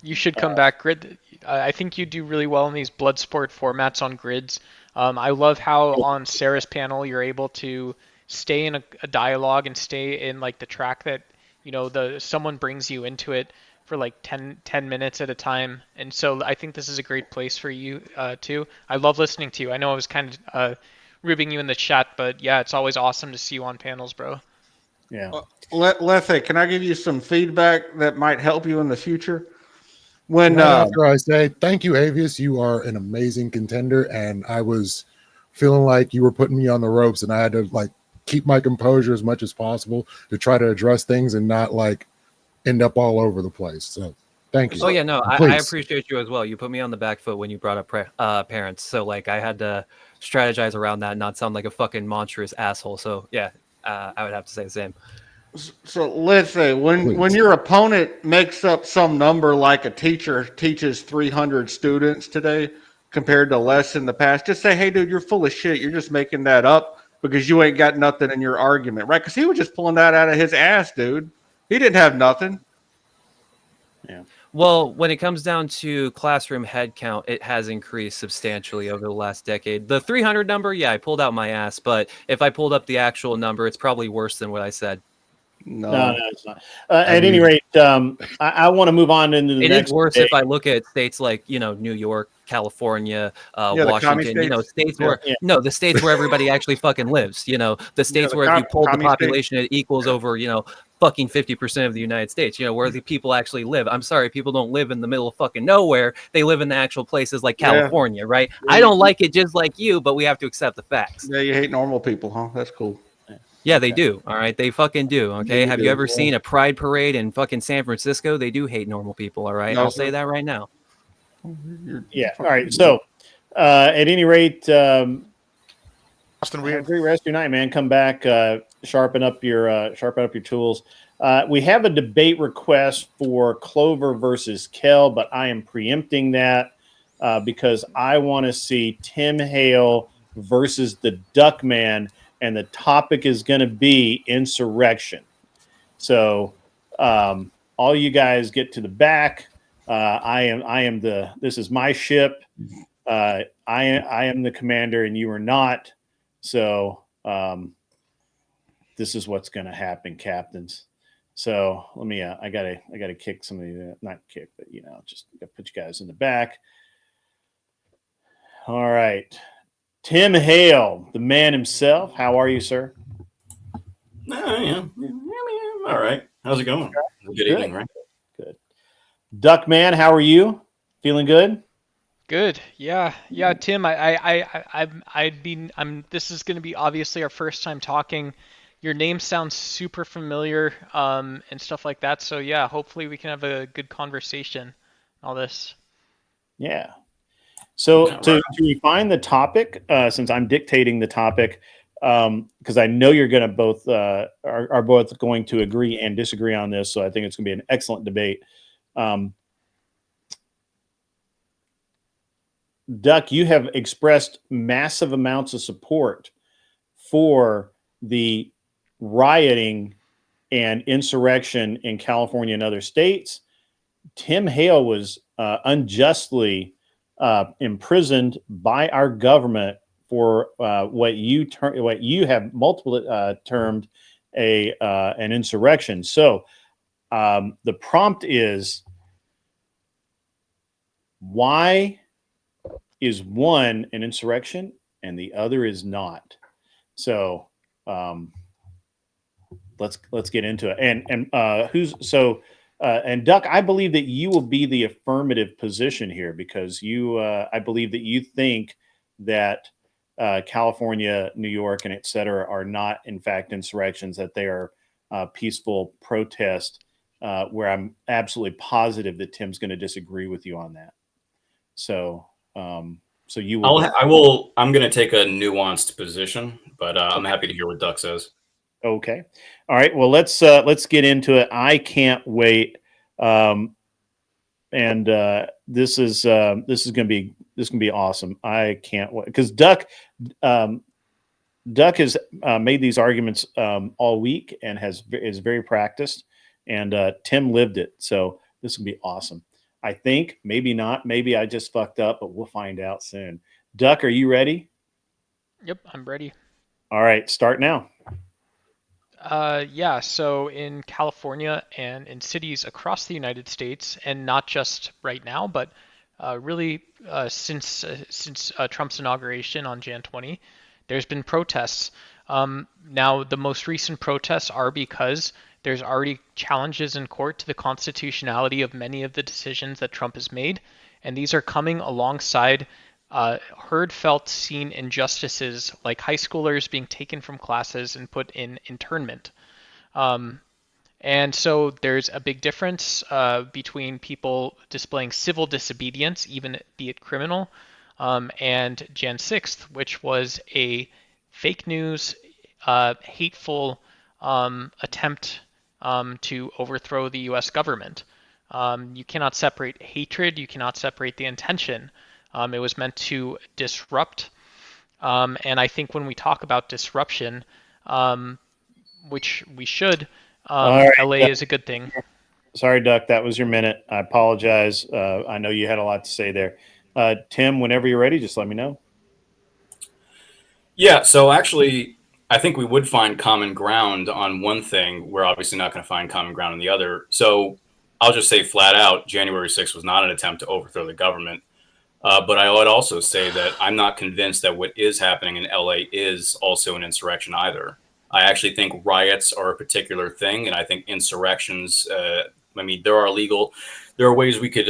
You should come back. Grid. I think you do really well in these blood sport formats on grids. I love how on Sarah's panel you're able to stay in a dialogue and stay in like the track that someone brings you into it for like 10 minutes at a time. And so I think this is a great place for you too. I love listening to you. I know I was kind of ribbing you in the chat, but yeah, it's always awesome to see you on panels, bro. Yeah. Lethe, can I give you some feedback that might help you in the future? When after I say thank you, Avius, you are an amazing contender, and I was feeling like you were putting me on the ropes, and I had to like keep my composure as much as possible to try to address things and not like end up all over the place. So thank you. Oh yeah, no, I Please. appreciate you as well. You put me on the back foot when you brought up parents, so like I had to strategize around that and not sound like a fucking monstrous asshole. So yeah, I would have to say the same. So let's say when your opponent makes up some number like a teacher teaches 300 students today compared to less in the past, just say, hey, dude, you're full of shit. You're just making that up because you ain't got nothing in your argument, right? Because he was just pulling that out of his ass, dude. He didn't have nothing. Yeah. Well, when it comes down to classroom head count, it has increased substantially over the last decade. The 300 number, yeah, I pulled out my ass, but if I pulled up the actual number, it's probably worse than what I said. No, it's not. At any rate, I want to move on into the next. It is worse debate. if I look at states like New York, California, Yeah, the commie Washington. states. States where the states where everybody actually fucking lives. The states where if you pulled the commie population, it equals over fucking 50% of the United States. Where the people actually live. I'm sorry, people don't live in the middle of fucking nowhere. They live in the actual places like California, right? Yeah. I don't like it just like you, but we have to accept the facts. Yeah, you hate normal people, huh? That's cool. Yeah, they do. All right, they fucking do. Okay, have you do, ever yeah. seen a pride parade in fucking San Francisco? They do hate normal people. All right, No, I'll sir. say that right now. Yeah. All right. So, at any rate, Austin, have a great rest of your night, man. Come back. sharpen up your tools. We have a debate request for Clover versus Kel, but I am preempting that because I want to see Tim Hale versus the Duckman, and the topic is going to be insurrection. So all you guys get to the back. This is my ship. I am the commander, and you are not. So this is what's going to happen, captains. So let me. I gotta kick some of the not kick, but just gotta put you guys in the back. All right, Tim Hale, the man himself. How are you, sir? Yeah. All right. How's it going? Good evening, right? Good. Duckman, how are you? Feeling good? Good. Yeah. Tim, this is going to be obviously our first time talking. Your name sounds super familiar, and stuff like that. So yeah, hopefully we can have a good conversation. All this. Yeah. So to refine the topic, since I'm dictating the topic, because I know you're going to both are both going to agree and disagree on this, so I think it's going to be an excellent debate. Duck, you have expressed massive amounts of support for the rioting and insurrection in California and other states. Tim Hale was unjustly imprisoned by our government for what you have multiple termed an insurrection. So the prompt is, why is one an insurrection and the other is not? So let's get into it. And Duck, I believe that you will be the affirmative position here because I believe that you think that California, New York, and et cetera are not in fact insurrections, that they are peaceful protest, where I'm absolutely positive that Tim's going to disagree with you on that. So you will. I'm going to take a nuanced position, but I'm happy to hear what Duck says. Okay. All right. Well, let's get into it. I can't wait. This is going to be awesome. I can't wait because Duck has made these arguments all week and is very practiced, and Tim lived it. So this will be awesome. I think, maybe not, maybe I just fucked up, but we'll find out soon. Duck, are you ready? Yep, I'm ready. All right, start now. Yeah, so in California and in cities across the United States, and not just right now, but really since Trump's inauguration on Jan 20, there's been protests. Now, the most recent protests are because there's already challenges in court to the constitutionality of many of the decisions that Trump has made, and these are coming alongside heard, felt, seen injustices like high schoolers being taken from classes and put in internment. And so there's a big difference between people displaying civil disobedience, even be it criminal, and Jan 6th, which was a fake news, hateful attempt to overthrow the U.S. government. You cannot separate hatred. You cannot separate the intention. It was meant to disrupt. And I think when we talk about disruption, which we should, right, LA Duck. is a good thing. Sorry, Duck, that was your minute. I apologize. I know you had a lot to say there. Tim, whenever you're ready, just let me know. Yeah, so actually, I think we would find common ground on one thing. We're obviously not going to find common ground on the other. So I'll just say flat out, January 6th was not an attempt to overthrow the government. But I would also say that I'm not convinced that what is happening in LA is also an insurrection either. I actually think riots are a particular thing, and I think insurrections, there are ways we could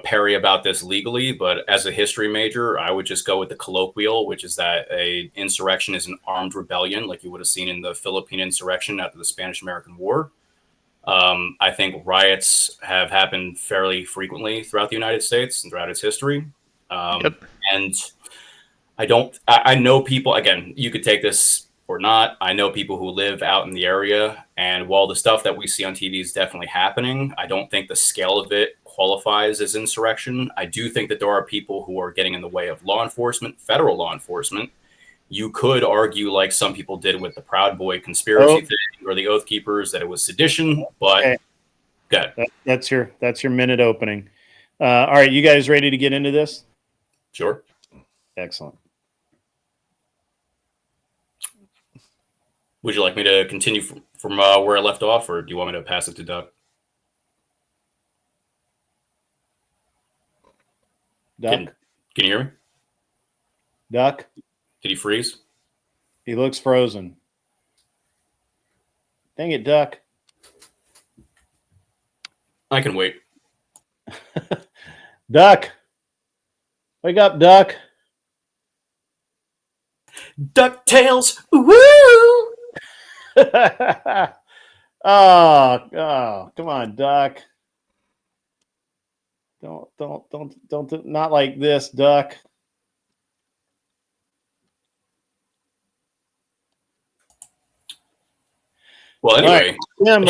parry about this legally, but as a history major, I would just go with the colloquial, which is that a insurrection is an armed rebellion, like you would have seen in the Philippine insurrection after the Spanish-American War. I think riots have happened fairly frequently throughout the United States and throughout its history. And I know people, again, you could take this or not. I know people who live out in the area, and while the stuff that we see on TV is definitely happening, I don't think the scale of it qualifies as insurrection. I do think that there are people who are getting in the way of law enforcement, federal law enforcement. You could argue, like some people did with the Proud Boy conspiracy thing or the Oath Keepers, that it was sedition, but Okay. good. That's your minute opening. All right, you guys ready to get into this? Sure. Excellent. Would you like me to continue from where I left off, or do you want me to pass it to Doug? Duck? Can you hear me? Duck? Did he freeze? He looks frozen. Dang it, Duck. I can wait. Duck. Wake up, Duck. DuckTales. Woo! oh, come on, Duck. Don't, not like this, Duck. Well, anyway, Tim,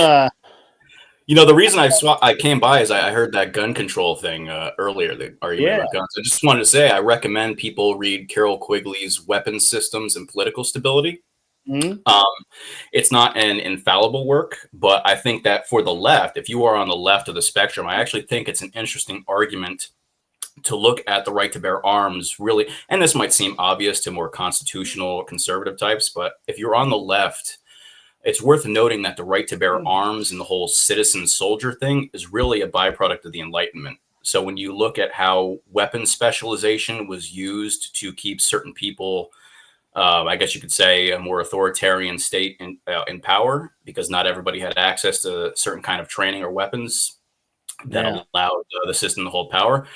you know, the reason I came by is I heard that gun control thing earlier, the argument about guns. I just wanted to say I recommend people read Carol Quigley's Weapons Systems and Political Stability. It's not an infallible work, but I think that for the left, if you are on the left of the spectrum, I actually think it's an interesting argument to look at the right to bear arms, really. And this might seem obvious to more constitutional conservative types, but if you're on the left, it's worth noting that the right to bear arms and the whole citizen soldier thing is really a byproduct of the Enlightenment. So when you look at how weapons specialization was used to keep certain people, I guess you could say, a more authoritarian state in power, because not everybody had access to certain kind of training or weapons that allowed the system to hold power.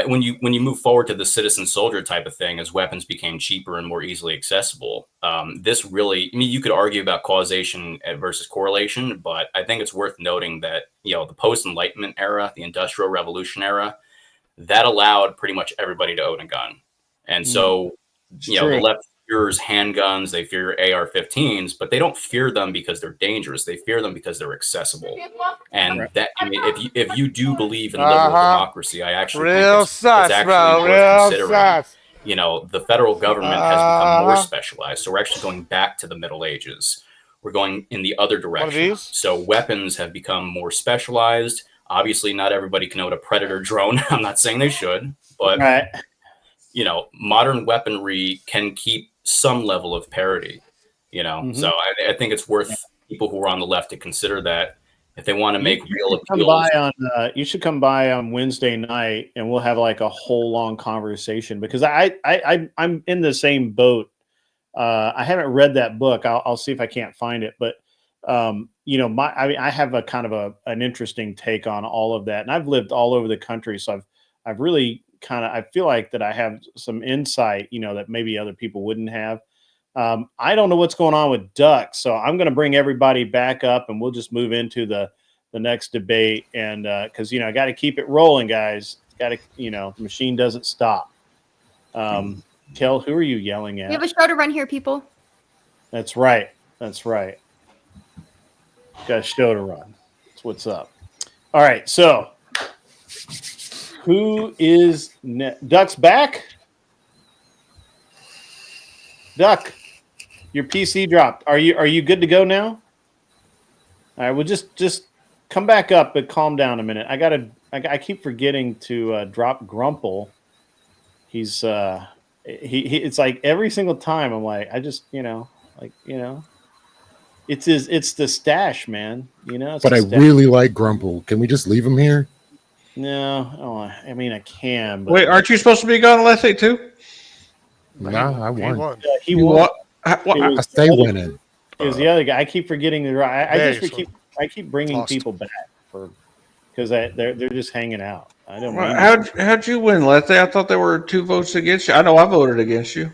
When you move forward to the citizen soldier type of thing, as weapons became cheaper and more easily accessible, this really, I mean, you could argue about causation versus correlation, but I think it's worth noting that, you know, the post-Enlightenment era, the Industrial Revolution era, that allowed pretty much everybody to own a gun. And so, you know, the left fears handguns, they fear AR-15s, but they don't fear them because they're dangerous. They fear them because they're accessible. And that, I mean, if you do believe in liberal democracy, I actually think it's actually worth considering. You know, the federal government has become more specialized. So we're actually going back to the Middle Ages. We're going in the other direction. So weapons have become more specialized. Obviously, not everybody can own a Predator drone. I'm not saying they should, but you know, modern weaponry can keep some level of parity, you know. So I think it's worth people who are on the left to consider that if they want to make real appeals. You should come by on Wednesday night, and we'll have like a whole long conversation, because I'm in the same boat. I haven't read that book. I'll see if I can't find it, but you know, I have a kind of an interesting take on all of that, and I've lived all over the country, so I've really I feel like that I have some insight, you know, that maybe other people wouldn't have. I don't know what's going on with ducks, so I'm going to bring everybody back up, and we'll just move into the next debate. And because you know, I got to keep it rolling, guys. Got to, you know, the machine doesn't stop. Kel, who are you yelling at? We have a show to run here, people. That's right. That's right. Got a show to run. That's what's up. All right, so. Who is Duck's back? Duck, your PC dropped. Are you good to go now? All right, well just come back up, but calm down a minute. I keep forgetting to drop Grumple. He's it's like every single time I'm like, I just, you know, like, you know, it's the stash, man. You know, but I really like Grumple. Can we just leave him here? No, I mean I can. But wait, aren't you supposed to be gone last night too? No, I won. He won. I stay winning. It was the other guy. I keep forgetting the. I keep bringing people back because they're just hanging out. I don't. How'd you win, Leslie? I thought there were 2 votes against you. I know I voted against you.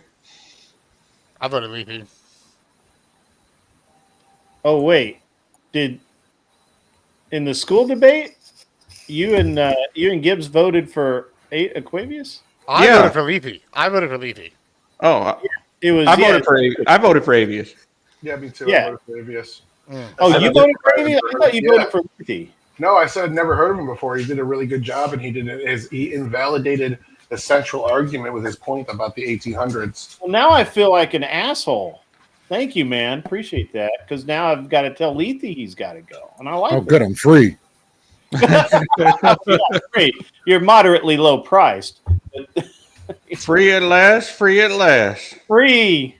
I voted Leafy. Oh wait, in the school debate? You and Gibbs voted for Aquavius? I voted for Leafy. Oh, It was. I voted for Avius. Yeah, me too. Yeah. I voted for Avius. Oh, you voted for Avius? I thought you voted for Lethe. No, I said I'd never heard of him before. He did a really good job, and he invalidated the central argument with his point about the 1800s. Well, now I feel like an asshole. Thank you, man. Appreciate that. Because now I've got to tell Lethe he's got to go, and I like. Oh, good. I'm free. Yeah, great. You're moderately low priced. Free at last. Free at last. Free.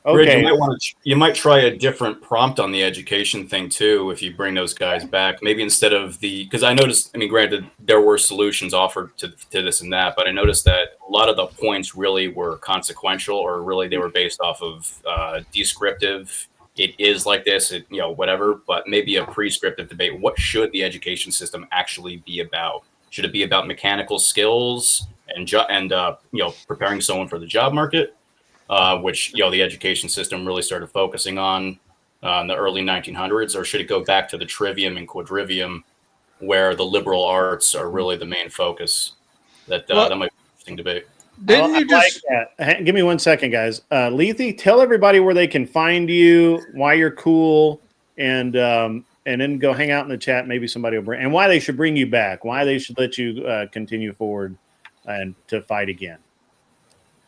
Greg, Okay. you might try a different prompt on the education thing too if you bring those guys back. Maybe instead of because I noticed, I mean, granted, there were solutions offered to this and that, but I noticed that a lot of the points really were consequential, or really they were based off of descriptive. It is like this, whatever, but maybe a prescriptive debate. What should the education system actually be about? Should it be about mechanical skills and preparing someone for the job market? Which the education system really started focusing on in the early 1900s, or should it go back to the trivium and quadrivium, where the liberal arts are really the main focus? That might be an interesting debate. Didn't you just like that? Give me 1 second, guys. Lethe, tell everybody where they can find you, why you're cool, and then go hang out in the chat. Maybe somebody will bring, and why they should bring you back, why they should let you continue forward and to fight again.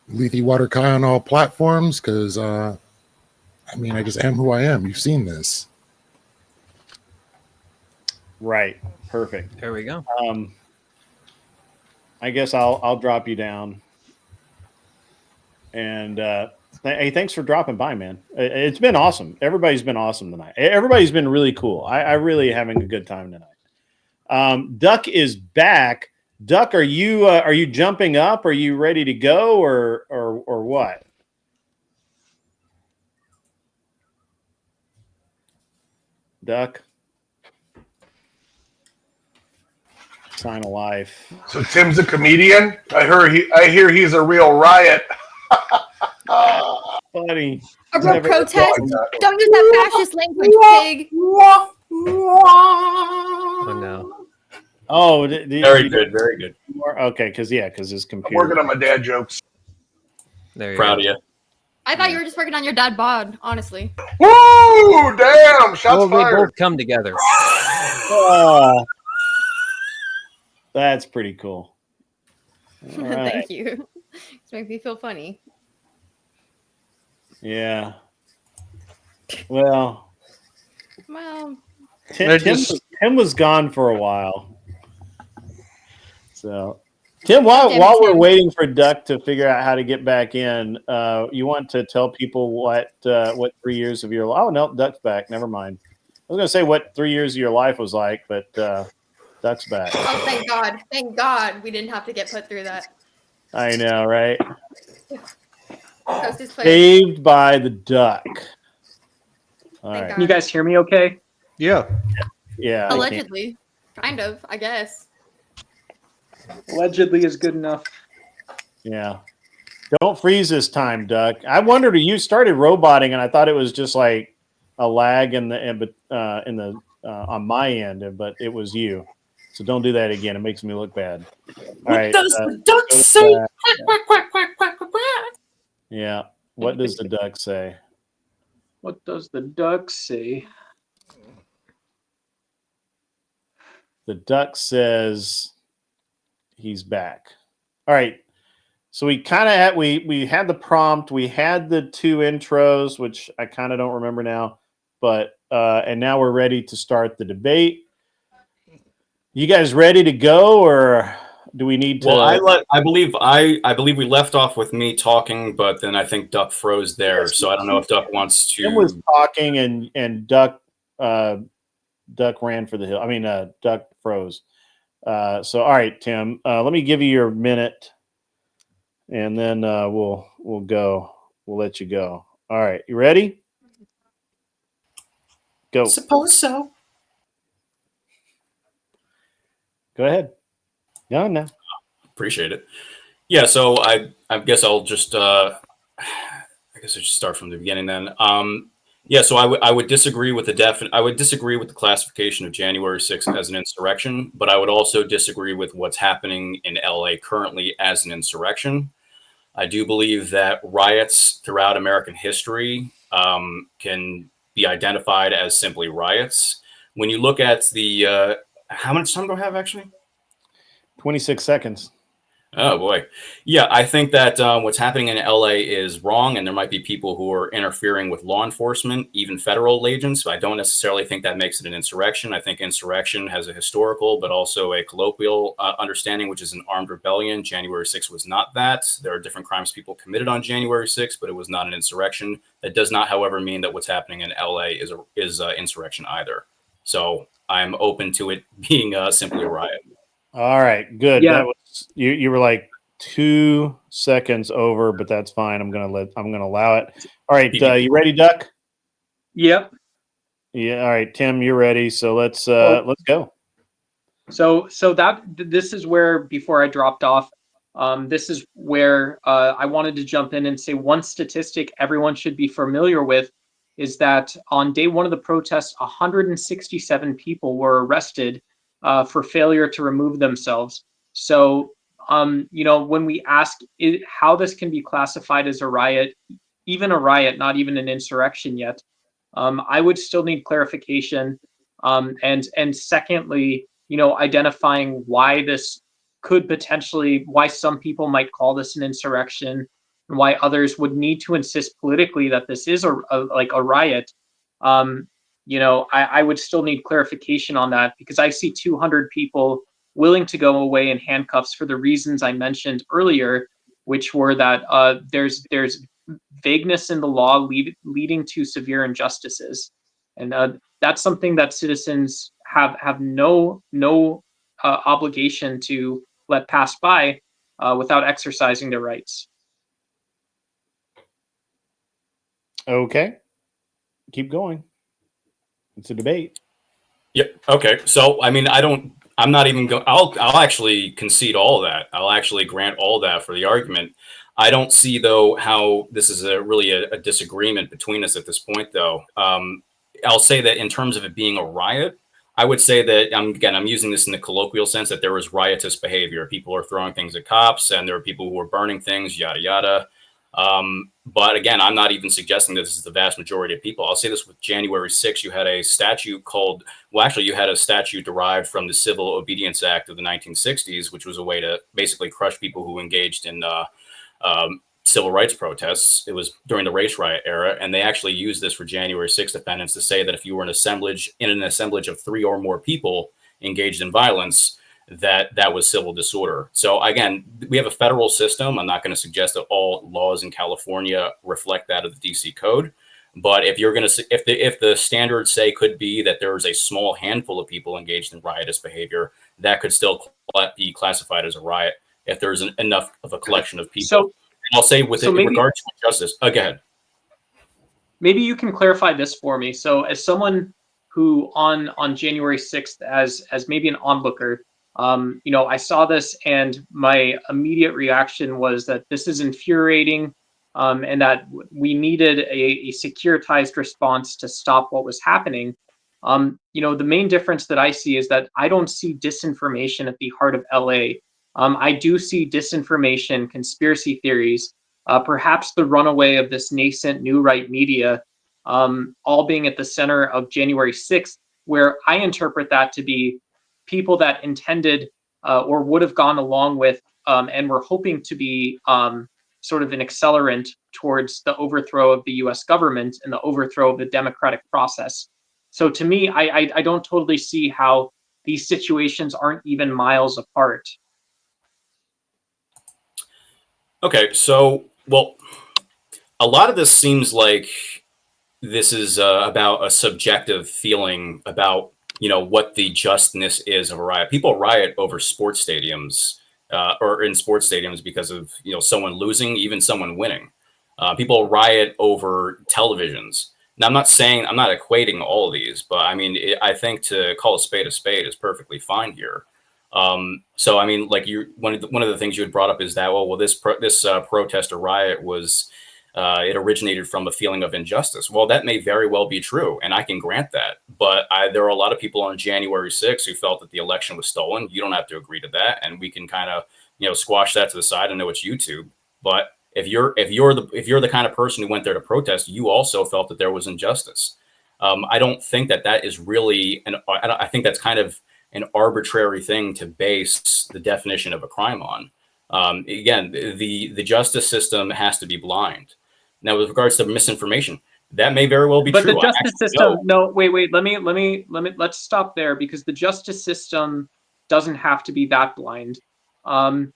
Lethe Water Kai on all platforms because I just am who I am. You've seen this. Right. Perfect. There we go. I guess I'll drop you down. And hey, thanks for dropping by, man. It's been awesome. Everybody's been awesome tonight. Everybody's been really cool. I really having a good time tonight. Duck is back. Duck, are you jumping up? Are you ready to go, or what? Duck. Sign of life. So Tim's a comedian. I hear he's a real riot. Funny. A real protest? Don't use that fascist language, pig. Oh no. Oh, very good, very good. Okay, because his computer. I'm working on my dad jokes. There you Proud go. of you. I thought you were just working on your dad bod, honestly. Woo! Damn! Shots Well, they fired. both come together. That's pretty cool. All right. Thank you. It's making me feel funny. Yeah. Well, Tim was gone for a while. So, Tim, while we're waiting for Duck to figure out how to get back in, you want to tell people what 3 years of your life? Oh no, Duck's back. Never mind. I was going to say what 3 years of your life was like, but Duck's back. Oh, thank God. Thank God we didn't have to get put through that. I know, right? Coast is clear. Saved by the Duck. All right. Can you guys hear me okay? Yeah. Yeah. Allegedly. Kind of, I guess. Allegedly is good enough. Yeah. Don't freeze this time, Duck. I wondered, you started roboting, and I thought it was just like a lag on my end, but it was you. So don't do that again. It makes me look bad. All right. What does the duck say? Quack, quack, quack, quack, quack, quack. Yeah. What does the duck say? What does the duck say? The duck says he's back. All right. So we kind of had we had the prompt, we had the two intros, which I kind of don't remember now, but and now we're ready to start the debate. You guys ready to go, or do we need to? Well, I believe we left off with me talking, but then I think Duck froze there. So I don't know if Duck wants to. Tim was talking, and Duck ran for the hill. I mean, Duck froze. So all right, Tim, let me give you your minute, and then we'll go. We'll let you go. All right, you ready? Go. Suppose so. Go ahead. No. Appreciate it. Yeah, so I guess I'll just start from the beginning then. Yeah, so I would disagree with the classification of January 6th as an insurrection, but I would also disagree with what's happening in LA currently as an insurrection. I do believe that riots throughout American history can be identified as simply riots. When you look at the how much time do I have actually? 26 seconds. Oh boy, yeah. I think that what's happening in LA is wrong, and there might be people who are interfering with law enforcement, even federal agents. But I don't necessarily think that makes it an insurrection. I think insurrection has a historical, but also a colloquial understanding, which is an armed rebellion. January 6th was not that. There are different crimes people committed on January 6th, but it was not an insurrection. That does not, however, mean that what's happening in LA is insurrection either. So I'm open to it being simply a riot. All right, good. Yeah. That was you were like 2 seconds over, but that's fine. I'm gonna allow it. All right, you ready, Duck? Yep. Yeah. All right, Tim, you're ready. So let's go. So this is where, before I dropped off, this is where I wanted to jump in and say one statistic everyone should be familiar with is that on day one of the protests, 167 people were arrested for failure to remove themselves. So, when we ask how this can be classified as a riot, even a riot, not even an insurrection yet, I would still need clarification. And secondly, identifying why this could potentially, why some people might call this an insurrection, and why others would need to insist politically that this is a riot. I would still need clarification on that, because I see 200 people willing to go away in handcuffs for the reasons I mentioned earlier, which were that there's vagueness in the law leading to severe injustices, and that's something that citizens have no obligation to let pass by without exercising their rights. Okay, keep going. It's a debate. Yep. Okay. So, I mean, I'm not even going, I'll actually concede all of that. I'll actually grant all that for the argument. I don't see, though, how this is really a disagreement between us at this point, though. I'll say that in terms of it being a riot, I would say that, I'm using this in the colloquial sense, that there was riotous behavior. People are throwing things at cops, and there are people who are burning things, yada, yada. But again, I'm not even suggesting that this is the vast majority of people. I'll say this with January 6th, you had a statute you had a statute derived from the Civil Obedience Act of the 1960s, which was a way to basically crush people who engaged in civil rights protests. It was during the race riot era, and they actually used this for January 6th defendants to say that if you were in an assemblage of 3 or more people engaged in violence, that was civil disorder. So again, we have a federal system. I'm not going to suggest that all laws in California reflect that of the DC code. But if you're going to, if the standards say could be that there is a small handful of people engaged in riotous behavior, that could still be classified as a riot if there's enough of a collection of people. So, I'll say in regard to justice, go ahead. Maybe you can clarify this for me. So as someone who on January 6th, as maybe an onlooker, I saw this and my immediate reaction was that this is infuriating, and that we needed a securitized response to stop what was happening. The main difference that I see is that I don't see disinformation at the heart of LA. I do see disinformation, conspiracy theories, perhaps the runaway of this nascent new right media, all being at the center of January 6th, where I interpret that to be people that intended or would have gone along with and were hoping to be sort of an accelerant towards the overthrow of the US government and the overthrow of the democratic process. So to me, I don't totally see how these situations aren't even miles apart. Okay, so, well, a lot of this seems like this is about a subjective feeling about, what the justness is of a riot. People riot over sports stadiums or in sports stadiums because of, someone losing, even someone winning. People riot over televisions. Now, I'm not equating all of these, but I mean, I think to call a spade is perfectly fine here. So, I mean, like one of the things you had brought up is that, this protest or riot was, it originated from a feeling of injustice. Well, that may very well be true, and I can grant that. But there are a lot of people on January 6th who felt that the election was stolen. You don't have to agree to that, and we can kind of, squash that to the side. I know it's YouTube, but If you're the kind of person who went there to protest, you also felt that there was injustice. I don't think that is really I think that's kind of an arbitrary thing to base the definition of a crime on. Again, the justice system has to be blind. Now, with regards to misinformation, that may very well be but true. the justice system, no, wait, let's stop there, because the justice system doesn't have to be that blind. And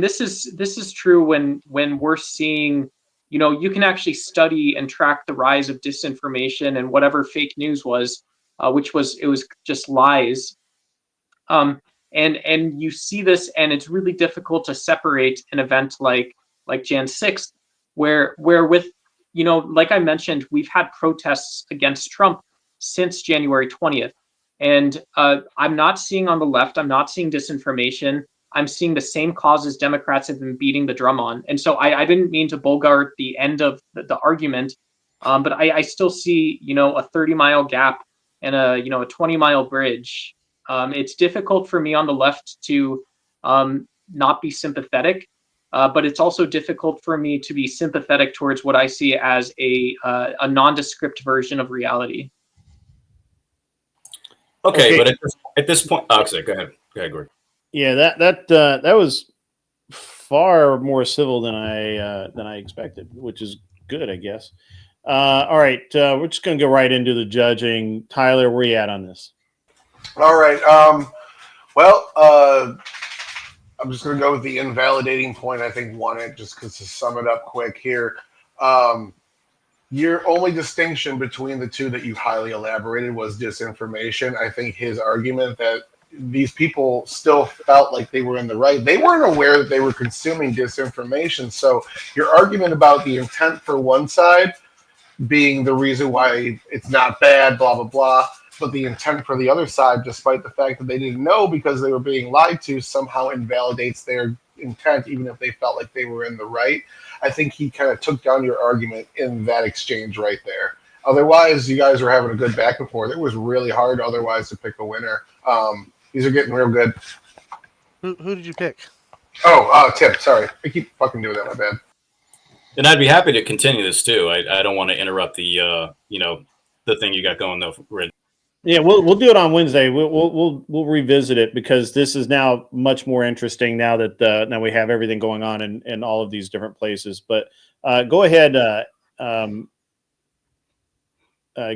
this is true when we're seeing, you can actually study and track the rise of disinformation and whatever fake news was, which was just lies. And you see this, and it's really difficult to separate an event like Jan 6th, where with, like I mentioned, we've had protests against Trump since January 20th. And I'm not seeing on the left, I'm not seeing disinformation. I'm seeing the same causes Democrats have been beating the drum on. And so I didn't mean to bogart the end of the argument, but I still see, a 30-mile gap and a 20-mile bridge. It's difficult for me on the left to not be sympathetic, but it's also difficult for me to be sympathetic towards what I see as a nondescript version of reality. Okay, but at this point, sorry, go ahead, Greg. Yeah, that was far more civil than I expected, which is good, I guess. All right, we're just going to go right into the judging. Tyler, where you at on this? All right. Well, I'm just going to go with the invalidating point. I think won it, just because to sum it up quick here. Your only distinction between the two that you highly elaborated was disinformation. I think his argument that these people still felt like they were in the right, they weren't aware that they were consuming disinformation. So your argument about the intent for one side being the reason why it's not bad, blah, blah, blah, but the intent for the other side, despite the fact that they didn't know because they were being lied to, somehow invalidates their intent, even if they felt like they were in the right. I think he kind of took down your argument in that exchange right there. Otherwise, you guys were having a good back and forth. It was really hard otherwise to pick a winner. These are getting real good. Who did you pick? Oh, Tim, sorry. I keep fucking doing that, my bad. And I'd be happy to continue this too. I don't want to interrupt the the thing you got going though, Red. Yeah, we'll do it on Wednesday. We'll revisit it, because this is now much more interesting now that now we have everything going on in all of these different places. But go ahead,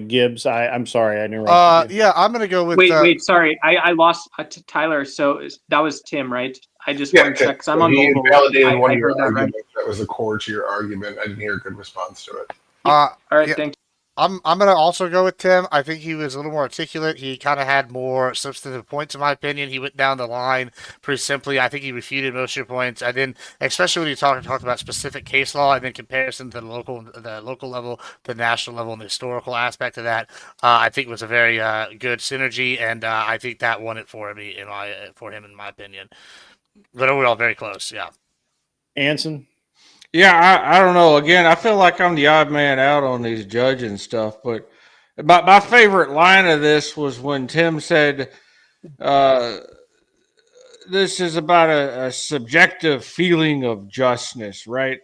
Gibbs. I'm sorry, I interrupted you. Yeah, I'm gonna go with. Wait, sorry, I lost to Tyler. So that was Tim, right? I just want to check, because I'm on he mobile. invalidated one I of your heard that right. arguments that was the core to your argument. I didn't hear a good response to it. All right, yeah, thank you. I'm gonna also go with Tim. I think he was a little more articulate. He kind of had more substantive points, in my opinion. He went down the line pretty simply. I think he refuted most of your points. I didn't, especially when you talked about specific case law and then comparison to the local level, the national level, and the historical aspect of that. I think it was a very good synergy, and I think that won it for me for him in my opinion. But overall, very close. Yeah. Anson? Yeah, I don't know. Again, I feel like I'm the odd man out on these judging stuff, but my favorite line of this was when Tim said, this is about a subjective feeling of justness, right?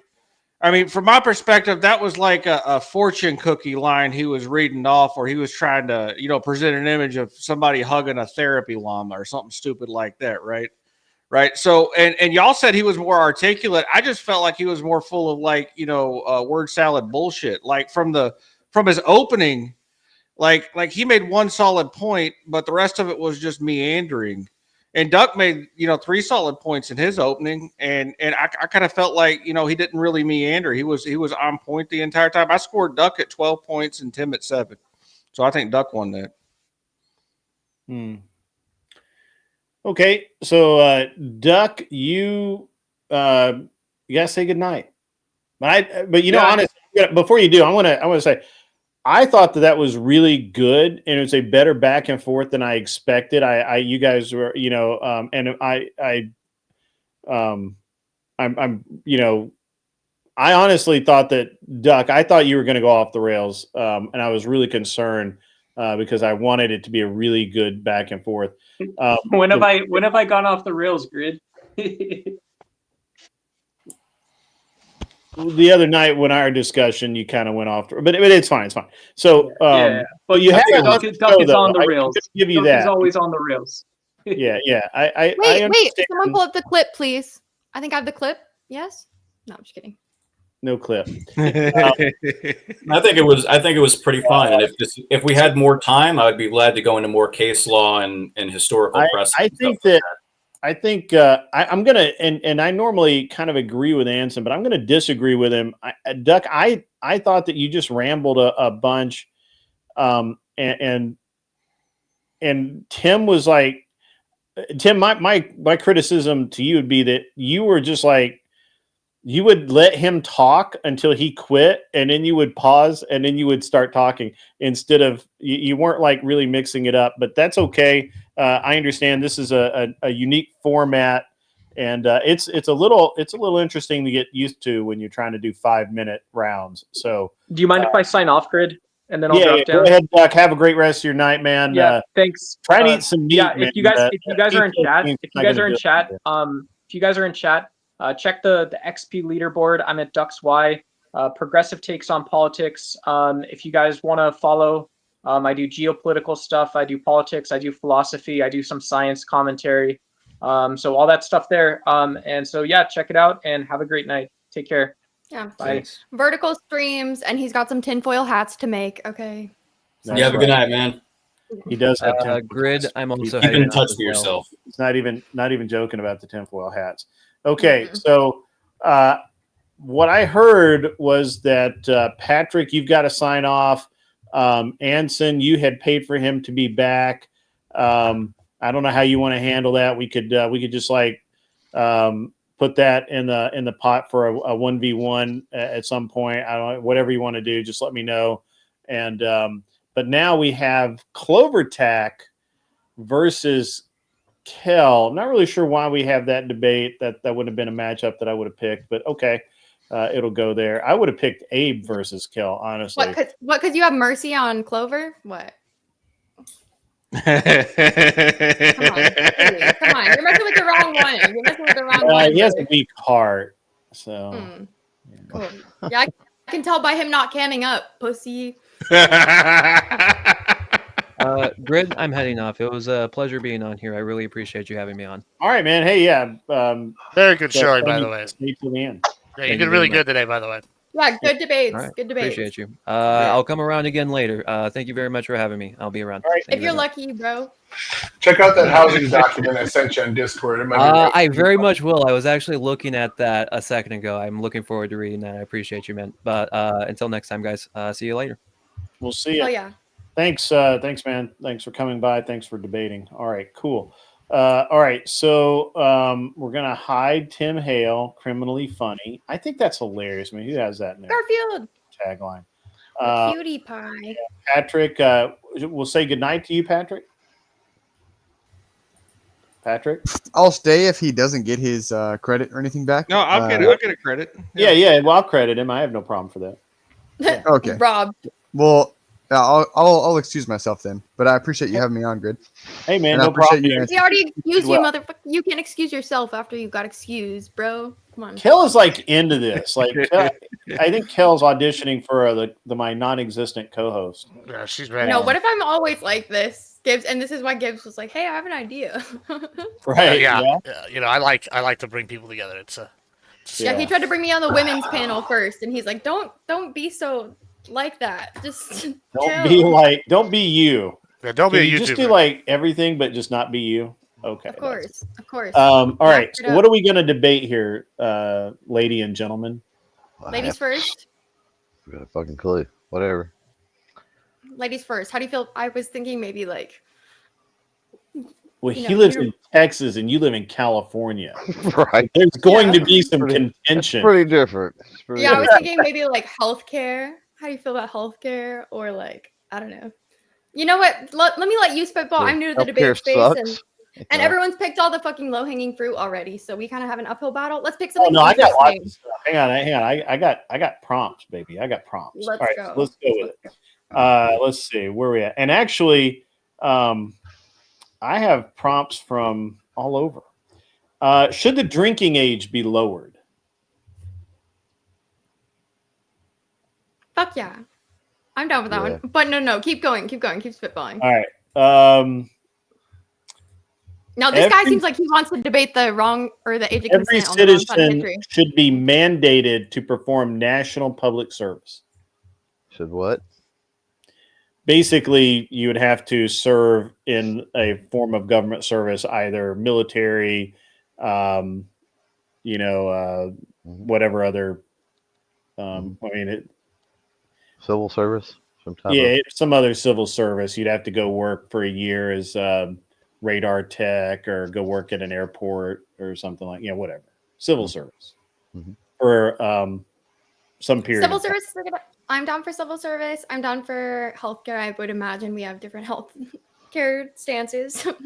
I mean, from my perspective, that was like a fortune cookie line he was reading off, or he was trying to, present an image of somebody hugging a therapy llama or something stupid like that, right? Right. So, and y'all said he was more articulate. I just felt like he was more full of word salad bullshit. Like from his opening, like he made one solid point, but the rest of it was just meandering. And Duck made, 3 solid points in his opening, and I kind of felt like, he didn't really meander. He was on point the entire time. I scored Duck at 12 points and Tim at 7. So I think Duck won that. Okay, so Duck, you gotta say goodnight. But honestly, before you do, I want to say I thought that was really good, and it was a better back and forth than I expected. You guys were, and I honestly thought that Duck, I thought you were going to go off the rails, and I was really concerned because I wanted it to be a really good back and forth. When have I gone off the rails, Grid? the other night when our discussion, you kind of went off, but it's fine. It's fine. So, but you have Duck is on the rails. Give you Duck that. is always on the rails. Yeah. I Wait, understand. someone pull up the clip, please. I think I have the clip. Yes? No, I'm just kidding. No clip. I think it was pretty fine. And if we had more time, I would be glad to go into more case law and historical press. I'm gonna and I normally kind of agree with Anson, but I'm gonna disagree with him. Duck, I thought that you just rambled a bunch, and Tim was like, Tim, my criticism to you would be that you were just like, you would let him talk until he quit, and then you would pause, and then you would start talking instead of you weren't like really mixing it up. But that's okay. I understand this is a unique format, and it's a little interesting to get used to when you're trying to do 5-minute rounds. So, do you mind if I sign off, Grid, and then I'll drop down? Go ahead, Duck. Have a great rest of your night, man. Yeah, thanks. Try and eat some meat. Yeah, man. if you guys are in chat, check the XP leaderboard. I'm at Ducks Y. Progressive takes on politics. If you guys want to follow, I do geopolitical stuff. I do politics. I do philosophy. I do some science commentary. So all that stuff there. And so yeah, check it out and have a great night. Take care. Yeah. Bye. Vertical streams, and he's got some tinfoil hats to make. Okay. You have a good night, man. He does have Grid. I'm also keep in touch with yourself. It's not even joking about the tinfoil hats. Okay, so what I heard was that Patrick, you've got to sign off. Anson, you had paid for him to be back. I don't know how you want to handle that. We could just like put that in the pot for a 1v1 at some point. I don't know, whatever you want to do. Just let me know. And but now we have Clovertac versus Kel. Not really sure why we have that debate. That would have been a matchup that I would have picked, but okay, it'll go there. I would have picked Abe versus Kel, honestly. What? Because you have mercy on Clover? What? Come on, you're messing with the wrong one. You're messing with the wrong one. He has a weak heart, so. Cool. Yeah, I can tell by him not camming up, pussy. Grid, I'm heading off. It was a pleasure being on here. I really appreciate you having me on. All right, man. Hey, yeah. Very good showing, by the way. Stay till the end. Yeah, you did really good today, by the way. Yeah, good debates. All right. Good debates. Appreciate you. I'll come around again later. Thank you very much for having me. I'll be around. All right. If you're lucky, bro. Check out that housing document I sent you on Discord. It might be I very much will. I was actually looking at that a second ago. I'm looking forward to reading that. I appreciate you, man. But until next time, guys, see you later. We'll see you. Oh, yeah. Thanks, man. Thanks for coming by. Thanks for debating. All right, cool. All right, so we're gonna hide Tim Hale, criminally funny. I think that's hilarious. I mean, who has that in there? Garfield. Tagline. Cutie pie. Patrick, we'll say goodnight to you, Patrick. Patrick, I'll stay if he doesn't get his credit or anything back. No, I'll get a credit. Yeah. Well, I'll credit him. I have no problem for that. Yeah. Okay. Rob. Well, I'll excuse myself then. But I appreciate you having me on, Grid. Hey, man, and no problem. He already excused you, motherfucker. You can excuse yourself after you got excused, bro. Come on. Kel is like into this. Like, I think Kel's auditioning for my non-existent co-host. Yeah, she's ready. No, what if I'm always like this, Gibbs? And this is why Gibbs was like, "Hey, I have an idea." Right? Yeah. You know, I like to bring people together. Yeah, he tried to bring me on the women's panel first, and he's like, "Don't be so like that. Just don't be you. Yeah, don't be a YouTuber. Just do like everything, but just not be you. Okay. Of course. All right. So what are we going to debate here, lady and gentlemen? Ladies first. I got a fucking clue. Whatever. Ladies first. How do you feel? I was thinking maybe like. Well, he lives in Texas and you live in California. Right. There's going to be some contention. Pretty different. I was thinking maybe like healthcare. How do you feel about healthcare? Or like, I don't know. You know what? Let me let you spitball. I'm new to the debate space. And everyone's picked all the fucking low-hanging fruit already. So we kind of have an uphill battle. Let's pick something. Oh, no, I got lots of stuff. Hang on. I got prompts, baby. I got prompts. Let's go. So let's go with it. Let's see where we at. And actually, I have prompts from all over. Should the drinking age be lowered? Fuck yeah. I'm down with that one. But no, keep going, keep spitballing. All right. Now this guy seems like he wants to debate the wrong or the age of Every consent on the wrong side of citizen history. should be mandated to perform national public service. Should what? Basically, you would have to serve in a form of government service, either military, whatever other. I mean, civil service, some other civil service. You'd have to go work for a year as radar tech, or go work at an airport or something like whatever. Civil service for some period. Civil service. I'm down for civil service. I'm down for healthcare. I would imagine we have different health care stances. If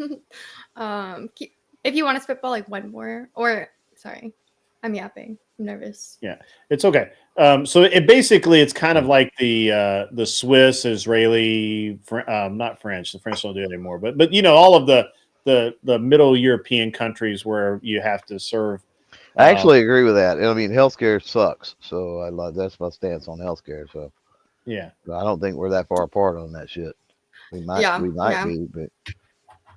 you want to spitball like one more, or sorry, I'm yapping. I'm nervous. Yeah, it's okay. So it's kind of like the Swiss, Israeli, not French. The French don't do it anymore. But all of the Middle European countries where you have to serve. I actually agree with that. I mean, healthcare sucks. So that's my stance on healthcare. So yeah, I don't think we're that far apart on that shit. We might be, but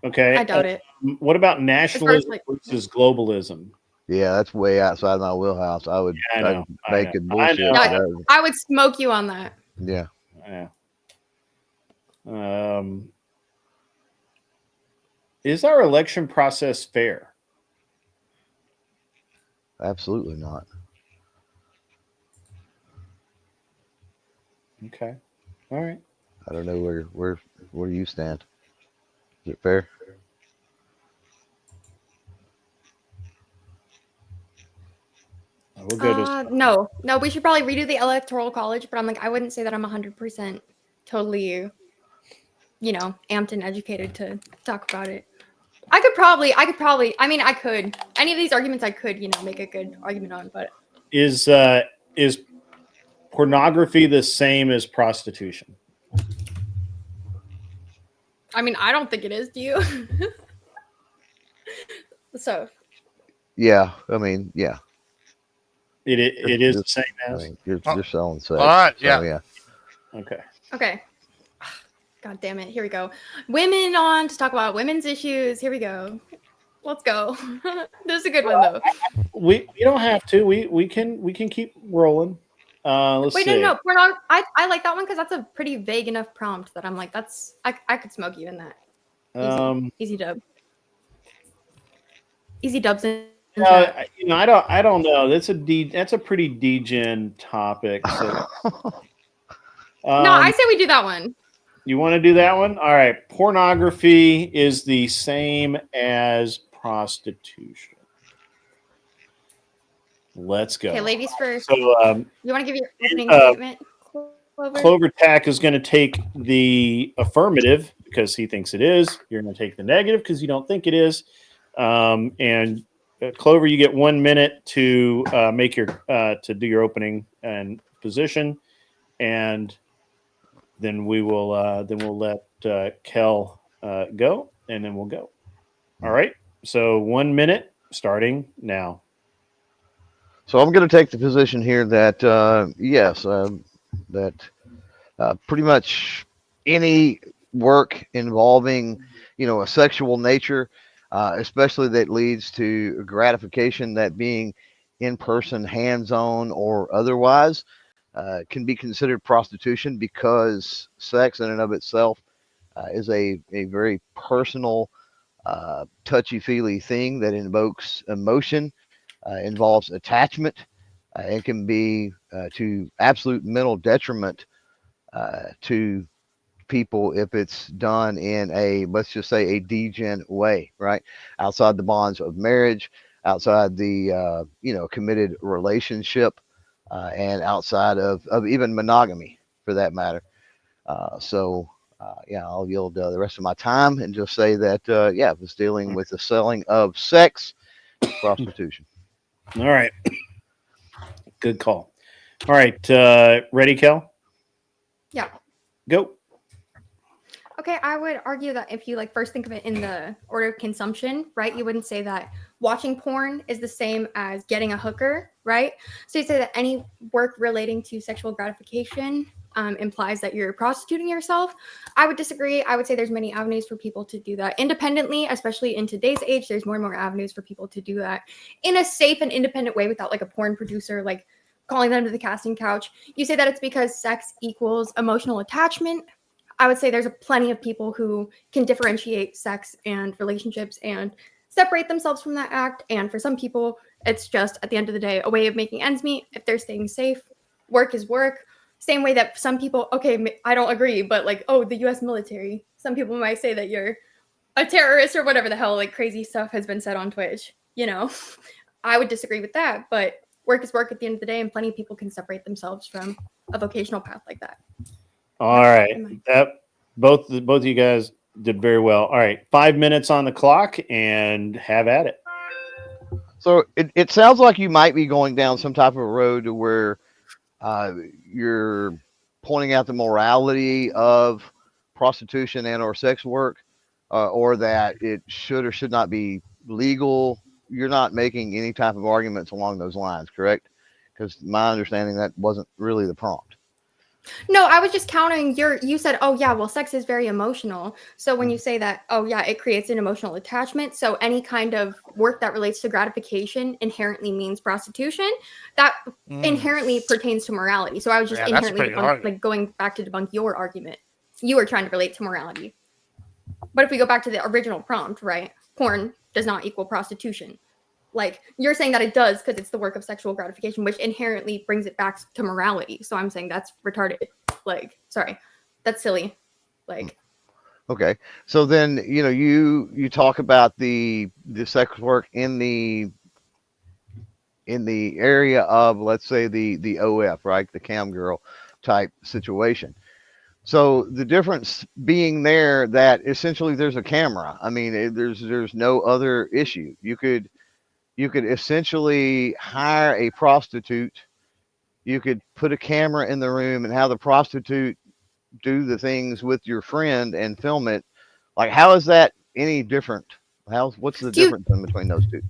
okay. I doubt it. What about nationalism versus globalism? Yeah, that's way outside my wheelhouse. I would make it bullshit. I would smoke you on that. Yeah. Is our election process fair? Absolutely not. Okay. All right. I don't know where do you stand? Is it fair? We'll go to no, we should probably redo the electoral college, but I'm like, I wouldn't say that I'm 100% totally, amped and educated to talk about it. I could probably, I could, any of these arguments I could, make a good argument on, but. Is pornography the same as prostitution? I mean, I don't think it is, do you? So. Yeah, I mean, yeah. It is the same as? I mean, you're selling sex. All right, yeah. Okay. God damn it. Here we go. Women on to talk about women's issues. Here we go. Let's go. This is a good one though. We don't have to. We can keep rolling. Let's see. No. I like that one because that's a pretty vague enough prompt that I'm like, I could smoke you in that. Easy dub. Easy dubs in. I don't know. That's a pretty degen topic. So. No, I say we do that one. You want to do that one? All right. Pornography is the same as prostitution. Let's go. Okay, ladies first. So, you want to give your opening statement? Clover Tack is going to take the affirmative because he thinks it is. You're going to take the negative because you don't think it is. And Clover, you get 1 minute to make your to do your opening and position, and then we'll let Kel go, and then we'll go. All right. So 1 minute starting now. So I'm going to take the position here that yes, that pretty much any work involving a sexual nature, especially that leads to gratification, that being in person, hands-on, or otherwise, can be considered prostitution, because sex in and of itself is a very personal, touchy-feely thing that invokes emotion, involves attachment, and can be to absolute mental detriment to people if it's done in a, let's just say, a degen way, right? Outside the bonds of marriage, outside the committed relationship, and outside of even monogamy, for that matter. I'll yield the rest of my time and just say that if it's dealing with the selling of sex, prostitution. All right. Good call. All right. Ready, Kel? Yeah. Go. Okay, I would argue that if you like first think of it in the order of consumption, right? You wouldn't say that watching porn is the same as getting a hooker, right? So you say that any work relating to sexual gratification implies that you're prostituting yourself. I would disagree. I would say there's many avenues for people to do that independently, especially in today's age. There's more and more avenues for people to do that in a safe and independent way without like a porn producer like calling them to the casting couch. You say that it's because sex equals emotional attachment. I would say there's plenty of people who can differentiate sex and relationships and separate themselves from that act. And for some people, it's just at the end of the day a way of making ends meet. If they're staying safe, work is work. Same way that some people, okay, I don't agree, but like, oh, the U.S. military. Some people might say that you're a terrorist or whatever the hell, like crazy stuff has been said on Twitch. You know, I would disagree with that, but work is work at the end of the day, and plenty of people can separate themselves from a vocational path like that. All right. Both of you guys did very well. All right. 5 minutes on the clock and have at it. So it sounds like you might be going down some type of a road to where you're pointing out the morality of prostitution and or sex work, or that it should or should not be legal. You're not making any type of arguments along those lines, correct? Because my understanding, that wasn't really the prompt. No, I was just countering you said, oh yeah, well, sex is very emotional. So when you say that, oh yeah, it creates an emotional attachment. So any kind of work that relates to gratification inherently means prostitution. That inherently pertains to morality. So I was just inherently like going back to debunk your argument. You were trying to relate to morality. But if we go back to the original prompt, right? Porn does not equal prostitution. Like, you're saying that it does because it's the work of sexual gratification, which inherently brings it back to morality. So I'm saying that's retarded. Like, sorry, that's silly. Like, okay. So then, you talk about the sex work in the area of, let's say, the OF, right? The cam girl type situation. So the difference being there that essentially there's a camera. I mean, there's no other issue. You could essentially hire a prostitute. You could put a camera in the room and have the prostitute do the things with your friend and film it. Like, how is that any different? What's the difference in between those two?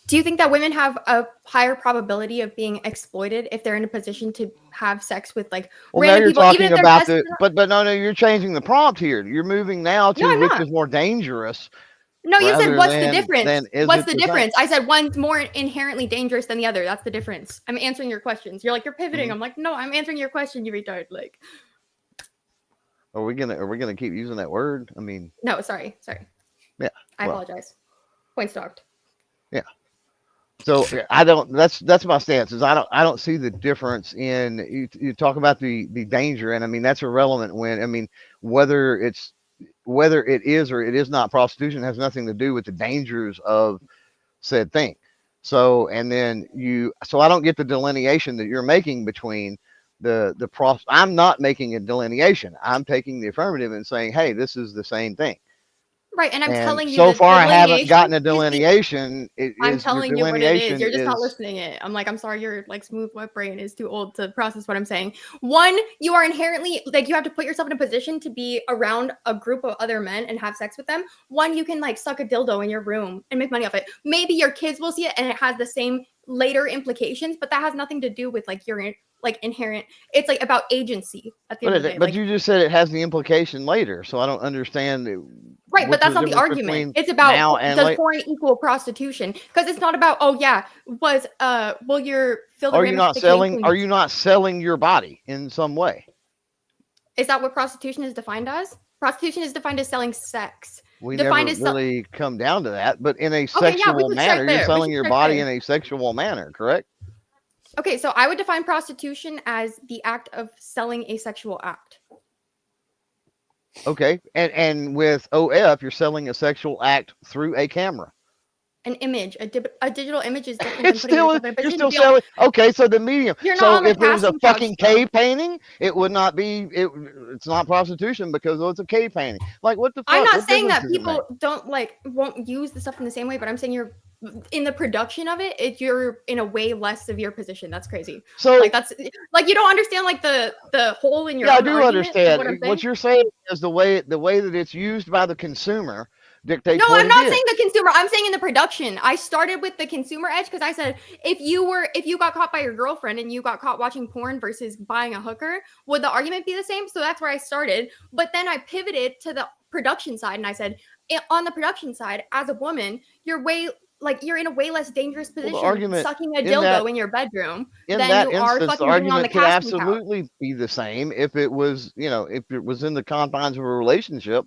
Do you think that women have a higher probability of being exploited if they're in a position to have sex with like random people? Talking even if about but no, you're changing the prompt here. You're moving now to which is more dangerous. No, you said what's the difference? What's the difference? I said one's more inherently dangerous than the other. That's the difference. I'm answering your questions. You're like, you're pivoting. I'm like, no, I'm answering your question, you retard. Like, are we gonna keep using that word? I mean, no, sorry. Yeah, I apologize. Point stalked. Yeah. So I don't. That's my stance. Is I don't see the difference in you talk about the danger, and I mean that's irrelevant when I mean whether it is or it is not prostitution has nothing to do with the dangers of said thing. So and then I don't get the delineation that you're making between the I'm not making a delineation. I'm taking the affirmative and saying, hey, this is the same thing. Right, and I'm telling you. So far, I haven't gotten a delineation. I'm telling you what it is. You're just not listening it. I'm like, I'm sorry, your like smooth web brain is too old to process what I'm saying. One, you are inherently like you have to put yourself in a position to be around a group of other men and have sex with them. One, you can like suck a dildo in your room and make money off it. Maybe your kids will see it and it has the same later implications, but that has nothing to do with like your like inherent. It's like about agency at the end of the day. But you just said it has the implication later, so I don't understand. Right, but that's not the argument. It's about does porn equal prostitution? Because it's not about will your field of ramifications. Are you not selling your body in some way? Is that what prostitution is defined as? Prostitution is defined as selling sex. We never really come down to that, but in a sexual manner, you're selling your body in a sexual manner, correct? Okay, so I would define prostitution as the act of selling a sexual act. Okay, and with OF, you're selling a sexual act through a camera. An image, a digital image is different. It's still you're still selling. Okay, so the medium. So if it was a fucking cave painting, it would not be. It's not prostitution because it's a cave painting. Like what the fuck? I'm not saying that people won't use the stuff in the same way, but I'm saying in the production of it, you're in a way less severe position. That's crazy. So like that's like you don't understand like the hole in your yeah, I own do argument, understand. what I'm saying? What you're saying is the way that it's used by the consumer dictates No, what I'm it not is. saying the consumer. I'm saying in the production. I started with the consumer edge because I said if you got caught by your girlfriend and you got caught watching porn versus buying a hooker, would the argument be the same? So that's where I started. But then I pivoted to the production side and I said on the production side, as a woman, you're in a way less dangerous position argument sucking a in dildo that- in your bedroom In than that you are instance, the fucking being on the argument could casting couch. absolutely be the same if it was, if it was in the confines of a relationship.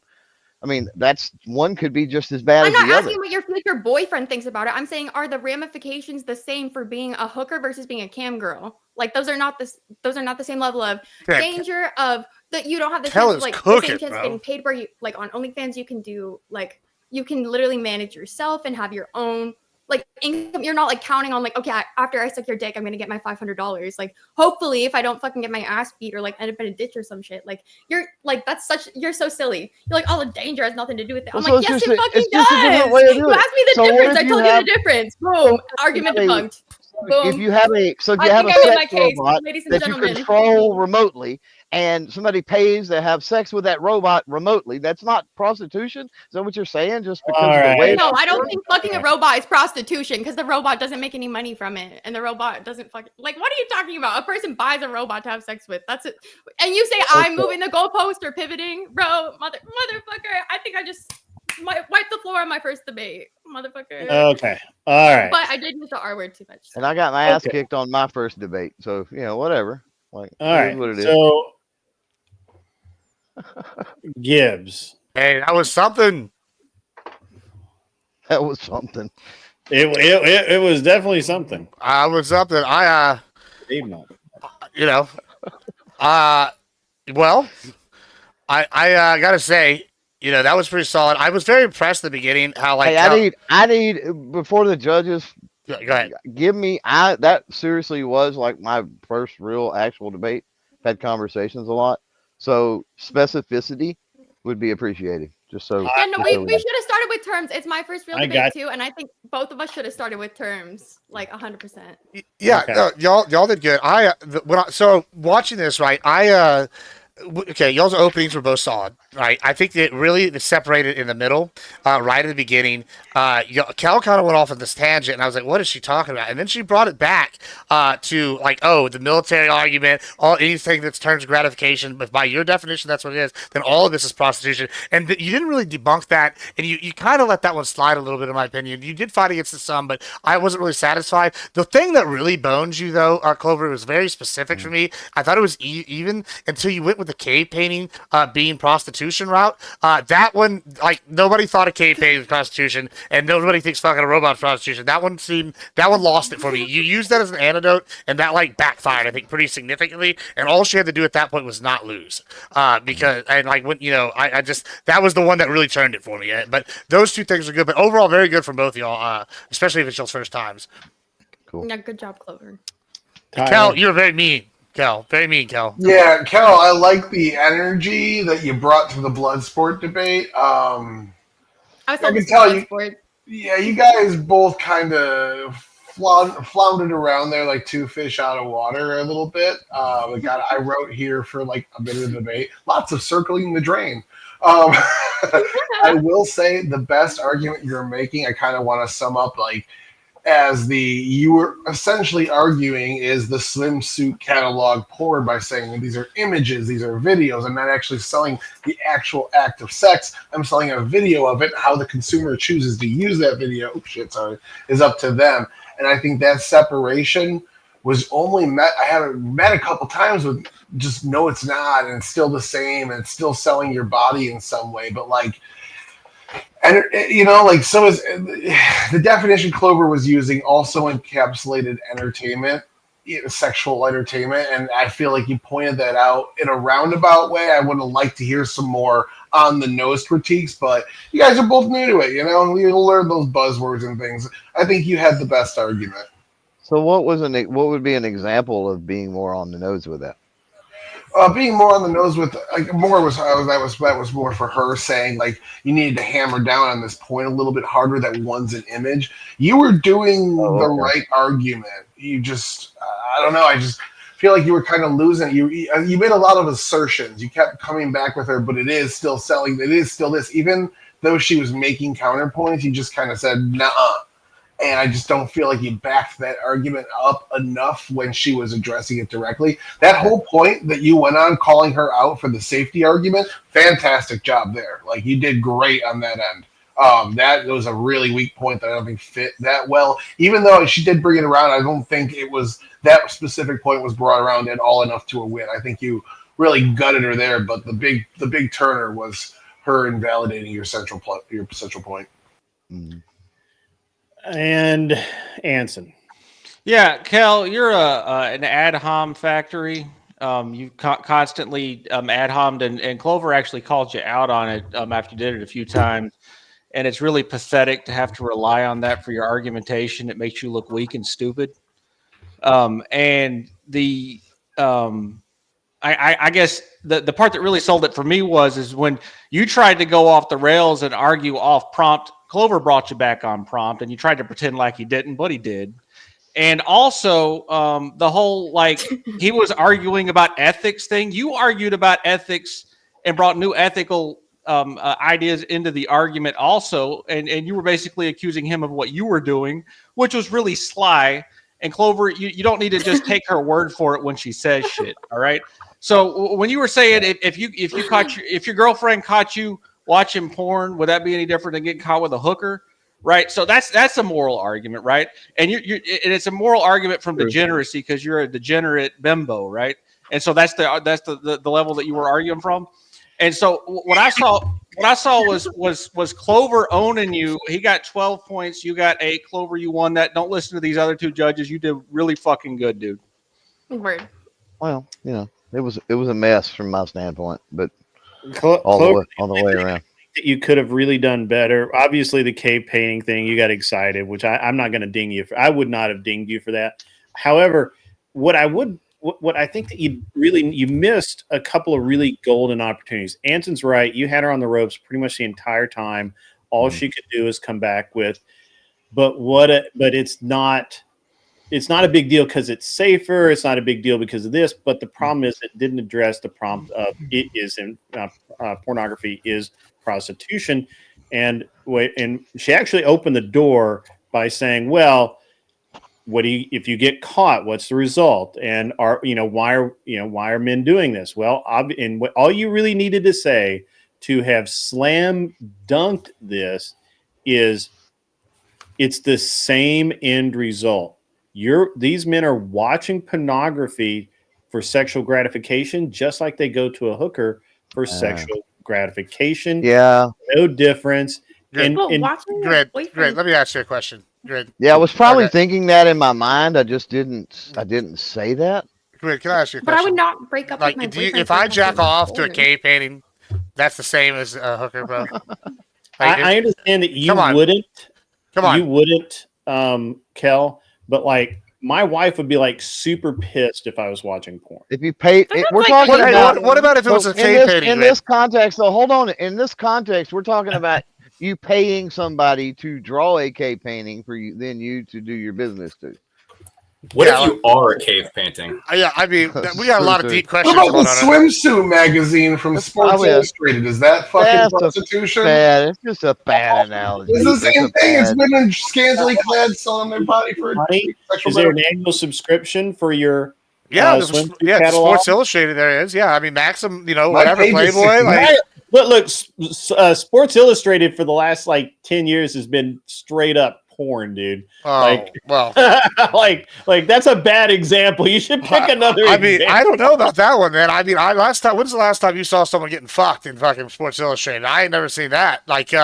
I mean, that's one could be just as bad I'm as not the asking other. what your future boyfriend thinks about it. I'm saying, are the ramifications the same for being a hooker versus being a cam girl? Like those are not the same level of Yeah, danger of that you don't have the Kel chance is like the cooking, same chance bro. of getting paid where you like on OnlyFans you can do like you can literally manage yourself and have your own like income. You're not like counting on like, okay, after I suck your dick, I'm gonna get my $500. Like hopefully if I don't fucking get my ass beat or like end up in a ditch or some shit, like you're like you're so silly. You're like, oh, the danger has nothing to do with it. I'm Well, so like, it's yes, just it a- fucking it's just a different does. way of You doing it. asked me the So what difference. if I you told you have- the difference. so Boom. what if you Argument have a- debunked. Boom. If you have a I sex made my case, robot ladies and that you gentlemen. control remotely, and somebody pays to have sex with that robot remotely, that's not prostitution. Is that what you're saying? Just because of the way? No, I don't think fucking a robot is prostitution because the robot doesn't make any money from it, and the robot doesn't fucking like. What are you talking about? A person buys a robot to have sex with. That's it. And you say I'm moving the goalpost or pivoting, bro, motherfucker. I think I just wiped the floor on my first debate, motherfucker. Okay, all right. But I did use the R word too much. And I got my ass Okay. kicked on my first debate, so whatever. Like, All it is right. what it is. So Gibbs. Hey, that was something. That was something. It was definitely something. I was something. Well, I gotta say, that was pretty solid. I was very impressed at the beginning how like Hey, I need before the judges. Go ahead. Give me that seriously was like my first real actual debate. Had conversations a lot, so specificity would be appreciated. Just so. Yeah, no, just we so should have started with terms. It's my first real I debate got- too, and I think both of us should have started with terms, like 100%. Yeah, Okay. no, y'all did good. So watching this, right? Okay, y'all's openings were both solid, right? I think that really separated in the middle, right at the beginning. Cal kind of went off on this tangent, and I was like, "What is she talking about?" And then she brought it back to like, "Oh, the military argument, anything that's terms of gratification. But by your definition, that's what it is. Then all of this is prostitution." And you didn't really debunk that, and you kind of let that one slide a little bit, in my opinion. You did fight against the sum, but I wasn't really satisfied. The thing that really bones you, though, Clover, was very specific for me. I thought it was even until you went with the cave painting being prostitution route. That one, like, nobody thought of cave painting was prostitution, and nobody thinks fucking a robot prostitution. That one lost it for me. You used that as an antidote, and that like backfired, I think, pretty significantly. And all she had to do at that point was not lose, because and like when I just that was the one that really turned it for me. But those two things are good. But overall, very good from both of y'all, especially if it's y'all's first times. Cool. Yeah, good job, Clover. Cal, you're very mean. Cal, very mean, Cal. Yeah, Cal, I like the energy that you brought to the Bloodsport debate. I can tell you. Yeah, you guys both kind of floundered around there like two fish out of water a little bit. I wrote here for like a bit of the debate. Lots of circling the drain. I will say the best argument you're making, I kind of want to sum up like as you were essentially arguing is the swimsuit catalog porn by saying these are images, these are videos. I'm not actually selling the actual act of sex. I'm selling a video of it. How the consumer chooses to use that video, is up to them. And I think that separation was only met. I haven't met a couple times with just no, it's not, and it's still the same, and it's still selling your body in some way. But like. And so is the definition Clover was using also encapsulated entertainment, sexual entertainment, and I feel like you pointed that out in a roundabout way. I would have liked to hear some more on the nose critiques, but you guys are both new to it, you'll learn those buzzwords and things. I think you had the best argument. So what would be an example of being more on the nose with that? being more on the nose with like more was that was more for her saying like you needed to hammer down on this point a little bit harder that one's an image. You were doing the right argument. You just I don't know. I just feel like you were kind of losing. You made a lot of assertions. You kept coming back with her, but it is still selling. It is still this. Even though she was making counterpoints, you just kind of said nah. And I just don't feel like you backed that argument up enough when she was addressing it directly. That whole point that you went on calling her out for the safety argument, fantastic job there. Like you did great on that end. That was a really weak point that I don't think fit that well. Even though she did bring it around, I don't think it was that specific point was brought around at all enough to a win. I think you really gutted her there, but the big turner was her invalidating your central point. Mm-hmm. And Anson. Yeah, Kel, you're an ad hom factory. You constantly ad hommed, and Clover actually called you out on it after you did it a few times. And it's really pathetic to have to rely on that for your argumentation. It makes you look weak and stupid. And the I guess the part that really sold it for me is when you tried to go off the rails and argue off prompt. Clover brought you back on prompt, and you tried to pretend like he didn't, but he did. And also, the whole like he was arguing about ethics thing. You argued about ethics and brought new ethical ideas into the argument also, and you were basically accusing him of what you were doing, which was really sly. And Clover, you don't need to just take her word for it when she says shit. All right. So when you were saying if your girlfriend caught you watching porn, would that be any different than getting caught with a hooker? Right. So that's a moral argument, right? And and it's a moral argument from degeneracy because you're a degenerate bimbo, right? And so that's the level that you were arguing from. And so what I saw was Clover owning you. He got 12 points. You got 8. Clover, you won that. Don't listen to these other two judges. You did really fucking good, dude. Word. Well, it was a mess from my standpoint, but Clover, all the way around. You could have really done better. Obviously, the cave painting thing, you got excited, which I'm not going to ding you for. I would not have dinged you for that. However, what I think that you missed a couple of really golden opportunities. Anson's right. You had her on the ropes pretty much the entire time. All she could do is come back with, but it's not a big deal because it's safer. It's not a big deal because of this. But the problem is it didn't address the prompt of it is in pornography is prostitution. And she actually opened the door by saying, well, if you get caught, what's the result? And why are men doing this? Well, all you really needed to say to have slam dunked this is it's the same end result. These men are watching pornography for sexual gratification, just like they go to a hooker for sexual gratification. Yeah, no difference. Great. Let me ask you a question. Great. Yeah, I was probably thinking that in my mind. I just didn't say that. Great. Can I ask you a question? But I would not break up with my boyfriend. If I jack off to a cave painting, that's the same as a hooker, bro. I understand that you wouldn't. Come on. You wouldn't, Kel. But like, my wife would be like super pissed if I was watching porn. If you pay, we're talking about. What about if it was a cave painting? In this context, so hold on. In this context, we're talking about you paying somebody to draw a cave painting for you, then you to do your business too. What if you are a cave painting? Yeah, I mean, we got a lot of deep questions. What about the swimsuit magazine from Sports Illustrated? Is that fucking prostitution? It's just a bad analogy. It's the same thing. It's women scantily clad selling their body for sexual Is there an annual subscription for your swimsuit catalog? Sports Illustrated there is. Yeah, I mean, Maxim, whatever, Playboy. But look, Sports Illustrated for the last 10 years has been straight up porn, dude. Oh, well, like that's a bad example. You should pick another. I mean, I don't know about that one, man. I mean, when's the last time you saw someone getting fucked in fucking Sports Illustrated? I ain't never seen that. I think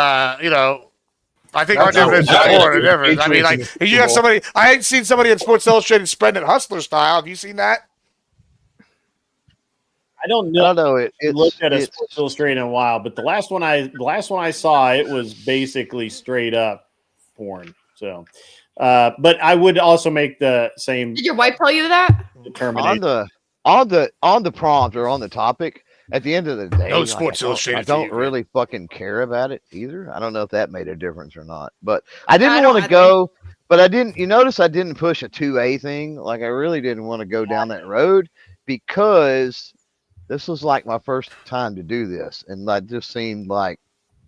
our definition of porn are different. I mean, if you have somebody, I ain't seen somebody in Sports Illustrated spreading it hustler style. Have you seen that? I don't know. Looked at a Sports Illustrated in a while, but the last one I saw, it was basically straight up porn. So, but I would also make the same. Did your wife tell you that? On the on the prompt or on the topic, at the end of the day, No like, Sports I Illustrated for don't you, Grant. really fucking care about it either. I don't know if that made a difference or not, but I didn't I want don't to go. But I didn't. You notice I didn't push a 2A thing. Like I really didn't want to go down that road because this was like my first time to do this, and that just seemed like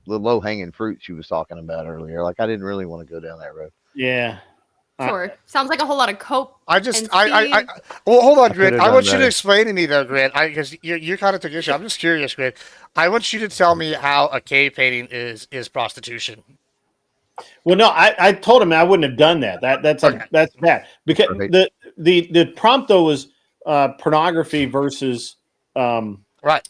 the low hanging fruit she was talking about earlier. Like I didn't really want to go down that road. Yeah. Sure. Sounds like a whole lot of cope. I just, and I well, hold on, I Grant. could've I done want you to better. explain to me though, Grant, because you kind of took issue. I'm just curious, Grant. I want you to tell me how a cave painting is prostitution. Well, no, I told him I wouldn't have done that. That's bad because Right. the prompt though was pornography versus Right.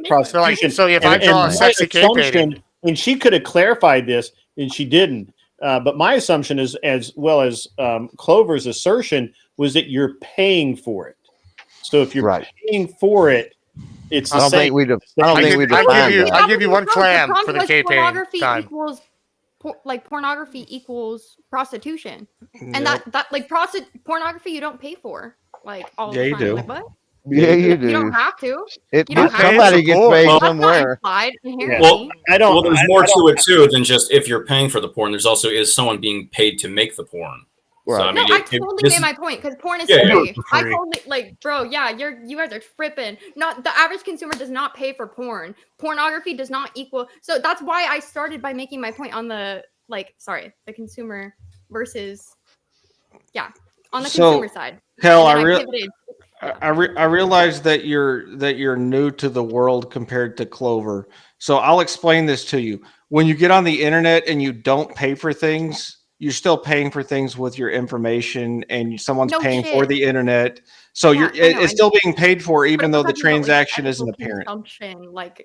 prostitution. So if I draw a my sexy cave painting, assumption, and she could have clarified this, and she didn't. But my assumption is, as well as Clover's assertion, was that you're paying for it. So if you're paying for it, it's the I don't same. think we'd. I don't think we'd I define that. give you one The clam prompt for the was cave painting pornography time. equals pornography equals prostitution, and Nope. that like pornography you don't pay for like all Yeah, the you time. do. Like what? Yeah, you do. You don't have to. It, You don't have somebody to. gets paid That's not somewhere. implied inherently. Well, I don't. Well, there's more to it too than just if you're paying for the porn. There's also is someone being paid to make the porn. So I No, mean, I totally made my point because porn is free. I totally like, bro. Yeah, you guys are tripping. Not the average consumer does not pay for porn. Pornography does not equal. So that's why I started by making my point on the the consumer versus on the consumer side. Hell, And I then really. pivoted. I realize that you're new to the world compared to Clover. So I'll explain this to you. When you get on the internet and you don't pay for things, you're still paying for things with your information, and someone's No paying for shit. the internet. So Yeah, it's still being paid for, even But though if we're the talking about, transaction isn't ethical apparent. consumption, but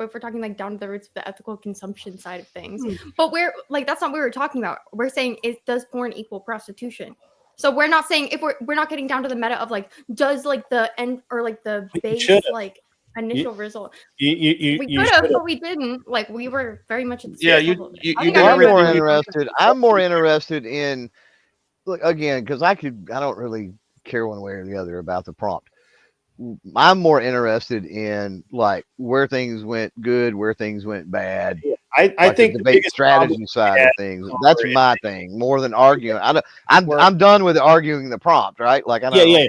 if we're talking down to the roots of the ethical consumption side of things, Hmm. but we're that's not what we're talking about. We're saying does porn equal prostitution? So we're not saying if we're not getting down to the meta of does the end or the base should've. initial result. You We you could have, should've. but we didn't. We were very much at the Yeah, surface you level. you, I you think did I I'm more everything. interested. I'm more interested in look again because I don't really care one way or the other about the prompt. I'm more interested in where things went good, where things went bad. I think the the debate biggest problem strategy side we of had things. with That's Clover my thing more than arguing. I'm done with arguing the prompt, right? Like I don't. Yeah.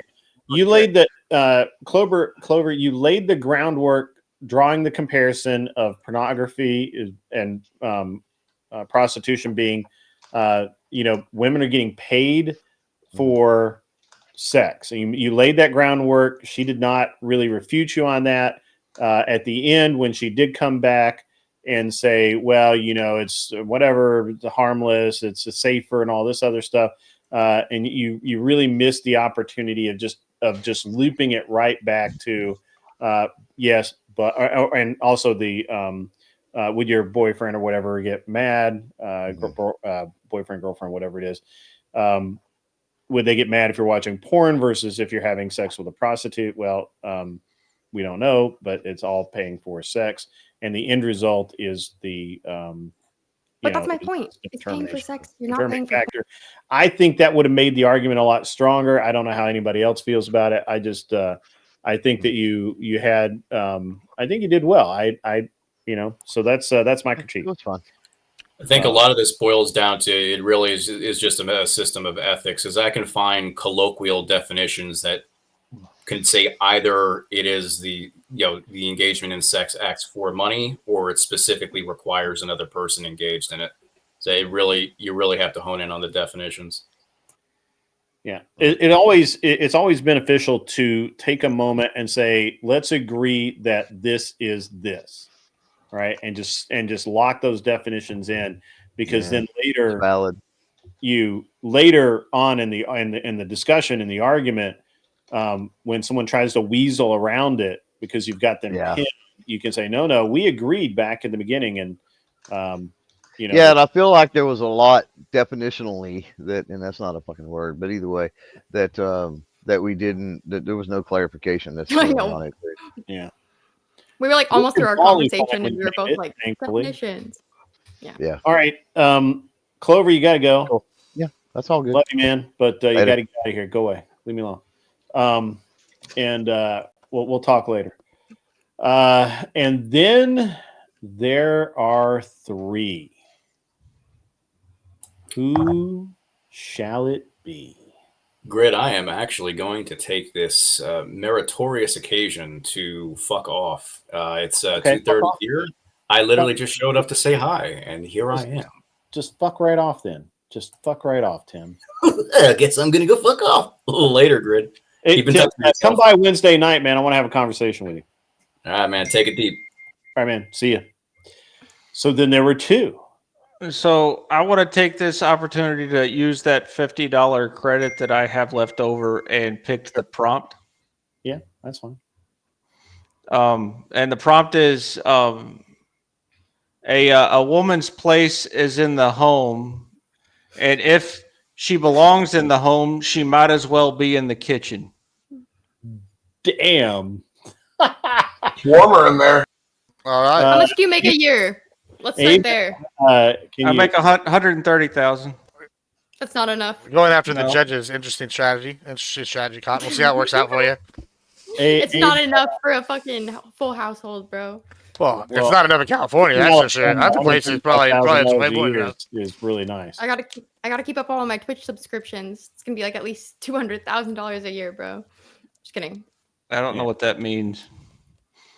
You laid the Clover. You laid the groundwork, drawing the comparison of pornography and prostitution being, women are getting paid for sex. You laid that groundwork. She did not really refute you on that. At the end, when she did come back and say, well, it's whatever, it's harmless, it's safer and all this other stuff. And you really missed the opportunity of just looping it right back to, yes, but, and also the, would your boyfriend or whatever get mad, boyfriend, girlfriend, whatever it is. Would they get mad if you're watching porn versus if you're having sex with a prostitute? Well, we don't know, but it's all paying for sex. And the end result is the, but that's my point. It's paying for sex. You're not paying for factor. I think that would have made the argument a lot stronger. I don't know how anybody else feels about it. I just, I think that you had, I think you did well. So that's my critique. It was fun. I think a lot of this boils down to it really is just a system of ethics, as I can find colloquial definitions that can say either it is the engagement in sex acts for money or it specifically requires another person engaged in it. So you really have to hone in on the definitions. Yeah, it's always beneficial to take a moment and say, let's agree that this is this. Right, and just lock those definitions in, because then later, later on in the discussion, in the argument, when someone tries to weasel around it because you've got them pinned, you can say, no, we agreed back in the beginning, and Yeah, and I feel like there was a lot definitionally and that's not a fucking word, but either way, that we didn't, that there was no clarification that's I know. on it. Yeah. We were almost through our conversation, and we were both thankfully. definitions. Yeah. All right, Clover, you got to go. Cool. Yeah, that's all good. Love you, man, but you Later. got to get out of here. Go away. Leave me alone. and we'll talk later. And then there are 3. Who shall it be? Grid, I am actually going to take this meritorious occasion to fuck off. It's Okay, 2:30 here. I literally just showed up to say hi, and here I am. Just fuck right off then. Just fuck right off, Tim. I guess I'm gonna go fuck off. Later, Grid. Hey, Keep in Tim, touch with come yourself. by Wednesday night, man. I want to have a conversation with you. All right, man. Take it deep. All right, man. See you. So then there were 2. So I want to take this opportunity to use that $50 credit that I have left over and pick the prompt. Yeah, that's fine. And the prompt is a woman's place is in the home, and if she belongs in the home, she might as well be in the kitchen. Damn. It's warmer in there. All right. How much do you make a year? Let's start there. I make 130,000. That's not enough. Going after the No. judges, interesting strategy. Cotton. We'll see how it works out for you. It's not enough for a fucking full household, bro. Well, it's not enough in California, that's for sure. Other places probably it's way more than that. Is really nice. I gotta keep up all of my Twitch subscriptions. It's gonna be like at least $200,000 a year, bro. Just kidding. I don't know what that means.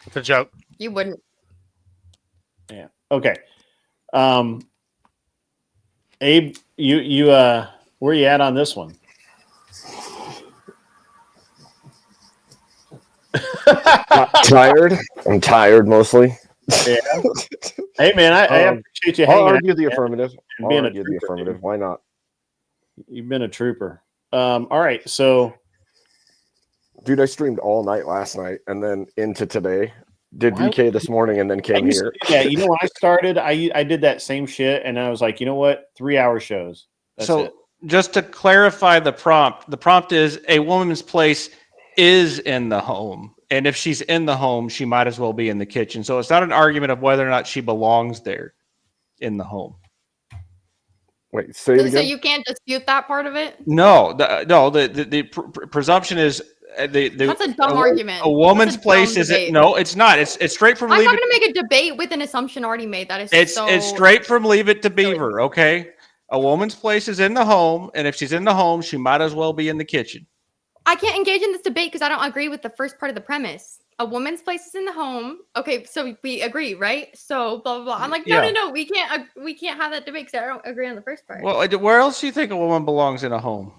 It's a joke. You wouldn't. Yeah. Okay. Abe, you where you at on this one? Tired. I'm tired mostly. Yeah. Hey man, I appreciate you hanging I'll out, argue the man, affirmative. and I'll being a argue the trooper, affirmative. dude. Why not? You've been a trooper. All right, so Dude, I streamed all night last night and then into today. Did Why- VK this morning and then I came used here. to do that. You know, when I started, I did that same shit, and I was like, you know what? 3-hour shows. That's So it. just to clarify the prompt is a woman's place is in the home. And if she's in the home, she might as well be in the kitchen. So it's not an argument of whether or not she belongs there in the home. Wait, say it So again. you can't dispute that part of it? No, the presumption is That's a dumb argument. A woman's That's a place dumb is debate. it? No, it's not. It's straight from I'm leave not it. gonna make a debate with an assumption already made. That is It's straight from leave it to beaver. Okay, a woman's place is in the home, and if she's in the home, she might as well be in the kitchen. I can't engage in this debate because I don't agree with the first part of the premise. A woman's place is in the home. Okay, so we agree, right? So blah blah blah. I'm like, no, Yeah. no, we can't have that debate because I don't agree on the first part. Well, where else do you think a woman belongs in a home?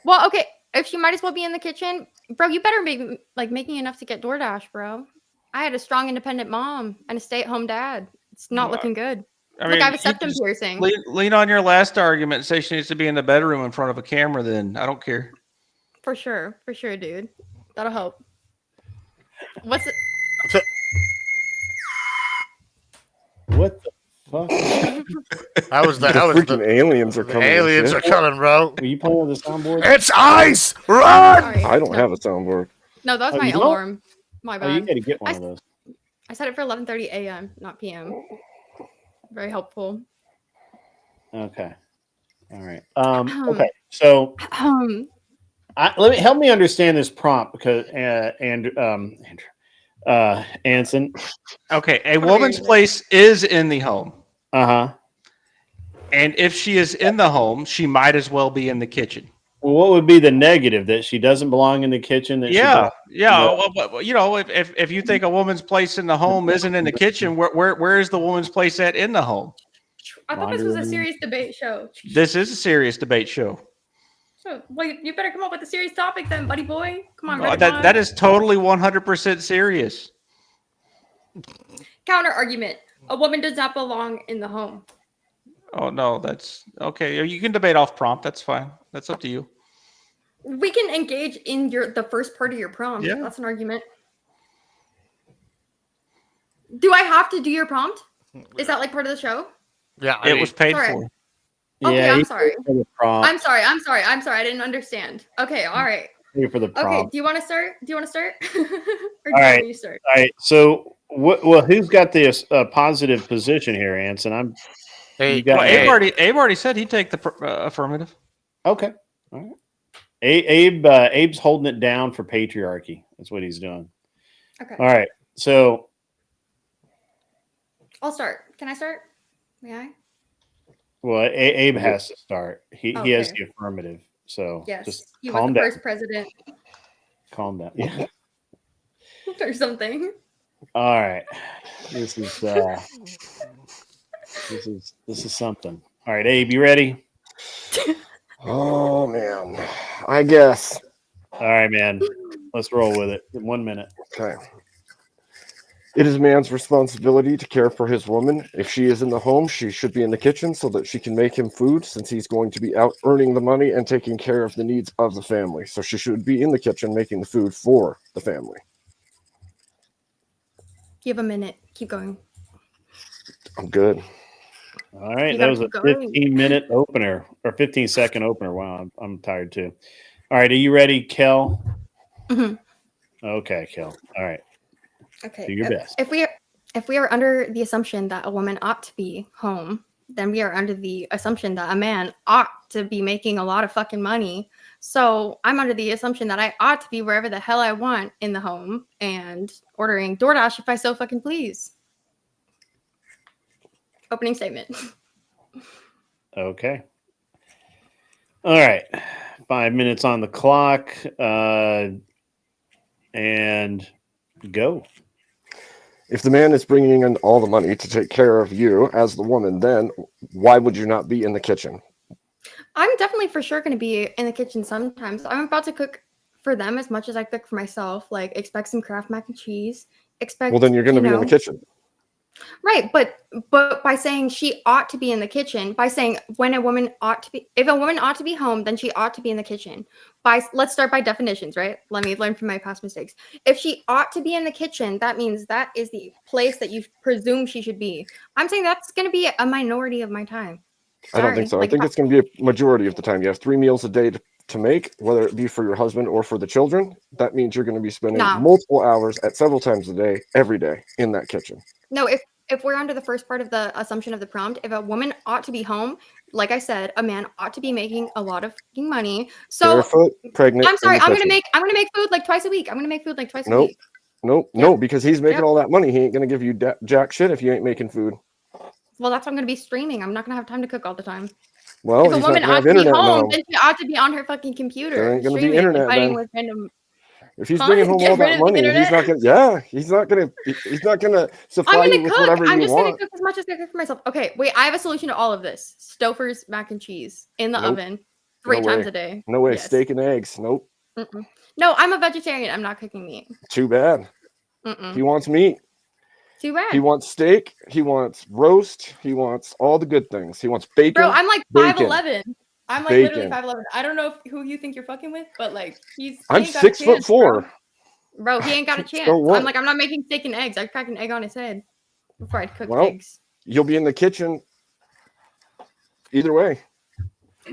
Well, okay, if she might as well be in the kitchen, bro, you better be like making enough to get DoorDash, bro. I had a strong, independent mom and a stay-at-home dad. It's not looking good. Look, I have a septum piercing. Lean on your last argument and say she needs to be in the bedroom in front of a camera. Then I don't care. For sure, dude. That'll help. What's it? What the fuck? That was the freaking aliens are the coming. and aliens shit. are coming, bro. Are you playing with the soundboard? It's ice! Run! Sorry. I don't have a soundboard. No, that was Oh, my you don't? alarm. My Oh, you bad. gotta get one of those. I set it for 11:30 a.m., not p.m. Very helpful. Okay. All right. Okay. So let me help me understand this prompt because Anson. Okay, a woman's place is in the home. Uh-huh. And if she is in the home, she might as well be in the kitchen. Well, what would be the negative that she doesn't belong in the kitchen? That she Yeah, belongs- Well, you know, if you think a woman's place in the home isn't in the kitchen, where is the woman's place at in the home? I thought this was a serious debate show. This is a serious debate show. So, well, you better come up with a serious topic then, buddy boy. Come on, That is totally 100% serious. counter argument. A woman does not belong in the home. Oh no, that's okay. You can debate off prompt. That's fine. That's up to you. We can engage in the first part of your prompt. Yeah. That's an argument. Do I have to do your prompt? Is that like part of the show? Yeah, it was paid Sorry. for. Okay, Yeah, I'm you sorry. pay for the prompt. I'm sorry. I didn't understand. Okay, all right. Pay for the Okay, prompt. do you want to start? Or do All do right. you start? All right. So, well, who's got this positive position here, Anson? Hey, you got Well, Abe already said he'd take the affirmative. Okay. All right. Abe's holding it down for patriarchy. That's what he's doing. Okay. All right. So I'll start. Can I start? May I? Well, Abe has to start. He has Okay. the affirmative. So Yes. just He was calm the down. first president Calm down. Yeah. or something. All right. This is something. All right, Abe, you ready? Oh man. I guess. All right, man. Let's roll with it. In 1 minute. Okay. It is man's responsibility to care for his woman. If she is in the home, she should be in the kitchen so that she can make him food, since he's going to be out earning the money and taking care of the needs of the family. So she should be in the kitchen making the food for the family. You have a minute. Keep going. I'm good. All right. You That gotta was a keep going. 15-minute opener or 15-second opener. Wow. I'm tired too. All right. Are you ready, Kel? Mhm. Okay, Kel. All right. Okay. Do your best. If we are under the assumption that a woman ought to be home, then we are under the assumption that a man ought to be making a lot of fucking money. So I'm under the assumption that I ought to be wherever the hell I want in the home and ordering DoorDash if I so fucking please. Opening statement. Okay. All right. 5 minutes on the clock. And go. If the man is bringing in all the money to take care of you as the woman, then why would you not be in the kitchen? I'm definitely for sure going to be in the kitchen sometimes. I'm about to cook for them as much as I cook for myself. Like, expect some Kraft mac and cheese. Expect. Well, then you're going to be in the kitchen. Right, but by saying she ought to be in the kitchen, by saying when a woman ought to be, if a woman ought to be home, then she ought to be in the kitchen. Let's start by definitions, right? Let me learn from my past mistakes. If she ought to be in the kitchen, that means that is the place that you presume she should be. I'm saying that's going to be a minority of my time. I don't think so. I think it's going to be a majority of the time. You have 3 meals a day to make, whether it be for your husband or for the children. That means you're going to be spending multiple hours at several times a day, every day in that kitchen. No, if we're under the first part of the assumption of the prompt, if a woman ought to be home, like I said, a man ought to be making a lot of fucking money. So barefoot, pregnant. I'm sorry, in the I'm kitchen. gonna make food like twice a week. I'm gonna make food like twice a Nope. week. No, because he's making all that money. He ain't going to give you jack shit if you ain't making food. Well, that's why I'm gonna be streaming. I'm not gonna have time to cook all the time. Well, if a he's woman not ought going to to be have internet home, now. then she ought to be on her fucking computer. There ain't going to be streaming and internet fighting then. with random. If he's bringing home Get all rid that of the money, he's internet. not going. Yeah, he's not going to supply I'm you gonna with cook. whatever I'm you just gonna want. cook as much as I cook for myself. Okay, wait. I have a solution to all of this. Stouffer's mac and cheese in the Nope. oven 3 No times way. a day. No way. Yes. Steak and eggs. Nope. Mm-mm. No, I'm a vegetarian. I'm not cooking meat. Too bad. Mm-mm. He wants meat. Too bad. He wants steak. He wants roast. He wants all the good things. He wants bacon. Bro, I'm like bacon. 5'11". I'm like Bacon. literally 5'11". I don't know who you think you're fucking with, but like he I'm ain't got a chance, 6'4". Bro, he ain't got a chance. So what? I'm like, I'm not making steak and eggs. I'd crack an egg on his head before I'd cook Well, eggs. you'll be in the kitchen. Either way,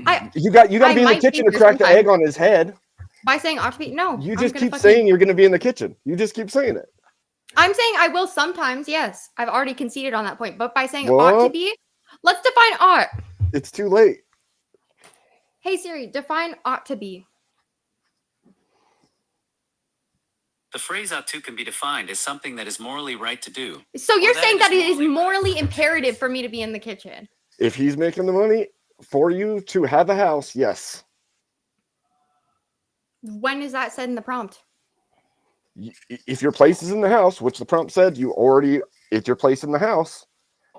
I you got to I be in the might be kitchen to there crack the sometimes. egg on his head. By saying ought to be, no. You I'm just gonna keep fucking- saying you're going to be in the kitchen. You just keep saying it. I'm saying I will sometimes, yes. I've already conceded on that point. But by saying ought to What? be, let's define ought. It's too late. Hey Siri, define ought to be. The phrase ought to can be defined as something that is morally right to do. So you're that saying it that is it is morally imperative for me to be in the kitchen. If he's making the money for you to have a house, yes. When is that said in the prompt? If your place is in the house, which the prompt said, it's your place in the house.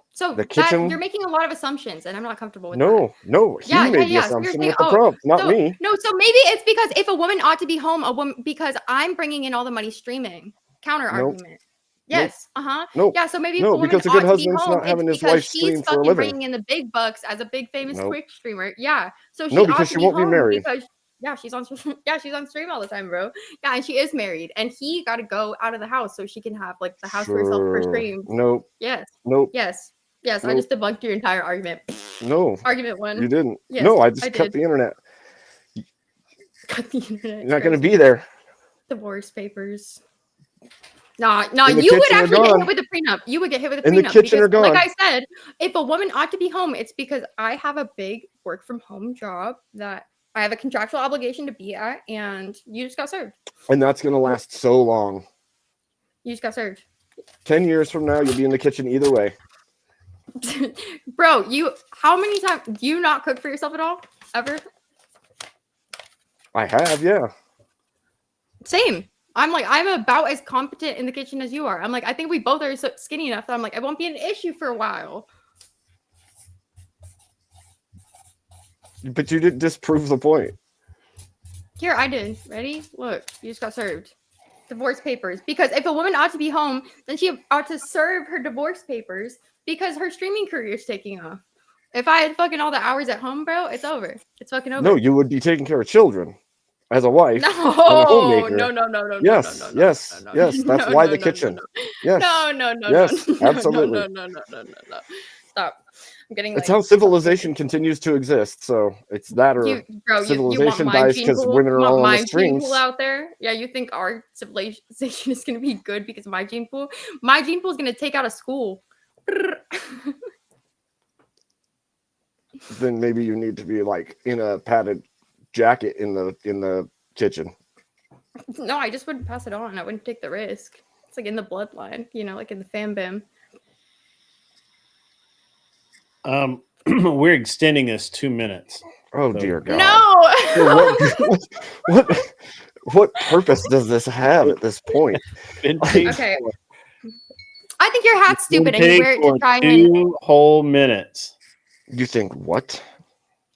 So The kitchen. you're making a lot of assumptions, and I'm not comfortable with that. No. He made the So assumption you're saying, with the prompt, not me. No, so maybe it's because if a woman ought to be home, a woman because I'm bringing in all the money streaming. Counter argument. Yes. Nope. Yeah. So maybe if No, a woman because a ought good to be husband's home, not having it's his wife because she's stream for a fucking living. bringing in the big bucks as a big famous Nope. Twitch streamer. Yeah. So she No, ought because to she be won't be home married. because she's on stream all the time, bro. Yeah, and she is married, and he got to go out of the house so she can have like the house to herself for Sure. stream. Nope. Yes. Nope. Yes. Yes. I Nope. just debunked your entire argument. No. Argument one. You didn't. Yes, No, I just I cut did. the internet. Cut the internet. You're not going to be there. Divorce papers. No, In the you would kitchen or actually get gone. hit with a prenup. You would get hit with a In the prenup. kitchen or because, like gone. I said, if a woman ought to be home, it's because I have a big work from home job that I have a contractual obligation to be at, and you just got served. And that's going to last so long. You just got served. 10 years from now, you'll be in the kitchen either way. Bro, how many times do you not cook for yourself at all? Ever? I have, yeah. Same. I'm about as competent in the kitchen as you are. I'm like, I think we both are so skinny enough that I'm like, it won't be an issue for a while. But you didn't disprove the point. Here, I did. Ready? Look, you just got served. Divorce papers. Because if a woman ought to be home, then she ought to serve her divorce papers because her streaming career is taking off. If I had fucking all the hours at home, bro, it's over. It's fucking over. No, you would be taking care of children as a wife. No, and a homemaker. no. Yes, no. yes. That's why the kitchen. Yes. No. Yes, absolutely. No. Stop. I'm getting. It's how civilization continues to exist. So it's that or civilization dies because women are all on the streams. Pool out there. Yeah, you think our civilization is going to be good because of my gene pool? My gene pool is going to take out a school. Then maybe you need to be like in a padded jacket in the kitchen. No, I just wouldn't pass it on. I wouldn't take the risk. It's like in the bloodline, like in the fam bam. We're extending this 2 minutes. Oh dear God! No. What purpose does this have at this point? Okay. I think your hat's stupid and you wear it to try and. 2 whole minutes. You think what?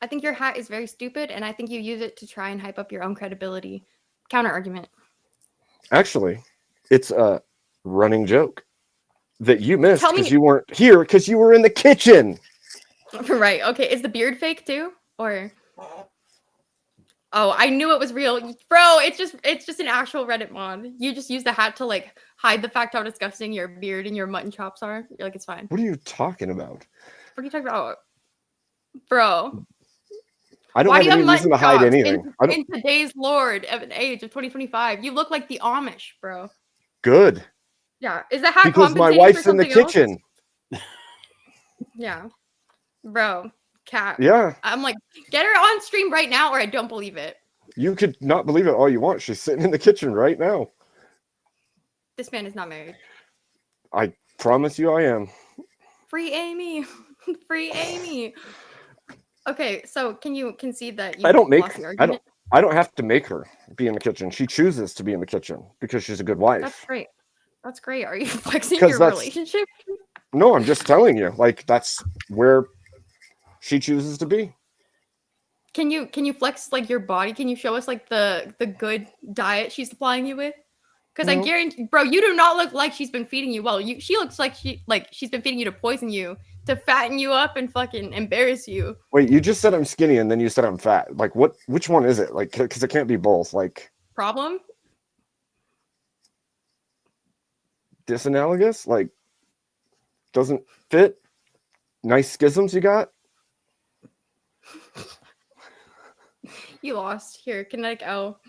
I think your hat is very stupid, and I think you use it to try and hype up your own credibility. Counter argument. Actually, it's a running joke that you missed Tell me- because you weren't here because you were in the kitchen. Right. Okay. Is the beard fake too, or? Oh, I knew it was real, bro. It's just an actual Reddit mod. You just use the hat to like hide the fact how disgusting your beard and your mutton chops are. You're like, it's fine. What are you talking about? What are you talking about, bro? I don't have any reason to hide anything. In today's Lord of an age of 2025, you look like the Amish, bro. Good. Yeah. Is the hat because my compensating wife's for in the something else? kitchen? Yeah. Bro, cat. Yeah. I'm like, get her on stream right now, or I don't believe it. You could not believe it all you want. She's sitting in the kitchen right now. This man is not married. I promise you I am. Free Amy. Free Amy. Okay, so can you concede that you I don't lost the argument? I don't have to make her be in the kitchen. She chooses to be in the kitchen because she's a good wife. That's great. That's great. Are you flexing your relationship? No, I'm just telling you. Like that's where she chooses to be. Can you flex like your body? Can you show us like the good diet she's supplying you with? Because I guarantee, bro, you do not look like she's been feeding you well. She looks like she's been feeding you to poison you, to fatten you up and fucking embarrass you. Wait, you just said I'm skinny and then you said I'm fat. Like what? Which one is it? Like because it can't be both. Like problem? Disanalogous? Like doesn't fit? Nice schisms you got? You lost. Here, kinetic L.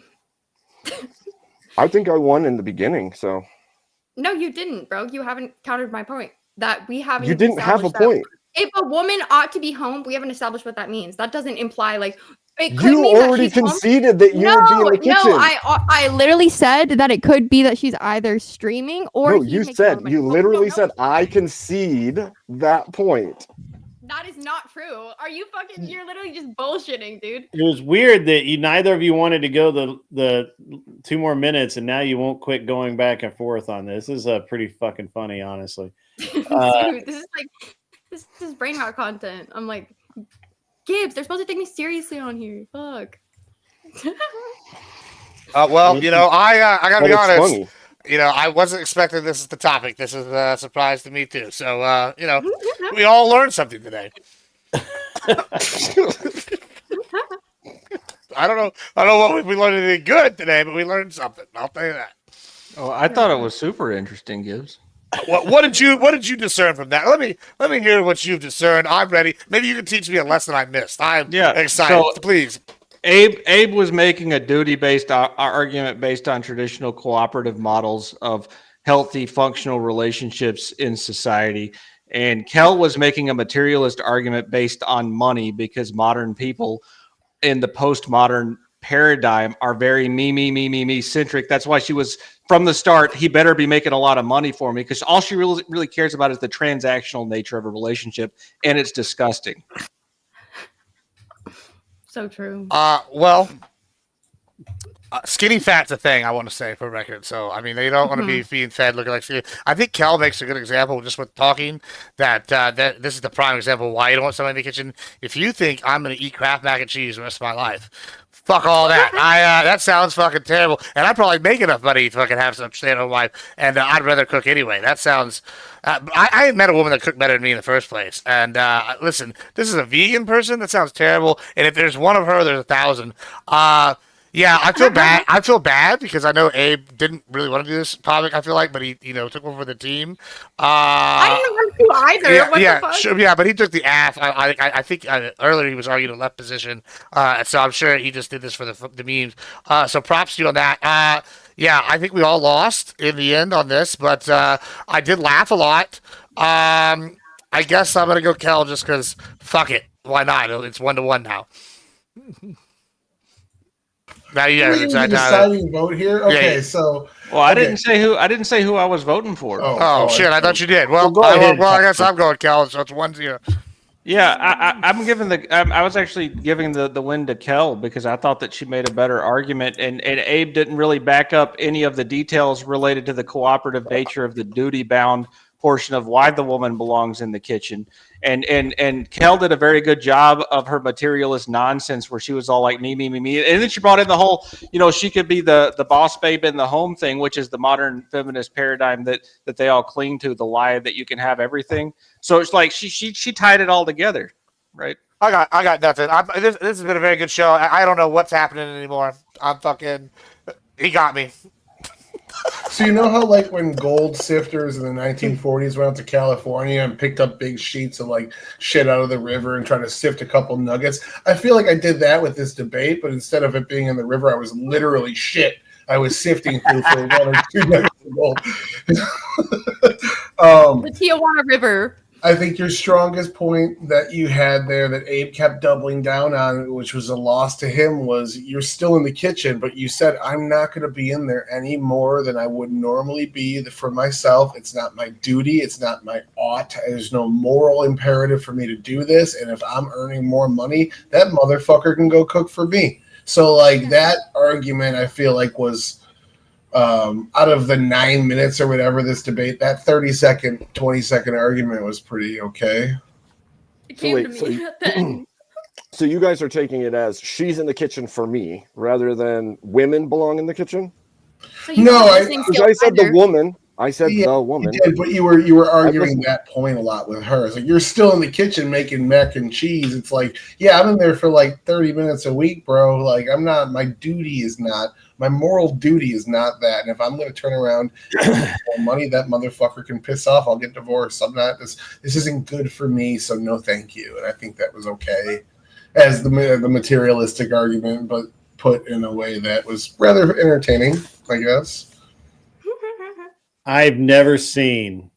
I think I won in the beginning, so. No, you didn't, bro. You haven't countered my point. That we haven't. You didn't have a point. If a woman ought to be home, we haven't established what that means. That doesn't imply like it could You mean that already she's home. conceded that you would be in the kitchen. No, I literally said that it could be that she's either streaming or. No, you said you literally said I concede that point. That is not true. Are you fucking? You're literally just bullshitting, dude. It was weird that neither of you wanted to go the 2 more minutes, and now you won't quit going back and forth on this. This is pretty fucking funny, honestly. Dude, this is brain rot content. I'm like, Gibbs, they're supposed to take me seriously on here. Fuck. Well, I gotta be honest. Funny. I wasn't expecting this as the topic. This is a surprise to me too. So, we all learned something today. I don't know what we learned anything good today, but we learned something. I'll tell you that. Oh, I thought it was super interesting, Gibbs. What did you discern from that? Let me hear what you've discerned. I'm ready. Maybe you can teach me a lesson I missed. I'm excited. So, please. Abe was making a duty-based argument based on traditional cooperative models of healthy, functional relationships in society. And Kel was making a materialist argument based on money because modern people in the postmodern paradigm are very me centric. That's why she was from the start. He better be making a lot of money for me, because all she really cares about is the transactional nature of a relationship, and it's disgusting. So true. Well, skinny fat's a thing, I want to say, for record. So, I mean, they don't want to be being fed looking like skinny. I think Kel makes a good example just with talking that that this is the prime example of why you don't want somebody in the kitchen. If you think I'm going to eat Kraft mac and cheese the rest of my life, fuck all that. That sounds fucking terrible. And I probably make enough money to fucking have some stay-at-home wife, and I'd rather cook anyway. That sounds... I met a woman that cooked better than me in the first place. And listen, this is a vegan person? That sounds terrible. And if there's one of her, there's 1,000. Yeah, I feel bad. I feel bad because I know Abe didn't really want to do this topic. I feel like, but he, took over the team. I didn't want to either. Yeah, What yeah, the fuck? sure, yeah, but he took the aff. I think earlier he was arguing a left position, so I'm sure he just did this for the memes. So props to you on that. Yeah, I think we all lost in the end on this, but I did laugh a lot. I guess I'm gonna go Kel just because fuck it, why not? It's 1-1 now. Now you Are we guys deciding vote here? Okay, so I didn't say who I was voting for. Oh shit! I thought you did. Well, go ahead. I guess I'm going Kel. So it's 1-0. Yeah, I'm giving I was actually giving the win to Kel because I thought that she made a better argument, and Abe didn't really back up any of the details related to the cooperative nature of the duty bound portion of why the woman belongs in the kitchen. And Kel did a very good job of her materialist nonsense where she was all like me. And then she brought in the whole, she could be the boss babe in the home thing, which is the modern feminist paradigm that they all cling to, the lie that you can have everything. So it's like she tied it all together, right? I got nothing. This has been a very good show. I don't know what's happening anymore. He got me. So you know how like when gold sifters in the 1940s went out to California and picked up big sheets of like shit out of the river and tried to sift a couple nuggets? I feel like I did that with this debate, but instead of it being in the river, I was literally shit. I was sifting through for 1 or 2 nuggets of gold. The Tijuana River. I think your strongest point that you had there that Abe kept doubling down on, which was a loss to him, was you're still in the kitchen, but you said, I'm not going to be in there any more than I would normally be for myself. It's not my duty. It's not my ought. There's no moral imperative for me to do this. And if I'm earning more money, that motherfucker can go cook for me. So like that argument, I feel like was... out of the 9 minutes or whatever this debate, that 30-second, 20-second argument was pretty okay. It came to me at the end. So you guys are taking it as she's in the kitchen for me rather than women belong in the kitchen? So No, I said the woman. I said the woman. You did, but you were arguing that point a lot with her. It's like you're still in the kitchen making mac and cheese. It's like, yeah, I'm in there for like 30 minutes a week, bro. Like I'm not. My moral duty is not that. And if I'm going to turn around and make more money, that motherfucker can piss off. I'll get divorced. I'm not. This isn't good for me. So no, thank you. And I think that was okay as the materialistic argument, but put in a way that was rather entertaining, I guess. I've never seen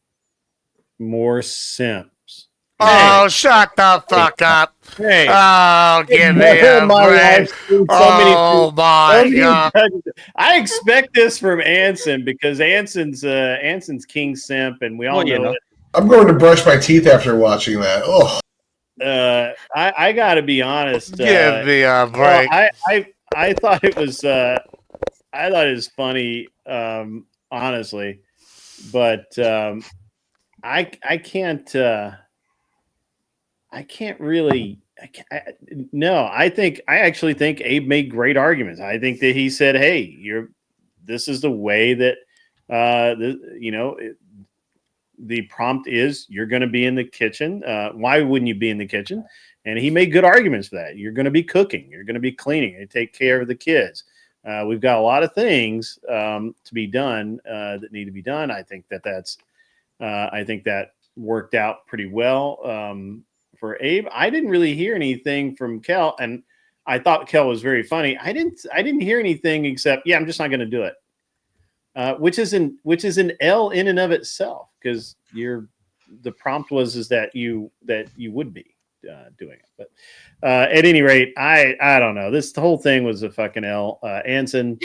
more simps. Oh, shut the fuck up. Hey. Oh, give me a break. Oh, my God. I expect this from Anson because Anson's king simp, and we all know it. I'm going to brush my teeth after watching that. Oh. I got to be honest. Give me a break. I thought it was funny, honestly, but I can't really. I actually think Abe made great arguments. I think that he said, "Hey, this is the way that the prompt is you're going to be in the kitchen. Why wouldn't you be in the kitchen?" And he made good arguments for that. You're going to be cooking. You're going to be cleaning. You take care of the kids. We've got a lot of things to be done that need to be done. I think that worked out pretty well for Abe. I didn't really hear anything from Kel, and I thought Kel was very funny. I didn't hear anything except, yeah, I'm just not going to do it. Which is an L in and of itself, because the prompt was that you would be. doing it. But at any rate, I don't know. The whole thing was a fucking L. Anson,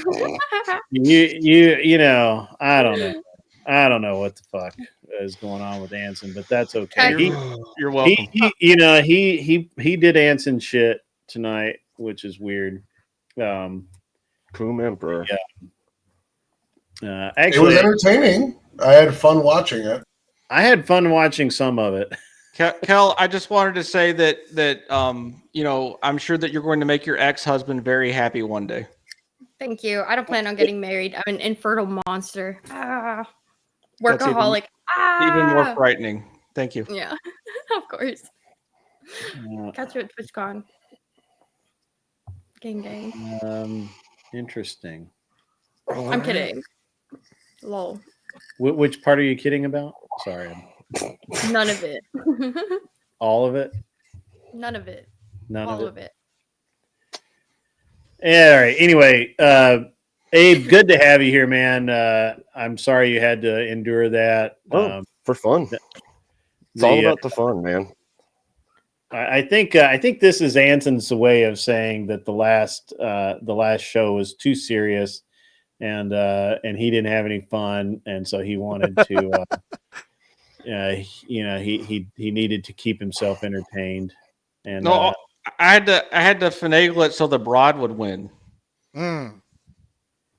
you know, I don't know. I don't know what the fuck is going on with Anson, but that's okay. You're welcome. He did Anson shit tonight, which is weird. Coom Emperor. Yeah. It was entertaining. I had fun watching it. I had fun watching some of it. Kel, I just wanted to say that you know, I'm sure that you're going to make your ex-husband very happy one day. Thank you. I don't plan on getting married. I'm an infertile monster. Workaholic. Even more frightening. Thank you. Yeah, of course. Catch you at TwitchCon. Gang. Interesting. I'm kidding. Lol. Which part are you kidding about? Sorry. None of it. All of it? None of it. None All of it. Yeah, all right. Anyway, Abe, good to have you here, man. I'm sorry you had to endure that. For fun. It's all about the fun, man. I think this is Anson's way of saying that the last show was too serious, and he didn't have any fun, and so he wanted to, he needed to keep himself entertained. And no, I had to finagle it so the broad would win.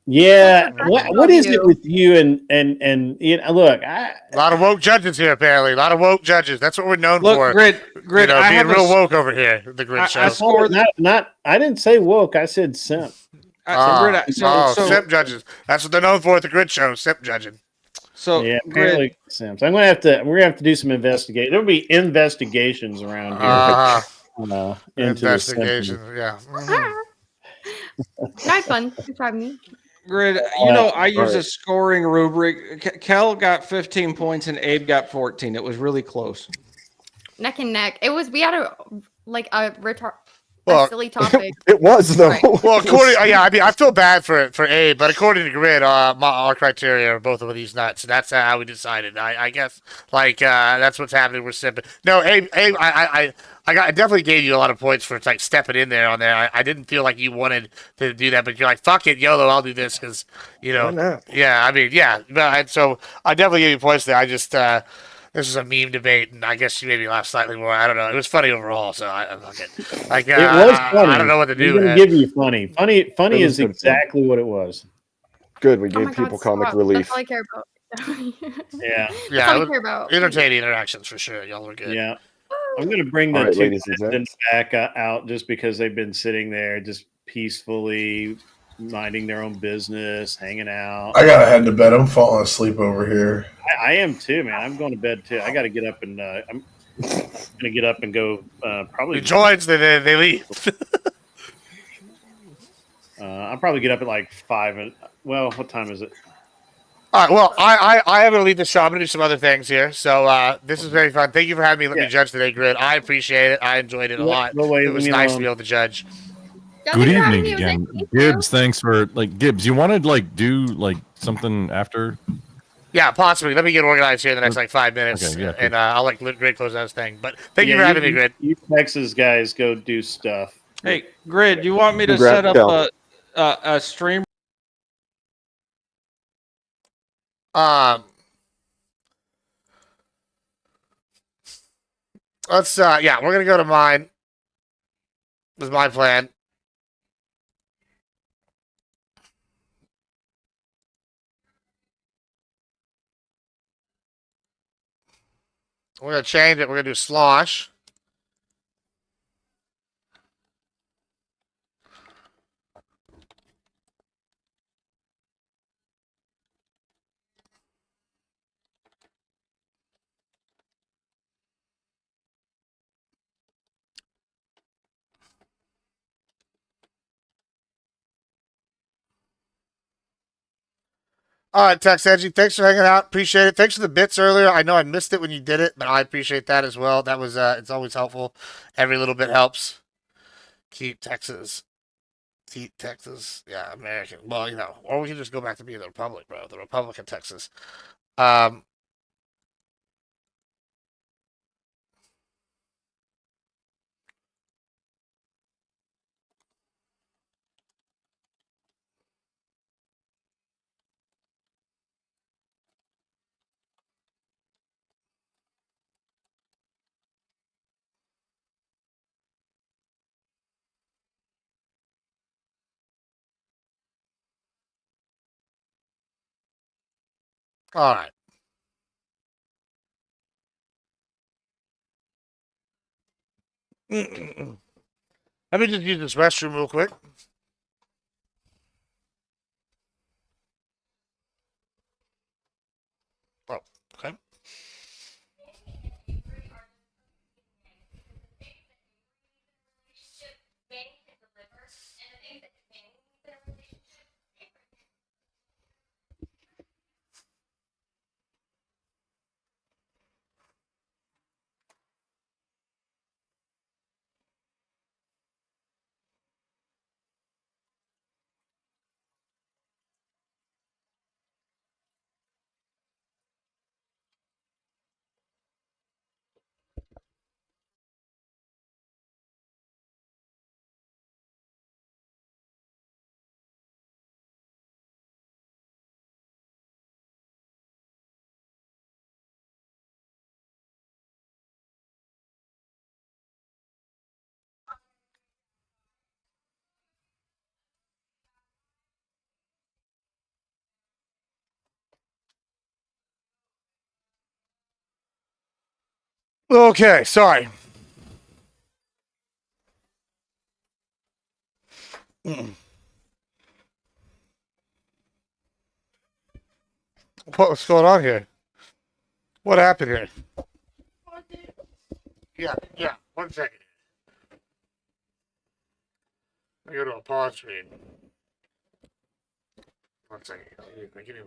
Yeah, what is it with you and you know, look, a lot of woke judges here. Apparently, a lot of woke judges. That's what we're known for. Grid, you know, I being have real woke over here. The Grid show. I didn't say woke. I said simp. Simp judges. That's what they're known for at the Grid show. Simp judging. So yeah, apparently simps. We're gonna have to do some investigation. There'll be investigations around here. Into investigations. Yeah. Nice fun. Thanks for having me. Grid, you know, I use a scoring rubric. Kel got 15 points and Abe got 14. It was really close. Neck and neck. We had a silly topic. It was though. Well, I mean, I feel bad for Abe, but according to Grid, our criteria are both of these nuts. That's how we decided. I guess that's what's happening. We're simping. No, Abe, I definitely gave you a lot of points for stepping in there on there. I didn't feel like you wanted to do that, but you're like, fuck it, YOLO, I'll do this because Why not? Yeah, I mean, yeah. But so I definitely gave you points there. I just. This is a meme debate, and I guess you made me laugh slightly more. I don't know. It was funny overall, so I fuck it. It was funny. I don't know what to do. I'm gonna give you funny. Funny is exactly what it was. Good. We gave people comic relief. That's all I care about. Yeah. That's all I care about. Entertaining interactions for sure. Y'all were good. Yeah. I'm gonna bring the two contestants back out just because they've been sitting there just peacefully minding their own business, hanging out. I gotta head to bed. I'm falling asleep over here. I am too, man. I'm going to bed too. I got to get up and I'm gonna get up and go. Probably he joins. They leave. I'll probably get up at like 5. And what time is it? All right. Well, I have to leave the show. I'm gonna do some other things here. So this is very fun. Thank you for having me. Let me judge today, Grid. I appreciate it. I enjoyed it a lot. It was nice to be able to judge. Good evening again, Gibbs. Thanks for Gibbs. You wanted do something after? Yeah, possibly. Let me get organized here in the next 5 minutes, okay, and I'll let Grid close out his thing. But thank you for having me, Grid. You Texas guys go do stuff. Hey, Grid, you want me to set up a stream? Let's we're gonna go to mine. This is my plan. We're gonna change it. We're gonna do slosh. All right, Tex Edgy, thanks for hanging out. Appreciate it. Thanks for the bits earlier. I know I missed it when you did it, but I appreciate that as well. That was it's always helpful. Every little bit helps. Keep Texas. Yeah, American. Well, or we can just go back to being the Republic, bro. The Republic of Texas. All right. Let me just use this restroom real quick. Oh, okay. Okay, sorry. What's going on here? What happened here? Yeah. 1 second. I go to a pause screen. 1 second. Give me.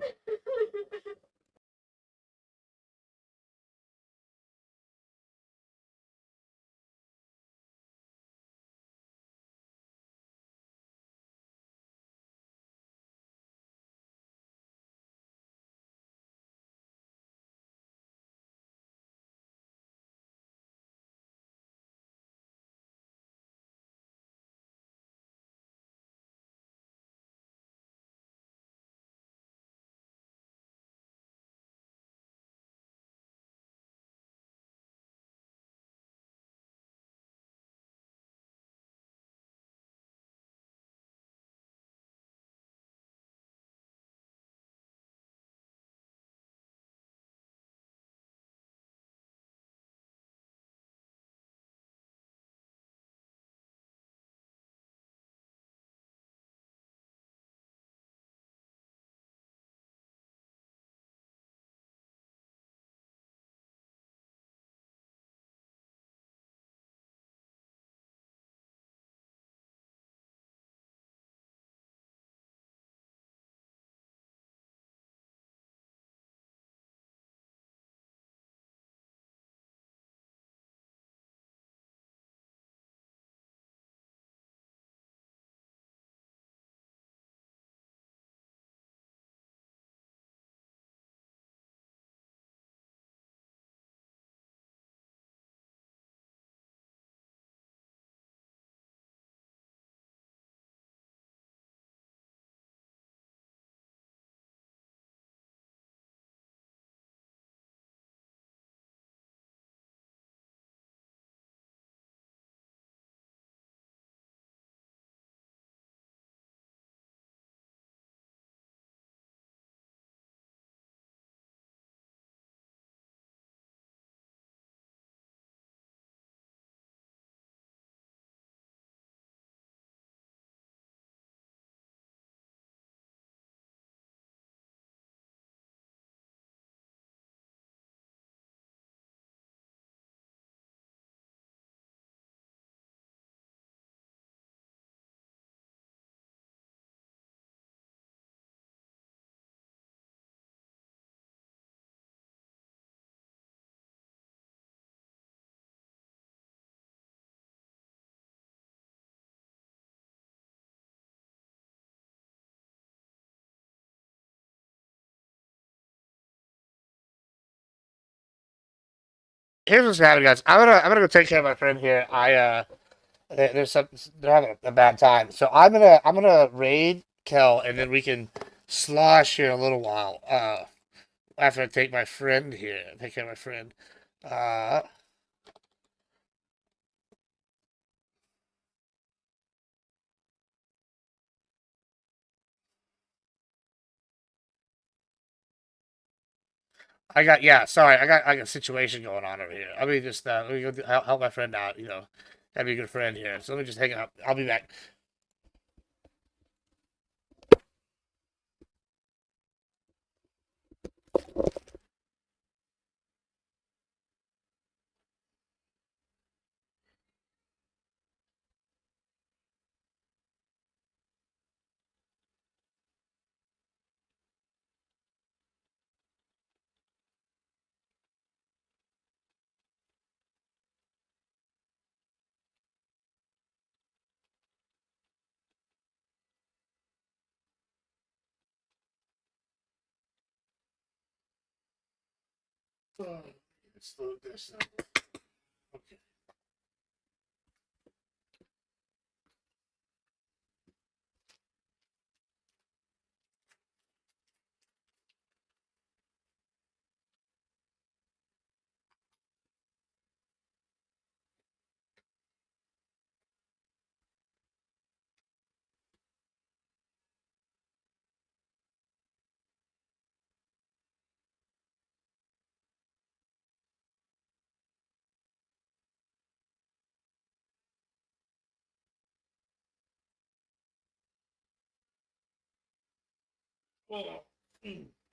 Here's what's happening, guys. I'm gonna go take care of my friend here. There's some they're having a bad time, so I'm gonna raid Kel, and then we can slosh here a little while. After I take my friend here, take care of my friend. Uh, Sorry, I got a situation going on over here. Let me just let me go help my friend out. Gotta be a good friend here. So let me just hang up. I'll be back. Let's load this up. Okay. Oh.